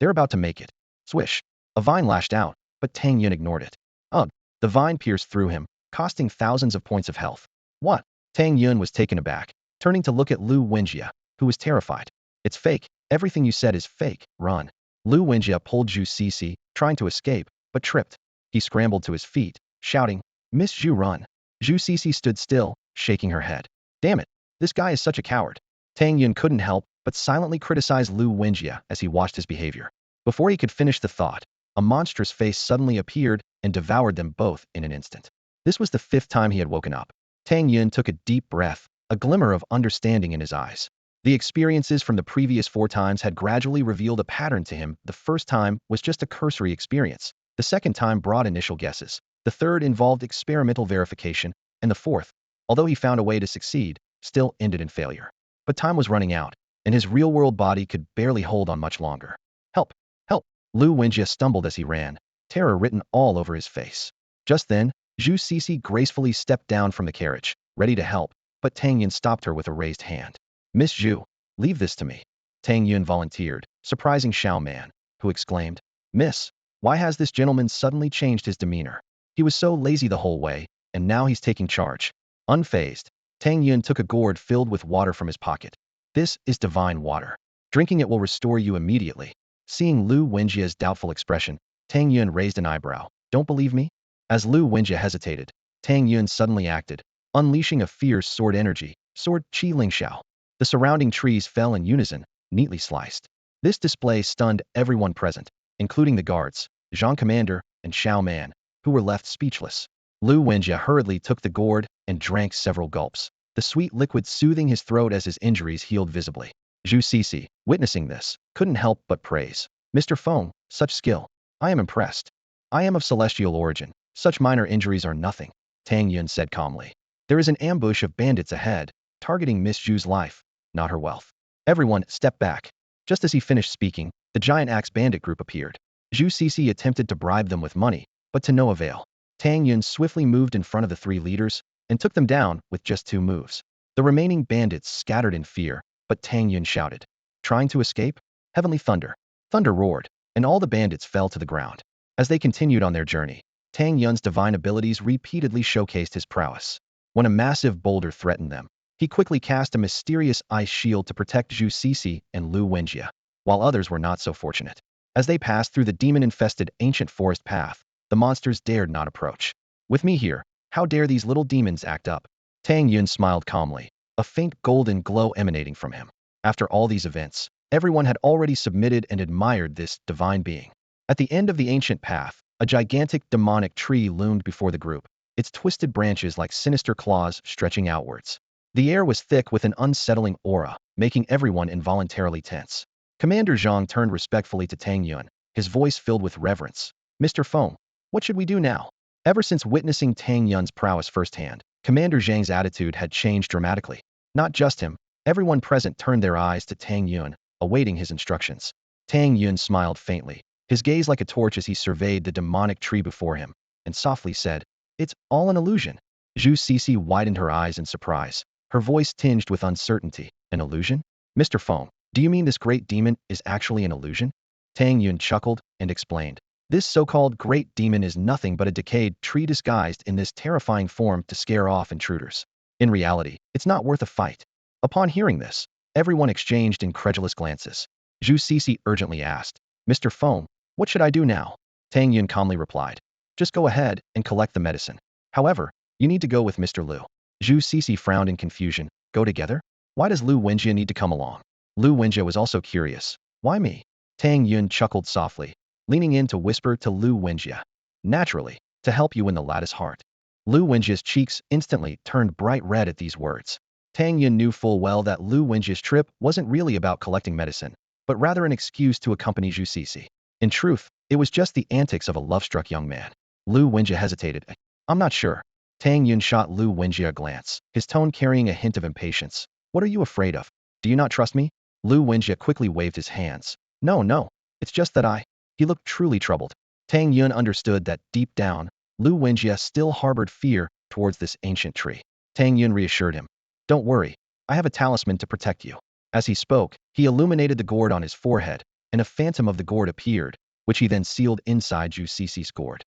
They're about to make it. Swish. A vine lashed out, but Tang Yun ignored it. Ugh. The vine pierced through him, costing thousands of points of health. What? Tang Yun was taken aback, turning to look at Lu Wenjie, who was terrified. It's fake. Everything you said is fake. Run. Lu Wenjie pulled Zhu Cixi, trying to escape, but tripped. He scrambled to his feet, shouting, Miss Zhu, run. Zhu Cixi stood still, shaking her head. Damn it. This guy is such a coward. Tang Yun couldn't help but silently criticize Lu Wenjie as he watched his behavior. Before he could finish the thought, a monstrous face suddenly appeared and devoured them both in an instant. This was the 5th time he had woken up. Tang Yun took a deep breath, a glimmer of understanding in his eyes. The experiences from the previous 4 times had gradually revealed a pattern to him. The first time was just a cursory experience. The second time brought initial guesses. The third involved experimental verification, and the fourth, although he found a way to succeed, still ended in failure. But time was running out, and his real-world body could barely hold on much longer. Help! Help! Lu Wenjie stumbled as he ran, terror written all over his face. Just then, Zhu Cixi gracefully stepped down from the carriage, ready to help, but Tang Yun stopped her with a raised hand. Miss Zhu, leave this to me. Tang Yun volunteered, surprising Xiao Man, who exclaimed, "Miss, why has this gentleman suddenly changed his demeanor? He was so lazy the whole way, and now he's taking charge." Unfazed, Tang Yun took a gourd filled with water from his pocket. "This is divine water. Drinking it will restore you immediately." Seeing Lu Wenjia's doubtful expression, Tang Yun raised an eyebrow. "Don't believe me?" As Lu Wenjia hesitated, Tang Yun suddenly acted, unleashing a fierce sword energy, sword Qi Ling Xiao. The surrounding trees fell in unison, neatly sliced. This display stunned everyone present, including the guards, Zhang Commander, and Xiao Man, who were left speechless. Lu Wenjia hurriedly took the gourd and drank several gulps, the sweet liquid soothing his throat as his injuries healed visibly. Zhu Cixi, witnessing this, couldn't help but praise. "Mr. Feng, such skill. I am impressed. I am of celestial origin. Such minor injuries are nothing," Tang Yun said calmly. "There is an ambush of bandits ahead, targeting Miss Zhu's life, not her wealth." Everyone stepped back. Just as he finished speaking, the giant axe bandit group appeared. Zhu Cixi attempted to bribe them with money, but to no avail. Tang Yun swiftly moved in front of the three leaders and took them down with just 2 moves. The remaining bandits scattered in fear, but Tang Yun shouted, "Trying to escape?" Heavenly thunder. Thunder roared, and all the bandits fell to the ground. As they continued on their journey, Tang Yun's divine abilities repeatedly showcased his prowess. When a massive boulder threatened them, he quickly cast a mysterious ice shield to protect Zhu Cixi and Lu Wenjia, while others were not so fortunate. As they passed through the demon-infested ancient forest path, the monsters dared not approach. "With me here, how dare these little demons act up?" Tang Yun smiled calmly, a faint golden glow emanating from him. After all these events, everyone had already submitted and admired this divine being. At the end of the ancient path, a gigantic demonic tree loomed before the group, its twisted branches like sinister claws stretching outwards. The air was thick with an unsettling aura, making everyone involuntarily tense. Commander Zhang turned respectfully to Tang Yun, his voice filled with reverence. "Mr. Feng, what should we do now?" Ever since witnessing Tang Yun's prowess firsthand, Commander Zhang's attitude had changed dramatically. Not just him, everyone present turned their eyes to Tang Yun, awaiting his instructions. Tang Yun smiled faintly, his gaze like a torch as he surveyed the demonic tree before him, and softly said, "It's all an illusion." Zhu Cixi widened her eyes in surprise, her voice tinged with uncertainty. "An illusion? Mr. Feng, do you mean this great demon is actually an illusion?" Tang Yun chuckled and explained, "This so-called great demon is nothing but a decayed tree disguised in this terrifying form to scare off intruders. In reality, it's not worth a fight." Upon hearing this, everyone exchanged incredulous glances. Zhu Cixi urgently asked, "Mr. Feng, what should I do now?" Tang Yun calmly replied, "Just go ahead and collect the medicine. However, you need to go with Mr. Lu." Zhu Cixi frowned in confusion. "Go together? Why does Lu Wenjia need to come along?" Lu Wenjia was also curious. "Why me?" Tang Yun chuckled softly, leaning in to whisper to Lu Wenjia, "Naturally, to help you win the lattice heart." Lu Wenjia's cheeks instantly turned bright red at these words. Tang Yun knew full well that Lu Wenjia's trip wasn't really about collecting medicine, but rather an excuse to accompany Zhu Cixi. In truth, it was just the antics of a love-struck young man. Lu Wenjia hesitated. "I'm not sure." Tang Yun shot Lu Wenjia a glance, his tone carrying a hint of impatience. "What are you afraid of? Do you not trust me?" Lu Wenjia quickly waved his hands. No, it's just that I..." He looked truly troubled. Tang Yun understood that deep down, Lu Wenjia still harbored fear towards this ancient tree. Tang Yun reassured him, "Don't worry, I have a talisman to protect you." As he spoke, he illuminated the gourd on his forehead, and a phantom of the gourd appeared, which he then sealed inside Zhu Cixi's gourd.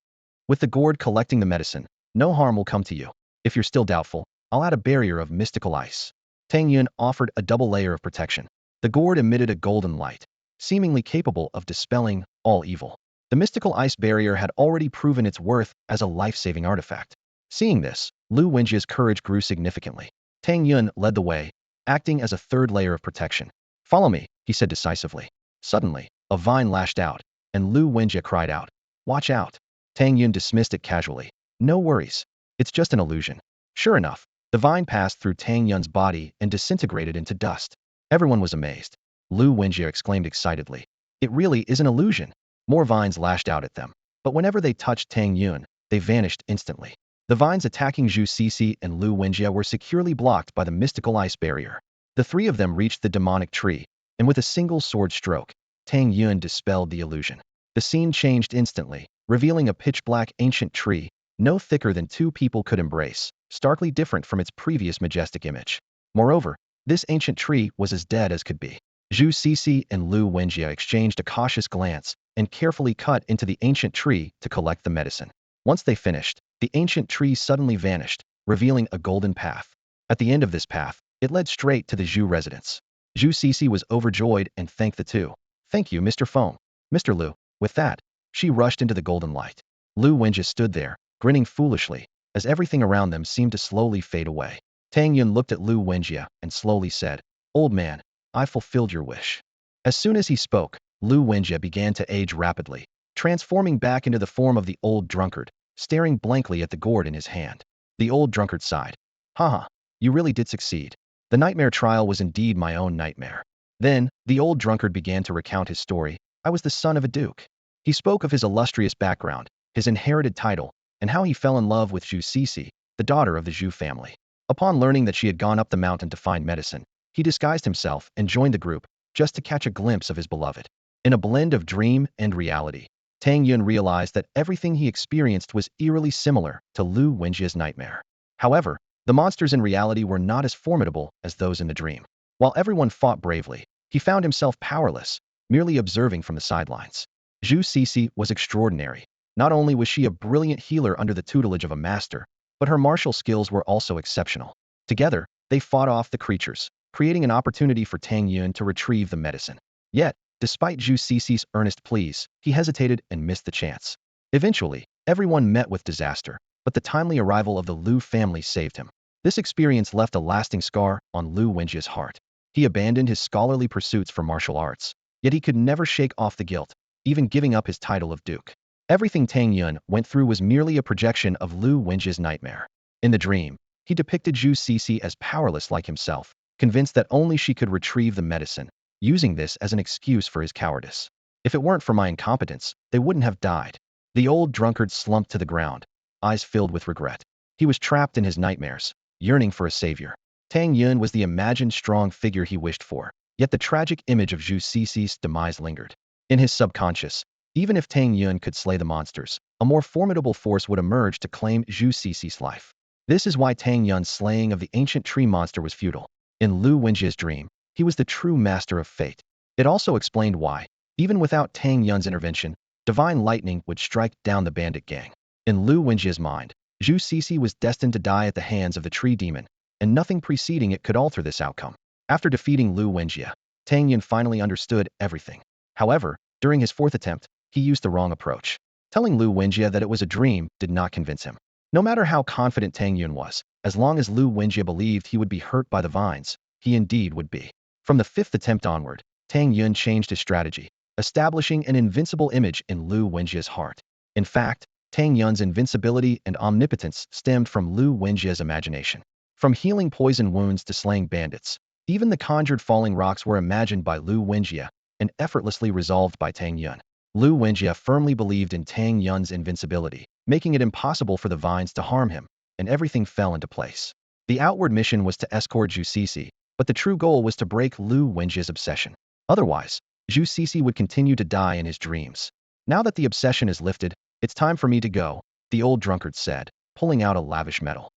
"With the gourd collecting the medicine, no harm will come to you. If you're still doubtful, I'll add a barrier of mystical ice." Tang Yun offered a double layer of protection. The gourd emitted a golden light, seemingly capable of dispelling all evil. The mystical ice barrier had already proven its worth as a life-saving artifact. Seeing this, Lu Wenjia's courage grew significantly. Tang Yun led the way, acting as a third layer of protection. "Follow me," he said decisively. Suddenly, a vine lashed out, and Lu Wenjia cried out, "Watch out." Tang Yun dismissed it casually. "No worries. It's just an illusion." Sure enough, the vine passed through Tang Yun's body and disintegrated into dust. Everyone was amazed. Lu Wenjia exclaimed excitedly, "It really is an illusion." More vines lashed out at them, but whenever they touched Tang Yun, they vanished instantly. The vines attacking Zhu Cixi and Lu Wenjia were securely blocked by the mystical ice barrier. The three of them reached the demonic tree, and with a single sword stroke, Tang Yun dispelled the illusion. The scene changed instantly, revealing a pitch-black ancient tree, no thicker than 2 people could embrace, starkly different from its previous majestic image. Moreover, this ancient tree was as dead as could be. Zhu Cixi and Lu Wenjie exchanged a cautious glance and carefully cut into the ancient tree to collect the medicine. Once they finished, the ancient tree suddenly vanished, revealing a golden path. At the end of this path, it led straight to the Zhu residence. Zhu Cixi was overjoyed and thanked the two. "Thank you, Mr. Feng. Mr. Lu." With that, she rushed into the golden light. Lu Wenjie stood there, grinning foolishly, as everything around them seemed to slowly fade away. Tang Yun looked at Lu Wenjie and slowly said, "Old man, I fulfilled your wish." As soon as he spoke, Lu Wenjie began to age rapidly, transforming back into the form of the old drunkard, staring blankly at the gourd in his hand. The old drunkard sighed. "Haha, you really did succeed. The nightmare trial was indeed my own nightmare." Then, the old drunkard began to recount his story. "I was the son of a duke." He spoke of his illustrious background, his inherited title, and how he fell in love with Zhu Cixi, the daughter of the Zhu family. Upon learning that she had gone up the mountain to find medicine, he disguised himself and joined the group, just to catch a glimpse of his beloved. In a blend of dream and reality, Tang Yun realized that everything he experienced was eerily similar to Lu Wenjie's nightmare. However, the monsters in reality were not as formidable as those in the dream. While everyone fought bravely, he found himself powerless, merely observing from the sidelines. Zhu Cixi was extraordinary. Not only was she a brilliant healer under the tutelage of a master, but her martial skills were also exceptional. Together, they fought off the creatures, creating an opportunity for Tang Yun to retrieve the medicine. Yet, despite Zhu Cixi's earnest pleas, he hesitated and missed the chance. Eventually, everyone met with disaster, but the timely arrival of the Lu family saved him. This experience left a lasting scar on Lu Wenjie's heart. He abandoned his scholarly pursuits for martial arts, yet he could never shake off the guilt, even giving up his title of duke. Everything Tang Yun went through was merely a projection of Lu Wenjie's nightmare. In the dream, he depicted Zhu Cixi as powerless like himself, convinced that only she could retrieve the medicine, using this as an excuse for his cowardice. "If it weren't for my incompetence, they wouldn't have died." The old drunkard slumped to the ground, eyes filled with regret. He was trapped in his nightmares, yearning for a savior. Tang Yun was the imagined strong figure he wished for, yet the tragic image of Zhu Cixi's demise lingered. In his subconscious, even if Tang Yun could slay the monsters, a more formidable force would emerge to claim Zhu Cixi's life. This is why Tang Yun's slaying of the ancient tree monster was futile. In Lu Wenjie's dream, he was the true master of fate. It also explained why, even without Tang Yun's intervention, divine lightning would strike down the bandit gang. In Lu Wenjie's mind, Zhu Cixi was destined to die at the hands of the tree demon, and nothing preceding it could alter this outcome. After defeating Lu Wenjie, Tang Yun finally understood everything. However, during his fourth attempt, he used the wrong approach. Telling Lu Wenjie that it was a dream did not convince him. No matter how confident Tang Yun was, as long as Lu Wenjie believed he would be hurt by the vines, he indeed would be. From the fifth attempt onward, Tang Yun changed his strategy, establishing an invincible image in Lu Wenjie's heart. In fact, Tang Yun's invincibility and omnipotence stemmed from Lu Wenjie's imagination. From healing poison wounds to slaying bandits, even the conjured falling rocks were imagined by Lu Wenjie and effortlessly resolved by Tang Yun. Lu Wenjie firmly believed in Tang Yun's invincibility, making it impossible for the vines to harm him, and everything fell into place. The outward mission was to escort Zhu Cixi, but the true goal was to break Lu Wenjie's obsession. Otherwise, Zhu Cixi would continue to die in his dreams. "Now that the obsession is lifted, it's time for me to go," the old drunkard said, pulling out a lavish medal.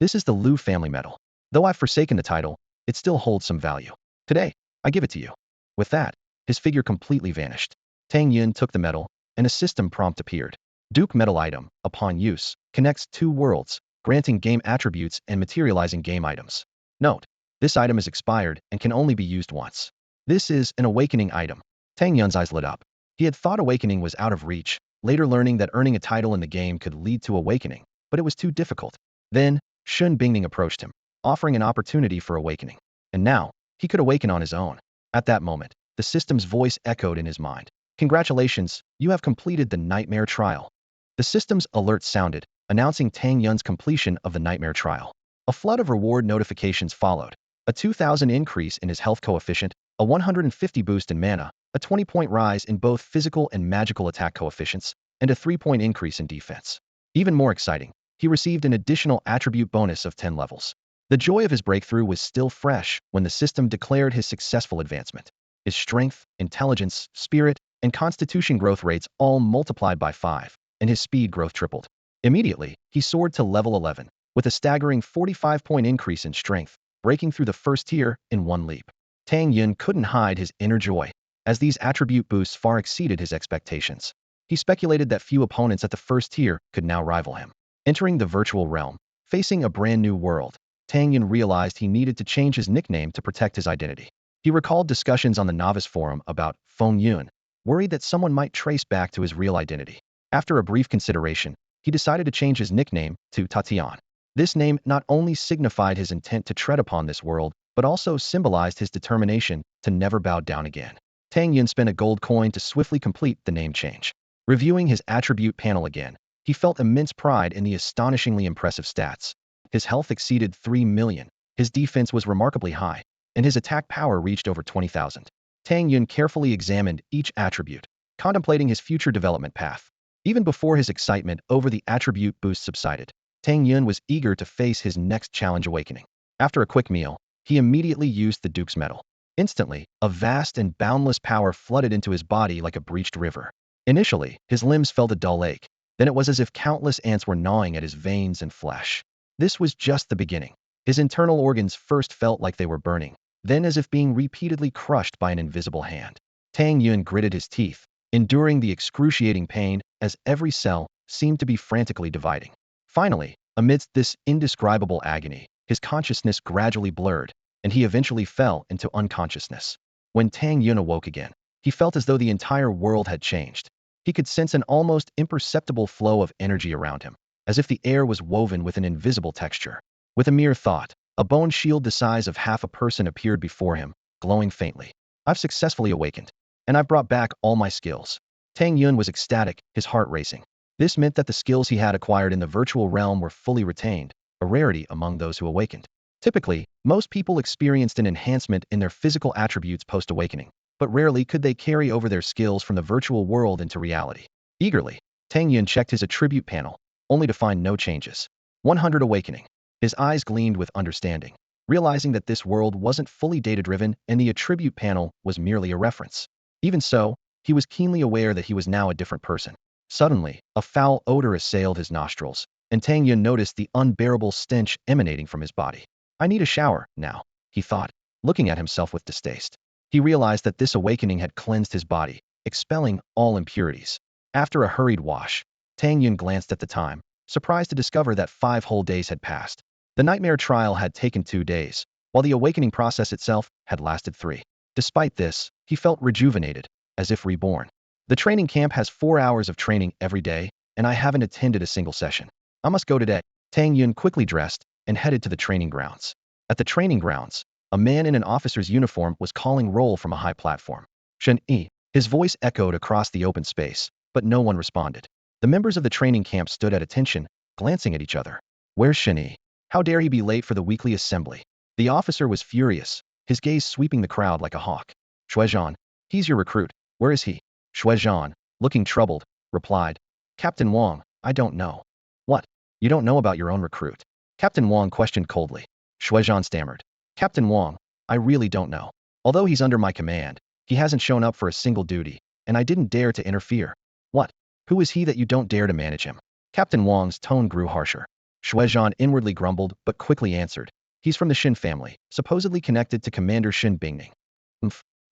"This is the Lu family medal. Though I've forsaken the title, it still holds some value. Today, I give it to you." With that, his figure completely vanished. Tang Yun took the medal, and a system prompt appeared. Duke medal item, upon use, connects two worlds, granting game attributes and materializing game items. Note: this item is expired and can only be used once. This is an awakening item. Tang Yun's eyes lit up. He had thought awakening was out of reach, later learning that earning a title in the game could lead to awakening, but it was too difficult. Then, Shun Bingning approached him, offering an opportunity for awakening. And now, he could awaken on his own. At that moment, the system's voice echoed in his mind. "Congratulations, you have completed the nightmare trial." The system's alert sounded, announcing Tang Yun's completion of the nightmare trial. A flood of reward notifications followed. A 2,000 increase in his health coefficient, a 150 boost in mana, a 20-point rise in both physical and magical attack coefficients, and a 3-point increase in defense. Even more exciting, he received an additional attribute bonus of 10 levels. The joy of his breakthrough was still fresh when the system declared his successful advancement. His strength, intelligence, spirit, and constitution growth rates all multiplied by 5, and his speed growth tripled. Immediately, he soared to level 11, with a staggering 45-point increase in strength, breaking through the first tier in one leap. Tang Yun couldn't hide his inner joy, as these attribute boosts far exceeded his expectations. He speculated that few opponents at the first tier could now rival him. Entering the virtual realm, facing a brand new world, Tang Yun realized he needed to change his nickname to protect his identity. He recalled discussions on the novice forum about Feng Yun, worried that someone might trace back to his real identity. After a brief consideration, he decided to change his nickname to Tatian. This name not only signified his intent to tread upon this world, but also symbolized his determination to never bow down again. Tang Yun spent a gold coin to swiftly complete the name change. Reviewing his attribute panel again, he felt immense pride in the astonishingly impressive stats. His health exceeded 3 million, his defense was remarkably high, and his attack power reached over 20,000. Tang Yun carefully examined each attribute, contemplating his future development path. Even before his excitement over the attribute boost subsided, Tang Yun was eager to face his next challenge awakening. After a quick meal, he immediately used the Duke's Medal. Instantly, a vast and boundless power flooded into his body like a breached river. Initially, his limbs felt a dull ache. Then it was as if countless ants were gnawing at his veins and flesh. This was just the beginning. His internal organs first felt like they were burning, then as if being repeatedly crushed by an invisible hand. Tang Yun gritted his teeth, enduring the excruciating pain as every cell seemed to be frantically dividing. Finally, amidst this indescribable agony, his consciousness gradually blurred, and he eventually fell into unconsciousness. When Tang Yun awoke again, he felt as though the entire world had changed. He could sense an almost imperceptible flow of energy around him, as if the air was woven with an invisible texture. With a mere thought, a bone shield the size of half a person appeared before him, glowing faintly. I've successfully awakened, and I've brought back all my skills. Tang Yun was ecstatic, his heart racing. This meant that the skills he had acquired in the virtual realm were fully retained, a rarity among those who awakened. Typically, most people experienced an enhancement in their physical attributes post-awakening, but rarely could they carry over their skills from the virtual world into reality. Eagerly, Tang Yun checked his attribute panel, only to find no changes. 100 awakening. His eyes gleamed with understanding, realizing that this world wasn't fully data-driven and the attribute panel was merely a reference. Even so, he was keenly aware that he was now a different person. Suddenly, a foul odor assailed his nostrils, and Tang Yun noticed the unbearable stench emanating from his body. I need a shower, now, he thought, looking at himself with distaste. He realized that this awakening had cleansed his body, expelling all impurities. After a hurried wash, Tang Yun glanced at the time, surprised to discover that 5 whole days had passed. The nightmare trial had taken 2 days, while the awakening process itself had lasted 3. Despite this, he felt rejuvenated, as if reborn. The training camp has 4 hours of training every day, and I haven't attended a single session. I must go today. Tang Yun quickly dressed and headed to the training grounds. At the training grounds, a man in an officer's uniform was calling roll from a high platform. Shen Yi. His voice echoed across the open space, but no one responded. The members of the training camp stood at attention, glancing at each other. Where's Shen Yi? How dare he be late for the weekly assembly? The officer was furious, his gaze sweeping the crowd like a hawk. Shuizhan, he's your recruit. Where is he? Shuizhan, looking troubled, replied. Captain Wang, I don't know. What? You don't know about your own recruit? Captain Wang questioned coldly. Shuizhan stammered. Captain Wang, I really don't know. Although he's under my command, he hasn't shown up for a single duty, and I didn't dare to interfere. What? Who is he that you don't dare to manage him? Captain Wang's tone grew harsher. Shuizhan inwardly grumbled, but quickly answered. He's from the Shin family, supposedly connected to Commander Shin Bingning.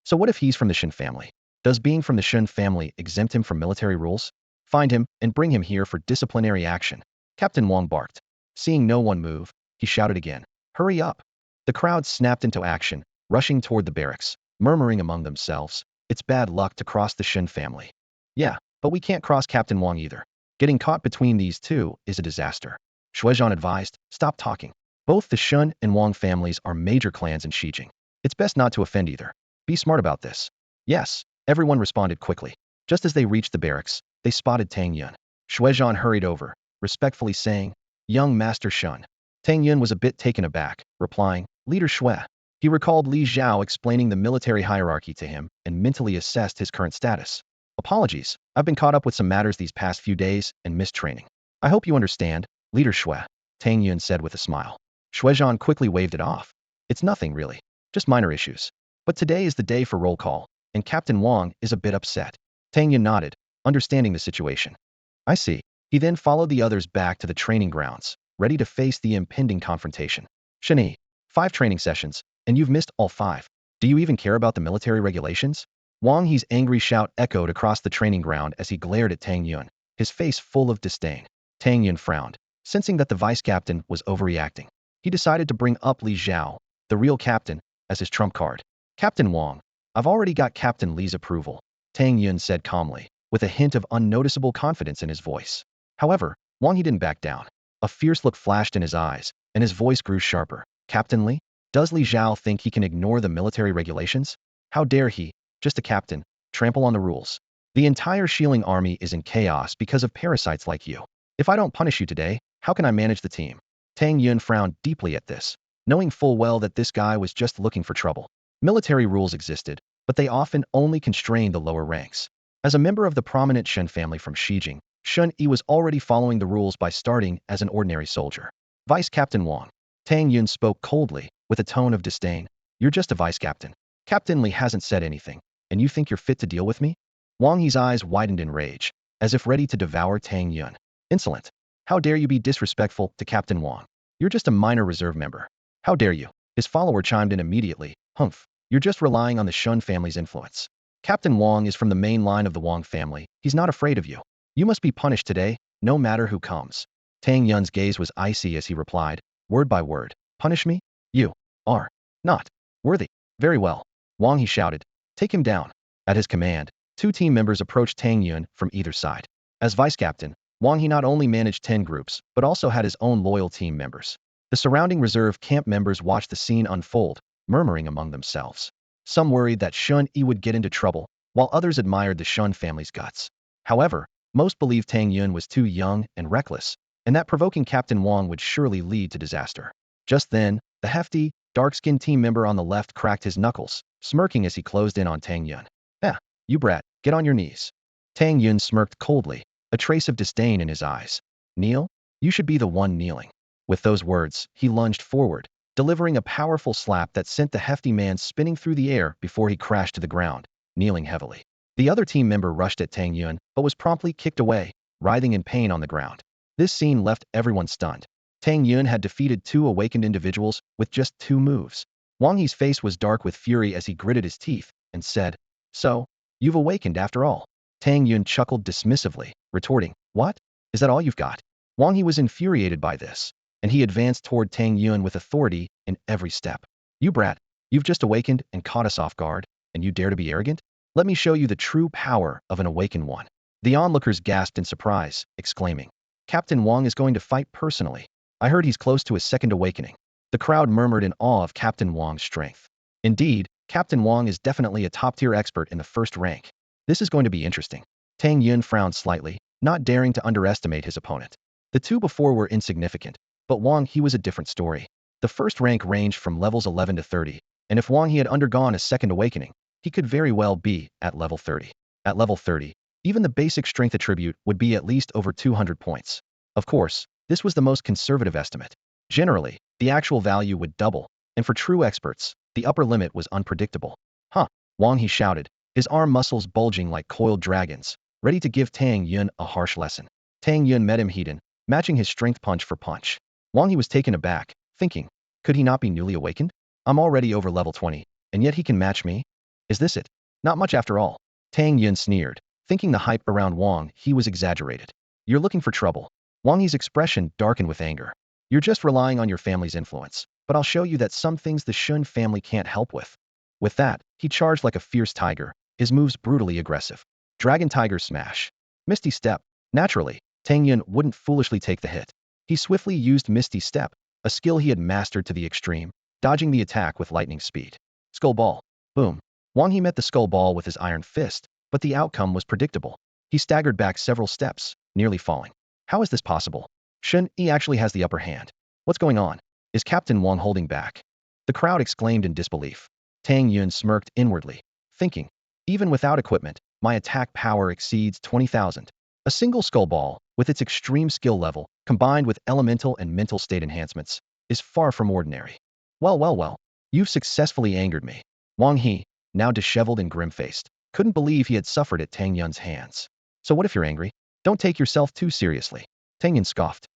So what if he's from the Shin family? Does being from the Shin family exempt him from military rules? Find him and bring him here for disciplinary action. Captain Wang barked. Seeing no one move, he shouted again. Hurry up! The crowd snapped into action, rushing toward the barracks, murmuring among themselves. It's bad luck to cross the Shin family. Yeah, but we can't cross Captain Wang either. Getting caught between these two is a disaster. Shuizhan advised, stop talking. Both the Shun and Wang families are major clans in Xijing. It's best not to offend either. Be smart about this. Yes, everyone responded quickly. Just as they reached the barracks, they spotted Tang Yun. Shuizhan hurried over, respectfully saying, Young Master Shun. Tang Yun was a bit taken aback, replying, Leader Shui. He recalled Li Zhao explaining the military hierarchy to him and mentally assessed his current status. Apologies, I've been caught up with some matters these past few days and missed training. I hope you understand, Leader Shui, Tang Yun said with a smile. Shuizhan quickly waved it off. It's nothing really, just minor issues. But today is the day for roll call, and Captain Wang is a bit upset. Tang Yun nodded, understanding the situation. I see. He then followed the others back to the training grounds, ready to face the impending confrontation. Shen Yi, 5 training sessions, and you've missed all 5. Do you even care about the military regulations? Wang He's angry shout echoed across the training ground as he glared at Tang Yun, his face full of disdain. Tang Yun frowned, sensing that the vice captain was overreacting. He decided to bring up Li Zhao, the real captain, as his trump card. Captain Wang, I've already got Captain Li's approval, Tang Yun said calmly, with a hint of unnoticeable confidence in his voice. However, Wang He didn't back down. A fierce look flashed in his eyes, and his voice grew sharper. Captain Li? Does Li Zhao think he can ignore the military regulations? How dare he, just a captain, trample on the rules? The entire Shieling army is in chaos because of parasites like you. If I don't punish you today, how can I manage the team? Tang Yun frowned deeply at this, knowing full well that this guy was just looking for trouble. Military rules existed, but they often only constrained the lower ranks. As a member of the prominent Shen family from Shijing, Shun Yi was already following the rules by starting as an ordinary soldier. Vice Captain Wang. Tang Yun spoke coldly, with a tone of disdain. You're just a vice captain. Captain Li hasn't said anything, and you think you're fit to deal with me? Wang Yi's eyes widened in rage, as if ready to devour Tang Yun. Insolent. How dare you be disrespectful to Captain Wang? You're just a minor reserve member. How dare you? His follower chimed in immediately. Humph. You're just relying on the Shun family's influence. Captain Wang is from the main line of the Wang family. He's not afraid of you. You must be punished today, no matter who comes. Tang Yun's gaze was icy as he replied, word by word. Punish me? You are not worthy. Very well. Wang He shouted. Take him down. At his command, 2 team members approached Tang Yun from either side. As vice captain, Wang He not only managed 10 groups, but also had his own loyal team members. The surrounding reserve camp members watched the scene unfold, murmuring among themselves. Some worried that Shun Yi would get into trouble, while others admired the Shun family's guts. However, most believed Tang Yun was too young and reckless, and that provoking Captain Wang would surely lead to disaster. Just then, the hefty, dark-skinned team member on the left cracked his knuckles, smirking as he closed in on Tang Yun. You brat, get on your knees. Tang Yun smirked coldly, a trace of disdain in his eyes. Kneel? You should be the one kneeling. With those words, he lunged forward, delivering a powerful slap that sent the hefty man spinning through the air before he crashed to the ground, kneeling heavily. The other team member rushed at Tang Yun, but was promptly kicked away, writhing in pain on the ground. This scene left everyone stunned. Tang Yun had defeated 2 awakened individuals with just 2 moves. Wang Yi's face was dark with fury as he gritted his teeth and said, So, you've awakened after all. Tang Yun chuckled dismissively, retorting, What? Is that all you've got? Wang Yi was infuriated by this, and he advanced toward Tang Yun with authority in every step. You brat, you've just awakened and caught us off guard, and you dare to be arrogant? Let me show you the true power of an awakened one. The onlookers gasped in surprise, exclaiming, Captain Wang is going to fight personally. I heard he's close to his second awakening. The crowd murmured in awe of Captain Wang's strength. Indeed, Captain Wang is definitely a top-tier expert in the first rank. This is going to be interesting. Tang Yun frowned slightly, not daring to underestimate his opponent. The 2 before were insignificant, but Wang He was a different story. The first rank ranged from levels 11 to 30, and if Wang He had undergone a second awakening, he could very well be at level 30. At level 30, even the basic strength attribute would be at least over 200 points. Of course, this was the most conservative estimate. Generally, the actual value would double, and for true experts, the upper limit was unpredictable. Huh, Wang He shouted, his arm muscles bulging like coiled dragons, ready to give Tang Yun a harsh lesson. Tang Yun met him head-on, matching his strength punch for punch. Wang He was taken aback, thinking, could he not be newly awakened? I'm already over level 20, and yet he can match me? Is this it? Not much after all. Tang Yun sneered, thinking the hype around Wang He was exaggerated. You're looking for trouble. Wang Yi's expression darkened with anger. You're just relying on your family's influence, but I'll show you that some things the Shun family can't help with. With that, he charged like a fierce tiger, his moves brutally aggressive. Dragon Tiger Smash. Misty Step. Naturally, Tang Yun wouldn't foolishly take the hit. He swiftly used Misty Step, a skill he had mastered to the extreme, dodging the attack with lightning speed. Skull Ball. Boom. Wang He met the Skull Ball with his iron fist, but the outcome was predictable. He staggered back several steps, nearly falling. How is this possible? Shun Yi actually has the upper hand. What's going on? Is Captain Wang holding back? The crowd exclaimed in disbelief. Tang Yun smirked inwardly, thinking, even without equipment, my attack power exceeds 20,000. A single Skull Ball, with its extreme skill level, combined with elemental and mental state enhancements, is far from ordinary. Well, you've successfully angered me. Wang He, now disheveled and grim-faced, couldn't believe he had suffered at Tang Yun's hands. So what if you're angry? Don't take yourself too seriously. Tang Yun scoffed.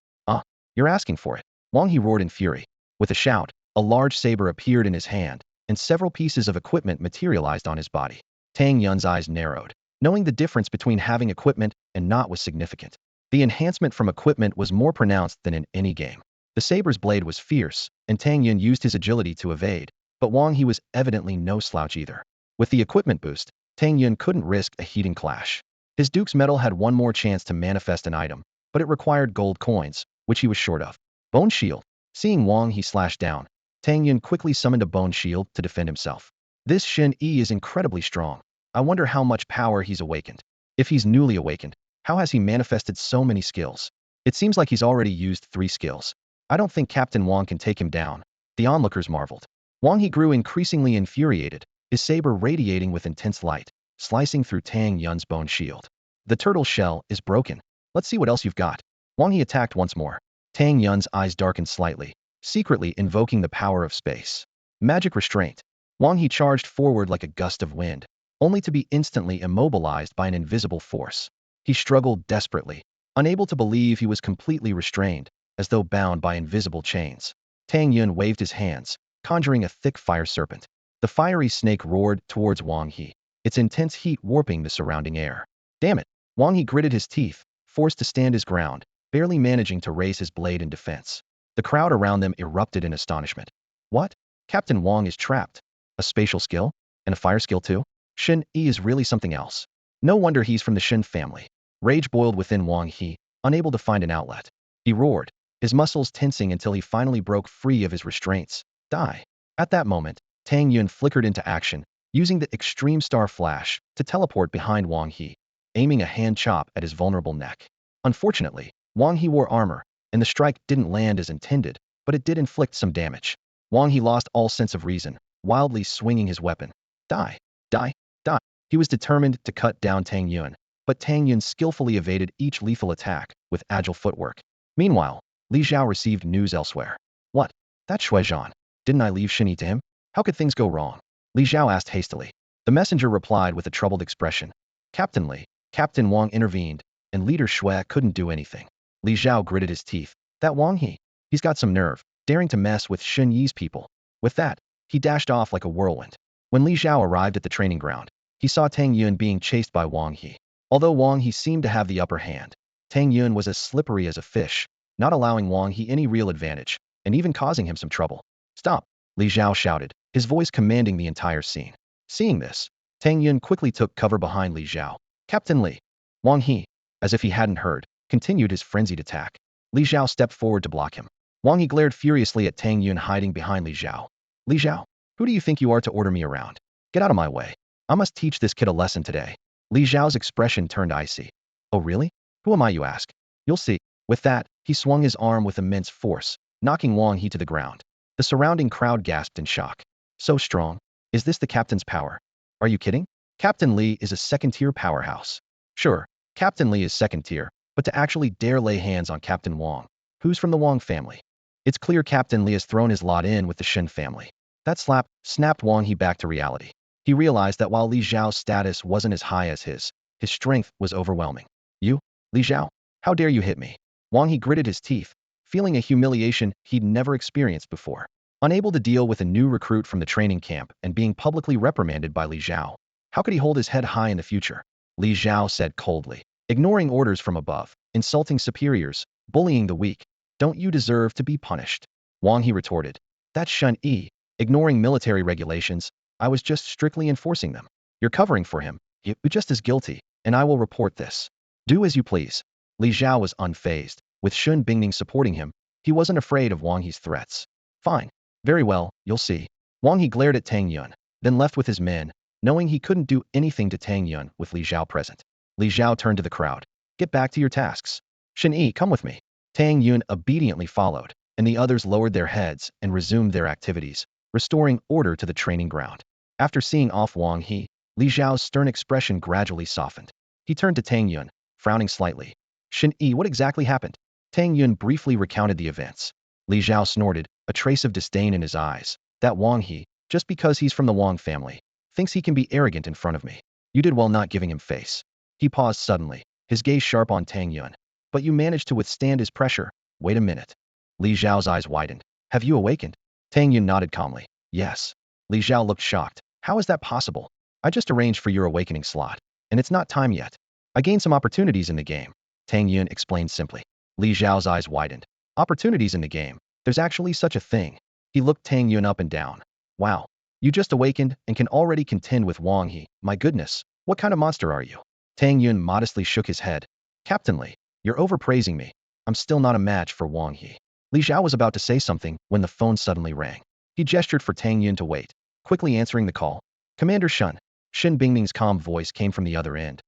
You're asking for it. Wang He roared in fury. With a shout, a large saber appeared in his hand, and several pieces of equipment materialized on his body. Tang Yun's eyes narrowed. Knowing the difference between having equipment and not was significant. The enhancement from equipment was more pronounced than in any game. The saber's blade was fierce, and Tang Yun used his agility to evade, but Wang He was evidently no slouch either. With the equipment boost, Tang Yun couldn't risk a heating clash. His Duke's Medal had one more chance to manifest an item, but it required gold coins, which he was short of. Bone Shield. Seeing Wang He slash down, Tang Yun quickly summoned a bone shield to defend himself. This Shin Yi is incredibly strong. I wonder how much power he's awakened. If he's newly awakened, how has he manifested so many skills? It seems like he's already used 3 skills. I don't think Captain Wang can take him down. The onlookers marveled. Wang He grew increasingly infuriated, his saber radiating with intense light, slicing through Tang Yun's bone shield. The turtle shell is broken. Let's see what else you've got. Wang He attacked once more. Tang Yun's eyes darkened slightly, secretly invoking the power of space. Magic restraint. Wang He charged forward like a gust of wind, only to be instantly immobilized by an invisible force. He struggled desperately, unable to believe he was completely restrained, as though bound by invisible chains. Tang Yun waved his hands, conjuring a thick fire serpent. The fiery snake roared towards Wang He, its intense heat warping the surrounding air. Damn it! Wang He gritted his teeth, forced to stand his ground, barely managing to raise his blade in defense. The crowd around them erupted in astonishment. What? Captain Wang is trapped. A spatial skill? And a fire skill too? Shin Yi is really something else. No wonder he's from the Shin family. Rage boiled within Wang He, unable to find an outlet. He roared, his muscles tensing until he finally broke free of his restraints. Die. At that moment, Tang Yun flickered into action, using the extreme star flash to teleport behind Wang He, aiming a hand chop at his vulnerable neck. Unfortunately, Wang He wore armor, and the strike didn't land as intended, but it did inflict some damage. Wang He lost all sense of reason, wildly swinging his weapon. Die. Die. Die. He was determined to cut down Tang Yun, but Tang Yun skillfully evaded each lethal attack with agile footwork. Meanwhile, Li Zhao received news elsewhere. What? That Shuizhan. Didn't I leave Shin Yi to him? How could things go wrong? Li Zhao asked hastily. The messenger replied with a troubled expression. Captain Li. Captain Wang intervened, and Leader Shui couldn't do anything. Li Zhao gritted his teeth. That Wang He. He's got some nerve, daring to mess with Shin Yi's people. With that, he dashed off like a whirlwind. When Li Zhao arrived at the training ground, he saw Tang Yun being chased by Wang He. Although Wang He seemed to have the upper hand, Tang Yun was as slippery as a fish, not allowing Wang He any real advantage, and even causing him some trouble. Stop! Li Zhao shouted, his voice commanding the entire scene. Seeing this, Tang Yun quickly took cover behind Li Zhao. Captain Li. Wang He, as if he hadn't heard, continued his frenzied attack. Li Zhao stepped forward to block him. Wang He glared furiously at Tang Yun hiding behind Li Zhao. Li Zhao, who do you think you are to order me around? Get out of my way. I must teach this kid a lesson today. Li Zhao's expression turned icy. Oh really? Who am I, you ask? You'll see. With that, he swung his arm with immense force, knocking Wang He to the ground. The surrounding crowd gasped in shock. So strong. Is this the captain's power? Are you kidding? Captain Li is a second-tier powerhouse. Sure, Captain Li is second-tier, but to actually dare lay hands on Captain Wang, who's from the Wang family. It's clear Captain Li has thrown his lot in with the Shin family. That slap snapped Wang He back to reality. He realized that while Li Zhao's status wasn't as high as his strength was overwhelming. You, Li Zhao? How dare you hit me? Wang He gritted his teeth, feeling a humiliation he'd never experienced before. Unable to deal with a new recruit from the training camp and being publicly reprimanded by Li Zhao, how could he hold his head high in the future? Li Zhao said coldly, ignoring orders from above, insulting superiors, bullying the weak. Don't you deserve to be punished? Wang He retorted. That's Shin Yi. Ignoring military regulations, I was just strictly enforcing them. You're covering for him. You're just as guilty, and I will report this. Do as you please. Li Zhao was unfazed. With Shun Bingning supporting him, he wasn't afraid of Wang He's threats. Fine. Very well, you'll see. Wang He glared at Tang Yun, then left with his men, knowing he couldn't do anything to Tang Yun with Li Zhao present. Li Zhao turned to the crowd. Get back to your tasks. Shin Yi, come with me. Tang Yun obediently followed, and the others lowered their heads and resumed their activities, restoring order to the training ground. After seeing off Wang He, Li Zhao's stern expression gradually softened. He turned to Tang Yun, frowning slightly. Shin Yi, what exactly happened? Tang Yun briefly recounted the events. Li Zhao snorted, a trace of disdain in his eyes. That Wang He, just because he's from the Wang family, thinks he can be arrogant in front of me. You did well not giving him face. He paused suddenly, his gaze sharp on Tang Yun. But you managed to withstand his pressure. Wait a minute. Li Zhao's eyes widened. Have you awakened? Tang Yun nodded calmly. Yes. Li Xiao looked shocked. How is that possible? I just arranged for your awakening slot, and it's not time yet. I gained some opportunities in the game. Tang Yun explained simply. Li Xiao's eyes widened. Opportunities in the game. There's actually such a thing. He looked Tang Yun up and down. Wow. You just awakened and can already contend with Wang He. My goodness. What kind of monster are you? Tang Yun modestly shook his head. Captain Li, you're overpraising me. I'm still not a match for Wang He. Li Xiao was about to say something when the phone suddenly rang. He gestured for Tang Yun to wait, quickly answering the call. Commander Shun. Shin Bingming's calm voice came from the other end.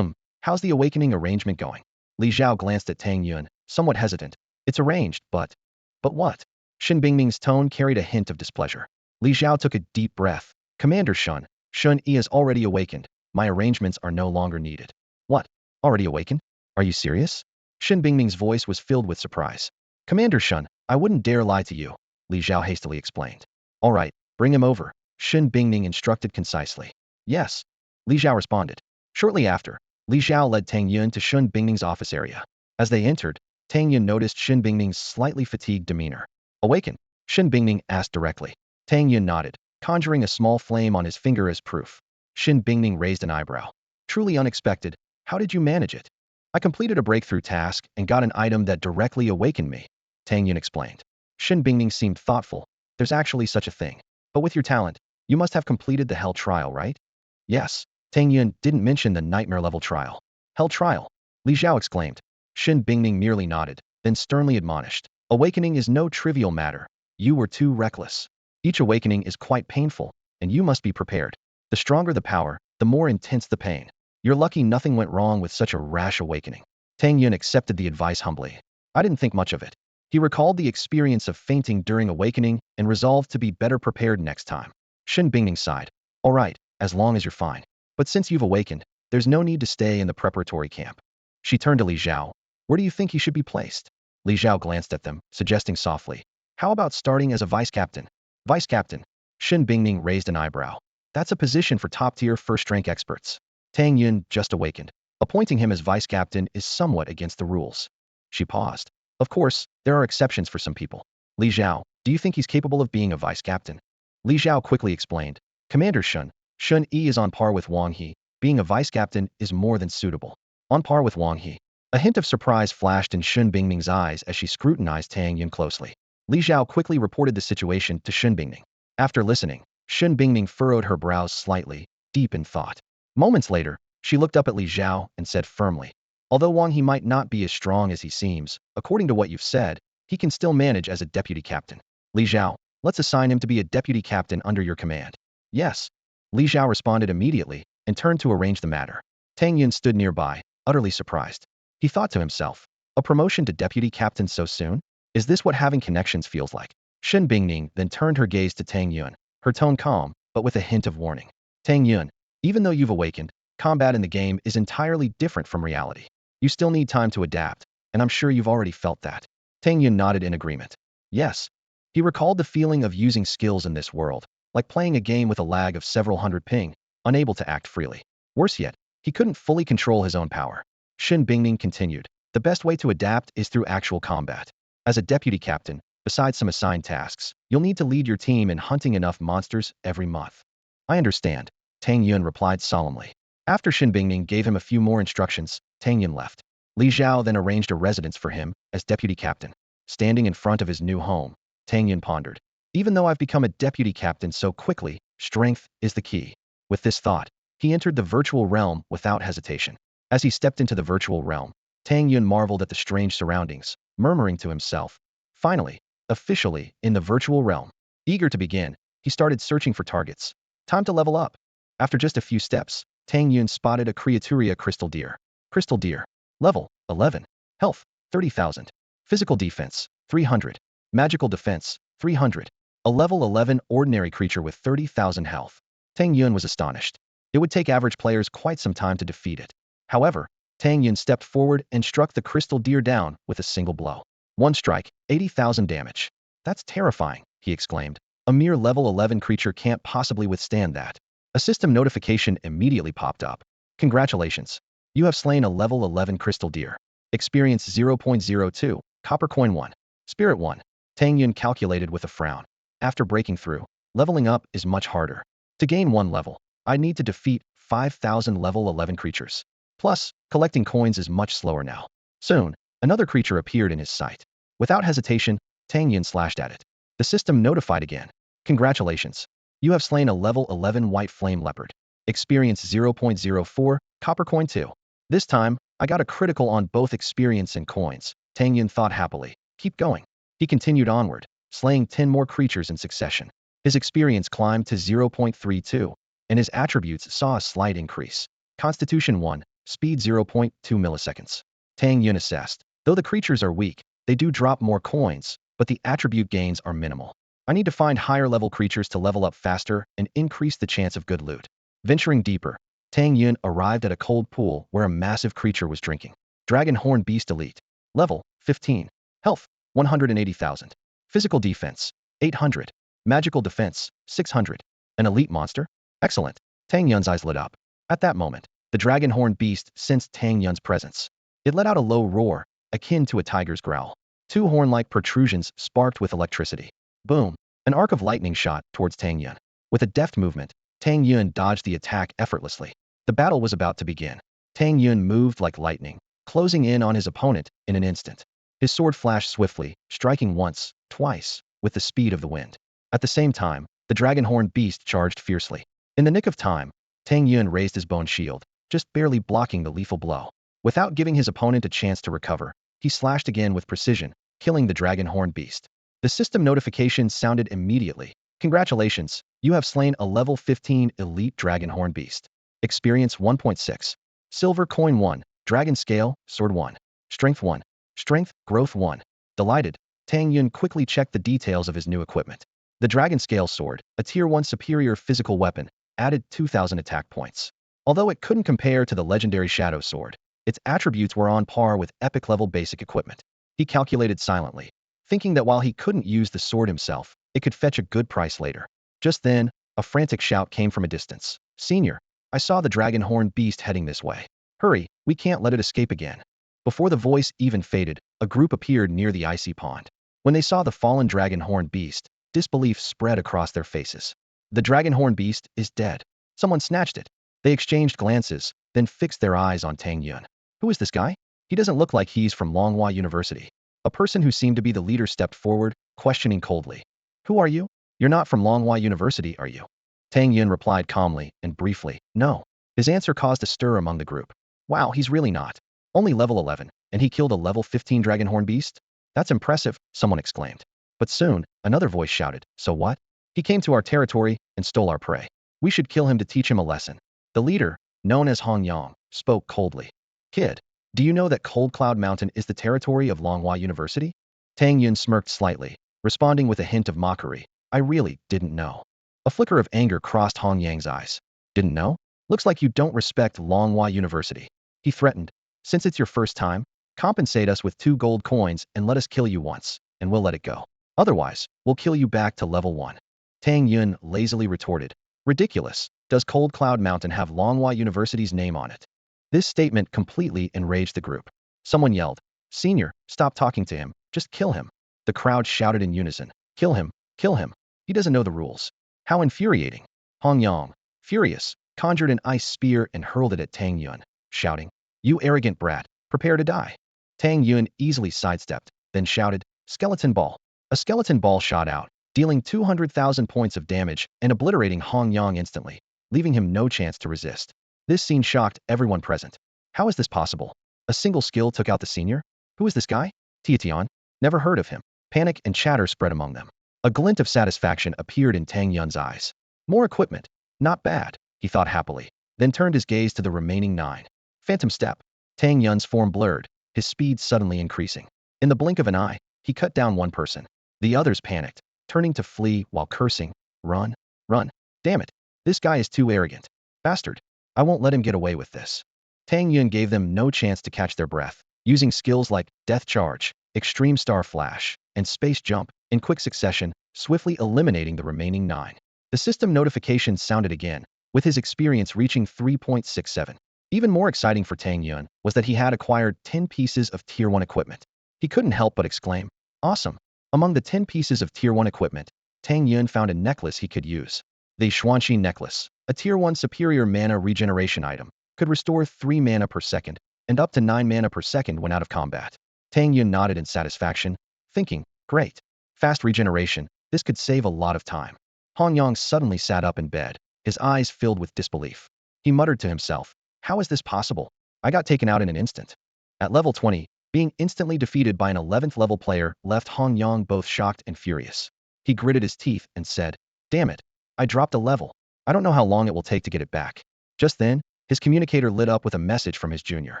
How's the awakening arrangement going? Li Xiao glanced at Tang Yun, somewhat hesitant. It's arranged, but... But what? Shin Bingming's tone carried a hint of displeasure. Li Xiao took a deep breath. Commander Shun. Shun Yi is already awakened. My arrangements are no longer needed. What? Already awakened? Are you serious? Shin Bingming's voice was filled with surprise. Commander Shun, I wouldn't dare lie to you, Li Xiao hastily explained. All right, bring him over, Shin Bingming instructed concisely. Yes, Li Xiao responded. Shortly after, Li Xiao led Tang Yun to Shin Bingming's office area. As they entered, Tang Yun noticed Shin Bingming's slightly fatigued demeanor. Awaken? Shin Bingming asked directly. Tang Yun nodded, conjuring a small flame on his finger as proof. Shin Bingming raised an eyebrow. Truly unexpected. How did you manage it? I completed a breakthrough task and got an item that directly awakened me, Tang Yun explained. Shin Bingming seemed thoughtful. There's actually such a thing. But with your talent, you must have completed the Hell Trial, right? Yes. Tang Yun didn't mention the Nightmare level trial. Hell Trial? Li Xiao exclaimed. Shin Bingming merely nodded, then sternly admonished. Awakening is no trivial matter. You were too reckless. Each awakening is quite painful, and you must be prepared. The stronger the power, the more intense the pain. You're lucky nothing went wrong with such a rash awakening. Tang Yun accepted the advice humbly. I didn't think much of it. He recalled the experience of fainting during awakening and resolved to be better prepared next time. Shin Bingming sighed. All right, as long as you're fine. But since you've awakened, there's no need to stay in the preparatory camp. She turned to Li Xiao. Where do you think he should be placed? Li Xiao glanced at them, suggesting softly. How about starting as a vice captain? Vice captain? Shin Bingming raised an eyebrow. That's a position for top-tier first-rank experts. Tang Yun just awakened. Appointing him as vice captain is somewhat against the rules. She paused. Of course, there are exceptions for some people. Li Xiao, do you think he's capable of being a vice captain? Li Xiao quickly explained. Commander Shun Yi is on par with Wang He. Being a vice captain is more than suitable. On par with Wang He. A hint of surprise flashed in Shin Bingming's eyes as she scrutinized Tang Yun closely. Li Xiao quickly reported the situation to Shin Bingming. After listening, Shin Bingming furrowed her brows slightly, deep in thought. Moments later, she looked up at Li Xiao and said firmly, although Wang He might not be as strong as he seems, according to what you've said, he can still manage as a deputy captain. Li Xiao, let's assign him to be a deputy captain under your command. Yes. Li Xiao responded immediately and turned to arrange the matter. Tang Yun stood nearby, utterly surprised. He thought to himself, a promotion to deputy captain so soon? Is this what having connections feels like? Shin Bingming then turned her gaze to Tang Yun, her tone calm, but with a hint of warning. Tang Yun, even though you've awakened, combat in the game is entirely different from reality. You still need time to adapt, and I'm sure you've already felt that. Tang Yun nodded in agreement. Yes. He recalled the feeling of using skills in this world, like playing a game with a lag of several hundred ping, unable to act freely. Worse yet, he couldn't fully control his own power. Shin Bingming continued. The best way to adapt is through actual combat. As a deputy captain, besides some assigned tasks, you'll need to lead your team in hunting enough monsters every month. I understand, Tang Yun replied solemnly. After Shin Bingming gave him a few more instructions, Tang Yun left. Li Xiao then arranged a residence for him as deputy captain. Standing in front of his new home, Tang Yun pondered. Even though I've become a deputy captain so quickly, strength is the key. With this thought, he entered the virtual realm without hesitation. As he stepped into the virtual realm, Tang Yun marveled at the strange surroundings, murmuring to himself. Finally, officially, in the virtual realm. Eager to begin, he started searching for targets. Time to level up. After just a few steps, Tang Yun spotted a Creaturia crystal deer. Crystal deer. Level 11. Health 30,000. Physical defense 300. Magical defense 300. A level 11 ordinary creature with 30,000 health. Tang Yun was astonished. It would take average players quite some time to defeat it. However, Tang Yun stepped forward and struck the crystal deer down with a single blow. One strike, 80,000 damage. That's terrifying, he exclaimed. A mere level 11 creature can't possibly withstand that. A system notification immediately popped up. Congratulations. You have slain a level 11 crystal deer. Experience 0.02, copper coin 1. Spirit 1. Tang Yun calculated with a frown. After breaking through, Leveling up is much harder. To gain 1 level, I need to defeat 5,000 level 11 creatures. Plus, collecting coins is much slower now. Soon, another creature appeared in his sight. Without hesitation, Tang Yun slashed at it. The system notified again. Congratulations. You have slain a level 11 white flame leopard. Experience 0.04, copper coin 2. This time, I got a critical on both experience and coins. Tang Yun thought happily. Keep going. He continued onward, slaying 10 more creatures in succession. His experience climbed to 0.32, and his attributes saw a slight increase. Constitution 1, speed 0.2 milliseconds. Tang Yun assessed. Though the creatures are weak, they do drop more coins, but the attribute gains are minimal. I need to find higher level creatures to level up faster and increase the chance of good loot. Venturing deeper, Tang Yun arrived at a cold pool where a massive creature was drinking. Dragon Horn Beast Elite. Level 15. Health 180,000. Physical defense 800. Magical defense 600. An elite monster? Excellent. Tang Yun's eyes lit up. At that moment, the Dragon Horn Beast sensed Tang Yun's presence. It let out a low roar, akin to a tiger's growl. 2 horn-like protrusions sparked with electricity. Boom! An arc of lightning shot towards Tang Yun. With a deft movement, Tang Yun dodged the attack effortlessly. The battle was about to begin. Tang Yun moved like lightning, closing in on his opponent in an instant. His sword flashed swiftly, striking once, twice, with the speed of the wind. At the same time, the Dragonhorn Beast charged fiercely. In the nick of time, Tang Yun raised his bone shield, just barely blocking the lethal blow. Without giving his opponent a chance to recover, he slashed again with precision, killing the Dragonhorn Beast. The system notification sounded immediately. Congratulations, you have slain a level 15 elite Dragonhorn Beast. Experience 1.6. Silver coin 1. Dragon scale, sword 1. Strength 1. Strength, growth 1. Delighted, Tang Yun quickly checked the details of his new equipment. The Dragon Scale Sword, a Tier 1 superior physical weapon, added 2,000 attack points. Although it couldn't compare to the legendary Shadow Sword, its attributes were on par with epic-level basic equipment. He calculated silently, thinking that while he couldn't use the sword himself, it could fetch a good price later. Just then, a frantic shout came from a distance. Senior, I saw the Dragonhorn Beast heading this way. Hurry, we can't let it escape again. Before the voice even faded, a group appeared near the icy pond. When they saw the fallen Dragonhorn Beast, disbelief spread across their faces. The Dragonhorn Beast is dead. Someone snatched it. They exchanged glances, then fixed their eyes on Tang Yun. Who is this guy? He doesn't look like he's from Longhua University. A person who seemed to be the leader stepped forward, questioning coldly. Who are you? You're not from Longhua University, are you? Tang Yun replied calmly and briefly, no. His answer caused a stir among the group. Wow, he's really not. Only level 11, and he killed a level 15 Dragonhorn Beast? That's impressive, someone exclaimed. But soon, another voice shouted, so what? He came to our territory and stole our prey. We should kill him to teach him a lesson. The leader, known as Hong Yang, spoke coldly. Kid, do you know that Cold Cloud Mountain is the territory of Longhua University? Tang Yun smirked slightly, responding with a hint of mockery. I really didn't know. A flicker of anger crossed Hong Yang's eyes. Didn't know? Looks like you don't respect Longhua University. He threatened. Since it's your first time, compensate us with 2 gold coins and let us kill you once, and we'll let it go. Otherwise, we'll kill you back to level 1. Tang Yun lazily retorted. Ridiculous. Does Cold Cloud Mountain have Longhua University's name on it? This statement completely enraged the group. Someone yelled, Senior, stop talking to him, just kill him. The crowd shouted in unison, kill him, kill him. He doesn't know the rules. How infuriating. Hong Yang, furious, conjured an ice spear and hurled it at Tang Yun, shouting, you arrogant brat, prepare to die. Tang Yun easily sidestepped, then shouted, skeleton ball. A skeleton ball shot out, dealing 200,000 points of damage and obliterating Hong Yang instantly, leaving him no chance to resist. This scene shocked everyone present. How is this possible? A single skill took out the senior? Who is this guy? Tiatian? Never heard of him. Panic and chatter spread among them. A glint of satisfaction appeared in Tang Yun's eyes. More equipment. Not bad, he thought happily, then turned his gaze to the remaining 9. Phantom step. Tang Yun's form blurred, his speed suddenly increasing. In the blink of an eye, he cut down one person. The others panicked, turning to flee while cursing. Run, run. Damn it. This guy is too arrogant. Bastard. I won't let him get away with this. Tang Yun gave them no chance to catch their breath, using skills like Death Charge, Extreme Star Flash, and Space Jump, in quick succession, swiftly eliminating the remaining 9. The system notification sounded again, with his experience reaching 3.67. Even more exciting for Tang Yun was that he had acquired 10 pieces of Tier 1 equipment. He couldn't help but exclaim, awesome! Among the 10 pieces of Tier 1 equipment, Tang Yun found a necklace he could use. The Xuanxi necklace, a tier 1 superior mana regeneration item, could restore 3 mana per second and up to 9 mana per second when out of combat. Tang Yun nodded in satisfaction, thinking, great. Fast regeneration, this could save a lot of time. Han Yang suddenly sat up in bed, his eyes filled with disbelief. He muttered to himself, how is this possible? I got taken out in an instant. At level 20, being instantly defeated by an 11th level player left Han Yang both shocked and furious. He gritted his teeth and said, damn it, I dropped a level. I don't know how long it will take to get it back. Just then, his communicator lit up with a message from his junior.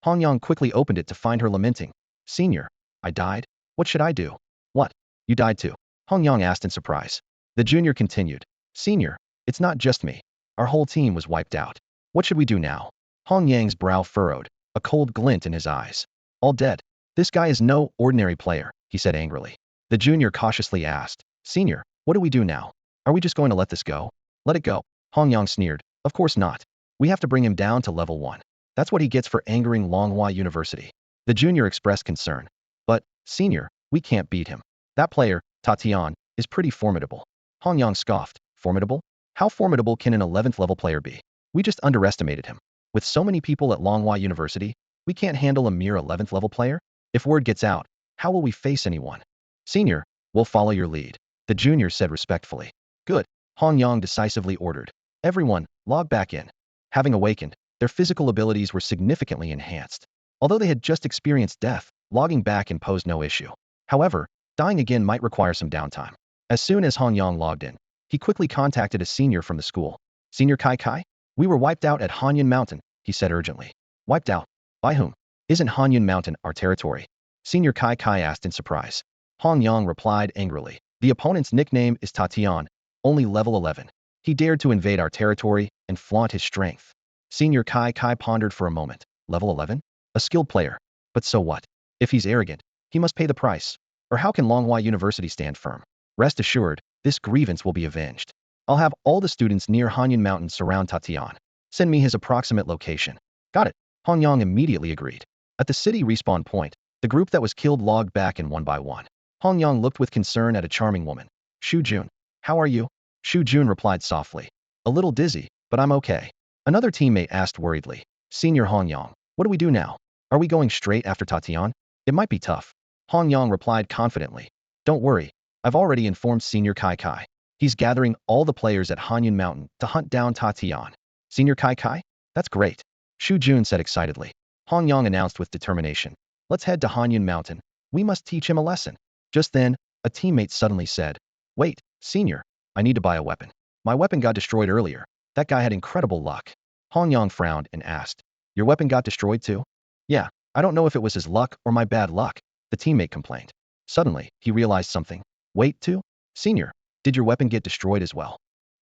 Han Yang quickly opened it to find her lamenting. Senior, I died? What should I do? What? You died too? Han Yang asked in surprise. The junior continued. Senior, it's not just me. Our whole team was wiped out. What should we do now? Han Yang's brow furrowed, a cold glint in his eyes. All dead. This guy is no ordinary player, he said angrily. The junior cautiously asked, Senior, what do we do now? Are we just going to let this go? Let it go. Han Yang sneered. Of course not. We have to bring him down to level 1. That's what he gets for angering Longhua University. The junior expressed concern. But, Senior, we can't beat him. That player, Tatian, is pretty formidable. Han Yang scoffed. Formidable? How formidable can an 11th level player be? We just underestimated him. With so many people at Longhua University, we can't handle a mere 11th level player? If word gets out, how will we face anyone? Senior, we'll follow your lead, the junior said respectfully. Good, Han Yang decisively ordered. Everyone, log back in. Having awakened, their physical abilities were significantly enhanced. Although they had just experienced death, logging back imposed no issue. However, dying again might require some downtime. As soon as Han Yang logged in, he quickly contacted a senior from the school. Senior Kai Kai? We were wiped out at Han Yun Mountain, he said urgently. Wiped out? By whom? Isn't Han Yun Mountain our territory? Senior Kai Kai asked in surprise. Han Yang replied angrily. The opponent's nickname is Tatian, only level 11. He dared to invade our territory and flaunt his strength. Senior Kai Kai pondered for a moment. Level 11? A skilled player. But so what? If he's arrogant, he must pay the price. Or how can Longhua University stand firm? Rest assured, this grievance will be avenged. I'll have all the students near Han Yun Mountain surround Tatian. Send me his approximate location. Got it. Han Yang immediately agreed. At the city respawn point, the group that was killed logged back in one by one. Han Yang looked with concern at a charming woman. Shu Jun, how are you? Shu Jun replied softly. A little dizzy, but I'm okay. Another teammate asked worriedly. Senior Han Yang, what do we do now? Are we going straight after Tatian? It might be tough. Han Yang replied confidently. Don't worry, I've already informed Senior Kai Kai. He's gathering all the players at Han Yun Mountain to hunt down Tatian. Senior Kai Kai? That's great. Shu Jun said excitedly. Han Yang announced with determination. Let's head to Han Yun Mountain. We must teach him a lesson. Just then, a teammate suddenly said, Wait, Senior, I need to buy a weapon. My weapon got destroyed earlier. That guy had incredible luck. Han Yang frowned and asked, Your weapon got destroyed too? Yeah, I don't know if it was his luck or my bad luck, the teammate complained. Suddenly, he realized something. Wait, too? Senior, did your weapon get destroyed as well?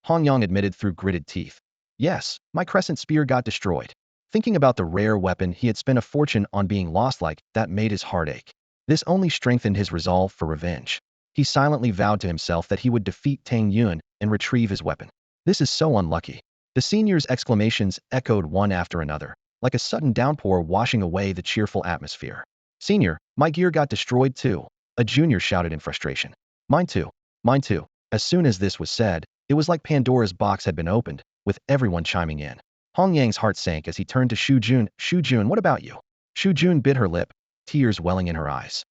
Han Yang admitted through gritted teeth. Yes, my crescent spear got destroyed. Thinking about the rare weapon he had spent a fortune on being lost like that made his heart ache. This only strengthened his resolve for revenge. He silently vowed to himself that he would defeat Tang Yun and retrieve his weapon. This is so unlucky. The senior's exclamations echoed one after another, like a sudden downpour washing away the cheerful atmosphere. Senior, my gear got destroyed too, a junior shouted in frustration. Mine too. Mine too. As soon as this was said, it was like Pandora's box had been opened, with everyone chiming in. Han Yang's heart sank as he turned to Shu Jun. Shu Jun, what about you? Shu Jun bit her lip, tears welling in her eyes.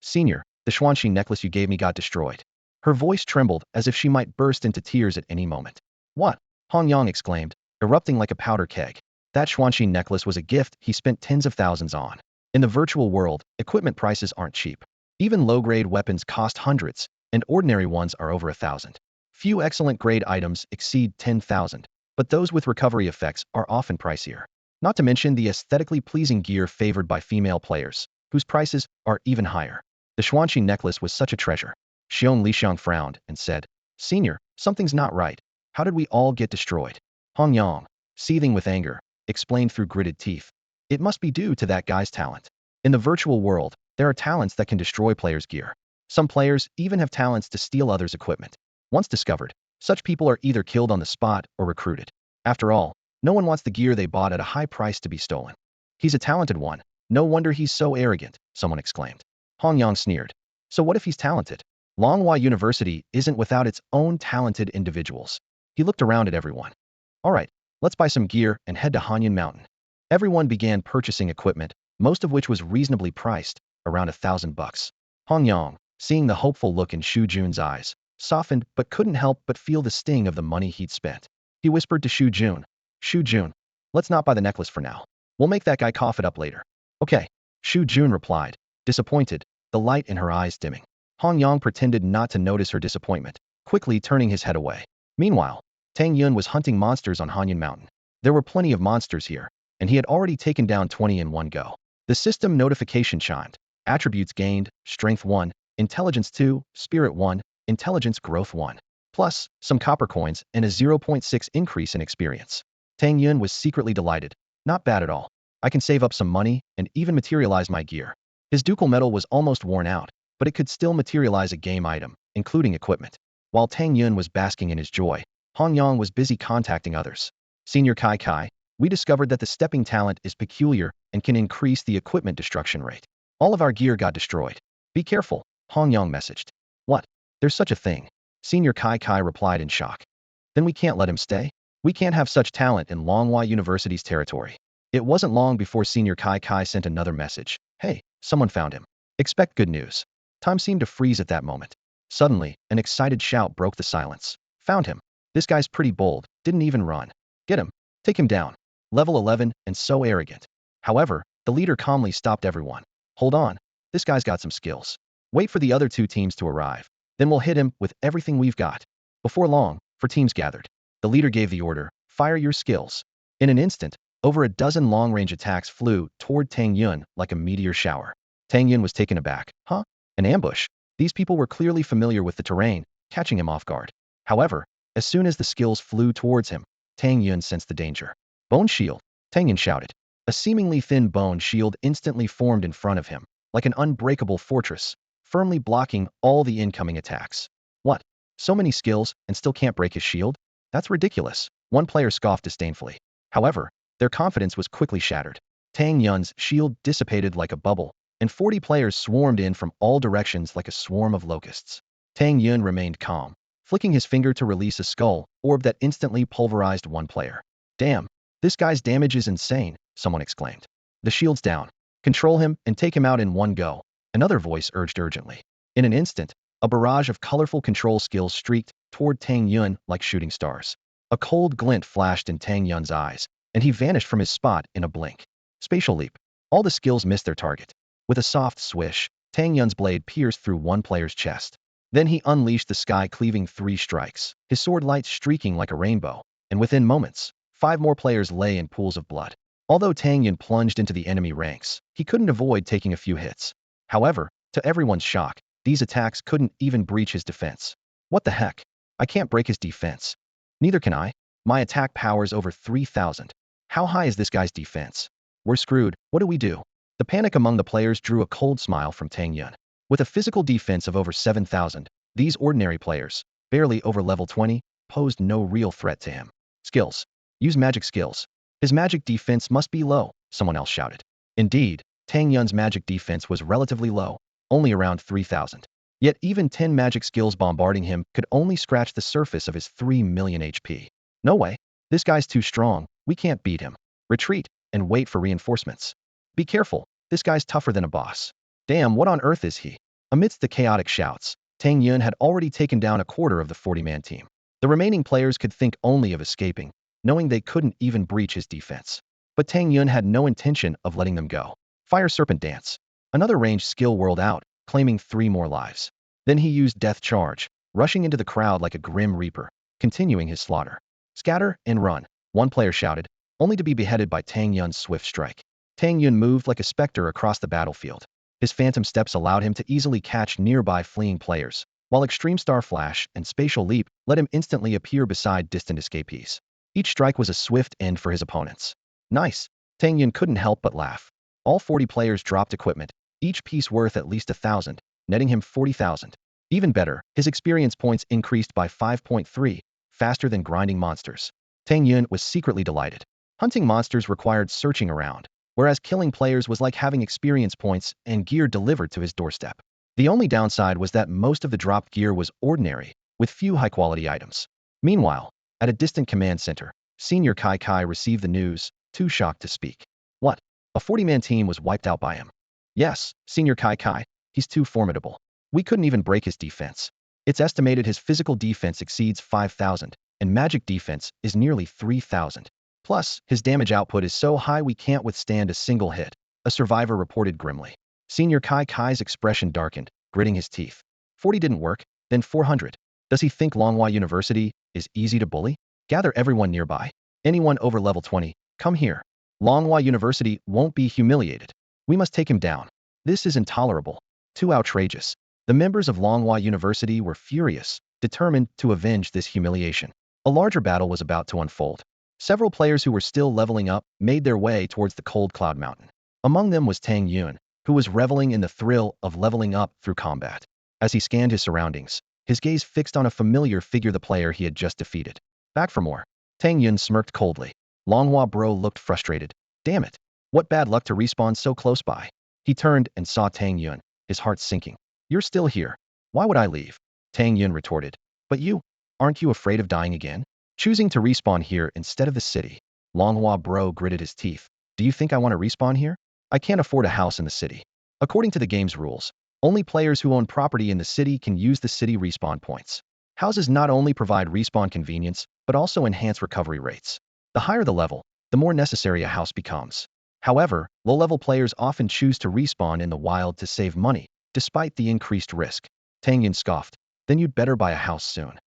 Senior, the Xuanxi necklace you gave me got destroyed. Her voice trembled as if she might burst into tears at any moment. What? Han Yang exclaimed, erupting like a powder keg. That Xuanxi necklace was a gift he spent tens of thousands on. In the virtual world, equipment prices aren't cheap. Even low-grade weapons cost hundreds, and ordinary ones are over 1,000. Few excellent-grade items exceed 10,000, but those with recovery effects are often pricier. Not to mention the aesthetically pleasing gear favored by female players, whose prices are even higher. The Xuanxi necklace was such a treasure. Xiong Lixiang frowned and said, Senior, something's not right. How did we all get destroyed? Han Yang, seething with anger, explained through gritted teeth. It must be due to that guy's talent. In the virtual world, there are talents that can destroy players' gear. Some players even have talents to steal others' equipment. Once discovered, such people are either killed on the spot or recruited. After all, no one wants the gear they bought at a high price to be stolen. He's a talented one. No wonder he's so arrogant, someone exclaimed. Han Yang sneered. So what if he's talented? Longhua University isn't without its own talented individuals. He looked around at everyone. All right, let's buy some gear and head to Hanyan Mountain. Everyone began purchasing equipment, most of which was reasonably priced, around $1,000. Hong Yong, seeing the hopeful look in Shu Jun's eyes, softened but couldn't help but feel the sting of the money he'd spent. He whispered to Shu Jun, let's not buy the necklace for now. We'll make that guy cough it up later. Okay, Shu Jun replied, disappointed, the light in her eyes dimming. Hong Yong pretended not to notice her disappointment, quickly turning his head away. Meanwhile, Tang Yun was hunting monsters on Hanyan Mountain. There were plenty of monsters here, and he had already taken down 20 in one go. The system notification chimed. Attributes gained, Strength 1, Intelligence 2, Spirit 1, Intelligence Growth 1. Plus, some copper coins and a 0.6 increase in experience. Tang Yun was secretly delighted. Not bad at all. I can save up some money and even materialize my gear. His ducal metal was almost worn out, but it could still materialize a game item, including equipment. While Tang Yun was basking in his joy, Hong Yong was busy contacting others. Senior Kai, we discovered that the stepping talent is peculiar and can increase the equipment destruction rate. All of our gear got destroyed. Be careful, Hong Yong messaged. What? There's such a thing. Senior Kai replied in shock. Then we can't let him stay? We can't have such talent in Longhua University's territory. It wasn't long before Senior Kai sent another message. Hey, someone found him. Expect good news. Time seemed to freeze at that moment. Suddenly, an excited shout broke the silence. Found him. This guy's pretty bold, didn't even run. Get him. Take him down. Level 11, and so arrogant. However, the leader calmly stopped everyone. Hold on. This guy's got some skills. Wait for the other two teams to arrive. Then we'll hit him with everything we've got. Before long, 4 teams gathered. The leader gave the order, fire your skills. In an instant, over a dozen long-range attacks flew toward Tang Yun like a meteor shower. Tang Yun was taken aback. Huh? An ambush? These people were clearly familiar with the terrain, catching him off guard. However, as soon as the skills flew towards him, Tang Yun sensed the danger. Bone shield, Tang Yun shouted. A seemingly thin bone shield instantly formed in front of him, like an unbreakable fortress, firmly blocking all the incoming attacks. What? So many skills and still can't break his shield? That's ridiculous, one player scoffed disdainfully. However, their confidence was quickly shattered. Tang Yun's shield dissipated like a bubble, and 40 players swarmed in from all directions like a swarm of locusts. Tang Yun remained calm, flicking his finger to release a skull orb that instantly pulverized one player. Damn, this guy's damage is insane, someone exclaimed. The shield's down. Control him and take him out in one go, another voice urged urgently. In an instant, a barrage of colorful control skills streaked toward Tang Yun like shooting stars. A cold glint flashed in Tang Yun's eyes, and he vanished from his spot in a blink. Spatial leap. All the skills missed their target. With a soft swish, Tang Yun's blade pierced through one player's chest. Then he unleashed the sky, cleaving 3 strikes, his sword light streaking like a rainbow, and within moments, 5 more players lay in pools of blood. Although Tang Yun plunged into the enemy ranks, he couldn't avoid taking a few hits. However, to everyone's shock, these attacks couldn't even breach his defense. What the heck? I can't break his defense. Neither can I. My attack power's over 3,000. How high is this guy's defense? We're screwed. What do we do? The panic among the players drew a cold smile from Tang Yun. With a physical defense of over 7,000, these ordinary players, barely over level 20, posed no real threat to him. Skills. Use magic skills. His magic defense must be low, someone else shouted. Indeed, Tang Yun's magic defense was relatively low, only around 3,000. Yet even 10 magic skills bombarding him could only scratch the surface of his 3 million HP. No way. This guy's too strong. We can't beat him. Retreat and wait for reinforcements. Be careful. This guy's tougher than a boss. Damn, what on earth is he? Amidst the chaotic shouts, Tang Yun had already taken down a quarter of the 40-man team. The remaining players could think only of escaping, knowing they couldn't even breach his defense. But Tang Yun had no intention of letting them go. Fire Serpent Dance. Another ranged skill whirled out, claiming 3 more lives. Then he used Death Charge, rushing into the crowd like a grim reaper, continuing his slaughter. Scatter and run, one player shouted, only to be beheaded by Tang Yun's swift strike. Tang Yun moved like a specter across the battlefield. His phantom steps allowed him to easily catch nearby fleeing players, while Extreme Star Flash and Spatial Leap let him instantly appear beside distant escapees. Each strike was a swift end for his opponents. Nice. Tang Yun couldn't help but laugh. All 40 players dropped equipment, each piece worth at least 1,000, netting him 40,000. Even better, his experience points increased by 5.3, faster than grinding monsters. Tang Yun was secretly delighted. Hunting monsters required searching around, whereas killing players was like having experience points and gear delivered to his doorstep. The only downside was that most of the dropped gear was ordinary, with few high-quality items. Meanwhile, at a distant command center, Senior Kai Kai received the news, too shocked to speak. What? A 40-man team was wiped out by him. Yes, Senior Kai Kai, he's too formidable. We couldn't even break his defense. It's estimated his physical defense exceeds 5,000, and magic defense is nearly 3,000. Plus, his damage output is so high we can't withstand a single hit, a survivor reported grimly. Senior Kai Kai's expression darkened, gritting his teeth. 40 didn't work, then 400. Does he think Longhua University is easy to bully? Gather everyone nearby. Anyone over level 20, come here. Longhua University won't be humiliated. We must take him down. This is intolerable. Too outrageous. The members of Longhua University were furious, determined to avenge this humiliation. A larger battle was about to unfold. Several players who were still leveling up made their way towards the cold cloud mountain. Among them was Tang Yun, who was reveling in the thrill of leveling up through combat. As he scanned his surroundings, his gaze fixed on a familiar figure, the player he had just defeated. Back for more. Tang Yun smirked coldly. Longhua Bro looked frustrated. Damn it. What bad luck to respawn so close by. He turned and saw Tang Yun, his heart sinking. You're still here. Why would I leave? Tang Yun retorted. But you, aren't you afraid of dying again? Choosing to respawn here instead of the city. Longhua Bro gritted his teeth. Do you think I want to respawn here? I can't afford a house in the city. According to the game's rules, only players who own property in the city can use the city respawn points. Houses not only provide respawn convenience, but also enhance recovery rates. The higher the level, the more necessary a house becomes. However, low-level players often choose to respawn in the wild to save money, despite the increased risk. Tang Yun scoffed. Then you'd better buy a house soon.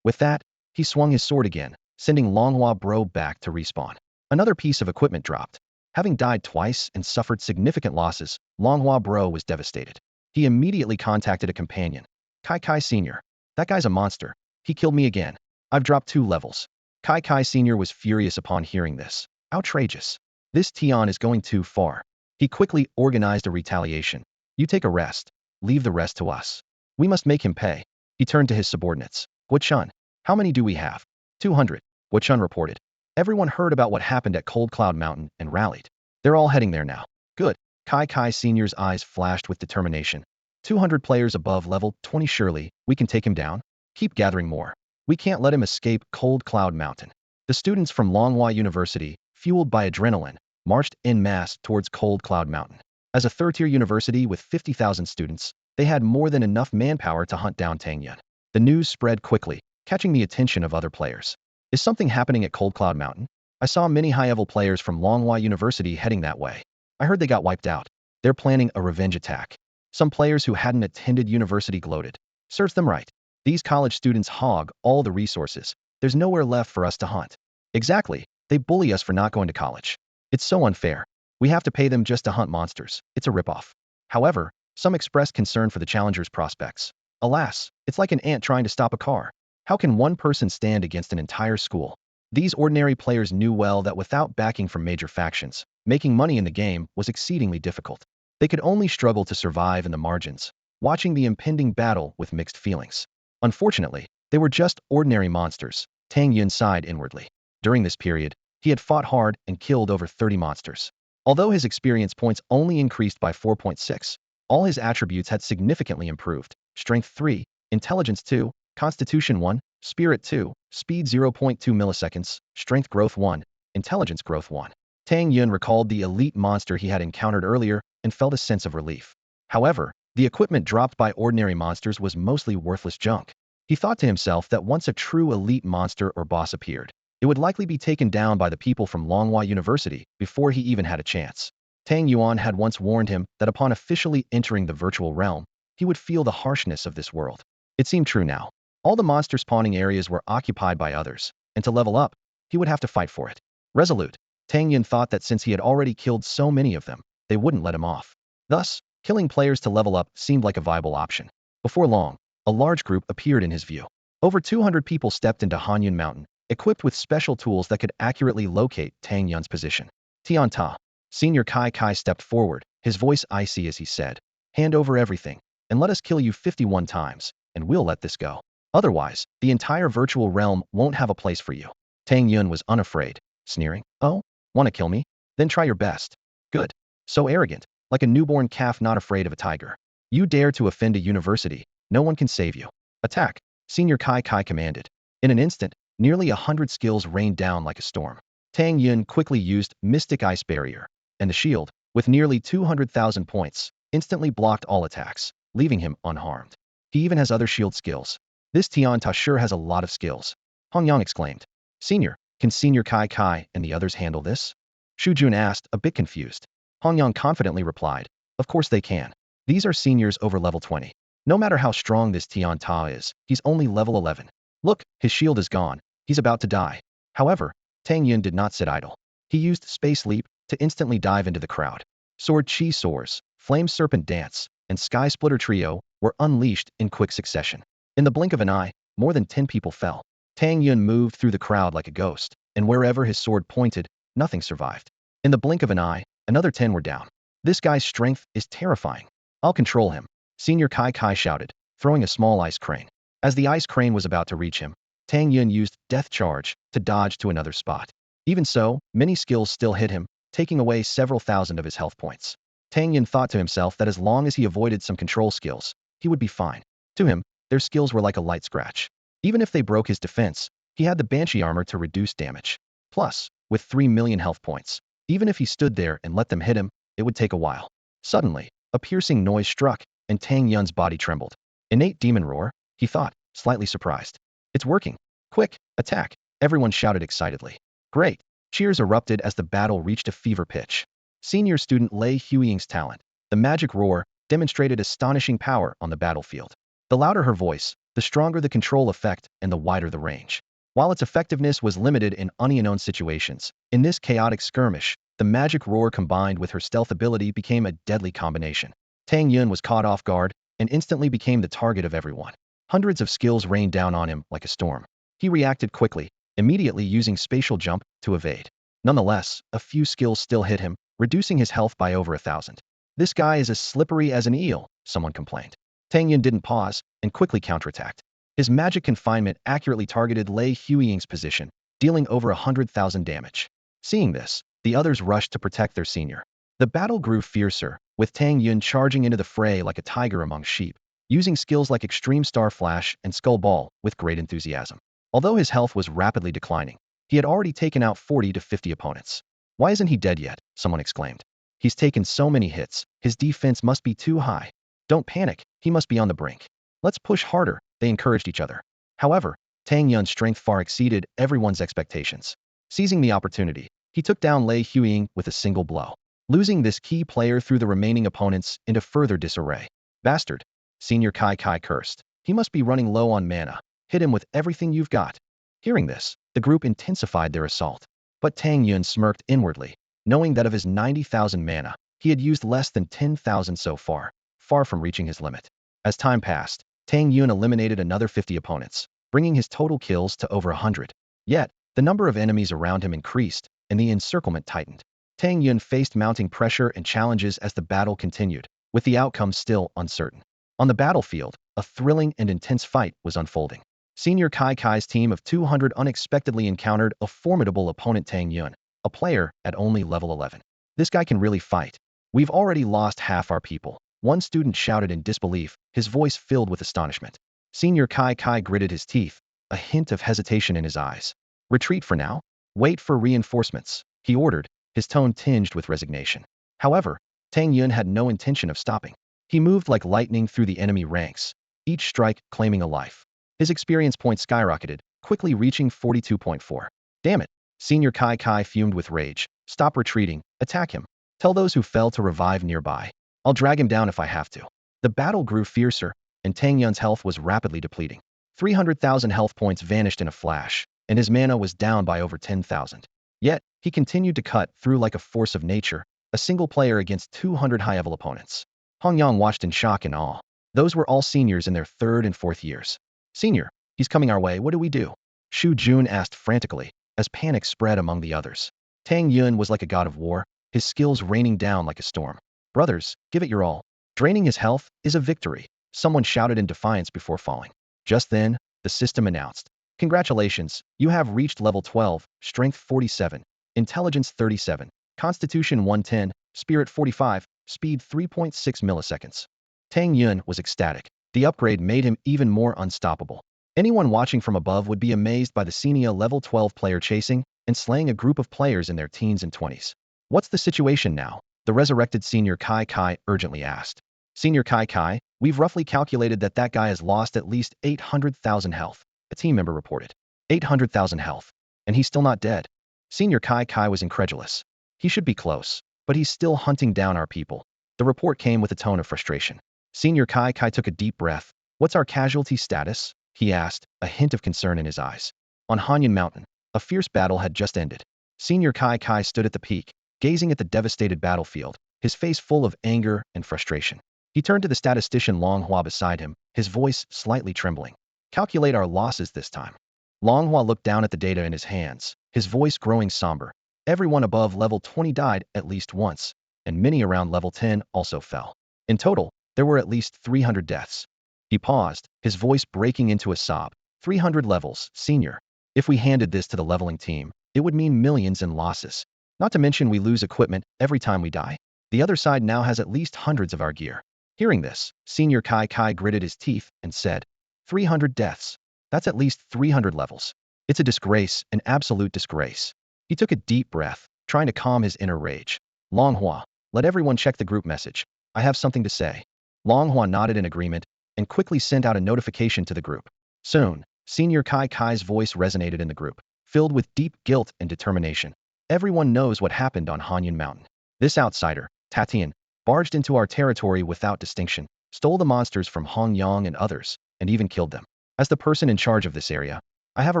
With that, he swung his sword again, sending Longhua Bro back to respawn. Another piece of equipment dropped. Having died twice and suffered significant losses, Longhua Bro was devastated. He immediately contacted a companion. Kai Kai Sr. That guy's a monster. He killed me again. I've dropped 2 levels. Kai Kai Sr. was furious upon hearing this. Outrageous. This Tian is going too far. He quickly organized a retaliation. You take a rest. Leave the rest to us. We must make him pay. He turned to his subordinates. Guochun, how many do we have? 200. Guochun reported. Everyone heard about what happened at Cold Cloud Mountain and rallied. They're all heading there now. Good. Kai Kai Sr.'s eyes flashed with determination. 200 players above level 20, surely we can take him down? Keep gathering more. We can't let him escape Cold Cloud Mountain. The students from Longhua University, fueled by adrenaline, marched en masse towards Cold Cloud Mountain. As a third-tier university with 50,000 students, they had more than enough manpower to hunt down Tang Yun. The news spread quickly, catching the attention of other players. Is something happening at Cold Cloud Mountain? I saw many high-level players from Longhua University heading that way. I heard they got wiped out. They're planning a revenge attack. Some players who hadn't attended university gloated. Serves them right. These college students hog all the resources. There's nowhere left for us to hunt. Exactly. They bully us for not going to college. It's so unfair. We have to pay them just to hunt monsters. It's a ripoff. However, some expressed concern for the challengers' prospects. Alas, it's like an ant trying to stop a car. How can one person stand against an entire school? These ordinary players knew well that without backing from major factions, making money in the game was exceedingly difficult. They could only struggle to survive in the margins, watching the impending battle with mixed feelings. Unfortunately, they were just ordinary monsters. Tang Yun sighed inwardly. During this period, he had fought hard and killed over 30 monsters. Although his experience points only increased by 4.6, all his attributes had significantly improved. Strength 3, Intelligence 2, Constitution 1, Spirit 2, Speed 0.2 milliseconds, Strength Growth 1, Intelligence Growth 1. Tang Yun recalled the elite monster he had encountered earlier and felt a sense of relief. However, the equipment dropped by ordinary monsters was mostly worthless junk. He thought to himself that once a true elite monster or boss appeared, it would likely be taken down by the people from Longhua University before he even had a chance. Tang Yuan had once warned him that upon officially entering the virtual realm, he would feel the harshness of this world. It seemed true now. All the monster spawning areas were occupied by others, and to level up, he would have to fight for it. Resolute, Tang Yun thought that since he had already killed so many of them, they wouldn't let him off. Thus, killing players to level up seemed like a viable option. Before long, a large group appeared in his view. Over 200 people stepped into Hanyun Mountain, equipped with special tools that could accurately locate Tang Yun's position. Tian Ta, Senior Kai Kai stepped forward, his voice icy as he said, "Hand over everything, and let us kill you 51 times, and we'll let this go. Otherwise, the entire virtual realm won't have a place for you." Tang Yun was unafraid, sneering, "Oh, want to kill me? Then try your best." Good. So arrogant, like a newborn calf not afraid of a tiger. You dare to offend a university, no one can save you. Attack, Senior Kai Kai commanded. In an instant, nearly 100 skills rained down like a storm. Tang Yun quickly used Mystic Ice Barrier, and the shield, with nearly 200,000 points, instantly blocked all attacks, leaving him unharmed. He even has other shield skills. This Tian Ta sure has a lot of skills. Hong Yang exclaimed. Senior, can Senior Kai Kai and the others handle this? Shu Jun asked, a bit confused. Hong Yang confidently replied, of course they can. These are seniors over level 20. No matter how strong this Tian Ta is, he's only level 11. Look, his shield is gone. He's about to die. However, Tang Yun did not sit idle. He used Space Leap to instantly dive into the crowd. Sword Chi Soars, Flame Serpent Dance, and Sky Splitter Trio were unleashed in quick succession. In the blink of an eye, more than 10 people fell. Tang Yun moved through the crowd like a ghost, and wherever his sword pointed, nothing survived. In the blink of an eye, another 10 were down. This guy's strength is terrifying. I'll control him, Senior Kai Kai shouted, throwing a small ice crane. As the ice crane was about to reach him, Tang Yun used Death Charge to dodge to another spot. Even so, many skills still hit him, taking away several thousand of his health points. Tang Yun thought to himself that as long as he avoided some control skills, he would be fine. To him, their skills were like a light scratch. Even if they broke his defense, he had the Banshee armor to reduce damage. Plus, with 3 million health points, even if he stood there and let them hit him, it would take a while. Suddenly, a piercing noise struck, and Tang Yun's body trembled. Innate demon roar, he thought, slightly surprised. It's working. Quick, attack, everyone shouted excitedly. Great. Cheers erupted as the battle reached a fever pitch. Senior student Lei Huiying's talent, the magic roar, demonstrated astonishing power on the battlefield. The louder her voice, the stronger the control effect and the wider the range. While its effectiveness was limited in unknown situations, in this chaotic skirmish, the magic roar combined with her stealth ability became a deadly combination. Tang Yun was caught off guard and instantly became the target of everyone. Hundreds of skills rained down on him like a storm. He reacted quickly, immediately using spatial jump to evade. Nonetheless, a few skills still hit him, reducing his health by over 1,000. This guy is as slippery as an eel, someone complained. Tang Yun didn't pause and quickly counterattacked. His magic confinement accurately targeted Lei Huiying's position, dealing over 100,000 damage. Seeing this, the others rushed to protect their senior. The battle grew fiercer, with Tang Yun charging into the fray like a tiger among sheep, using skills like Extreme Star Flash and Skull Ball with great enthusiasm. Although his health was rapidly declining, he had already taken out 40 to 50 opponents. Why isn't he dead yet? Someone exclaimed. He's taken so many hits, his defense must be too high. Don't panic, he must be on the brink. Let's push harder, they encouraged each other. However, Tang Yun's strength far exceeded everyone's expectations. Seizing the opportunity, he took down Lei Huiying with a single blow. Losing this key player threw the remaining opponents into further disarray. Bastard, Senior Kai Kai cursed. He must be running low on mana. Hit him with everything you've got. Hearing this, the group intensified their assault. But Tang Yun smirked inwardly, knowing that of his 90,000 mana, he had used less than 10,000 so far, far from reaching his limit. As time passed, Tang Yun eliminated another 50 opponents, bringing his total kills to over 100. Yet, the number of enemies around him increased, and the encirclement tightened. Tang Yun faced mounting pressure and challenges as the battle continued, with the outcome still uncertain. On the battlefield, a thrilling and intense fight was unfolding. Senior Kai Kai's team of 200 unexpectedly encountered a formidable opponent, Tang Yun, a player at only level 11. This guy can really fight. We've already lost half our people, one student shouted in disbelief, his voice filled with astonishment. Senior Kai Kai gritted his teeth, a hint of hesitation in his eyes. Retreat for now. Wait for reinforcements, he ordered, his tone tinged with resignation. However, Tang Yun had no intention of stopping. He moved like lightning through the enemy ranks, each strike claiming a life. His experience point skyrocketed, quickly reaching 42.4. Damn it, Senior Kai Kai fumed with rage. Stop retreating, attack him. Tell those who fell to revive nearby. I'll drag him down if I have to. The battle grew fiercer, and Tang Yun's health was rapidly depleting. 300,000 health points vanished in a flash, and his mana was down by over 10,000. Yet, he continued to cut through like a force of nature, a single player against 200 high-level opponents. Hong Yang watched in shock and awe. Those were all seniors in their 3rd and 4th years. Senior, he's coming our way, what do we do? Shu Jun asked frantically, as panic spread among the others. Tang Yun was like a god of war, his skills raining down like a storm. Brothers, give it your all. Draining his health is a victory, someone shouted in defiance before falling. Just then, the system announced. Congratulations, you have reached level 12, strength 47, intelligence 37, constitution 110, spirit 45, speed 3.6 milliseconds. Tang Yun was ecstatic. The upgrade made him even more unstoppable. Anyone watching from above would be amazed by the senior level 12 player chasing and slaying a group of players in their teens and 20s. What's the situation now? The resurrected Senior Kai Kai urgently asked. Senior Kai Kai, we've roughly calculated that guy has lost at least 800,000 health, a team member reported. 800,000 health. And he's still not dead. Senior Kai Kai was incredulous. He should be close, but he's still hunting down our people. The report came with a tone of frustration. Senior Kai Kai took a deep breath. What's our casualty status? He asked, a hint of concern in his eyes. On Hanyan Mountain, a fierce battle had just ended. Senior Kai Kai stood at the peak, gazing at the devastated battlefield, his face full of anger and frustration. He turned to the statistician Long Hua beside him, his voice slightly trembling. Calculate our losses this time. Long Hua looked down at the data in his hands, his voice growing somber. Everyone above level 20 died at least once, and many around level 10 also fell. In total, there were at least 300 deaths. He paused, his voice breaking into a sob. 300 levels, senior. If we handed this to the leveling team, it would mean millions in losses. Not to mention we lose equipment every time we die. The other side now has at least hundreds of our gear. Hearing this, Senior Kai Kai gritted his teeth and said, 300 deaths. That's at least 300 levels. It's a disgrace, an absolute disgrace. He took a deep breath, trying to calm his inner rage. Long Hua, let everyone check the group message. I have something to say. Long Hua nodded in agreement and quickly sent out a notification to the group. Soon, Senior Kai Kai's voice resonated in the group, filled with deep guilt and determination. Everyone knows what happened on Hanyan Mountain. This outsider, Tatian, barged into our territory without distinction, stole the monsters from Hong Yang and others, and even killed them. As the person in charge of this area, I have a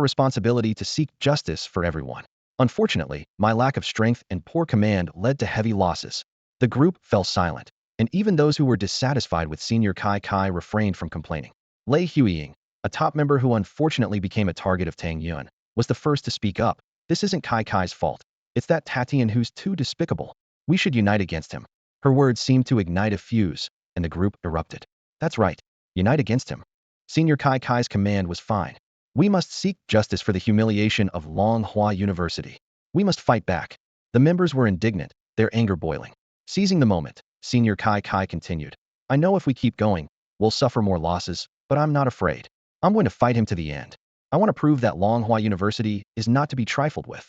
responsibility to seek justice for everyone. Unfortunately, my lack of strength and poor command led to heavy losses. The group fell silent, and even those who were dissatisfied with Senior Kai Kai refrained from complaining. Lei Huiying, a top member who unfortunately became a target of Tang Yun, was the first to speak up. This isn't Kai Kai's fault. It's that Tatian who's too despicable. We should unite against him. Her words seemed to ignite a fuse, and the group erupted. That's right. Unite against him. Senior Kai Kai's command was fine. We must seek justice for the humiliation of Long Hua University. We must fight back. The members were indignant, their anger boiling. Seizing the moment, Senior Kai Kai continued. I know if we keep going, we'll suffer more losses, but I'm not afraid. I'm going to fight him to the end. I want to prove that Long Hua University is not to be trifled with.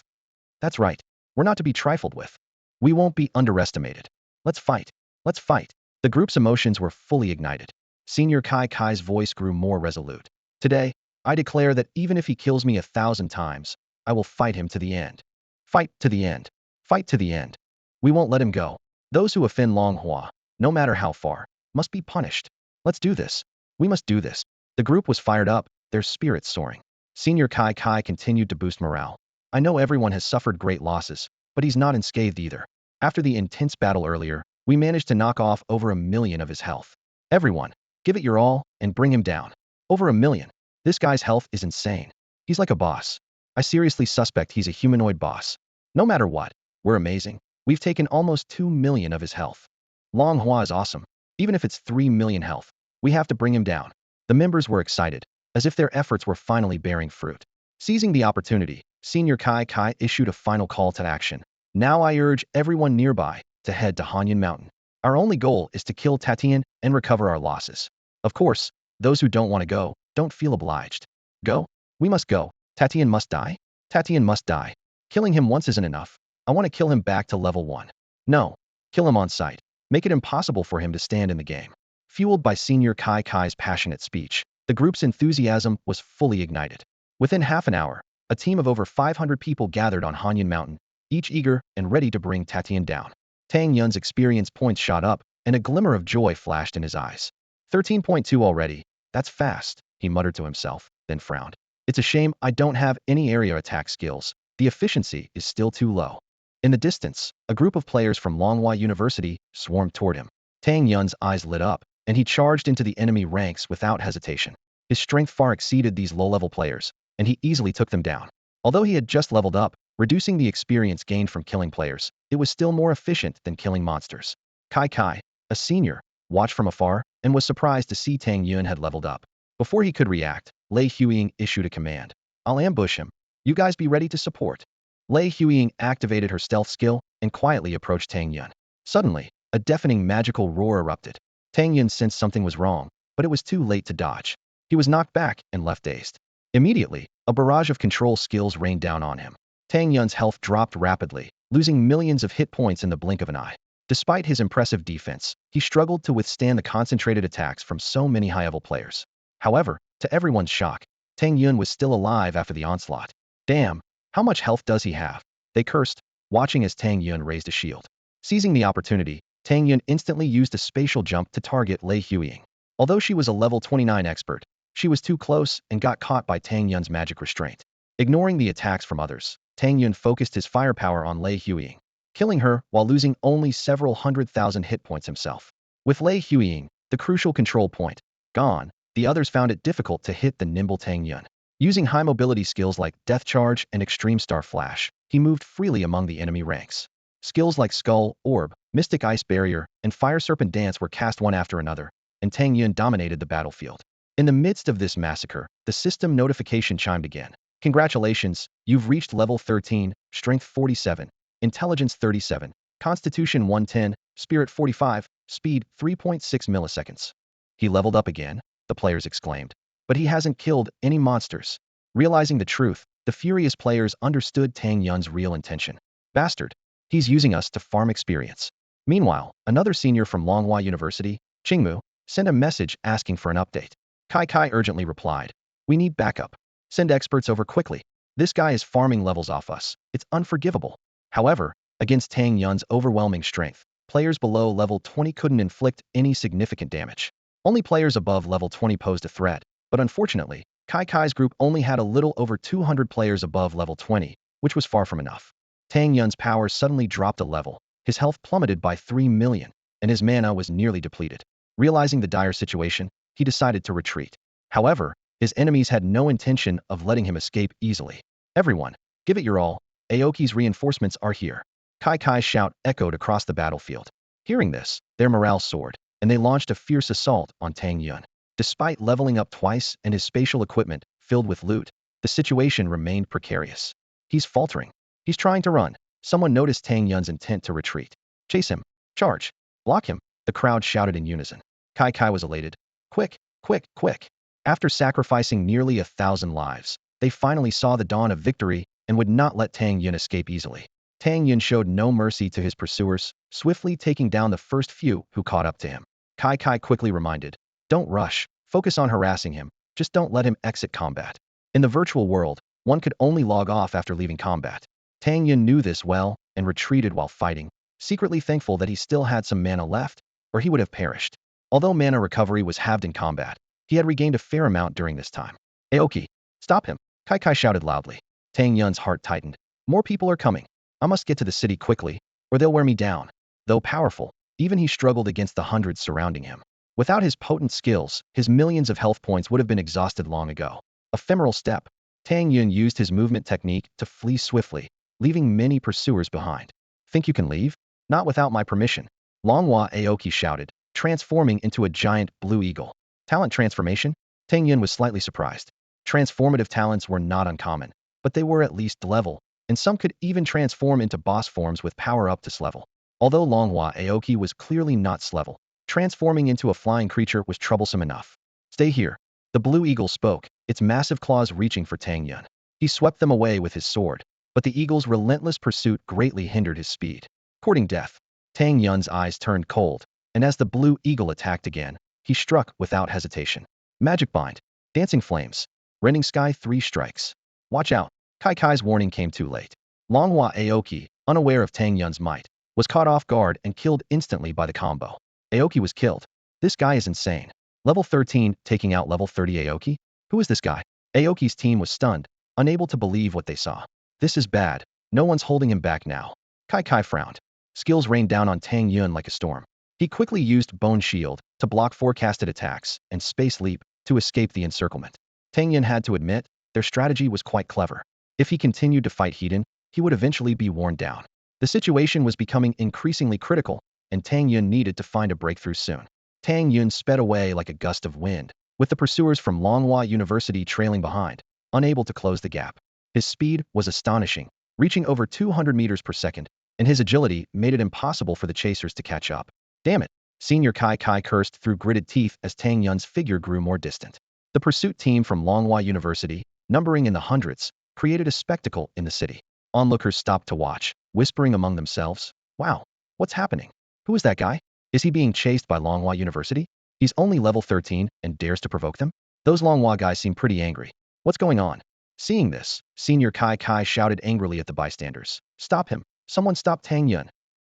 That's right. We're not to be trifled with. We won't be underestimated. Let's fight. Let's fight. The group's emotions were fully ignited. Senior Kai Kai's voice grew more resolute. Today, I declare that even if he kills me 1,000 times, I will fight him to the end. Fight to the end. Fight to the end. We won't let him go. Those who offend Long Hua, no matter how far, must be punished. Let's do this. We must do this. The group was fired up, their spirits soaring. Senior Kai Kai continued to boost morale. I know everyone has suffered great losses, but he's not unscathed either. After the intense battle earlier, we managed to knock off over 1 million of his health. Everyone, give it your all and bring him down. Over 1 million. This guy's health is insane. He's like a boss. I seriously suspect he's a humanoid boss. No matter what, we're amazing. We've taken almost 2 million of his health. Long Hua is awesome. Even if it's 3 million health, we have to bring him down. The members were excited, as if their efforts were finally bearing fruit. Seizing the opportunity, Senior Kai Kai issued a final call to action. Now I urge everyone nearby to head to Hanyan Mountain. Our only goal is to kill Tatian and recover our losses. Of course, those who don't want to go, don't feel obliged. Go? We must go. Tatian must die? Tatian must die. Killing him once isn't enough. I want to kill him back to level 1. No. Kill him on sight. Make it impossible for him to stand in the game. Fueled by Senior Kai Kai's passionate speech, the group's enthusiasm was fully ignited. Within half an hour, a team of over 500 people gathered on Hanyan Mountain, each eager and ready to bring Tatian down. Tang Yun's experience points shot up, and a glimmer of joy flashed in his eyes. 13.2 already. That's fast, he muttered to himself, then frowned. It's a shame I don't have any area attack skills. The efficiency is still too low. In the distance, a group of players from Longhua University swarmed toward him. Tang Yun's eyes lit up, and he charged into the enemy ranks without hesitation. His strength far exceeded these low-level players, and he easily took them down. Although he had just leveled up, reducing the experience gained from killing players, it was still more efficient than killing monsters. Kai Kai, a senior, watched from afar and was surprised to see Tang Yun had leveled up. Before he could react, Lei Huiying issued a command. I'll ambush him. You guys be ready to support. Lei Huiying activated her stealth skill and quietly approached Tang Yun. Suddenly, a deafening magical roar erupted. Tang Yun sensed something was wrong, but it was too late to dodge. He was knocked back and left dazed. Immediately, a barrage of control skills rained down on him. Tang Yun's health dropped rapidly, losing millions of hit points in the blink of an eye. Despite his impressive defense, he struggled to withstand the concentrated attacks from so many high-level players. However, to everyone's shock, Tang Yun was still alive after the onslaught. Damn, how much health does he have? They cursed, watching as Tang Yun raised a shield. Seizing the opportunity, Tang Yun instantly used a spatial jump to target Lei Huiying. Although she was a level 29 expert, she was too close and got caught by Tang Yun's magic restraint. Ignoring the attacks from others, Tang Yun focused his firepower on Lei Huiying, killing her while losing only several 100,000 hit points himself. With Lei Huiying, the crucial control point, gone, the others found it difficult to hit the nimble Tang Yun. Using high mobility skills like Death Charge and Extreme Star Flash, he moved freely among the enemy ranks. Skills like Skull, Orb, Mystic Ice Barrier, and Fire Serpent Dance were cast one after another, and Tang Yun dominated the battlefield. In the midst of this massacre, the system notification chimed again. Congratulations, you've reached level 13, Strength 47, Intelligence 37, Constitution 110, Spirit 45, Speed 3.6 milliseconds. He leveled up again, the players exclaimed. But he hasn't killed any monsters. Realizing the truth, the furious players understood Tang Yun's real intention. Bastard. He's using us to farm experience. Meanwhile, another senior from Longhua University, Qingmu, sent a message asking for an update. Kai urgently replied, "We need backup. Send experts over quickly. This guy is farming levels off us. It's unforgivable." However, against Tang Yun's overwhelming strength, players below level 20 couldn't inflict any significant damage. Only players above level 20 posed a threat, but unfortunately, Kai's group only had a little over 200 players above level 20, which was far from enough. Tang Yun's power suddenly dropped a level, his health plummeted by 3 million, and his mana was nearly depleted. Realizing the dire situation, he decided to retreat. However, his enemies had no intention of letting him escape easily. "Everyone, give it your all, Aoki's reinforcements are here." Kai's shout echoed across the battlefield. Hearing this, their morale soared, and they launched a fierce assault on Tang Yun. Despite leveling up twice and his spatial equipment filled with loot, the situation remained precarious. He's faltering. He's trying to run. Someone noticed Tang Yun's intent to retreat. "Chase him. Charge. Block him," the crowd shouted in unison. Kai was elated. "Quick, quick, quick." After sacrificing nearly 1,000 lives, they finally saw the dawn of victory and would not let Tang Yun escape easily. Tang Yun showed no mercy to his pursuers, swiftly taking down the first few who caught up to him. Kai quickly reminded, "Don't rush. Focus on harassing him. Just don't let him exit combat." In the virtual world, one could only log off after leaving combat. Tang Yun knew this well and retreated while fighting, secretly thankful that he still had some mana left, or he would have perished. Although mana recovery was halved in combat, he had regained a fair amount during this time. "Aoki, stop him!" Kai shouted loudly. Tang Yun's heart tightened. "More people are coming. I must get to the city quickly, or they'll wear me down." Though powerful, even he struggled against the hundreds surrounding him. Without his potent skills, his millions of health points would have been exhausted long ago. Ephemeral step. Tang Yun used his movement technique to flee swiftly, leaving many pursuers behind. "Think you can leave? Not without my permission." Longhua Aoki shouted, transforming into a giant blue eagle. Talent transformation? Tang Yun was slightly surprised. Transformative talents were not uncommon, but they were at least level, and some could even transform into boss forms with power up to S level. Although Longhua Aoki was clearly not S level, transforming into a flying creature was troublesome enough. "Stay here." The blue eagle spoke, its massive claws reaching for Tang Yun. He swept them away with his sword, but the eagle's relentless pursuit greatly hindered his speed. Courting death. Tang Yun's eyes turned cold, and as the blue eagle attacked again, he struck without hesitation. Magic Bind. Dancing Flames. Rending Sky 3 strikes. "Watch out." Kai's warning came too late. Longhua Aoki, unaware of Tang Yun's might, was caught off guard and killed instantly by the combo. Aoki was killed. This guy is insane. Level 13 taking out level 30 Aoki? Who is this guy? Aoki's team was stunned, unable to believe what they saw. This is bad. No one's holding him back now. Kai frowned. Skills rained down on Tang Yun like a storm. He quickly used Bone Shield to block forecasted attacks and Space Leap to escape the encirclement. Tang Yun had to admit, their strategy was quite clever. If he continued to fight Hedon, he would eventually be worn down. The situation was becoming increasingly critical, and Tang Yun needed to find a breakthrough soon. Tang Yun sped away like a gust of wind, with the pursuers from Longhua University trailing behind, unable to close the gap. His speed was astonishing, reaching over 200 meters per second, and his agility made it impossible for the chasers to catch up. "Damn it!" Senior Kai Kai cursed through gritted teeth as Tang Yun's figure grew more distant. The pursuit team from Longhua University, numbering in the hundreds, created a spectacle in the city. Onlookers stopped to watch, whispering among themselves, "Wow, what's happening? Who is that guy? Is he being chased by Longhua University? He's only level 13 and dares to provoke them? Those Longhua guys seem pretty angry. What's going on?" Seeing this, Senior Kai Kai shouted angrily at the bystanders, "Stop him! Someone stop Tang Yun!"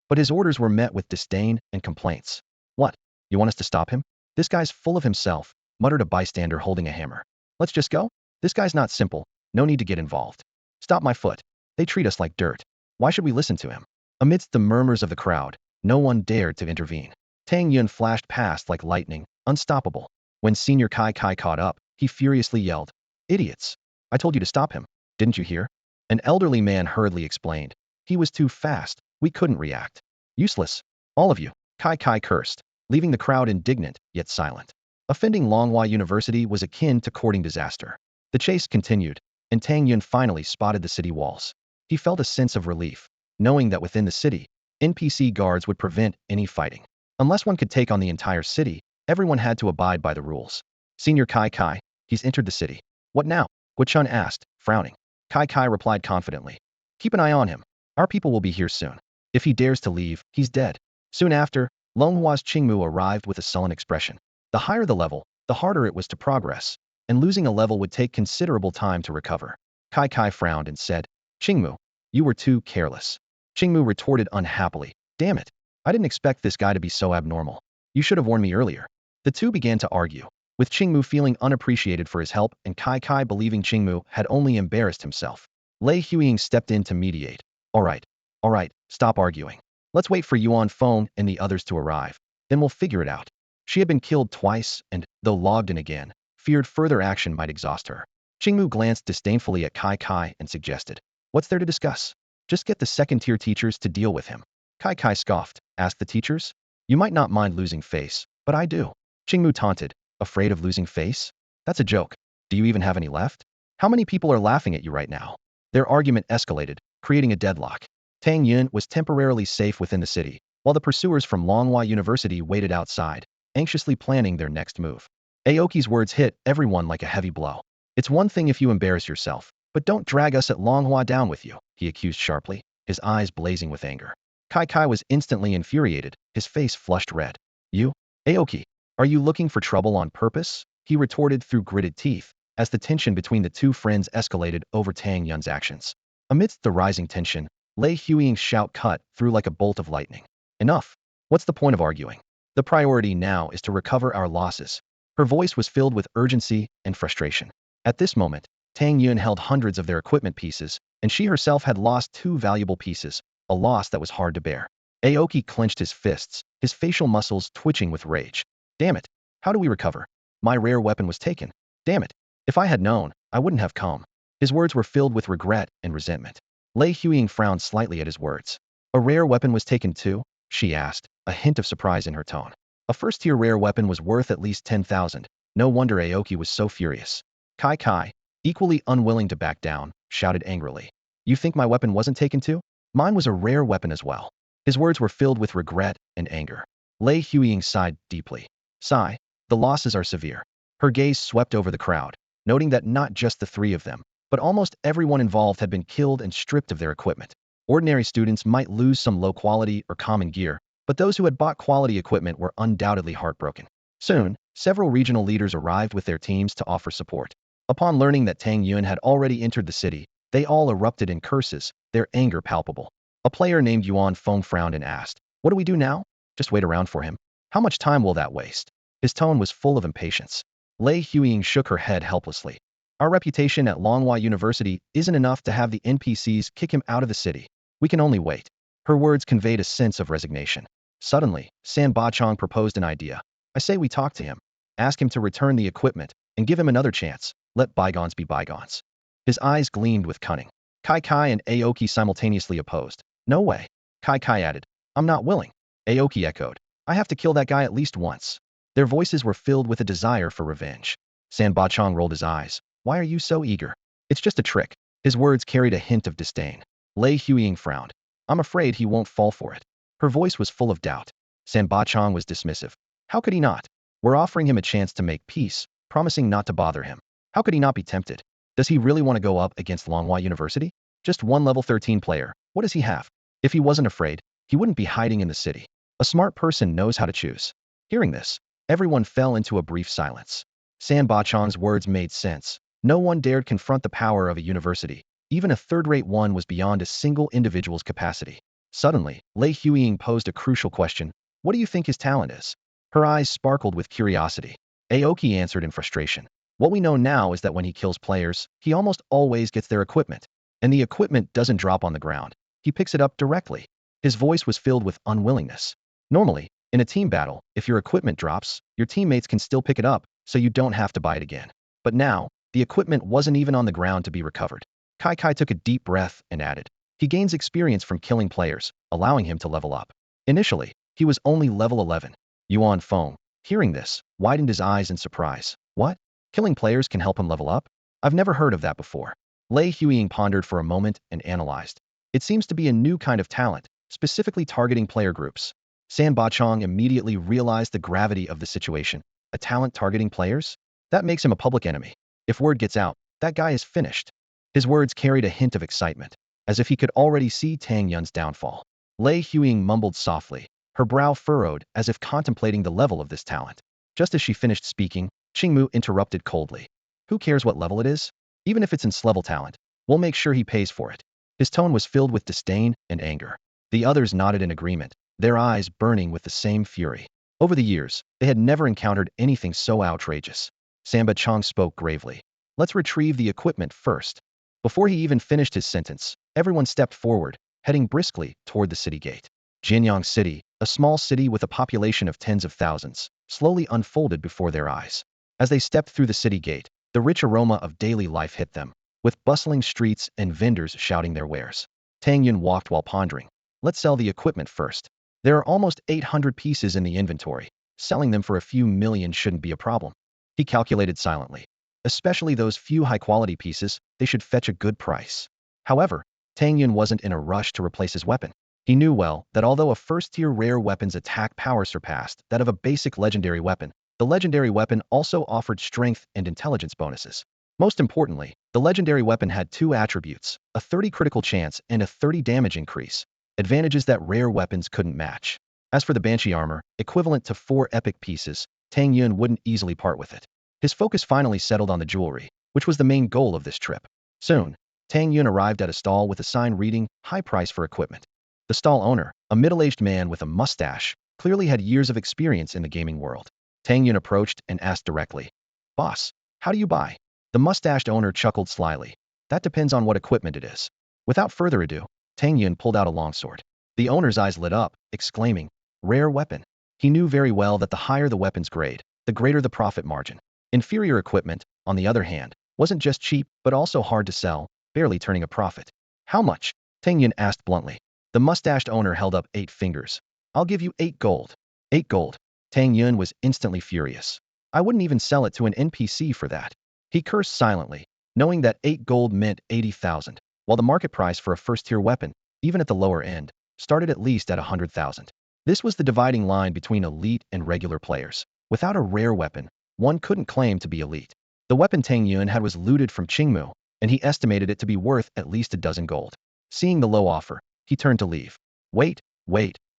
But his orders were met with disdain and complaints. "What? You want us to stop him? This guy's full of himself," muttered a bystander holding a hammer. "Let's just go? This guy's not simple. No need to get involved. Stop my foot. They treat us like dirt. Why should we listen to him?" Amidst the murmurs of the crowd, no one dared to intervene. Tang Yun flashed past like lightning, unstoppable. When Senior Kai Kai caught up, he furiously yelled, "Idiots! I told you to stop him. Didn't you hear?" An elderly man hurriedly explained. "He was too fast. We couldn't react." "Useless. All of you," Kai Kai cursed, leaving the crowd indignant yet silent. Offending Longhua University was akin to courting disaster. The chase continued, and Tang Yun finally spotted the city walls. He felt a sense of relief, knowing that within the city, NPC guards would prevent any fighting. Unless one could take on the entire city, everyone had to abide by the rules. "Senior Kai Kai, he's entered the city." "What now?" Guo-chun asked, frowning. Kai Kai replied confidently, "Keep an eye on him. Our people will be here soon. If he dares to leave, he's dead." Soon after, Longhua's Qingmu arrived with a sullen expression. The higher the level, the harder it was to progress, and losing a level would take considerable time to recover. Kai Kai frowned and said, "Qingmu, you were too careless." Qingmu retorted unhappily, "Damn it. I didn't expect this guy to be so abnormal. You should have warned me earlier." The two began to argue, with Qingmu feeling unappreciated for his help and Kai Kai believing Qingmu had only embarrassed himself. Lei Huiying stepped in to mediate. All right, stop arguing. Let's wait for Yuan Feng and the others to arrive. Then we'll figure it out." She had been killed twice and, though logged in again, feared further action might exhaust her. Qingmu glanced disdainfully at Kai Kai and suggested, "What's there to discuss? Just get the second-tier teachers to deal with him." Kai Kai scoffed, "Ask the teachers? You might not mind losing face, but I do." Qingmu taunted, "Afraid of losing face? That's a joke. Do you even have any left? How many people are laughing at you right now?" Their argument escalated, creating a deadlock. Tang Yun was temporarily safe within the city, while the pursuers from Longhua University waited outside, anxiously planning their next move. Aoki's words hit everyone like a heavy blow. "It's one thing if you embarrass yourself, but don't drag us at Longhua down with you," he accused sharply, his eyes blazing with anger. Kai Kai was instantly infuriated, his face flushed red. "You? Aoki, are you looking for trouble on purpose?" he retorted through gritted teeth, as the tension between the two friends escalated over Tang Yun's actions. Amidst the rising tension, Lei Huiying's shout cut through like a bolt of lightning. "Enough! What's the point of arguing? The priority now is to recover our losses." Her voice was filled with urgency and frustration. At this moment, Tang Yun held hundreds of their equipment pieces, and she herself had lost two valuable pieces, a loss that was hard to bear. Aoki clenched his fists, his facial muscles twitching with rage. "Damn it! How do we recover? My rare weapon was taken. Damn it! If I had known, I wouldn't have come." His words were filled with regret and resentment. Lei Huiying frowned slightly at his words. "A rare weapon was taken too?" she asked, a hint of surprise in her tone. A first-tier rare weapon was worth at least 10,000. No wonder Aoki was so furious. Kai Kai, equally unwilling to back down, shouted angrily. "You think my weapon wasn't taken too? Mine was a rare weapon as well." His words were filled with regret and anger. Lei Huiying sighed deeply. "Sigh, the losses are severe." Her gaze swept over the crowd, noting that not just the three of them, but almost everyone involved had been killed and stripped of their equipment. Ordinary students might lose some low-quality or common gear, but those who had bought quality equipment were undoubtedly heartbroken. Soon, several regional leaders arrived with their teams to offer support. Upon learning that Tang Yun had already entered the city, they all erupted in curses, their anger palpable. A player named Yuan Feng frowned and asked, "What do we do now? Just wait around for him? How much time will that waste?" His tone was full of impatience. Lei Huiying shook her head helplessly. "Our reputation at Longhua University isn't enough to have the NPCs kick him out of the city. We can only wait." Her words conveyed a sense of resignation. Suddenly, San Bachong proposed an idea. "I say we talk to him, ask him to return the equipment, and give him another chance. Let bygones be bygones." His eyes gleamed with cunning. Kai Kai and Aoki simultaneously opposed. "No way." Kai Kai added, "I'm not willing." Aoki echoed, "I have to kill that guy at least once." Their voices were filled with a desire for revenge. San Bachong rolled his eyes. "Why are you so eager? It's just a trick." His words carried a hint of disdain. Lei Huiying frowned. "I'm afraid he won't fall for it." Her voice was full of doubt. San Bachong was dismissive. How could he not? We're offering him a chance to make peace, promising not to bother him. How could he not be tempted? Does he really want to go up against Longhua University? Just one level 13 player. What does he have? If he wasn't afraid, he wouldn't be hiding in the city. A smart person knows how to choose. Hearing this, everyone fell into a brief silence. San Bachong's words made sense. No one dared confront the power of a university. Even a third-rate one was beyond a single individual's capacity. Suddenly, Lei Huiying posed a crucial question. What do you think his talent is? Her eyes sparkled with curiosity. Aoki answered in frustration. What we know now is that when he kills players, he almost always gets their equipment. And the equipment doesn't drop on the ground. He picks it up directly. His voice was filled with unwillingness. Normally, in a team battle, if your equipment drops, your teammates can still pick it up, so you don't have to buy it again. But now, the equipment wasn't even on the ground to be recovered. Kai Kai took a deep breath and added. He gains experience from killing players, allowing him to level up. Initially, he was only level 11. Yuan Feng, hearing this, widened his eyes in surprise. What? Killing players can help him level up? I've never heard of that before. Lei Huiying pondered for a moment and analyzed. It seems to be a new kind of talent, specifically targeting player groups. San Bachong immediately realized the gravity of the situation. A talent targeting players? That makes him a public enemy. If word gets out, that guy is finished. His words carried a hint of excitement, as if he could already see Tang Yun's downfall. Lei Huiying mumbled softly, her brow furrowed as if contemplating the level of this talent. Just as she finished speaking, Qingmu interrupted coldly. Who cares what level it is? Even if it's level talent, we'll make sure he pays for it. His tone was filled with disdain and anger. The others nodded in agreement, their eyes burning with the same fury. Over the years, they had never encountered anything so outrageous. Samba Chong spoke gravely. Let's retrieve the equipment first. Before he even finished his sentence, everyone stepped forward, heading briskly toward the city gate. Jianyang City, a small city with a population of tens of thousands, slowly unfolded before their eyes. As they stepped through the city gate, the rich aroma of daily life hit them, with bustling streets and vendors shouting their wares. Tang Yun walked while pondering. Let's sell the equipment first. There are almost 800 pieces in the inventory. Selling them for a few million shouldn't be a problem. He calculated silently. Especially those few high-quality pieces, they should fetch a good price. However, Tang Yun wasn't in a rush to replace his weapon. He knew well that although a first-tier rare weapon's attack power surpassed that of a basic legendary weapon, the legendary weapon also offered strength and intelligence bonuses. Most importantly, the legendary weapon had two attributes, a 30 critical chance and a 30 damage increase, advantages that rare weapons couldn't match. As for the Banshee armor, equivalent to 4 epic pieces, Tang Yun wouldn't easily part with it. His focus finally settled on the jewelry, which was the main goal of this trip. Soon, Tang Yun arrived at a stall with a sign reading, high price for equipment. The stall owner, a middle-aged man with a mustache, clearly had years of experience in the gaming world. Tang Yun approached and asked directly, Boss, how do you buy? The mustached owner chuckled slyly. That depends on what equipment it is. Without further ado, Tang Yun pulled out a longsword. The owner's eyes lit up, exclaiming, Rare weapon. He knew very well that the higher the weapon's grade, the greater the profit margin. Inferior equipment, on the other hand, wasn't just cheap, but also hard to sell, barely turning a profit. How much? Tang Yun asked bluntly. The mustached owner held up 8 fingers. I'll give you 8 gold. 8 gold. Tang Yun was instantly furious. I wouldn't even sell it to an NPC for that. He cursed silently, knowing that 8 gold meant 80,000, while the market price for a first-tier weapon, even at the lower end, started at least at 100,000. This was the dividing line between elite and regular players. Without a rare weapon, one couldn't claim to be elite. The weapon Tang Yun had was looted from Qingmu, and he estimated it to be worth at least a dozen gold. Seeing the low offer, he turned to leave. Wait,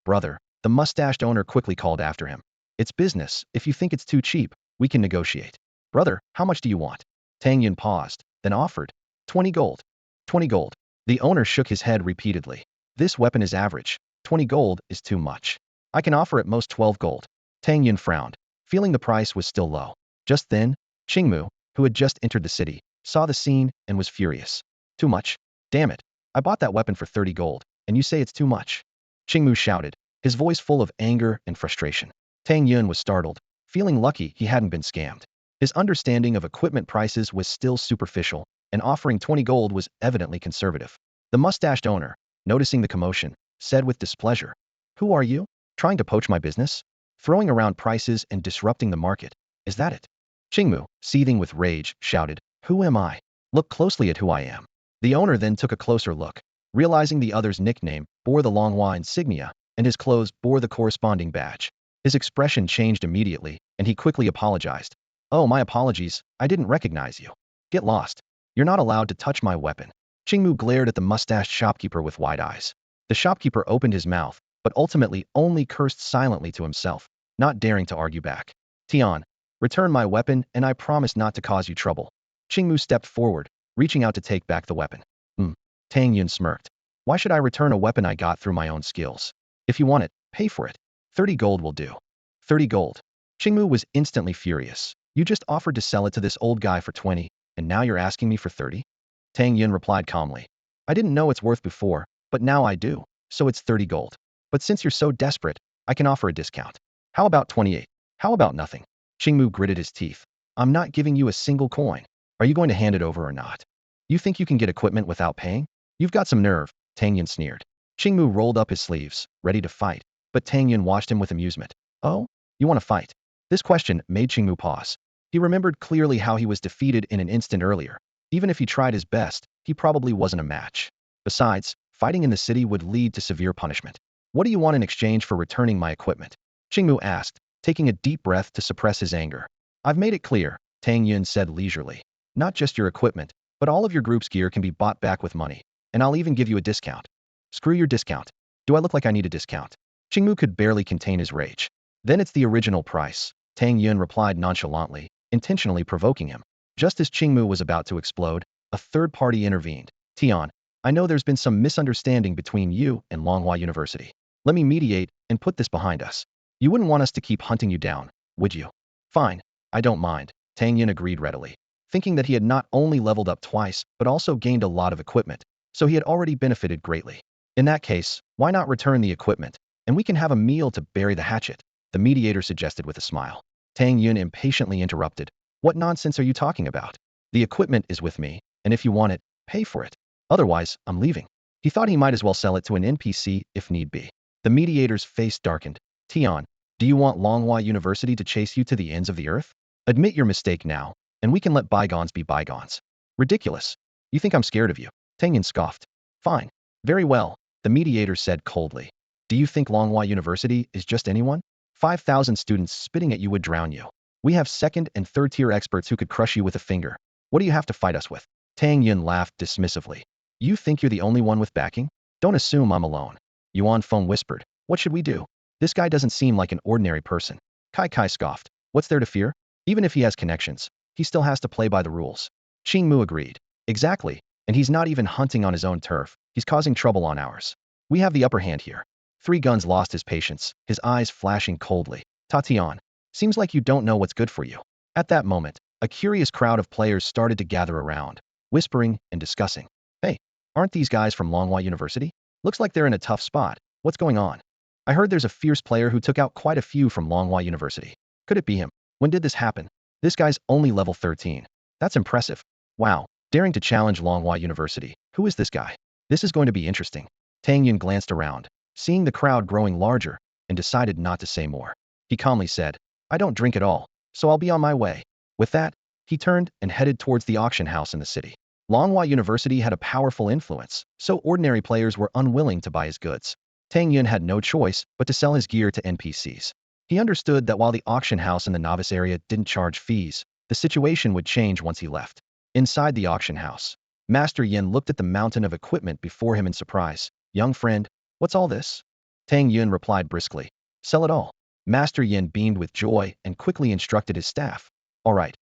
brother, the mustached owner quickly called after him. It's business. If you think it's too cheap, we can negotiate. Brother, how much do you want? Tang Yun paused, then offered. 20 gold. 20 gold. The owner shook his head repeatedly. This weapon is average. 20 gold is too much. I can offer at most 12 gold. Tang Yun frowned, feeling the price was still low. Just then, Qingmu, who had just entered the city, saw the scene and was furious. Too much? Damn it. I bought that weapon for 30 gold, and you say it's too much. Qingmu shouted, his voice full of anger and frustration. Tang Yun was startled, feeling lucky he hadn't been scammed. His understanding of equipment prices was still superficial, and offering 20 gold was evidently conservative. The mustached owner, noticing the commotion, said with displeasure, Who are you? Trying to poach my business? Throwing around prices and disrupting the market. Is that it? Qingmu, seething with rage, shouted, Who am I? Look closely at who I am. The owner then took a closer look, realizing the other's nickname bore the Longhua insignia, and his clothes bore the corresponding badge. His expression changed immediately, and he quickly apologized. Oh, my apologies, I didn't recognize you. Get lost. You're not allowed to touch my weapon. Qingmu glared at the mustached shopkeeper with wide eyes. The shopkeeper opened his mouth, but ultimately only cursed silently to himself, not daring to argue back. Tian, return my weapon and I promise not to cause you trouble. Qingmu stepped forward, reaching out to take back the weapon. Tang Yun smirked. Why should I return a weapon I got through my own skills? If you want it, pay for it. 30 gold will do. 30 gold. Qingmu was instantly furious. You just offered to sell it to this old guy for 20, and now you're asking me for 30? Tang Yun replied calmly. I didn't know its worth before, but now I do, so it's 30 gold. But since you're so desperate, I can offer a discount. How about 28? How about nothing? Qingmu gritted his teeth. I'm not giving you a single coin. Are you going to hand it over or not? You think you can get equipment without paying? You've got some nerve, Tang Yun sneered. Qingmu rolled up his sleeves, ready to fight, but Tang Yun watched him with amusement. Oh? You want to fight? This question made Qingmu pause. He remembered clearly how he was defeated in an instant earlier. Even if he tried his best, he probably wasn't a match. Besides, fighting in the city would lead to severe punishment. What do you want in exchange for returning my equipment? Qingmu asked, taking a deep breath to suppress his anger. I've made it clear, Tang Yun said leisurely. Not just your equipment, but all of your group's gear can be bought back with money. And I'll even give you a discount. Screw your discount. Do I look like I need a discount? Qingmu could barely contain his rage. Then it's the original price, Tang Yun replied nonchalantly, intentionally provoking him. Just as Qingmu was about to explode, a third party intervened. Tian, I know there's been some misunderstanding between you and Longhua University. Let me mediate and put this behind us. You wouldn't want us to keep hunting you down, would you? Fine, I don't mind, Tang Yun agreed readily, thinking that he had not only leveled up twice, but also gained a lot of equipment, so he had already benefited greatly. In that case, why not return the equipment, and we can have a meal to bury the hatchet, the mediator suggested with a smile. Tang Yun impatiently interrupted. What nonsense are you talking about? The equipment is with me, and if you want it, pay for it. Otherwise, I'm leaving. He thought he might as well sell it to an NPC if need be. The mediator's face darkened. Tian, do you want Longhua University to chase you to the ends of the earth? Admit your mistake now, and we can let bygones be bygones. Ridiculous. You think I'm scared of you? Tang Yun scoffed. Fine. Very well, the mediator said coldly. Do you think Longhua University is just anyone? 5,000 students spitting at you would drown you. We have second and third tier experts who could crush you with a finger. What do you have to fight us with? Tang Yun laughed dismissively. You think you're the only one with backing? Don't assume I'm alone. Yuan Feng whispered. What should we do? This guy doesn't seem like an ordinary person. Kai Kai scoffed. What's there to fear? Even if he has connections, he still has to play by the rules. Qing Mu agreed. Exactly. And he's not even hunting on his own turf. He's causing trouble on ours. We have the upper hand here. Three Guns lost his patience, his eyes flashing coldly. Tatian, seems like you don't know what's good for you. At that moment, a curious crowd of players started to gather around, whispering and discussing. Hey, aren't these guys from Longhua University? Looks like they're in a tough spot. What's going on? I heard there's a fierce player who took out quite a few from Longhua University. Could it be him? When did this happen? This guy's only level 13. That's impressive. Wow, daring to challenge Longhua University. Who is this guy? This is going to be interesting. Tang Yun glanced around, seeing the crowd growing larger, and decided not to say more. He calmly said, I don't drink at all, so I'll be on my way. With that, he turned and headed towards the auction house in the city. Longhua University had a powerful influence, so ordinary players were unwilling to buy his goods. Tang Yun had no choice but to sell his gear to NPCs. He understood that while the auction house in the novice area didn't charge fees, the situation would change once he left. Inside the auction house, Master Yin looked at the mountain of equipment before him in surprise. Young friend, what's all this? Tang Yun replied briskly. Sell it all. Master Yin beamed with joy and quickly instructed his staff. All right,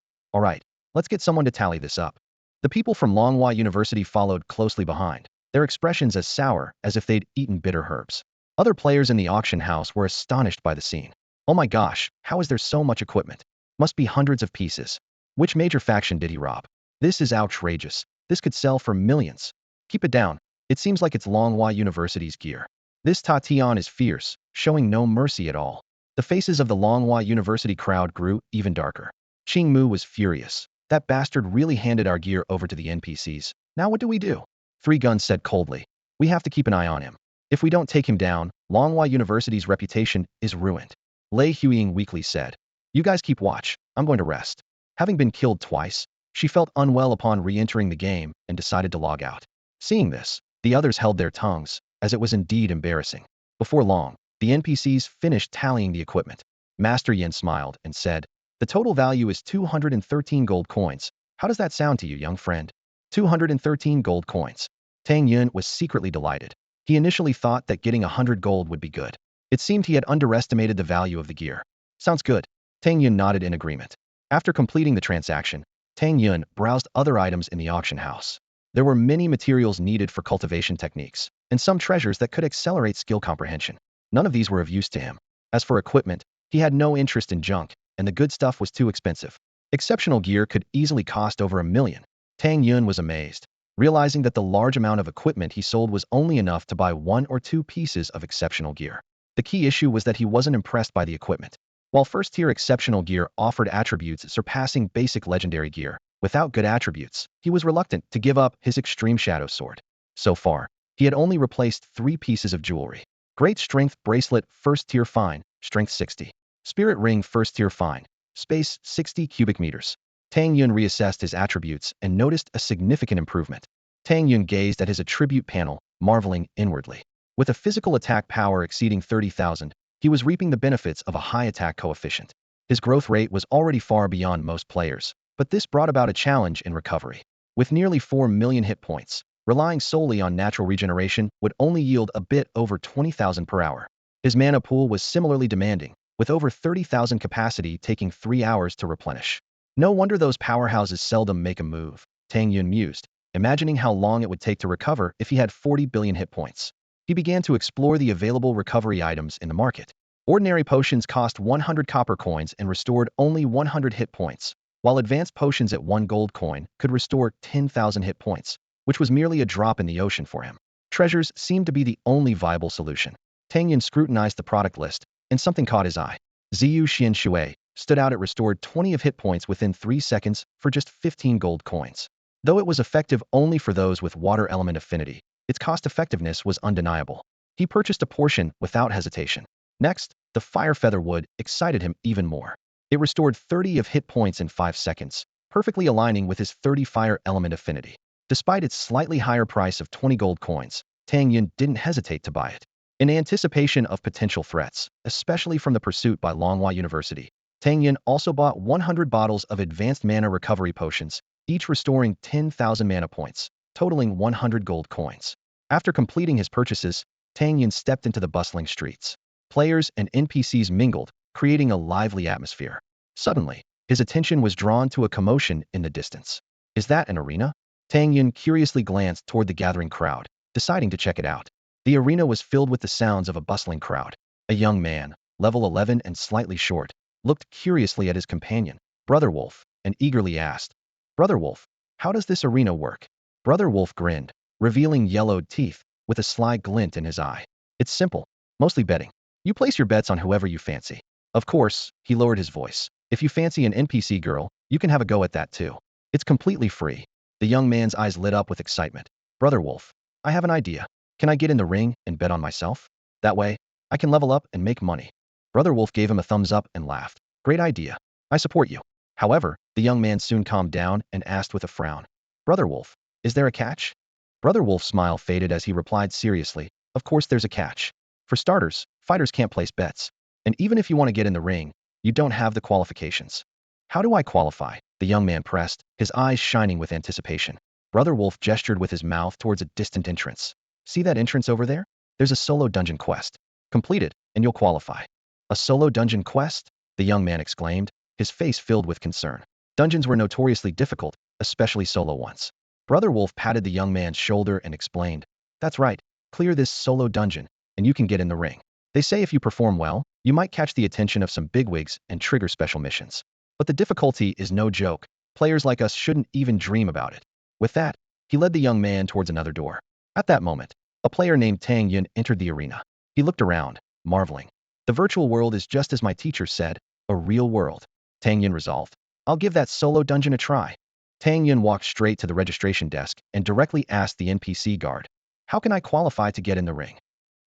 let's get someone to tally this up. The people from Longhua University followed closely behind, their expressions as sour as if they'd eaten bitter herbs. Other players in the auction house were astonished by the scene. Oh my gosh, how is there so much equipment? Must be hundreds of pieces. Which major faction did he rob? This is outrageous. This could sell for millions. Keep it down. It seems like it's Longhua University's gear. This Tatian is fierce, showing no mercy at all. The faces of the Longhua University crowd grew even darker. Qing Mu was furious. That bastard really handed our gear over to the NPCs. Now what do we do? Three Guns said coldly. We have to keep an eye on him. If we don't take him down, Longhua University's reputation is ruined. Lei Huiying weakly said. You guys keep watch. I'm going to rest. Having been killed twice, she felt unwell upon re-entering the game and decided to log out. Seeing this, the others held their tongues, as it was indeed embarrassing. Before long, The NPCs finished tallying the equipment. Master Yin smiled and said, "The total value is 213 gold coins. How does that sound to you, young friend?" 213 gold coins. Tang Yun was secretly delighted. He initially thought that getting 100 gold would be good. It seemed he had underestimated the value of the gear. Sounds good. Tang Yun nodded in agreement. After completing the transaction, Tang Yun browsed other items in the auction house. There were many materials needed for cultivation techniques, and some treasures that could accelerate skill comprehension. None of these were of use to him. As for equipment, he had no interest in junk, and the good stuff was too expensive. Exceptional gear could easily cost over 1 million. Tang Yun was amazed, realizing that the large amount of equipment he sold was only enough to buy 1 or 2 pieces of exceptional gear. The key issue was that he wasn't impressed by the equipment. While first-tier exceptional gear offered attributes surpassing basic legendary gear, without good attributes, he was reluctant to give up his extreme shadow sword. So far, he had only replaced 3 pieces of jewelry. Great Strength Bracelet First-tier Fine, Strength 60. Spirit Ring First-tier Fine, Space 60 cubic meters. Tang Yun reassessed his attributes and noticed a significant improvement. Tang Yun gazed at his attribute panel, marveling inwardly. With a physical attack power exceeding 30,000, he was reaping the benefits of a high attack coefficient. His growth rate was already far beyond most players, but this brought about a challenge in recovery. With nearly 4 million hit points, relying solely on natural regeneration would only yield a bit over 20,000 per hour. His mana pool was similarly demanding, with over 30,000 capacity taking 3 hours to replenish. No wonder those powerhouses seldom make a move, Tang Yun mused, imagining how long it would take to recover if he had 40 billion hit points. He began to explore the available recovery items in the market. Ordinary potions cost 100 copper coins and restored only 100 hit points, while advanced potions at 1 gold coin could restore 10,000 hit points, which was merely a drop in the ocean for him. Treasures seemed to be the only viable solution. Tang Yun scrutinized the product list, and something caught his eye. Ziyu Xian Shui stood out. It restored 20 of hit points within 3 seconds for just 15 gold coins. Though it was effective only for those with water element affinity, its cost-effectiveness was undeniable. He purchased a portion without hesitation. Next, the fire feather wood excited him even more. It restored 30 of hit points in 5 seconds, perfectly aligning with his 30 fire element affinity. Despite its slightly higher price of 20 gold coins, Tang Yun didn't hesitate to buy it. In anticipation of potential threats, especially from the pursuit by Longhua University, Tang Yun also bought 100 bottles of advanced mana recovery potions, each restoring 10,000 mana points, totaling 100 gold coins. After completing his purchases, Tang Yun stepped into the bustling streets. Players and NPCs mingled, creating a lively atmosphere. Suddenly, his attention was drawn to a commotion in the distance. Is that an arena? Tang Yun curiously glanced toward the gathering crowd, deciding to check it out. The arena was filled with the sounds of a bustling crowd. A young man, level 11 and slightly short, looked curiously at his companion, Brother Wolf, and eagerly asked, "Brother Wolf, how does this arena work?" Brother Wolf grinned, revealing yellowed teeth, with a sly glint in his eye. "It's simple, mostly betting. You place your bets on whoever you fancy. Of course," he lowered his voice, "if you fancy an NPC girl, you can have a go at that too. It's completely free." The young man's eyes lit up with excitement. "Brother Wolf, I have an idea. Can I get in the ring and bet on myself? That way, I can level up and make money." Brother Wolf gave him a thumbs up and laughed. "Great idea. I support you." However, the young man soon calmed down and asked with a frown, "Brother Wolf, is there a catch?" Brother Wolf's smile faded as he replied seriously, "Of course there's a catch. For starters, fighters can't place bets. And even if you want to get in the ring, you don't have the qualifications." "How do I qualify?" the young man pressed, his eyes shining with anticipation. Brother Wolf gestured with his mouth towards a distant entrance. "See that entrance over there? There's a solo dungeon quest. Complete it, and you'll qualify." "A solo dungeon quest?" the young man exclaimed, his face filled with concern. Dungeons were notoriously difficult, especially solo ones. Brother Wolf patted the young man's shoulder and explained, "That's right, clear this solo dungeon, and you can get in the ring. They say if you perform well, you might catch the attention of some bigwigs and trigger special missions. But the difficulty is no joke. Players like us shouldn't even dream about it." With that, he led the young man towards another door. At that moment, a player named Tang Yun entered the arena. He looked around, marveling. "The virtual world is just as my teacher said, a real world." Tang Yun resolved, "I'll give that solo dungeon a try." Tang Yun walked straight to the registration desk and directly asked the NPC guard, "How can I qualify to get in the ring?"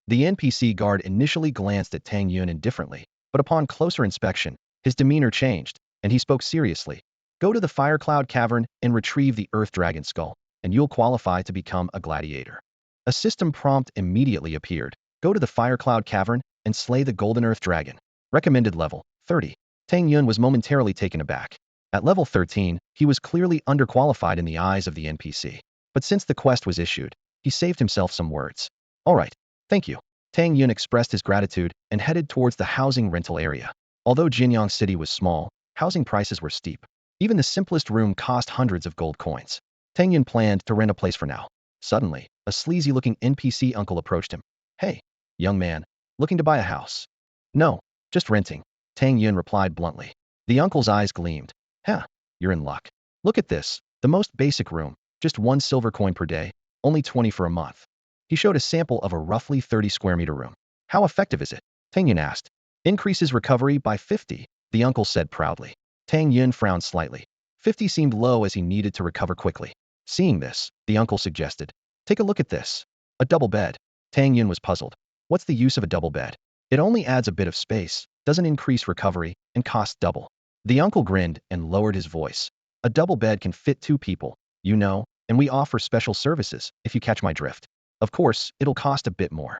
The NPC guard initially glanced at Tang Yun indifferently, but upon closer inspection, his demeanor changed, and he spoke seriously. "Go to the Fire Cloud Cavern and retrieve the Earth Dragon Skull, and you'll qualify to become a gladiator." A system prompt immediately appeared. Go to the Fire Cloud Cavern and slay the Golden Earth Dragon. Recommended level, 30. Tang Yun was momentarily taken aback. At level 13, he was clearly underqualified in the eyes of the NPC. But since the quest was issued, he saved himself some words. All right, thank you. Tang Yun expressed his gratitude and headed towards the housing rental area. Although Jinyang City was small, housing prices were steep. Even the simplest room cost hundreds of gold coins. Tang Yun planned to rent a place for now. Suddenly, a sleazy-looking NPC uncle approached him. Hey, young man, looking to buy a house? No, just renting, Tang Yun replied bluntly. The uncle's eyes gleamed. Huh, you're in luck. Look at this, the most basic room, just 1 silver coin per day, only 20 for a month. He showed a sample of a roughly 30 square meter room. How effective is it? Tang Yun asked. Increases recovery by 50, the uncle said proudly. Tang Yun frowned slightly. 50 seemed low as he needed to recover quickly. Seeing this, the uncle suggested, take a look at this. A double bed. Tang Yun was puzzled. What's the use of a double bed? It only adds a bit of space, doesn't increase recovery, and costs double. The uncle grinned and lowered his voice. A double bed can fit 2 people, you know, and we offer special services, if you catch my drift. Of course, it'll cost a bit more.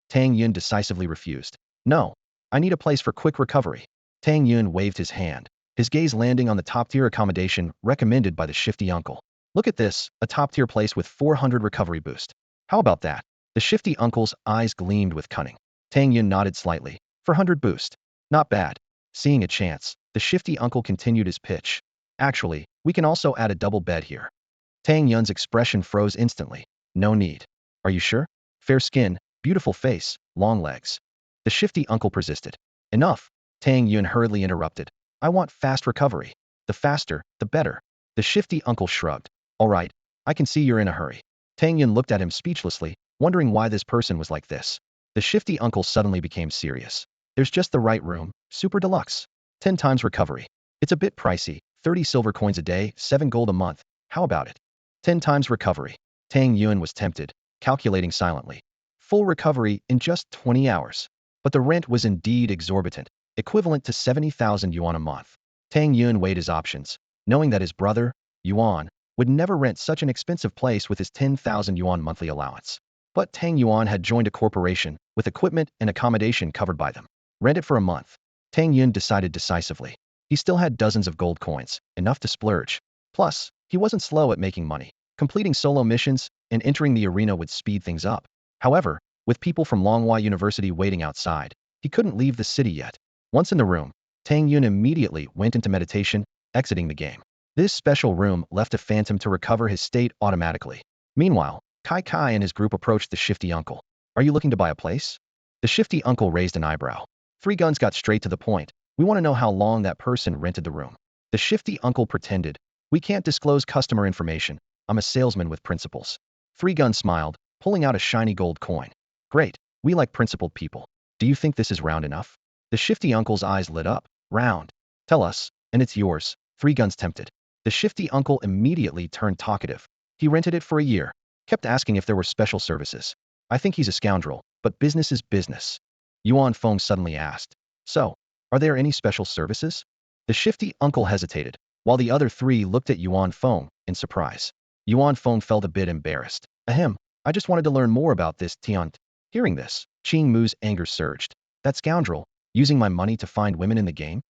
Tang Yun decisively refused. No, I need a place for quick recovery. Tang Yun waved his hand, his gaze landing on the top-tier accommodation recommended by the shifty uncle. Look at this, a top-tier place with 400 recovery boost. How about that? The shifty uncle's eyes gleamed with cunning. Tang Yun nodded slightly. 400 boost. Not bad. Seeing a chance, the shifty uncle continued his pitch. Actually, we can also add a double bed here. Tang Yun's expression froze instantly. No need. Are you sure? Fair skin, beautiful face, long legs. The shifty uncle persisted. Enough. Tang Yun hurriedly interrupted. I want fast recovery. The faster, the better. The shifty uncle shrugged. All right, I can see you're in a hurry. Tang Yun looked at him speechlessly, wondering why this person was like this. The shifty uncle suddenly became serious. There's just the right room, super deluxe. 10 times recovery. It's a bit pricey, 30 silver coins a day, 7 gold a month. How about it? 10 times recovery. Tang Yun was tempted, calculating silently. Full recovery in just 20 hours. But the rent was indeed exorbitant, equivalent to 70,000 yuan a month. Tang Yun weighed his options, knowing that his brother, Yuan, would never rent such an expensive place with his 10,000 yuan monthly allowance. But Tang Yuan had joined a corporation, with equipment and accommodation covered by them. Rent it for a month. Tang Yun decided decisively. He still had dozens of gold coins, enough to splurge. Plus, he wasn't slow at making money. Completing solo missions and entering the arena would speed things up. However, with people from Longhua University waiting outside, he couldn't leave the city yet. Once in the room, Tang Yun immediately went into meditation, exiting the game. This special room left a phantom to recover his state automatically. Meanwhile, Kai and his group approached the shifty uncle. Are you looking to buy a place? The shifty uncle raised an eyebrow. Three Guns got straight to the point. We want to know how long that person rented the room. The shifty uncle pretended. We can't disclose customer information. I'm a salesman with principles. Three Guns smiled, pulling out a shiny gold coin. Great, we like principled people. Do you think this is round enough? The shifty uncle's eyes lit up. Round. Tell us, and it's yours. Three Guns tempted. The shifty uncle immediately turned talkative. He rented it for a year. Kept asking if there were special services. I think he's a scoundrel, but business is business. Yuan Feng suddenly asked. So, are there any special services? The shifty uncle hesitated, while the other three looked at Yuan Feng in surprise. Yuan Feng felt a bit embarrassed. Ahem, I just wanted to learn more about this Tiant. Hearing this, Qing Mu's anger surged. That scoundrel, using my money to find women in the game?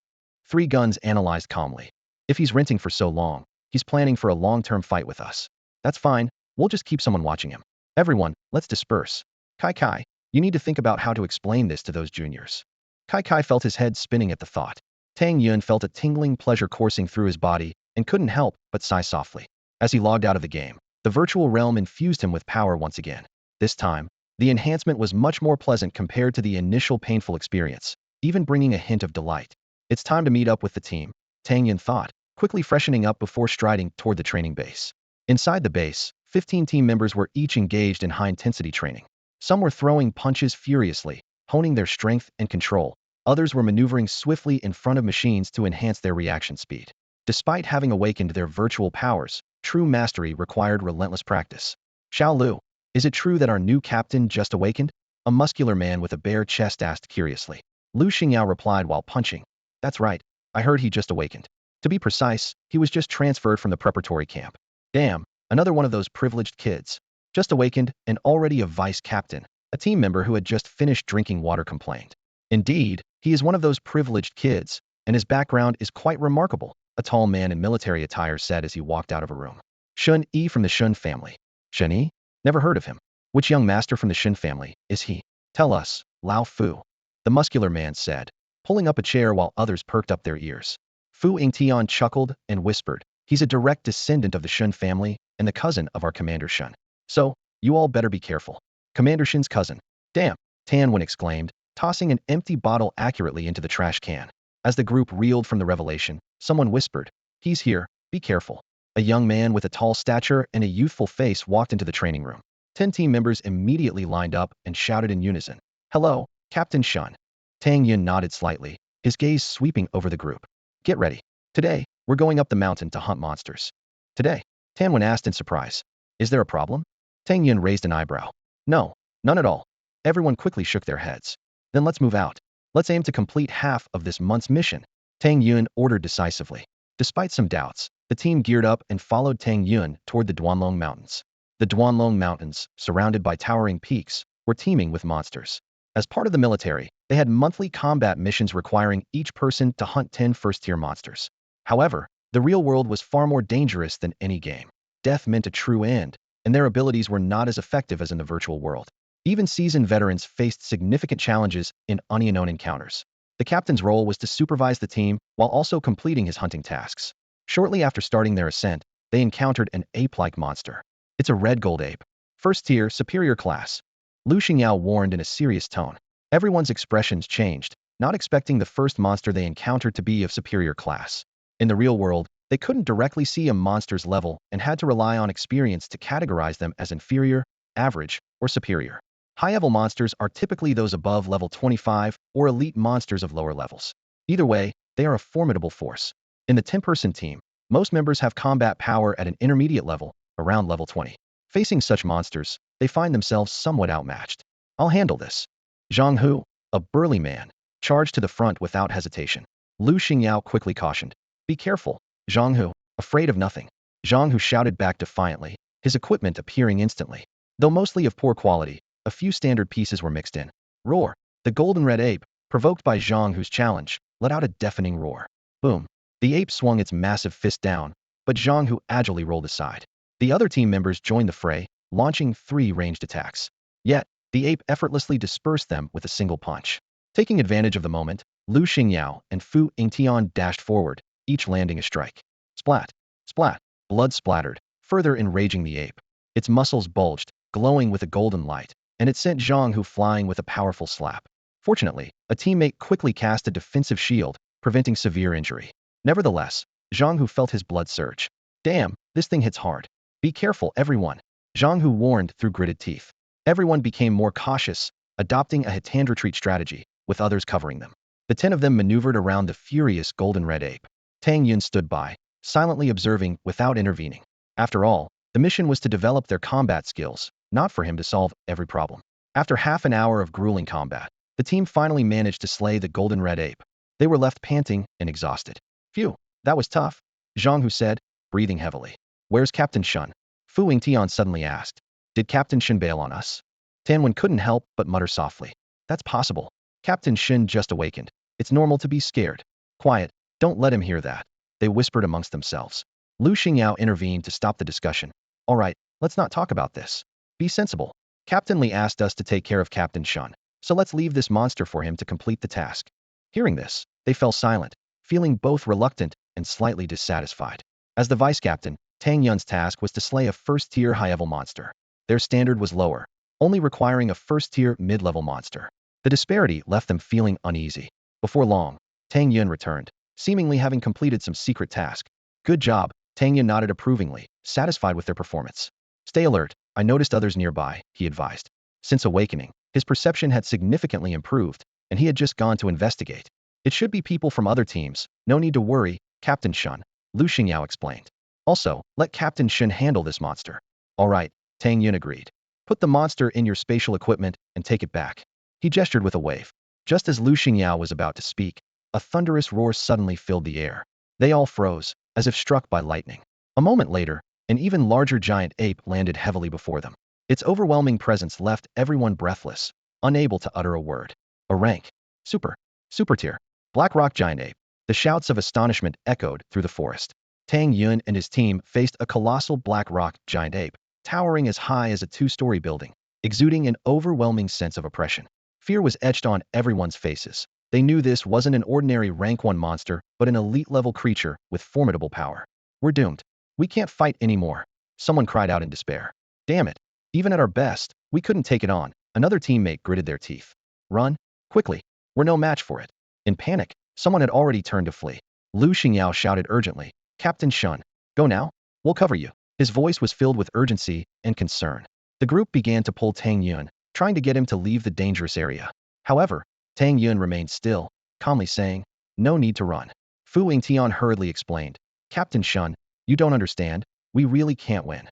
Three Guns analyzed calmly. If he's renting for so long, he's planning for a long-term fight with us. That's fine, we'll just keep someone watching him. Everyone, let's disperse. Kai, you need to think about how to explain this to those juniors. Kai felt his head spinning at the thought. Tang Yun felt a tingling pleasure coursing through his body and couldn't help but sigh softly. As he logged out of the game, the virtual realm infused him with power once again. This time, the enhancement was much more pleasant compared to the initial painful experience, even bringing a hint of delight. It's time to meet up with the team, Tang Yun thought, quickly freshening up before striding toward the training base. Inside the base, 15 team members were each engaged in high-intensity training. Some were throwing punches furiously, honing their strength and control. Others were maneuvering swiftly in front of machines to enhance their reaction speed. Despite having awakened their virtual powers, true mastery required relentless practice. Xiao Lu, is it true that our new captain just awakened? A muscular man with a bare chest asked curiously. Lu Xingyao replied while punching. That's right, I heard he just awakened. To be precise, he was just transferred from the preparatory camp. Damn, another one of those privileged kids. Just awakened and already a vice captain. a team member who had just finished drinking water complained. Indeed, he is one of those privileged kids, and his background is quite remarkable, a tall man in military attire said as he walked out of a room. Shun Yi from the Shun family. Shun Yi? Never heard of him. Which young master from the Shun family is he? Tell us, Lao Fu. The muscular man said, pulling up a chair while others perked up their ears. Fu Yingtian chuckled and whispered, he's a direct descendant of the Shun family and the cousin of our Commander Shun. So, you all better be careful. Commander Shun's cousin. Damn, Tang Yun exclaimed, tossing an empty bottle accurately into the trash can. As the group reeled from the revelation, someone whispered, he's here, be careful. A young man with a tall stature and a youthful face walked into the training room. 10 team members immediately lined up and shouted in unison, hello, Captain Shun. Tang Yun nodded slightly, his gaze sweeping over the group. Get ready. Today, we're going up the mountain to hunt monsters. Today? Tang Yun asked in surprise. Is there a problem? Tang Yun raised an eyebrow. No, none at all. Everyone quickly shook their heads. Then let's move out. Let's aim to complete half of this month's mission, Tang Yun ordered decisively. Despite some doubts, the team geared up and followed Tang Yun toward the Duanlong Mountains. The Duanlong Mountains, surrounded by towering peaks, were teeming with monsters. As part of the military, they had monthly combat missions requiring each person to hunt 10 first-tier monsters. However, the real world was far more dangerous than any game. Death meant a true end, and their abilities were not as effective as in the virtual world. Even seasoned veterans faced significant challenges in unknown encounters. The captain's role was to supervise the team while also completing his hunting tasks. Shortly after starting their ascent, they encountered an ape-like monster. It's a red gold ape. First tier, superior class. Lu Xingyao warned in a serious tone. Everyone's expressions changed, not expecting the first monster they encountered to be of superior class. In the real world, they couldn't directly see a monster's level and had to rely on experience to categorize them as inferior, average, or superior. High-level monsters are typically those above level 25 or elite monsters of lower levels. Either way, they are a formidable force. In the 10-person team, most members have combat power at an intermediate level, around level 20. Facing such monsters, they find themselves somewhat outmatched. I'll handle this. Zhang Hu, a burly man, charged to the front without hesitation. Lu Xingyao quickly cautioned. Be careful, Zhang Hu, afraid of nothing. Zhang Hu shouted back defiantly, his equipment appearing instantly. Though mostly of poor quality, a few standard pieces were mixed in. Roar! The golden red ape, provoked by Zhang Hu's challenge, let out a deafening roar. Boom! The ape swung its massive fist down, but Zhang Hu agilely rolled aside. The other team members joined the fray, launching 3 ranged attacks. Yet, the ape effortlessly dispersed them with a single punch. Taking advantage of the moment, Lu Xingyao and Fu Yingtian dashed forward, each landing a strike. Splat! Splat! Blood splattered, further enraging the ape. Its muscles bulged, glowing with a golden light, and it sent Zhang Hu flying with a powerful slap. Fortunately, a teammate quickly cast a defensive shield, preventing severe injury. Nevertheless, Zhang Hu felt his blood surge. Damn, this thing hits hard. Be careful, everyone. Zhang Hu warned through gritted teeth. Everyone became more cautious, adopting a hit-and retreat strategy, with others covering them. The 10 of them maneuvered around the furious golden red ape. Tang Yun stood by, silently observing without intervening. After all, the mission was to develop their combat skills, not for him to solve every problem. After half an hour of grueling combat, the team finally managed to slay the golden red ape. They were left panting and exhausted. Phew, that was tough, Zhang Hu said, breathing heavily. Where's Captain Shun? Fu Yingtian suddenly asked. Did Captain Shun bail on us? Tang Yun couldn't help but mutter softly. That's possible. Captain Shun just awakened. It's normal to be scared. Quiet, don't let him hear that. They whispered amongst themselves. Lu Xingyao intervened to stop the discussion. All right, let's not talk about this. Be sensible. Captain Li asked us to take care of Captain Shun, so let's leave this monster for him to complete the task. Hearing this, they fell silent, feeling both reluctant and slightly dissatisfied. As the vice-captain, Tang Yun's task was to slay a first-tier high-level monster. Their standard was lower, only requiring a first-tier mid-level monster. The disparity left them feeling uneasy. Before long, Tang Yun returned, seemingly having completed some secret task. Good job, Tang Yun nodded approvingly, satisfied with their performance. Stay alert, I noticed others nearby, he advised. Since awakening, his perception had significantly improved, and he had just gone to investigate. It should be people from other teams, no need to worry, Captain Shun, Lu Xingyao explained. Also, let Captain Shun handle this monster. All right, Tang Yun agreed. Put the monster in your spatial equipment and take it back. He gestured with a wave. Just as Lu Xingyao was about to speak, a thunderous roar suddenly filled the air. They all froze, as if struck by lightning. A moment later, an even larger giant ape landed heavily before them. Its overwhelming presence left everyone breathless, unable to utter a word. A rank. Super. Super tier. Black rock giant ape. The shouts of astonishment echoed through the forest. Tang Yun and his team faced a colossal black rock giant ape, towering as high as a two-story building, exuding an overwhelming sense of oppression. Fear was etched on everyone's faces. They knew this wasn't an ordinary rank 1 monster, but an elite-level creature with formidable power. We're doomed. We can't fight anymore. Someone cried out in despair. Damn it. Even at our best, we couldn't take it on. Another teammate gritted their teeth. Run. Quickly. We're no match for it. In panic, someone had already turned to flee. Lu Xingyao shouted urgently. Captain Shun. Go now. We'll cover you. His voice was filled with urgency and concern. The group began to pull Tang Yun, trying to get him to leave the dangerous area. However, Tang Yun remained still, calmly saying, no need to run. Fu Yingtian hurriedly explained. Captain Shun, you don't understand. We really can't win.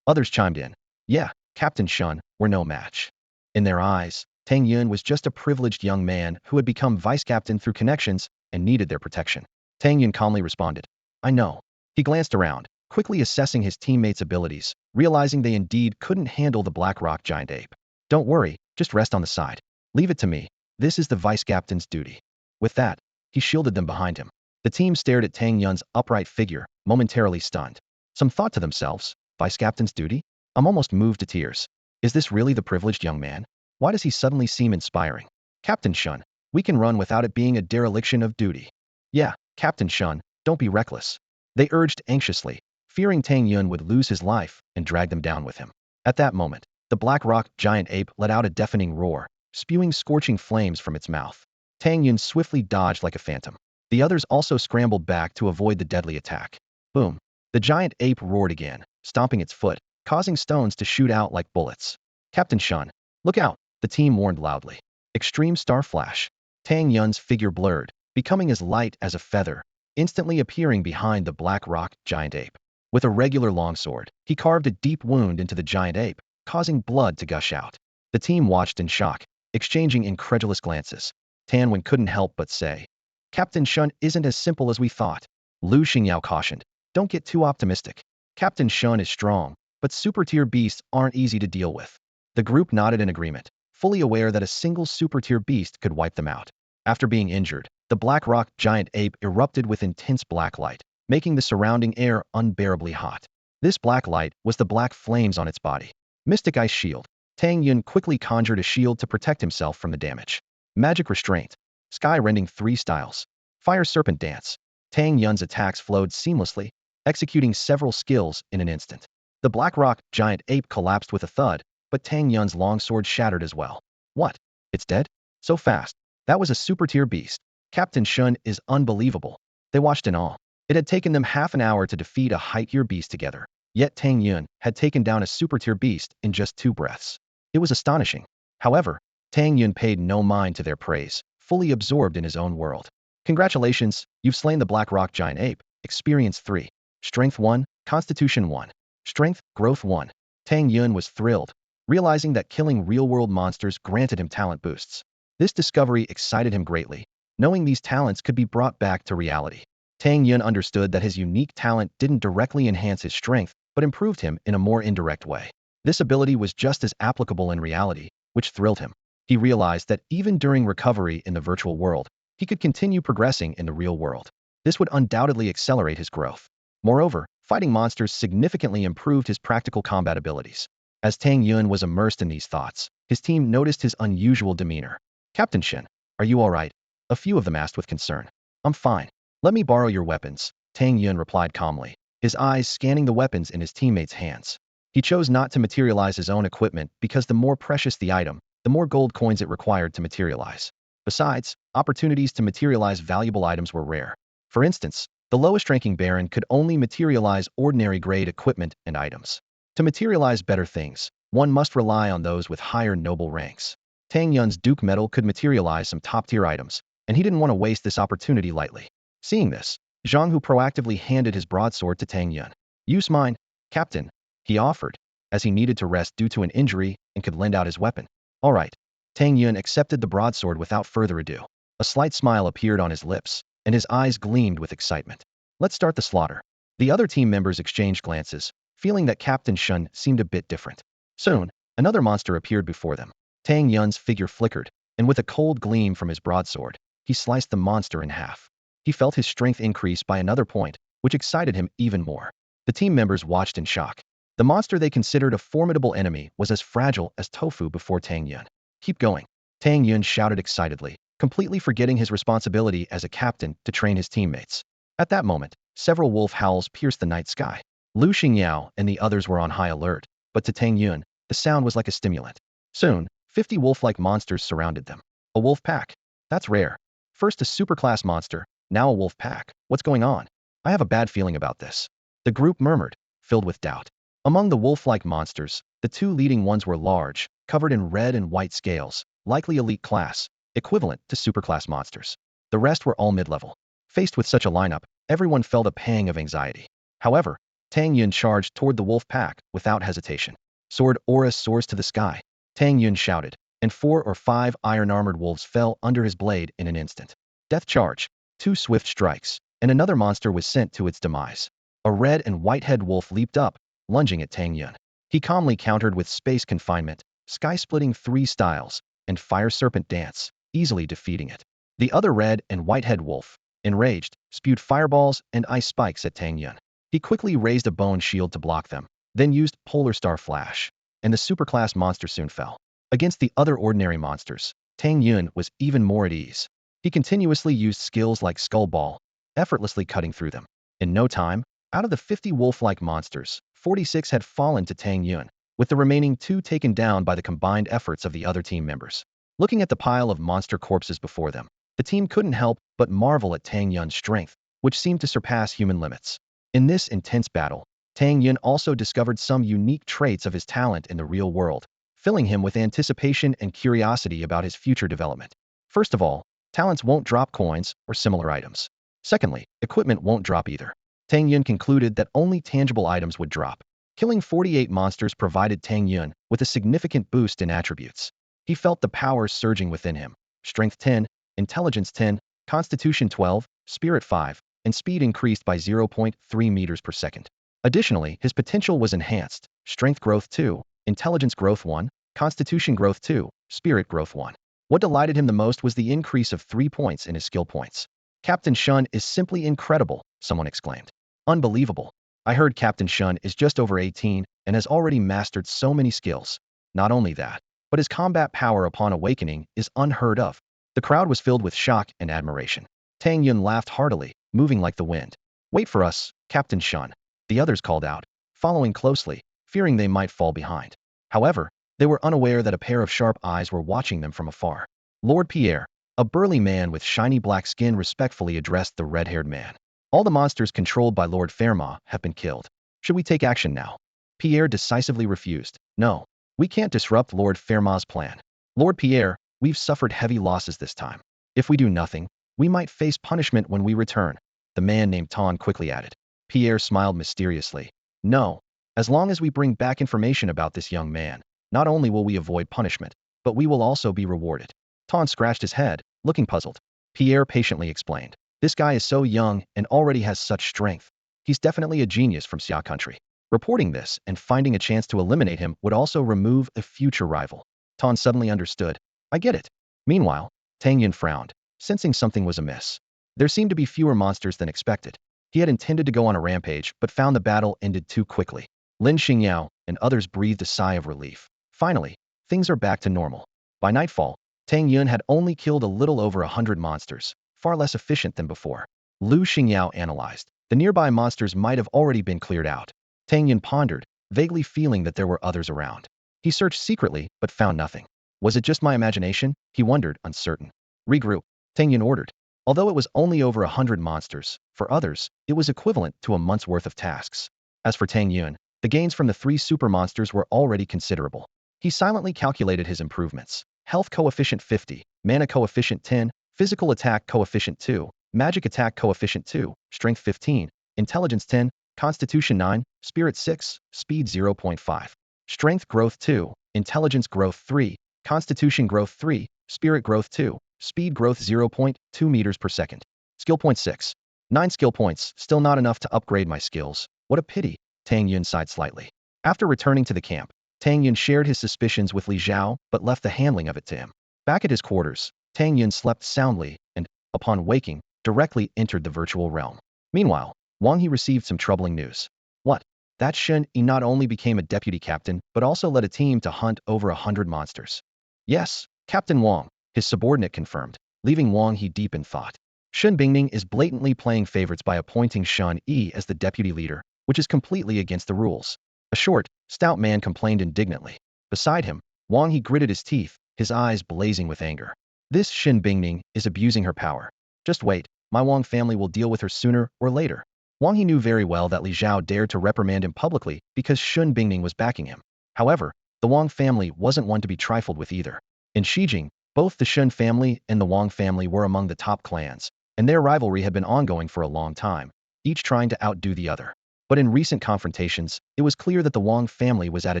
Others chimed in. Yeah, Captain Shun, we're no match. In their eyes, Tang Yun was just a privileged young man who had become vice captain through connections and needed their protection. Tang Yun calmly responded. I know. He glanced around, quickly assessing his teammates' abilities, realizing they indeed couldn't handle the black rock giant ape. Don't worry, just rest on the side. Leave it to me. This is the vice captain's duty. With that, he shielded them behind him. The team stared at Tang Yun's upright figure, momentarily stunned. Some thought to themselves, vice captain's duty? I'm almost moved to tears. Is this really the privileged young man? Why does he suddenly seem inspiring? Captain Shun, we can run without it being a dereliction of duty. Yeah, Captain Shun, don't be reckless. They urged anxiously, fearing Tang Yun would lose his life and drag them down with him. At that moment, the black rock giant ape let out a deafening roar, spewing scorching flames from its mouth. Tang Yun swiftly dodged like a phantom. The others also scrambled back to avoid the deadly attack. Boom. The giant ape roared again, stomping its foot, causing stones to shoot out like bullets. Captain Shun, look out, the team warned loudly. Extreme star flash. Tang Yun's figure blurred, becoming as light as a feather, instantly appearing behind the black rock giant ape. With a regular longsword, he carved a deep wound into the giant ape, causing blood to gush out. The team watched in shock, exchanging incredulous glances. Tan Wen couldn't help but say, Captain Shun isn't as simple as we thought. Lu Xingyao cautioned, don't get too optimistic. Captain Shun is strong, but super-tier beasts aren't easy to deal with. The group nodded in agreement, fully aware that a single super-tier beast could wipe them out. After being injured, the black rock giant ape erupted with intense black light, making the surrounding air unbearably hot. This black light was the black flames on its body. Mystic Ice Shield. Tang Yun quickly conjured a shield to protect himself from the damage. Magic Restraint. Sky Rending 3 styles. Fire Serpent Dance. Tang Yun's attacks flowed seamlessly, executing several skills in an instant. The black rock giant ape collapsed with a thud, but Tang Yun's longsword shattered as well. What? It's dead? So fast. That was a super-tier beast. Captain Shun is unbelievable. They watched in awe. It had taken them half an hour to defeat a high-tier beast together, yet Tang Yun had taken down a super-tier beast in just 2 breaths. It was astonishing. However, Tang Yun paid no mind to their praise, fully absorbed in his own world. Congratulations, you've slain the black rock giant ape. Experience 3. Strength 1, Constitution 1. Strength, Growth 1. Tang Yun was thrilled, realizing that killing real-world monsters granted him talent boosts. This discovery excited him greatly, knowing these talents could be brought back to reality. Tang Yun understood that his unique talent didn't directly enhance his strength, but improved him in a more indirect way. This ability was just as applicable in reality, which thrilled him. He realized that even during recovery in the virtual world, he could continue progressing in the real world. This would undoubtedly accelerate his growth. Moreover, fighting monsters significantly improved his practical combat abilities. As Tang Yun was immersed in these thoughts, his team noticed his unusual demeanor. Captain Shen, are you all right? A few of them asked with concern. I'm fine. Let me borrow your weapons, Tang Yun replied calmly, his eyes scanning the weapons in his teammates' hands. He chose not to materialize his own equipment because the more precious the item, the more gold coins it required to materialize. Besides, opportunities to materialize valuable items were rare. For instance, the lowest-ranking Baron could only materialize ordinary-grade equipment and items. To materialize better things, one must rely on those with higher noble ranks. Tang Yun's Duke Medal could materialize some top-tier items, and he didn't want to waste this opportunity lightly. Seeing this, Zhang Hu proactively handed his broadsword to Tang Yun. Use mine, Captain, he offered, as he needed to rest due to an injury and could lend out his weapon. All right. Tang Yun accepted the broadsword without further ado. A slight smile appeared on his lips, and his eyes gleamed with excitement. Let's start the slaughter. The other team members exchanged glances, feeling that Captain Shun seemed a bit different. Soon, Another monster appeared before them. Tang Yun's figure flickered, and with a cold gleam from his broadsword, he sliced the monster in half. He felt his strength increase by another point, which excited him even more. The team members watched in shock. The monster they considered a formidable enemy was as fragile as tofu before Tang Yun. Keep going, Tang Yun shouted excitedly, completely forgetting his responsibility as a captain to train his teammates. At that moment, several wolf howls pierced the night sky. Lu Xingyao and the others were on high alert, but to Tang Yun, the sound was like a stimulant. Soon, 50 wolf-like monsters surrounded them. A wolf pack? That's rare. First a superclass monster, now a wolf pack. What's going on? I have a bad feeling about this. The group murmured, filled with doubt. Among the wolf-like monsters, the two leading ones were large, covered in red and white scales, likely elite class, equivalent to superclass monsters. The rest were all mid-level. Faced with such a lineup, everyone felt a pang of anxiety. However, Tang Yun charged toward the wolf pack without hesitation. Sword aura soars to the sky, Tang Yun shouted, and 4 or 5 iron-armored wolves fell under his blade in an instant. Death charge, 2 swift strikes, and another monster was sent to its demise. A red and white-head wolf leaped up, lunging at Tang Yun. He calmly countered with space confinement, sky-splitting 3 styles, and fire serpent dance, easily defeating it. The other red and white-head wolf, enraged, spewed fireballs and ice spikes at Tang Yun. He quickly raised a bone shield to block them, then used Polar Star Flash, and the superclass monster soon fell. Against the other ordinary monsters, Tang Yun was even more at ease. He continuously used skills like Skull Ball, effortlessly cutting through them. In no time, out of the 50 wolf-like monsters, 46 had fallen to Tang Yun, with the remaining 2 taken down by the combined efforts of the other team members. Looking at the pile of monster corpses before them, the team couldn't help but marvel at Tang Yun's strength, which seemed to surpass human limits. In this intense battle, Tang Yun also discovered some unique traits of his talent in the real world, filling him with anticipation and curiosity about his future development. First of all, talents won't drop coins or similar items. Secondly, equipment won't drop either. Tang Yun concluded that only tangible items would drop. Killing 48 monsters provided Tang Yun with a significant boost in attributes. He felt the power surging within him. Strength 10, Intelligence 10, Constitution 12, Spirit 5, and speed increased by 0.3 meters per second. Additionally, his potential was enhanced. Strength growth 2, Intelligence growth 1, Constitution growth 2, Spirit growth 1. What delighted him the most was the increase of 3 points in his skill points. Captain Shun is simply incredible, someone exclaimed. Unbelievable. I heard Captain Shun is just over 18 and has already mastered so many skills. Not only that, but his combat power upon awakening is unheard of. The crowd was filled with shock and admiration. Tang Yun laughed heartily, moving like the wind. Wait for us, Captain Shun, the others called out, following closely, fearing they might fall behind. However, they were unaware that a pair of sharp eyes were watching them from afar. Lord Pierre, a burly man with shiny black skin, respectfully addressed the red-haired man. All the monsters controlled by Lord Fairmont have been killed. Should we take action now? Pierre decisively refused. No, we can't disrupt Lord Fairmont's plan. Lord Pierre, we've suffered heavy losses this time. If we do nothing, we might face punishment when we return, the man named Ton quickly added. Pierre smiled mysteriously. No, as long as we bring back information about this young man, not only will we avoid punishment, but we will also be rewarded. Ton scratched his head, looking puzzled. Pierre patiently explained. This guy is so young and already has such strength. He's definitely a genius from Xia country. Reporting this and finding a chance to eliminate him would also remove a future rival. Ton suddenly understood. I get it. Meanwhile, Tang Yun frowned, sensing something was amiss. There seemed to be fewer monsters than expected. He had intended to go on a rampage, but found the battle ended too quickly. Lin Xingyao and others breathed a sigh of relief. Finally, things are back to normal. By nightfall, Tang Yun had only killed a little over 100 monsters, far less efficient than before. Lu Xingyao analyzed. The nearby monsters might have already been cleared out. Tang Yun pondered, vaguely feeling that there were others around. He searched secretly, but found nothing. Was it just my imagination? He wondered, uncertain. Regroup, Tang Yun ordered. Although it was only over 100 monsters, for others, it was equivalent to a month's worth of tasks. As for Tang Yun, the gains from the 3 super monsters were already considerable. He silently calculated his improvements. Health coefficient 50, mana coefficient 10, physical attack coefficient 2, magic attack coefficient 2, strength 15, intelligence 10, constitution 9, spirit 6, speed 0.5, strength growth 2, intelligence growth 3, constitution growth 3, spirit growth 2, speed growth 0.2 meters per second. Skill point 6. 9 skill points, still not enough to upgrade my skills. What a pity, Tang Yun sighed slightly. After returning to the camp, Tang Yun shared his suspicions with Li Zhao, but left the handling of it to him. Back at his quarters, Tang Yun slept soundly and, upon waking, directly entered the virtual realm. Meanwhile, Wang He received some troubling news. What? That Shen Yi not only became a deputy captain, but also led a team to hunt over 100 monsters. Yes, Captain Wang, his subordinate confirmed, leaving Wang He deep in thought. Shen Bingning is blatantly playing favorites by appointing Shen Yi as the deputy leader, which is completely against the rules. A short, stout man complained indignantly. Beside him, Wang He gritted his teeth, his eyes blazing with anger. This Shen Bingning is abusing her power. Just wait, my Wang family will deal with her sooner or later. Wang He knew very well that Li Zhao dared to reprimand him publicly because Shen Bingning was backing him. However, the Wang family wasn't one to be trifled with either. In Xijing, both the Shen family and the Wang family were among the top clans, and their rivalry had been ongoing for a long time, each trying to outdo the other. But in recent confrontations, it was clear that the Wang family was at a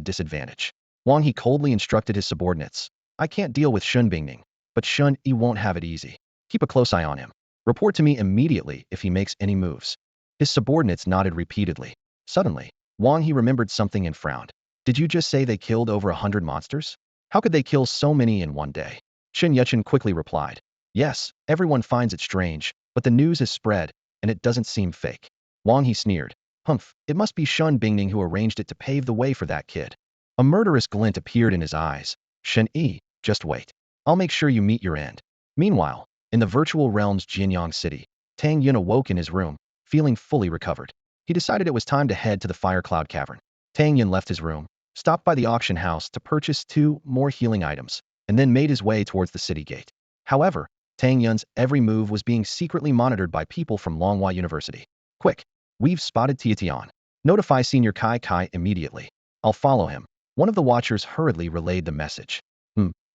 disadvantage. Wang He coldly instructed his subordinates, I can't deal with Shen Bingning, but Shen Yi won't have it easy. Keep a close eye on him. Report to me immediately if he makes any moves. His subordinates nodded repeatedly. Suddenly, Wang He remembered something and frowned. Did you just say they killed over 100 monsters? How could they kill so many in one day? Shen Yuchen quickly replied. Yes, everyone finds it strange, but the news is spread, and it doesn't seem fake. Wang He sneered. Humph, it must be Shen Bingning who arranged it to pave the way for that kid. A murderous glint appeared in his eyes. Shen Yi, just wait. I'll make sure you meet your end. Meanwhile, in the virtual realm's Jianyang city, Tang Yun awoke in his room, feeling fully recovered. He decided it was time to head to the Fire Cloud Cavern. Tang Yun left his room, stopped by the auction house to purchase 2 more healing items, and then made his way towards the city gate. However, Tang Yun's every move was being secretly monitored by people from Longhua University. Quick, we've spotted Tiatian. Notify Senior Kai Kai immediately. I'll follow him. One of the watchers hurriedly relayed the message.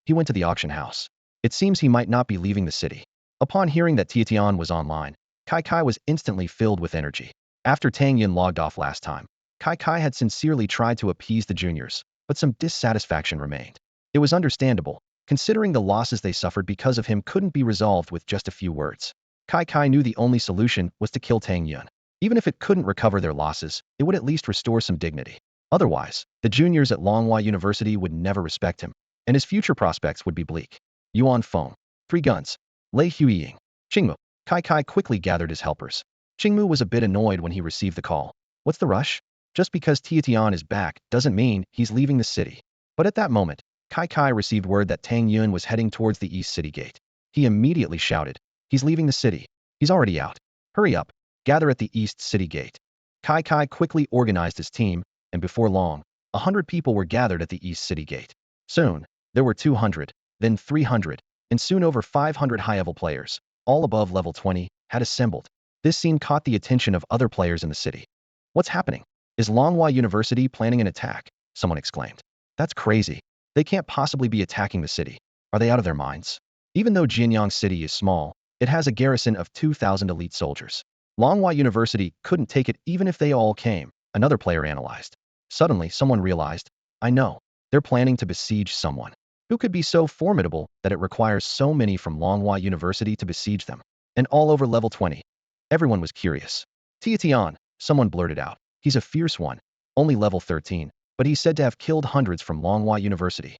He went to the auction house. It seems he might not be leaving the city. Upon hearing that Tiatian was online, Kai Kai was instantly filled with energy. After Tang Yun logged off last time, Kai Kai had sincerely tried to appease the juniors, but some dissatisfaction remained. It was understandable, considering the losses they suffered because of him couldn't be resolved with just a few words. Kai Kai knew the only solution was to kill Tang Yun. Even if it couldn't recover their losses, it would at least restore some dignity. Otherwise, the juniors at Longhua University would never respect him, and his future prospects would be bleak. Yuan Feng. 3 guns. Lei Huiying. Qingmu. Kai Kai quickly gathered his helpers. Qingmu was a bit annoyed when he received the call. What's the rush? Just because Tiatian is back doesn't mean he's leaving the city. But at that moment, Kai Kai received word that Tang Yun was heading towards the East City Gate. He immediately shouted, he's leaving the city. He's already out. Hurry up. Gather at the East City Gate. Kai Kai quickly organized his team, and before long, 100 people were gathered at the East City Gate. Soon, there were 200, then 300, and soon over 500 high-level players, all above level 20, had assembled. This scene caught the attention of other players in the city. What's happening? Is Longhua University planning an attack? Someone exclaimed. That's crazy. They can't possibly be attacking the city. Are they out of their minds? Even though Jianyang City is small, it has a garrison of 2,000 elite soldiers. Longhua University couldn't take it even if they all came, another player analyzed. Suddenly, someone realized, I know, they're planning to besiege someone. Who could be so formidable that it requires so many from Longhua University to besiege them? And all over level 20. Everyone was curious. Tiatian, someone blurted out. He's a fierce one, only level 13, but he's said to have killed hundreds from Longhua University.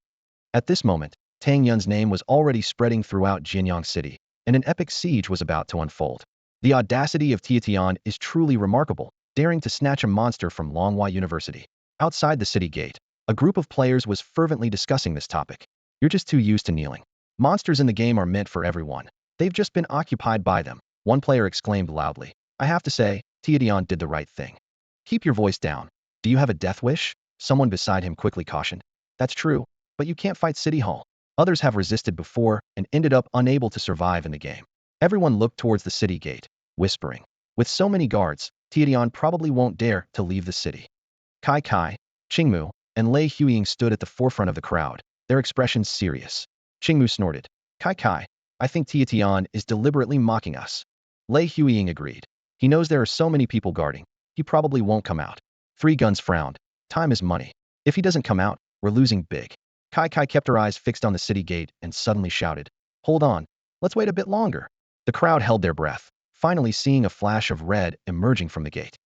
At this moment, Tang Yun's name was already spreading throughout Jianyang City, and an epic siege was about to unfold. The audacity of Tiatian is truly remarkable, daring to snatch a monster from Longhua University. Outside the city gate, a group of players was fervently discussing this topic. You're just too used to kneeling. Monsters in the game are meant for everyone. They've just been occupied by them. One player exclaimed loudly. I have to say, Tiatian did the right thing. Keep your voice down. Do you have a death wish? Someone beside him quickly cautioned. That's true, but you can't fight City Hall. Others have resisted before and ended up unable to survive in the game. Everyone looked towards the city gate, whispering. With so many guards, Tiatian probably won't dare to leave the city. Kai Kai, Qingmu, and Lei Huiying stood at the forefront of the crowd, their expressions serious. Qingmu snorted. Kai Kai, I think Tiatian is deliberately mocking us. Lei Huiying agreed. He knows there are so many people guarding. He probably won't come out. 3 guns frowned. Time is money. If he doesn't come out, we're losing big. Kai Kai kept her eyes fixed on the city gate and suddenly shouted. Hold on. Let's wait a bit longer. The crowd held their breath, finally seeing a flash of red emerging from the gate.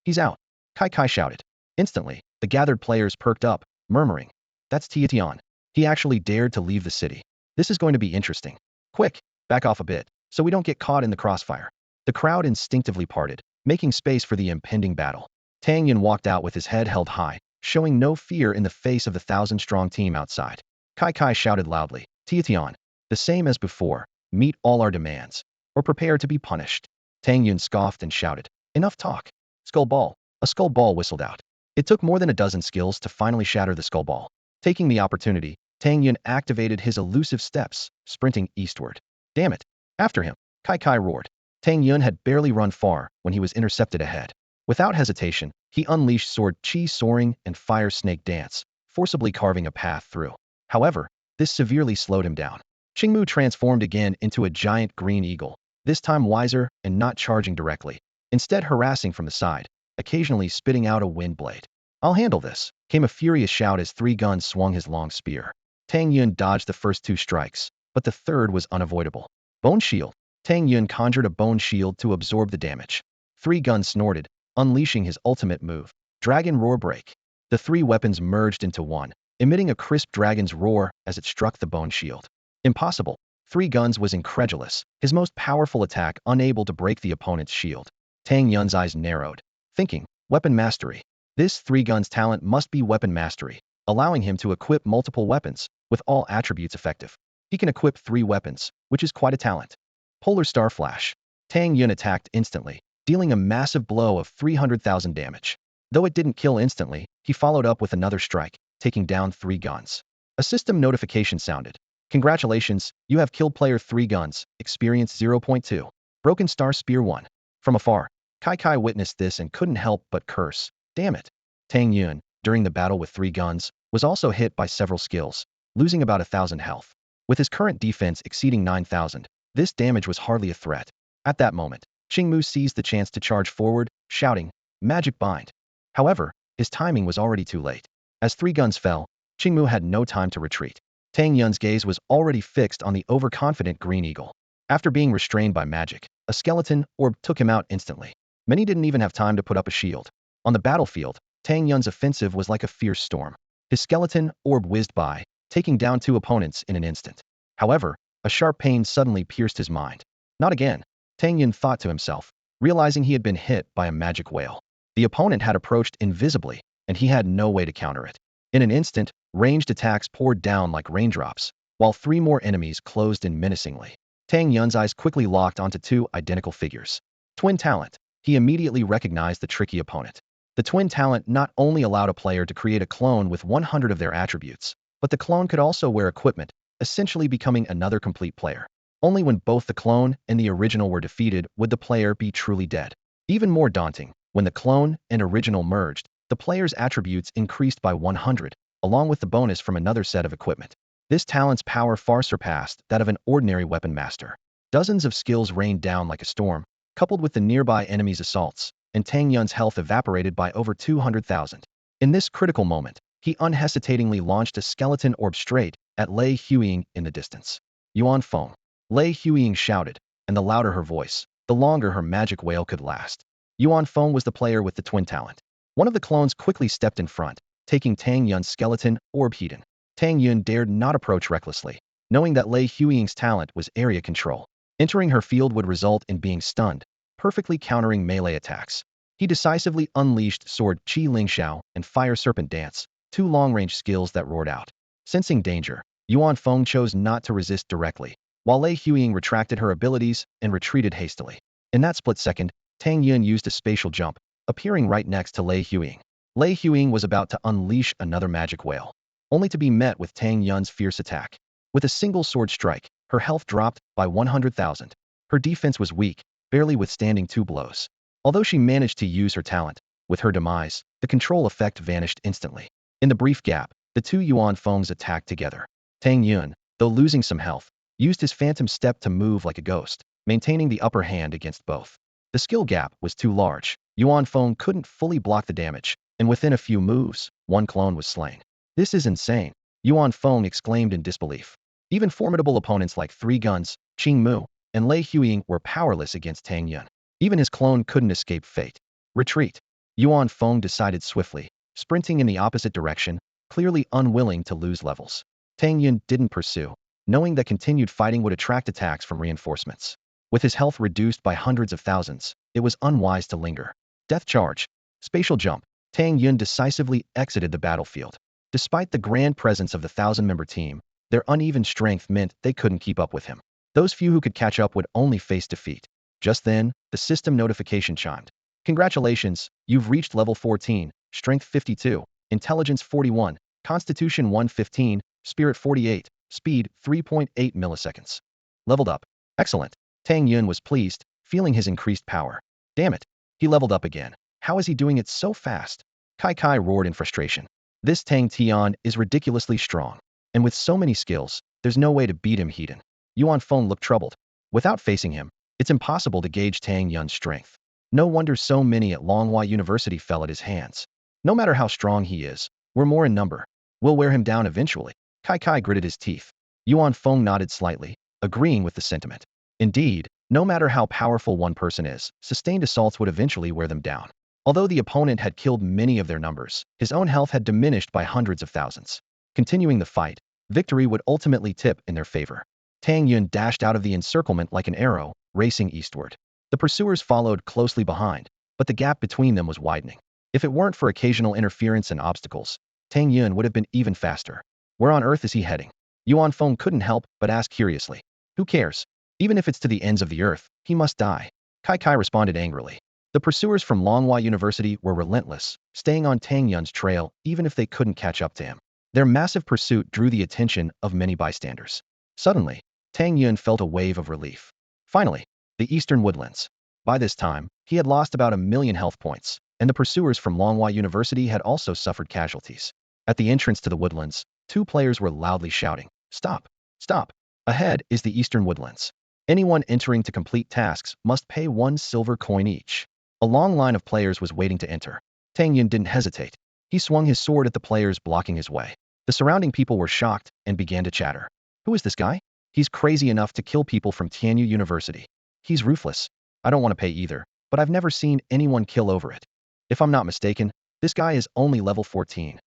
He's out. Kai Kai shouted. Instantly, the gathered players perked up, murmuring, "That's Tian. He actually dared to leave the city. This is going to be interesting. Quick, back off a bit, so we don't get caught in the crossfire." The crowd instinctively parted, making space for the impending battle. Tang Yun walked out with his head held high, showing no fear in the face of the 1,000-strong team outside. Kai shouted loudly, "Tian, the same as before, meet all our demands, or prepare to be punished." Tang Yun scoffed and shouted, "Enough talk. Skull ball." A skull ball whistled out. It took more than a dozen skills to finally shatter the skull ball. Taking the opportunity, Tang Yun activated his elusive steps, sprinting eastward. "Damn it! After him!" Kai roared. Tang Yun had barely run far when he was intercepted ahead. Without hesitation, he unleashed sword chi soaring and fire snake dance, forcibly carving a path through. However, this severely slowed him down. Qingmu transformed again into a giant green eagle, this time wiser and not charging directly, instead harassing from the side, occasionally spitting out a wind blade. "I'll handle this," came a furious shout as Three Guns swung his long spear. Tang Yun dodged the first two strikes, but the third was unavoidable. Bone shield. Tang Yun conjured a bone shield to absorb the damage. Three Guns snorted, unleashing his ultimate move, Dragon Roar Break. The three weapons merged into one, emitting a crisp dragon's roar as it struck the bone shield. Impossible. Three Guns was incredulous, his most powerful attack unable to break the opponent's shield. Tang Yun's eyes narrowed, thinking, weapon mastery. This Three Guns talent must be weapon mastery, allowing him to equip multiple weapons, with all attributes effective. He can equip 3 weapons, which is quite a talent. Polar Star Flash. Tang Yun attacked instantly, dealing a massive blow of 300,000 damage. Though it didn't kill instantly, he followed up with another strike, taking down 3 Guns. A system notification sounded. "Congratulations, you have killed player 3 Guns, experience 0.2. Broken Star Spear 1. From afar, Kai witnessed this and couldn't help but curse. Damn it. Tang Yun, during the battle with 3 Guns, was also hit by several skills, losing about 1,000 health. With his current defense exceeding 9,000, this damage was hardly a threat. At that moment, Qingmu seized the chance to charge forward, shouting, "Magic Bind." However, his timing was already too late. As 3 Guns fell, Qingmu had no time to retreat. Tang Yun's gaze was already fixed on the overconfident Green Eagle. After being restrained by magic, a skeleton orb took him out instantly. Many didn't even have time to put up a shield. On the battlefield, Tang Yun's offensive was like a fierce storm. His skeleton orb whizzed by, taking down 2 opponents in an instant. However, a sharp pain suddenly pierced his mind. Not again, Tang Yun thought to himself, realizing he had been hit by a magic whale. The opponent had approached invisibly, and he had no way to counter it. In an instant, ranged attacks poured down like raindrops, while 3 more enemies closed in menacingly. Tang Yun's eyes quickly locked onto 2 identical figures. Twin talent. He immediately recognized the tricky opponent. The twin talent not only allowed a player to create a clone with 100 of their attributes, but the clone could also wear equipment, essentially becoming another complete player. Only when both the clone and the original were defeated would the player be truly dead. Even more daunting, when the clone and original merged, the player's attributes increased by 100, along with the bonus from another set of equipment. This talent's power far surpassed that of an ordinary weapon master. Dozens of skills rained down like a storm, coupled with the nearby enemies' assaults, and Tang Yun's health evaporated by over 200,000. In this critical moment, he unhesitatingly launched a skeleton orb straight at Lei Huiying in the distance. "Yuan Feng." Lei Huiying shouted, and the louder her voice, the longer her magic wail could last. Yuan Feng was the player with the twin talent. One of the clones quickly stepped in front, taking Tang Yun's skeleton orb hidden. Tang Yun dared not approach recklessly, knowing that Lei Huiying's talent was area control. Entering her field would result in being stunned, perfectly countering melee attacks. He decisively unleashed Sword Chi Ling Xiao and Fire Serpent Dance, 2 long-range skills that roared out. Sensing danger, Yuan Feng chose not to resist directly, while Lei Huiying retracted her abilities and retreated hastily. In that split second, Tang Yun used a spatial jump, appearing right next to Lei Huiying. Lei Huiying was about to unleash another magic wail, only to be met with Tang Yun's fierce attack. With a single sword strike, her health dropped by 100,000. Her defense was weak, barely withstanding 2 blows. Although she managed to use her talent, with her demise, the control effect vanished instantly. In the brief gap, the 2 Yuan Fengs attacked together. Tang Yun, though losing some health, used his phantom step to move like a ghost, maintaining the upper hand against both. The skill gap was too large. Yuan Feng couldn't fully block the damage, and within a few moves, 1 clone was slain. "This is insane," Yuan Feng exclaimed in disbelief. Even formidable opponents like 3 Guns, Qingmu, and Lei Huiying were powerless against Tang Yun. Even his clone couldn't escape fate. Retreat. Yuan Feng decided swiftly, sprinting in the opposite direction, clearly unwilling to lose levels. Tang Yun didn't pursue, knowing that continued fighting would attract attacks from reinforcements. With his health reduced by hundreds of thousands, it was unwise to linger. Death charge. Spatial jump. Tang Yun decisively exited the battlefield. Despite the grand presence of the 1,000-member team, their uneven strength meant they couldn't keep up with him. Those few who could catch up would only face defeat. Just then, the system notification chimed. Congratulations, you've reached level 14, strength 52, intelligence 41, constitution 115, spirit 48, speed 3.8 milliseconds. Leveled up. Excellent. Tang Yun was pleased, feeling his increased power. Damn it. He leveled up again. How is he doing it so fast? Kai roared in frustration. This Tang Tian is ridiculously strong. And with so many skills, there's no way to beat him. Hedon. Yuan Feng looked troubled. Without facing him, it's impossible to gauge Tang Yun's strength. No wonder so many at Longhua University fell at his hands. No matter how strong he is, we're more in number. We'll wear him down eventually. Kai gritted his teeth. Yuan Feng nodded slightly, agreeing with the sentiment. Indeed, no matter how powerful one person is, sustained assaults would eventually wear them down. Although the opponent had killed many of their numbers, his own health had diminished by hundreds of thousands. Continuing the fight, victory would ultimately tip in their favor. Tang Yun dashed out of the encirclement like an arrow, racing eastward. The pursuers followed closely behind, but the gap between them was widening. If it weren't for occasional interference and obstacles, Tang Yun would have been even faster. Where on earth is he heading? Yuan Feng couldn't help but ask curiously. Who cares? Even if it's to the ends of the earth, he must die. Kai responded angrily. The pursuers from Longhua University were relentless, staying on Tang Yun's trail even if they couldn't catch up to him. Their massive pursuit drew the attention of many bystanders. Suddenly, Tang Yun felt a wave of relief. Finally, the eastern woodlands. By this time, he had lost about 1,000,000 health points, and the pursuers from Longhua University had also suffered casualties. At the entrance to the woodlands, two players were loudly shouting, "Stop! Stop! Ahead is the eastern woodlands. Anyone entering to complete tasks must pay 1 silver coin each." A long line of players was waiting to enter. Tang Yun didn't hesitate. He swung his sword at the players blocking his way. The surrounding people were shocked and began to chatter. Who is this guy? He's crazy enough to kill people from Tianyu University. He's ruthless. I don't want to pay either, but I've never seen anyone kill over it. If I'm not mistaken, this guy is only level 14.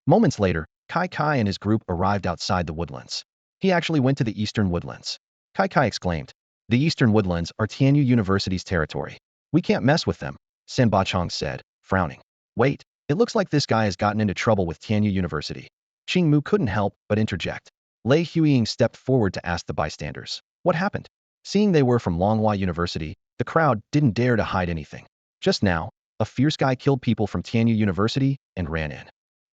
Moments later, Kai and his group arrived outside the woodlands. He actually went to the eastern woodlands. Kai exclaimed. The eastern woodlands are Tianyu University's territory. We can't mess with them, Sen Bachong said, frowning. Wait, it looks like this guy has gotten into trouble with Tianyu University. Qing Mu couldn't help but interject. Lei Huiying stepped forward to ask the bystanders. What happened? Seeing they were from Longhua University, the crowd didn't dare to hide anything. Just now, a fierce guy killed people from Tianyu University and ran in.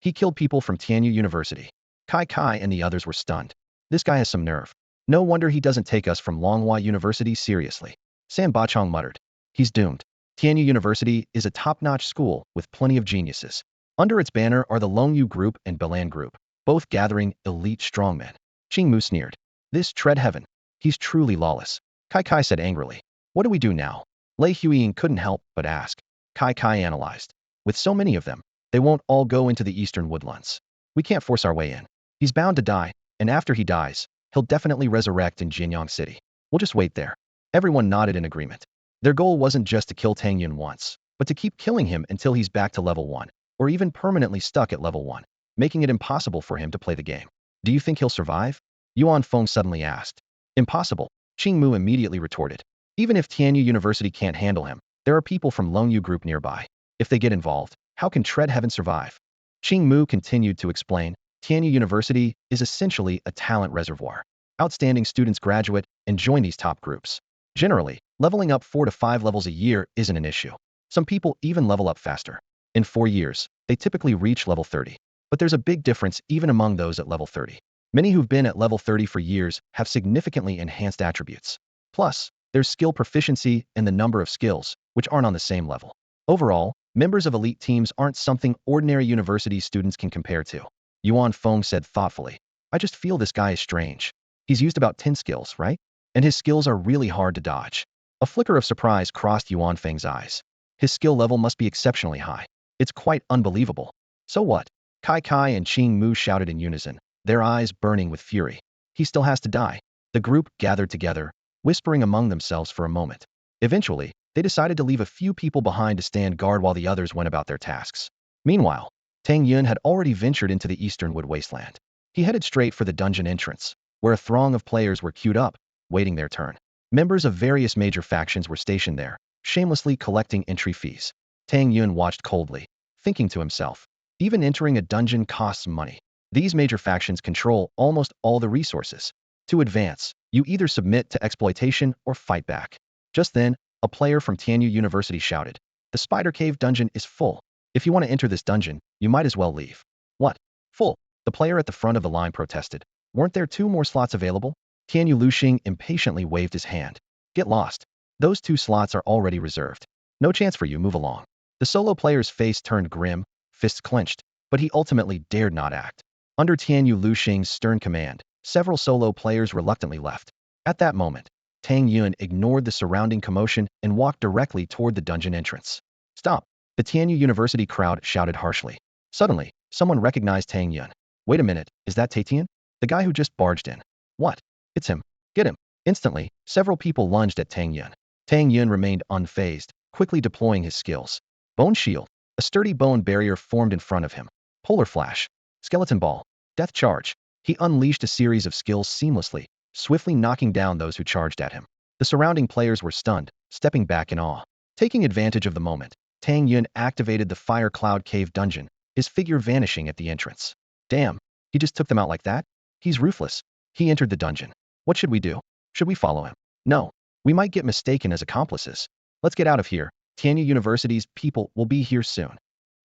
He killed people from Tianyu University. Kai and the others were stunned. This guy has some nerve. No wonder he doesn't take us from Longhua University seriously. San Bachong muttered. He's doomed. Tianyu University is a top-notch school with plenty of geniuses. Under its banner are the Longyu Group and Belan Group, both gathering elite strongmen. Qing Mu sneered. This tread heaven. He's truly lawless. Kai said angrily. What do we do now? Lei Huiying couldn't help but ask. Kai analyzed. With so many of them, they won't all go into the eastern woodlands. We can't force our way in. He's bound to die, and after he dies, he'll definitely resurrect in Jinyang City. We'll just wait there. Everyone nodded in agreement. Their goal wasn't just to kill Tang Yun once, but to keep killing him until he's back to level 1, or even permanently stuck at level 1, making it impossible for him to play the game. Do you think he'll survive? Yuan Feng suddenly asked. Impossible, Qing Mu immediately retorted. Even if Tianyu University can't handle him, there are people from Longyu Group nearby. If they get involved, how can Tread Heaven survive? Qing Mu continued to explain. Tianyu University is essentially a talent reservoir. Outstanding students graduate and join these top groups. Generally, leveling up 4 to 5 levels a year isn't an issue. Some people even level up faster. In 4 years, they typically reach level 30. But there's a big difference even among those at level 30. Many who've been at level 30 for years have significantly enhanced attributes. Plus, there's skill proficiency and the number of skills, which aren't on the same level. Overall, members of elite teams aren't something ordinary university students can compare to. Yuan Feng said thoughtfully. I just feel this guy is strange. He's used about 10 skills, right? And his skills are really hard to dodge. A flicker of surprise crossed Yuan Feng's eyes. His skill level must be exceptionally high. It's quite unbelievable. So what? Kai and Qing Mu shouted in unison, their eyes burning with fury. He still has to die. The group gathered together, whispering among themselves for a moment. Eventually, they decided to leave a few people behind to stand guard while the others went about their tasks. Meanwhile, Tang Yun had already ventured into the eastern wood wasteland. He headed straight for the dungeon entrance, where a throng of players were queued up, waiting their turn. Members of various major factions were stationed there, shamelessly collecting entry fees. Tang Yun watched coldly, thinking to himself, even entering a dungeon costs money. These major factions control almost all the resources. To advance, you either submit to exploitation or fight back. Just then, a player from Tianyu University shouted, "The Spider Cave dungeon is full. If you want to enter this dungeon, you might as well leave." "What? Full?" The player at the front of the line protested. "Weren't there 2 more slots available?" Tianyu Luxing impatiently waved his hand. "Get lost. Those 2 slots are already reserved. No chance for you, move along." The solo player's face turned grim, fists clenched, but he ultimately dared not act. Under Tianyu Luxing's stern command, several solo players reluctantly left. At that moment, Tang Yun ignored the surrounding commotion and walked directly toward the dungeon entrance. "Stop!" The Tianyu University crowd shouted harshly. Suddenly, someone recognized Tang Yun. "Wait a minute, is that Taitian? The guy who just barged in?" "What? It's him. Get him." Instantly, several people lunged at Tang Yun. Tang Yun remained unfazed, quickly deploying his skills. Bone Shield. A sturdy bone barrier formed in front of him. Polar Flash. Skeleton Ball. Death Charge. He unleashed a series of skills seamlessly, swiftly knocking down those who charged at him. The surrounding players were stunned, stepping back in awe. Taking advantage of the moment, Tang Yun activated the Fire Cloud Cave dungeon, his figure vanishing at the entrance. "Damn, he just took them out like that? He's ruthless." He entered the dungeon. "What should we do? Should we follow him?" "No. We might get mistaken as accomplices. Let's get out of here. Tianyu University's people will be here soon."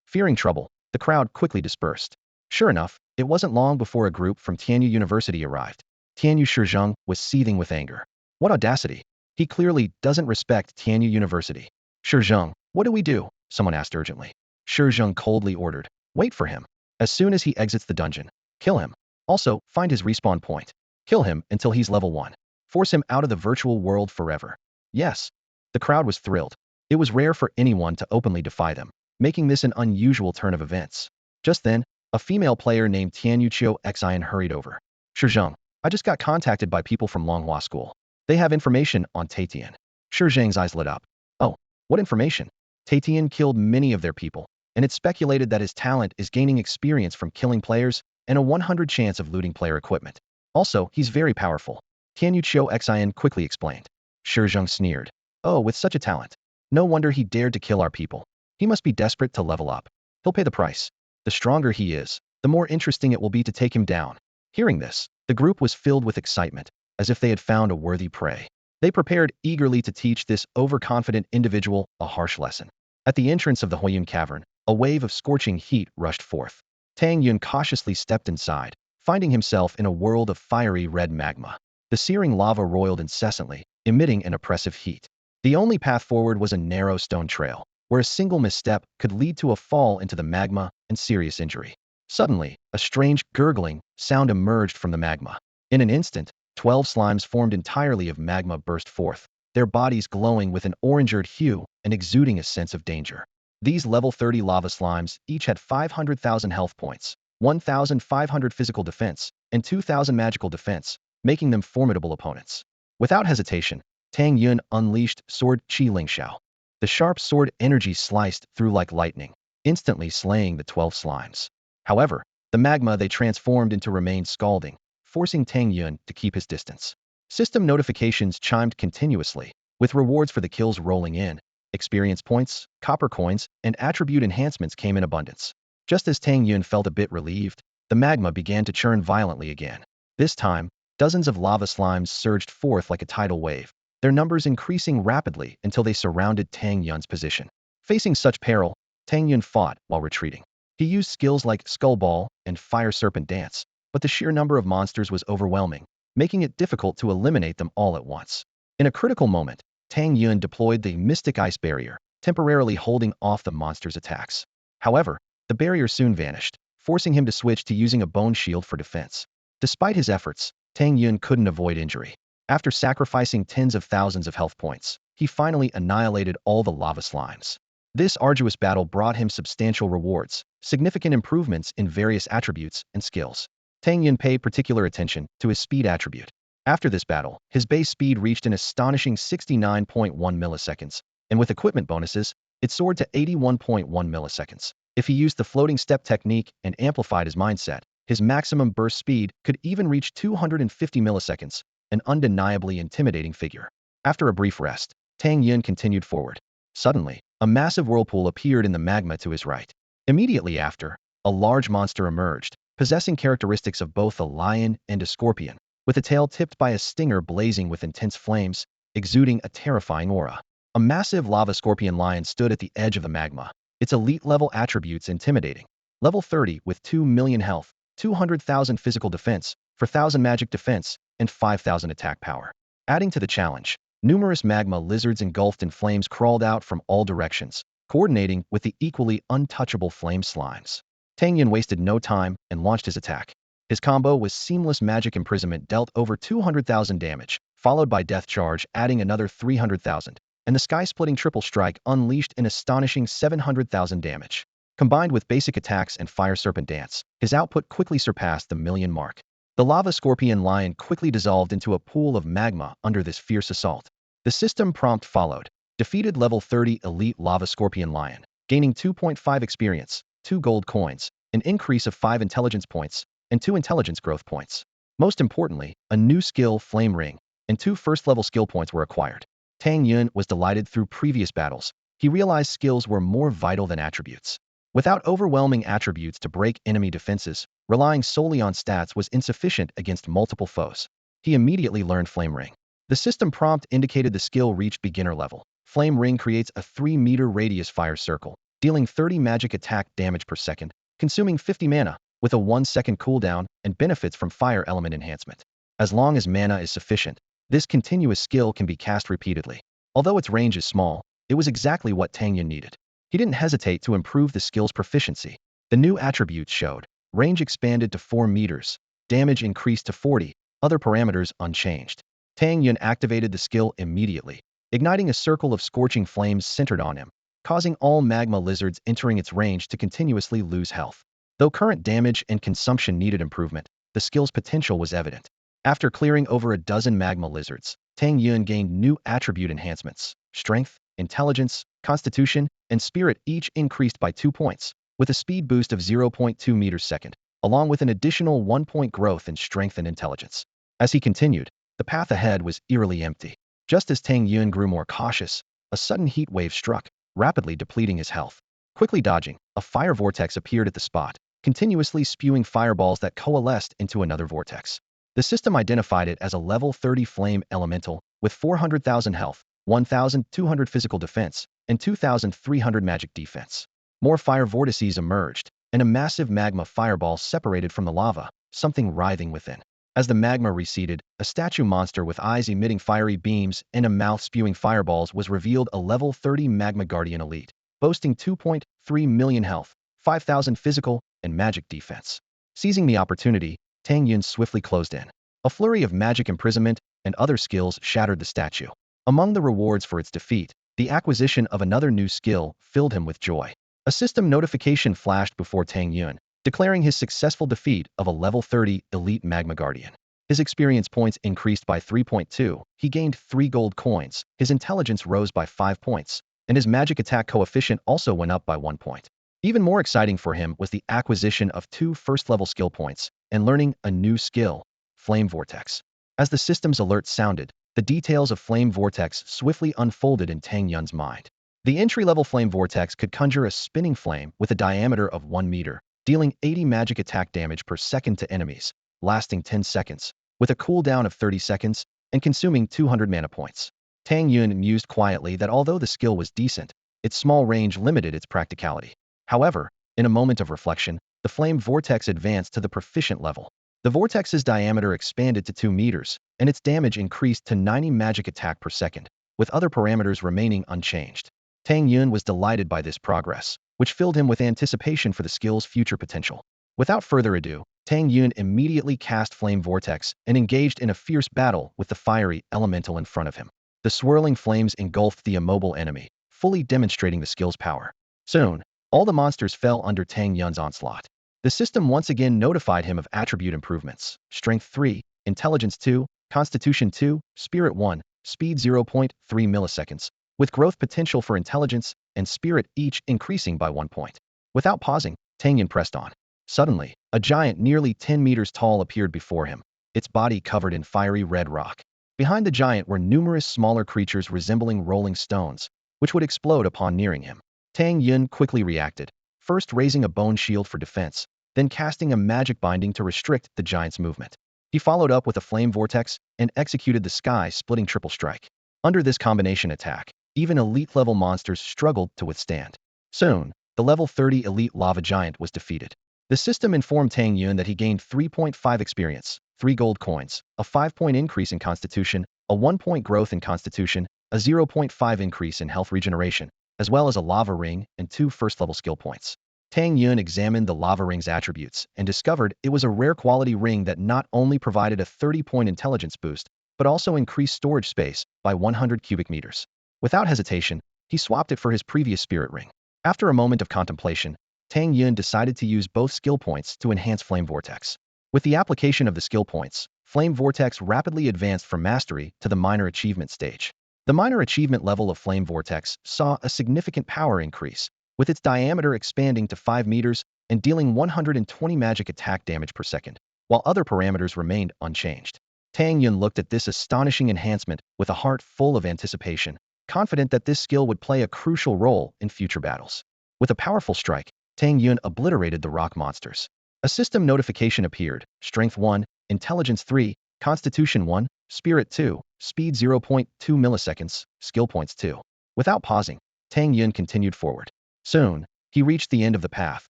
Fearing trouble, the crowd quickly dispersed. Sure enough, it wasn't long before a group from Tianyu University arrived. Tianyu Shizheng was seething with anger. What audacity! He clearly doesn't respect Tianyu University. "Shizheng, what do we do?" someone asked urgently. Shizheng coldly ordered, "Wait for him. As soon as he exits the dungeon, kill him. Also, find his respawn point. Kill him until he's level 1. Force him out of the virtual world forever." Yes. The crowd was thrilled. It was rare for anyone to openly defy them, making this an unusual turn of events. Just then, a female player named Tianyu Chiu Xian hurried over. "Shizheng, I just got contacted by people from Longhua School. They have information on Taitian." Shizheng's eyes lit up. "Oh, what information?" "Taitian killed many of their people, and it's speculated that his talent is gaining experience from killing players and a 100 chance of looting player equipment. Also, he's very powerful." Tianyu Chiu Xian quickly explained. Shizheng sneered. "Oh, with such a talent. No wonder he dared to kill our people. He must be desperate to level up. He'll pay the price. The stronger he is, the more interesting it will be to take him down." Hearing this, the group was filled with excitement, as if they had found a worthy prey. They prepared eagerly to teach this overconfident individual a harsh lesson. At the entrance of the Huiyun Cavern, a wave of scorching heat rushed forth. Tang Yun cautiously stepped inside, finding himself in a world of fiery red magma. The searing lava roiled incessantly, emitting an oppressive heat. The only path forward was a narrow stone trail, where a single misstep could lead to a fall into the magma and serious injury. Suddenly, a strange gurgling sound emerged from the magma. In an instant, 12 slimes formed entirely of magma burst forth, their bodies glowing with an orange-earth hue and exuding a sense of danger. These level 30 lava slimes each had 500,000 health points, 1,500 physical defense, and 2,000 magical defense, making them formidable opponents. Without hesitation, Tang Yun unleashed Sword Qi Lingxiao. The sharp sword energy sliced through like lightning, instantly slaying the 12 slimes. However, the magma they transformed into remained scalding, forcing Tang Yun to keep his distance. System notifications chimed continuously, with rewards for the kills rolling in. Experience points, copper coins, and attribute enhancements came in abundance. Just as Tang Yun felt a bit relieved, the magma began to churn violently again. This time, dozens of lava slimes surged forth like a tidal wave, their numbers increasing rapidly until they surrounded Tang Yun's position. Facing such peril, Tang Yun fought while retreating. He used skills like Skull Ball and Fire Serpent Dance, but the sheer number of monsters was overwhelming, making it difficult to eliminate them all at once. In a critical moment, Tang Yun deployed the Mystic Ice Barrier, temporarily holding off the monster's attacks. However, the barrier soon vanished, forcing him to switch to using a bone shield for defense. Despite his efforts, Tang Yun couldn't avoid injury. After sacrificing tens of thousands of health points, he finally annihilated all the lava slimes. This arduous battle brought him substantial rewards, significant improvements in various attributes and skills. Tang Yun paid particular attention to his speed attribute. After this battle, his base speed reached an astonishing 69.1 milliseconds, and with equipment bonuses, it soared to 81.1 milliseconds. If he used the floating step technique and amplified his mindset, his maximum burst speed could even reach 250 milliseconds, an undeniably intimidating figure. After a brief rest, Tang Yun continued forward. Suddenly, a massive whirlpool appeared in the magma to his right. Immediately after, a large monster emerged, possessing characteristics of both a lion and a scorpion, with a tail tipped by a stinger blazing with intense flames, exuding a terrifying aura. A massive lava scorpion lion stood at the edge of the magma, its elite-level attributes intimidating. Level 30 with 2 million health, 200,000 physical defense, 4,000 magic defense, and 5,000 attack power. Adding to the challenge, numerous magma lizards engulfed in flames crawled out from all directions, coordinating with the equally untouchable flame slimes. Tang Yun wasted no time and launched his attack. His combo was seamless magic imprisonment dealt over 200,000 damage, followed by death charge adding another 300,000, and the sky-splitting triple strike unleashed an astonishing 700,000 damage. Combined with basic attacks and fire serpent dance, his output quickly surpassed the million mark. The lava scorpion lion quickly dissolved into a pool of magma under this fierce assault. The system prompt followed. Defeated level 30 elite lava scorpion lion, gaining 2.5 experience, 2 gold coins, an increase of 5 intelligence points, and 2 intelligence growth points. Most importantly, a new skill, Flame Ring, and 2 first-level skill points were acquired. Tang Yun was delighted. Through previous battles, he realized skills were more vital than attributes. Without overwhelming attributes to break enemy defenses, relying solely on stats was insufficient against multiple foes. He immediately learned Flame Ring. The system prompt indicated the skill reached beginner level. Flame Ring creates a 3-meter radius fire circle, dealing 30 magic attack damage per second, consuming 50 mana, with a 1-second cooldown, and benefits from fire element enhancement. As long as mana is sufficient, this continuous skill can be cast repeatedly. Although its range is small, it was exactly what Tang Yun needed. He didn't hesitate to improve the skill's proficiency. The new attributes showed. Range expanded to 4 meters. Damage increased to 40. Other parameters unchanged. Tang Yun activated the skill immediately, igniting a circle of scorching flames centered on him, causing all magma lizards entering its range to continuously lose health. Though current damage and consumption needed improvement, the skill's potential was evident. After clearing over a dozen magma lizards, Tang Yun gained new attribute enhancements. Strength, intelligence, constitution, and spirit each increased by 2 points, with a speed boost of 0.2 meters second, along with an additional 1-point growth in strength and intelligence. As he continued, the path ahead was eerily empty. Just as Tang Yun grew more cautious, a sudden heat wave struck, rapidly depleting his health. Quickly dodging, a fire vortex appeared at the spot, continuously spewing fireballs that coalesced into another vortex. The system identified it as a level 30 flame elemental, with 400,000 health, 1,200 physical defense, and 2,300 magic defense. More fire vortices emerged, and a massive magma fireball separated from the lava, something writhing within. As the magma receded, a statue monster with eyes emitting fiery beams and a mouth spewing fireballs was revealed, a level 30 magma guardian elite, boasting 2.3 million health, 5,000 physical, and magic defense. Seizing the opportunity, Tang Yun swiftly closed in. A flurry of magic imprisonment and other skills shattered the statue. Among the rewards for its defeat, the acquisition of another new skill filled him with joy. A system notification flashed before Tang Yun, declaring his successful defeat of a level 30 elite magma guardian. His experience points increased by 3.2, he gained 3 gold coins, his intelligence rose by 5 points, and his magic attack coefficient also went up by 1 point. Even more exciting for him was the acquisition of 2 first-level skill points and learning a new skill, Flame Vortex. As the system's alert sounded, the details of Flame Vortex swiftly unfolded in Tang Yun's mind. The entry-level Flame Vortex could conjure a spinning flame with a diameter of 1 meter, dealing 80 magic attack damage per second to enemies, lasting 10 seconds, with a cooldown of 30 seconds, and consuming 200 mana points. Tang Yun mused quietly that although the skill was decent, its small range limited its practicality. However, in a moment of reflection, the Flame Vortex advanced to the proficient level. The vortex's diameter expanded to 2 meters, and its damage increased to 90 magic attack per second, with other parameters remaining unchanged. Tang Yun was delighted by this progress, which filled him with anticipation for the skill's future potential. Without further ado, Tang Yun immediately cast Flame Vortex and engaged in a fierce battle with the fiery elemental in front of him. The swirling flames engulfed the immobile enemy, fully demonstrating the skill's power. Soon, all the monsters fell under Tang Yun's onslaught. The system once again notified him of attribute improvements: Strength 3, Intelligence 2, Constitution 2, Spirit 1, Speed 0.3 milliseconds, with growth potential for intelligence and spirit each increasing by 1 point. Without pausing, Tang Yun pressed on. Suddenly, a giant nearly 10 meters tall appeared before him, its body covered in fiery red rock. Behind the giant were numerous smaller creatures resembling rolling stones, which would explode upon nearing him. Tang Yun quickly reacted, first raising a bone shield for defense, then casting a magic binding to restrict the giant's movement. He followed up with a flame vortex and executed the sky-splitting triple strike. Under this combination attack, even elite-level monsters struggled to withstand. Soon, the level 30 elite lava giant was defeated. The system informed Tang Yun that he gained 3.5 experience, 3 gold coins, a 5-point increase in constitution, a 1-point growth in constitution, a 0.5 increase in health regeneration, as well as a lava ring and 2 first-level skill points. Tang Yun examined the lava ring's attributes and discovered it was a rare quality ring that not only provided a 30-point intelligence boost, but also increased storage space by 100 cubic meters. Without hesitation, he swapped it for his previous spirit ring. After a moment of contemplation, Tang Yun decided to use both skill points to enhance Flame Vortex. With the application of the skill points, Flame Vortex rapidly advanced from mastery to the minor achievement stage. The minor achievement level of Flame Vortex saw a significant power increase, with its diameter expanding to 5 meters and dealing 120 magic attack damage per second, while other parameters remained unchanged. Tang Yun looked at this astonishing enhancement with a heart full of anticipation, confident that this skill would play a crucial role in future battles. With a powerful strike, Tang Yun obliterated the rock monsters. A system notification appeared: Strength 1, Intelligence 3, Constitution 1, Spirit 2, Speed 0.2 milliseconds, Skill Points 2. Without pausing, Tang Yun continued forward. Soon, he reached the end of the path,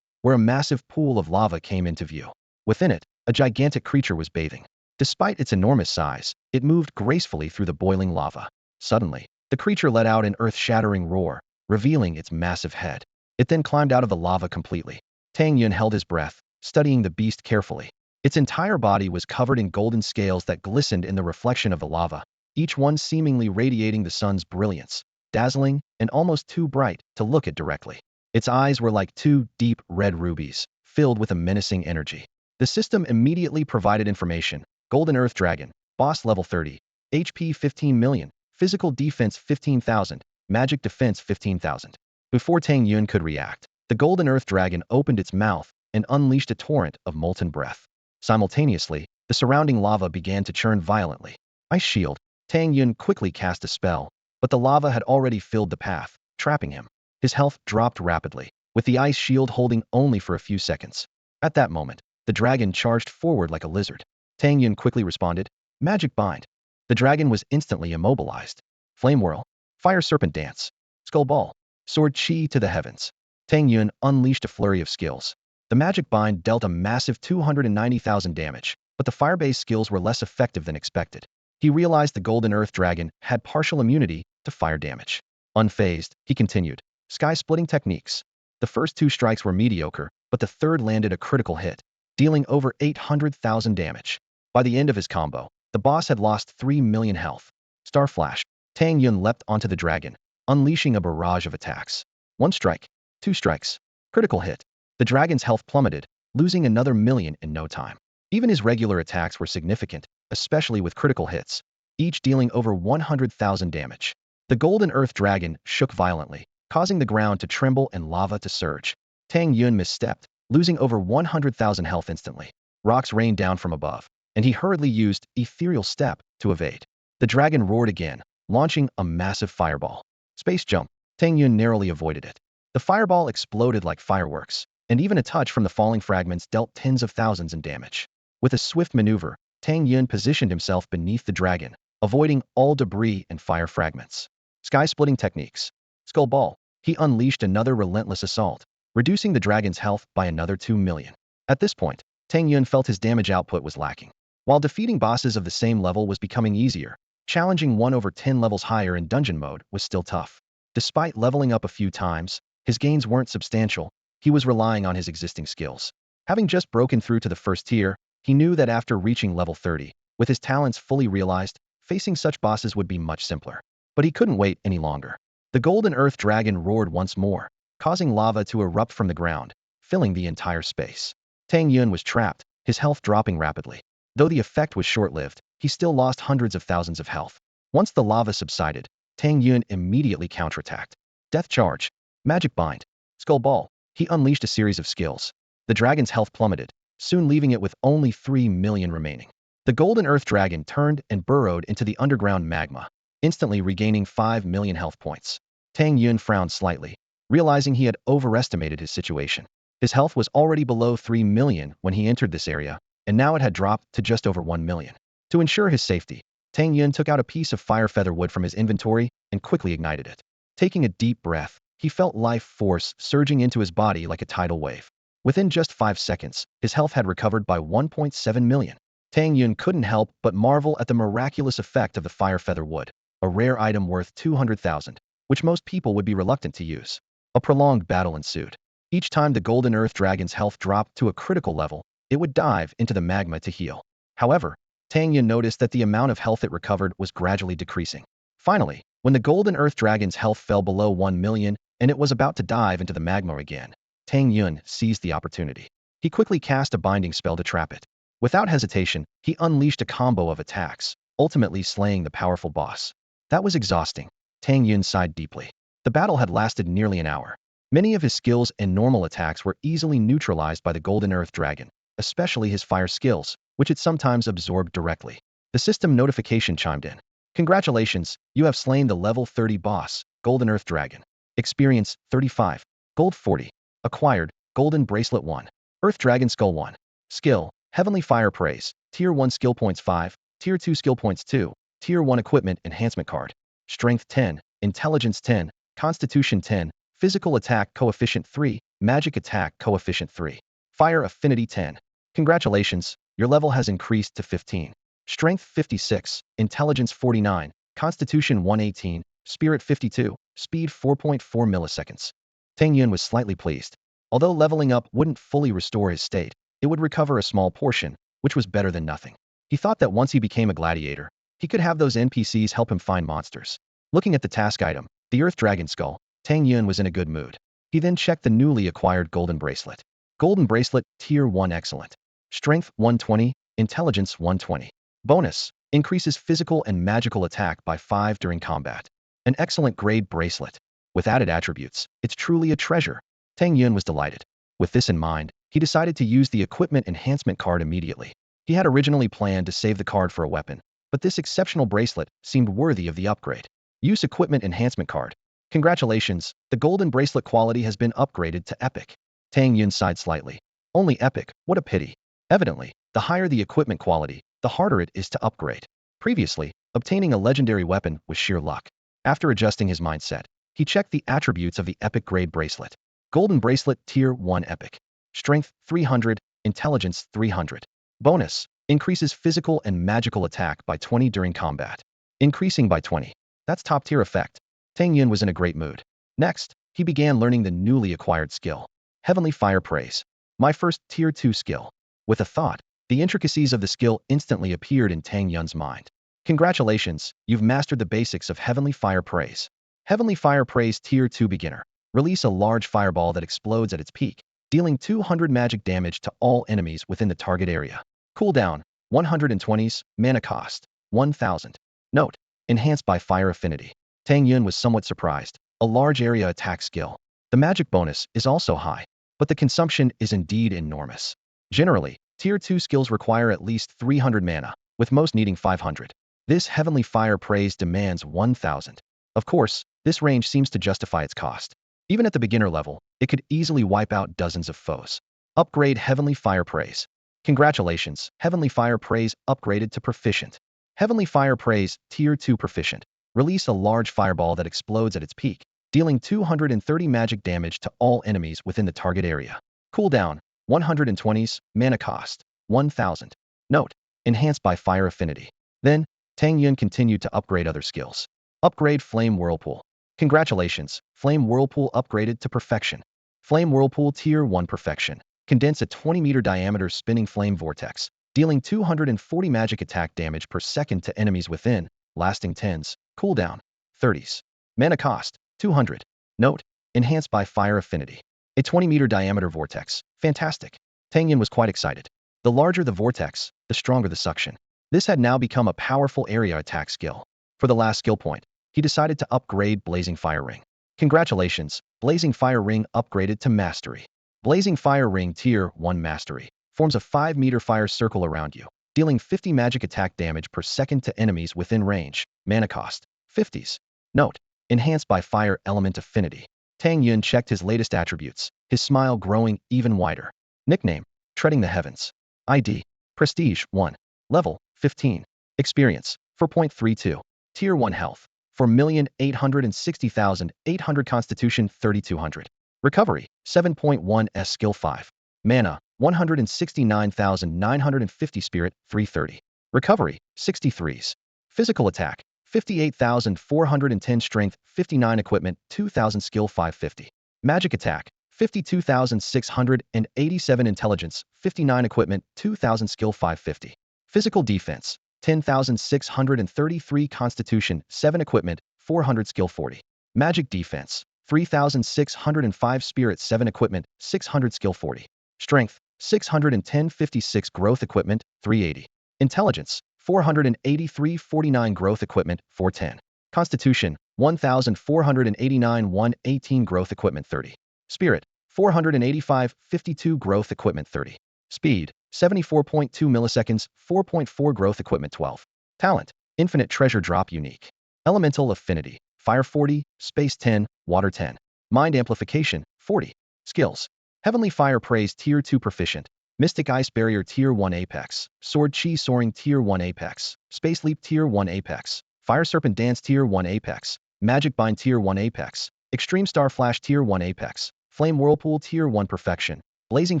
where a massive pool of lava came into view. Within it, a gigantic creature was bathing. Despite its enormous size, it moved gracefully through the boiling lava. Suddenly, the creature let out an earth-shattering roar, revealing its massive head. It then climbed out of the lava completely. Tang Yun held his breath, studying the beast carefully. Its entire body was covered in golden scales that glistened in the reflection of the lava, each one seemingly radiating the sun's brilliance, dazzling and almost too bright to look at directly. Its eyes were like 2 deep red rubies, filled with a menacing energy. The system immediately provided information: Golden Earth Dragon, Boss Level 30, HP 15 million, Physical Defense 15,000, Magic Defense 15,000. Before Tang Yun could react, the Golden Earth Dragon opened its mouth and unleashed a torrent of molten breath. Simultaneously, the surrounding lava began to churn violently. Ice Shield. Tang Yun quickly cast a spell, but the lava had already filled the path, trapping him. His health dropped rapidly, with the ice shield holding only for a few seconds. At that moment, the dragon charged forward like a lizard. Tang Yun quickly responded: Magic Bind. The dragon was instantly immobilized. Flame Whirl, Fire Serpent Dance, Skull Ball, Sword Chi to the heavens. Tang Yun unleashed a flurry of skills. The Magic Bind dealt a massive 290,000 damage, but the fire-based skills were less effective than expected. He realized the Golden Earth Dragon had partial immunity to fire damage. Unfazed, he continued: Sky-splitting techniques. The first 2 strikes were mediocre, but the third landed a critical hit, dealing over 800,000 damage. By the end of his combo, the boss had lost 3 million health. Star Flash. Tang Yun leapt onto the dragon, unleashing a barrage of attacks. 1 strike, 2 strikes, critical hit. The dragon's health plummeted, losing another million in no time. Even his regular attacks were significant, especially with critical hits, each dealing over 100,000 damage. The Golden Earth Dragon shook violently, causing the ground to tremble and lava to surge. Tang Yun misstepped, losing over 100,000 health instantly. Rocks rained down from above, and he hurriedly used Ethereal Step to evade. The dragon roared again, launching a massive fireball. Space Jump. Tang Yun narrowly avoided it. The fireball exploded like fireworks, and even a touch from the falling fragments dealt tens of thousands in damage. With a swift maneuver, Tang Yun positioned himself beneath the dragon, avoiding all debris and fire fragments. Sky-splitting techniques. Skull Ball. He unleashed another relentless assault, reducing the dragon's health by another 2 million. At this point, Tang Yun felt his damage output was lacking. While defeating bosses of the same level was becoming easier, challenging 1 over 10 levels higher in dungeon mode was still tough. Despite leveling up a few times, his gains weren't substantial. He was relying on his existing skills. Having just broken through to the first tier, he knew that after reaching level 30, with his talents fully realized, facing such bosses would be much simpler. But he couldn't wait any longer. The Golden Earth Dragon roared once more, causing lava to erupt from the ground, filling the entire space. Tang Yun was trapped, his health dropping rapidly. Though the effect was short-lived, he still lost hundreds of thousands of health. Once the lava subsided, Tang Yun immediately counterattacked. Death Charge, Magic Bind, Skull Ball. He unleashed a series of skills. The dragon's health plummeted, soon leaving it with only 3 million remaining. The golden earth dragon turned and burrowed into the underground magma, instantly regaining 5 million health points. Tang Yun frowned slightly, realizing he had overestimated his situation. His health was already below 3 million when he entered this area, and now it had dropped to just over 1 million. To ensure his safety, Tang Yun took out a piece of fire feather wood from his inventory and quickly ignited it. Taking a deep breath, he felt life force surging into his body like a tidal wave. Within just 5 seconds, his health had recovered by 1.7 million. Tang Yun couldn't help but marvel at the miraculous effect of the fire feather wood, a rare item worth 200,000, which most people would be reluctant to use. A prolonged battle ensued. Each time the golden earth dragon's health dropped to a critical level, it would dive into the magma to heal. However, Tang Yun noticed that the amount of health it recovered was gradually decreasing. Finally, when the golden earth dragon's health fell below 1 million and it was about to dive into the magma again, Tang Yun seized the opportunity. He quickly cast a binding spell to trap it. Without hesitation, he unleashed a combo of attacks, ultimately slaying the powerful boss. That was exhausting. Tang Yun sighed deeply. The battle had lasted nearly an hour. Many of his skills and normal attacks were easily neutralized by the golden earth dragon, especially his fire skills, which it sometimes absorbed directly. The system notification chimed in. Congratulations, you have slain the level 30 boss, Golden Earth Dragon. Experience, 35. Gold 40. Acquired, Golden Bracelet 1. Earth Dragon Skull 1. Skill, Heavenly Fire Praise. Tier 1 Skill Points 5. Tier 2 Skill Points 2. Tier 1 Equipment Enhancement Card. Strength 10. Intelligence 10. Constitution 10. Physical Attack Coefficient 3. Magic Attack Coefficient 3. Fire Affinity 10. Congratulations, your level has increased to 15. Strength 56, Intelligence 49, Constitution 118, Spirit 52, Speed 4.4 milliseconds. Tang Yun was slightly pleased. Although leveling up wouldn't fully restore his state, it would recover a small portion, which was better than nothing. He thought that once he became a gladiator, he could have those NPCs help him find monsters. Looking at the task item, the Earth Dragon Skull, Tang Yun was in a good mood. He then checked the newly acquired Golden Bracelet. Golden Bracelet, Tier 1 Excellent. Strength 120, Intelligence 120. Bonus, increases physical and magical attack by 5 during combat. An excellent grade bracelet. With added attributes, it's truly a treasure. Tang Yun was delighted. With this in mind, he decided to use the equipment enhancement card immediately. He had originally planned to save the card for a weapon, but this exceptional bracelet seemed worthy of the upgrade. Use equipment enhancement card. Congratulations, the golden bracelet quality has been upgraded to epic. Tang Yun sighed slightly. Only epic, what a pity. Evidently, the higher the equipment quality, the harder it is to upgrade. Previously, obtaining a legendary weapon was sheer luck. After adjusting his mindset, he checked the attributes of the epic grade bracelet. Golden Bracelet Tier 1 Epic. Strength 300, Intelligence 300. Bonus, increases physical and magical attack by 20 during combat. Increasing by 20. That's top tier effect. Tang Yun was in a great mood. Next, he began learning the newly acquired skill. Heavenly Fire Praise. My first Tier 2 skill. With a thought, the intricacies of the skill instantly appeared in Tang Yun's mind. Congratulations, you've mastered the basics of Heavenly Fire Praise. Heavenly Fire Praise Tier 2 Beginner. Release a large fireball that explodes at its peak, dealing 200 magic damage to all enemies within the target area. Cooldown, 120s, mana cost, 1000. Note, enhanced by Fire Affinity. Tang Yun was somewhat surprised. A large area attack skill. The magic bonus is also high, but the consumption is indeed enormous. Generally, Tier 2 skills require at least 300 mana, with most needing 500. This Heavenly Fire Praise demands 1000. Of course, this range seems to justify its cost. Even at the beginner level, it could easily wipe out dozens of foes. Upgrade Heavenly Fire Praise. Congratulations, Heavenly Fire Praise upgraded to Proficient. Heavenly Fire Praise Tier 2 Proficient. Release a large fireball that explodes at its peak, dealing 230 magic damage to all enemies within the target area. Cooldown, 120s, mana cost, 1000. Note, enhanced by Fire Affinity. Then, Tang Yun continued to upgrade other skills. Upgrade Flame Whirlpool. Congratulations, Flame Whirlpool upgraded to Perfection. Flame Whirlpool Tier 1 Perfection. Condense a 20-meter diameter spinning flame vortex, dealing 240 magic attack damage per second to enemies within, lasting 10s, cooldown, 30s. Mana cost, 200. Note, enhanced by Fire Affinity. A 20-meter diameter vortex. Fantastic. Tang Yun was quite excited. The larger the vortex, the stronger the suction. This had now become a powerful area attack skill. For the last skill point, he decided to upgrade Blazing Fire Ring. Congratulations, Blazing Fire Ring upgraded to Mastery. Blazing Fire Ring Tier 1 Mastery forms a 5-meter fire circle around you, dealing 50 magic attack damage per second to enemies within range. Mana cost, 50s. Note, enhanced by Fire Element Affinity. Tang Yun checked his latest attributes, his smile growing even wider. Nickname, Treading the Heavens. ID, Prestige 1. Level, 15. Experience, 4.32. Tier 1 Health, 4,860,800. Constitution, 3,200. Recovery, 7.1 S. Skill 5. Mana, 169,950. Spirit, 330. Recovery, 63s. Physical attack, 58,410. Strength, 59. Equipment, 2,000. Skill, 550. Magic attack, 52,687. Intelligence, 59. Equipment, 2,000. Skill, 550. Physical defense, 10,633. Constitution, 7. Equipment, 400. Skill, 40. Magic defense, 3,605. Spirit, 7. Equipment, 600. Skill, 40. Strength, 610. 56. Growth equipment, 380. Intelligence, 483. 49. Growth equipment, 410. Constitution, 1,489. 118. Growth equipment, 30. Spirit, 485. 52. Growth equipment, 30. Speed, 74.2 milliseconds, 4.4. Growth equipment, 12. Talent, Infinite Treasure Drop Unique. Elemental Affinity, Fire 40, Space 10, Water 10. Mind Amplification, 40. Skills, Heavenly Fire Praise Tier 2 Proficient. Mystic Ice Barrier Tier 1 Apex. Sword Chi Soaring Tier 1 Apex. Space Leap Tier 1 Apex. Fire Serpent Dance Tier 1 Apex. Magic Bind Tier 1 Apex. Extreme Star Flash Tier 1 Apex. Flame Whirlpool Tier 1 Perfection. Blazing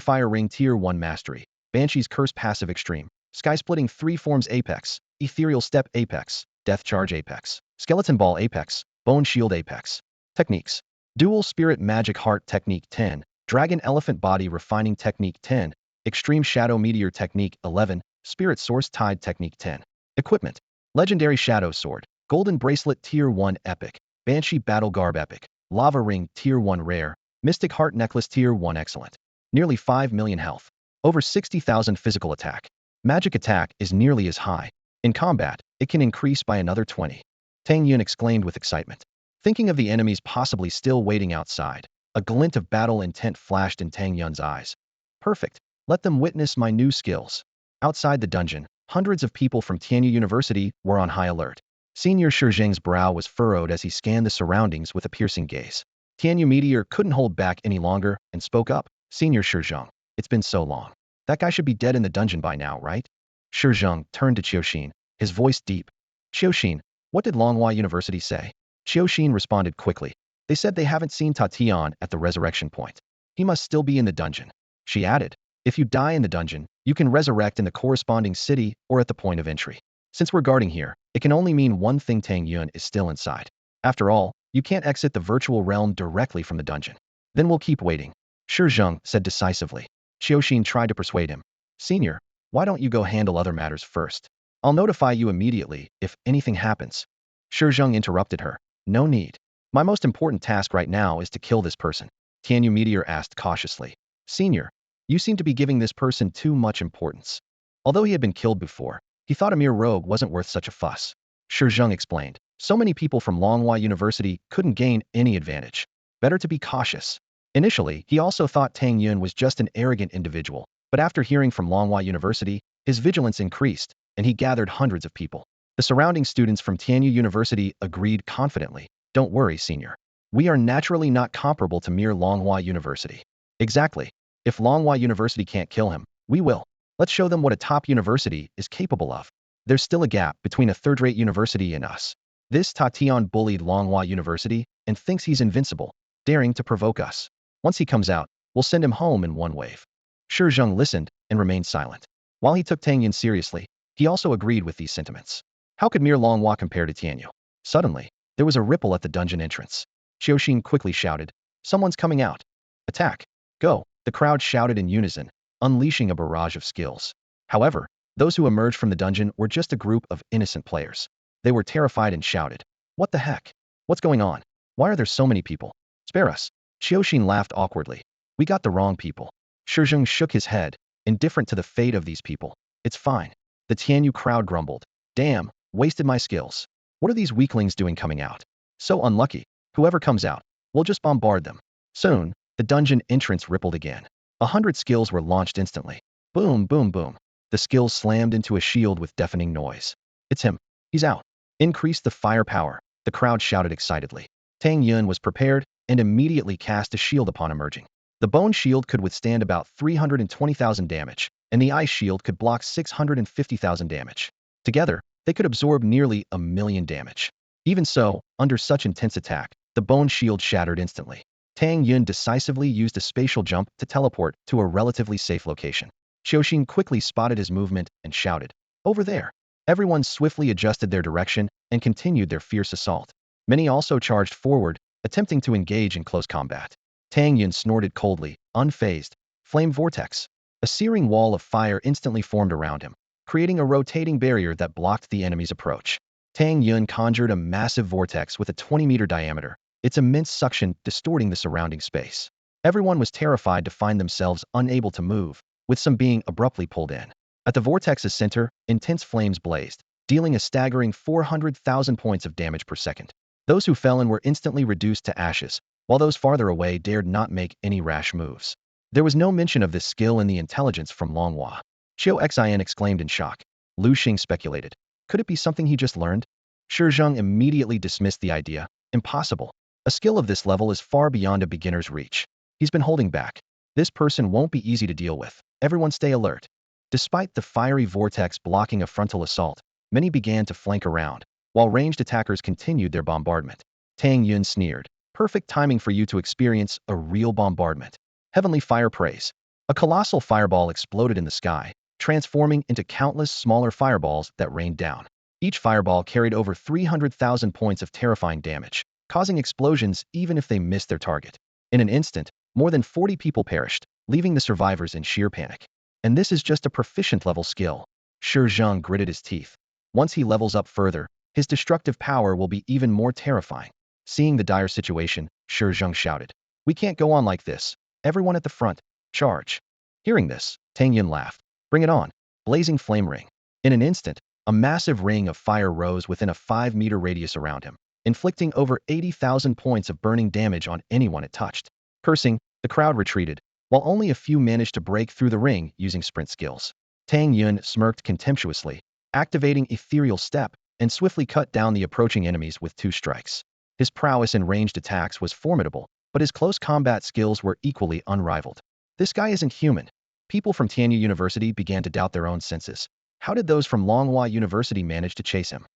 Fire Ring Tier 1 Mastery. Banshee's Curse Passive Extreme. Sky Splitting 3 Forms Apex. Ethereal Step Apex. Death Charge Apex. Skeleton Ball Apex. Bone Shield Apex. Techniques. Dual Spirit Magic Heart Technique 10. Dragon Elephant Body Refining Technique 10. Extreme Shadow Meteor Technique 11. Spirit Source Tide Technique 10. Equipment. Legendary Shadow Sword. Golden Bracelet Tier 1 Epic. Banshee Battle Garb Epic. Lava Ring Tier 1 Rare. Mystic Heart Necklace Tier 1 Excellent. Nearly 5 million health. Over 60,000 physical attack. Magic attack is nearly as high. In combat, it can increase by another 20. Tang Yun exclaimed with excitement. Thinking of the enemies possibly still waiting outside, a glint of battle intent flashed in Tang Yun's eyes. Perfect. Let them witness my new skills. Outside the dungeon, hundreds of people from Tianyu University were on high alert. Senior Shi Zheng's brow was furrowed as he scanned the surroundings with a piercing gaze. Tianyu Meteor couldn't hold back any longer and spoke up. Senior Shi Zheng, it's been so long. That guy should be dead in the dungeon by now, right? Shi Zheng turned to Qiuxin, his voice deep. Qiuxin, what did Longhua University say? Qiuxin responded quickly. They said they haven't seen Tatian at the resurrection point. He must still be in the dungeon. She added, if you die in the dungeon, you can resurrect in the corresponding city or at the point of entry. Since we're guarding here, it can only mean one thing: Tang Yun is still inside. After all, you can't exit the virtual realm directly from the dungeon. Then we'll keep waiting. Shi Zheng said decisively. Qiuxin tried to persuade him. Senior, why don't you go handle other matters first? I'll notify you immediately if anything happens. Shi Zheng interrupted her. No need. My most important task right now is to kill this person. Tianyu Meteor asked cautiously. Senior, you seem to be giving this person too much importance. Although he had been killed before, he thought a mere rogue wasn't worth such a fuss. Shi Zheng explained. So many people from Longhua University couldn't gain any advantage. Better to be cautious. Initially, he also thought Tang Yun was just an arrogant individual, but after hearing from Longhua University, his vigilance increased, and he gathered hundreds of people. The surrounding students from Tianyu University agreed confidently. Don't worry, Senior. We are naturally not comparable to mere Longhua University. Exactly. If Longhua University can't kill him, we will. Let's show them what a top university is capable of. There's still a gap between a third-rate university and us. This Tatian bullied Longhua University and thinks he's invincible, daring to provoke us. Once he comes out, we'll send him home in one wave. Shi Zheng listened and remained silent. While he took Tang Yun seriously, he also agreed with these sentiments. How could mere Longhua compare to Tianyu? Suddenly, there was a ripple at the dungeon entrance. Qiuxin quickly shouted, someone's coming out. Attack. Go. The crowd shouted in unison, unleashing a barrage of skills. However, those who emerged from the dungeon were just a group of innocent players. They were terrified and shouted, what the heck? What's going on? Why are there so many people? Spare us. Qiuxin laughed awkwardly. We got the wrong people. Shi Zheng shook his head, indifferent to the fate of these people. It's fine. The Tianyu crowd grumbled. Damn, wasted my skills. What are these weaklings doing coming out? So unlucky. Whoever comes out, We'll just bombard them. Soon, the dungeon entrance rippled again. 100 skills were launched instantly. Boom, boom, boom. The skills slammed into a shield with deafening noise. It's him. He's out. Increase the firepower, the crowd shouted excitedly. Tang Yun was prepared and immediately cast a shield upon emerging. The bone shield could withstand about 320,000 damage, and the ice shield could block 650,000 damage. Together, they could absorb nearly 1,000,000 damage. Even so, under such intense attack, the bone shield shattered instantly. Tang Yun decisively used a spatial jump to teleport to a relatively safe location. Qiuxin quickly spotted his movement and shouted, "Over there!" Everyone swiftly adjusted their direction and continued their fierce assault. Many also charged forward, attempting to engage in close combat. Tang Yun snorted coldly, unfazed. Flame vortex. A searing wall of fire instantly formed around him, creating a rotating barrier that blocked the enemy's approach. Tang Yun conjured a massive vortex with a 20-meter diameter, its immense suction distorting the surrounding space. Everyone was terrified to find themselves unable to move, with some being abruptly pulled in. At the vortex's center, intense flames blazed, dealing a staggering 400,000 points of damage per second. Those who fell in were instantly reduced to ashes, while those farther away dared not make any rash moves. There was no mention of this skill in the intelligence from Longhua. Qiu Xin exclaimed in shock. Lu Xing speculated. Could it be something he just learned? Shi Zheng immediately dismissed the idea. Impossible. A skill of this level is far beyond a beginner's reach. He's been holding back. This person won't be easy to deal with. Everyone stay alert. Despite the fiery vortex blocking a frontal assault, many began to flank around, while ranged attackers continued their bombardment. Tang Yun sneered. Perfect timing for you to experience a real bombardment. Heavenly fire praise. A colossal fireball exploded in the sky, transforming into countless smaller fireballs that rained down. Each fireball carried over 300,000 points of terrifying damage, causing explosions even if they missed their target. In an instant, more than 40 people perished, leaving the survivors in sheer panic. And this is just a proficient level skill. Shi Zheng gritted his teeth. Once he levels up further, his destructive power will be even more terrifying. Seeing the dire situation, Shi Zheng shouted, "We can't go on like this. Everyone at the front, charge." Hearing this, Tang Yun laughed. "Bring it on." Blazing flame ring. In an instant, a massive ring of fire rose within a 5-meter radius around him, inflicting over 80,000 points of burning damage on anyone it touched. Cursing, the crowd retreated, while only a few managed to break through the ring using sprint skills. Tang Yun smirked contemptuously, activating Ethereal Step, and swiftly cut down the approaching enemies with 2 strikes. His prowess in ranged attacks was formidable, but his close combat skills were equally unrivaled. This guy isn't human. People from Tianyu University began to doubt their own senses. How did those from Longhua University manage to chase him?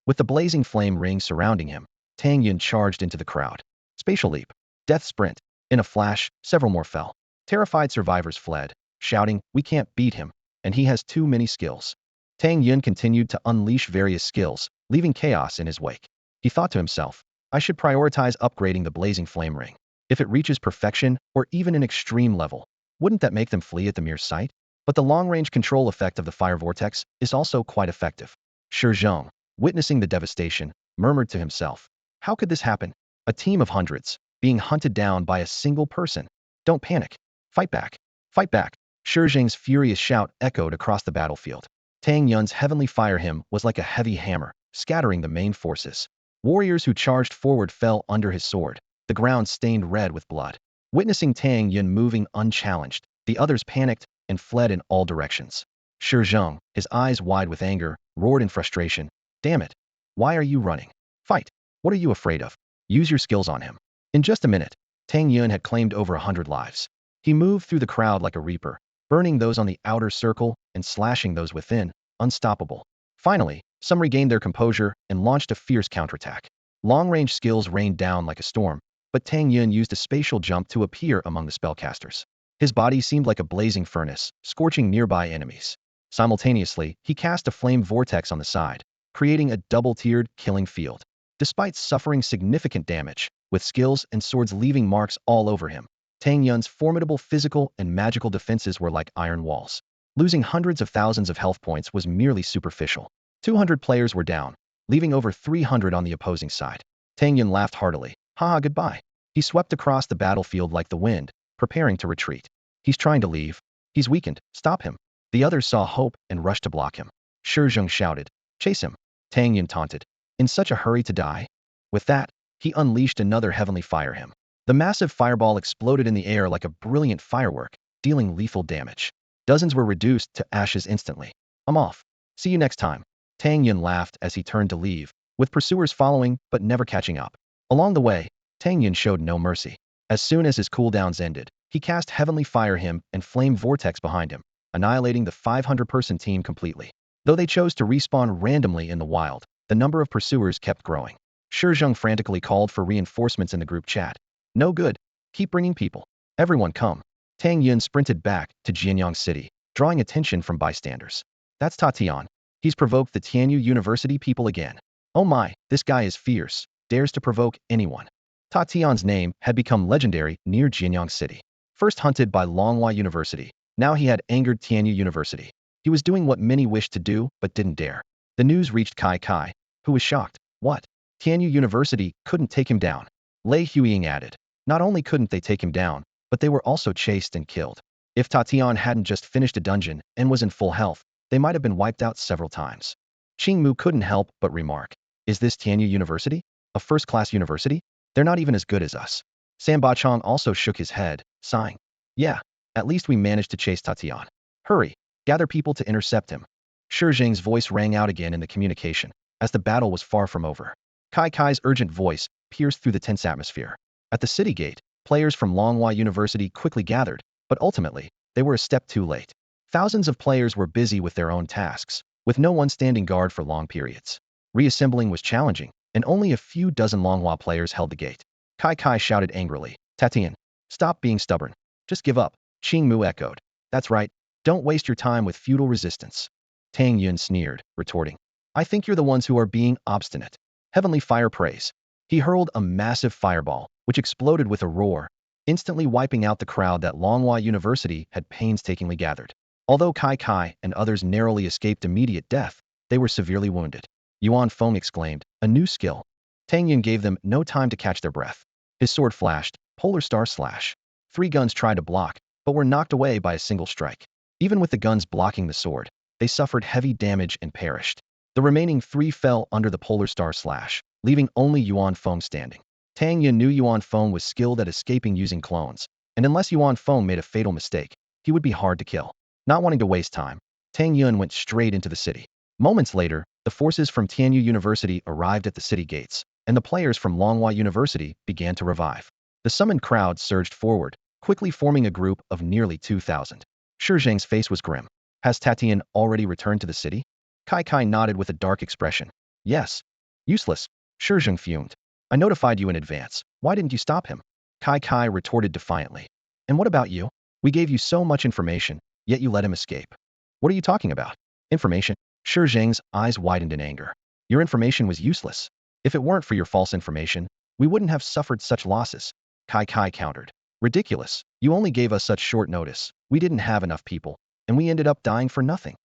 With the blazing flame ring surrounding him, Tang Yun charged into the crowd. Spatial leap. Death sprint. In a flash, several more fell. Terrified survivors fled, shouting, "We can't beat him, and he has too many skills." Tang Yun continued to unleash various skills, leaving chaos in his wake. He thought to himself, I should prioritize upgrading the blazing flame ring. If it reaches perfection, or even an extreme level, wouldn't that make them flee at the mere sight? But the long-range control effect of the fire vortex is also quite effective. Shi Zheng, witnessing the devastation, murmured to himself, how could this happen? A team of hundreds, being hunted down by a single person. Don't panic. Fight back. Fight back. Shi Zheng's furious shout echoed across the battlefield. Tang Yun's heavenly fire hymn was like a heavy hammer, scattering the main forces. Warriors who charged forward fell under his sword, the ground stained red with blood. Witnessing Tang Yun moving unchallenged, the others panicked and fled in all directions. Shi Zheng, his eyes wide with anger, roared in frustration, "Damn it! Why are you running? Fight! What are you afraid of? Use your skills on him." In just a minute, Tang Yun had claimed over 100 lives. He moved through the crowd like a reaper, burning those on the outer circle and slashing those within, unstoppable. Finally, some regained their composure and launched a fierce counterattack. Long-range skills rained down like a storm, but Tang Yun used a spatial jump to appear among the spellcasters. His body seemed like a blazing furnace, scorching nearby enemies. Simultaneously, he cast a flame vortex on the side, creating a double-tiered, killing field. Despite suffering significant damage, with skills and swords leaving marks all over him, Tang Yun's formidable physical and magical defenses were like iron walls. Losing hundreds of thousands of health points was merely superficial. 200 players were down, leaving over 300 on the opposing side. Tang Yun laughed heartily. Haha, goodbye. He swept across the battlefield like the wind, preparing to retreat. He's trying to leave. He's weakened. Stop him. The others saw hope and rushed to block him. Shi Zheng shouted, "Chase him." Tang Yun taunted, "In such a hurry to die?" With that, he unleashed another heavenly fire hymn. The massive fireball exploded in the air like a brilliant firework, dealing lethal damage. Dozens were reduced to ashes instantly. I'm off. See you next time. Tang Yun laughed as he turned to leave, with pursuers following but never catching up. Along the way, Tang Yun showed no mercy. As soon as his cooldowns ended, he cast Heavenly Fire him and Flame Vortex behind him, annihilating the 500-person team completely. Though they chose to respawn randomly in the wild, the number of pursuers kept growing. Shizheng frantically called for reinforcements in the group chat. No good. Keep bringing people. Everyone come. Tang Yun sprinted back to Jianyang City, drawing attention from bystanders. That's Tatian. He's provoked the Tianyu University people again. Oh my, this guy is fierce, dares to provoke anyone. Tatian's name had become legendary near Jianyang City. First hunted by Longhua University, now he had angered Tianyu University. He was doing what many wished to do but didn't dare. The news reached Kai, who was shocked. What? Tianyu University couldn't take him down. Lei Huiying added. Not only couldn't they take him down, but they were also chased and killed. If Tatian hadn't just finished a dungeon and was in full health, they might have been wiped out several times. Qingmu couldn't help but remark. Is this Tianyu University? A first-class university? They're not even as good as us. Sambachang also shook his head, sighing. Yeah, at least we managed to chase Tatian. Hurry, gather people to intercept him. Shizheng's voice rang out again in the communication, as the battle was far from over. Kai's urgent voice pierced through the tense atmosphere. At the city gate, players from Longhua University quickly gathered, but ultimately, they were a step too late. Thousands of players were busy with their own tasks, with no one standing guard for long periods. Reassembling was challenging, and only a few dozen Longhua players held the gate. Kai shouted angrily. Tatian, stop being stubborn. Just give up. Qingmu echoed. That's right. Don't waste your time with futile resistance. Tang Yun sneered, retorting. I think you're the ones who are being obstinate. Heavenly Fire praise. He hurled a massive fireball, which exploded with a roar, instantly wiping out the crowd that Longhua University had painstakingly gathered. Although Kai and others narrowly escaped immediate death, they were severely wounded. Yuan Feng exclaimed, a new skill. Tang Yun gave them no time to catch their breath. His sword flashed, Polar Star Slash. 3 guns tried to block, but were knocked away by a single strike. Even with the guns blocking the sword, they suffered heavy damage and perished. The remaining 3 fell under the Polar Star Slash, leaving only Yuan Feng standing. Tang Yun knew Yuan Feng was skilled at escaping using clones, and unless Yuan Feng made a fatal mistake, he would be hard to kill. Not wanting to waste time, Tang Yun went straight into the city. Moments later, the forces from Tianyu University arrived at the city gates, and the players from Longhua University began to revive. The summoned crowd surged forward, quickly forming a group of nearly 2,000. Shizheng's face was grim. Has Tatian already returned to the city? Kai nodded with a dark expression. Yes. Useless. Shizheng fumed. I notified you in advance. Why didn't you stop him? Kai retorted defiantly. And what about you? We gave you so much information, yet you let him escape. What are you talking about? Information? Shizheng's eyes widened in anger. Your information was useless. If it weren't for your false information, we wouldn't have suffered such losses. Kai countered. Ridiculous. You only gave us such short notice. We didn't have enough people, and we ended up dying for nothing.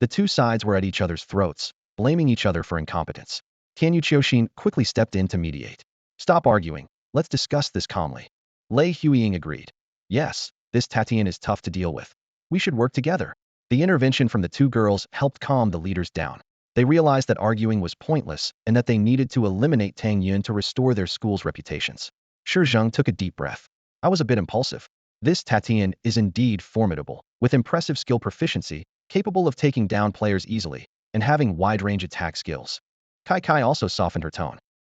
The two sides were at each other's throats, blaming each other for incompetence. Tianyu Qiuxin quickly stepped in to mediate. Stop arguing. Let's discuss this calmly. Lei Huiying agreed. Yes, this Tatian is tough to deal with. We should work together. The intervention from the 2 girls helped calm the leaders down. They realized that arguing was pointless and that they needed to eliminate Tang Yun to restore their school's reputations. Shizheng took a deep breath. I was a bit impulsive. This Tatian is indeed formidable, with impressive skill proficiency, capable of taking down players easily, and having wide-range attack skills. Kai also softened her tone.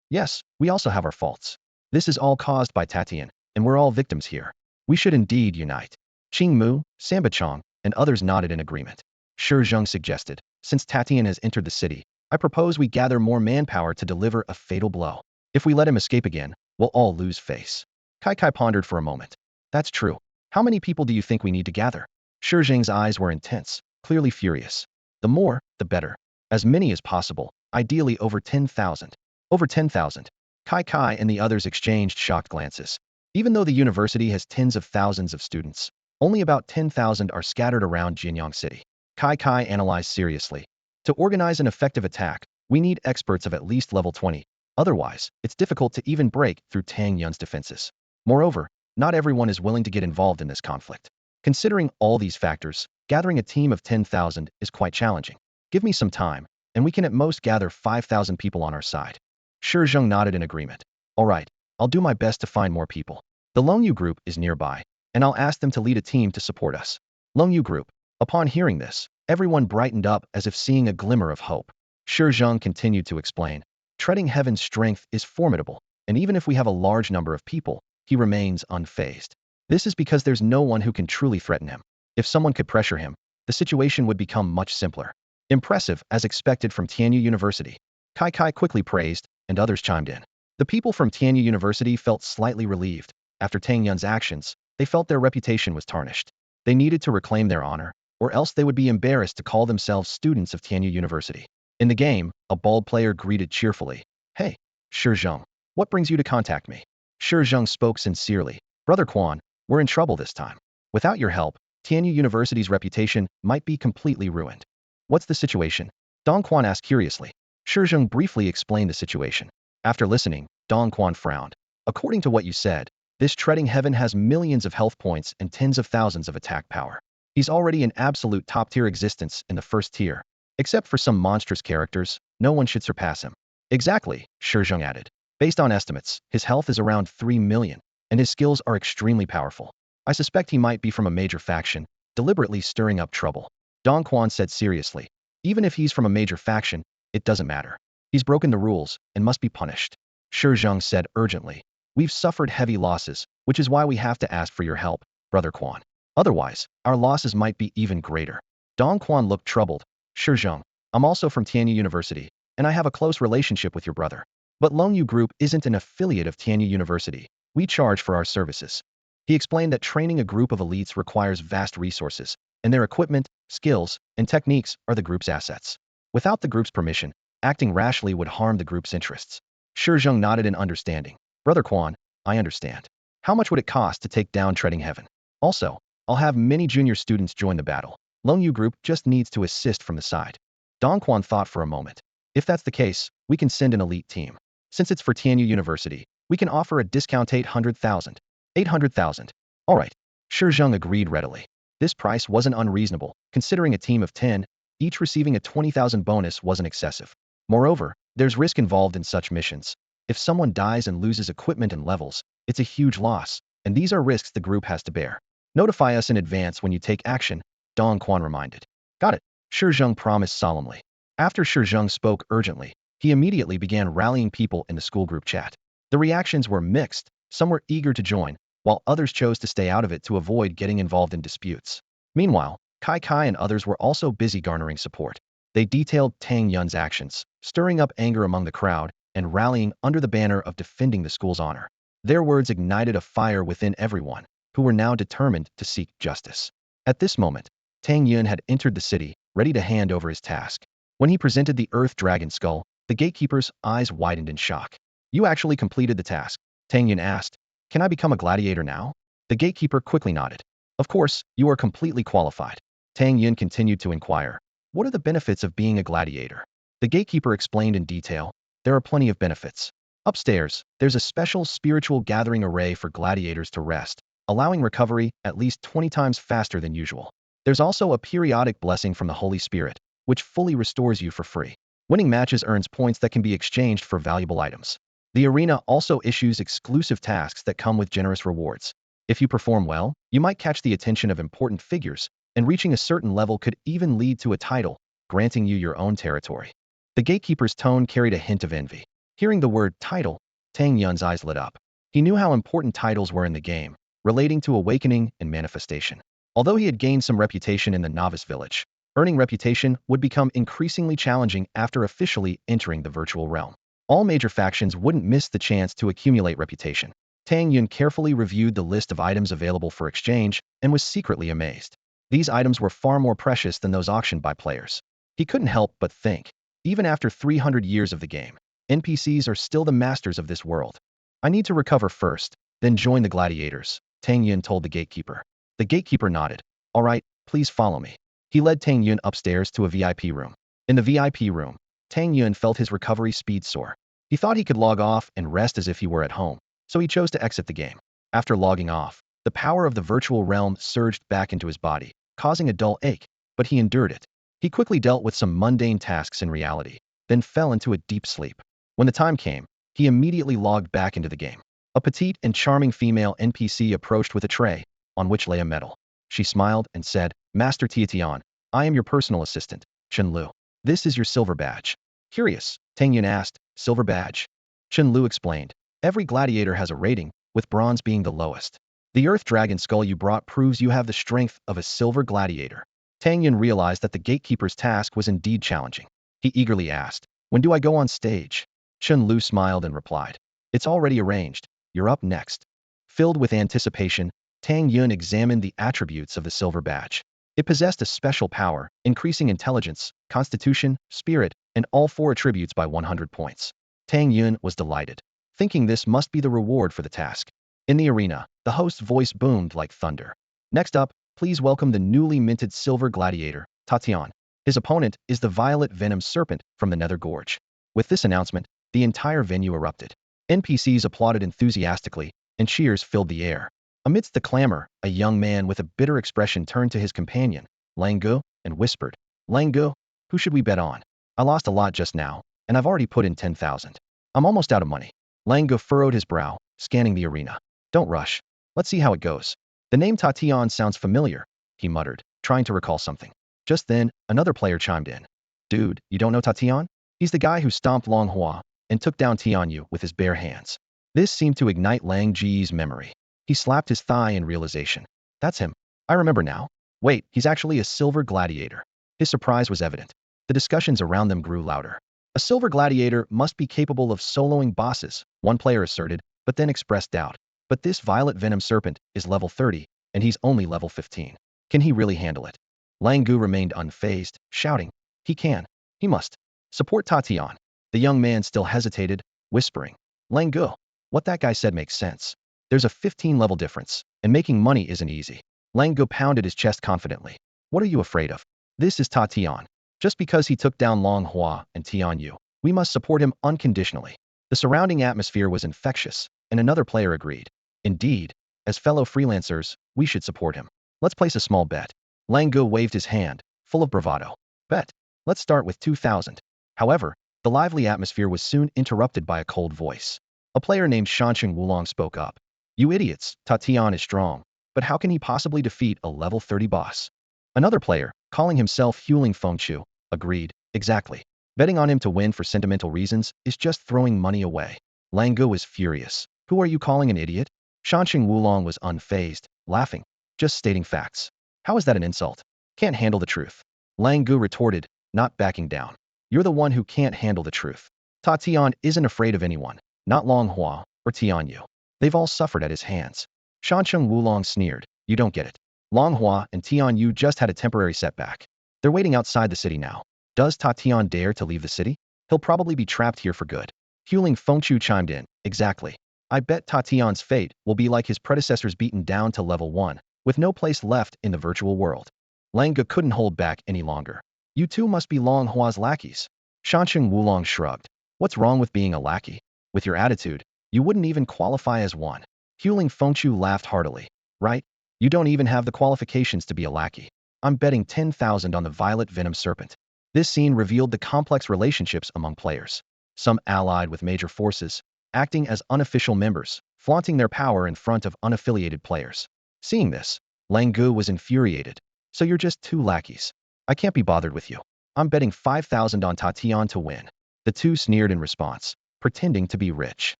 Yes, we also have our faults. This is all caused by Tatian, and we're all victims here. We should indeed unite. Qingmu, Sambachang, and others nodded in agreement. Shizheng suggested, since Tatian has entered the city, I propose we gather more manpower to deliver a fatal blow. If we let him escape again, we'll all lose face. Kai pondered for a moment. That's true. How many people do you think we need to gather? Shizheng's eyes were intense, clearly furious. The more, the better. As many as possible, ideally over 10,000. Over 10,000. Kai and the others exchanged shocked glances. Even though the university has tens of thousands of students, only about 10,000 are scattered around Jianyang City. Kai analyzed seriously. To organize an effective attack, we need experts of at least level 20. Otherwise, it's difficult to even break through Tang Yun's defenses. Moreover, not everyone is willing to get involved in this conflict. Considering all these factors, gathering a team of 10,000 is quite challenging. Give me some time, and we can at most gather 5,000 people on our side. Shizheng nodded in agreement. All right, I'll do my best to find more people. The Longyu group is nearby, and I'll ask them to lead a team to support us. Longyu group. Upon hearing this, everyone brightened up as if seeing a glimmer of hope. Shi Zheng continued to explain. Treading Heaven's strength is formidable, and even if we have a large number of people, he remains unfazed. This is because there's no one who can truly threaten him. If someone could pressure him, the situation would become much simpler. Impressive, as expected from Tianyu University. Kai quickly praised, and others chimed in. The people from Tianyu University felt slightly relieved. After Tang Yun's actions, they felt their reputation was tarnished. They needed to reclaim their honor, or else they would be embarrassed to call themselves students of Tianyu University. In the game, a bald player greeted cheerfully. Hey, Shi Zheng, what brings you to contact me? Shi Zheng spoke sincerely. Brother Quan, we're in trouble this time. Without your help, Tianyu University's reputation might be completely ruined. What's the situation? Dong Quan asked curiously. Shi Zheng briefly explained the situation. After listening, Dong Quan frowned. According to what you said, this treading heaven has millions of health points and tens of thousands of attack power. He's already an absolute top-tier existence in the first tier. Except for some monstrous characters, no one should surpass him. Exactly, Shi Zheng added. Based on estimates, his health is around 3 million, and his skills are extremely powerful. I suspect he might be from a major faction, deliberately stirring up trouble. Dong Quan said seriously. Even if he's from a major faction, it doesn't matter. He's broken the rules and must be punished. Shi Zheng said urgently. We've suffered heavy losses, which is why we have to ask for your help, Brother Quan. Otherwise, our losses might be even greater. Dong Quan looked troubled. Shi Zheng, I'm also from Tianyu University, and I have a close relationship with your brother. But Longyu Group isn't an affiliate of Tianyu University. We charge for our services. He explained that training a group of elites requires vast resources, and their equipment, skills, and techniques are the group's assets. Without the group's permission, acting rashly would harm the group's interests. Shi Zheng nodded in understanding. Brother Quan, I understand. How much would it cost to take down Treading Heaven? Also, I'll have many junior students join the battle. Longyu Group just needs to assist from the side. Dong Quan thought for a moment. If that's the case, we can send an elite team. Since it's for Tianyu University, we can offer a discount 800,000. 800,000. All right. Shi Zheng agreed readily. This price wasn't unreasonable, considering a team of 10, each receiving a 20,000 bonus wasn't excessive. Moreover, there's risk involved in such missions. If someone dies and loses equipment and levels, it's a huge loss, and these are risks the group has to bear. Notify us in advance when you take action, Dong Quan reminded. Got it, Shi Zheng promised solemnly. After Shi Zheng spoke urgently, he immediately began rallying people in the school group chat. The reactions were mixed, some were eager to join, while others chose to stay out of it to avoid getting involved in disputes. Meanwhile, Kai and others were also busy garnering support. They detailed Tang Yun's actions, stirring up anger among the crowd, and rallying under the banner of defending the school's honor. Their words ignited a fire within everyone, who were now determined to seek justice. At this moment, Tang Yun had entered the city, ready to hand over his task. When he presented the Earth Dragon Skull, the gatekeeper's eyes widened in shock. You actually completed the task, Tang Yun asked. Can I become a gladiator now? The gatekeeper quickly nodded. Of course, you are completely qualified. Tang Yun continued to inquire. What are the benefits of being a gladiator? The gatekeeper explained in detail. There are plenty of benefits. Upstairs, there's a special spiritual gathering array for gladiators to rest, allowing recovery at least 20 times faster than usual. There's also a periodic blessing from the Holy Spirit, which fully restores you for free. Winning matches earns points that can be exchanged for valuable items. The arena also issues exclusive tasks that come with generous rewards. If you perform well, you might catch the attention of important figures, and reaching a certain level could even lead to a title, granting you your own territory. The gatekeeper's tone carried a hint of envy. Hearing the word title, Tang Yun's eyes lit up. He knew how important titles were in the game, relating to awakening and manifestation. Although he had gained some reputation in the novice village, earning reputation would become increasingly challenging after officially entering the virtual realm. All major factions wouldn't miss the chance to accumulate reputation. Tang Yun carefully reviewed the list of items available for exchange and was secretly amazed. These items were far more precious than those auctioned by players. He couldn't help but think, even after 300 years of the game, NPCs are still the masters of this world. I need to recover first, then join the gladiators, Tang Yun told the gatekeeper. The gatekeeper nodded. All right, please follow me. He led Tang Yun upstairs to a VIP room. In the VIP room, Tang Yun felt his recovery speed soar. He thought he could log off and rest as if he were at home, so he chose to exit the game. After logging off, the power of the virtual realm surged back into his body, causing a dull ache, but he endured it. He quickly dealt with some mundane tasks in reality, then fell into a deep sleep. When the time came, he immediately logged back into the game. A petite and charming female NPC approached with a tray, on which lay a medal. She smiled and said, Master Tiatian, I am your personal assistant, Chen Lu. This is your silver badge. Curious, Tang Yun asked, silver badge? Chen Lu explained, every gladiator has a rating, with bronze being the lowest. The earth dragon skull you brought proves you have the strength of a silver gladiator. Tang Yun realized that the gatekeeper's task was indeed challenging. He eagerly asked, when do I go on stage? Chen Lu smiled and replied, it's already arranged. You're up next. Filled with anticipation, Tang Yun examined the attributes of the silver badge. It possessed a special power, increasing intelligence, constitution, spirit, and all 4 attributes by 100 points. Tang Yun was delighted, thinking this must be the reward for the task. In the arena, the host's voice boomed like thunder. Next up, please welcome the newly minted silver gladiator, Tatian. His opponent is the violet venom serpent from the Nether Gorge. With this announcement, the entire venue erupted. NPCs applauded enthusiastically, and cheers filled the air. Amidst the clamor, a young man with a bitter expression turned to his companion, Lang Gu, and whispered, Lang Gu, who should we bet on? I lost a lot just now, and I've already put in 10,000. I'm almost out of money. Lang Gu furrowed his brow, scanning the arena. Don't rush. Let's see how it goes. The name Tatian sounds familiar, he muttered, trying to recall something. Just then, another player chimed in. Dude, you don't know Tatian? He's the guy who stomped Long Hua and took down Tianyu with his bare hands. This seemed to ignite Lang Ji's memory. He slapped his thigh in realization. That's him. I remember now. Wait, he's actually a silver gladiator. His surprise was evident. The discussions around them grew louder. A silver gladiator must be capable of soloing bosses, one player asserted, but then expressed doubt. But this violet venom serpent is level 30, and he's only level 15. Can he really handle it? Lang Gu remained unfazed, shouting, he can. He must. Support Tatian. The young man still hesitated, whispering, Lang Gu, what that guy said makes sense. There's a 15-level difference, and making money isn't easy. Lang Gu pounded his chest confidently. What are you afraid of? This is Tatian. Just because he took down Long Hua and Tianyu, we must support him unconditionally. The surrounding atmosphere was infectious, and another player agreed. Indeed, as fellow freelancers, we should support him. Let's place a small bet. Lang Gu waved his hand, full of bravado. Bet. Let's start with 2,000. However, the lively atmosphere was soon interrupted by a cold voice. A player named Shancheng Wulong spoke up. You idiots, Tatian is strong, but how can he possibly defeat a level 30 boss? Another player, calling himself Huling Fengchu, agreed, exactly. Betting on him to win for sentimental reasons is just throwing money away. Lang Gu was furious. Who are you calling an idiot? Shancheng Wulong was unfazed, laughing. Just stating facts. How is that an insult? Can't handle the truth. Lang Gu retorted, not backing down. You're the one who can't handle the truth. Tatian isn't afraid of anyone, not Long Hua or Tianyu. They've all suffered at his hands. Shancheng Wulong sneered. You don't get it. Long Hua and Tianyu just had a temporary setback. They're waiting outside the city now. Does Tatian dare to leave the city? He'll probably be trapped here for good. Huling Fengchu chimed in. Exactly. I bet Tatian's fate will be like his predecessors beaten down to level 1, with no place left in the virtual world. Lang Gu couldn't hold back any longer. You two must be Long Hua's lackeys. Shancheng Wulong shrugged. What's wrong with being a lackey? With your attitude, you wouldn't even qualify as one. Huling Fengchu laughed heartily. Right? You don't even have the qualifications to be a lackey. I'm betting 10,000 on the violet venom serpent. This scene revealed the complex relationships among players. Some allied with major forces, acting as unofficial members, flaunting their power in front of unaffiliated players. Seeing this, Lang Gu was infuriated. So you're just 2 lackeys. I can't be bothered with you. I'm betting 5,000 on Tatian to win. The two sneered in response, pretending to be rich.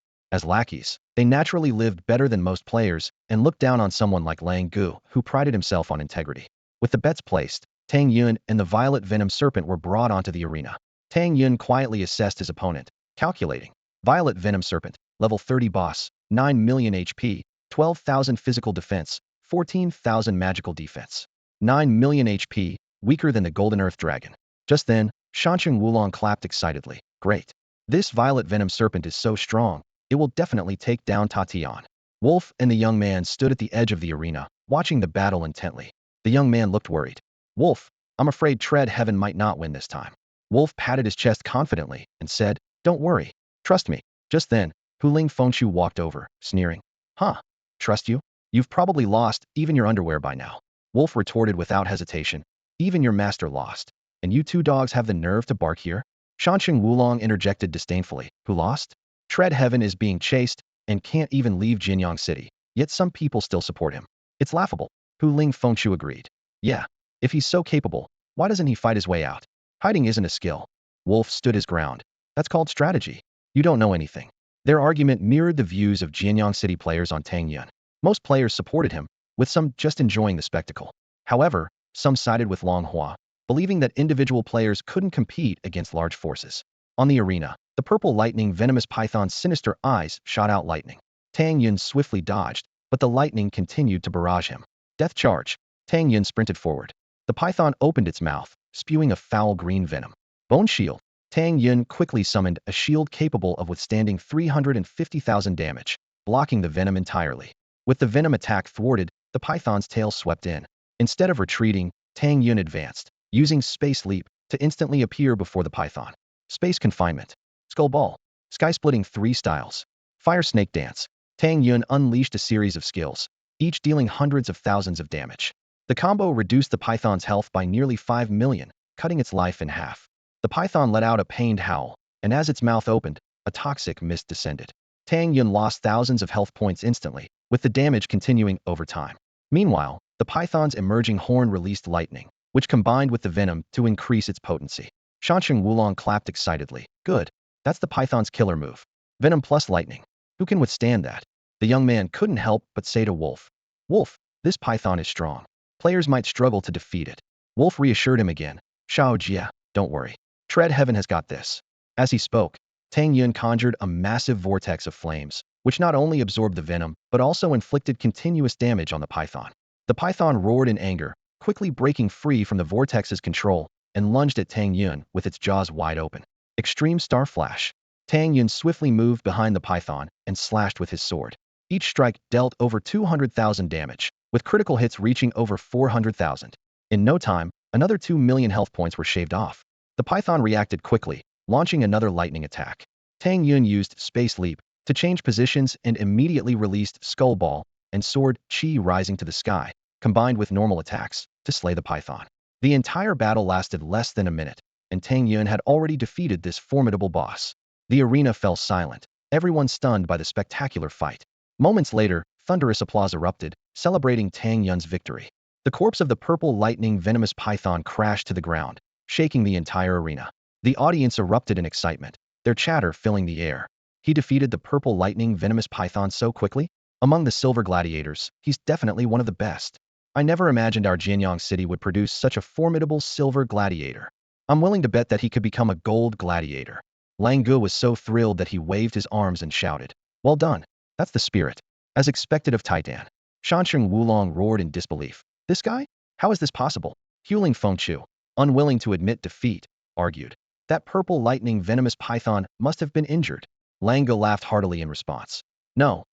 As lackeys, they naturally lived better than most players and looked down on someone like Lang Gu, who prided himself on integrity. With the bets placed, Tang Yun and the violet venom serpent were brought onto the arena. Tang Yun quietly assessed his opponent, calculating. Violet venom serpent, level 30 boss, 9 million HP, 12,000 physical defense, 14,000 magical defense. 9 million HP, weaker than the golden earth dragon. Just then, Shancheng Wulong clapped excitedly. Great. This violet venom serpent is so strong, it will definitely take down Tatian. Wolf and the young man stood at the edge of the arena, watching the battle intently. The young man looked worried. Wolf, I'm afraid Tread Heaven might not win this time. Wolf patted his chest confidently and said, Don't worry. Trust me. Just then, Huling Fengchu walked over, sneering. Huh? Trust you? You've probably lost even your underwear by now. Wolf retorted without hesitation. Even your master lost. And you 2 dogs have the nerve to bark here? Shancheng Wulong interjected disdainfully. Who lost? Tread Heaven is being chased, and can't even leave Jinyang City, yet some people still support him. It's laughable. Hu Ling Fengshu agreed. Yeah, if he's so capable, why doesn't he fight his way out? Hiding isn't a skill. Wolf stood his ground. That's called strategy. You don't know anything. Their argument mirrored the views of Jianyang City players on Tang Yun. Most players supported him, with some just enjoying the spectacle. However, some sided with Long Hua, believing that individual players couldn't compete against large forces. On the arena, the purple lightning venomous python's sinister eyes shot out lightning. Tang Yun swiftly dodged, but the lightning continued to barrage him. Death charge. Tang Yun sprinted forward. The python opened its mouth, spewing a foul green venom. Bone shield. Tang Yun quickly summoned a shield capable of withstanding 350,000 damage, blocking the venom entirely. With the venom attack thwarted, the python's tail swept in. Instead of retreating, Tang Yun advanced, using Space Leap to instantly appear before the python. Space Confinement. Skull Ball. Sky-splitting 3 styles. Fire Snake Dance. Tang Yun unleashed a series of skills, each dealing hundreds of thousands of damage. The combo reduced the python's health by nearly 5 million, cutting its life in half. The python let out a pained howl, and as its mouth opened, a toxic mist descended. Tang Yun lost thousands of health points instantly, with the damage continuing over time. Meanwhile, the python's emerging horn released lightning, which combined with the venom to increase its potency. Shansheng Wulong clapped excitedly. Good. That's the python's killer move. Venom plus lightning. Who can withstand that? The young man couldn't help but say to Wolf, Wolf, this python is strong. Players might struggle to defeat it. Wolf reassured him again. Shao Jia, don't worry. Tread Heaven has got this. As he spoke, Tang Yun conjured a massive vortex of flames, which not only absorbed the venom, but also inflicted continuous damage on the python. The python roared in anger, quickly breaking free from the vortex's control, and lunged at Tang Yun with its jaws wide open. Extreme Star Flash. Tang Yun swiftly moved behind the python and slashed with his sword. Each strike dealt over 200,000 damage, with critical hits reaching over 400,000. In no time, another 2 million health points were shaved off. The python reacted quickly, launching another lightning attack. Tang Yun used Space Leap to change positions and immediately released Skull Ball and Sword Chi rising to the sky, combined with normal attacks, to slay the python. The entire battle lasted less than a minute, and Tang Yun had already defeated this formidable boss. The arena fell silent, everyone stunned by the spectacular fight. Moments later, thunderous applause erupted, celebrating Tang Yun's victory. The corpse of the purple lightning venomous python crashed to the ground, shaking the entire arena. The audience erupted in excitement, their chatter filling the air. He defeated the purple lightning venomous python so quickly? Among the silver gladiators, he's definitely one of the best. I never imagined our Jianyang City would produce such a formidable silver gladiator. I'm willing to bet that he could become a gold gladiator. Lang Gu was so thrilled that he waved his arms and shouted, Well done. That's the spirit. As expected of Titan. Shansheng Wulong roared in disbelief. This guy? How is this possible? Huling Fengchu, unwilling to admit defeat, argued. That purple lightning venomous python must have been injured. Lang Gu laughed heartily in response. No,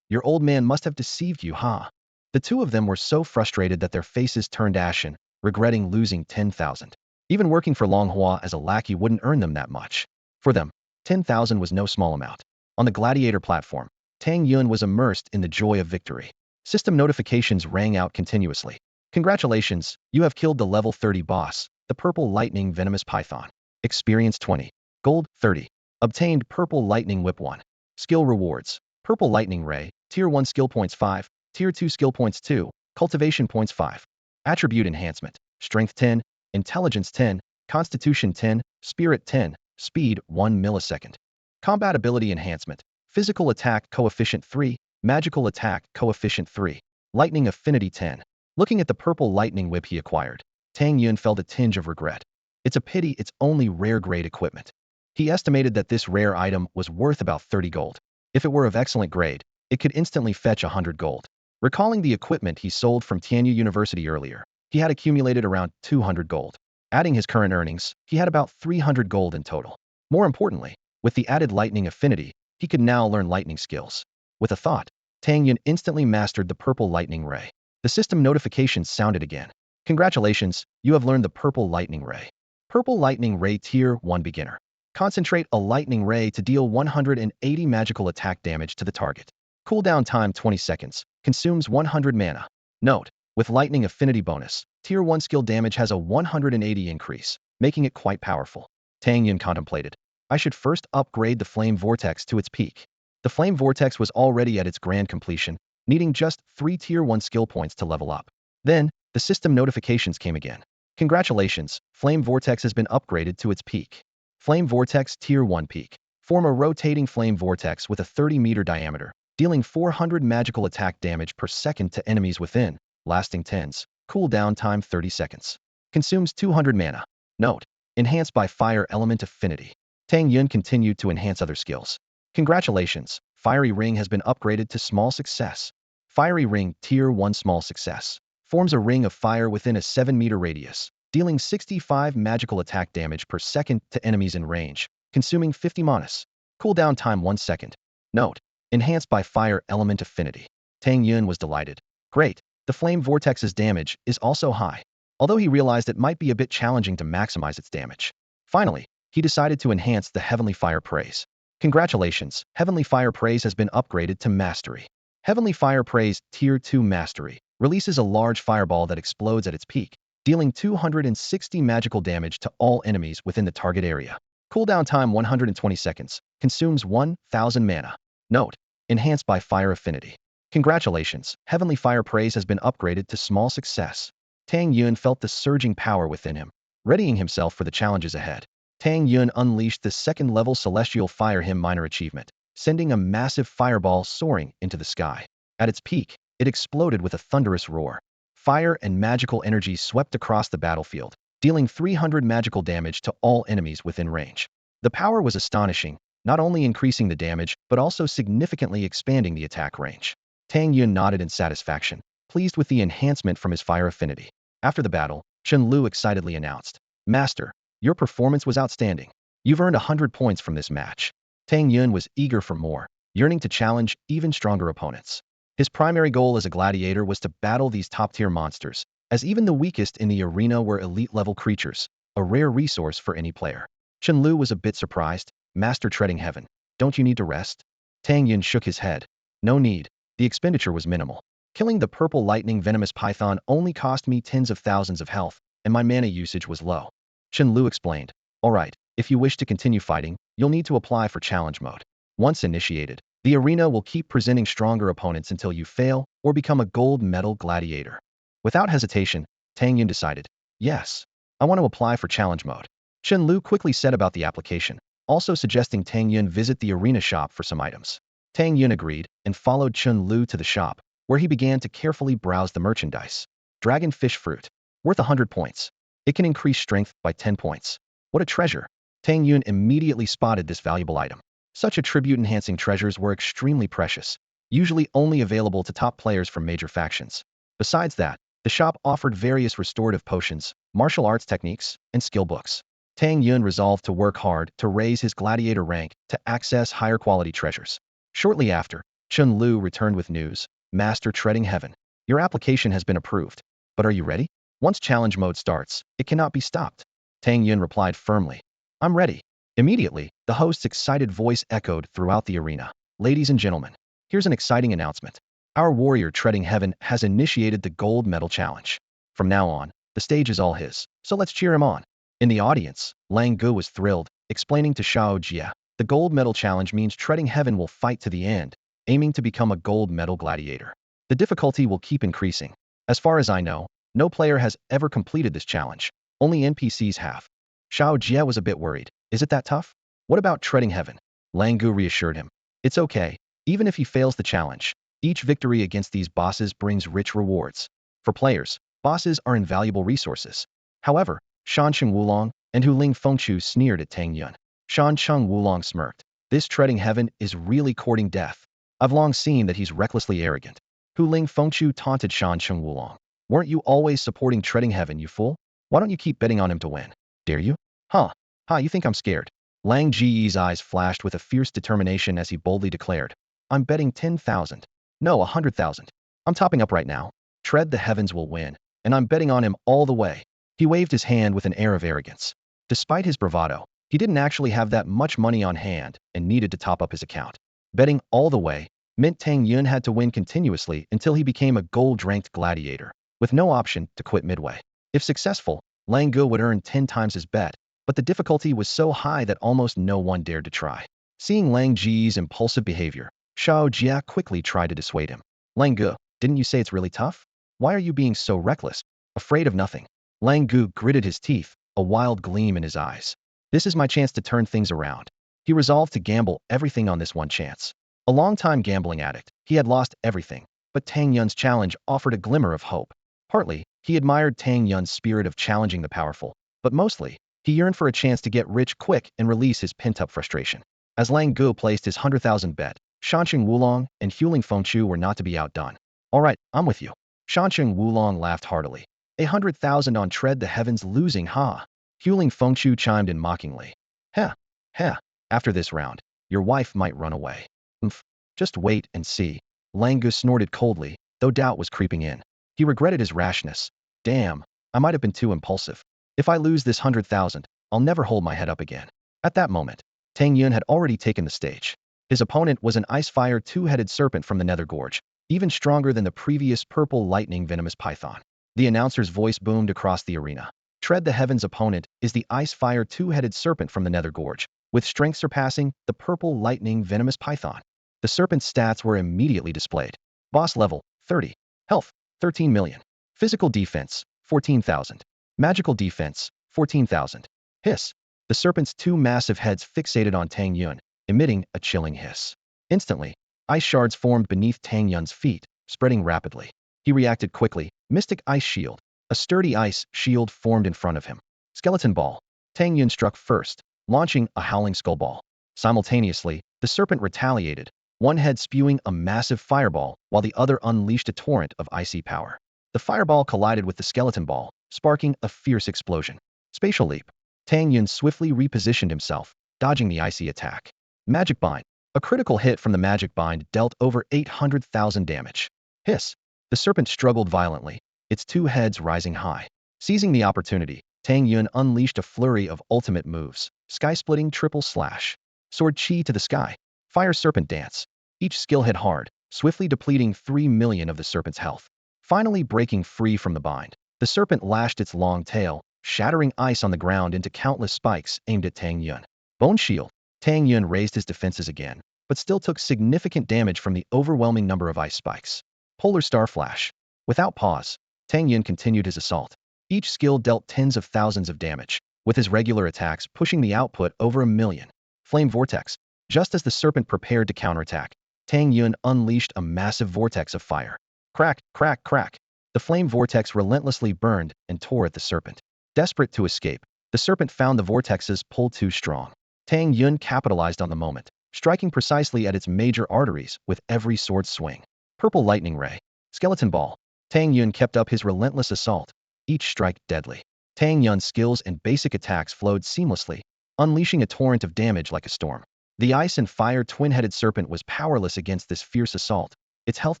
your old man must have deceived you, huh? The two of them were so frustrated that their faces turned ashen, regretting losing 10,000. Even working for Long Hua as a lackey wouldn't earn them that much. For them, 10,000 was no small amount. On the gladiator platform, Tang Yun was immersed in the joy of victory. System notifications rang out continuously. Congratulations, you have killed the level 30 boss, the purple lightning venomous python. Experience 20. Gold 30. Obtained purple lightning whip 1. Skill rewards. Purple lightning ray, tier 1 skill points 5, tier 2 skill points 2, cultivation points 5. Attribute enhancement. Strength 10, intelligence 10, constitution 10, spirit 10, speed 1 millisecond. Combat ability enhancement. Physical attack coefficient 3, magical attack coefficient 3. Lightning affinity 10. Looking at the purple lightning whip he acquired, Tang Yun felt a tinge of regret. It's a pity it's only rare grade equipment. He estimated that this rare item was worth about 30 gold. If it were of excellent grade, it could instantly fetch 100 gold. Recalling the equipment he sold from Tianyu University earlier, he had accumulated around 200 gold. Adding his current earnings, he had about 300 gold in total. More importantly, with the added lightning affinity, he could now learn lightning skills. With a thought, Tang Yun instantly mastered the purple lightning ray. The system notifications sounded again. Congratulations, you have learned the purple lightning ray. Purple lightning ray tier 1 beginner. Concentrate a lightning ray to deal 180 magical attack damage to the target. Cooldown time 20 seconds. Consumes 100 mana. Note, with lightning affinity bonus, tier 1 skill damage has a 180 increase, making it quite powerful. Tang Yun contemplated. I should first upgrade the flame vortex to its peak. The flame vortex was already at its grand completion, needing just 3 Tier 1 skill points to level up. Then, the system notifications came again. Congratulations, Flame Vortex has been upgraded to its peak. Flame Vortex Tier 1 Peak. Form a rotating flame vortex with a 30-meter diameter, dealing 400 magical attack damage per second to enemies within, lasting 10s. Cooldown time 30 seconds. Consumes 200 mana. Note: enhanced by Fire Element Affinity. Tang Yun continued to enhance other skills. Congratulations, Fiery Ring has been upgraded to Small Success. Fiery Ring Tier 1 Small Success. Forms a ring of fire within a 7-meter radius, dealing 65 magical attack damage per second to enemies in range, consuming 50 manas. Cooldown time 1 second. Note: enhanced by Fire Element Affinity. Tang Yun was delighted. Great, the Flame Vortex's damage is also high, although he realized it might be a bit challenging to maximize its damage. Finally, he decided to enhance the Heavenly Fire Praise. Congratulations, Heavenly Fire Praise has been upgraded to Mastery. Heavenly Fire Praise Tier 2 Mastery releases a large fireball that explodes at its peak, dealing 260 magical damage to all enemies within the target area. Cooldown time 120 seconds. Consumes 1000 mana. Note: enhanced by Fire Affinity. Congratulations, Heavenly Fire Praise has been upgraded to Small Success. Tang Yun felt the surging power within him, readying himself for the challenges ahead. Tang Yun unleashed the second-level Celestial Fire Hymn minor achievement, sending a massive fireball soaring into the sky. At its peak, it exploded with a thunderous roar. Fire and magical energy swept across the battlefield, dealing 300 magical damage to all enemies within range. The power was astonishing, not only increasing the damage, but also significantly expanding the attack range. Tang Yun nodded in satisfaction, pleased with the enhancement from his fire affinity. After the battle, Chen Lu excitedly announced, "Master, your performance was outstanding. You've earned 100 points from this match." Tang Yun was eager for more, yearning to challenge even stronger opponents. His primary goal as a gladiator was to battle these top-tier monsters, as even the weakest in the arena were elite-level creatures, a rare resource for any player. Chen Lu was a bit surprised. "Master treading heaven, don't you need to rest?" Tang Yun shook his head. "No need. The expenditure was minimal. Killing the purple lightning venomous python only cost me tens of thousands of health, and my mana usage was low." Chen Lu explained. "All right, if you wish to continue fighting, you'll need to apply for challenge mode. Once initiated, the arena will keep presenting stronger opponents until you fail or become a gold medal gladiator." Without hesitation, Tang Yun decided, "Yes, I want to apply for challenge mode." Chen Lu quickly set about the application, also suggesting Tang Yun visit the arena shop for some items. Tang Yun agreed and followed Chen Lu to the shop, where he began to carefully browse the merchandise. Dragonfish fruit. Worth 100 points. It can increase strength by 10 points. What a treasure! Tang Yun immediately spotted this valuable item. Such attribute-enhancing treasures were extremely precious, usually only available to top players from major factions. Besides that, the shop offered various restorative potions, martial arts techniques, and skill books. Tang Yun resolved to work hard to raise his gladiator rank to access higher quality treasures. Shortly after, Chen Lu returned with news. "Master treading heaven, your application has been approved. But are you ready? Once challenge mode starts, it cannot be stopped." Tang Yun replied firmly, "I'm ready." Immediately, the host's excited voice echoed throughout the arena. "Ladies and gentlemen, here's an exciting announcement. Our warrior treading heaven has initiated the gold medal challenge. From now on, the stage is all his, so let's cheer him on." In the audience, Lang Gu was thrilled, explaining to Xiao Jie, "The gold medal challenge means treading heaven will fight to the end, aiming to become a gold medal gladiator. The difficulty will keep increasing. As far as I know, no player has ever completed this challenge. Only NPCs have." Xiao Jie was a bit worried. "Is it that tough? What about treading heaven?" Lang Gu reassured him. "It's okay. Even if he fails the challenge, each victory against these bosses brings rich rewards. For players, bosses are invaluable resources." However, Shancheng Wulong and Hu Ling Fengchu sneered at Tang Yun. Shancheng Wulong smirked. "This treading heaven is really courting death. I've long seen that he's recklessly arrogant." Hu Ling Fengchu taunted Shancheng Wulong. "Weren't you always supporting treading heaven, you fool? Why don't you keep betting on him to win? Dare you? Huh? Ha, you think I'm scared?" Lang Ji's eyes flashed with a fierce determination as he boldly declared, "I'm betting 10,000. No, 100,000. I'm topping up right now. Tread the heavens will win, and I'm betting on him all the way." He waved his hand with an air of arrogance. Despite his bravado, he didn't actually have that much money on hand and needed to top up his account. Betting all the way meant Tang Yun had to win continuously until he became a gold-ranked gladiator, with no option to quit midway. If successful, Lang Gu would earn 10 times his bet, but the difficulty was so high that almost no one dared to try. Seeing Lang Ji's impulsive behavior, Xiao Jia quickly tried to dissuade him. Lang Gu, didn't you say it's really tough? Why are you being so reckless? Afraid of nothing. Lang Gu gritted his teeth, a wild gleam in his eyes. This is my chance to turn things around. He resolved to gamble everything on this one chance. A long-time gambling addict, he had lost everything, but Tang Yun's challenge offered a glimmer of hope. Partly, he admired Tang Yun's spirit of challenging the powerful, but mostly, he yearned for a chance to get rich quick and release his pent-up frustration. As Lang Gu placed his 100,000 bet, Shanqing Wulong and Huling Fengchu were not to be outdone. All right, I'm with you. Shanqing Wulong laughed heartily. 100,000 on tread the heavens losing, ha. Huling Fengchu chimed in mockingly. Heh, heh, after this round, your wife might run away. Oomph, just wait and see. Lang Gu snorted coldly, though doubt was creeping in. He regretted his rashness. Damn, I might have been too impulsive. If I lose this 100,000, I'll never hold my head up again. At that moment, Tang Yun had already taken the stage. His opponent was an ice-fire two-headed serpent from the Nether Gorge, even stronger than the previous purple lightning venomous python. The announcer's voice boomed across the arena. Tread the heavens opponent is the ice-fire two-headed serpent from the Nether Gorge, with strength surpassing the purple lightning venomous python. The serpent's stats were immediately displayed. Boss level, 30. Health, 13 million. Physical defense, 14,000. Magical defense, 14,000. Hiss. The serpent's two massive heads fixated on Tang Yun, emitting a chilling hiss. Instantly, ice shards formed beneath Tang Yun's feet, spreading rapidly. He reacted quickly. Mystic Ice Shield. A sturdy ice shield formed in front of him. Skeleton Ball. Tang Yun struck first, launching a howling skull ball. Simultaneously, the serpent retaliated, one head spewing a massive fireball while the other unleashed a torrent of icy power. The fireball collided with the skeleton ball, sparking a fierce explosion. Spatial Leap. Tang Yun swiftly repositioned himself, dodging the icy attack. Magic Bind. A critical hit from the Magic Bind dealt over 800,000 damage. Hiss. The serpent struggled violently, its two heads rising high. Seizing the opportunity, Tang Yun unleashed a flurry of ultimate moves. Sky-splitting triple slash. Sword Chi to the sky. Fire Serpent Dance. Each skill hit hard, swiftly depleting 3 million of the serpent's health. Finally breaking free from the bind, the serpent lashed its long tail, shattering ice on the ground into countless spikes aimed at Tang Yun. Bone Shield. Tang Yun raised his defenses again, but still took significant damage from the overwhelming number of ice spikes. Polar Star Flash. Without pause, Tang Yun continued his assault. Each skill dealt tens of thousands of damage, with his regular attacks pushing the output over 1 million. Flame Vortex. Just as the serpent prepared to counterattack, Tang Yun unleashed a massive vortex of fire. Crack, crack, crack. The flame vortex relentlessly burned and tore at the serpent. Desperate to escape, the serpent found the vortex's pull too strong. Tang Yun capitalized on the moment, striking precisely at its major arteries with every sword swing. Purple Lightning Ray. Skeleton Ball. Tang Yun kept up his relentless assault, each strike deadly. Tang Yun's skills and basic attacks flowed seamlessly, unleashing a torrent of damage like a storm. The ice and fire twin-headed serpent was powerless against this fierce assault, its health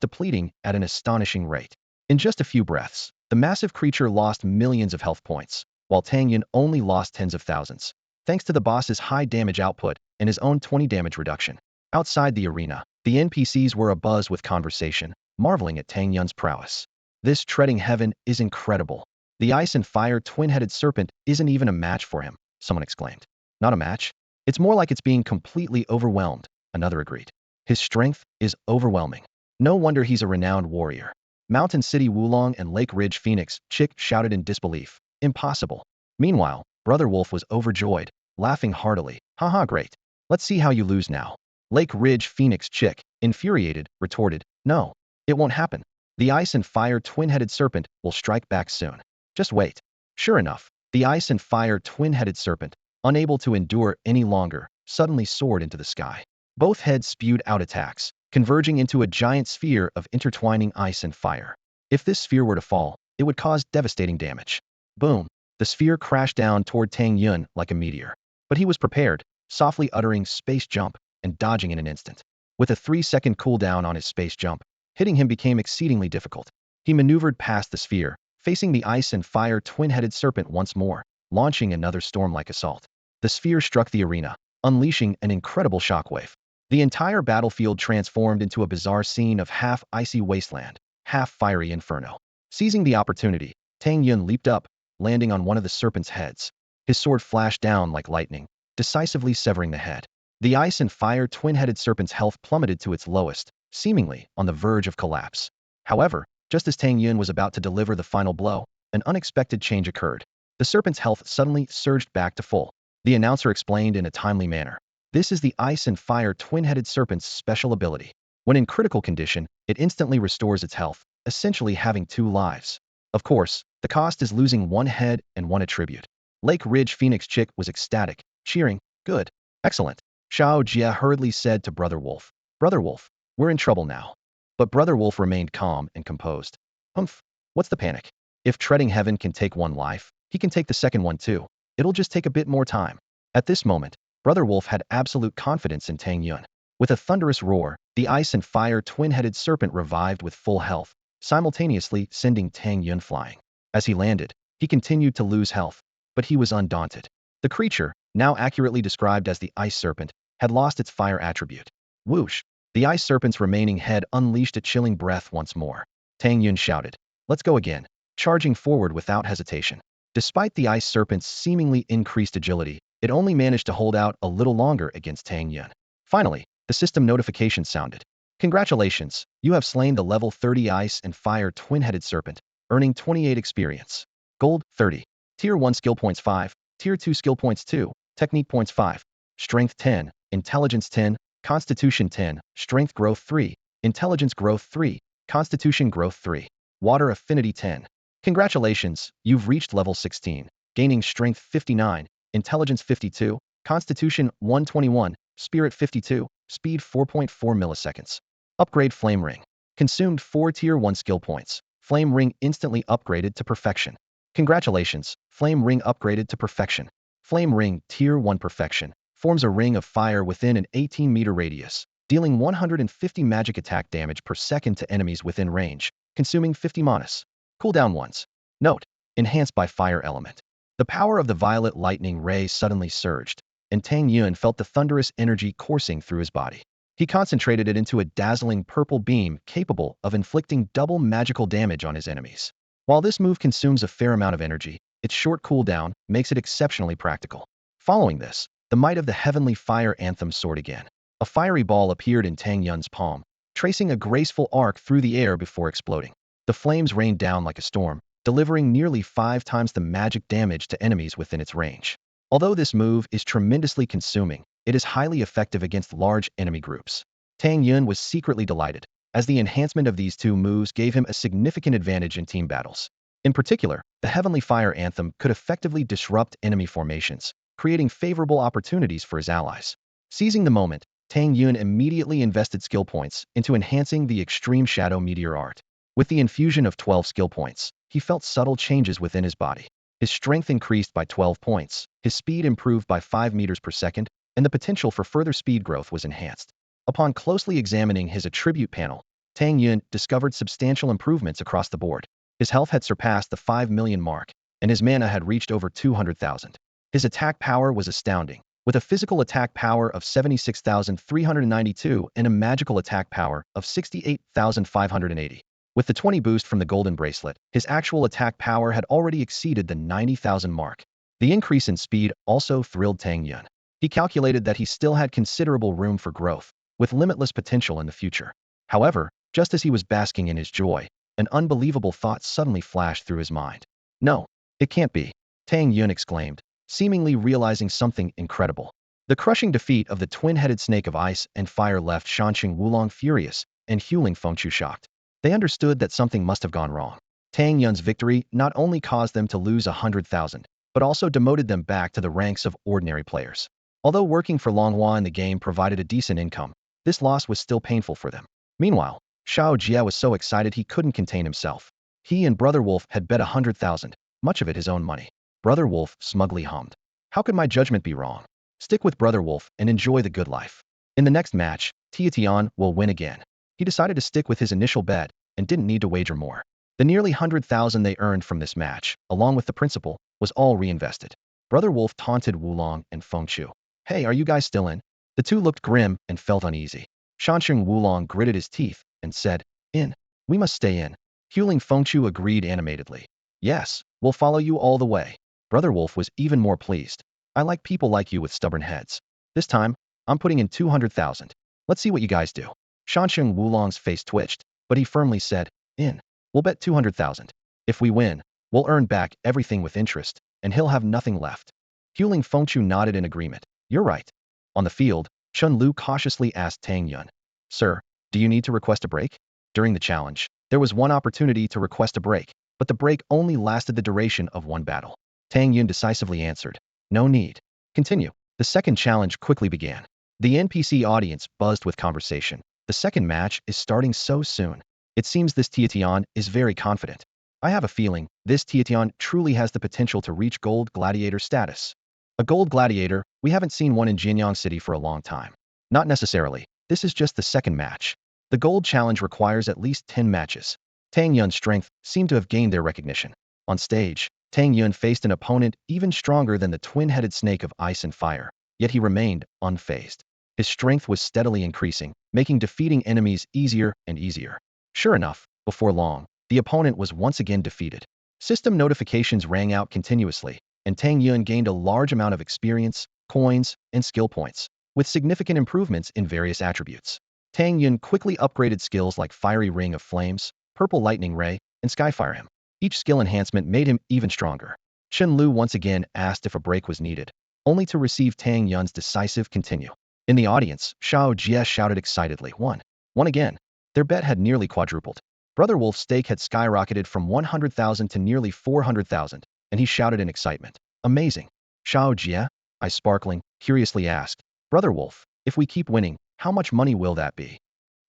depleting at an astonishing rate. In just a few breaths, the massive creature lost millions of health points, while Tang Yun only lost tens of thousands, thanks to the boss's high damage output and his own 20 damage reduction. Outside the arena, the NPCs were abuzz with conversation, marveling at Tang Yun's prowess. This treading heaven is incredible. The ice and fire twin-headed serpent isn't even a match for him, someone exclaimed. Not a match? It's more like it's being completely overwhelmed, another agreed. His strength is overwhelming. No wonder he's a renowned warrior. Mountain City Wulong and Lake Ridge Phoenix Chick shouted in disbelief. Impossible. Meanwhile, Brother Wolf was overjoyed, laughing heartily. Haha, great. Let's see how you lose now. Lake Ridge Phoenix Chick, infuriated, retorted, no, it won't happen. The ice and fire twin-headed serpent will strike back soon. Just wait. Sure enough, the ice and fire twin-headed serpent, unable to endure any longer, suddenly soared into the sky. Both heads spewed out attacks, converging into a giant sphere of intertwining ice and fire. If this sphere were to fall, it would cause devastating damage. Boom! The sphere crashed down toward Tang Yun like a meteor. But he was prepared, softly uttering space jump and dodging in an instant. With a 3-second cooldown on his space jump, hitting him became exceedingly difficult. He maneuvered past the sphere, facing the ice and fire twin-headed serpent once more, launching another storm-like assault. The sphere struck the arena, unleashing an incredible shockwave. The entire battlefield transformed into a bizarre scene of half icy wasteland, half fiery inferno. Seizing the opportunity, Tang Yun leaped up, landing on one of the serpent's heads. His sword flashed down like lightning, decisively severing the head. The ice and fire twin-headed serpent's health plummeted to its lowest, seemingly on the verge of collapse. However, just as Tang Yun was about to deliver the final blow, an unexpected change occurred. The serpent's health suddenly surged back to full. The announcer explained in a timely manner. This is the ice and fire twin-headed serpent's special ability. When in critical condition, it instantly restores its health, essentially having 2 lives. Of course, the cost is losing 1 head and 1 attribute. Lake Ridge Phoenix Chick was ecstatic, cheering, "Good. Excellent." Xiao Jia hurriedly said to Brother Wolf, "Brother Wolf, we're in trouble now." But Brother Wolf remained calm and composed. "Humph, what's the panic? If treading heaven can take 1 life, he can take the second one too. It'll just take a bit more time." At this moment, Brother Wolf had absolute confidence in Tang Yun. With a thunderous roar, the ice and fire twin-headed serpent revived with full health, simultaneously sending Tang Yun flying. As he landed, he continued to lose health, but he was undaunted. The creature, now accurately described as the ice serpent, had lost its fire attribute. Whoosh! The ice serpent's remaining head unleashed a chilling breath once more. Tang Yun shouted, "Let's go again," charging forward without hesitation. Despite the ice serpent's seemingly increased agility, it only managed to hold out a little longer against Tang Yun. Finally, the system notification sounded. "Congratulations, you have slain the level 30 ice and fire twin-headed serpent, earning 28 experience. Gold, 30. Tier 1 skill points 5, Tier 2 skill points 2, technique points 5, strength 10, intelligence 10, constitution 10, strength growth 3, intelligence growth 3, constitution growth 3, water affinity 10. Congratulations, you've reached level 16, gaining strength 59, intelligence 52, constitution 121, spirit 52, speed 4.4 milliseconds. Upgrade flame ring. Consumed 4 tier 1 skill points. Flame ring instantly upgraded to perfection. Congratulations, flame ring upgraded to perfection. Flame ring tier 1 perfection forms a ring of fire within an 18-meter radius, dealing 150 magic attack damage per second to enemies within range, consuming 50 manas. Cooldown once. Note: enhanced by fire element. The power of the violet lightning ray suddenly surged, and Tang Yun felt the thunderous energy coursing through his body. He concentrated it into a dazzling purple beam capable of inflicting double magical damage on his enemies. While this move consumes a fair amount of energy, its short cooldown makes it exceptionally practical. Following this, the might of the heavenly fire anthem soared again. A fiery ball appeared in Tang Yun's palm, tracing a graceful arc through the air before exploding. The flames rained down like a storm, delivering nearly 5 times the magic damage to enemies within its range. Although this move is tremendously consuming, it is highly effective against large enemy groups. Tang Yun was secretly delighted, as the enhancement of these 2 moves gave him a significant advantage in team battles. In particular, the Heavenly Fire Anthem could effectively disrupt enemy formations, creating favorable opportunities for his allies. Seizing the moment, Tang Yun immediately invested skill points into enhancing the Extreme Shadow Meteor art. With the infusion of 12 skill points, he felt subtle changes within his body. His strength increased by 12 points, his speed improved by 5 meters per second, and the potential for further speed growth was enhanced. Upon closely examining his attribute panel, Tang Yun discovered substantial improvements across the board. His health had surpassed the 5 million mark, and his mana had reached over 200,000. His attack power was astounding, with a physical attack power of 76,392 and a magical attack power of 68,580. With the 20 boost from the golden bracelet, his actual attack power had already exceeded the 90,000 mark. The increase in speed also thrilled Tang Yun. He calculated that he still had considerable room for growth, with limitless potential in the future. However, just as he was basking in his joy, an unbelievable thought suddenly flashed through his mind. "No, it can't be," Tang Yun exclaimed, seemingly realizing something incredible. The crushing defeat of the twin-headed snake of ice and fire left Shanxing Wulong furious and Huling Fengchu shocked. They understood that something must have gone wrong. Tang Yun's victory not only caused them to lose 100,000, but also demoted them back to the ranks of ordinary players. Although working for Longhua in the game provided a decent income, this loss was still painful for them. Meanwhile, Xiao Jia was so excited he couldn't contain himself. He and Brother Wolf had bet 100,000, much of it his own money. Brother Wolf smugly hummed, "How could my judgment be wrong? Stick with Brother Wolf and enjoy the good life. In the next match, Tian will win again." He decided to stick with his initial bet and didn't need to wager more. The nearly 100,000 they earned from this match, along with the principal, was all reinvested. Brother Wolf taunted Wulong and Fengchu. "Hey, are you guys still in?" The two looked grim and felt uneasy. Shanxing Wulong gritted his teeth and said, "In. We must stay in." Huling Fengchu agreed animatedly. "Yes, we'll follow you all the way." Brother Wolf was even more pleased. "I like people like you with stubborn heads. This time, I'm putting in 200,000. Let's see what you guys do. Shansheng Wulong's face twitched, but he firmly said, in. We'll bet 200,000. If we win, we'll earn back everything with interest, and he'll have nothing left. Huling Fengchu nodded in agreement. You're right. On the field, Chun Lu cautiously asked Tang Yun, Sir, do you need to request a break? During the challenge, there was one opportunity to request a break, but the break only lasted the duration of one battle. Tang Yun decisively answered, no need. Continue. The second challenge quickly began. The NPC audience buzzed with conversation. The second match is starting so soon. It seems this Tiatian is very confident. I have a feeling this Tiatian truly has the potential to reach Gold Gladiator status. A Gold Gladiator, we haven't seen one in Jianyang City for a long time. Not necessarily. This is just the second match. The Gold Challenge requires at least 10 matches. Tang Yun's strength seemed to have gained their recognition. On stage, Tang Yun faced an opponent even stronger than the twin-headed snake of ice and fire, yet he remained unfazed. His strength was steadily increasing, making defeating enemies easier and easier. Sure enough, before long, the opponent was once again defeated. System notifications rang out continuously, and Tang Yun gained a large amount of experience, coins, and skill points, with significant improvements in various attributes. Tang Yun quickly upgraded skills like Fiery Ring of Flames, Purple Lightning Ray, and Skyfire him. Each skill enhancement made him even stronger. Chen Lu once again asked if a break was needed, only to receive Tang Yun's decisive continue. In the audience, Xiao Jie shouted excitedly, One again. Their bet had nearly quadrupled. Brother Wolf's stake had skyrocketed from 100,000 to nearly 400,000, and he shouted in excitement. Amazing. Xiao Jie? I sparkling, curiously asked. Brother Wolf, if we keep winning, how much money will that be?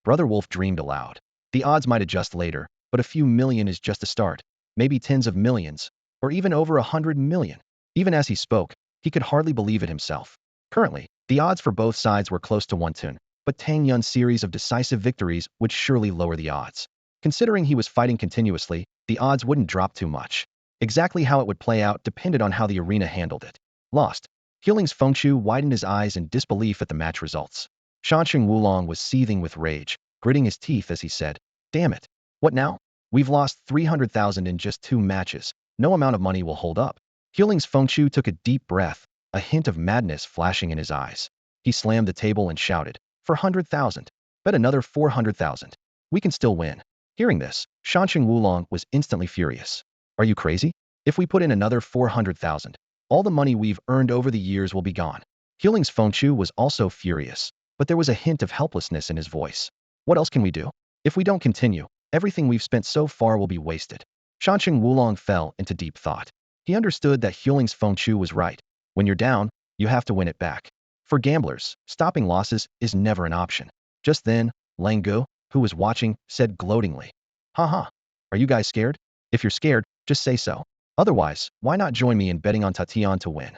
Brother Wolf dreamed aloud. The odds might adjust later, but a few million is just a start. Maybe tens of millions, or even over 100 million. Even as he spoke, he could hardly believe it himself. Currently, the odds for both sides were close to 1-to-1, but Tang Yun's series of decisive victories would surely lower the odds. Considering he was fighting continuously, the odds wouldn't drop too much. Exactly how it would play out depended on how the arena handled it. Lost. Healing's Fengchu widened his eyes in disbelief at the match results. Shansheng Wulong was seething with rage, gritting his teeth as he said, Damn it. What now? We've lost 300,000 in just 2 matches. No amount of money will hold up. Healing's Fengchu took a deep breath, a hint of madness flashing in his eyes. He slammed the table and shouted, 400,000. Bet another 400,000. We can still win. Hearing this, Shansheng Wulong was instantly furious. Are you crazy? If we put in another 400,000, all the money we've earned over the years will be gone. Healing's Fengchu was also furious, but there was a hint of helplessness in his voice. What else can we do? If we don't continue, everything we've spent so far will be wasted. Shansheng Wulong fell into deep thought. He understood that Healing's Fengchu was right. When you're down, you have to win it back. For gamblers, stopping losses is never an option. Just then, Lang Gu, who was watching, said gloatingly, Haha, are you guys scared? If you're scared, just say so. Otherwise, why not join me in betting on Tatian to win?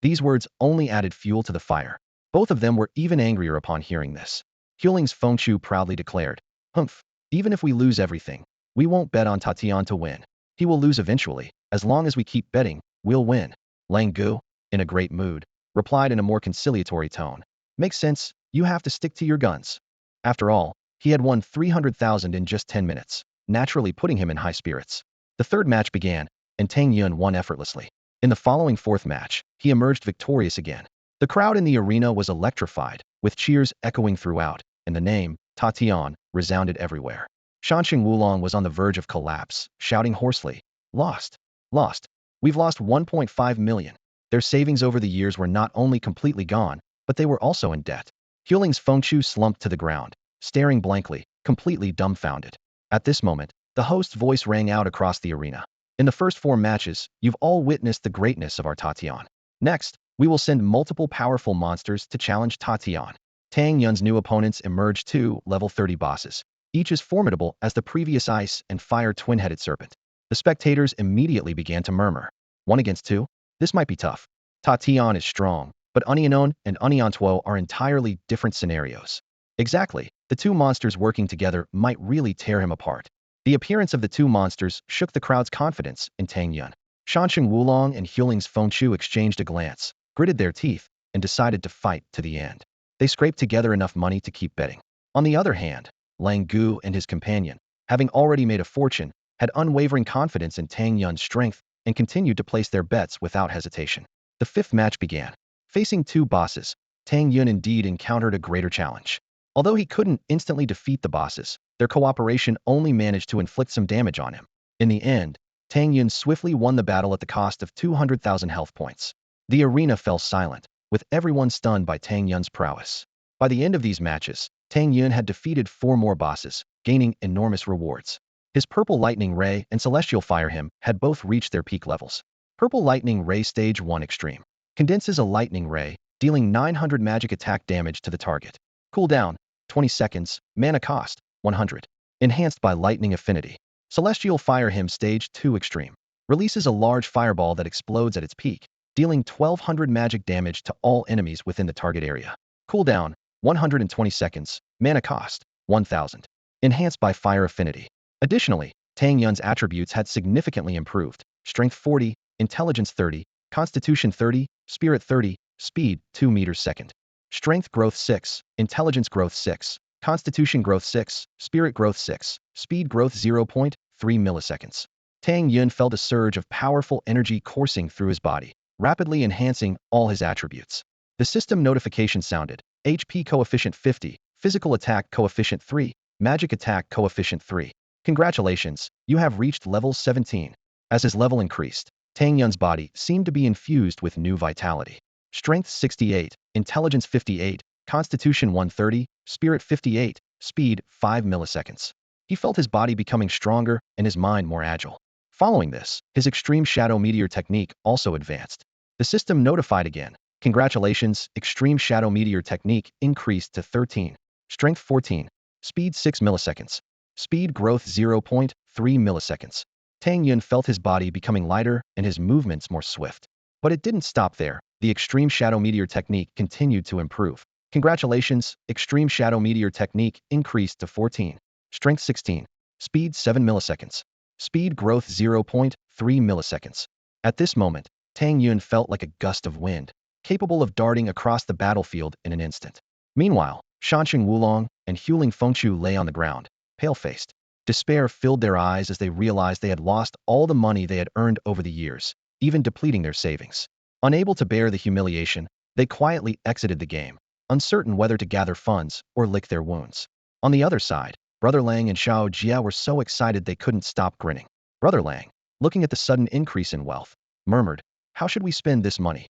These words only added fuel to the fire. Both of them were even angrier upon hearing this. Healing's Fengchu proudly declared, Humph, even if we lose everything, we won't bet on Tatian to win. He will lose eventually. As long as we keep betting, we'll win. Lang Gu, in a great mood, replied in a more conciliatory tone. Makes sense, you have to stick to your guns. After all, he had won 300,000 in just 10 minutes, naturally putting him in high spirits. The third match began, and Tang Yun won effortlessly. In the following fourth match, he emerged victorious again. The crowd in the arena was electrified, with cheers echoing throughout, and the name, Tatian, resounded everywhere. Shansheng Wulong was on the verge of collapse, shouting hoarsely, Lost. Lost. We've lost 1.5 million. Their savings over the years were not only completely gone, but they were also in debt. Healing's Fengchu slumped to the ground, staring blankly, completely dumbfounded. At this moment, the host's voice rang out across the arena. In the first 4 matches, you've all witnessed the greatness of our Tatian. Next, we will send multiple powerful monsters to challenge Tatian. Tang Yun's new opponents emerged 2 level 30 bosses, each as formidable as the previous ice and fire twin-headed serpent. The spectators immediately began to murmur. 1 against 2? This might be tough. Tatian is strong, but Onianon and Oniantuo are entirely different scenarios. Exactly, the 2 monsters working together might really tear him apart. The appearance of the 2 monsters shook the crowd's confidence in Tang Yun. Shansheng Wulong and Healing's Fengchu exchanged a glance, gritted their teeth, and decided to fight to the end. They scraped together enough money to keep betting. On the other hand, Lang Gu and his companion, having already made a fortune, had unwavering confidence in Tang Yun's strength and continued to place their bets without hesitation. The 5th match began. Facing 2 bosses, Tang Yun indeed encountered a greater challenge. Although he couldn't instantly defeat the bosses, their cooperation only managed to inflict some damage on him. In the end, Tang Yun swiftly won the battle at the cost of 200,000 health points. The arena fell silent, with everyone stunned by Tang Yun's prowess. By the end of these matches, Tang Yun had defeated 4 more bosses, gaining enormous rewards. His Purple Lightning Ray and Celestial Fire Hymn had both reached their peak levels. Purple Lightning Ray Stage 1 Extreme condenses a lightning ray, dealing 900 magic attack damage to the target. Cooldown, 20 seconds, mana cost, 100. Enhanced by Lightning Affinity. Celestial Fire Hymn Stage 2 Extreme releases a large fireball that explodes at its peak, dealing 1200 magic damage to all enemies within the target area. Cooldown, 120 seconds, mana cost, 1000. Enhanced by Fire Affinity. Additionally, Tang Yun's attributes had significantly improved. Strength 40, Intelligence 30, Constitution 30, Spirit 30, Speed 2 meters second. Strength Growth 6, Intelligence Growth 6, Constitution Growth 6, Spirit Growth 6, Speed Growth 0.3 milliseconds. Tang Yun felt a surge of powerful energy coursing through his body, rapidly enhancing all his attributes. The system notification sounded. HP Coefficient 50, Physical Attack Coefficient 3, Magic Attack Coefficient 3. Congratulations, you have reached level 17. As his level increased, Tang Yun's body seemed to be infused with new vitality. Strength 68, Intelligence 58, Constitution 130, Spirit 58, Speed 5 milliseconds. He felt his body becoming stronger and his mind more agile. Following this, his Extreme Shadow Meteor technique also advanced. The system notified again. Congratulations, Extreme Shadow Meteor technique increased to 13. Strength 14, Speed 6 milliseconds. Speed growth 0.3 milliseconds. Tang Yun felt his body becoming lighter and his movements more swift. But it didn't stop there. The Extreme Shadow Meteor technique continued to improve. Congratulations, Extreme Shadow Meteor technique increased to 14. Strength 16. Speed 7 milliseconds. Speed growth 0.3 milliseconds. At this moment, Tang Yun felt like a gust of wind, capable of darting across the battlefield in an instant. Meanwhile, Shansheng Wulong and Huling Fengchu lay on the ground, pale-faced. Despair filled their eyes as they realized they had lost all the money they had earned over the years, even depleting their savings. Unable to bear the humiliation, they quietly exited the game, uncertain whether to gather funds or lick their wounds. On the other side, Brother Lang and Xiao Jia were so excited they couldn't stop grinning. Brother Lang, looking at the sudden increase in wealth, murmured, "How should we spend this money?"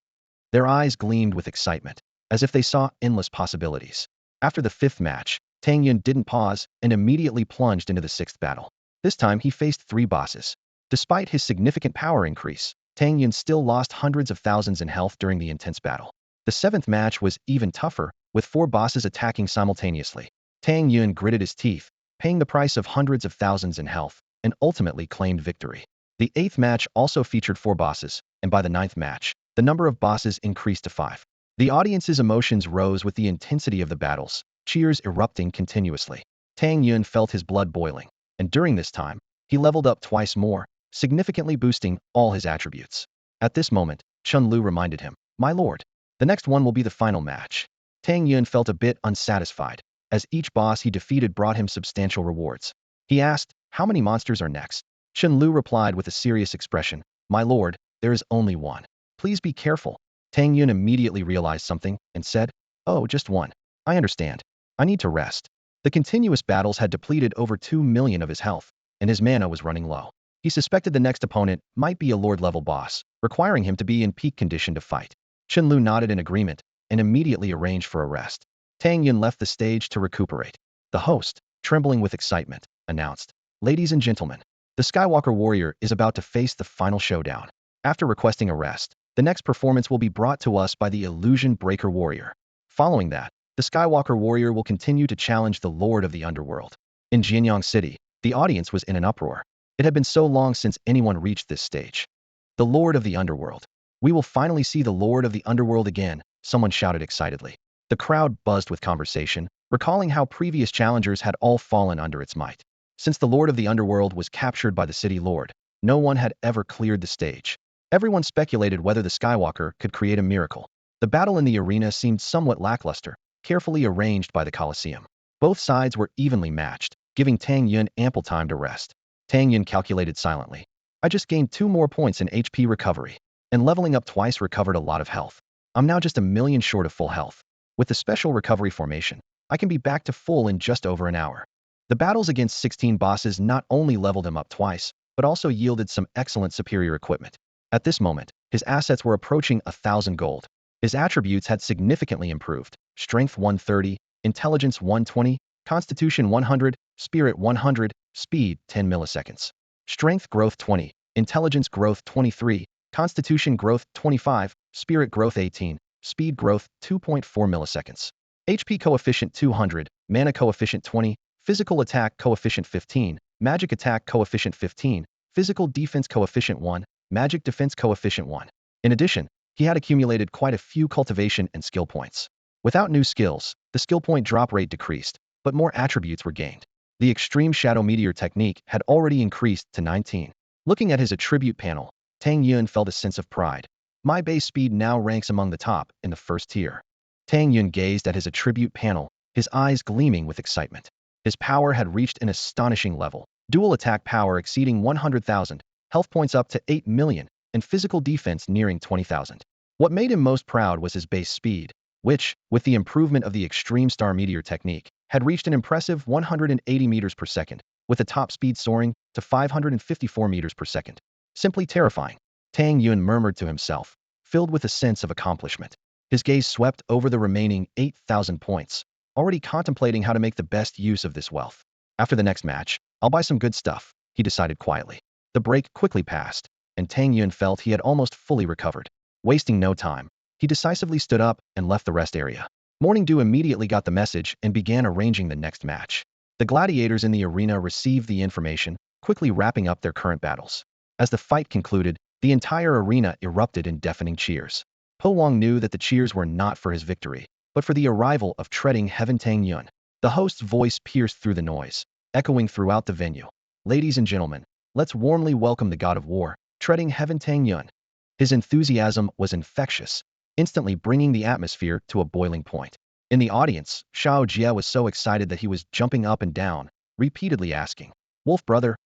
Their eyes gleamed with excitement, as if they saw endless possibilities. After the 5th match, Tang Yun didn't pause and immediately plunged into the 6th battle. This time he faced 3 bosses. Despite his significant power increase, Tang Yun still lost hundreds of thousands in health during the intense battle. The 7th match was even tougher, with 4 bosses attacking simultaneously. Tang Yun gritted his teeth, paying the price of hundreds of thousands in health, and ultimately claimed victory. The 8th match also featured 4 bosses, and by the 9th match, the number of bosses increased to 5. The audience's emotions rose with the intensity of the battles, cheers erupting continuously. Tang Yun felt his blood boiling, and during this time, he leveled up twice more, significantly boosting all his attributes. At this moment, Chun Lu reminded him, "My lord, the next one will be the final match." Tang Yun felt a bit unsatisfied, as each boss he defeated brought him substantial rewards. He asked, "How many monsters are next?" Chun Lu replied with a serious expression, "My lord, there is only one. Please be careful." Tang Yun immediately realized something and said, "Oh, just one. I understand. I need to rest." The continuous battles had depleted over 2 million of his health, and his mana was running low. He suspected the next opponent might be a Lord-level boss, requiring him to be in peak condition to fight. Chun Lu nodded in agreement and immediately arranged for a rest. Tang Yun left the stage to recuperate. The host, trembling with excitement, announced, "Ladies and gentlemen, the Skywalker Warrior is about to face the final showdown." After requesting a rest, the next performance will be brought to us by the Illusion Breaker Warrior. Following that, the Skywalker Warrior will continue to challenge the Lord of the Underworld. In Jianyang City, the audience was in an uproar. It had been so long since anyone reached this stage. "The Lord of the Underworld. We will finally see the Lord of the Underworld again," someone shouted excitedly. The crowd buzzed with conversation, recalling how previous challengers had all fallen under its might. Since the Lord of the Underworld was captured by the City Lord, no one had ever cleared the stage. Everyone speculated whether the Skywalker could create a miracle. The battle in the arena seemed somewhat lackluster, carefully arranged by the Colosseum. Both sides were evenly matched, giving Tang Yun ample time to rest. Tang Yun calculated silently. "I just gained 2 more points in HP recovery, and leveling up twice recovered a lot of health. I'm now just a million short of full health." With the special recovery formation, I can be back to full in just over an hour. The battles against 16 bosses not only leveled him up twice, but also yielded some excellent superior equipment. At this moment, his assets were approaching 1,000 gold. His attributes had significantly improved: Strength 130, Intelligence 120, Constitution 100, Spirit 100, Speed 10 milliseconds. Strength growth 20, Intelligence growth 23, Constitution growth 25, Spirit growth 18, Speed growth 2.4 milliseconds. HP coefficient 200, Mana coefficient 20, Physical attack coefficient 15, Magic attack coefficient 15, Physical defense coefficient 1, Magic defense coefficient 1. In addition, he had accumulated quite a few cultivation and skill points. Without new skills, the skill point drop rate decreased, but more attributes were gained. The extreme shadow meteor technique had already increased to 19. Looking at his attribute panel, Tang Yun felt a sense of pride. My base speed now ranks among the top in the first tier. Tang Yun gazed at his attribute panel, his eyes gleaming with excitement. His power had reached an astonishing level. Dual attack power exceeding 100,000, health points up to 8 million, and physical defense nearing 20,000. What made him most proud was his base speed, which, with the improvement of the extreme star meteor technique, had reached an impressive 180 meters per second, with a top speed soaring to 554 meters per second. Simply terrifying. Tang Yun murmured to himself, filled with a sense of accomplishment. His gaze swept over the remaining 8,000 points, already contemplating how to make the best use of this wealth. After the next match, I'll buy some good stuff, he decided quietly. The break quickly passed, and Tang Yun felt he had almost fully recovered. Wasting no time, he decisively stood up and left the rest area. Morning Dew immediately got the message and began arranging the next match. The gladiators in the arena received the information, quickly wrapping up their current battles. As the fight concluded, the entire arena erupted in deafening cheers. Po Wang knew that the cheers were not for his victory, but for the arrival of treading heaven Tang Yun. The host's voice pierced through the noise, echoing throughout the venue. Ladies and gentlemen, let's warmly welcome the god of war, treading heaven Tang Yun. His enthusiasm was infectious, instantly bringing the atmosphere to a boiling point. In the audience, Xiao Jie was so excited that he was jumping up and down, repeatedly asking, Wolf brother,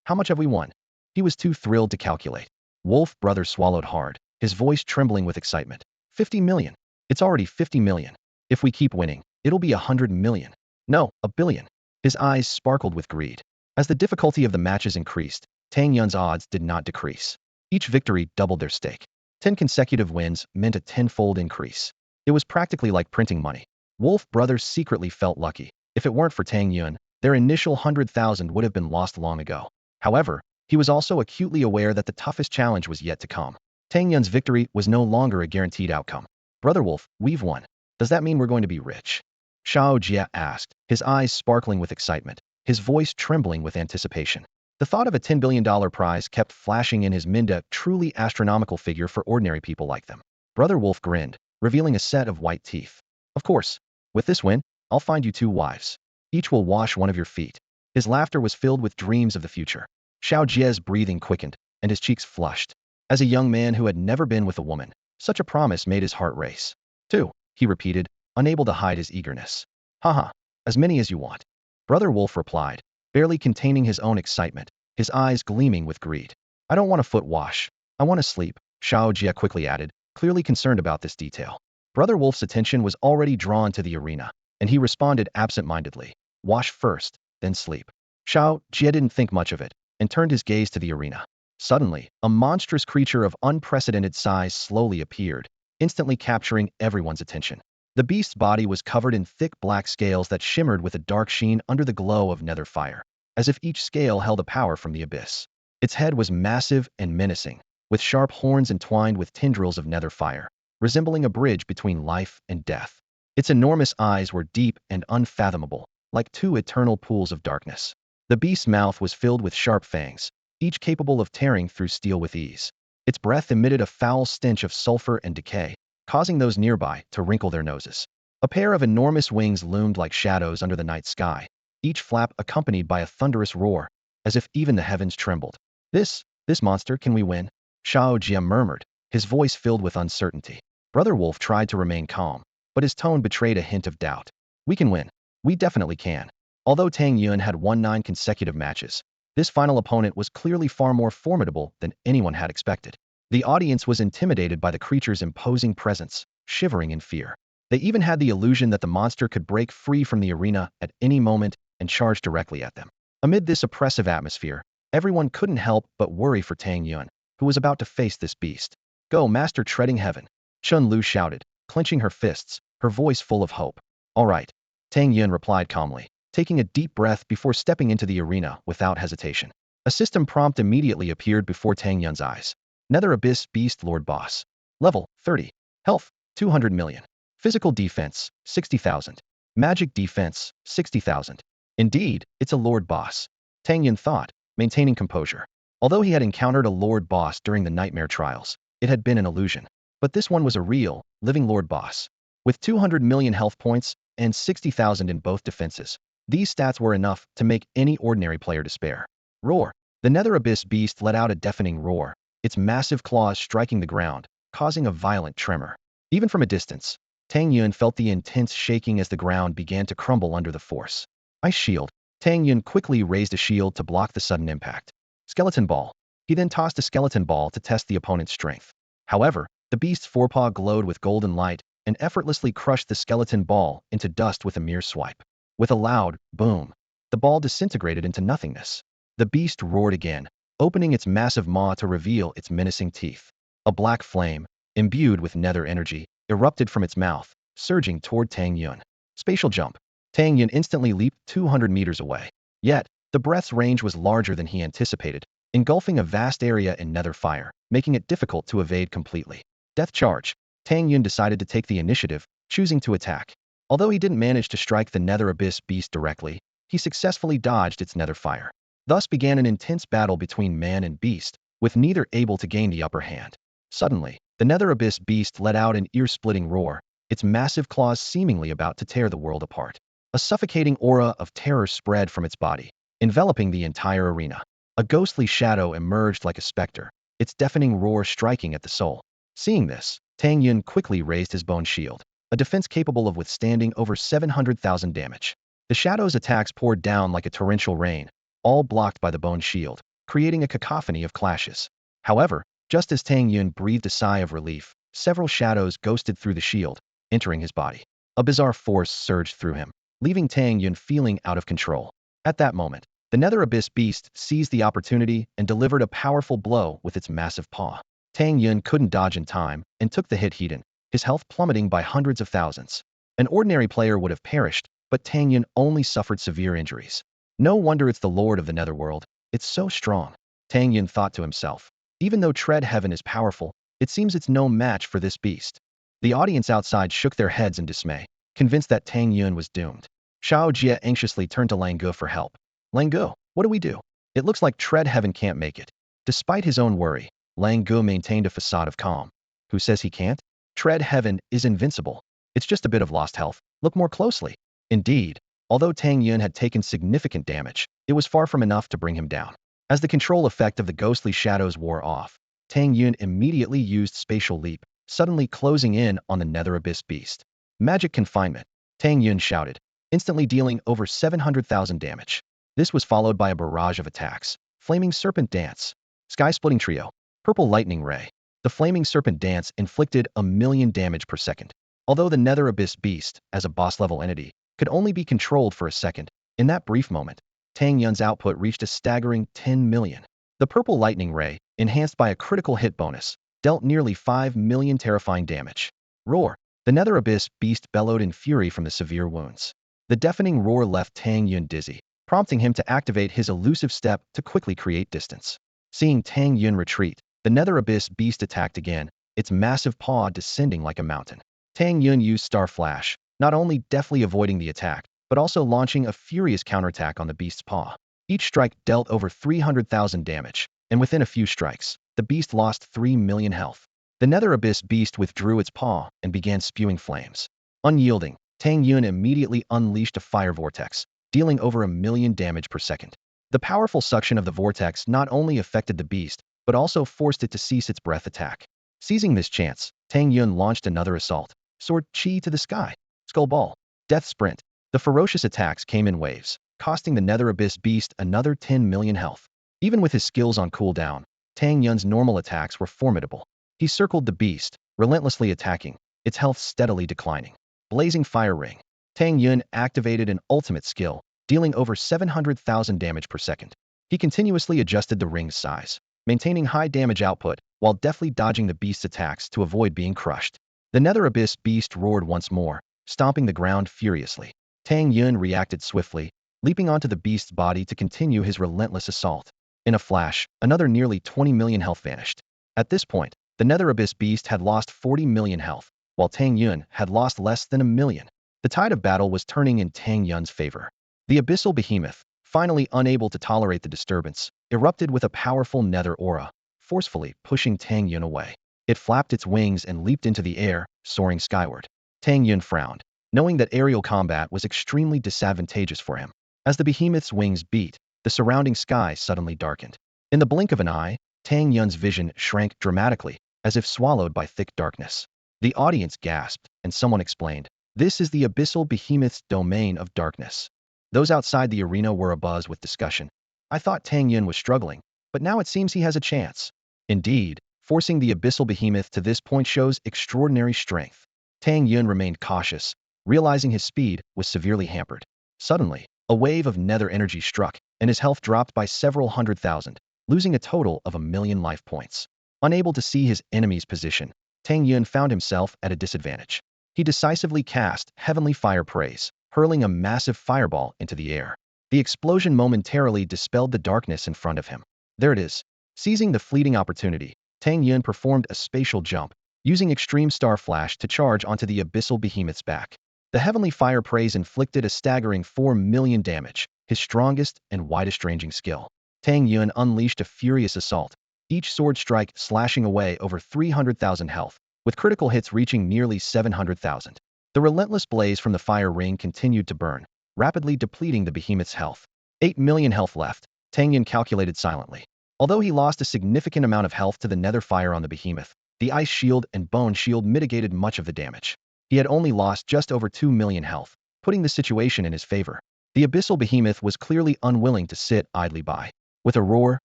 how much have we won? He was too thrilled to calculate. Wolf brother swallowed hard, his voice trembling with excitement. 50 million. It's already 50 million. If we keep winning, it'll be 100 million. No, 1 billion. His eyes sparkled with greed. As the difficulty of the matches increased, Tang Yun's odds did not decrease. Each victory doubled their stake. 10 consecutive wins meant a tenfold increase. It was practically like printing money. Wolf brothers secretly felt lucky. If it weren't for Tang Yun, their initial 100,000 would have been lost long ago. However, he was also acutely aware that the toughest challenge was yet to come. Tang Yun's victory was no longer a guaranteed outcome. Brother Wolf, we've won. Does that mean we're going to be rich? Xiao Jie asked, his eyes sparkling with excitement, his voice trembling with anticipation. The thought of a $10 billion prize kept flashing in his mind, a truly astronomical figure for ordinary people like them. Brother Wolf grinned, revealing a set of white teeth. Of course, with this win, I'll find you 2 wives. Each will wash one of your feet. His laughter was filled with dreams of the future. Xiao Jie's breathing quickened, and his cheeks flushed. As a young man who had never been with a woman, such a promise made his heart race. 2, he repeated, unable to hide his eagerness. Haha, as many as you want. Brother Wolf replied, barely containing his own excitement, his eyes gleaming with greed. I don't want a foot wash. I want to sleep, Xiao Jie quickly added, clearly concerned about this detail. Brother Wolf's attention was already drawn to the arena, and he responded absent-mindedly. Wash first, then sleep. Xiao Jie didn't think much of it, and turned his gaze to the arena. Suddenly, a monstrous creature of unprecedented size slowly appeared, instantly capturing everyone's attention. The beast's body was covered in thick black scales that shimmered with a dark sheen under the glow of nether fire, as if each scale held a power from the abyss. Its head was massive and menacing, with sharp horns entwined with tendrils of nether fire, resembling a bridge between life and death. Its enormous eyes were deep and unfathomable, like 2 eternal pools of darkness. The beast's mouth was filled with sharp fangs, each capable of tearing through steel with ease. Its breath emitted a foul stench of sulfur and decay, causing those nearby to wrinkle their noses. A pair of enormous wings loomed like shadows under the night sky, each flap accompanied by a thunderous roar, as if even the heavens trembled. This monster, can we win? Xiao Jie murmured, his voice filled with uncertainty. Brother Wolf tried to remain calm, but his tone betrayed a hint of doubt. We can win. We definitely can. Although Tang Yun had won 9 consecutive matches, this final opponent was clearly far more formidable than anyone had expected. The audience was intimidated by the creature's imposing presence, shivering in fear. They even had the illusion that the monster could break free from the arena at any moment and charge directly at them. Amid this oppressive atmosphere, everyone couldn't help but worry for Tang Yun, who was about to face this beast. Go, Master Treading Heaven, Chun Lu shouted, clenching her fists, her voice full of hope. All right, Tang Yun replied calmly, taking a deep breath before stepping into the arena without hesitation. A system prompt immediately appeared before Tang Yun's eyes. Nether Abyss Beast Lord Boss. Level 30. Health 200 million. Physical defense 60,000. Magic defense 60,000. Indeed, it's a Lord Boss, Tang Yun thought, maintaining composure. Although he had encountered a Lord Boss during the Nightmare Trials, it had been an illusion. But this one was a real, living Lord Boss. With 200 million health points and 60,000 in both defenses, these stats were enough to make any ordinary player despair. Roar. The Nether Abyss Beast let out a deafening roar, its massive claws striking the ground, causing a violent tremor. Even from a distance, Tang Yun felt the intense shaking as the ground began to crumble under the force. Ice Shield. Tang Yun quickly raised a shield to block the sudden impact. Skeleton Ball. He then tossed a skeleton ball to test the opponent's strength. However, the beast's forepaw glowed with golden light and effortlessly crushed the skeleton ball into dust with a mere swipe. With a loud boom, the ball disintegrated into nothingness. The beast roared again, opening its massive maw to reveal its menacing teeth. A black flame, imbued with nether energy, erupted from its mouth, surging toward Tang Yun. Spatial jump. Tang Yun instantly leaped 200 meters away. Yet, the breath's range was larger than he anticipated, engulfing a vast area in nether fire, making it difficult to evade completely. Death Charge. Tang Yun decided to take the initiative, choosing to attack. Although he didn't manage to strike the Nether Abyss Beast directly, he successfully dodged its nether fire. Thus began an intense battle between man and beast, with neither able to gain the upper hand. Suddenly, the Nether Abyss Beast let out an ear-splitting roar, its massive claws seemingly about to tear the world apart. A suffocating aura of terror spread from its body, enveloping the entire arena. A ghostly shadow emerged like a specter, its deafening roar striking at the soul. Seeing this, Tang Yun quickly raised his bone shield, a defense capable of withstanding over 700,000 damage. The shadow's attacks poured down like a torrential rain, all blocked by the bone shield, creating a cacophony of clashes. However, just as Tang Yun breathed a sigh of relief, several shadows ghosted through the shield, entering his body. A bizarre force surged through him, leaving Tang Yun feeling out of control. At that moment, the Nether Abyss Beast seized the opportunity and delivered a powerful blow with its massive paw. Tang Yun couldn't dodge in time and took the hit head-on, his health plummeting by hundreds of thousands. An ordinary player would have perished, but Tang Yun only suffered severe injuries. No wonder it's the Lord of the Netherworld. It's so strong, Tang Yun thought to himself. Even though Tread Heaven is powerful, it seems it's no match for this beast. The audience outside shook their heads in dismay, convinced that Tang Yun was doomed. Xiao Jie anxiously turned to Lang Gu for help. Lang Gu, what do we do? It looks like Tread Heaven can't make it. Despite his own worry, Lang Gu maintained a facade of calm. Who says he can't? Tread Heaven is invincible. It's just a bit of lost health. Look more closely. Indeed, although Tang Yun had taken significant damage, it was far from enough to bring him down. As the control effect of the ghostly shadows wore off, Tang Yun immediately used Spatial Leap, suddenly closing in on the Nether Abyss Beast. Magic Confinement, Tang Yun shouted, instantly dealing over 700,000 damage. This was followed by a barrage of attacks. Flaming Serpent Dance, Sky-Splitting Trio, Purple Lightning Ray. The Flaming Serpent Dance inflicted 1,000,000 damage per second. Although the Nether Abyss Beast, as a boss-level entity, could only be controlled for a second, in that brief moment, Tang Yun's output reached a staggering 10 million. The Purple Lightning Ray, enhanced by a critical hit bonus, dealt nearly 5 million terrifying damage. Roar. The Nether Abyss Beast bellowed in fury from the severe wounds. The deafening roar left Tang Yun dizzy, prompting him to activate his elusive step to quickly create distance. Seeing Tang Yun retreat, the Nether Abyss Beast attacked again, its massive paw descending like a mountain. Tang Yun used Star Flash, not only deftly avoiding the attack, but also launching a furious counterattack on the beast's paw. Each strike dealt over 300,000 damage, and within a few strikes, the beast lost 3 million health. The Nether Abyss Beast withdrew its paw and began spewing flames. Unyielding, Tang Yun immediately unleashed a fire vortex, dealing over 1,000,000 damage per second. The powerful suction of the vortex not only affected the beast, but also forced it to cease its breath attack. Seizing this chance, Tang Yun launched another assault. Sword Chi to the sky. Skull Ball. Death Sprint. The ferocious attacks came in waves, costing the Nether Abyss Beast another 10 million health. Even with his skills on cooldown, Tang Yun's normal attacks were formidable. He circled the beast, relentlessly attacking, its health steadily declining. Blazing Fire Ring. Tang Yun activated an ultimate skill, dealing over 700,000 damage per second. He continuously adjusted the ring's size, maintaining high damage output while deftly dodging the beast's attacks to avoid being crushed. The Nether Abyss beast roared once more, stomping the ground furiously. Tang Yun reacted swiftly, leaping onto the beast's body to continue his relentless assault. In a flash, another nearly 20 million health vanished. At this point, the Nether Abyss beast had lost 40 million health, while Tang Yun had lost less than a million. The tide of battle was turning in Tang Yun's favor. The abyssal behemoth, finally unable to tolerate the disturbance, erupted with a powerful nether aura, forcefully pushing Tang Yun away. It flapped its wings and leaped into the air, soaring skyward. Tang Yun frowned, knowing that aerial combat was extremely disadvantageous for him. As the behemoth's wings beat, the surrounding sky suddenly darkened. In the blink of an eye, Tang Yun's vision shrank dramatically, as if swallowed by thick darkness. The audience gasped, and someone explained, "This is the abyssal behemoth's domain of darkness." Those outside the arena were abuzz with discussion. I thought Tang Yun was struggling, but now it seems he has a chance. Indeed, forcing the abyssal behemoth to this point shows extraordinary strength. Tang Yun remained cautious, realizing his speed was severely hampered. Suddenly, a wave of nether energy struck, and his health dropped by several 100,000, losing a total of 1,000,000 life points. Unable to see his enemy's position, Tang Yun found himself at a disadvantage. He decisively cast Heavenly Fire Praise, hurling a massive fireball into the air. The explosion momentarily dispelled the darkness in front of him. There it is. Seizing the fleeting opportunity, Tang Yun performed a spatial jump, using Extreme Star Flash to charge onto the abyssal behemoth's back. The Heavenly Fire Praise inflicted a staggering 4 million damage, his strongest and widest-ranging skill. Tang Yun unleashed a furious assault, each sword strike slashing away over 300,000 health, with critical hits reaching nearly 700,000. The relentless blaze from the fire ring continued to burn, rapidly depleting the behemoth's health. 8 million health left, Tang Yun calculated silently. Although he lost a significant amount of health to the nether fire on the behemoth, the ice shield and bone shield mitigated much of the damage. He had only lost just over 2 million health, putting the situation in his favor. The abyssal behemoth was clearly unwilling to sit idly by. With a roar,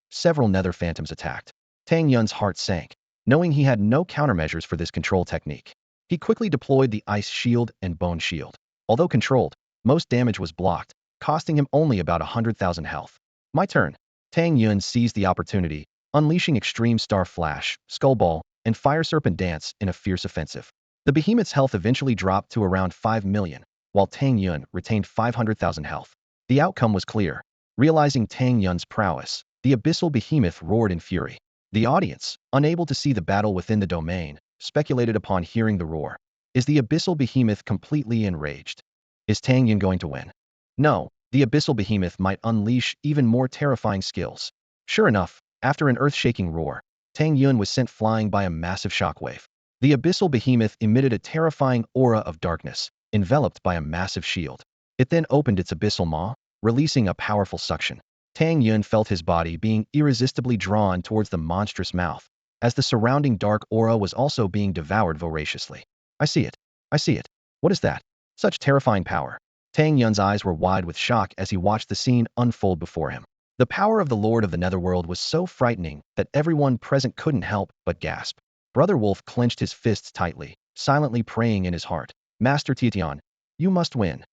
several nether phantoms attacked. Tang Yun's heart sank, knowing he had no countermeasures for this control technique. He quickly deployed the ice shield and bone shield. Although controlled, most damage was blocked, costing him only about 100,000 health. My turn. Tang Yun seized the opportunity, unleashing Extreme Star Flash, Skull Ball, and Fire Serpent Dance in a fierce offensive. The behemoth's health eventually dropped to around 5 million, while Tang Yun retained 500,000 health. The outcome was clear. Realizing Tang Yun's prowess, the abyssal behemoth roared in fury. The audience, unable to see the battle within the domain, speculated upon hearing the roar. Is the abyssal behemoth completely enraged? Is Tang Yun going to win? No, the abyssal behemoth might unleash even more terrifying skills. Sure enough, after an earth-shaking roar, Tang Yun was sent flying by a massive shockwave. The abyssal behemoth emitted a terrifying aura of darkness, enveloped by a massive shield. It then opened its abyssal maw, releasing a powerful suction. Tang Yun felt his body being irresistibly drawn towards the monstrous mouth, as the surrounding dark aura was also being devoured voraciously. I see it. I see it. What is that? Such terrifying power. Tang Yun's eyes were wide with shock as he watched the scene unfold before him. The power of the Lord of the Netherworld was so frightening that everyone present couldn't help but gasp. Brother Wolf clenched his fists tightly, silently praying in his heart. Master Titian, you must win.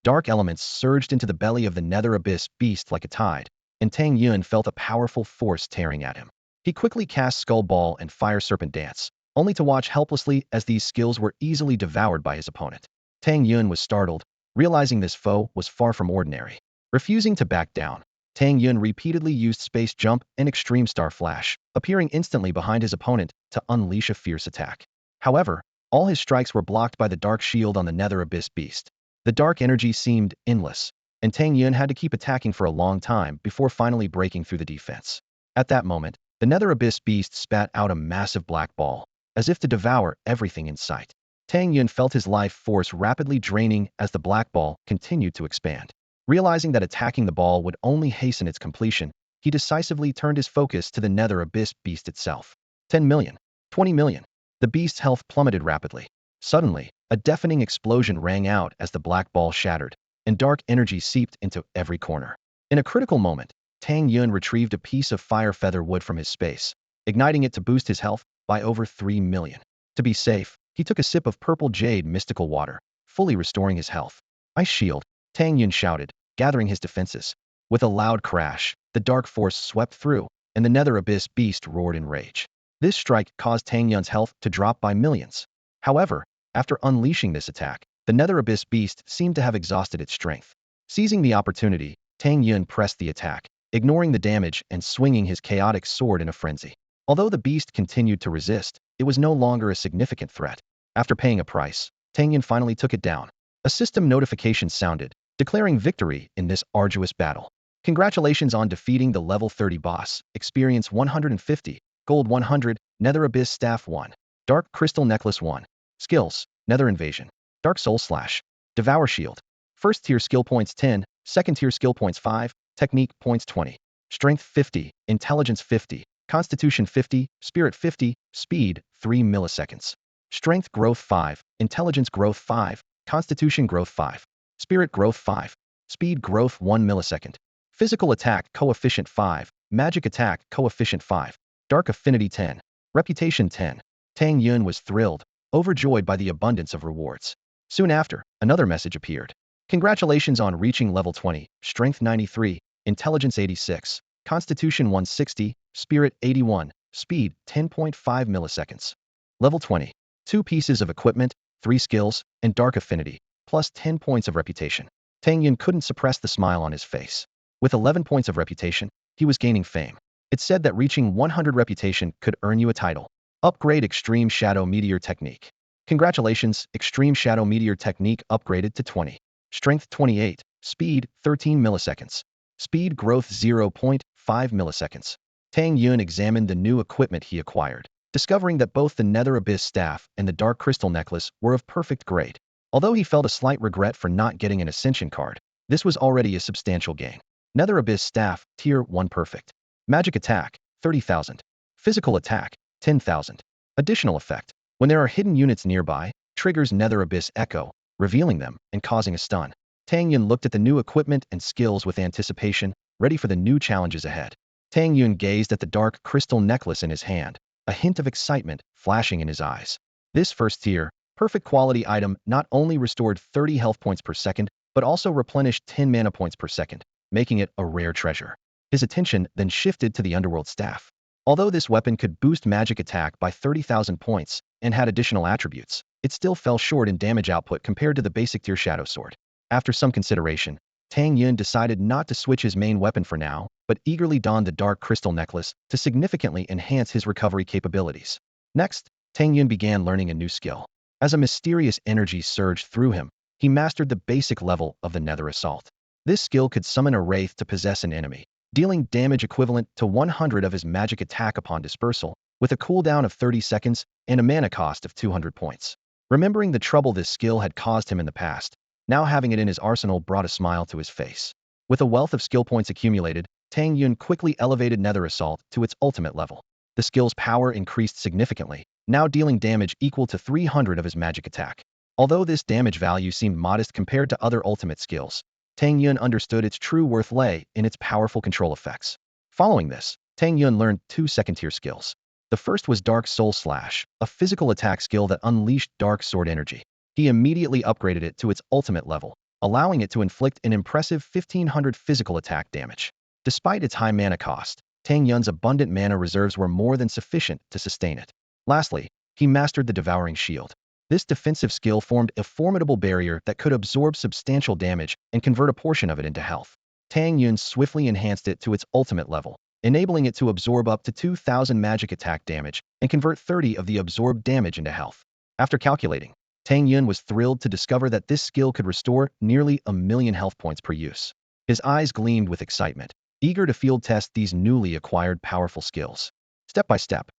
Dark elements surged into the belly of the nether abyss beast like a tide, and Tang Yun felt a powerful force tearing at him. He quickly cast Skull Ball and Fire Serpent Dance, only to watch helplessly as these skills were easily devoured by his opponent. Tang Yun was startled, realizing this foe was far from ordinary. Refusing to back down, Tang Yun repeatedly used Space Jump and Extreme Star Flash, appearing instantly behind his opponent to unleash a fierce attack. However, all his strikes were blocked by the dark shield on the nether abyss beast. The dark energy seemed endless, and Tang Yun had to keep attacking for a long time before finally breaking through the defense. At that moment, the nether abyss beast spat out a massive black ball, as if to devour everything in sight. Tang Yun felt his life force rapidly draining as the black ball continued to expand. Realizing that attacking the ball would only hasten its completion, he decisively turned his focus to the nether abyss beast itself. 10 million. 20 million. The beast's health plummeted rapidly. Suddenly, a deafening explosion rang out as the black ball shattered, and dark energy seeped into every corner. In a critical moment, Tang Yun retrieved a piece of fire feather wood from his space, igniting it to boost his health by over 3 million. To be safe, he took a sip of purple jade mystical water, fully restoring his health. Ice shield, Tang Yun shouted, gathering his defenses. With a loud crash, the dark force swept through, and the nether abyss beast roared in rage. This strike caused Tang Yun's health to drop by millions. However, after unleashing this attack, the nether abyss beast seemed to have exhausted its strength. Seizing the opportunity, Tang Yun pressed the attack, ignoring the damage and swinging his chaotic sword in a frenzy. Although the beast continued to resist, it was no longer a significant threat. After paying a price, Tang Yun finally took it down. A system notification sounded, declaring victory in this arduous battle. Congratulations on defeating the level 30 boss. Experience 150, gold 100, nether abyss staff 1, dark crystal necklace 1. Skills, nether invasion, dark soul slash, devour shield. First tier skill points 10, second tier skill points 5, technique points 20, strength 50, intelligence 50, constitution 50, spirit 50, speed 3 milliseconds. Strength growth 5, intelligence growth 5, constitution growth 5, spirit growth 5, speed growth 1 millisecond. Physical attack coefficient 5, magic attack coefficient 5, dark affinity 10, reputation 10. Tang Yun was thrilled, overjoyed by the abundance of rewards. Soon after, another message appeared. Congratulations on reaching level 20, strength 93, intelligence 86, constitution 160, spirit 81, speed 10.5 milliseconds. Level 20. 2 pieces of equipment, 3 skills, and dark affinity, plus 10 points of reputation. Tang Yun couldn't suppress the smile on his face. With 11 points of reputation, he was gaining fame. It said that reaching 100 reputation could earn you a title. Upgrade Extreme Shadow Meteor Technique. Congratulations, Extreme Shadow Meteor Technique upgraded to 20. Strength 28, speed 13 milliseconds. Speed growth 0.5 milliseconds. Tang Yun examined the new equipment he acquired, discovering that both the Nether Abyss staff and the Dark Crystal necklace were of perfect grade. Although he felt a slight regret for not getting an Ascension card, this was already a substantial gain. Nether Abyss staff, tier 1 perfect. Magic attack, 30,000. Physical attack, 10,000. Additional effect. When there are hidden units nearby, triggers Nether Abyss echo, revealing them and causing a stun. Tang Yun looked at the new equipment and skills with anticipation, ready for the new challenges ahead. Tang Yun gazed at the dark crystal necklace in his hand, a hint of excitement flashing in his eyes. This first tier, perfect quality item not only restored 30 health points per second, but also replenished 10 mana points per second, making it a rare treasure. His attention then shifted to the Underworld Staff. Although this weapon could boost magic attack by 30,000 points and had additional attributes, it still fell short in damage output compared to the basic tier Shadow Sword. After some consideration, Tang Yun decided not to switch his main weapon for now, but eagerly donned the Dark Crystal Necklace to significantly enhance his recovery capabilities. Next, Tang Yun began learning a new skill. As a mysterious energy surged through him, he mastered the basic level of the Nether Assault. This skill could summon a wraith to possess an enemy, dealing damage equivalent to 100 of his magic attack upon dispersal, with a cooldown of 30 seconds and a mana cost of 200 points. Remembering the trouble this skill had caused him in the past, now having it in his arsenal brought a smile to his face. With a wealth of skill points accumulated, Tang Yun quickly elevated Nether Assault to its ultimate level. The skill's power increased significantly, now dealing damage equal to 300 of his magic attack. Although this damage value seemed modest compared to other ultimate skills, Tang Yun understood its true worth lay in its powerful control effects. Following this, Tang Yun learned 2 second-tier skills. The first was Dark Soul Slash, a physical attack skill that unleashed dark sword energy. He immediately upgraded it to its ultimate level, allowing it to inflict an impressive 1,500 physical attack damage. Despite its high mana cost, Tang Yun's abundant mana reserves were more than sufficient to sustain it. Lastly, he mastered the Devouring Shield. This defensive skill formed a formidable barrier that could absorb substantial damage and convert a portion of it into health. Tang Yun swiftly enhanced it to its ultimate level, enabling it to absorb up to 2,000 magic attack damage and convert 30 of the absorbed damage into health. After calculating, Tang Yun was thrilled to discover that this skill could restore nearly 1,000,000 health points per use. His eyes gleamed with excitement, eager to field test these newly acquired powerful skills. Step by step,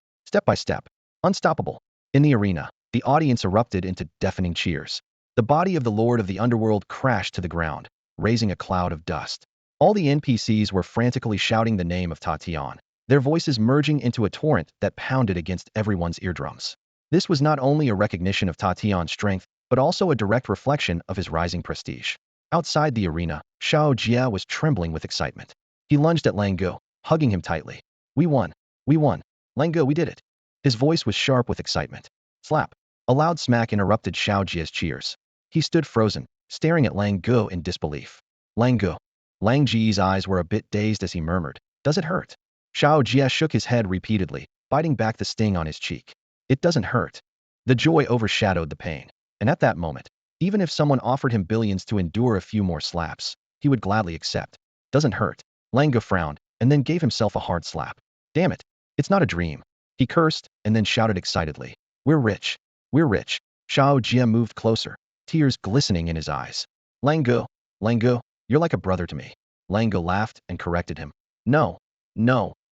unstoppable. In the arena, the audience erupted into deafening cheers. The body of the Lord of the Underworld crashed to the ground, raising a cloud of dust. All the NPCs were frantically shouting the name of Tatian, their voices merging into a torrent that pounded against everyone's eardrums. This was not only a recognition of Tatian's strength, but also a direct reflection of his rising prestige. Outside the arena, Xiao Jia was trembling with excitement. He lunged at Lang Ge, hugging him tightly. We won! We won! Lang Ge, we did it! His voice was sharp with excitement. Slap! A loud smack interrupted Xiao Jia's cheers. He stood frozen, staring at Lang Guo in disbelief. Lang Guo. Lang Ji's eyes were a bit dazed as he murmured, "Does it hurt?" Xiao Jie shook his head repeatedly, biting back the sting on his cheek. "It doesn't hurt." The joy overshadowed the pain. And at that moment, even if someone offered him billions to endure a few more slaps, he would gladly accept. "Doesn't hurt." Lang Guo frowned, and then gave himself a hard slap. "Damn it. It's not a dream." He cursed, and then shouted excitedly, "We're rich. We're rich." Xiao Jie moved closer, tears glistening in his eyes. Lang Guo, you're like a brother to me." Lang Guo laughed and corrected him. No,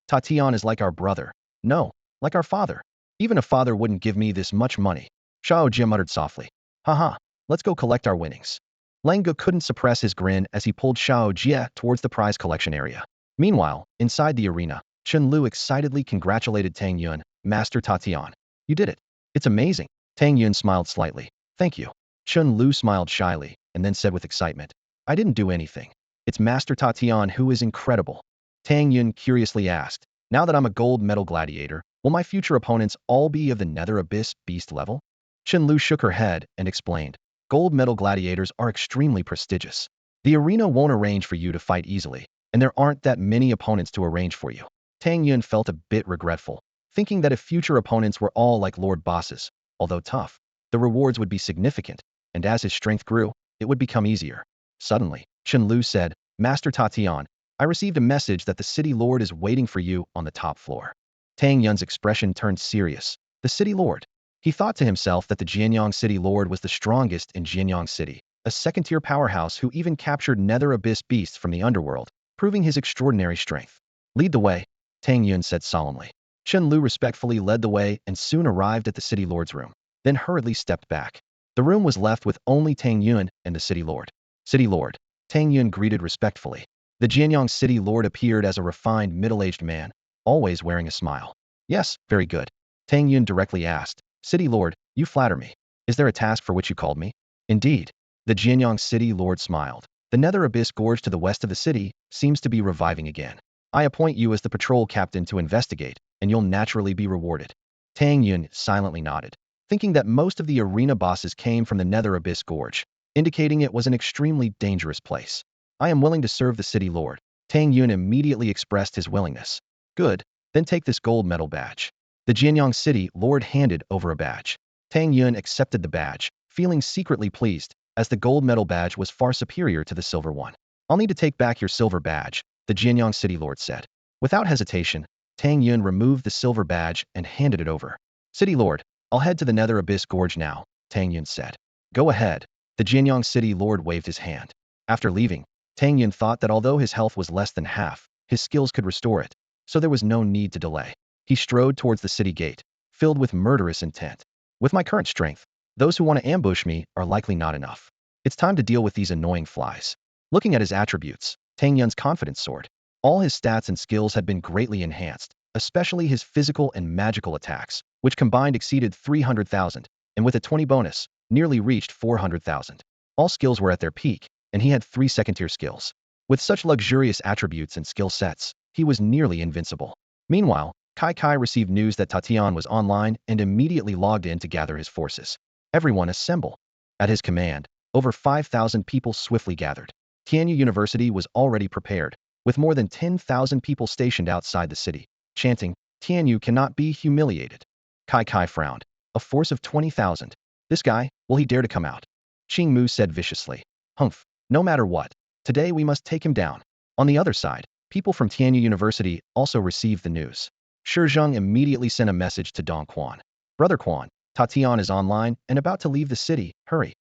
Tatian is like our brother. No, like our father. Even a father wouldn't give me this much money." Xiao Jie muttered softly. "Haha, let's go collect our winnings." Lang Guo couldn't suppress his grin as he pulled Xiao Jie towards the prize collection area. Meanwhile, inside the arena, Chen Lu excitedly congratulated Tang Yun, "Master Tatian. You did it. It's amazing." Tang Yun smiled slightly. "Thank you." Chen Lu smiled shyly, and then said with excitement, "I didn't do anything. It's Master Tatian who is incredible." Tang Yun curiously asked, "Now that I'm a gold medal gladiator, will my future opponents all be of the Nether Abyss beast level?" Chen Lu shook her head and explained, "Gold medal gladiators are extremely prestigious. The arena won't arrange for you to fight easily, and there aren't that many opponents to arrange for you." Tang Yun felt a bit regretful, thinking that if future opponents were all like Lord Bosses, although tough, the rewards would be significant, and as his strength grew, it would become easier. Suddenly, Chen Lu said, "Master Tatian, I received a message that the City Lord is waiting for you on the top floor." Tang Yun's expression turned serious. The City Lord. He thought to himself that the Jianyang City Lord was the strongest in Jianyang City, a second-tier powerhouse who even captured Nether Abyss beasts from the underworld, proving his extraordinary strength. "Lead the way," Tang Yun said solemnly. Chen Lu respectfully led the way and soon arrived at the City Lord's room, then hurriedly stepped back. The room was left with only Tang Yun and the City Lord. "City Lord." Tang Yun greeted respectfully. The Jianyang City Lord appeared as a refined middle-aged man, always wearing a smile. "Yes, very good." Tang Yun directly asked, "City Lord, you flatter me. Is there a task for which you called me?" "Indeed." The Jianyang City Lord smiled. "The Nether Abyss Gorge to the west of the city seems to be reviving again. I appoint you as the patrol captain to investigate, and you'll naturally be rewarded." Tang Yun silently nodded, thinking that most of the arena bosses came from the Nether Abyss Gorge, indicating it was an extremely dangerous place. "I am willing to serve the City Lord." Tang Yun immediately expressed his willingness. "Good, then take this gold medal badge." The Jianyang City Lord handed over a badge. Tang Yun accepted the badge, feeling secretly pleased, as the gold medal badge was far superior to the silver one. "I'll need to take back your silver badge," the Jianyang City Lord said. Without hesitation, Tang Yun removed the silver badge and handed it over. "City Lord, I'll head to the Nether Abyss Gorge now," Tang Yun said. "Go ahead." The Jianyang City Lord waved his hand. After leaving, Tang Yun thought that although his health was less than half, his skills could restore it, so there was no need to delay. He strode towards the city gate, filled with murderous intent. "With my current strength, those who want to ambush me are likely not enough. It's time to deal with these annoying flies." Looking at his attributes, Tang Yun's confidence soared. All his stats and skills had been greatly enhanced, especially his physical and magical attacks, which combined exceeded 300,000, and with a 20 bonus, nearly reached 400,000. All skills were at their peak, and he had 3 second-tier skills. With such luxurious attributes and skill sets, he was nearly invincible. Meanwhile, Kai Kai received news that Tatian was online and immediately logged in to gather his forces. "Everyone assemble." At his command, over 5,000 people swiftly gathered. Tianyu University was already prepared, with more than 10,000 people stationed outside the city, chanting, "Tianyu cannot be humiliated." Kai Kai frowned. "A force of 20,000. This guy, will he dare to come out?" Xing Mu said viciously. "Humph, no matter what. Today we must take him down." On the other side, people from Tianyu University also received the news. Shi Zheng immediately sent a message to Dong Quan. "Brother Quan, Tatian is online and about to leave the city, hurry."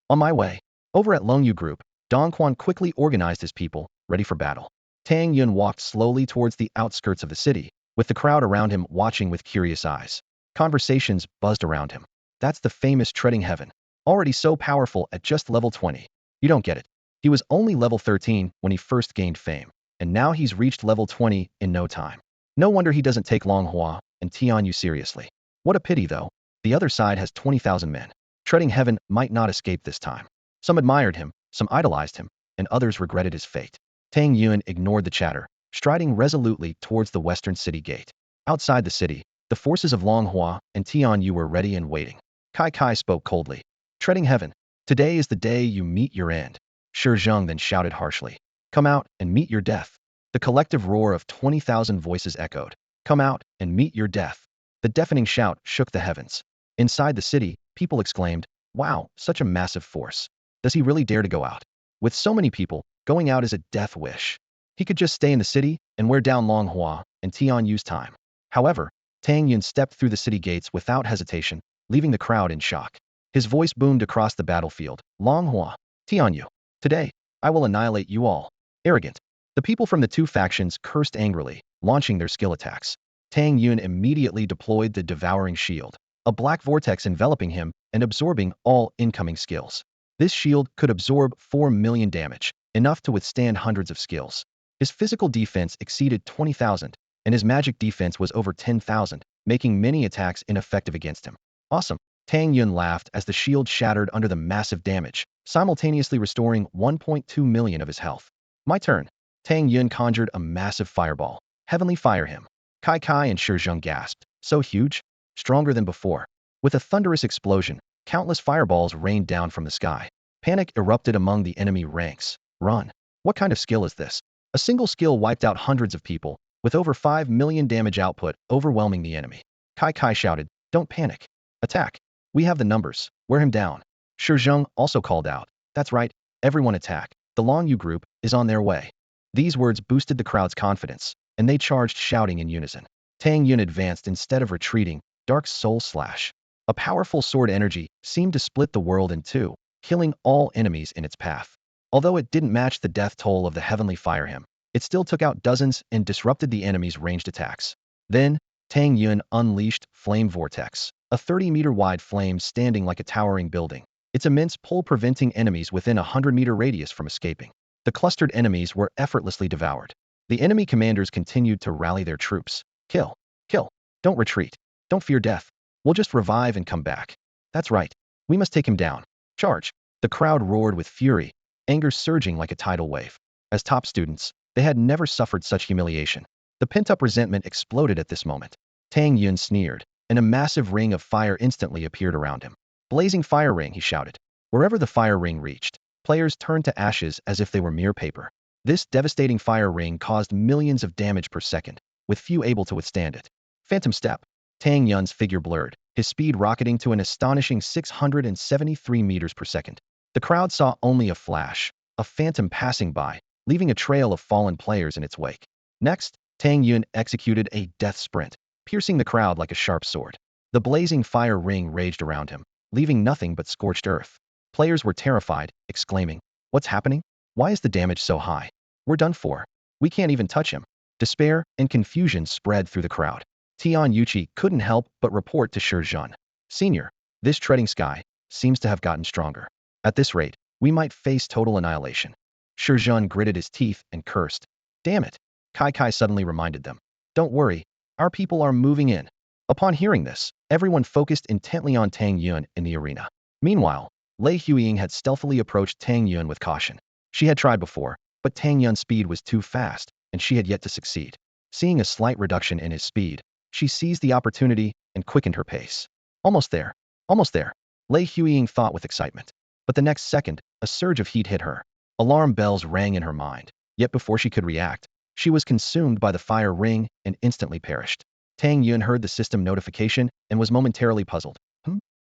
"On my way." Over at Longyu Group, Dong Quan quickly organized his people, ready for battle. Tang Yun walked slowly towards the outskirts of the city, with the crowd around him watching with curious eyes. Conversations buzzed around him. "That's the famous Treading Heaven, already so powerful at just level 20. You don't get it. He was only level 13 when he first gained fame, and now he's reached level 20 in no time. No wonder he doesn't take Longhua and Tianyu seriously. What a pity though. The other side has 20,000 men. Treading Heaven might not escape this time." Some admired him, some idolized him, and others regretted his fate. Tang Yun ignored the chatter, striding resolutely towards the western city gate. Outside the city, the forces of Longhua and Tianyu were ready and waiting. Kai Kai spoke coldly. "Treading Heaven, Today is the day you meet your end. Shi Zheng then shouted harshly. Come out and meet your death. The collective roar of 20,000 voices echoed. Come out and meet your death. The deafening shout shook the heavens. Inside the city, people exclaimed, wow, such a massive force. Does he really dare to go out? With so many people, going out is a death wish. He could just stay in the city and wear down Long Hua and Tian Yu's time. However, Tang Yun stepped through the city gates without hesitation, leaving the crowd in shock. His voice boomed across the battlefield. Long Hua, Tian Yu. Today, I will annihilate you all. Arrogant. The people from the two factions cursed angrily, launching their skill attacks. Tang Yun immediately deployed the devouring shield, a black vortex enveloping him and absorbing all incoming skills. This shield could absorb 4 million damage, enough to withstand hundreds of skills. His physical defense exceeded 20,000, and his magic defense was over 10,000, making many attacks ineffective against him. Awesome. Tang Yun laughed as the shield shattered under the massive damage, simultaneously restoring 1.2 million of his health. My turn. Tang Yun conjured a massive fireball. Heavenly fire him. Kai and Shi Zheng gasped. So huge? Stronger than before. With a thunderous explosion, countless fireballs rained down from the sky. Panic erupted among the enemy ranks. Run. What kind of skill is this? A single skill wiped out hundreds of people, with over 5 million damage output, overwhelming the enemy. Kai shouted, don't panic. Attack. We have the numbers. Wear him down. Shi Zheng also called out. That's right. Everyone attack. The Long Yu group is on their way. These words boosted the crowd's confidence, and they charged shouting in unison. Tang Yun advanced instead of retreating. Dark Soul Slash. A powerful sword energy seemed to split the world in two, killing all enemies in its path. Although it didn't match the death toll of the Heavenly Fire Hymn, it still took out dozens and disrupted the enemy's ranged attacks. Then, Tang Yun unleashed Flame Vortex, a 30-meter-wide flame standing like a towering building, its immense pull preventing enemies within a 100-meter radius from escaping. The clustered enemies were effortlessly devoured. The enemy commanders continued to rally their troops. Kill. Kill. Don't retreat. Don't fear death. We'll just revive and come back. That's right. We must take him down. Charge. The crowd roared with fury, anger surging like a tidal wave. As top students, they had never suffered such humiliation. The pent-up resentment exploded at this moment. Tang Yun sneered, and a massive ring of fire instantly appeared around him. Blazing fire ring, he shouted. Wherever the fire ring reached, players turned to ashes as if they were mere paper. This devastating fire ring caused millions of damage per second, with few able to withstand it. Phantom Step. Tang Yun's figure blurred, his speed rocketing to an astonishing 673 meters per second. The crowd saw only a flash, a phantom passing by, leaving a trail of fallen players in its wake. Next, Tang Yun executed a death sprint, piercing the crowd like a sharp sword. The blazing fire ring raged around him, leaving nothing but scorched earth. Players were terrified, exclaiming, "What's happening? Why is the damage so high? We're done for. We can't even touch him." Despair and confusion spread through the crowd. Tian Yuchi couldn't help but report to Shi Zheng. Senior, this treading sky seems to have gotten stronger. At this rate, we might face total annihilation. Shi Zheng gritted his teeth and cursed. Damn it. Kai suddenly reminded them. Don't worry, our people are moving in. Upon hearing this, everyone focused intently on Tang Yun in the arena. Meanwhile, Lei Huiying had stealthily approached Tang Yun with caution. She had tried before, but Tang Yun's speed was too fast, and she had yet to succeed. Seeing a slight reduction in his speed, she seized the opportunity and quickened her pace. Almost there. Almost there. Lei Huiying thought with excitement. But the next second, a surge of heat hit her. Alarm bells rang in her mind. Yet before she could react, she was consumed by the fire ring and instantly perished. Tang Yun heard the system notification and was momentarily puzzled.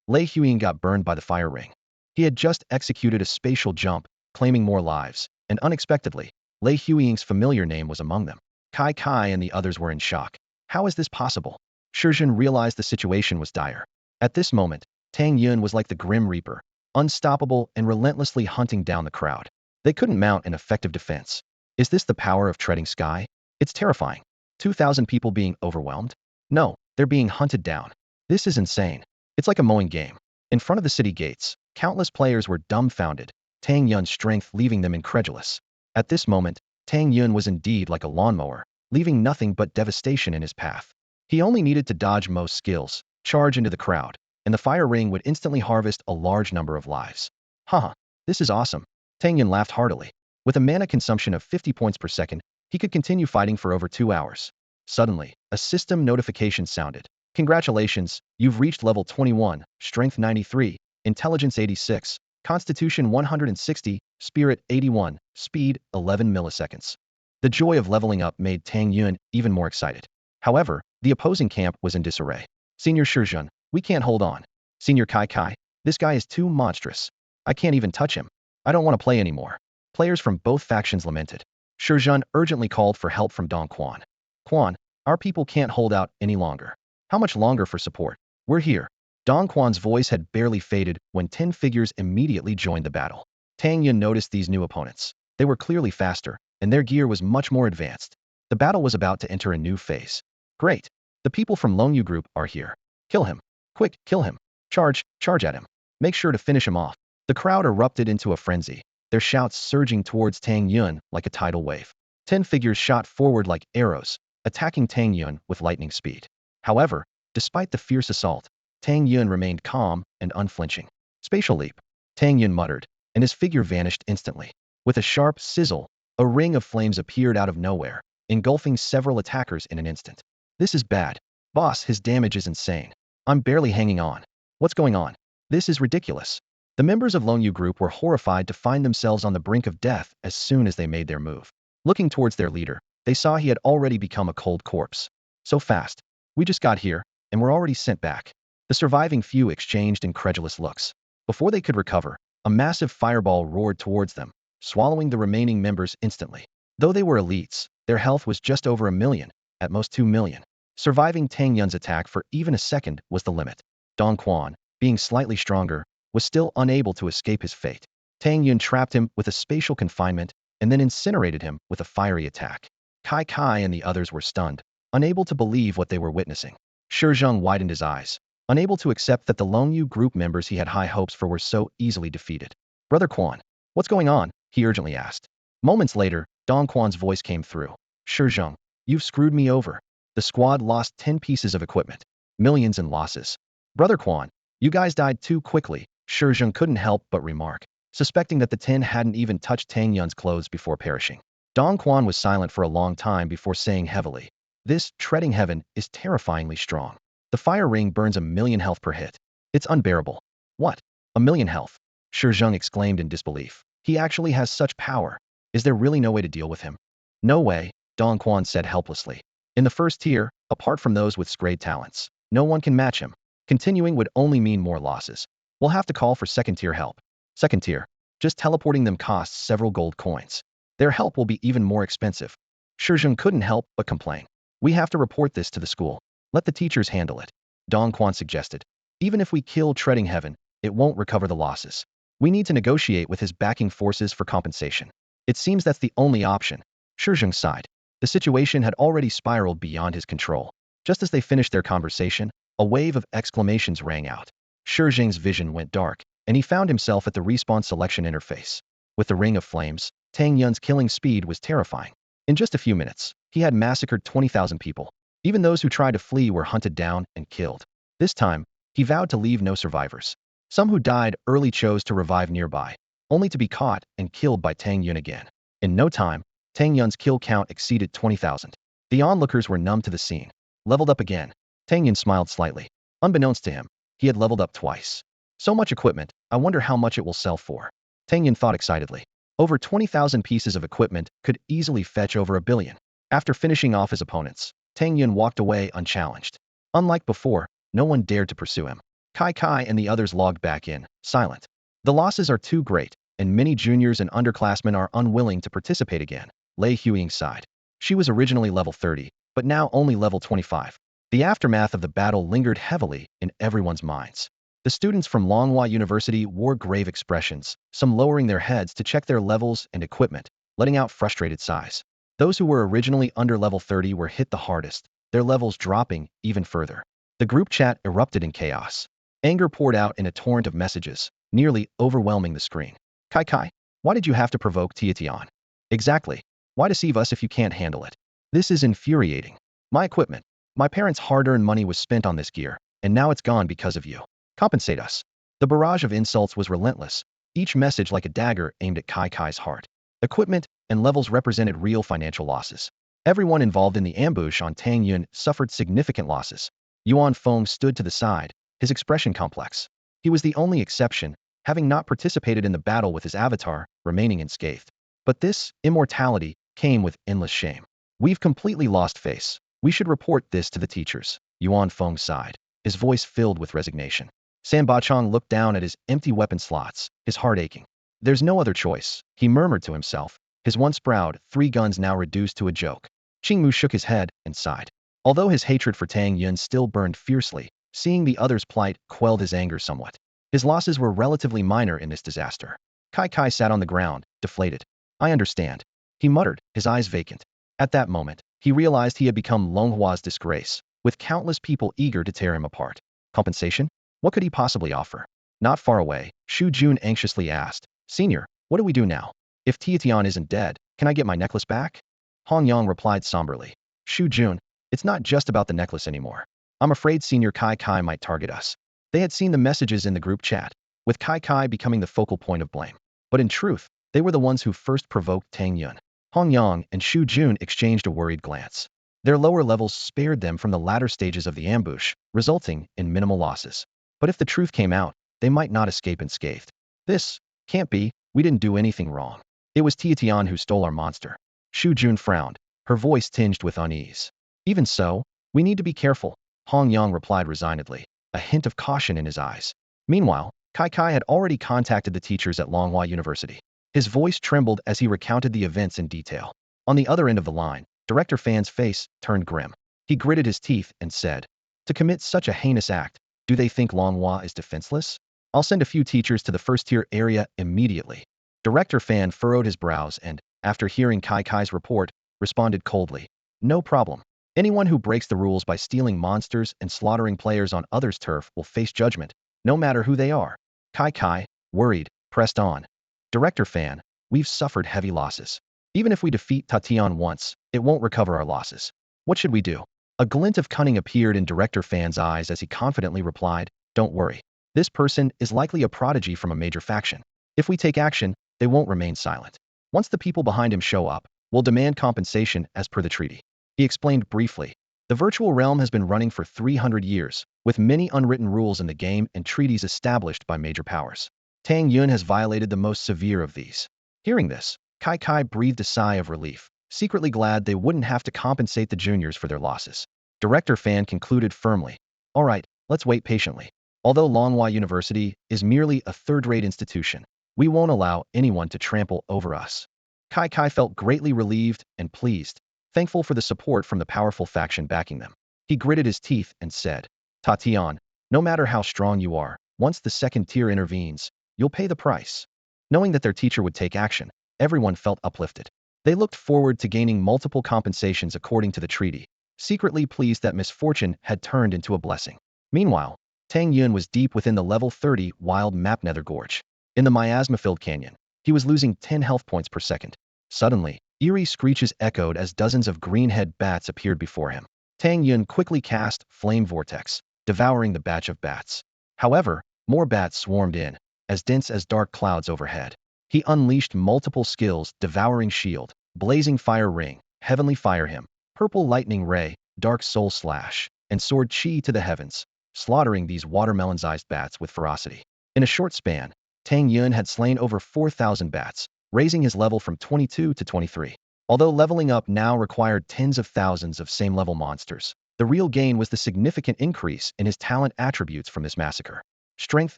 Lei Huiying got burned by the fire ring. He had just executed a spatial jump, claiming more lives, and unexpectedly, Lei Huiying's familiar name was among them. Kai and the others were in shock. How is this possible? Shi Zheng realized the situation was dire. At this moment, Tang Yun was like the Grim Reaper, unstoppable and relentlessly hunting down the crowd. They couldn't mount an effective defense. Is this the power of treading sky? It's terrifying. 2,000 people being overwhelmed? No, they're being hunted down. This is insane. It's like a mowing game. In front of the city gates, countless players were dumbfounded, Tang Yun's strength leaving them incredulous. At this moment, Tang Yun was indeed like a lawnmower, leaving nothing but devastation in his path. He only needed to dodge most skills, charge into the crowd, and the fire ring would instantly harvest a large number of lives. Haha, this is awesome. Tang Yun laughed heartily. With a mana consumption of 50 points per second, he could continue fighting for over 2 hours. Suddenly, a system notification sounded. Congratulations, you've reached level 21, strength 93, intelligence 86, Constitution 160, Spirit 81, Speed 11 milliseconds. The joy of leveling up made Tang Yun even more excited. However, the opposing camp was in disarray. Senior Shizhen, we can't hold on. Senior Kai Kai, this guy is too monstrous. I can't even touch him. I don't want to play anymore. Players from both factions lamented. Shizhen urgently called for help from Dong Quan. Quan, our people can't hold out any longer. How much longer for support? We're here. Dong Quan's voice had barely faded when 10 figures immediately joined the battle. Tang Yun noticed these new opponents. They were clearly faster, and their gear was much more advanced. The battle was about to enter a new phase. Great. The people from Longyu Group are here. Kill him. Quick, kill him. Charge at him. Make sure to finish him off. The crowd erupted into a frenzy, their shouts surging towards Tang Yun like a tidal wave. 10 figures shot forward like arrows, attacking Tang Yun with lightning speed. However, despite the fierce assault, Tang Yun remained calm and unflinching. Spatial leap. Tang Yun muttered, and his figure vanished instantly. With a sharp sizzle, a ring of flames appeared out of nowhere, engulfing several attackers in an instant. This is bad. Boss, his damage is insane. I'm barely hanging on. What's going on? This is ridiculous. The members of Longyu Group were horrified to find themselves on the brink of death as soon as they made their move. Looking towards their leader, they saw he had already become a cold corpse. So fast. We just got here, and we're already sent back. The surviving few exchanged incredulous looks. Before they could recover, a massive fireball roared towards them, swallowing the remaining members instantly. Though they were elites, their health was just over 1 million, at most 2 million. Surviving Tang Yun's attack for even a second was the limit. Dong Quan, being slightly stronger, was still unable to escape his fate. Tang Yun trapped him with a spatial confinement and then incinerated him with a fiery attack. Kai Kai and the others were stunned, unable to believe what they were witnessing. Shizheng widened his eyes, unable to accept that the Longyu Group members he had high hopes for were so easily defeated. Brother Quan, what's going on? He urgently asked. Moments later, Dong Quan's voice came through. Shizheng, you've screwed me over. The squad lost 10 pieces of equipment. Millions in losses. Brother Quan, you guys died too quickly, Shizheng couldn't help but remark, suspecting that the 10 hadn't even touched Tang Yun's clothes before perishing. Dong Quan was silent for a long time before saying heavily, this, treading heaven, is terrifyingly strong. The fire ring burns 1 million health per hit. It's unbearable. What? 1 million health? Shizheng exclaimed in disbelief. He actually has such power. Is there really no way to deal with him? No way, Dong Quan said helplessly. In the first tier, apart from those with scrayed talents, no one can match him. Continuing would only mean more losses. We'll have to call for second-tier help. Second tier. Just teleporting them costs several gold coins. Their help will be even more expensive. Shizheng couldn't help but complain. We have to report this to the school. Let the teachers handle it. Dong Quan suggested. Even if we kill Treading Heaven, it won't recover the losses. We need to negotiate with his backing forces for compensation. It seems that's the only option. Shizheng sighed. The situation had already spiraled beyond his control. Just as they finished their conversation, a wave of exclamations rang out. Shizheng's vision went dark, and he found himself at the respawn selection interface. With the ring of flames, Tang Yun's killing speed was terrifying. In just a few minutes, he had massacred 20,000 people. Even those who tried to flee were hunted down and killed. This time, he vowed to leave no survivors. Some who died early chose to revive nearby, only to be caught and killed by Tang Yun again. In no time, Tang Yun's kill count exceeded 20,000. The onlookers were numb to the scene. Leveled up again. Tang Yun smiled slightly. Unbeknownst to him, he had leveled up twice. So much equipment, I wonder how much it will sell for. Tang Yun thought excitedly. Over 20,000 pieces of equipment could easily fetch over 1 billion. After finishing off his opponents, Tang Yun walked away unchallenged. Unlike before, no one dared to pursue him. Kai Kai and the others logged back in, silent. The losses are too great, and many juniors and underclassmen are unwilling to participate again. Lei Huiying sighed. She was originally level 30, but now only level 25. The aftermath of the battle lingered heavily in everyone's minds. The students from Longhua University wore grave expressions, some lowering their heads to check their levels and equipment, letting out frustrated sighs. Those who were originally under level 30 were hit the hardest, their levels dropping even further. The group chat erupted in chaos. Anger poured out in a torrent of messages, nearly overwhelming the screen. Kai Kai, why did you have to provoke Tiatian? Exactly. Why deceive us if you can't handle it? This is infuriating. My equipment. My parents' hard-earned money was spent on this gear, and now it's gone because of you. Compensate us. The barrage of insults was relentless, each message like a dagger aimed at Kai Kai's heart. Equipment and levels represented real financial losses. Everyone involved in the ambush on Tang Yun suffered significant losses. Yuan Feng stood to the side, his expression complex. He was the only exception, having not participated in the battle with his avatar, remaining unscathed. But this immortality came with endless shame. We've completely lost face. We should report this to the teachers. Yuan Feng sighed, his voice filled with resignation. San Bachong looked down at his empty weapon slots, his heart aching. There's no other choice, he murmured to himself, his once proud 3 guns now reduced to a joke. Qingmu shook his head and sighed. Although his hatred for Tang Yun still burned fiercely, seeing the other's plight quelled his anger somewhat. His losses were relatively minor in this disaster. Kai Kai sat on the ground, deflated. I understand. He muttered, his eyes vacant. At that moment, he realized he had become Longhua's disgrace, with countless people eager to tear him apart. Compensation? What could he possibly offer? Not far away, Shu Jun anxiously asked, Senior, what do we do now? If Tiatian isn't dead, can I get my necklace back? Hong Yang replied somberly. Shu Jun, it's not just about the necklace anymore. I'm afraid Senior Kai Kai might target us. They had seen the messages in the group chat, with Kai Kai becoming the focal point of blame. But in truth, they were the ones who first provoked Tang Yun. Hong Yang and Shu Jun exchanged a worried glance. Their lower levels spared them from the latter stages of the ambush, resulting in minimal losses. But if the truth came out, they might not escape unscathed. This can't be, we didn't do anything wrong. It was Tiatian who stole our monster. Shu Jun frowned, her voice tinged with unease. Even so, we need to be careful, Hong Yang replied resignedly, a hint of caution in his eyes. Meanwhile, Kai Kai had already contacted the teachers at Longhua University. His voice trembled as he recounted the events in detail. On the other end of the line, Director Fan's face turned grim. He gritted his teeth and said, to commit such a heinous act, do they think Longhua is defenseless? I'll send a few teachers to the first-tier area immediately. Director Fan furrowed his brows and, after hearing Kai Kai's report, responded coldly. No problem. Anyone who breaks the rules by stealing monsters and slaughtering players on others' turf will face judgment, no matter who they are. Kai Kai, worried, pressed on. Director Fan, we've suffered heavy losses. Even if we defeat Tatian once, it won't recover our losses. What should we do? A glint of cunning appeared in Director Fan's eyes as he confidently replied, don't worry. This person is likely a prodigy from a major faction. If we take action, they won't remain silent. Once the people behind him show up, we'll demand compensation as per the treaty. He explained briefly. The virtual realm has been running for 300 years, with many unwritten rules in the game and treaties established by major powers. Tang Yun has violated the most severe of these. Hearing this, Kai Kai breathed a sigh of relief, secretly glad they wouldn't have to compensate the juniors for their losses. Director Fan concluded firmly. All right, let's wait patiently. Although Longhua University is merely a third-rate institution, we won't allow anyone to trample over us. Kai Kai felt greatly relieved and pleased, thankful for the support from the powerful faction backing them. He gritted his teeth and said, Tatian, no matter how strong you are, once the second tier intervenes, you'll pay the price. Knowing that their teacher would take action, everyone felt uplifted. They looked forward to gaining multiple compensations according to the treaty, secretly pleased that misfortune had turned into a blessing. Meanwhile, Tang Yun was deep within the level 30 wild map Nether Gorge. In the miasma-filled canyon, he was losing 10 health points per second. Suddenly, eerie screeches echoed as dozens of green-head bats appeared before him. Tang Yun quickly cast Flame Vortex, devouring the batch of bats. However, more bats swarmed in, as dense as dark clouds overhead. He unleashed multiple skills, Devouring Shield, Blazing Fire Ring, Heavenly Fire Hymn, Purple Lightning Ray, Dark Soul Slash, and Sword Chi to the heavens, slaughtering these watermelon-sized bats with ferocity. In a short span, Tang Yun had slain over 4,000 bats, raising his level from 22 to 23. Although leveling up now required tens of thousands of same-level monsters, the real gain was the significant increase in his talent attributes from this massacre. Strength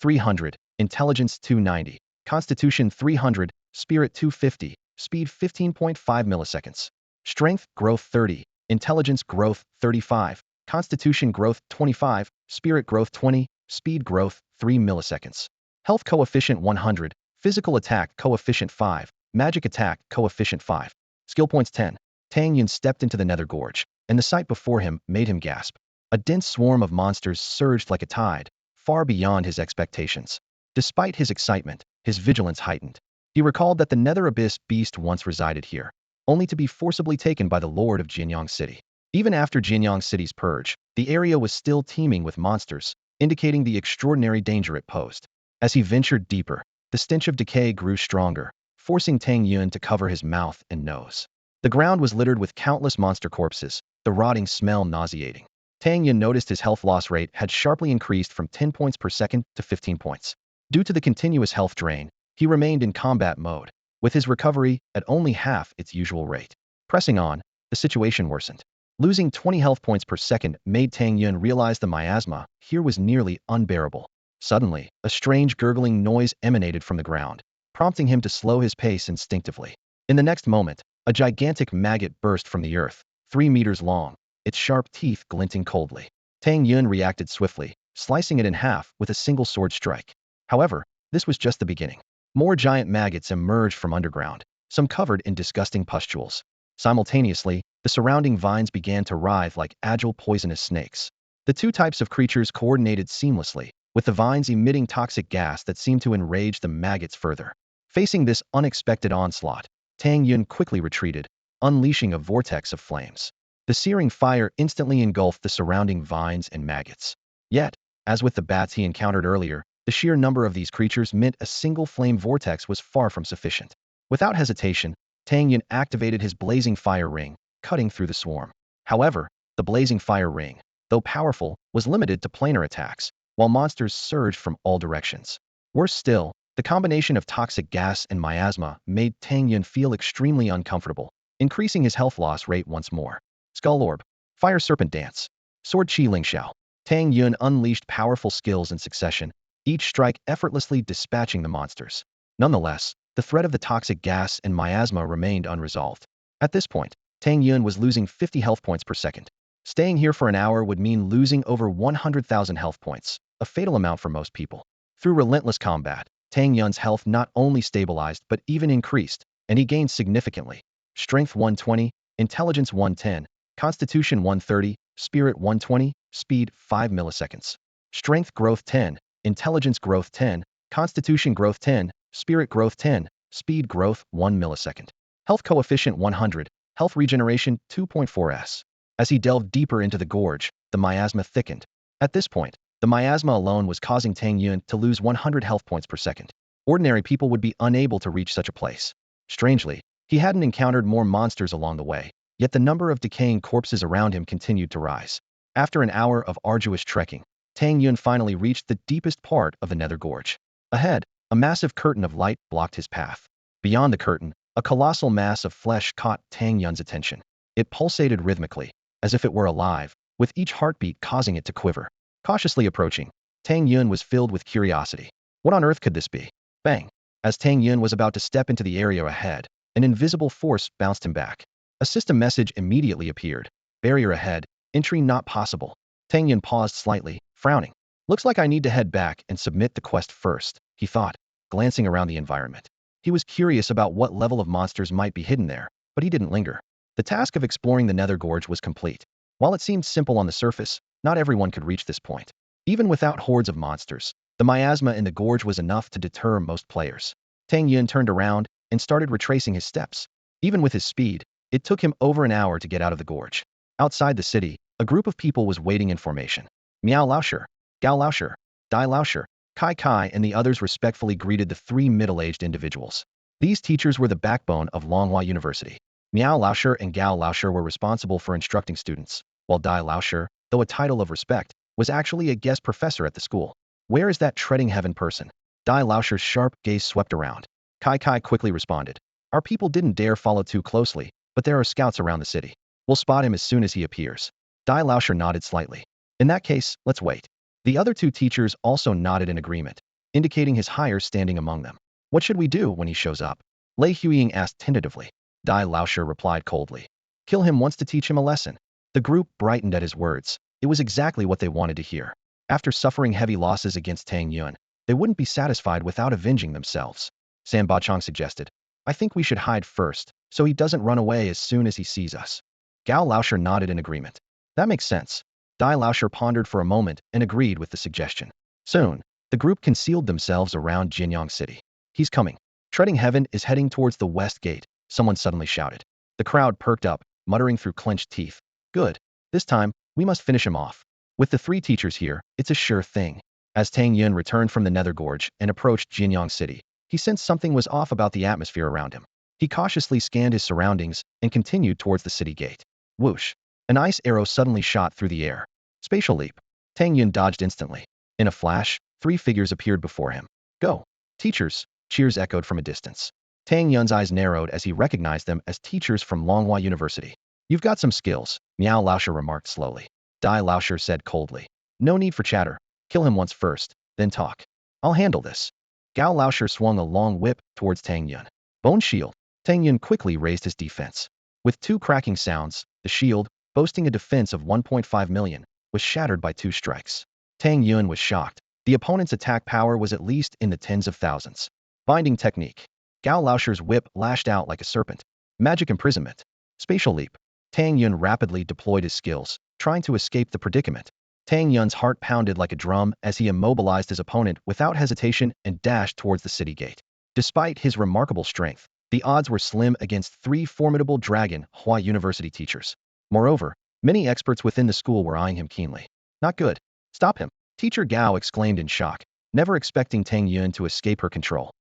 300, Intelligence 290, Constitution 300, Spirit 250, Speed 15.5 milliseconds. Strength Growth 30, Intelligence Growth 35, Constitution Growth 25, Spirit Growth 20, Speed Growth 3 milliseconds. Health Coefficient 100, Physical Attack Coefficient 5, Magic Attack Coefficient 5. Skill Points 10. Tang Yun stepped into the Nether Gorge, and the sight before him made him gasp. A dense swarm of monsters surged like a tide, far beyond his expectations. Despite his excitement, his vigilance heightened. He recalled that the Nether Abyss beast once resided here, only to be forcibly taken by the Lord of Jinyang City. Even after Jinyang City's purge, the area was still teeming with monsters, indicating the extraordinary danger it posed. As he ventured deeper, the stench of decay grew stronger, forcing Tang Yun to cover his mouth and nose. The ground was littered with countless monster corpses, the rotting smell nauseating. Tang Yun noticed his health loss rate had sharply increased from 10 points per second to 15 points. Due to the continuous health drain, he remained in combat mode, with his recovery at only half its usual rate. Pressing on, the situation worsened. Losing 20 health points per second made Tang Yun realize the miasma here was nearly unbearable. Suddenly, a strange gurgling noise emanated from the ground, prompting him to slow his pace instinctively. In the next moment, a gigantic maggot burst from the earth, 3 meters long, its sharp teeth glinting coldly. Tang Yun reacted swiftly, slicing it in half with a single sword strike. However, this was just the beginning. More giant maggots emerged from underground, some covered in disgusting pustules. Simultaneously, the surrounding vines began to writhe like agile poisonous snakes. The two types of creatures coordinated seamlessly, with the vines emitting toxic gas that seemed to enrage the maggots further. Facing this unexpected onslaught, Tang Yun quickly retreated, unleashing a vortex of flames. The searing fire instantly engulfed the surrounding vines and maggots. Yet, as with the bats he encountered earlier, the sheer number of these creatures meant a single flame vortex was far from sufficient. Without hesitation, Tang Yun activated his blazing fire ring, cutting through the swarm. However, the blazing fire ring, though powerful, was limited to planar attacks, while monsters surged from all directions. Worse still, the combination of toxic gas and miasma made Tang Yun feel extremely uncomfortable, increasing his health loss rate once more. Skull Orb, Fire Serpent Dance, Sword Qi Ling Xiao. Tang Yun unleashed powerful skills in succession, each strike effortlessly dispatching the monsters. Nonetheless, the threat of the toxic gas and miasma remained unresolved. At this point, Tang Yun was losing 50 health points per second. Staying here for an hour would mean losing over 100,000 health points, a fatal amount for most people. Through relentless combat, Tang Yun's health not only stabilized but even increased, and he gained significantly. Strength 120, Intelligence 110, Constitution 130, Spirit 120, Speed 5 milliseconds. Strength growth 10, Intelligence growth 10, Constitution growth 10, Spirit growth 10, Speed growth 1 millisecond. Health coefficient 100, Health regeneration 2.4s. As he delved deeper into the gorge, the miasma thickened. At this point, the miasma alone was causing Tang Yun to lose 100 health points per second. Ordinary people would be unable to reach such a place. Strangely, he hadn't encountered more monsters along the way, yet the number of decaying corpses around him continued to rise. After an hour of arduous trekking, Tang Yun finally reached the deepest part of the nether gorge. Ahead, a massive curtain of light blocked his path. Beyond the curtain, a colossal mass of flesh caught Tang Yun's attention. It pulsated rhythmically, as if it were alive, with each heartbeat causing it to quiver. Cautiously approaching, Tang Yun was filled with curiosity. What on earth could this be? Bang! As Tang Yun was about to step into the area ahead, an invisible force bounced him back. A system message immediately appeared. Barrier ahead, entry not possible. Tang Yun paused slightly, frowning. Looks like I need to head back and submit the quest first, he thought, glancing around the environment. He was curious about what level of monsters might be hidden there, but he didn't linger. The task of exploring the nether gorge was complete. While it seemed simple on the surface, not everyone could reach this point. Even without hordes of monsters, the miasma in the gorge was enough to deter most players. Tang Yun turned around and started retracing his steps. Even with his speed, it took him over an hour to get out of the gorge. Outside the city, a group of people was waiting in formation. Miao Laosher, Gao Laosher, Dai Laosher, Kai Kai and the others respectfully greeted the three middle-aged individuals. These teachers were the backbone of Longhua University. Miao Laosher and Gao Laosher were responsible for instructing students, while Dai Laosher, though a title of respect, was actually a guest professor at the school. Where is that treading heaven person? Dai Laosher's sharp gaze swept around. Kai Kai quickly responded. Our people didn't dare follow too closely, but there are scouts around the city. We'll spot him as soon as he appears. Dai Laosher nodded slightly. In that case, let's wait. The other two teachers also nodded in agreement, indicating his higher standing among them. What should we do when he shows up? Lei Huiying asked tentatively. Dai Laosher replied coldly. Kill him once to teach him a lesson. The group brightened at his words. It was exactly what they wanted to hear. After suffering heavy losses against Tang Yun, they wouldn't be satisfied without avenging themselves. San Bachong suggested. I think we should hide first, so he doesn't run away as soon as he sees us. Gao Laosher nodded in agreement. That makes sense. Dai Laosher pondered for a moment and agreed with the suggestion. Soon, the group concealed themselves around Jinyang City. He's coming. Treading heaven is heading towards the west gate, someone suddenly shouted. The crowd perked up, muttering through clenched teeth. Good. This time, we must finish him off. With the three teachers here, it's a sure thing. As Tang Yun returned from the nether gorge and approached Jinyang City, he sensed something was off about the atmosphere around him. He cautiously scanned his surroundings and continued towards the city gate. Whoosh! An ice arrow suddenly shot through the air. Spatial leap. Tang Yun dodged instantly. In a flash, three figures appeared before him. Go. Teachers, cheers echoed from a distance. Tang Yun's eyes narrowed as he recognized them as teachers from Longhua University. You've got some skills, Miao Laoshe remarked slowly. Dai Laoshe said coldly. No need for chatter. Kill him once first, then talk. I'll handle this. Gao Laoshe swung a long whip towards Tang Yun. Bone shield. Tang Yun quickly raised his defense. With two cracking sounds, the shield, boasting a defense of 1.5 million, was shattered by two strikes. Tang Yun was shocked. The opponent's attack power was at least in the tens of thousands. Binding technique. Gao Laoshe's whip lashed out like a serpent. Magic imprisonment. Spatial leap. Tang Yun rapidly deployed his skills, trying to escape the predicament. Tang Yun's heart pounded like a drum as he immobilized his opponent without hesitation and dashed towards the city gate. Despite his remarkable strength, the odds were slim against three formidable Dragon Hua University teachers. Moreover, many experts within the school were eyeing him keenly. Not good. Stop him. Teacher Gao exclaimed in shock, never expecting Tang Yun to escape her control.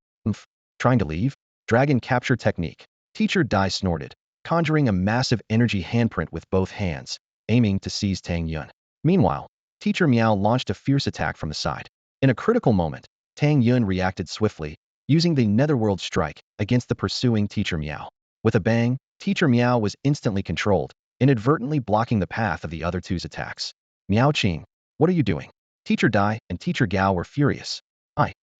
Trying to leave? Dragon capture technique. Teacher Dai snorted, conjuring a massive energy handprint with both hands, aiming to seize Tang Yun. Meanwhile, Teacher Miao launched a fierce attack from the side. In a critical moment, Tang Yun reacted swiftly, using the Netherworld strike against the pursuing Teacher Miao. With a bang, Teacher Miao was instantly controlled, inadvertently blocking the path of the other two's attacks. Miao Qing, what are you doing? Teacher Dai and Teacher Gao were furious.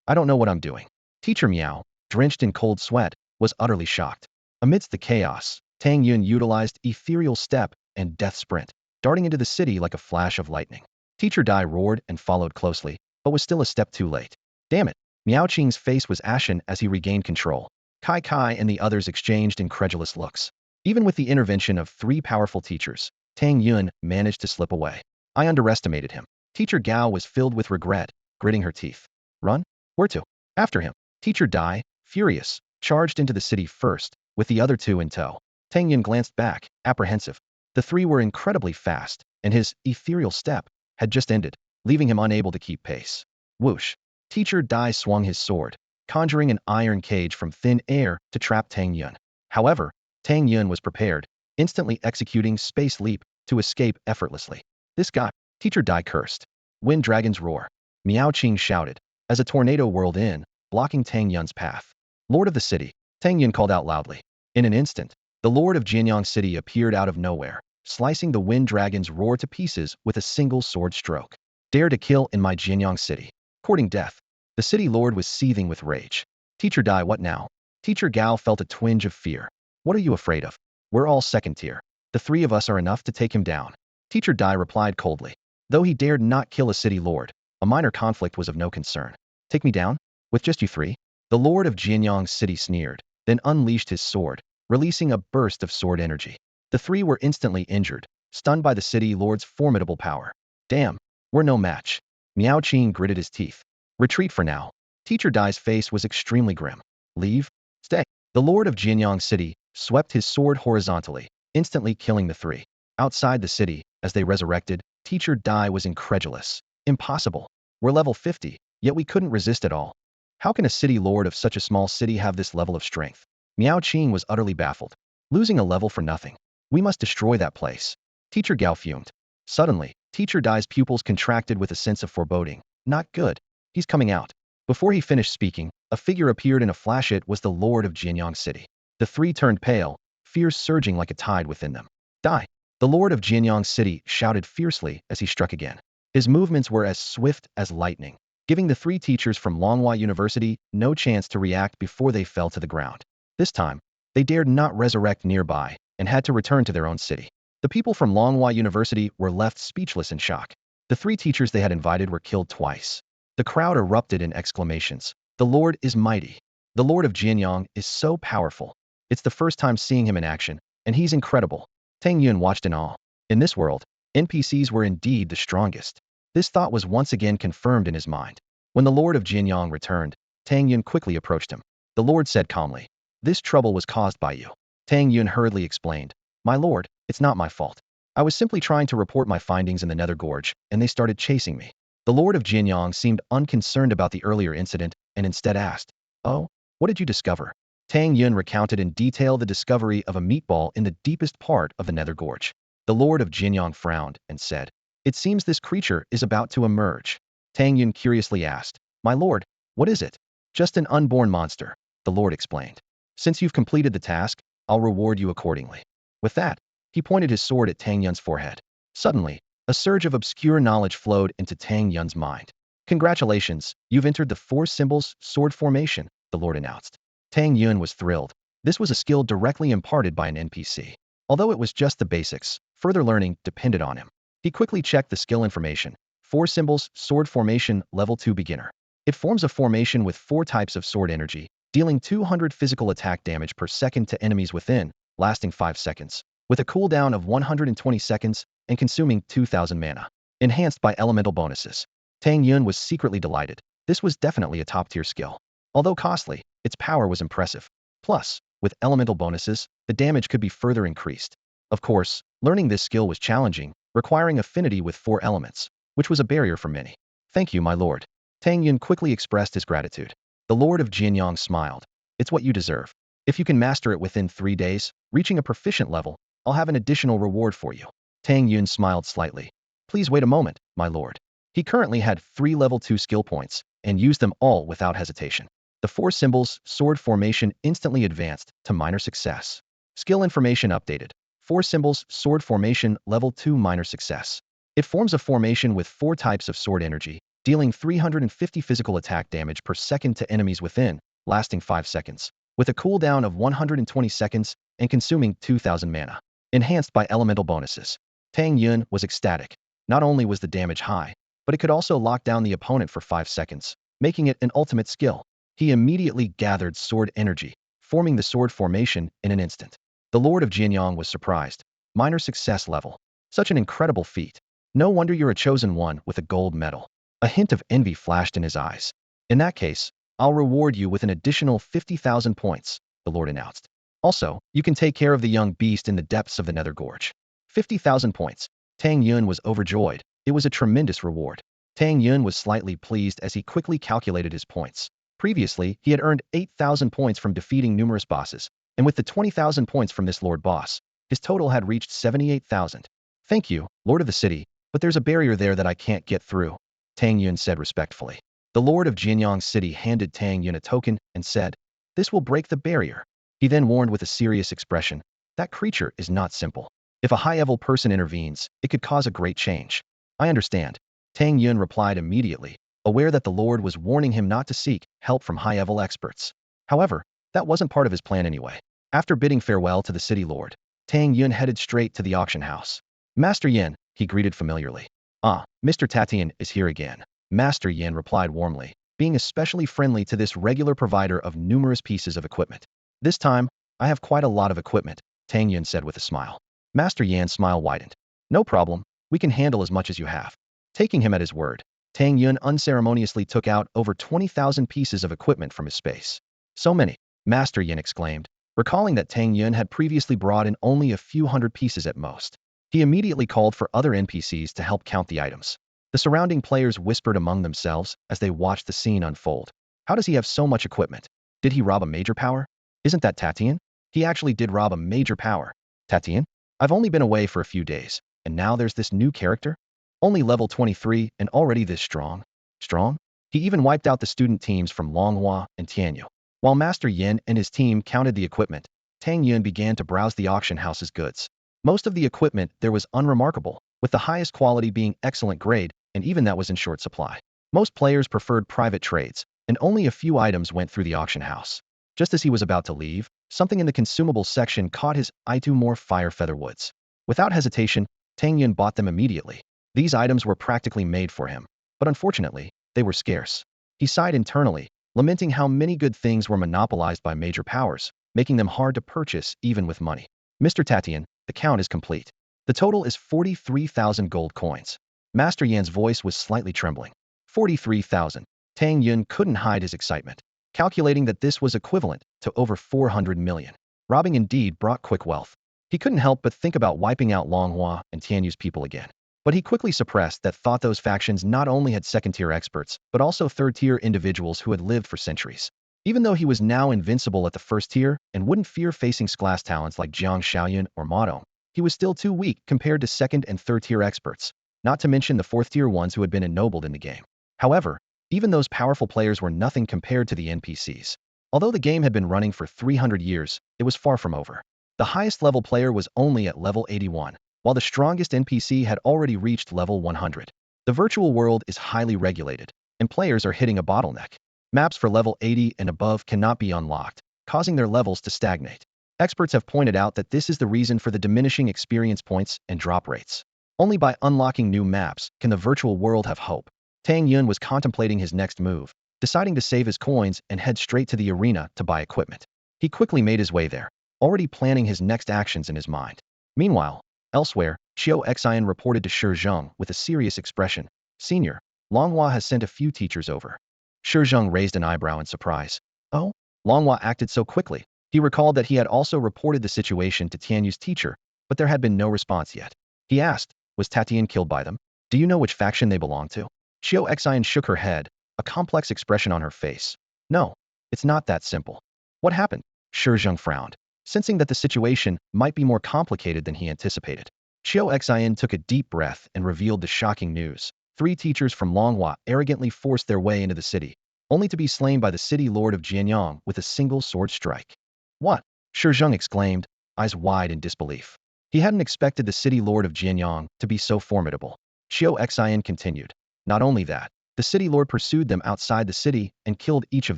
I don't know what I'm doing. Teacher Miao, drenched in cold sweat, was utterly shocked. Amidst the chaos, Tang Yun utilized ethereal step and death sprint, darting into the city like a flash of lightning. Teacher Dai roared and followed closely, but was still a step too late. Damn it! Miao Qing's face was ashen as he regained control. Kai Kai and the others exchanged incredulous looks. Even with the intervention of three powerful teachers, Tang Yun managed to slip away. I underestimated him. Teacher Gao was filled with regret, gritting her teeth. Run? Where to? After him. Teacher Dai, furious, charged into the city first, with the other two in tow. Tang Yun glanced back, apprehensive. The three were incredibly fast, and his ethereal step had just ended, leaving him unable to keep pace. Whoosh! Teacher Dai swung his sword, conjuring an iron cage from thin air to trap Tang Yun. However, Tang Yun was prepared, instantly executing Space Leap to escape effortlessly. This guy, Teacher Dai cursed. Wind Dragon's roar. Miao Qing shouted, as a tornado whirled in, blocking Tang Yun's path. Lord of the city, Tang Yun called out loudly. In an instant, the Lord of Jianyang City appeared out of nowhere, slicing the Wind Dragon's roar to pieces with a single sword stroke. Dare to kill in my Jianyang City. Courting death. The city lord was seething with rage. Teacher Dai, what now? Teacher Gao felt a twinge of fear. What are you afraid of? We're all second tier. The three of us are enough to take him down. Teacher Dai replied coldly. Though he dared not kill a city lord, a minor conflict was of no concern. Take me down? With just you three? The Lord of Jianyang City sneered, then unleashed his sword, releasing a burst of sword energy. The three were instantly injured, stunned by the city lord's formidable power. Damn, we're no match. Miao Qing gritted his teeth. Retreat for now. Teacher Dai's face was extremely grim. Leave? Stay. The Lord of Jianyang City swept his sword horizontally, instantly killing the three. Outside the city, as they resurrected, Teacher Dai was incredulous. Impossible. We're level 50, yet we couldn't resist at all. How can a city lord of such a small city have this level of strength? Miao Qing was utterly baffled. Losing a level for nothing. We must destroy that place. Teacher Gao fumed. Suddenly, Teacher Dai's pupils contracted with a sense of foreboding. Not good. He's coming out. Before he finished speaking, a figure appeared in a flash. It was the Lord of Jianyang City. The three turned pale, fear surging like a tide within them. Die! The Lord of Jianyang City shouted fiercely as he struck again. His movements were as swift as lightning, giving the three teachers from Longhua University no chance to react before they fell to the ground. This time, they dared not resurrect nearby and had to return to their own city. The people from Longhua University were left speechless in shock. The three teachers they had invited were killed twice. The crowd erupted in exclamations. The Lord is mighty. The Lord of Jianyang is so powerful. It's the first time seeing him in action, and he's incredible. Tang Yun watched in awe. In this world, NPCs were indeed the strongest. This thought was once again confirmed in his mind. When the Lord of Jianyang returned, Tang Yun quickly approached him. The Lord said calmly, "This trouble was caused by you." Tang Yun hurriedly explained, "My lord, it's not my fault. I was simply trying to report my findings in the Nether Gorge, and they started chasing me." The Lord of Jianyang seemed unconcerned about the earlier incident and instead asked, "Oh, what did you discover?" Tang Yun recounted in detail the discovery of a meatball in the deepest part of the Nether Gorge. The Lord of Jianyang frowned and said, "It seems this creature is about to emerge." Tang Yun curiously asked, "My lord, what is it?" Just an unborn monster, the Lord explained. Since you've completed the task, I'll reward you accordingly. With that, he pointed his sword at Tang Yun's forehead. Suddenly, a surge of obscure knowledge flowed into Tang Yun's mind. Congratulations, you've entered the four symbols sword formation, the Lord announced. Tang Yun was thrilled. This was a skill directly imparted by an NPC. Although it was just the basics, further learning depended on him. He quickly checked the skill information. Four symbols, sword formation, level 2 beginner. It forms a formation with 4 types of sword energy, dealing 200 physical attack damage per second to enemies within, lasting 5 seconds, with a cooldown of 120 seconds and consuming 2,000 mana. Enhanced by elemental bonuses. Tang Yun was secretly delighted. This was definitely a top-tier skill. Although costly, its power was impressive. Plus, with elemental bonuses, the damage could be further increased. Of course, learning this skill was challenging, requiring affinity with 4 elements, which was a barrier for many. Thank you, my lord. Tang Yun quickly expressed his gratitude. The Lord of Jianyang smiled. It's what you deserve. If you can master it within 3 days, reaching a proficient level, I'll have an additional reward for you. Tang Yun smiled slightly. Please wait a moment, my lord. He currently had 3 level 2 skill points, and used them all without hesitation. The 4 symbols, sword formation instantly advanced to minor success. Skill information updated. 4 symbols, sword formation, level 2 minor success. It forms a formation with 4 types of sword energy, dealing 350 physical attack damage per second to enemies within, lasting 5 seconds, with a cooldown of 120 seconds and consuming 2,000 mana. Enhanced by elemental bonuses. Tang Yun was ecstatic. Not only was the damage high, but it could also lock down the opponent for 5 seconds, making it an ultimate skill. He immediately gathered sword energy, forming the sword formation in an instant. The Lord of Jianyang was surprised. Minor success level. Such an incredible feat. No wonder you're a chosen one with a gold medal. A hint of envy flashed in his eyes. In that case, I'll reward you with an additional 50,000 points, the Lord announced. Also, you can take care of the young beast in the depths of the Nether Gorge. 50,000 points. Tang Yun was overjoyed. It was a tremendous reward. Tang Yun was slightly pleased as he quickly calculated his points. Previously, he had earned 8,000 points from defeating numerous bosses, and with the 20,000 points from this Lord boss, his total had reached 78,000. Thank you, Lord of the City, but there's a barrier there that I can't get through, Tang Yun said respectfully. The Lord of Jianyang City handed Tang Yun a token and said, "This will break the barrier." He then warned with a serious expression, "That creature is not simple. If a high-level person intervenes, it could cause a great change." "I understand," Tang Yun replied immediately, aware that the Lord was warning him not to seek help from high-level experts. However, that wasn't part of his plan anyway. After bidding farewell to the city lord, Tang Yun headed straight to the auction house. "Master Yin," he greeted familiarly. "Ah, Mr. Tatian is here again." Master Yin replied warmly, being especially friendly to this regular provider of numerous pieces of equipment. "This time, I have quite a lot of equipment," Tang Yun said with a smile. Master Yan's smile widened. "No problem, we can handle as much as you have." Taking him at his word, Tang Yun unceremoniously took out over 20,000 pieces of equipment from his space. "So many," Master Yin exclaimed, recalling that Tang Yun had previously brought in only a few hundred pieces at most. He immediately called for other NPCs to help count the items. The surrounding players whispered among themselves as they watched the scene unfold. How does he have so much equipment? Did he rob a major power? Isn't that Tatian? He actually did rob a major power. Tatian? I've only been away for a few days, and now there's this new character? Only level 23 and already this strong? Strong? He even wiped out the student teams from Longhua and Tianyu. While Master Yin and his team counted the equipment, Tang Yun began to browse the auction house's goods. Most of the equipment there was unremarkable, with the highest quality being excellent grade, and even that was in short supply. Most players preferred private trades, and only a few items went through the auction house. Just as he was about to leave, something in the consumables section caught his eye: 2 more fire feather woods. Without hesitation, Tang Yun bought them immediately. These items were practically made for him, but unfortunately, they were scarce. He sighed internally, lamenting how many good things were monopolized by major powers, making them hard to purchase even with money. "Mr. Tatian, the count is complete. The total is 43,000 gold coins." Master Yan's voice was slightly trembling. 43,000. Tang Yun couldn't hide his excitement, calculating that this was equivalent to over 400 million. Robbing indeed brought quick wealth. He couldn't help but think about wiping out Longhua and Tianyu's people again. But he quickly suppressed that thought. Those factions not only had second-tier experts, but also third-tier individuals who had lived for centuries. Even though he was now invincible at the first tier and wouldn't fear facing class talents like Jiang Xiaoyun or Ma Dong, he was still too weak compared to second and third-tier experts, not to mention the fourth-tier ones who had been ennobled in the game. However, Even those powerful players were nothing compared to the NPCs. Although the game had been running for 300 years, it was far from over. The highest level player was only at level 81, while the strongest NPC had already reached level 100. The virtual world is highly regulated, and players are hitting a bottleneck. Maps for level 80 and above cannot be unlocked, causing their levels to stagnate. Experts have pointed out that this is the reason for the diminishing experience points and drop rates. Only by unlocking new maps can the virtual world have hope. Tang Yun was contemplating his next move, deciding to save his coins and head straight to the arena to buy equipment. He quickly made his way there, already planning his next actions in his mind. Meanwhile, elsewhere, Xiao Xian reported to Shi Zheng with a serious expression. Senior, Longhua has sent a few teachers over. Shi Zheng raised an eyebrow in surprise. Oh? Longhua acted so quickly. He recalled that he had also reported the situation to Tianyu's teacher, but there had been no response yet. He asked, was Tatian killed by them? Do you know which faction they belong to? Xiao Xian shook her head, a complex expression on her face. No, it's not that simple. What happened? Shi Zheng frowned, sensing that the situation might be more complicated than he anticipated. Xiao Xian took a deep breath and revealed the shocking news. 3 teachers from Longhua arrogantly forced their way into the city, only to be slain by the city lord of Jianyang with a single sword strike. What? Shi Zheng exclaimed, eyes wide in disbelief. He hadn't expected the city lord of Jianyang to be so formidable. Xiao Xian continued. Not only that, the city lord pursued them outside the city and killed each of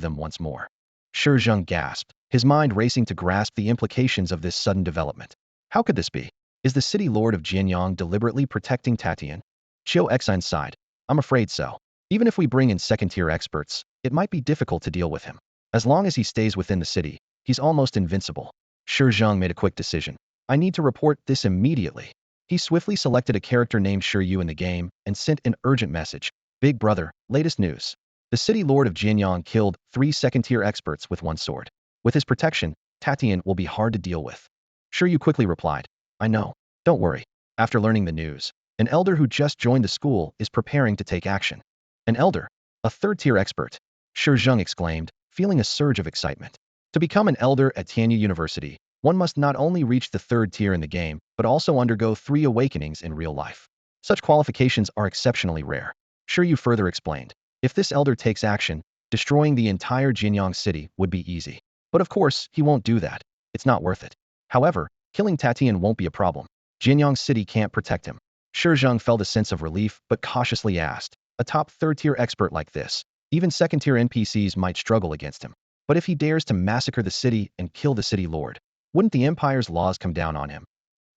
them once more. Shi Zheng gasped, his mind racing to grasp the implications of this sudden development. How could this be? Is the city lord of Jianyang deliberately protecting Tatian? Xiao Xian sighed. I'm afraid so. Even if we bring in second-tier experts, it might be difficult to deal with him. As long as he stays within the city, he's almost invincible. Shi Zheng made a quick decision. I need to report this immediately. He swiftly selected a character named Shi Yu in the game and sent an urgent message. Big brother, latest news. The city lord of Jianyang killed 3 second-tier experts with 1 sword. With his protection, Tatian will be hard to deal with. Shi Yu quickly replied. I know. Don't worry. After learning the news, an elder who just joined the school is preparing to take action. An elder? A 3rd-tier expert? Shi Zheng exclaimed, feeling a surge of excitement. To become an elder at Tianyu University, one must not only reach the 3rd tier in the game, but also undergo 3 awakenings in real life. Such qualifications are exceptionally rare. Shi Yu further explained. If this elder takes action, destroying the entire Jianyang city would be easy. But of course, he won't do that. It's not worth it. However, killing Tatian won't be a problem. Jianyang city can't protect him. Shi Zheng felt a sense of relief but cautiously asked, a top 3rd-tier expert like this, even 2nd-tier NPCs might struggle against him. But if he dares to massacre the city and kill the city lord, wouldn't the Empire's laws come down on him?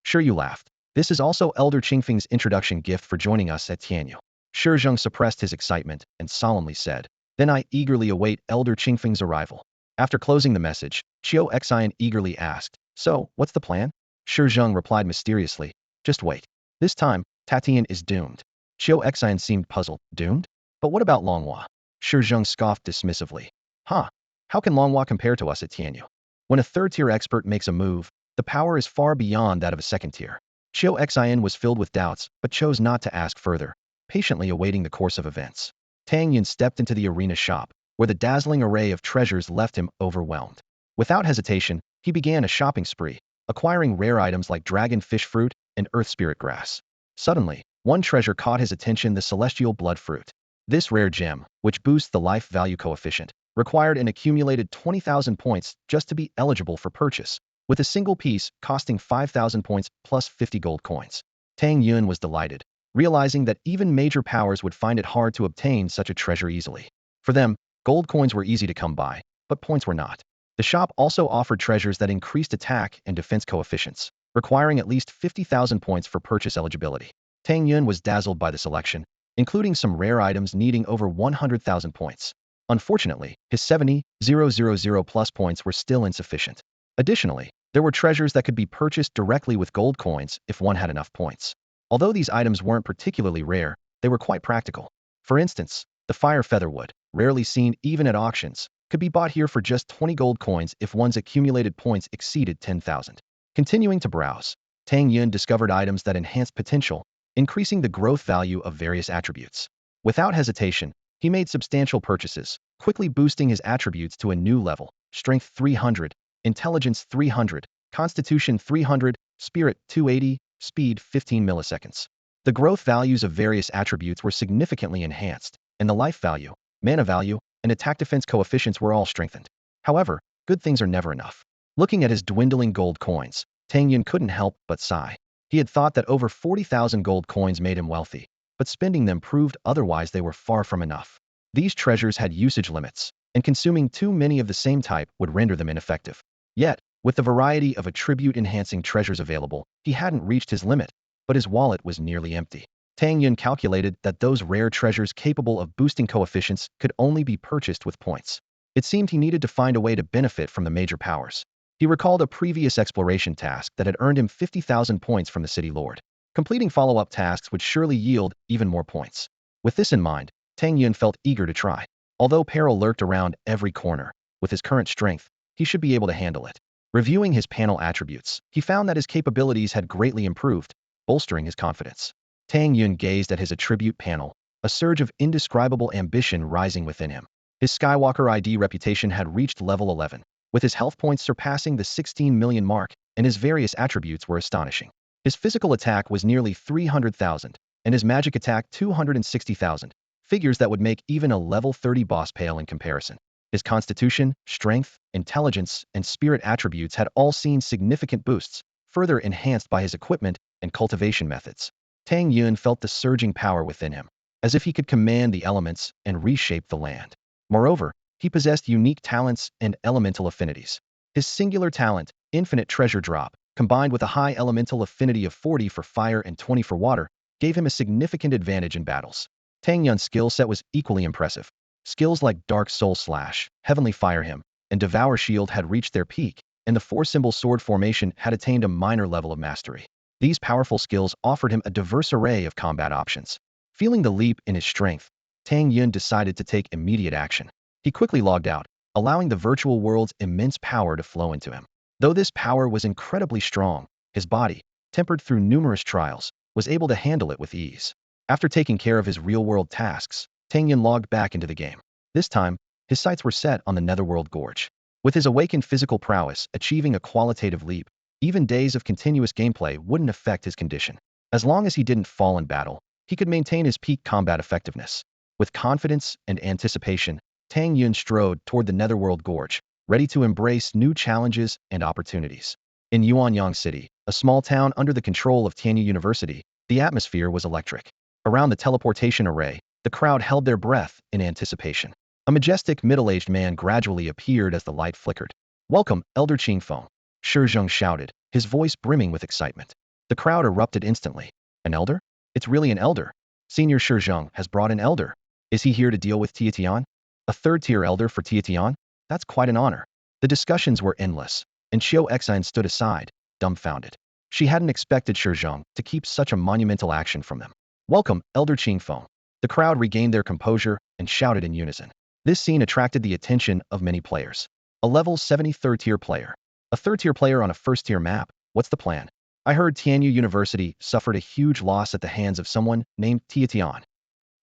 Shi Yu laughed. This is also Elder Qingfeng's introduction gift for joining us at Tianyu. Shi Zheng suppressed his excitement and solemnly said, then I eagerly await Elder Qingfeng's arrival. After closing the message, Xiao Xian eagerly asked, so, what's the plan? Shi Zheng replied mysteriously, just wait. This time, Tatian is doomed. Xiao Xian seemed puzzled. Doomed? But what about Longhua? Shi Zheng scoffed dismissively. Huh? How can Longhua compare to us at Tianyu? When a 3rd-tier expert makes a move, the power is far beyond that of a 2nd-tier. Xiao Xian was filled with doubts, but chose not to ask further, patiently awaiting the course of events. Tang Yun stepped into the arena shop, where the dazzling array of treasures left him overwhelmed. Without hesitation, he began a shopping spree, acquiring rare items like dragon fish fruit and earth spirit grass. Suddenly, one treasure caught his attention, the celestial blood fruit. This rare gem, which boosts the life value coefficient, required an accumulated 20,000 points just to be eligible for purchase, with a single piece costing 5,000 points plus 50 gold coins. Tang Yun was delighted, realizing that even major powers would find it hard to obtain such a treasure easily. For them, gold coins were easy to come by, but points were not. The shop also offered treasures that increased attack and defense coefficients, requiring at least 50,000 points for purchase eligibility. Tang Yun was dazzled by the selection, including some rare items needing over 100,000 points. Unfortunately, his 70,000 plus points were still insufficient. Additionally, there were treasures that could be purchased directly with gold coins if one had enough points. Although these items weren't particularly rare, they were quite practical. For instance, the fire featherwood, rarely seen even at auctions, could be bought here for just 20 gold coins if one's accumulated points exceeded 10,000. Continuing to browse, Tang Yun discovered items that enhanced potential, increasing the growth value of various attributes. Without hesitation, he made substantial purchases, quickly boosting his attributes to a new level: Strength 300, Intelligence 300, Constitution 300, Spirit 280, Speed 15 milliseconds. The growth values of various attributes were significantly enhanced, and the life value, mana value, and attack defense coefficients were all strengthened. However, good things are never enough. Looking at his dwindling gold coins, Tang Yun couldn't help but sigh. He had thought that over 40,000 gold coins made him wealthy, but spending them proved otherwise. They were far from enough. These treasures had usage limits, and consuming too many of the same type would render them ineffective. Yet, with the variety of attribute-enhancing treasures available, he hadn't reached his limit, but his wallet was nearly empty. Tang Yun calculated that those rare treasures capable of boosting coefficients could only be purchased with points. It seemed he needed to find a way to benefit from the major powers. He recalled a previous exploration task that had earned him 50,000 points from the city lord. Completing follow-up tasks would surely yield even more points. With this in mind, Tang Yun felt eager to try. Although peril lurked around every corner, with his current strength, he should be able to handle it. Reviewing his panel attributes, he found that his capabilities had greatly improved, bolstering his confidence. Tang Yun gazed at his attribute panel, a surge of indescribable ambition rising within him. His Skywalker ID reputation had reached level 11, with his health points surpassing the 16 million mark, and his various attributes were astonishing. His physical attack was nearly 300,000, and his magic attack 260,000, figures that would make even a level 30 boss pale in comparison. His constitution, strength, intelligence, and spirit attributes had all seen significant boosts, further enhanced by his equipment and cultivation methods. Tang Yun felt the surging power within him, as if he could command the elements and reshape the land. Moreover, he possessed unique talents and elemental affinities. His singular talent, Infinite Treasure Drop, combined with a high elemental affinity of 40 for fire and 20 for water, gave him a significant advantage in battles. Tang Yun's skill set was equally impressive. Skills like Dark Soul Slash, Heavenly Fire Him, and Devour Shield had reached their peak, and the four-symbol sword formation had attained a minor level of mastery. These powerful skills offered him a diverse array of combat options. Feeling the leap in his strength, Tang Yun decided to take immediate action. He quickly logged out, allowing the virtual world's immense power to flow into him. Though this power was incredibly strong, his body, tempered through numerous trials, was able to handle it with ease. After taking care of his real-world tasks, Tang Yun logged back into the game. This time, his sights were set on the Netherworld Gorge. With his awakened physical prowess achieving a qualitative leap, even days of continuous gameplay wouldn't affect his condition. As long as he didn't fall in battle, he could maintain his peak combat effectiveness. With confidence and anticipation, Tang Yun strode toward the Netherworld Gorge, ready to embrace new challenges and opportunities. In Yuanyang City, a small town under the control of Tianyu University, the atmosphere was electric. Around the teleportation array, the crowd held their breath in anticipation. A majestic middle-aged man gradually appeared as the light flickered. "Welcome, Elder Qingfeng," Shi Zheng shouted, his voice brimming with excitement. The crowd erupted instantly. "An elder? It's really an elder. Senior Shi Zheng has brought an elder. Is he here to deal with Tietian? A third-tier elder for Tietian? That's quite an honor." The discussions were endless, and Xiao Exine stood aside, dumbfounded. She hadn't expected Shi Zheng to keep such a monumental action from them. "Welcome, Elder Qingfeng." The crowd regained their composure and shouted in unison. This scene attracted the attention of many players. A level 70 third-tier player. A third-tier player on a first-tier map. What's the plan? I heard Tianyu University suffered a huge loss at the hands of someone named Tietian.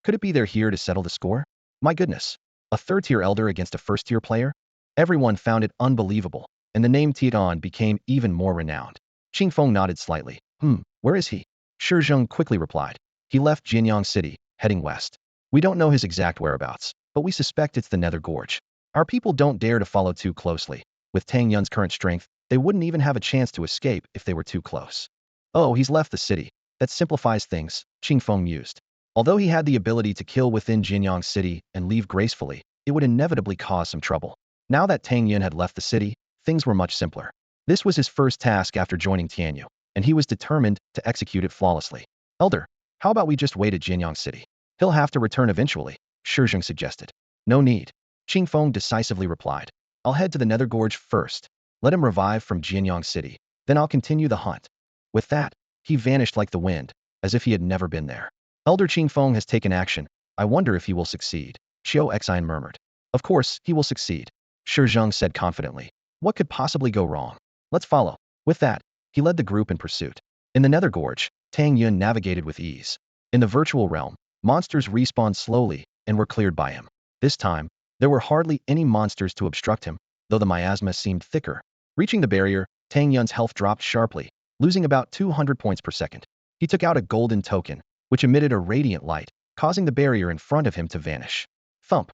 Could it be they're here to settle the score? My goodness. A third-tier elder against a first-tier player? Everyone found it unbelievable, and the name Tietian became even more renowned. Qingfeng nodded slightly. Where is he? Shi Zheng quickly replied. He left Jinyang City, heading west. We don't know his exact whereabouts, but we suspect it's the Nether Gorge. Our people don't dare to follow too closely. With Tang Yun's current strength, they wouldn't even have a chance to escape if they were too close. Oh, he's left the city. That simplifies things, Qingfeng mused. Although he had the ability to kill within Jinyang City and leave gracefully, it would inevitably cause some trouble. Now that Tang Yun had left the city, things were much simpler. This was his first task after joining Tianyu, and he was determined to execute it flawlessly. Elder, how about we just wait at Jinyang City? He'll have to return eventually, Shi Zheng suggested. No need. Qingfeng decisively replied. I'll head to the Nether Gorge first. Let him revive from Jinyang City. Then I'll continue the hunt. With that, he vanished like the wind, as if he had never been there. Elder Qingfeng has taken action. I wonder if he will succeed, Xiao Exine murmured. Of course, he will succeed, Shi Zheng said confidently. What could possibly go wrong? Let's follow. With that, he led the group in pursuit. In the Nether Gorge, Tang Yun navigated with ease. In the virtual realm, monsters respawned slowly and were cleared by him. This time, there were hardly any monsters to obstruct him, though the miasma seemed thicker. Reaching the barrier, Tang Yun's health dropped sharply, losing about 200 points per second. He took out a golden token, which emitted a radiant light, causing the barrier in front of him to vanish. Thump!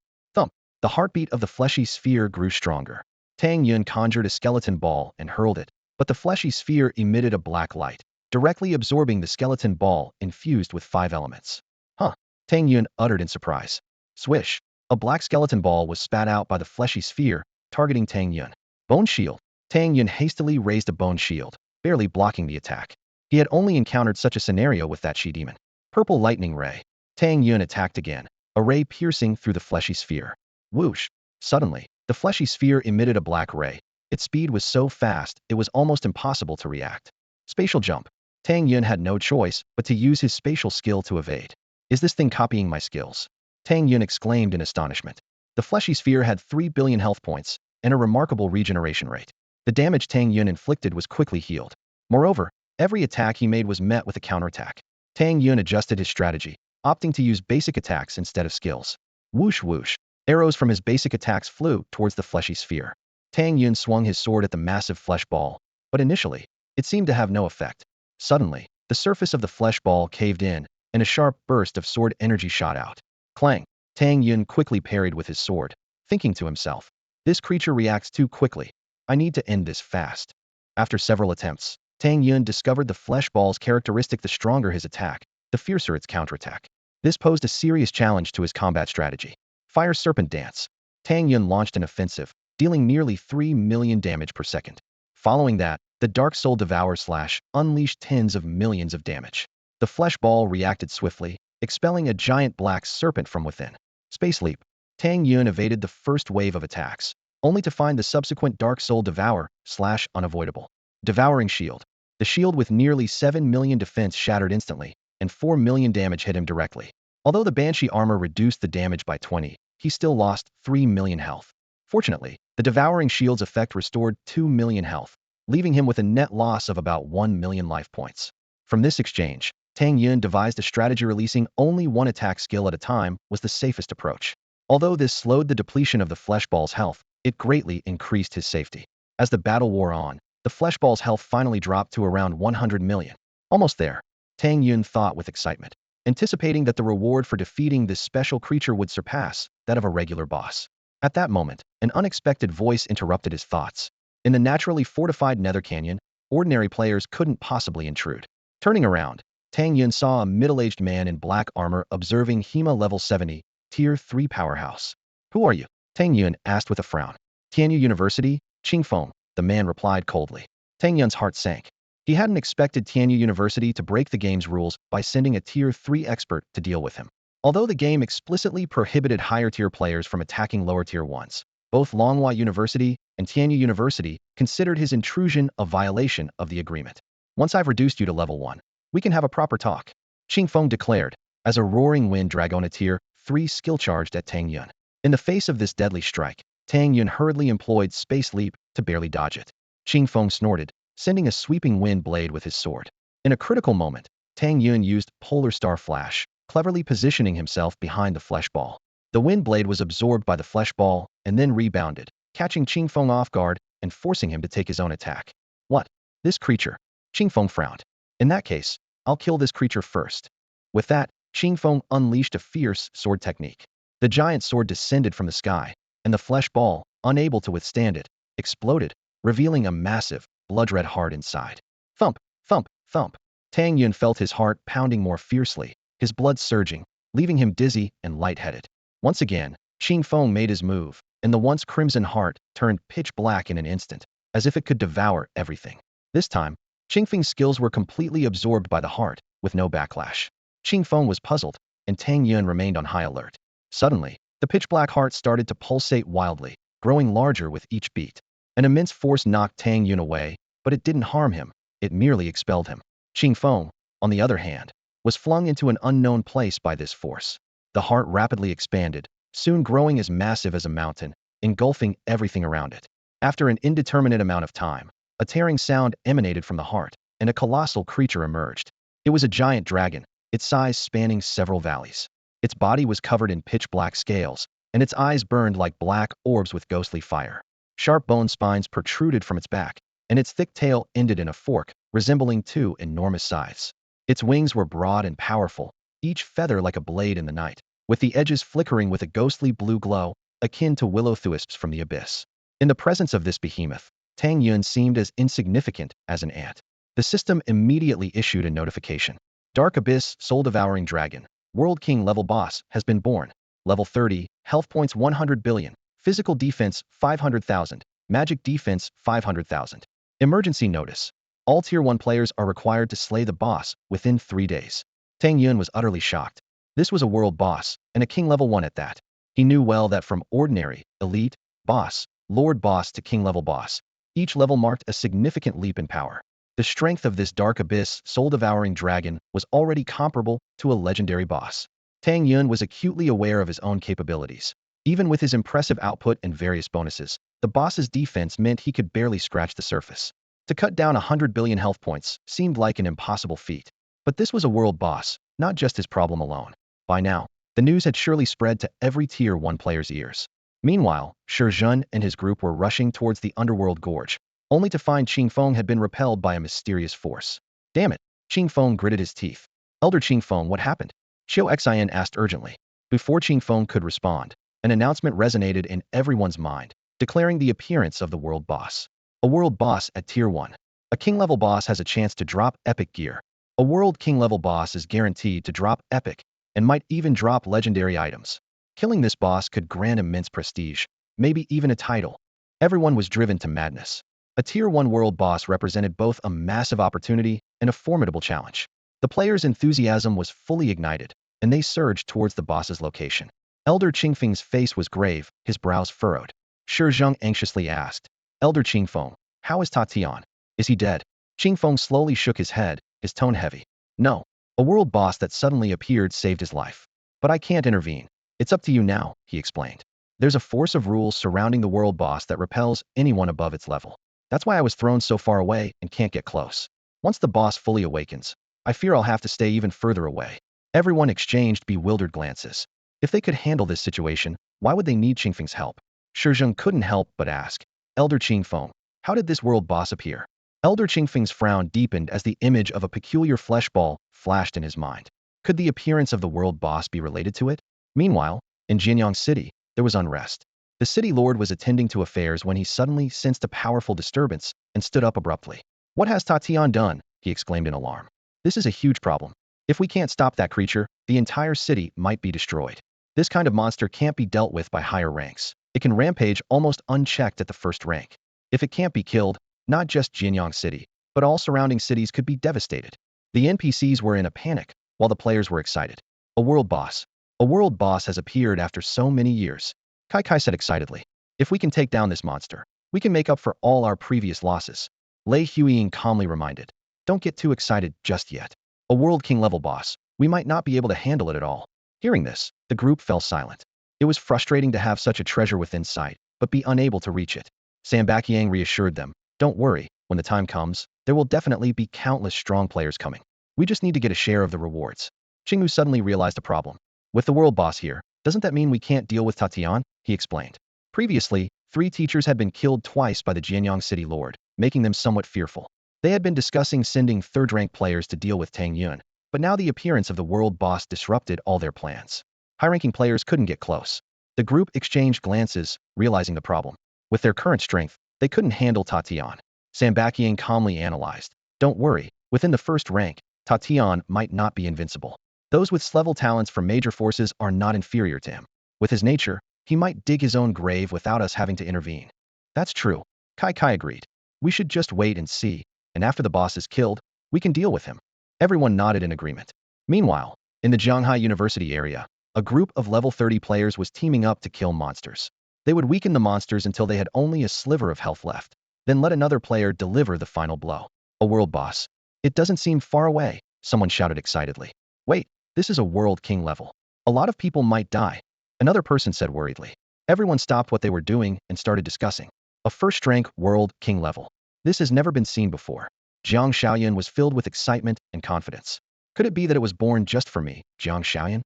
The heartbeat of the fleshy sphere grew stronger. Tang Yun conjured a skeleton ball and hurled it, but the fleshy sphere emitted a black light, directly absorbing the skeleton ball infused with 5 elements. Huh, Tang Yun uttered in surprise. Swish, a black skeleton ball was spat out by the fleshy sphere, targeting Tang Yun. Bone shield. Tang Yun hastily raised a bone shield, barely blocking the attack. He had only encountered such a scenario with that she-demon. Purple lightning ray. Tang Yun attacked again, a ray piercing through the fleshy sphere. Whoosh! Suddenly, the fleshy sphere emitted a black ray. Its speed was so fast, it was almost impossible to react. Spatial jump. Tang Yun had no choice but to use his spatial skill to evade. Is this thing copying my skills? Tang Yun exclaimed in astonishment. The fleshy sphere had 3 billion health points and a remarkable regeneration rate. The damage Tang Yun inflicted was quickly healed. Moreover, every attack he made was met with a counterattack. Tang Yun adjusted his strategy, opting to use basic attacks instead of skills. Whoosh whoosh. Arrows from his basic attacks flew towards the fleshy sphere. Tang Yun swung his sword at the massive flesh ball, but initially, it seemed to have no effect. Suddenly, the surface of the flesh ball caved in, and a sharp burst of sword energy shot out. Clang! Tang Yun quickly parried with his sword, thinking to himself, this creature reacts too quickly. I need to end this fast. After several attempts, Tang Yun discovered the flesh ball's characteristic: the stronger his attack, the fiercer its counterattack. This posed a serious challenge to his combat strategy. Fire Serpent Dance. Tang Yun launched an offensive, dealing nearly 3 million damage per second. Following that, the Dark Soul Devour Slash unleashed tens of millions of damage. The flesh ball reacted swiftly, expelling a giant black serpent from within. Space Leap. Tang Yun evaded the first wave of attacks, only to find the subsequent Dark Soul Devour Slash unavoidable. Devouring Shield. The shield with nearly 7 million defense shattered instantly, and 4 million damage hit him directly. Although the Banshee armor reduced the damage by 20, he still lost 3 million health. Fortunately, the Devouring Shield's effect restored 2 million health, leaving him with a net loss of about 1 million life points. From this exchange, Tang Yun devised a strategy: releasing only one attack skill at a time was the safest approach. Although this slowed the depletion of the flesh ball's health, it greatly increased his safety. As the battle wore on, the flesh ball's health finally dropped to around 100 million. Almost there, Tang Yun thought with excitement, anticipating that the reward for defeating this special creature would surpass that of a regular boss. At that moment, an unexpected voice interrupted his thoughts. In the naturally fortified Nether Canyon, ordinary players couldn't possibly intrude. Turning around, Tang Yun saw a middle-aged man in black armor observing HEMA level 70, Tier 3 powerhouse. Who are you? Tang Yun asked with a frown. Tianyu University, Qingfeng, the man replied coldly. Tang Yun's heart sank. He hadn't expected Tianyu University to break the game's rules by sending a Tier 3 expert to deal with him. Although the game explicitly prohibited higher-tier players from attacking lower-tier ones, both Longhua University and Tianyu University considered his intrusion a violation of the agreement. Once I've reduced you to level 1, we can have a proper talk, Qingfeng declared, as a roaring wind Dragona Tier 3 skill charged at Tang Yun. In the face of this deadly strike, Tang Yun hurriedly employed Space Leap to barely dodge it. Qingfeng snorted, sending a sweeping wind blade with his sword. In a critical moment, Tang Yun used Polar Star Flash, cleverly positioning himself behind the flesh ball. The wind blade was absorbed by the flesh ball and then rebounded, catching Qingfeng off guard and forcing him to take his own attack. What? This creature? Qingfeng frowned. In that case, I'll kill this creature first. With that, Qingfeng unleashed a fierce sword technique. The giant sword descended from the sky, and the flesh ball, unable to withstand it, exploded, revealing a massive, blood-red heart inside. Thump, thump, thump. Tang Yun felt his heart pounding more fiercely, his blood surging, leaving him dizzy and lightheaded. Once again, Qingfeng made his move, and the once crimson heart turned pitch black in an instant, as if it could devour everything. This time, Qingfeng's skills were completely absorbed by the heart, with no backlash. Qingfeng was puzzled, and Tang Yun remained on high alert. Suddenly, the pitch-black heart started to pulsate wildly, growing larger with each beat. An immense force knocked Tang Yun away, but it didn't harm him, it merely expelled him. Qingfeng, on the other hand, was flung into an unknown place by this force. The heart rapidly expanded, soon growing as massive as a mountain, engulfing everything around it. After an indeterminate amount of time, a tearing sound emanated from the heart, and a colossal creature emerged. It was a giant dragon, its size spanning several valleys. Its body was covered in pitch-black scales, and its eyes burned like black orbs with ghostly fire. Sharp bone spines protruded from its back, and its thick tail ended in a fork, resembling 2 enormous scythes. Its wings were broad and powerful, each feather like a blade in the night. With the edges flickering with a ghostly blue glow, akin to willow-wisps from the abyss. In the presence of this behemoth, Tang Yun seemed as insignificant as an ant. The system immediately issued a notification. Dark Abyss, Soul-Devouring Dragon, World King level boss, has been born. Level 30, health points 100 billion, physical defense 500,000, magic defense 500,000. Emergency notice. All Tier 1 players are required to slay the boss within 3 days. Tang Yun was utterly shocked. This was a world boss, and a king level 1 at that. He knew well that from ordinary, elite, boss, lord boss to king level boss, each level marked a significant leap in power. The strength of this Dark Abyss, Soul-Devouring Dragon was already comparable to a legendary boss. Tang Yun was acutely aware of his own capabilities. Even with his impressive output and various bonuses, the boss's defense meant he could barely scratch the surface. To cut down 100 billion health points seemed like an impossible feat. But this was a world boss, not just his problem alone. By now, the news had surely spread to every Tier 1 player's ears. Meanwhile, Shi Zhen and his group were rushing towards the underworld gorge, only to find Qingfeng had been repelled by a mysterious force. Damn it, Qingfeng gritted his teeth. Elder Qingfeng, what happened? Xiao Xian asked urgently. Before Qingfeng could respond, an announcement resonated in everyone's mind, declaring the appearance of the world boss. A world boss at Tier 1. A king-level boss has a chance to drop epic gear. A world king-level boss is guaranteed to drop epic, and might even drop legendary items. Killing this boss could grant immense prestige, maybe even a title. Everyone was driven to madness. A Tier 1 world boss represented both a massive opportunity and a formidable challenge. The players' enthusiasm was fully ignited, and they surged towards the boss's location. Elder Qingfeng's face was grave, his brows furrowed. Shi Zheng anxiously asked, Elder Qingfeng, how is Tatian? Is he dead? Qingfeng slowly shook his head, his tone heavy. No. A world boss that suddenly appeared saved his life. But I can't intervene. It's up to you now, he explained. There's a force of rules surrounding the world boss that repels anyone above its level. That's why I was thrown so far away and can't get close. Once the boss fully awakens, I fear I'll have to stay even further away. Everyone exchanged bewildered glances. If they could handle this situation, why would they need Qingfeng's help? Shi Zheng couldn't help but ask, Elder Qingfeng, how did this world boss appear? Elder Qingfeng's frown deepened as the image of a peculiar flesh ball flashed in his mind. Could the appearance of the world boss be related to it? Meanwhile, in Jianyang City, there was unrest. The city lord was attending to affairs when he suddenly sensed a powerful disturbance and stood up abruptly. What has Tatian done? He exclaimed in alarm. This is a huge problem. If we can't stop that creature, the entire city might be destroyed. This kind of monster can't be dealt with by higher ranks. It can rampage almost unchecked at the first rank. If it can't be killed, not just Jianyang City, but all surrounding cities could be devastated. The NPCs were in a panic, while the players were excited. A world boss. A world boss has appeared after so many years. Kai said excitedly. If we can take down this monster, we can make up for all our previous losses. Lei Huiying calmly reminded. Don't get too excited just yet. A world king level boss. We might not be able to handle it at all. Hearing this, the group fell silent. It was frustrating to have such a treasure within sight, but be unable to reach it. Sambakyang reassured them. Don't worry, when the time comes, there will definitely be countless strong players coming. We just need to get a share of the rewards. Qingyu suddenly realized a problem. With the world boss here, doesn't that mean we can't deal with Tatian? He explained. Previously, 3 teachers had been killed twice by the Jianyang City Lord, making them somewhat fearful. They had been discussing sending third-rank players to deal with Tang Yun, but now the appearance of the world boss disrupted all their plans. High-ranking players couldn't get close. The group exchanged glances, realizing the problem. With their current strength, they couldn't handle Tatian. Sambakyang calmly analyzed. Don't worry, within the first rank, Tatian might not be invincible. Those with level talents for major forces are not inferior to him. With his nature, he might dig his own grave without us having to intervene. That's true. Kai agreed. We should just wait and see, and after the boss is killed, we can deal with him. Everyone nodded in agreement. Meanwhile, in the Zhanghai University area, a group of level 30 players was teaming up to kill monsters. They would weaken the monsters until they had only a sliver of health left, then let another player deliver the final blow. A world boss. It doesn't seem far away, someone shouted excitedly. Wait, this is a world king level. A lot of people might die. Another person said worriedly. Everyone stopped what they were doing and started discussing. A first-rank world king level. This has never been seen before. Jiang Xiaoyan was filled with excitement and confidence. Could it be that it was born just for me, Jiang Xiaoyan?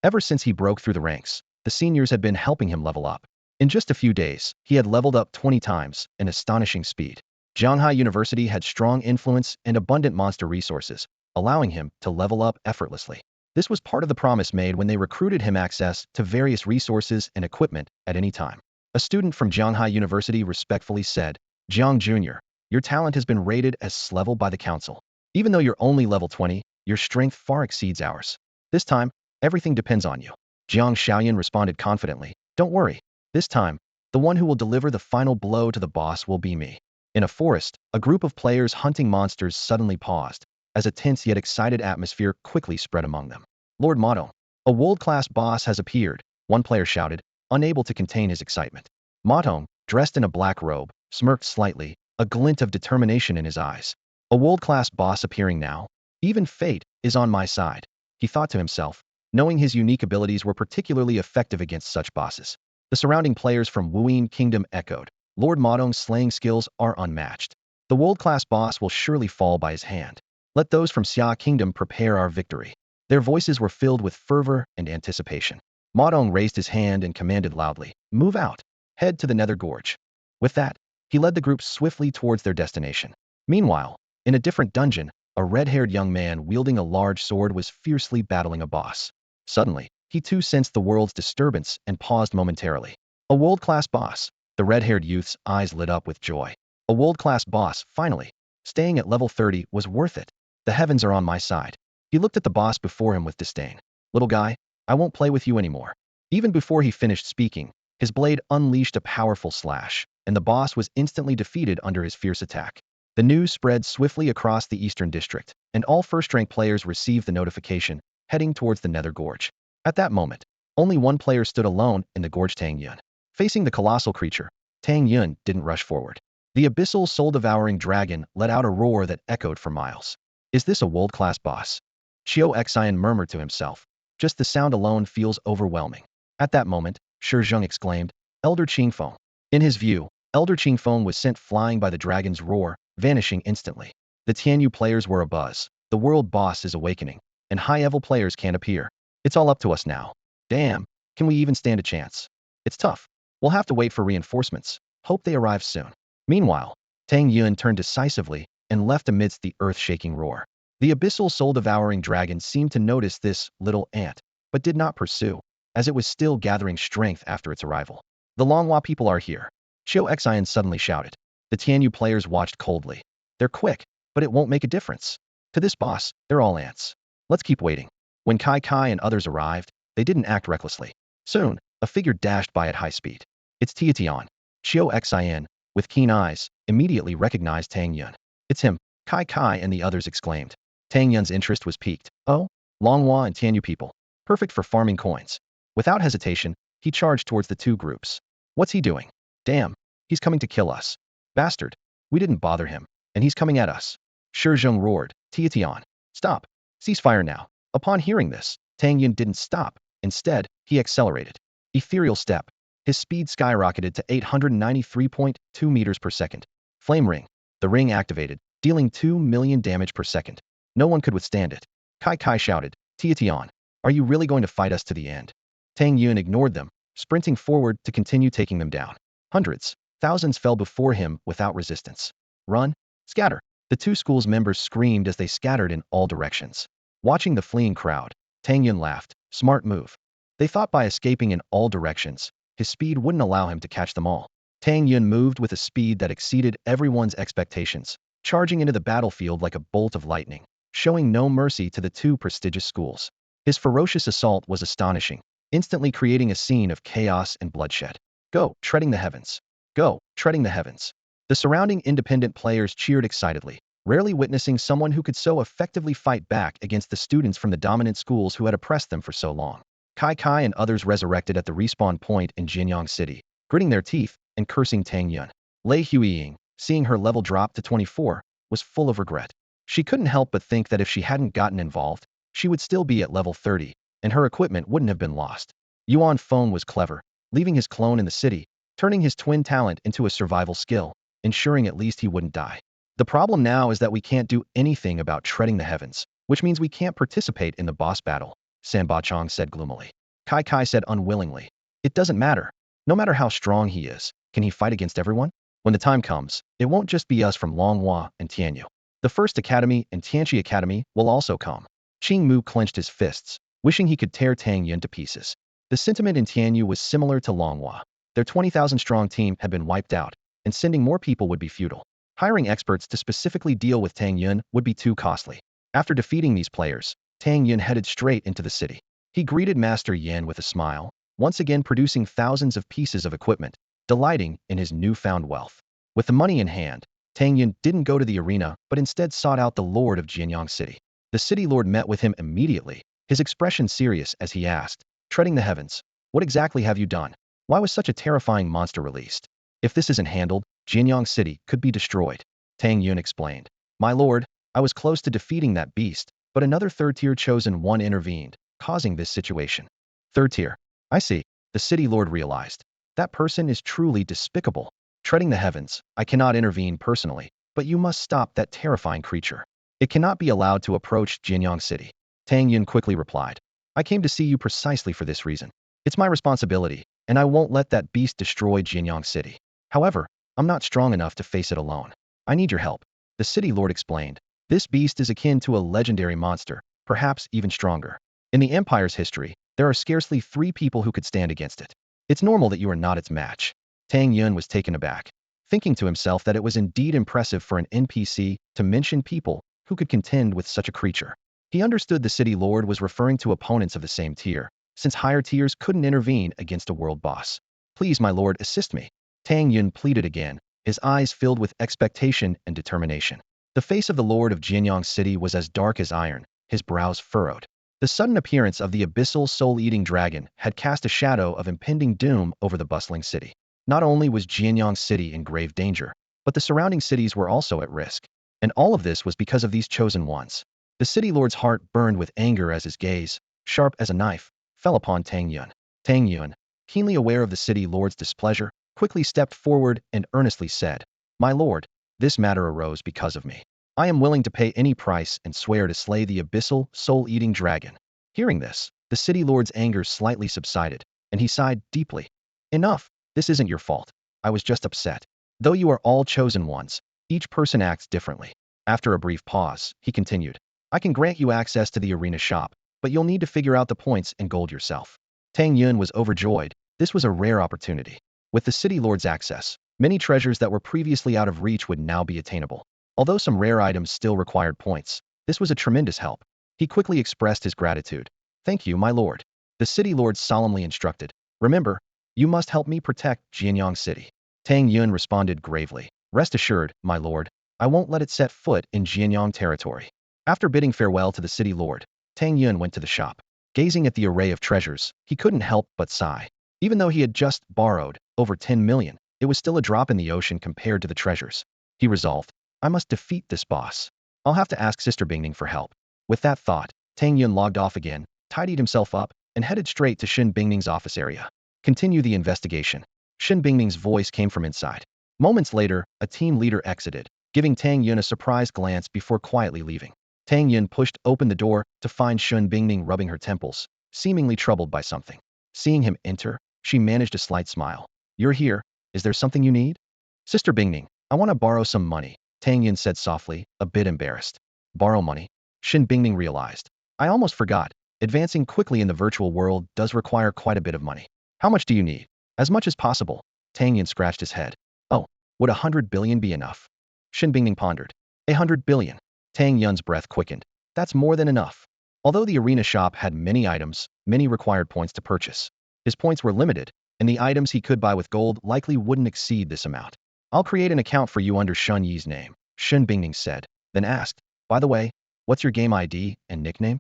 Ever since he broke through the ranks, the seniors had been helping him level up. In just a few days, he had leveled up 20 times, an astonishing speed. Zhanghai University had strong influence and abundant monster resources, allowing him to level up effortlessly. This was part of the promise made when they recruited him access to various resources and equipment at any time. A student from Jianghai University respectfully said, Jiang Jr., your talent has been rated as S-level by the council. Even though you're only level 20, your strength far exceeds ours. This time, everything depends on you. Jiang Xiaoyan responded confidently, don't worry. This time, the one who will deliver the final blow to the boss will be me. In a forest, a group of players hunting monsters suddenly paused, as a tense yet excited atmosphere quickly spread among them. Lord Motto, a world-class boss has appeared, one player shouted, unable to contain his excitement. Motto, dressed in a black robe, smirked slightly, a glint of determination in his eyes. A world-class boss appearing now? Even fate is on my side, he thought to himself, knowing his unique abilities were particularly effective against such bosses. The surrounding players from Wuyin Kingdom echoed, Lord Modong's slaying skills are unmatched. The world-class boss will surely fall by his hand. Let those from Xia Kingdom prepare our victory. Their voices were filled with fervor and anticipation. Modong raised his hand and commanded loudly, move out. Head to the Nether Gorge. With that, he led the group swiftly towards their destination. Meanwhile, in a different dungeon, a red-haired young man wielding a large sword was fiercely battling a boss. Suddenly, he too sensed the world's disturbance and paused momentarily. A world-class boss. The red-haired youth's eyes lit up with joy. A world-class boss, finally. Staying at level 30 was worth it. The heavens are on my side. He looked at the boss before him with disdain. Little guy, I won't play with you anymore. Even before he finished speaking, his blade unleashed a powerful slash, and the boss was instantly defeated under his fierce attack. The news spread swiftly across the Eastern District, and all first-rank players received the notification, heading towards the Nether Gorge. At that moment, only one player stood alone in the gorge, Tang Yun. Facing the colossal creature, Tang Yun didn't rush forward. The abyssal soul-devouring dragon let out a roar that echoed for miles. Is this a world-class boss? Qiu Xian murmured to himself. Just the sound alone feels overwhelming. At that moment, Shi Zheng exclaimed, Elder Qingfeng. In his view, Elder Qingfeng was sent flying by the dragon's roar, vanishing instantly. The Tianyu players were abuzz. The world boss is awakening, and high-level players can't appear. It's all up to us now. Damn, can we even stand a chance? It's tough. We'll have to wait for reinforcements. Hope they arrive soon. Meanwhile, Tang Yun turned decisively and left amidst the earth-shaking roar. The abyssal soul-devouring dragon seemed to notice this little ant, but did not pursue, as it was still gathering strength after its arrival. The Longhua people are here. Qiu Xian suddenly shouted. The Tianyu players watched coldly. They're quick, but it won't make a difference. To this boss, they're all ants. Let's keep waiting. When Kai Kai and others arrived, they didn't act recklessly. Soon, a figure dashed by at high speed. It's Tian. Qiu Xian, with keen eyes, immediately recognized Tang Yun. It's him, Kai Kai and the others exclaimed. Tang Yun's interest was piqued. Oh, Longhua and Tianyu people. Perfect for farming coins. Without hesitation, he charged towards the two groups. What's he doing? Damn, he's coming to kill us. Bastard. We didn't bother him, and he's coming at us. Shi Zheng roared. Tian, stop. Cease fire now. Upon hearing this, Tang Yun didn't stop. Instead, he accelerated. Ethereal step. His speed skyrocketed to 893.2 meters per second. Flame ring. The ring activated, dealing 2 million damage per second. No one could withstand it. Kai Kai shouted, Tian, are you really going to fight us to the end? Tang Yun ignored them, sprinting forward to continue taking them down. Hundreds, thousands fell before him without resistance. Run, scatter. The two school's members screamed as they scattered in all directions. Watching the fleeing crowd, Tang Yun laughed. Smart move. They thought by escaping in all directions, his speed wouldn't allow him to catch them all. Tang Yun moved with a speed that exceeded everyone's expectations, charging into the battlefield like a bolt of lightning, showing no mercy to the two prestigious schools. His ferocious assault was astonishing, instantly creating a scene of chaos and bloodshed. Go, treading the heavens. Go, treading the heavens. The surrounding independent players cheered excitedly, rarely witnessing someone who could so effectively fight back against the students from the dominant schools who had oppressed them for so long. Kai Kai and others resurrected at the respawn point in Jinyang City, gritting their teeth and cursing Tang Yun. Lei Huiying, seeing her level drop to 24, was full of regret. She couldn't help but think that if she hadn't gotten involved, she would still be at level 30, and her equipment wouldn't have been lost. Yuan Feng was clever, leaving his clone in the city, turning his twin talent into a survival skill, ensuring at least he wouldn't die. The problem now is that we can't do anything about treading the heavens, which means we can't participate in the boss battle, Sanba Chong said gloomily. Kai Kai said unwillingly, it doesn't matter. No matter how strong he is, can he fight against everyone? When the time comes, it won't just be us from Longhua and Tianyu. The First Academy and Tianchi Academy will also come. Qing Mu clenched his fists, wishing he could tear Tang Yun to pieces. The sentiment in Tianyu was similar to Longhua. Their 20,000-strong team had been wiped out, and sending more people would be futile. Hiring experts to specifically deal with Tang Yun would be too costly. After defeating these players, Tang Yun headed straight into the city. He greeted Master Yan with a smile, once again producing thousands of pieces of equipment, delighting in his newfound wealth. With the money in hand, Tang Yun didn't go to the arena but instead sought out the lord of Jianyang City. The city lord met with him immediately, his expression serious as he asked, treading the heavens, "What exactly have you done? Why was such a terrifying monster released? If this isn't handled, Jianyang City could be destroyed." Tang Yun explained, "My lord, I was close to defeating that beast, but another third-tier chosen one intervened, causing this situation." Third tier. I see. The city lord realized. That person is truly despicable. Treading the heavens, I cannot intervene personally, but you must stop that terrifying creature. It cannot be allowed to approach Jianyang City. Tang Yun quickly replied, "I came to see you precisely for this reason. It's my responsibility, and I won't let that beast destroy Jianyang City. However, I'm not strong enough to face it alone. I need your help." The city lord explained, "This beast is akin to a legendary monster, perhaps even stronger. In the Empire's history, there are scarcely 3 people who could stand against it. It's normal that you are not its match." Tang Yun was taken aback, thinking to himself that it was indeed impressive for an NPC to mention people who could contend with such a creature. He understood the city lord was referring to opponents of the same tier, since higher tiers couldn't intervene against a world boss. "Please, my lord, assist me." Tang Yun pleaded again, his eyes filled with expectation and determination. The face of the lord of Jianyang City was as dark as iron, his brows furrowed. The sudden appearance of the abyssal soul-eating dragon had cast a shadow of impending doom over the bustling city. Not only was Jianyang City in grave danger, but the surrounding cities were also at risk. And all of this was because of these chosen ones. The city lord's heart burned with anger as his gaze, sharp as a knife, fell upon Tang Yun. Tang Yun, keenly aware of the city lord's displeasure, quickly stepped forward and earnestly said, "My lord, this matter arose because of me. I am willing to pay any price and swear to slay the abyssal, soul-eating dragon." Hearing this, the city lord's anger slightly subsided, and he sighed deeply. "Enough, this isn't your fault. I was just upset. Though you are all chosen ones, each person acts differently." After a brief pause, he continued, "I can grant you access to the arena shop, but you'll need to figure out the points and gold yourself." Tang Yun was overjoyed. This was a rare opportunity. With the city lord's access, many treasures that were previously out of reach would now be attainable. Although some rare items still required points, this was a tremendous help. He quickly expressed his gratitude. "Thank you, my lord." The city lord solemnly instructed, "Remember, you must help me protect Jianyang City." Tang Yun responded gravely, "Rest assured, my lord, I won't let it set foot in Jianyang territory." After bidding farewell to the city lord, Tang Yun went to the shop. Gazing at the array of treasures, he couldn't help but sigh. Even though he had just borrowed over 10 million, it was still a drop in the ocean compared to the treasures. He resolved, "I must defeat this boss. I'll have to ask Sister Bingning for help." With that thought, Tang Yun logged off again, tidied himself up, and headed straight to Shin Bingning's office area. "Continue the investigation." Shin Bingning's voice came from inside. Moments later, a team leader exited, giving Tang Yun a surprised glance before quietly leaving. Tang Yun pushed open the door to find Shin Bingning rubbing her temples, seemingly troubled by something. Seeing him enter, she managed a slight smile. "You're here. Is there something you need?" "Sister Bingning, I want to borrow some money," Tang Yun said softly, a bit embarrassed. "Borrow money?" Shin Bingning realized. "I almost forgot. Advancing quickly in the virtual world does require quite a bit of money. How much do you need?" "As much as possible." Tang Yun scratched his head. "Oh, would 100 billion be enough?" Shin Bingning pondered. 100 billion. Tang Yun's breath quickened. That's more than enough. Although the arena shop had many items, many required points to purchase. His points were limited, and the items he could buy with gold likely wouldn't exceed this amount. "I'll create an account for you under Shun Yi's name," Shin Bingning said, then asked, "By the way, what's your game ID and nickname?"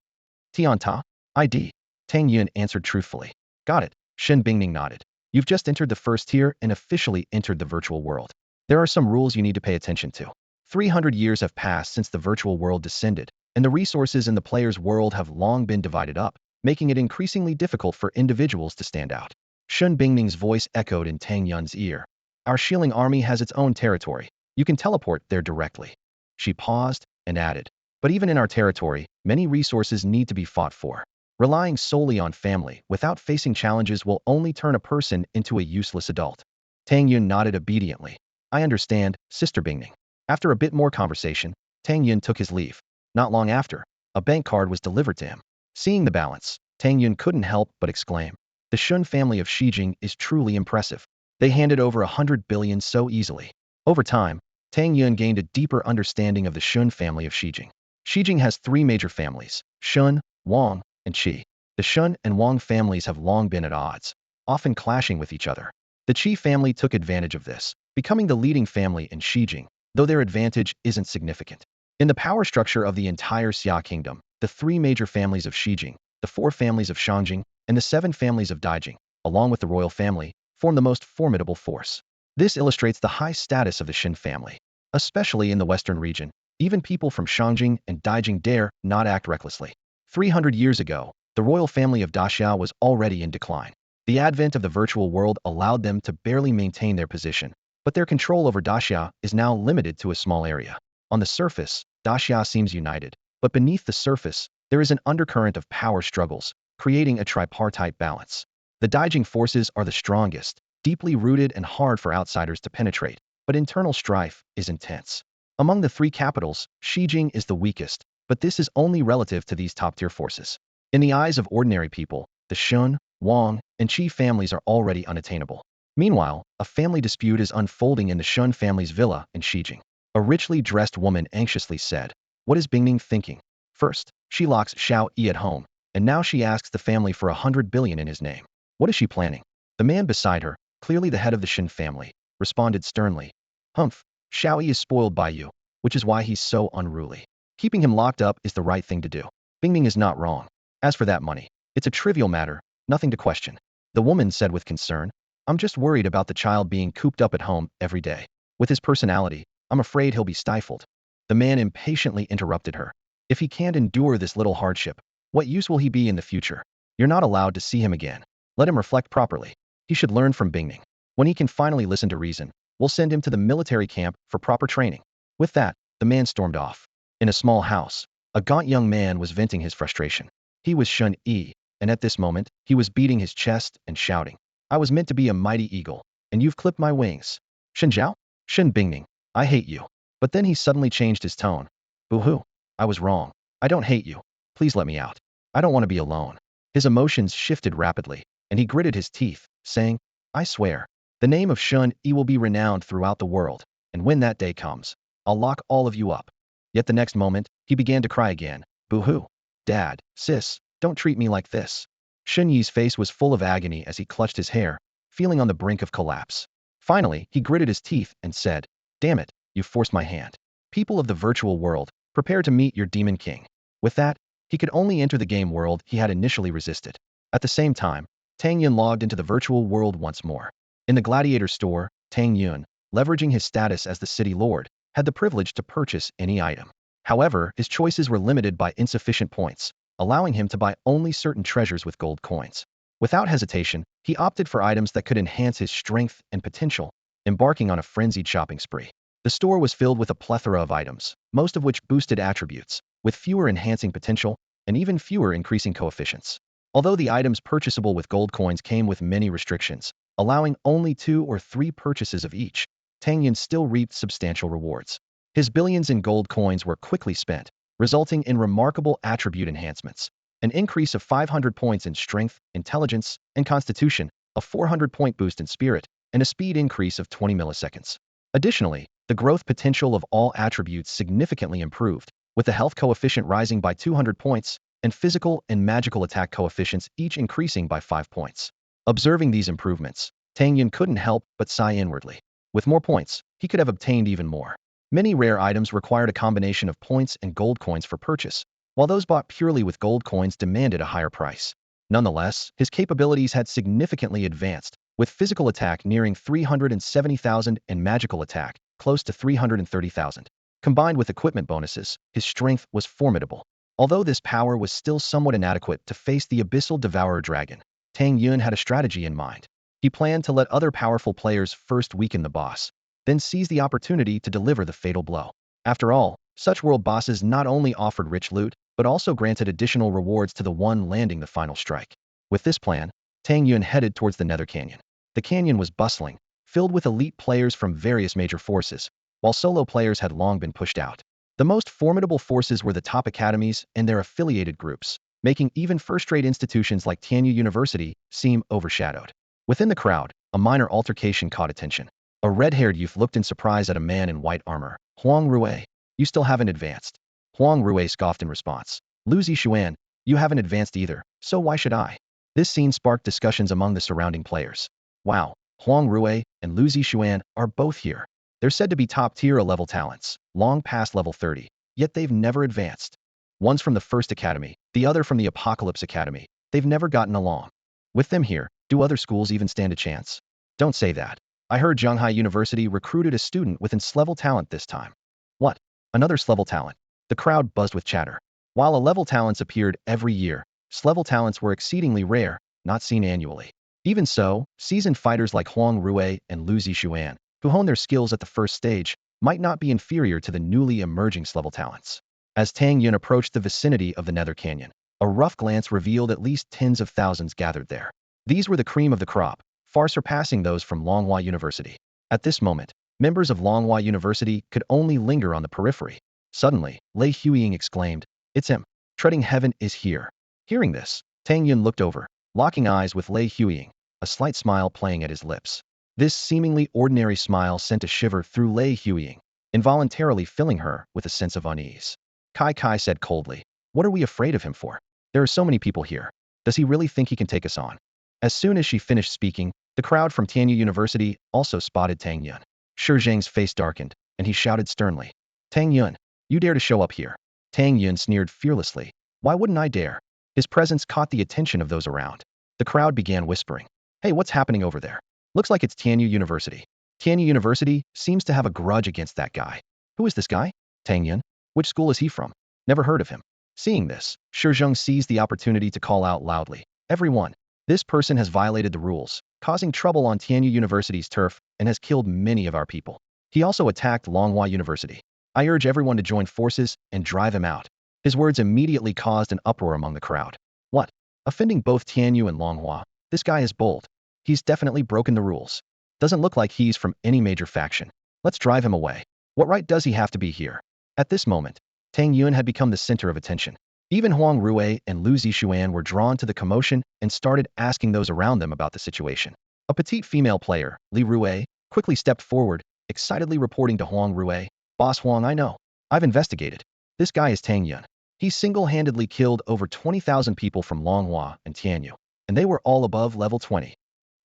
"Tianta. ID." Tang Yun answered truthfully. "Got it." Shin Bingning nodded. "You've just entered the first tier and officially entered the virtual world. There are some rules you need to pay attention to. 300 years have passed since the virtual world descended, and the resources in the player's world have long been divided up, making it increasingly difficult for individuals to stand out." Shun Bingning's voice echoed in Tang Yun's ear. "Our Shilling army has its own territory. You can teleport there directly." She paused and added, "But even in our territory, many resources need to be fought for. Relying solely on family without facing challenges will only turn a person into a useless adult." Tang Yun nodded obediently. "I understand, Sister Bingning." After a bit more conversation, Tang Yun took his leave. Not long after, a bank card was delivered to him. Seeing the balance, Tang Yun couldn't help but exclaim, "The Shun family of Xijing is truly impressive. They handed over 100 billion so easily." Over time, Tang Yun gained a deeper understanding of the Shun family of Xijing. Xijing has three major families: Shun, Wang, and Qi. The Shun and Wang families have long been at odds, often clashing with each other. The Qi family took advantage of this, becoming the leading family in Xijing, though their advantage isn't significant. In the power structure of the entire Xia kingdom, the three major families of Xijing, the four families of Shangjing, and the seven families of Daijing, along with the royal family, form the most formidable force. This illustrates the high status of the Shin family. Especially in the western region, even people from Shangjing and Daijing dare not act recklessly. 300 years ago, the royal family of Daxia was already in decline. The advent of the virtual world allowed them to barely maintain their position, but their control over Daxia is now limited to a small area. On the surface, Daxia seems united, but beneath the surface, there is an undercurrent of power struggles, creating a tripartite balance. The Daijing forces are the strongest, deeply rooted and hard for outsiders to penetrate, but internal strife is intense. Among the three capitals, Xijing is the weakest, but this is only relative to these top-tier forces. In the eyes of ordinary people, the Shun, Wang, and Qi families are already unattainable. Meanwhile, a family dispute is unfolding in the Shun family's villa in Xijing. A richly dressed woman anxiously said, "What is Bingning thinking? First, she locks Xiao Yi at home, and now she asks the family for 100 billion in his name. What is she planning?" The man beside her, clearly the head of the Shin family, responded sternly, "Humph, Xiao Yi is spoiled by you, which is why he's so unruly. Keeping him locked up is the right thing to do. Bingning is not wrong. As for that money, it's a trivial matter, nothing to question." The woman said with concern, "I'm just worried about the child being cooped up at home every day. With his personality, I'm afraid he'll be stifled." The man impatiently interrupted her. "If he can't endure this little hardship, what use will he be in the future? You're not allowed to see him again. Let him reflect properly. He should learn from Bingning. When he can finally listen to reason, we'll send him to the military camp for proper training." With that, the man stormed off. In a small house, a gaunt young man was venting his frustration. He was Shun Yi, and at this moment, he was beating his chest and shouting, "I was meant to be a mighty eagle, and you've clipped my wings. Shen Zhao? Shen Bingning, I hate you." But then he suddenly changed his tone. "Boo-hoo, I was wrong. I don't hate you. Please let me out. I don't want to be alone." His emotions shifted rapidly, and he gritted his teeth, saying, "I swear, the name of Shun Yi will be renowned throughout the world, and when that day comes, I'll lock all of you up." Yet the next moment, he began to cry again. "Boo-hoo. Dad, sis, don't treat me like this." Shun Yi's face was full of agony as he clutched his hair, feeling on the brink of collapse. Finally, he gritted his teeth and said, "Damn it, you forced my hand. People of the virtual world, prepare to meet your demon king." With that, he could only enter the game world he had initially resisted. At the same time, Tang Yun logged into the virtual world once more. In the gladiator store, Tang Yun, leveraging his status as the city lord, had the privilege to purchase any item. However, his choices were limited by insufficient points, allowing him to buy only certain treasures with gold coins. Without hesitation, he opted for items that could enhance his strength and potential, embarking on a frenzied shopping spree. The store was filled with a plethora of items, most of which boosted attributes, with fewer enhancing potential, and even fewer increasing coefficients. Although the items purchasable with gold coins came with many restrictions, allowing only 2 or 3 purchases of each, Tang Yun still reaped substantial rewards. His billions in gold coins were quickly spent, resulting in remarkable attribute enhancements: an increase of 500 points in strength, intelligence, and constitution, a 400-point boost in spirit, and a speed increase of 20 milliseconds. Additionally, the growth potential of all attributes significantly improved, with the health coefficient rising by 200 points, and physical and magical attack coefficients each increasing by 5 points. Observing these improvements, Tang Yun couldn't help but sigh inwardly. With more points, he could have obtained even more. Many rare items required a combination of points and gold coins for purchase, while those bought purely with gold coins demanded a higher price. Nonetheless, his capabilities had significantly advanced, with physical attack nearing 370,000 and magical attack close to 330,000. Combined with equipment bonuses, his strength was formidable. Although this power was still somewhat inadequate to face the abyssal devourer dragon, Tang Yun had a strategy in mind. He planned to let other powerful players first weaken the boss, then seize the opportunity to deliver the fatal blow. After all, such world bosses not only offered rich loot, but also granted additional rewards to the one landing the final strike. With this plan, Tang Yun headed towards the Nether Canyon. The canyon was bustling, filled with elite players from various major forces, while solo players had long been pushed out. The most formidable forces were the top academies and their affiliated groups, making even first-rate institutions like Tang Yun University seem overshadowed. Within the crowd, a minor altercation caught attention. A red-haired youth looked in surprise at a man in white armor. Huang Rui, you still haven't advanced. Huang Rui scoffed in response. Lu Zixuan, you haven't advanced either, so why should I? This scene sparked discussions among the surrounding players. Wow, Huang Rui and Lu Zixuan are both here. They're said to be top-tier level talents, long past level 30, yet they've never advanced. One's from the First Academy, the other from the Apocalypse Academy. They've never gotten along. With them here, do other schools even stand a chance? Don't say that. I heard Zhanghai University recruited a student with S-level talent this time. What? Another S-level talent? The crowd buzzed with chatter. While A-level talents appeared every year, S-level talents were exceedingly rare, not seen annually. Even so, seasoned fighters like Huang Rui and Lu Zixuan, who hone their skills at the first stage, might not be inferior to the newly emerging S-level talents. As Tang Yun approached the vicinity of the Nether Canyon, a rough glance revealed at least tens of thousands gathered there. These were the cream of the crop, far surpassing those from Longhua University. At this moment, members of Longhua University could only linger on the periphery. Suddenly, Lei Huiying exclaimed, "It's him! Treading heaven is here." Hearing this, Tang Yun looked over, locking eyes with Lei Huiying, a slight smile playing at his lips. This seemingly ordinary smile sent a shiver through Lei Huiying, involuntarily filling her with a sense of unease. Kai Kai said coldly, "What are we afraid of him for? There are so many people here. Does he really think he can take us on?" As soon as she finished speaking, the crowd from Tang Yun University also spotted Tang Yun. Shi Zhang's face darkened, and he shouted sternly, "Tang Yun, you dare to show up here?" Tang Yun sneered fearlessly. "Why wouldn't I dare?" His presence caught the attention of those around. The crowd began whispering, "Hey, what's happening over there? Looks like it's Tang Yun University." Tang Yun University seems to have a grudge against that guy. Who is this guy? Tang Yun? Which school is he from? Never heard of him. Seeing this, Shi Zhang seized the opportunity to call out loudly, "Everyone! This person has violated the rules, causing trouble on Tang Yun University's turf and has killed many of our people. He also attacked Longhua University. I urge everyone to join forces and drive him out." His words immediately caused an uproar among the crowd. What? Offending both Tianyu and Longhua? This guy is bold. He's definitely broken the rules. Doesn't look like he's from any major faction. Let's drive him away. What right does he have to be here? At this moment, Tang Yun had become the center of attention. Even Huang Rui and Lu Zixuan were drawn to the commotion and started asking those around them about the situation. A petite female player, Li Rui, quickly stepped forward, excitedly reporting to Huang Rui, "Boss Huang, I know. I've investigated. This guy is Tang Yun. He single-handedly killed over 20,000 people from Longhua and Tianyu, and they were all above level 20.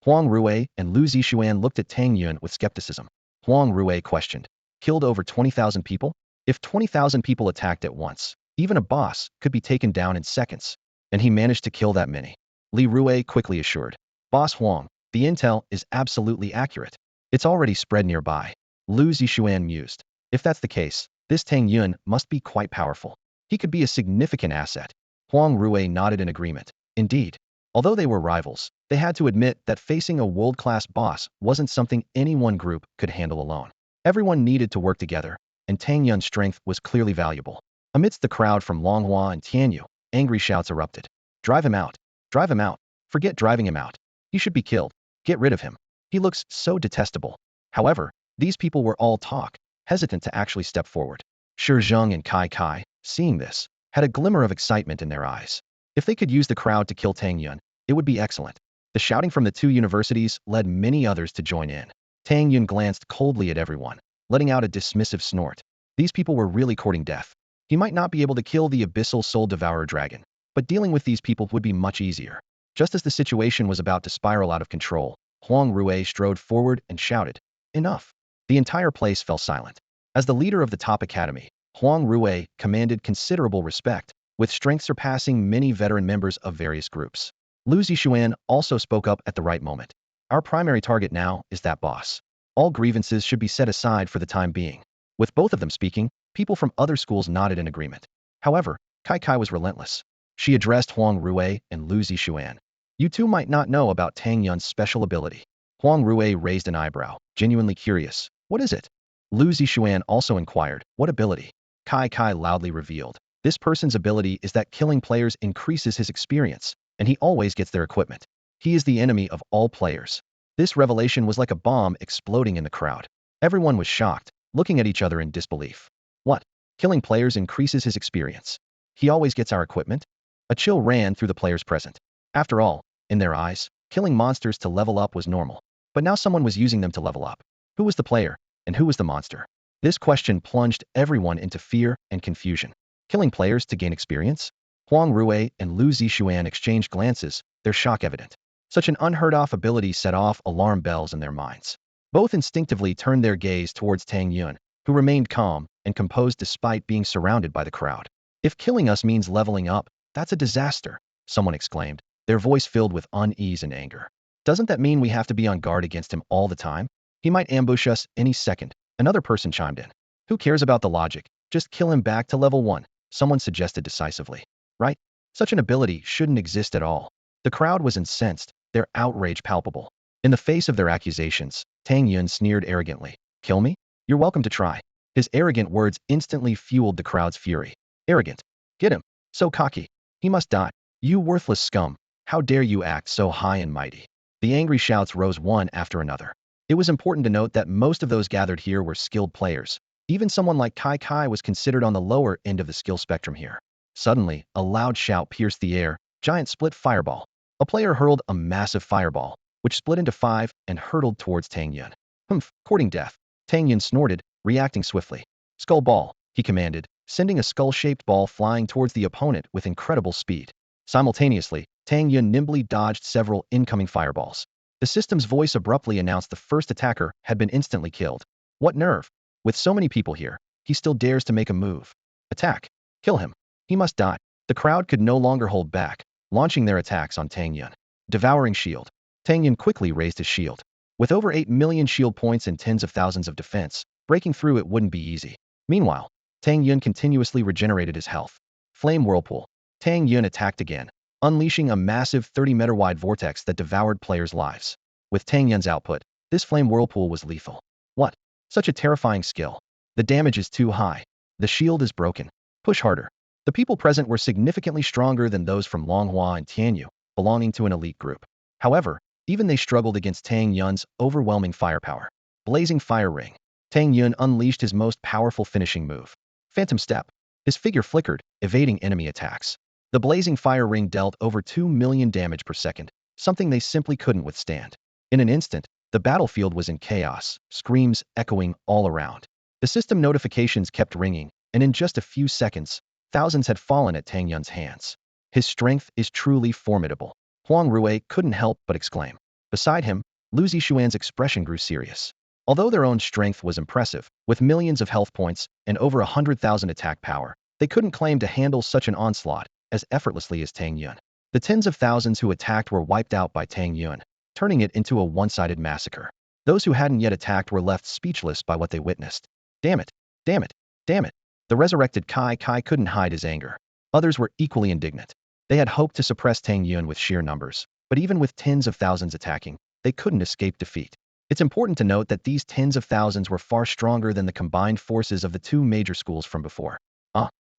Huang Rui and Lu Zixuan looked at Tang Yun with skepticism. Huang Rui questioned, "Killed over 20,000 people? If 20,000 people attacked at once, even a boss could be taken down in seconds, and he managed to kill that many." Li Rui quickly assured, "Boss Huang, the intel is absolutely accurate. It's already spread nearby." Lu Zixuan mused, "If that's the case, this Tang Yun must be quite powerful. He could be a significant asset." Huang Rui nodded in agreement. Indeed, although they were rivals, they had to admit that facing a world-class boss wasn't something any one group could handle alone. Everyone needed to work together, and Tang Yun's strength was clearly valuable. Amidst the crowd from Longhua and Tianyu, angry shouts erupted. "Drive him out! Drive him out! Forget driving him out. He should be killed. Get rid of him. He looks so detestable." However, these people were all talk, hesitant to actually step forward. Shi Zhang and Kai Kai, seeing this, had a glimmer of excitement in their eyes. If they could use the crowd to kill Tang Yun, it would be excellent. The shouting from the two universities led many others to join in. Tang Yun glanced coldly at everyone, letting out a dismissive snort. These people were really courting death. He might not be able to kill the abyssal soul devourer dragon, but dealing with these people would be much easier. Just as the situation was about to spiral out of control, Huang Rui strode forward and shouted, "Enough!" The entire place fell silent. As the leader of the top academy, Huang Rui commanded considerable respect, with strength surpassing many veteran members of various groups. Lu Zixuan also spoke up at the right moment. "Our primary target now is that boss. All grievances should be set aside for the time being." With both of them speaking, people from other schools nodded in agreement. However, Kai Kai was relentless. She addressed Huang Rui and Lu Zixuan. "You two might not know about Tang Yun's special ability." Huang Rui raised an eyebrow, genuinely curious. "What is it?" Lu Zixuan also inquired, "What ability?" Kai Kai loudly revealed, "This person's ability is that killing players increases his experience, and he always gets their equipment. He is the enemy of all players." This revelation was like a bomb exploding in the crowd. Everyone was shocked, looking at each other in disbelief. What? Killing players increases his experience. He always gets our equipment? A chill ran through the players present. After all, in their eyes, killing monsters to level up was normal. But now someone was using them to level up. Who was the player, and who was the monster? This question plunged everyone into fear and confusion. Killing players to gain experience? Huang Rui and Lu Zixuan exchanged glances, their shock evident. Such an unheard-of ability set off alarm bells in their minds. Both instinctively turned their gaze towards Tang Yun, who remained calm and composed despite being surrounded by the crowd. If killing us means leveling up, that's a disaster, someone exclaimed, their voice filled with unease and anger. Doesn't that mean we have to be on guard against him all the time? He might ambush us any second, another person chimed in. Who cares about the logic? Just kill him back to level 1, someone suggested decisively. Right? Such an ability shouldn't exist at all. The crowd was incensed, their outrage palpable. In the face of their accusations, Tang Yun sneered arrogantly. Kill me? You're welcome to try. His arrogant words instantly fueled the crowd's fury. Arrogant. Get him. So cocky. He must die. You worthless scum. How dare you act so high and mighty? The angry shouts rose one after another. It was important to note that most of those gathered here were skilled players. Even someone like Kai Kai was considered on the lower end of the skill spectrum here. Suddenly, a loud shout pierced the air. Giant split fireball. A player hurled a massive fireball, which split into 5 and hurtled towards Tang Yun. Humph, courting death. Tang Yun snorted, reacting swiftly. Skull ball, he commanded, sending a skull-shaped ball flying towards the opponent with incredible speed. Simultaneously, Tang Yun nimbly dodged several incoming fireballs. The system's voice abruptly announced the first attacker had been instantly killed. What nerve! With so many people here, he still dares to make a move. Attack! Kill him! He must die. The crowd could no longer hold back, launching their attacks on Tang Yun. Devouring shield. Tang Yun quickly raised his shield. With over 8 million shield points and tens of thousands of defense, breaking through it wouldn't be easy. Meanwhile, Tang Yun continuously regenerated his health. Flame whirlpool. Tang Yun attacked again, unleashing a massive 30-meter-wide vortex that devoured players' lives. With Tang Yun's output, this flame whirlpool was lethal. What? Such a terrifying skill. The damage is too high. The shield is broken. Push harder. The people present were significantly stronger than those from Longhua and Tianyu, belonging to an elite group. However, even they struggled against Tang Yun's overwhelming firepower. Blazing Fire Ring. Tang Yun unleashed his most powerful finishing move. Phantom Step. His figure flickered, evading enemy attacks. The blazing fire ring dealt over 2 million damage per second, something they simply couldn't withstand. In an instant, the battlefield was in chaos, screams echoing all around. The system notifications kept ringing, and in just a few seconds, thousands had fallen at Tang Yun's hands. His strength is truly formidable. Huang Rui couldn't help but exclaim. Beside him, Lu Zixuan's expression grew serious. Although their own strength was impressive, with millions of health points and over 100,000 attack power, they couldn't claim to handle such an onslaught as effortlessly as Tang Yun. The tens of thousands who attacked were wiped out by Tang Yun, turning it into a one-sided massacre. Those who hadn't yet attacked were left speechless by what they witnessed. Damn it! Damn it! Damn it! The resurrected Kai Kai couldn't hide his anger. Others were equally indignant. They had hoped to suppress Tang Yun with sheer numbers, but even with tens of thousands attacking, they couldn't escape defeat. It's important to note that these tens of thousands were far stronger than the combined forces of the two major schools from before.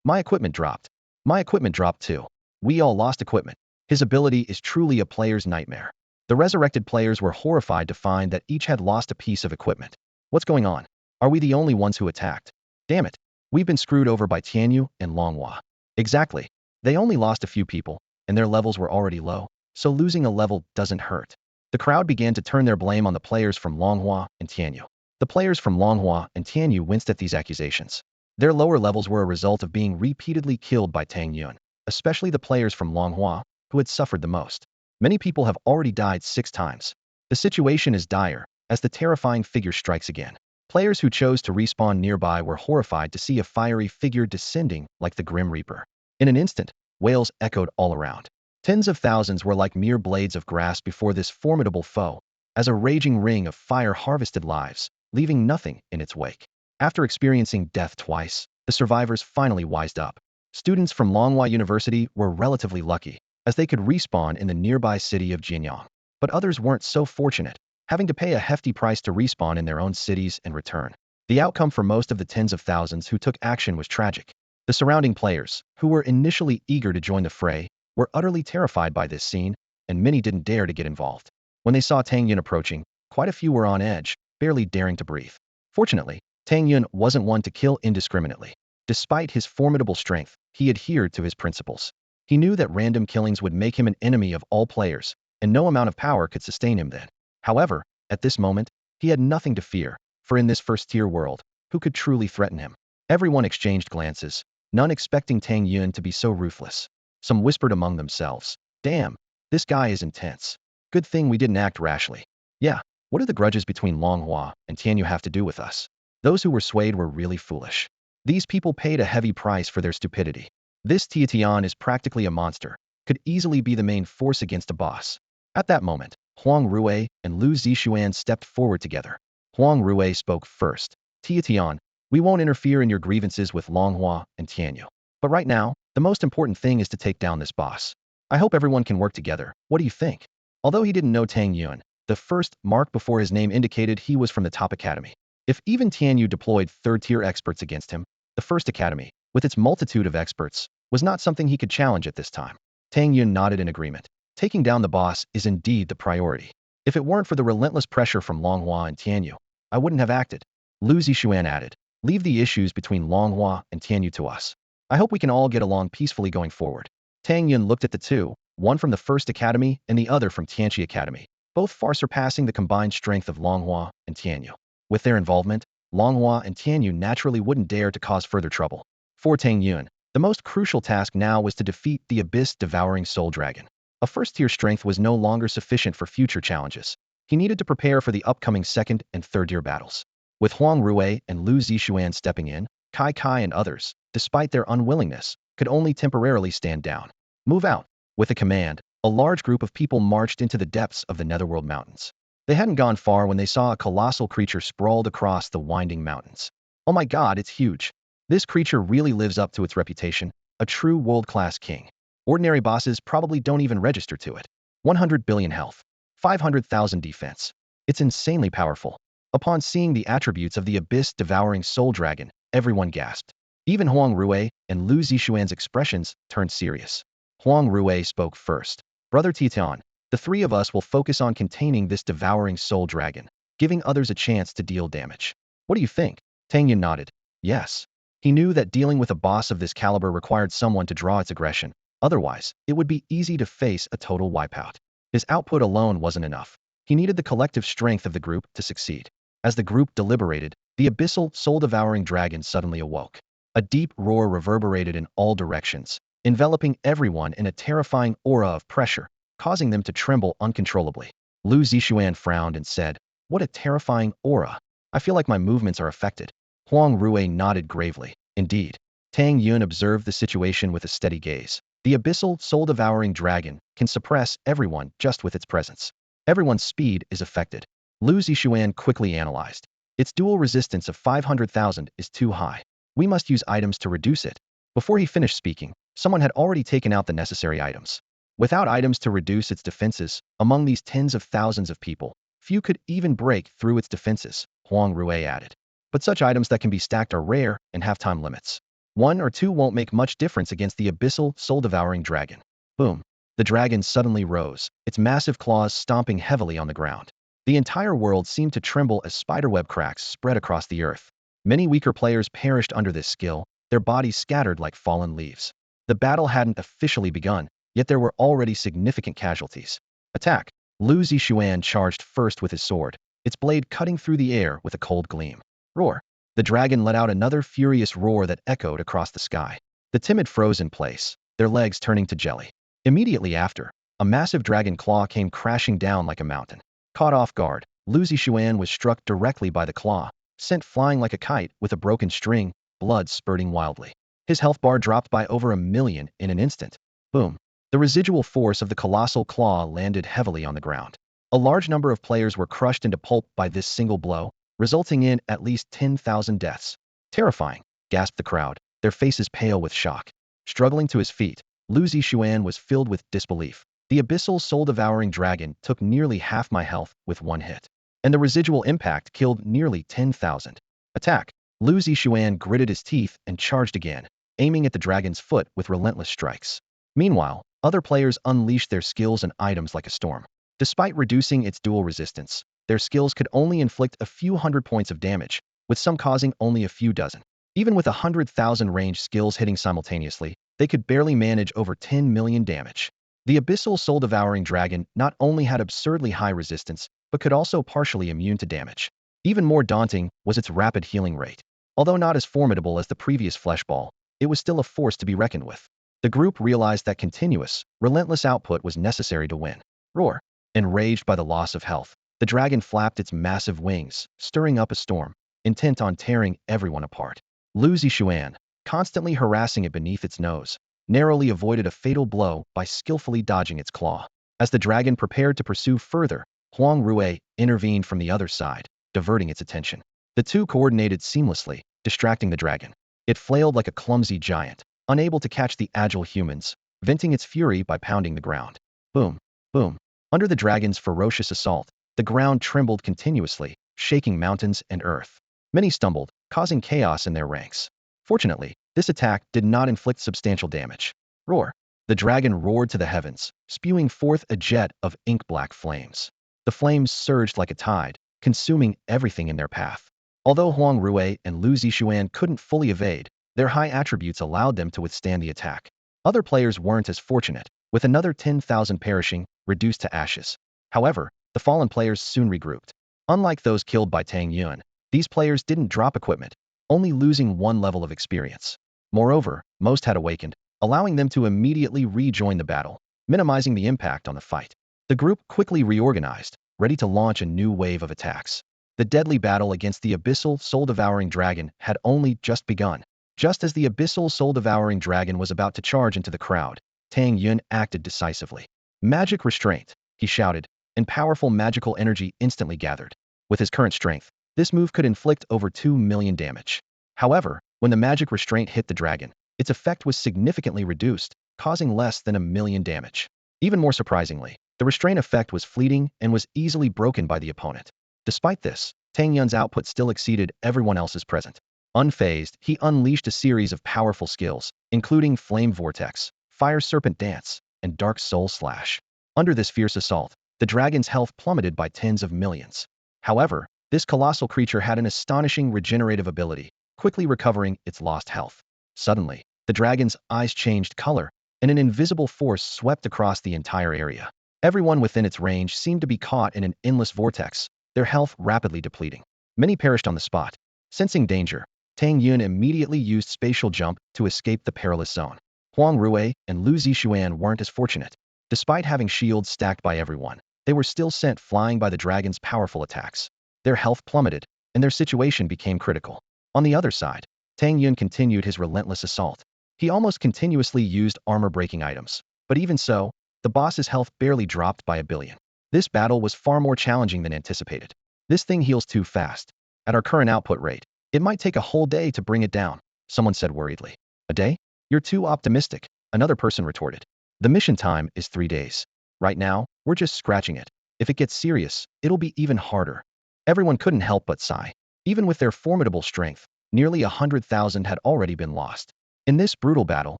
My equipment dropped. My equipment dropped too. We all lost equipment. His ability is truly a player's nightmare. The resurrected players were horrified to find that each had lost a piece of equipment. What's going on? Are we the only ones who attacked? Damn it. We've been screwed over by Tianyu and Longhua. Exactly. They only lost a few people, and their levels were already low, so losing a level doesn't hurt. The crowd began to turn their blame on the players from Longhua and Tianyu. The players from Longhua and Tianyu winced at these accusations. Their lower levels were a result of being repeatedly killed by Tang Yun, especially the players from Longhua, who had suffered the most. Many people have already died 6 times. The situation is dire, as the terrifying figure strikes again. Players who chose to respawn nearby were horrified to see a fiery figure descending like the Grim Reaper. In an instant, wails echoed all around. Tens of thousands were like mere blades of grass before this formidable foe, as a raging ring of fire harvested lives, leaving nothing in its wake. After experiencing death twice, the survivors finally wised up. Students from Longhua University were relatively lucky, as they could respawn in the nearby city of Jinyang. But others weren't so fortunate, having to pay a hefty price to respawn in their own cities and return. The outcome for most of the tens of thousands who took action was tragic. The surrounding players, who were initially eager to join the fray, were utterly terrified by this scene, and many didn't dare to get involved. When they saw Tang Yun approaching, quite a few were on edge, barely daring to breathe. Fortunately, Tang Yun wasn't one to kill indiscriminately. Despite his formidable strength, he adhered to his principles. He knew that random killings would make him an enemy of all players, and no amount of power could sustain him then. However, at this moment, he had nothing to fear, for in this first-tier world, who could truly threaten him? Everyone exchanged glances, none expecting Tang Yun to be so ruthless. Some whispered among themselves, "Damn, this guy is intense. Good thing we didn't act rashly." Yeah, what do the grudges between Longhua and Tianyu have to do with us? Those who were swayed were really foolish. These people paid a heavy price for their stupidity. This Tian is practically a monster, could easily be the main force against a boss. At that moment, Huang Rui and Lu Zixuan stepped forward together. Huang Rui spoke first. "Tian, we won't interfere in your grievances with Longhua and Tianyu. But right now, the most important thing is to take down this boss. I hope everyone can work together. What do you think?" Although he didn't know Tang Yun, the first mark before his name indicated he was from the top academy. If even Tianyu deployed third-tier experts against him, the first academy, with its multitude of experts, was not something he could challenge at this time. Tang Yun nodded in agreement. Taking down the boss is indeed the priority. If it weren't for the relentless pressure from Longhua and Tianyu, I wouldn't have acted. Lu Zixuan added, "Leave the issues between Longhua and Tianyu to us. I hope we can all get along peacefully going forward." Tang Yun looked at the two, one from the First Academy and the other from Tianqi Academy, both far surpassing the combined strength of Longhua and Tianyu. With their involvement, Longhua and Tianyu naturally wouldn't dare to cause further trouble. For Tang Yun, the most crucial task now was to defeat the abyss-devouring soul dragon. A first-tier strength was no longer sufficient for future challenges. He needed to prepare for the upcoming second and third-tier battles. With Huang Rui and Lu Zixuan stepping in, Kai Kai and others, despite their unwillingness, could only temporarily stand down. "Move out." With a command, a large group of people marched into the depths of the Netherworld Mountains. They hadn't gone far when they saw a colossal creature sprawled across the winding mountains. "Oh my god, it's huge. This creature really lives up to its reputation, a true world-class king. Ordinary bosses probably don't even register to it. 100 billion health, 500,000 defense. It's insanely powerful." Upon seeing the attributes of the abyss-devouring soul dragon, everyone gasped. Even Huang Rui and Lu Zixuan's expressions turned serious. Huang Rui spoke first. "Brother Titan, the three of us will focus on containing this devouring soul dragon, giving others a chance to deal damage. What do you think?" Tang Yun nodded. Yes. He knew that dealing with a boss of this caliber required someone to draw its aggression. Otherwise, it would be easy to face a total wipeout. His output alone wasn't enough. He needed the collective strength of the group to succeed. As the group deliberated, the abyssal, soul-devouring dragon suddenly awoke. A deep roar reverberated in all directions, enveloping everyone in a terrifying aura of pressure, causing them to tremble uncontrollably. Lu Zixuan frowned and said, "What a terrifying aura. I feel like my movements are affected." Huang Rui nodded gravely. Indeed. Tang Yun observed the situation with a steady gaze. The abyssal, soul-devouring dragon can suppress everyone just with its presence. Everyone's speed is affected. Lu Zixuan quickly analyzed. "Its dual resistance of 500,000 is too high. We must use items to reduce it." Before he finished speaking, someone had already taken out the necessary items. Without items to reduce its defenses, among these tens of thousands of people, few could even break through its defenses, Huang Rui added. But such items that can be stacked are rare and have time limits. One or two won't make much difference against the abyssal, soul-devouring dragon. Boom. The dragon suddenly rose, its massive claws stomping heavily on the ground. The entire world seemed to tremble as spiderweb cracks spread across the earth. Many weaker players perished under this skill, their bodies scattered like fallen leaves. The battle hadn't officially begun, yet there were already significant casualties. Attack! Lu Zixuan charged first with his sword, its blade cutting through the air with a cold gleam. Roar! The dragon let out another furious roar that echoed across the sky. The timid froze in place, their legs turning to jelly. Immediately after, a massive dragon claw came crashing down like a mountain. Caught off guard, Lu Zixuan was struck directly by the claw, sent flying like a kite with a broken string, blood spurting wildly. His health bar dropped by over 1,000,000 in an instant. Boom. The residual force of the colossal claw landed heavily on the ground. A large number of players were crushed into pulp by this single blow, resulting in at least 10,000 deaths. "Terrifying," gasped the crowd, their faces pale with shock. Struggling to his feet, Lu Zixuan was filled with disbelief. The abyssal, soul-devouring dragon took nearly half my health with one hit, and the residual impact killed nearly 10,000. Attack! Lu Zixuan gritted his teeth and charged again, aiming at the dragon's foot with relentless strikes. Meanwhile, other players unleashed their skills and items like a storm. Despite reducing its dual resistance, their skills could only inflict a few hundred points of damage, with some causing only a few dozen. Even with 100,000 range skills hitting simultaneously, they could barely manage over 10 million damage. The abyssal soul-devouring dragon not only had absurdly high resistance, but could also partially immune to damage. Even more daunting was its rapid healing rate. Although not as formidable as the previous fleshball, it was still a force to be reckoned with. The group realized that continuous, relentless output was necessary to win. Roar! Enraged by the loss of health, the dragon flapped its massive wings, stirring up a storm, intent on tearing everyone apart. Lu Zixuan, constantly harassing it beneath its nose, narrowly avoided a fatal blow by skillfully dodging its claw. As the dragon prepared to pursue further, Huang Rui intervened from the other side, diverting its attention. The two coordinated seamlessly, distracting the dragon. It flailed like a clumsy giant, unable to catch the agile humans, venting its fury by pounding the ground. Boom, boom. Under the dragon's ferocious assault, the ground trembled continuously, shaking mountains and earth. Many stumbled, causing chaos in their ranks. Fortunately, this attack did not inflict substantial damage. Roar! The dragon roared to the heavens, spewing forth a jet of ink-black flames. The flames surged like a tide, consuming everything in their path. Although Huang Rui and Lu Zixuan couldn't fully evade, their high attributes allowed them to withstand the attack. Other players weren't as fortunate, with another 10,000 perishing, reduced to ashes. However, the fallen players soon regrouped. Unlike those killed by Tang Yun, these players didn't drop equipment, only losing one level of experience. Moreover, most had awakened, allowing them to immediately rejoin the battle, minimizing the impact on the fight. The group quickly reorganized, ready to launch a new wave of attacks. The deadly battle against the abyssal soul-devouring dragon had only just begun. Just as the abyssal soul-devouring dragon was about to charge into the crowd, Tang Yun acted decisively. Magic restraint, he shouted, and powerful magical energy instantly gathered. With his current strength, this move could inflict over 2 million damage. However, when the magic restraint hit the dragon, its effect was significantly reduced, causing less than 1 million damage. Even more surprisingly, the restraint effect was fleeting and was easily broken by the opponent. Despite this, Tang Yun's output still exceeded everyone else's present. Unfazed, he unleashed a series of powerful skills, including Flame Vortex, Fire Serpent Dance, and Dark Soul Slash. Under this fierce assault, the dragon's health plummeted by tens of millions. However, this colossal creature had an astonishing regenerative ability, quickly recovering its lost health. Suddenly, the dragon's eyes changed color, and an invisible force swept across the entire area. Everyone within its range seemed to be caught in an endless vortex, their health rapidly depleting. Many perished on the spot. Sensing danger, Tang Yun immediately used spatial jump to escape the perilous zone. Huang Rui and Lu Zixuan weren't as fortunate. Despite having shields stacked by everyone, they were still sent flying by the dragon's powerful attacks. Their health plummeted, and their situation became critical. On the other side, Tang Yun continued his relentless assault. He almost continuously used armor-breaking items, but even so, the boss's health barely dropped by 1 billion. This battle was far more challenging than anticipated. This thing heals too fast. At our current output rate, it might take a whole day to bring it down, someone said worriedly. A day? You're too optimistic, another person retorted. The mission time is 3 days. Right now, we're just scratching it. If it gets serious, it'll be even harder. Everyone couldn't help but sigh. Even with their formidable strength, nearly 100,000 had already been lost. In this brutal battle,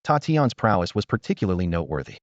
Tian's prowess was particularly noteworthy.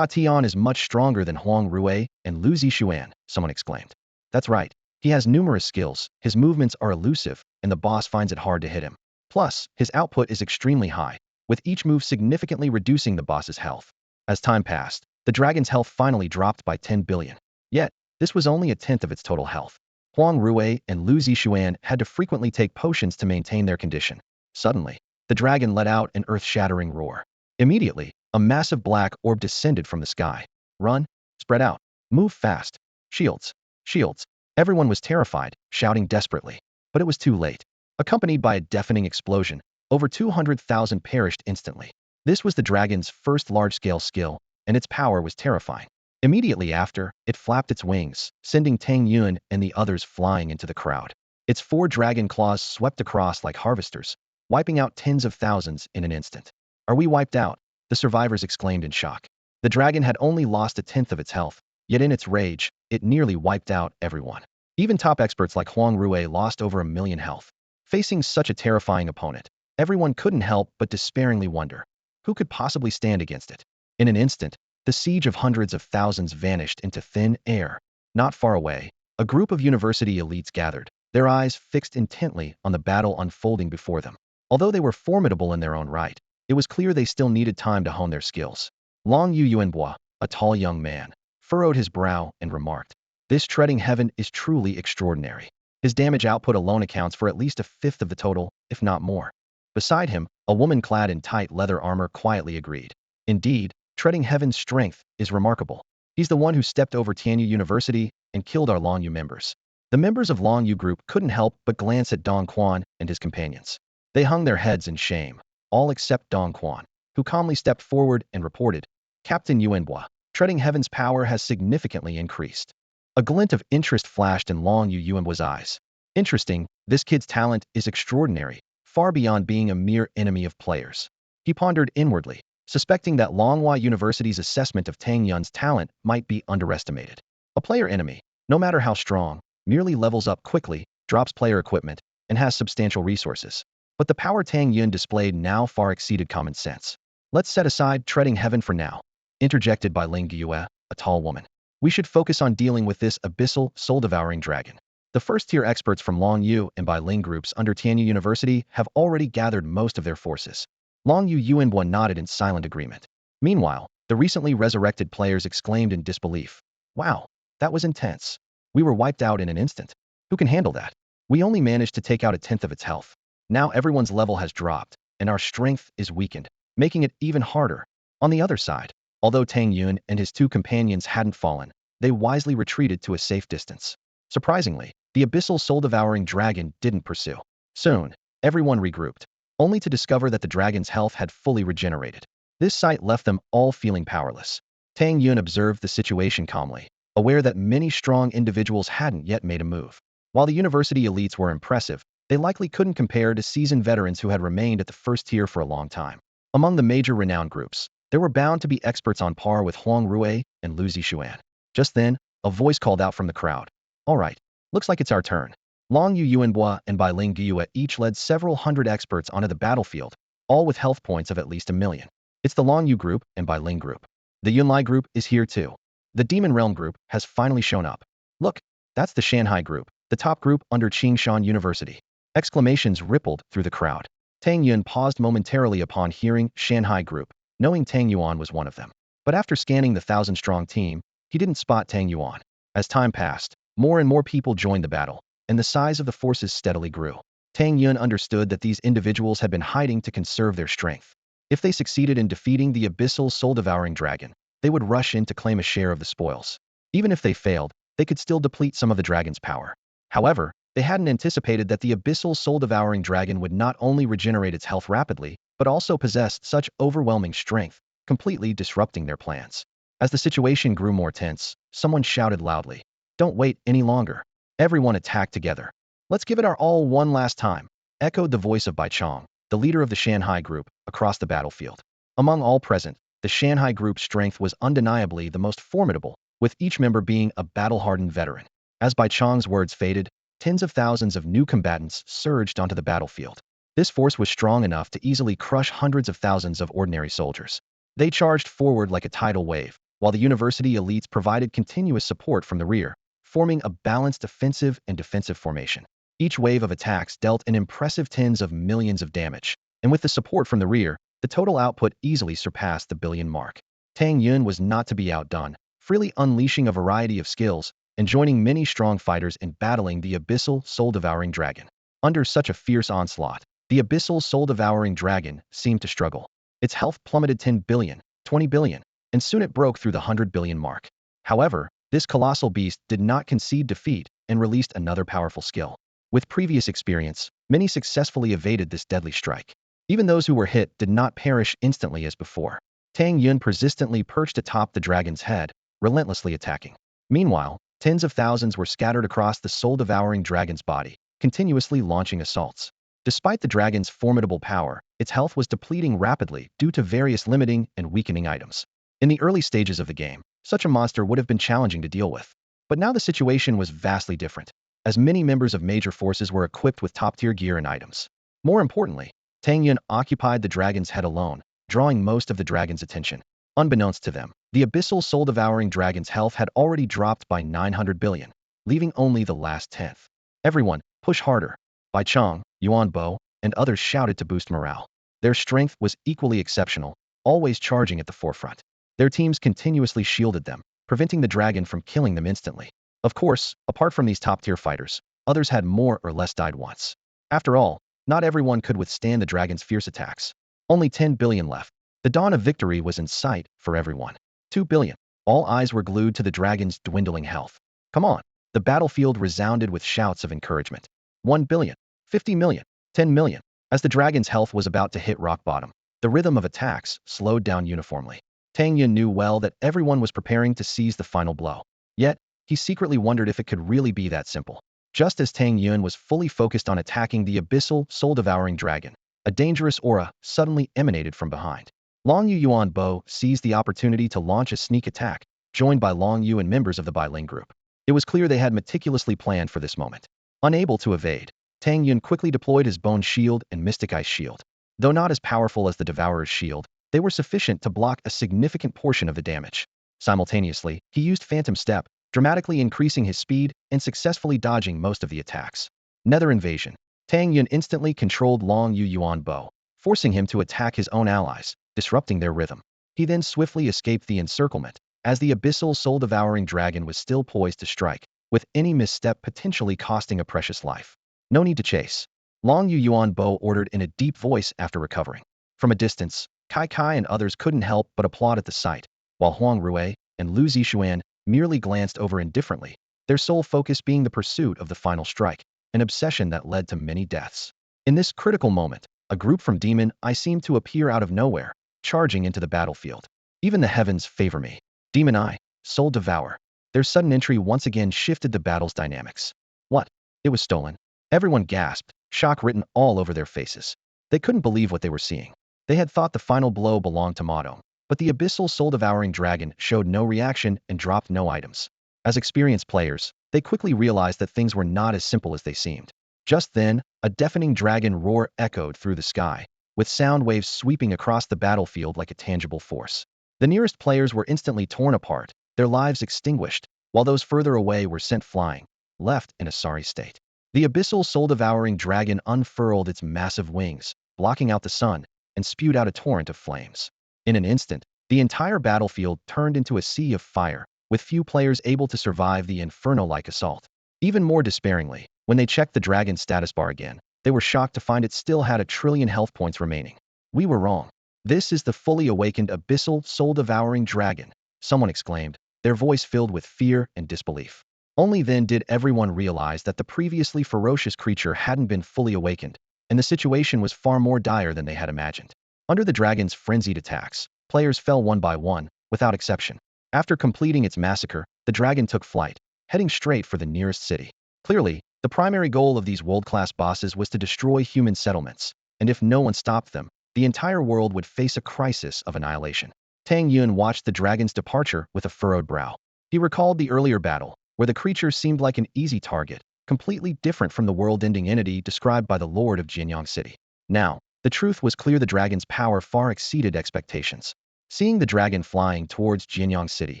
Tian is much stronger than Huang Rui and Lu Zixuan, someone exclaimed. That's right. He has numerous skills, his movements are elusive, and the boss finds it hard to hit him. Plus, his output is extremely high, with each move significantly reducing the boss's health. As time passed, the dragon's health finally dropped by 10 billion. Yet, this was only a tenth of its total health. Huang Rui and Lu Zixuan had to frequently take potions to maintain their condition. Suddenly, the dragon let out an earth-shattering roar. Immediately, a massive black orb descended from the sky. Run, spread out, move fast. Shields, shields. Everyone was terrified, shouting desperately. But it was too late. Accompanied by a deafening explosion, over 200,000 perished instantly. This was the dragon's first large-scale skill, and its power was terrifying. Immediately after, it flapped its wings, sending Tang Yun and the others flying into the crowd. Its 4 dragon claws swept across like harvesters, wiping out tens of thousands in an instant. Are we wiped out? The survivors exclaimed in shock. The dragon had only lost a tenth of its health, yet in its rage, it nearly wiped out everyone. Even top experts like Huang Rui lost over 1 million health. Facing such a terrifying opponent, everyone couldn't help but despairingly wonder, who could possibly stand against it? In an instant, the siege of hundreds of thousands vanished into thin air. Not far away, a group of university elites gathered, their eyes fixed intently on the battle unfolding before them. Although they were formidable in their own right, it was clear they still needed time to hone their skills. Long Yu Yuanbois, a tall young man, furrowed his brow and remarked, "This treading heaven is truly extraordinary. His damage output alone accounts for at least a fifth of the total, if not more." Beside him, a woman clad in tight leather armor quietly agreed. "Indeed, treading heaven's strength is remarkable. He's the one who stepped over Tianyu University and killed our Long Yu members." The members of Long Yu group couldn't help but glance at Dong Quan and his companions. They hung their heads in shame, all except Dong Quan, who calmly stepped forward and reported, "Captain Yuanbois, treading heaven's power has significantly increased." A glint of interest flashed in Long Yu Yuanbois' eyes. "Interesting, this kid's talent is extraordinary, far beyond being a mere enemy of players." He pondered inwardly, suspecting that Longhua University's assessment of Tang Yun's talent might be underestimated. A player enemy, no matter how strong, merely levels up quickly, drops player equipment, and has substantial resources. But the power Tang Yun displayed now far exceeded common sense. "Let's set aside treading heaven for now," interjected by Ling Gue, a tall woman. "We should focus on dealing with this abyssal, soul-devouring dragon." The first-tier experts from Long Yu and Bai Ling groups under Tianyu University have already gathered most of their forces. Long Yu Yuanbois nodded in silent agreement. Meanwhile, the recently resurrected players exclaimed in disbelief, "Wow, that was intense. We were wiped out in an instant. Who can handle that? We only managed to take out a tenth of its health. Now everyone's level has dropped, and our strength is weakened, making it even harder." On the other side, although Tang Yun and his two companions hadn't fallen, they wisely retreated to a safe distance. Surprisingly, the abyssal soul-devouring dragon didn't pursue. Soon, everyone regrouped, only to discover that the dragon's health had fully regenerated. This sight left them all feeling powerless. Tang Yun observed the situation calmly, aware that many strong individuals hadn't yet made a move. While the university elites were impressive, they likely couldn't compare to seasoned veterans who had remained at the first tier for a long time. Among the major renowned groups, there were bound to be experts on par with Huang Rui and Lu Zixuan. Just then, a voice called out from the crowd, "All right, looks like it's our turn." Long Yu Yuanbois and Bai Ling Gue each led several hundred experts onto the battlefield, all with health points of at least 1,000,000. It's the Long Yu group and Bai Ling group. The Yunlai group is here too. The Demon Realm group has finally shown up. "Look, that's the Shanghai group, the top group under Qingshan University." Exclamations rippled through the crowd. Tang Yun paused momentarily upon hearing Shanghai group, knowing Tang Yuan was one of them. But after scanning the 1,000-strong team, he didn't spot Tang Yuan. As time passed, more and more people joined the battle, and the size of the forces steadily grew. Tang Yun understood that these individuals had been hiding to conserve their strength. If they succeeded in defeating the abyssal soul-devouring dragon, they would rush in to claim a share of the spoils. Even if they failed, they could still deplete some of the dragon's power. However, they hadn't anticipated that the abyssal soul-devouring dragon would not only regenerate its health rapidly, but also possess such overwhelming strength, completely disrupting their plans. As the situation grew more tense, someone shouted loudly, "Don't wait any longer. Everyone attack together. Let's give it our all one last time," echoed the voice of Bai Chong, the leader of the Shanghai group, across the battlefield. Among all present, the Shanghai group's strength was undeniably the most formidable, with each member being a battle-hardened veteran. As Bai Chong's words faded, tens of thousands of new combatants surged onto the battlefield. This force was strong enough to easily crush hundreds of thousands of ordinary soldiers. They charged forward like a tidal wave, while the university elites provided continuous support from the rear, forming a balanced offensive and defensive formation. Each wave of attacks dealt an impressive tens of millions of damage, and with the support from the rear, the total output easily surpassed the billion mark. Tang Yun was not to be outdone, freely unleashing a variety of skills and joining many strong fighters in battling the abyssal soul-devouring dragon. Under such a fierce onslaught, the abyssal soul-devouring dragon seemed to struggle. Its health plummeted 10 billion, 20 billion, and soon it broke through the 100 billion mark. However, this colossal beast did not concede defeat and released another powerful skill. With previous experience, many successfully evaded this deadly strike. Even those who were hit did not perish instantly as before. Tang Yun persistently perched atop the dragon's head, relentlessly attacking. Meanwhile, tens of thousands were scattered across the soul-devouring dragon's body, continuously launching assaults. Despite the dragon's formidable power, its health was depleting rapidly due to various limiting and weakening items. In the early stages of the game, such a monster would have been challenging to deal with. But now the situation was vastly different, as many members of major forces were equipped with top-tier gear and items. More importantly, Tang Yun occupied the dragon's head alone, drawing most of the dragon's attention. Unbeknownst to them, the abyssal soul-devouring dragon's health had already dropped by 900 billion, leaving only the last tenth. "Everyone, push harder." Bai Chong, Yuan Bo, and others shouted to boost morale. Their strength was equally exceptional, always charging at the forefront. Their teams continuously shielded them, preventing the dragon from killing them instantly. Of course, apart from these top-tier fighters, others had more or less died once. After all, not everyone could withstand the dragon's fierce attacks. Only 10 billion left. The dawn of victory was in sight for everyone. 2 billion. All eyes were glued to the dragon's dwindling health. Come on. The battlefield resounded with shouts of encouragement. 1 billion. 50 million. 10 million. As the dragon's health was about to hit rock bottom, the rhythm of attacks slowed down uniformly. Tang Yun knew well that everyone was preparing to seize the final blow. Yet, he secretly wondered if it could really be that simple. Just as Tang Yun was fully focused on attacking the abyssal, soul-devouring dragon, a dangerous aura suddenly emanated from behind. Long Yu Yuan Bo seized the opportunity to launch a sneak attack, joined by Long Yu and members of the Bai Ling group. It was clear they had meticulously planned for this moment. Unable to evade, Tang Yun quickly deployed his bone shield and mystic ice shield. Though not as powerful as the Devourer's shield, they were sufficient to block a significant portion of the damage. Simultaneously, he used Phantom Step, dramatically increasing his speed and successfully dodging most of the attacks. Nether Invasion. Tang Yun instantly controlled Long Yu Yuan Bo, forcing him to attack his own allies, disrupting their rhythm. He then swiftly escaped the encirclement, as the abyssal soul-devouring dragon was still poised to strike, with any misstep potentially costing a precious life. No need to chase. Long Yu Yuan Bo ordered in a deep voice after recovering. From a distance, Kai Kai and others couldn't help but applaud at the sight, while Huang Rui and Lu Zixuan merely glanced over indifferently, their sole focus being the pursuit of the final strike, an obsession that led to many deaths. In this critical moment, a group from Demon Eye seemed to appear out of nowhere, charging into the battlefield. Even the heavens favor me. Demon Eye, Soul Devour. Their sudden entry once again shifted the battle's dynamics. What? It was stolen. Everyone gasped, shock written all over their faces. They couldn't believe what they were seeing. They had thought the final blow belonged to Modong, but the abyssal soul-devouring dragon showed no reaction and dropped no items. As experienced players, they quickly realized that things were not as simple as they seemed. Just then, a deafening dragon roar echoed through the sky, with sound waves sweeping across the battlefield like a tangible force. The nearest players were instantly torn apart, their lives extinguished, while those further away were sent flying, left in a sorry state. The abyssal soul-devouring dragon unfurled its massive wings, blocking out the sun, and spewed out a torrent of flames. In an instant, the entire battlefield turned into a sea of fire, with few players able to survive the inferno-like assault. Even more despairingly, when they checked the dragon's status bar again, they were shocked to find it still had 1,000,000,000,000 health points remaining. We were wrong. This is the fully awakened abyssal soul-devouring dragon, someone exclaimed, their voice filled with fear and disbelief. Only then did everyone realize that the previously ferocious creature hadn't been fully awakened, and the situation was far more dire than they had imagined. Under the dragon's frenzied attacks, players fell one by one, without exception. After completing its massacre, the dragon took flight, heading straight for the nearest city. Clearly, the primary goal of these world-class bosses was to destroy human settlements, and if no one stopped them, the entire world would face a crisis of annihilation. Tang Yun watched the dragon's departure with a furrowed brow. He recalled the earlier battle, where the creature seemed like an easy target, completely different from the world-ending entity described by the Lord of Jianyang City. Now, the truth was clear: the dragon's power far exceeded expectations. Seeing the dragon flying towards Jianyang City,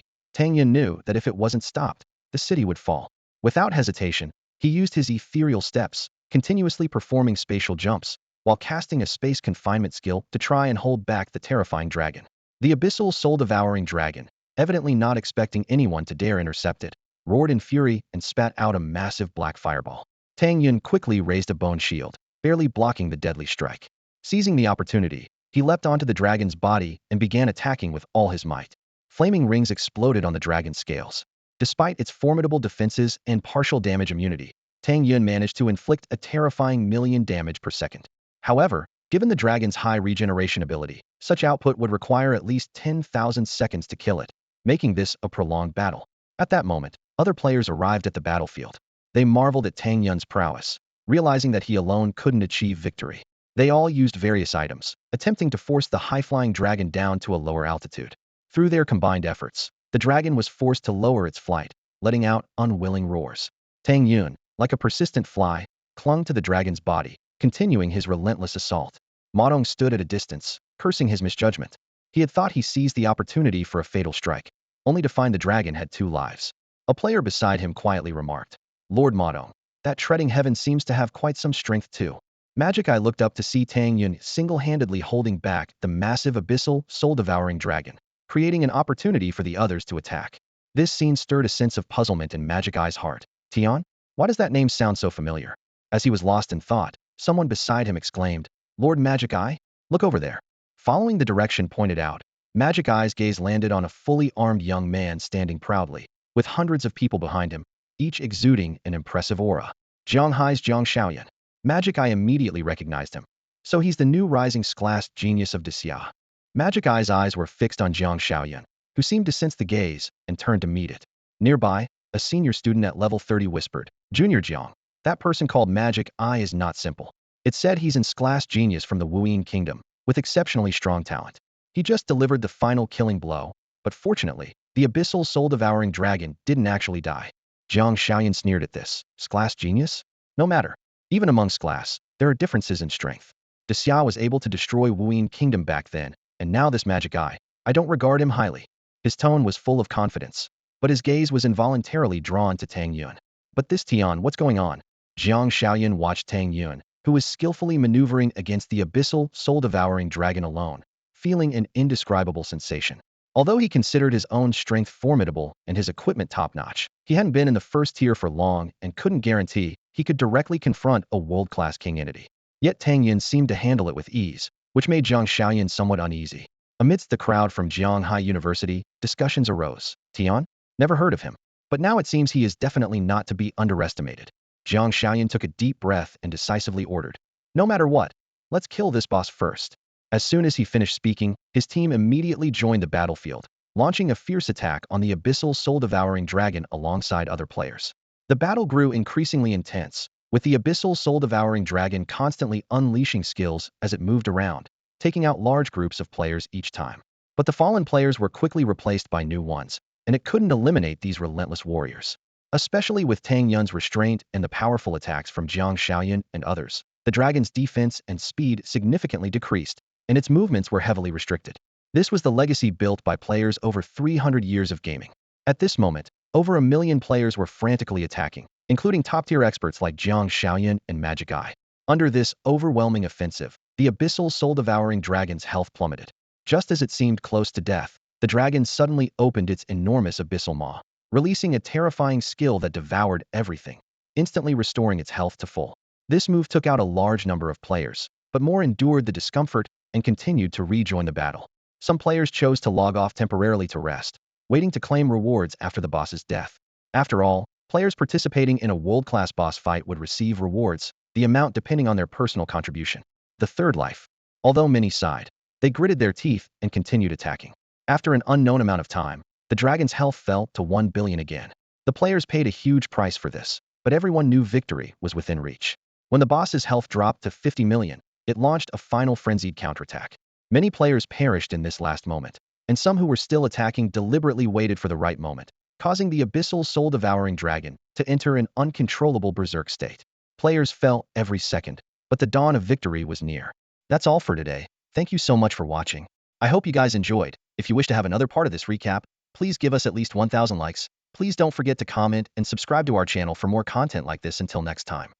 Tang Yun knew that if it wasn't stopped, the city would fall. Without hesitation, he used his ethereal steps, continuously performing spatial jumps, while casting a space confinement skill to try and hold back the terrifying dragon. The abyssal soul-devouring dragon, evidently not expecting anyone to dare intercept it, roared in fury and spat out a massive black fireball. Tang Yun quickly raised a bone shield, barely blocking the deadly strike. Seizing the opportunity, he leapt onto the dragon's body and began attacking with all his might. Flaming rings exploded on the dragon's scales. Despite its formidable defenses and partial damage immunity, Tang Yun managed to inflict a terrifying million damage per second. However, given the dragon's high regeneration ability, such output would require at least 10,000 seconds to kill it, making this a prolonged battle. At that moment, other players arrived at the battlefield. They marveled at Tang Yun's prowess, realizing that he alone couldn't achieve victory. They all used various items, attempting to force the high-flying dragon down to a lower altitude. Through their combined efforts, the dragon was forced to lower its flight, letting out unwilling roars. Tang Yun, like a persistent fly, clung to the dragon's body, continuing his relentless assault. Modong stood at a distance, cursing his misjudgment. He had thought he seized the opportunity for a fatal strike, only to find the dragon had 2 lives. A player beside him quietly remarked, "Lord Modong, that treading heaven seems to have quite some strength too." Magic Eye looked up to see Tang Yun single-handedly holding back the massive abyssal, soul-devouring dragon, creating an opportunity for the others to attack. This scene stirred a sense of puzzlement in Magic Eye's heart. Tian? Why does that name sound so familiar? As he was lost in thought, someone beside him exclaimed, Lord Magic Eye? Look over there. Following the direction pointed out, Magic Eye's gaze landed on a fully armed young man standing proudly, with hundreds of people behind him, each exuding an impressive aura. Jiang Hai's Jiang Shaoyan. Magic Eye immediately recognized him. So he's the new rising class genius of Xia. Magic Eye's eyes were fixed on Jiang Shaoyan, who seemed to sense the gaze and turned to meet it. Nearby, a senior student at level 30 whispered, Junior Jiang, that person called Magic Eye is not simple. It said he's an class genius from the Wuyin Kingdom, with exceptionally strong talent. He just delivered the final killing blow, but fortunately, the abyssal soul-devouring dragon didn't actually die. Jiang Shaoyan sneered at this. Class genius? No matter. Even amongst class, there are differences in strength. Xia was able to destroy Wuyin Kingdom back then, and now this Magic Eye. I don't regard him highly. His tone was full of confidence, but his gaze was involuntarily drawn to Tang Yun. But this Tian, what's going on? Jiang Shaoyan watched Tang Yun, who was skillfully maneuvering against the abyssal, soul-devouring dragon alone, feeling an indescribable sensation. Although he considered his own strength formidable and his equipment top-notch, he hadn't been in the first tier for long and couldn't guarantee he could directly confront a world-class king entity. Yet Tang Yun seemed to handle it with ease, which made Jiang Shaoyan somewhat uneasy. Amidst the crowd from Jianghai University, discussions arose. Tian? Never heard of him. But now it seems he is definitely not to be underestimated. Jiang Shaoyan took a deep breath and decisively ordered, no matter what, let's kill this boss first. As soon as he finished speaking, his team immediately joined the battlefield, launching a fierce attack on the abyssal soul-devouring dragon alongside other players. The battle grew increasingly intense, with the abyssal soul-devouring dragon constantly unleashing skills as it moved around, taking out large groups of players each time. But the fallen players were quickly replaced by new ones, and it couldn't eliminate these relentless warriors. Especially with Tang Yun's restraint and the powerful attacks from Jiang Shaoyan and others, the dragon's defense and speed significantly decreased, and its movements were heavily restricted. This was the legacy built by players over 300 years of gaming. At this moment, over 1 million players were frantically attacking, including top-tier experts like Jiang Shaoyan and Magic Eye. Under this overwhelming offensive, the abyssal soul-devouring dragon's health plummeted. Just as it seemed close to death, the dragon suddenly opened its enormous abyssal maw, releasing a terrifying skill that devoured everything, instantly restoring its health to full. This move took out a large number of players, but more endured the discomfort and continued to rejoin the battle. Some players chose to log off temporarily to rest, waiting to claim rewards after the boss's death. After all, players participating in a world-class boss fight would receive rewards, the amount depending on their personal contribution. The third life. Although many sighed, they gritted their teeth and continued attacking. After an unknown amount of time, the dragon's health fell to 1 billion again. The players paid a huge price for this, but everyone knew victory was within reach. When the boss's health dropped to 50 million, it launched a final frenzied counterattack. Many players perished in this last moment, and some who were still attacking deliberately waited for the right moment, causing the abyssal soul-devouring dragon to enter an uncontrollable berserk state. Players fell every second, but the dawn of victory was near. That's all for today. Thank you so much for watching. I hope you guys enjoyed. If you wish to have another part of this recap, please give us at least 1,000 likes. Please don't forget to comment and subscribe to our channel for more content like this. Until next time.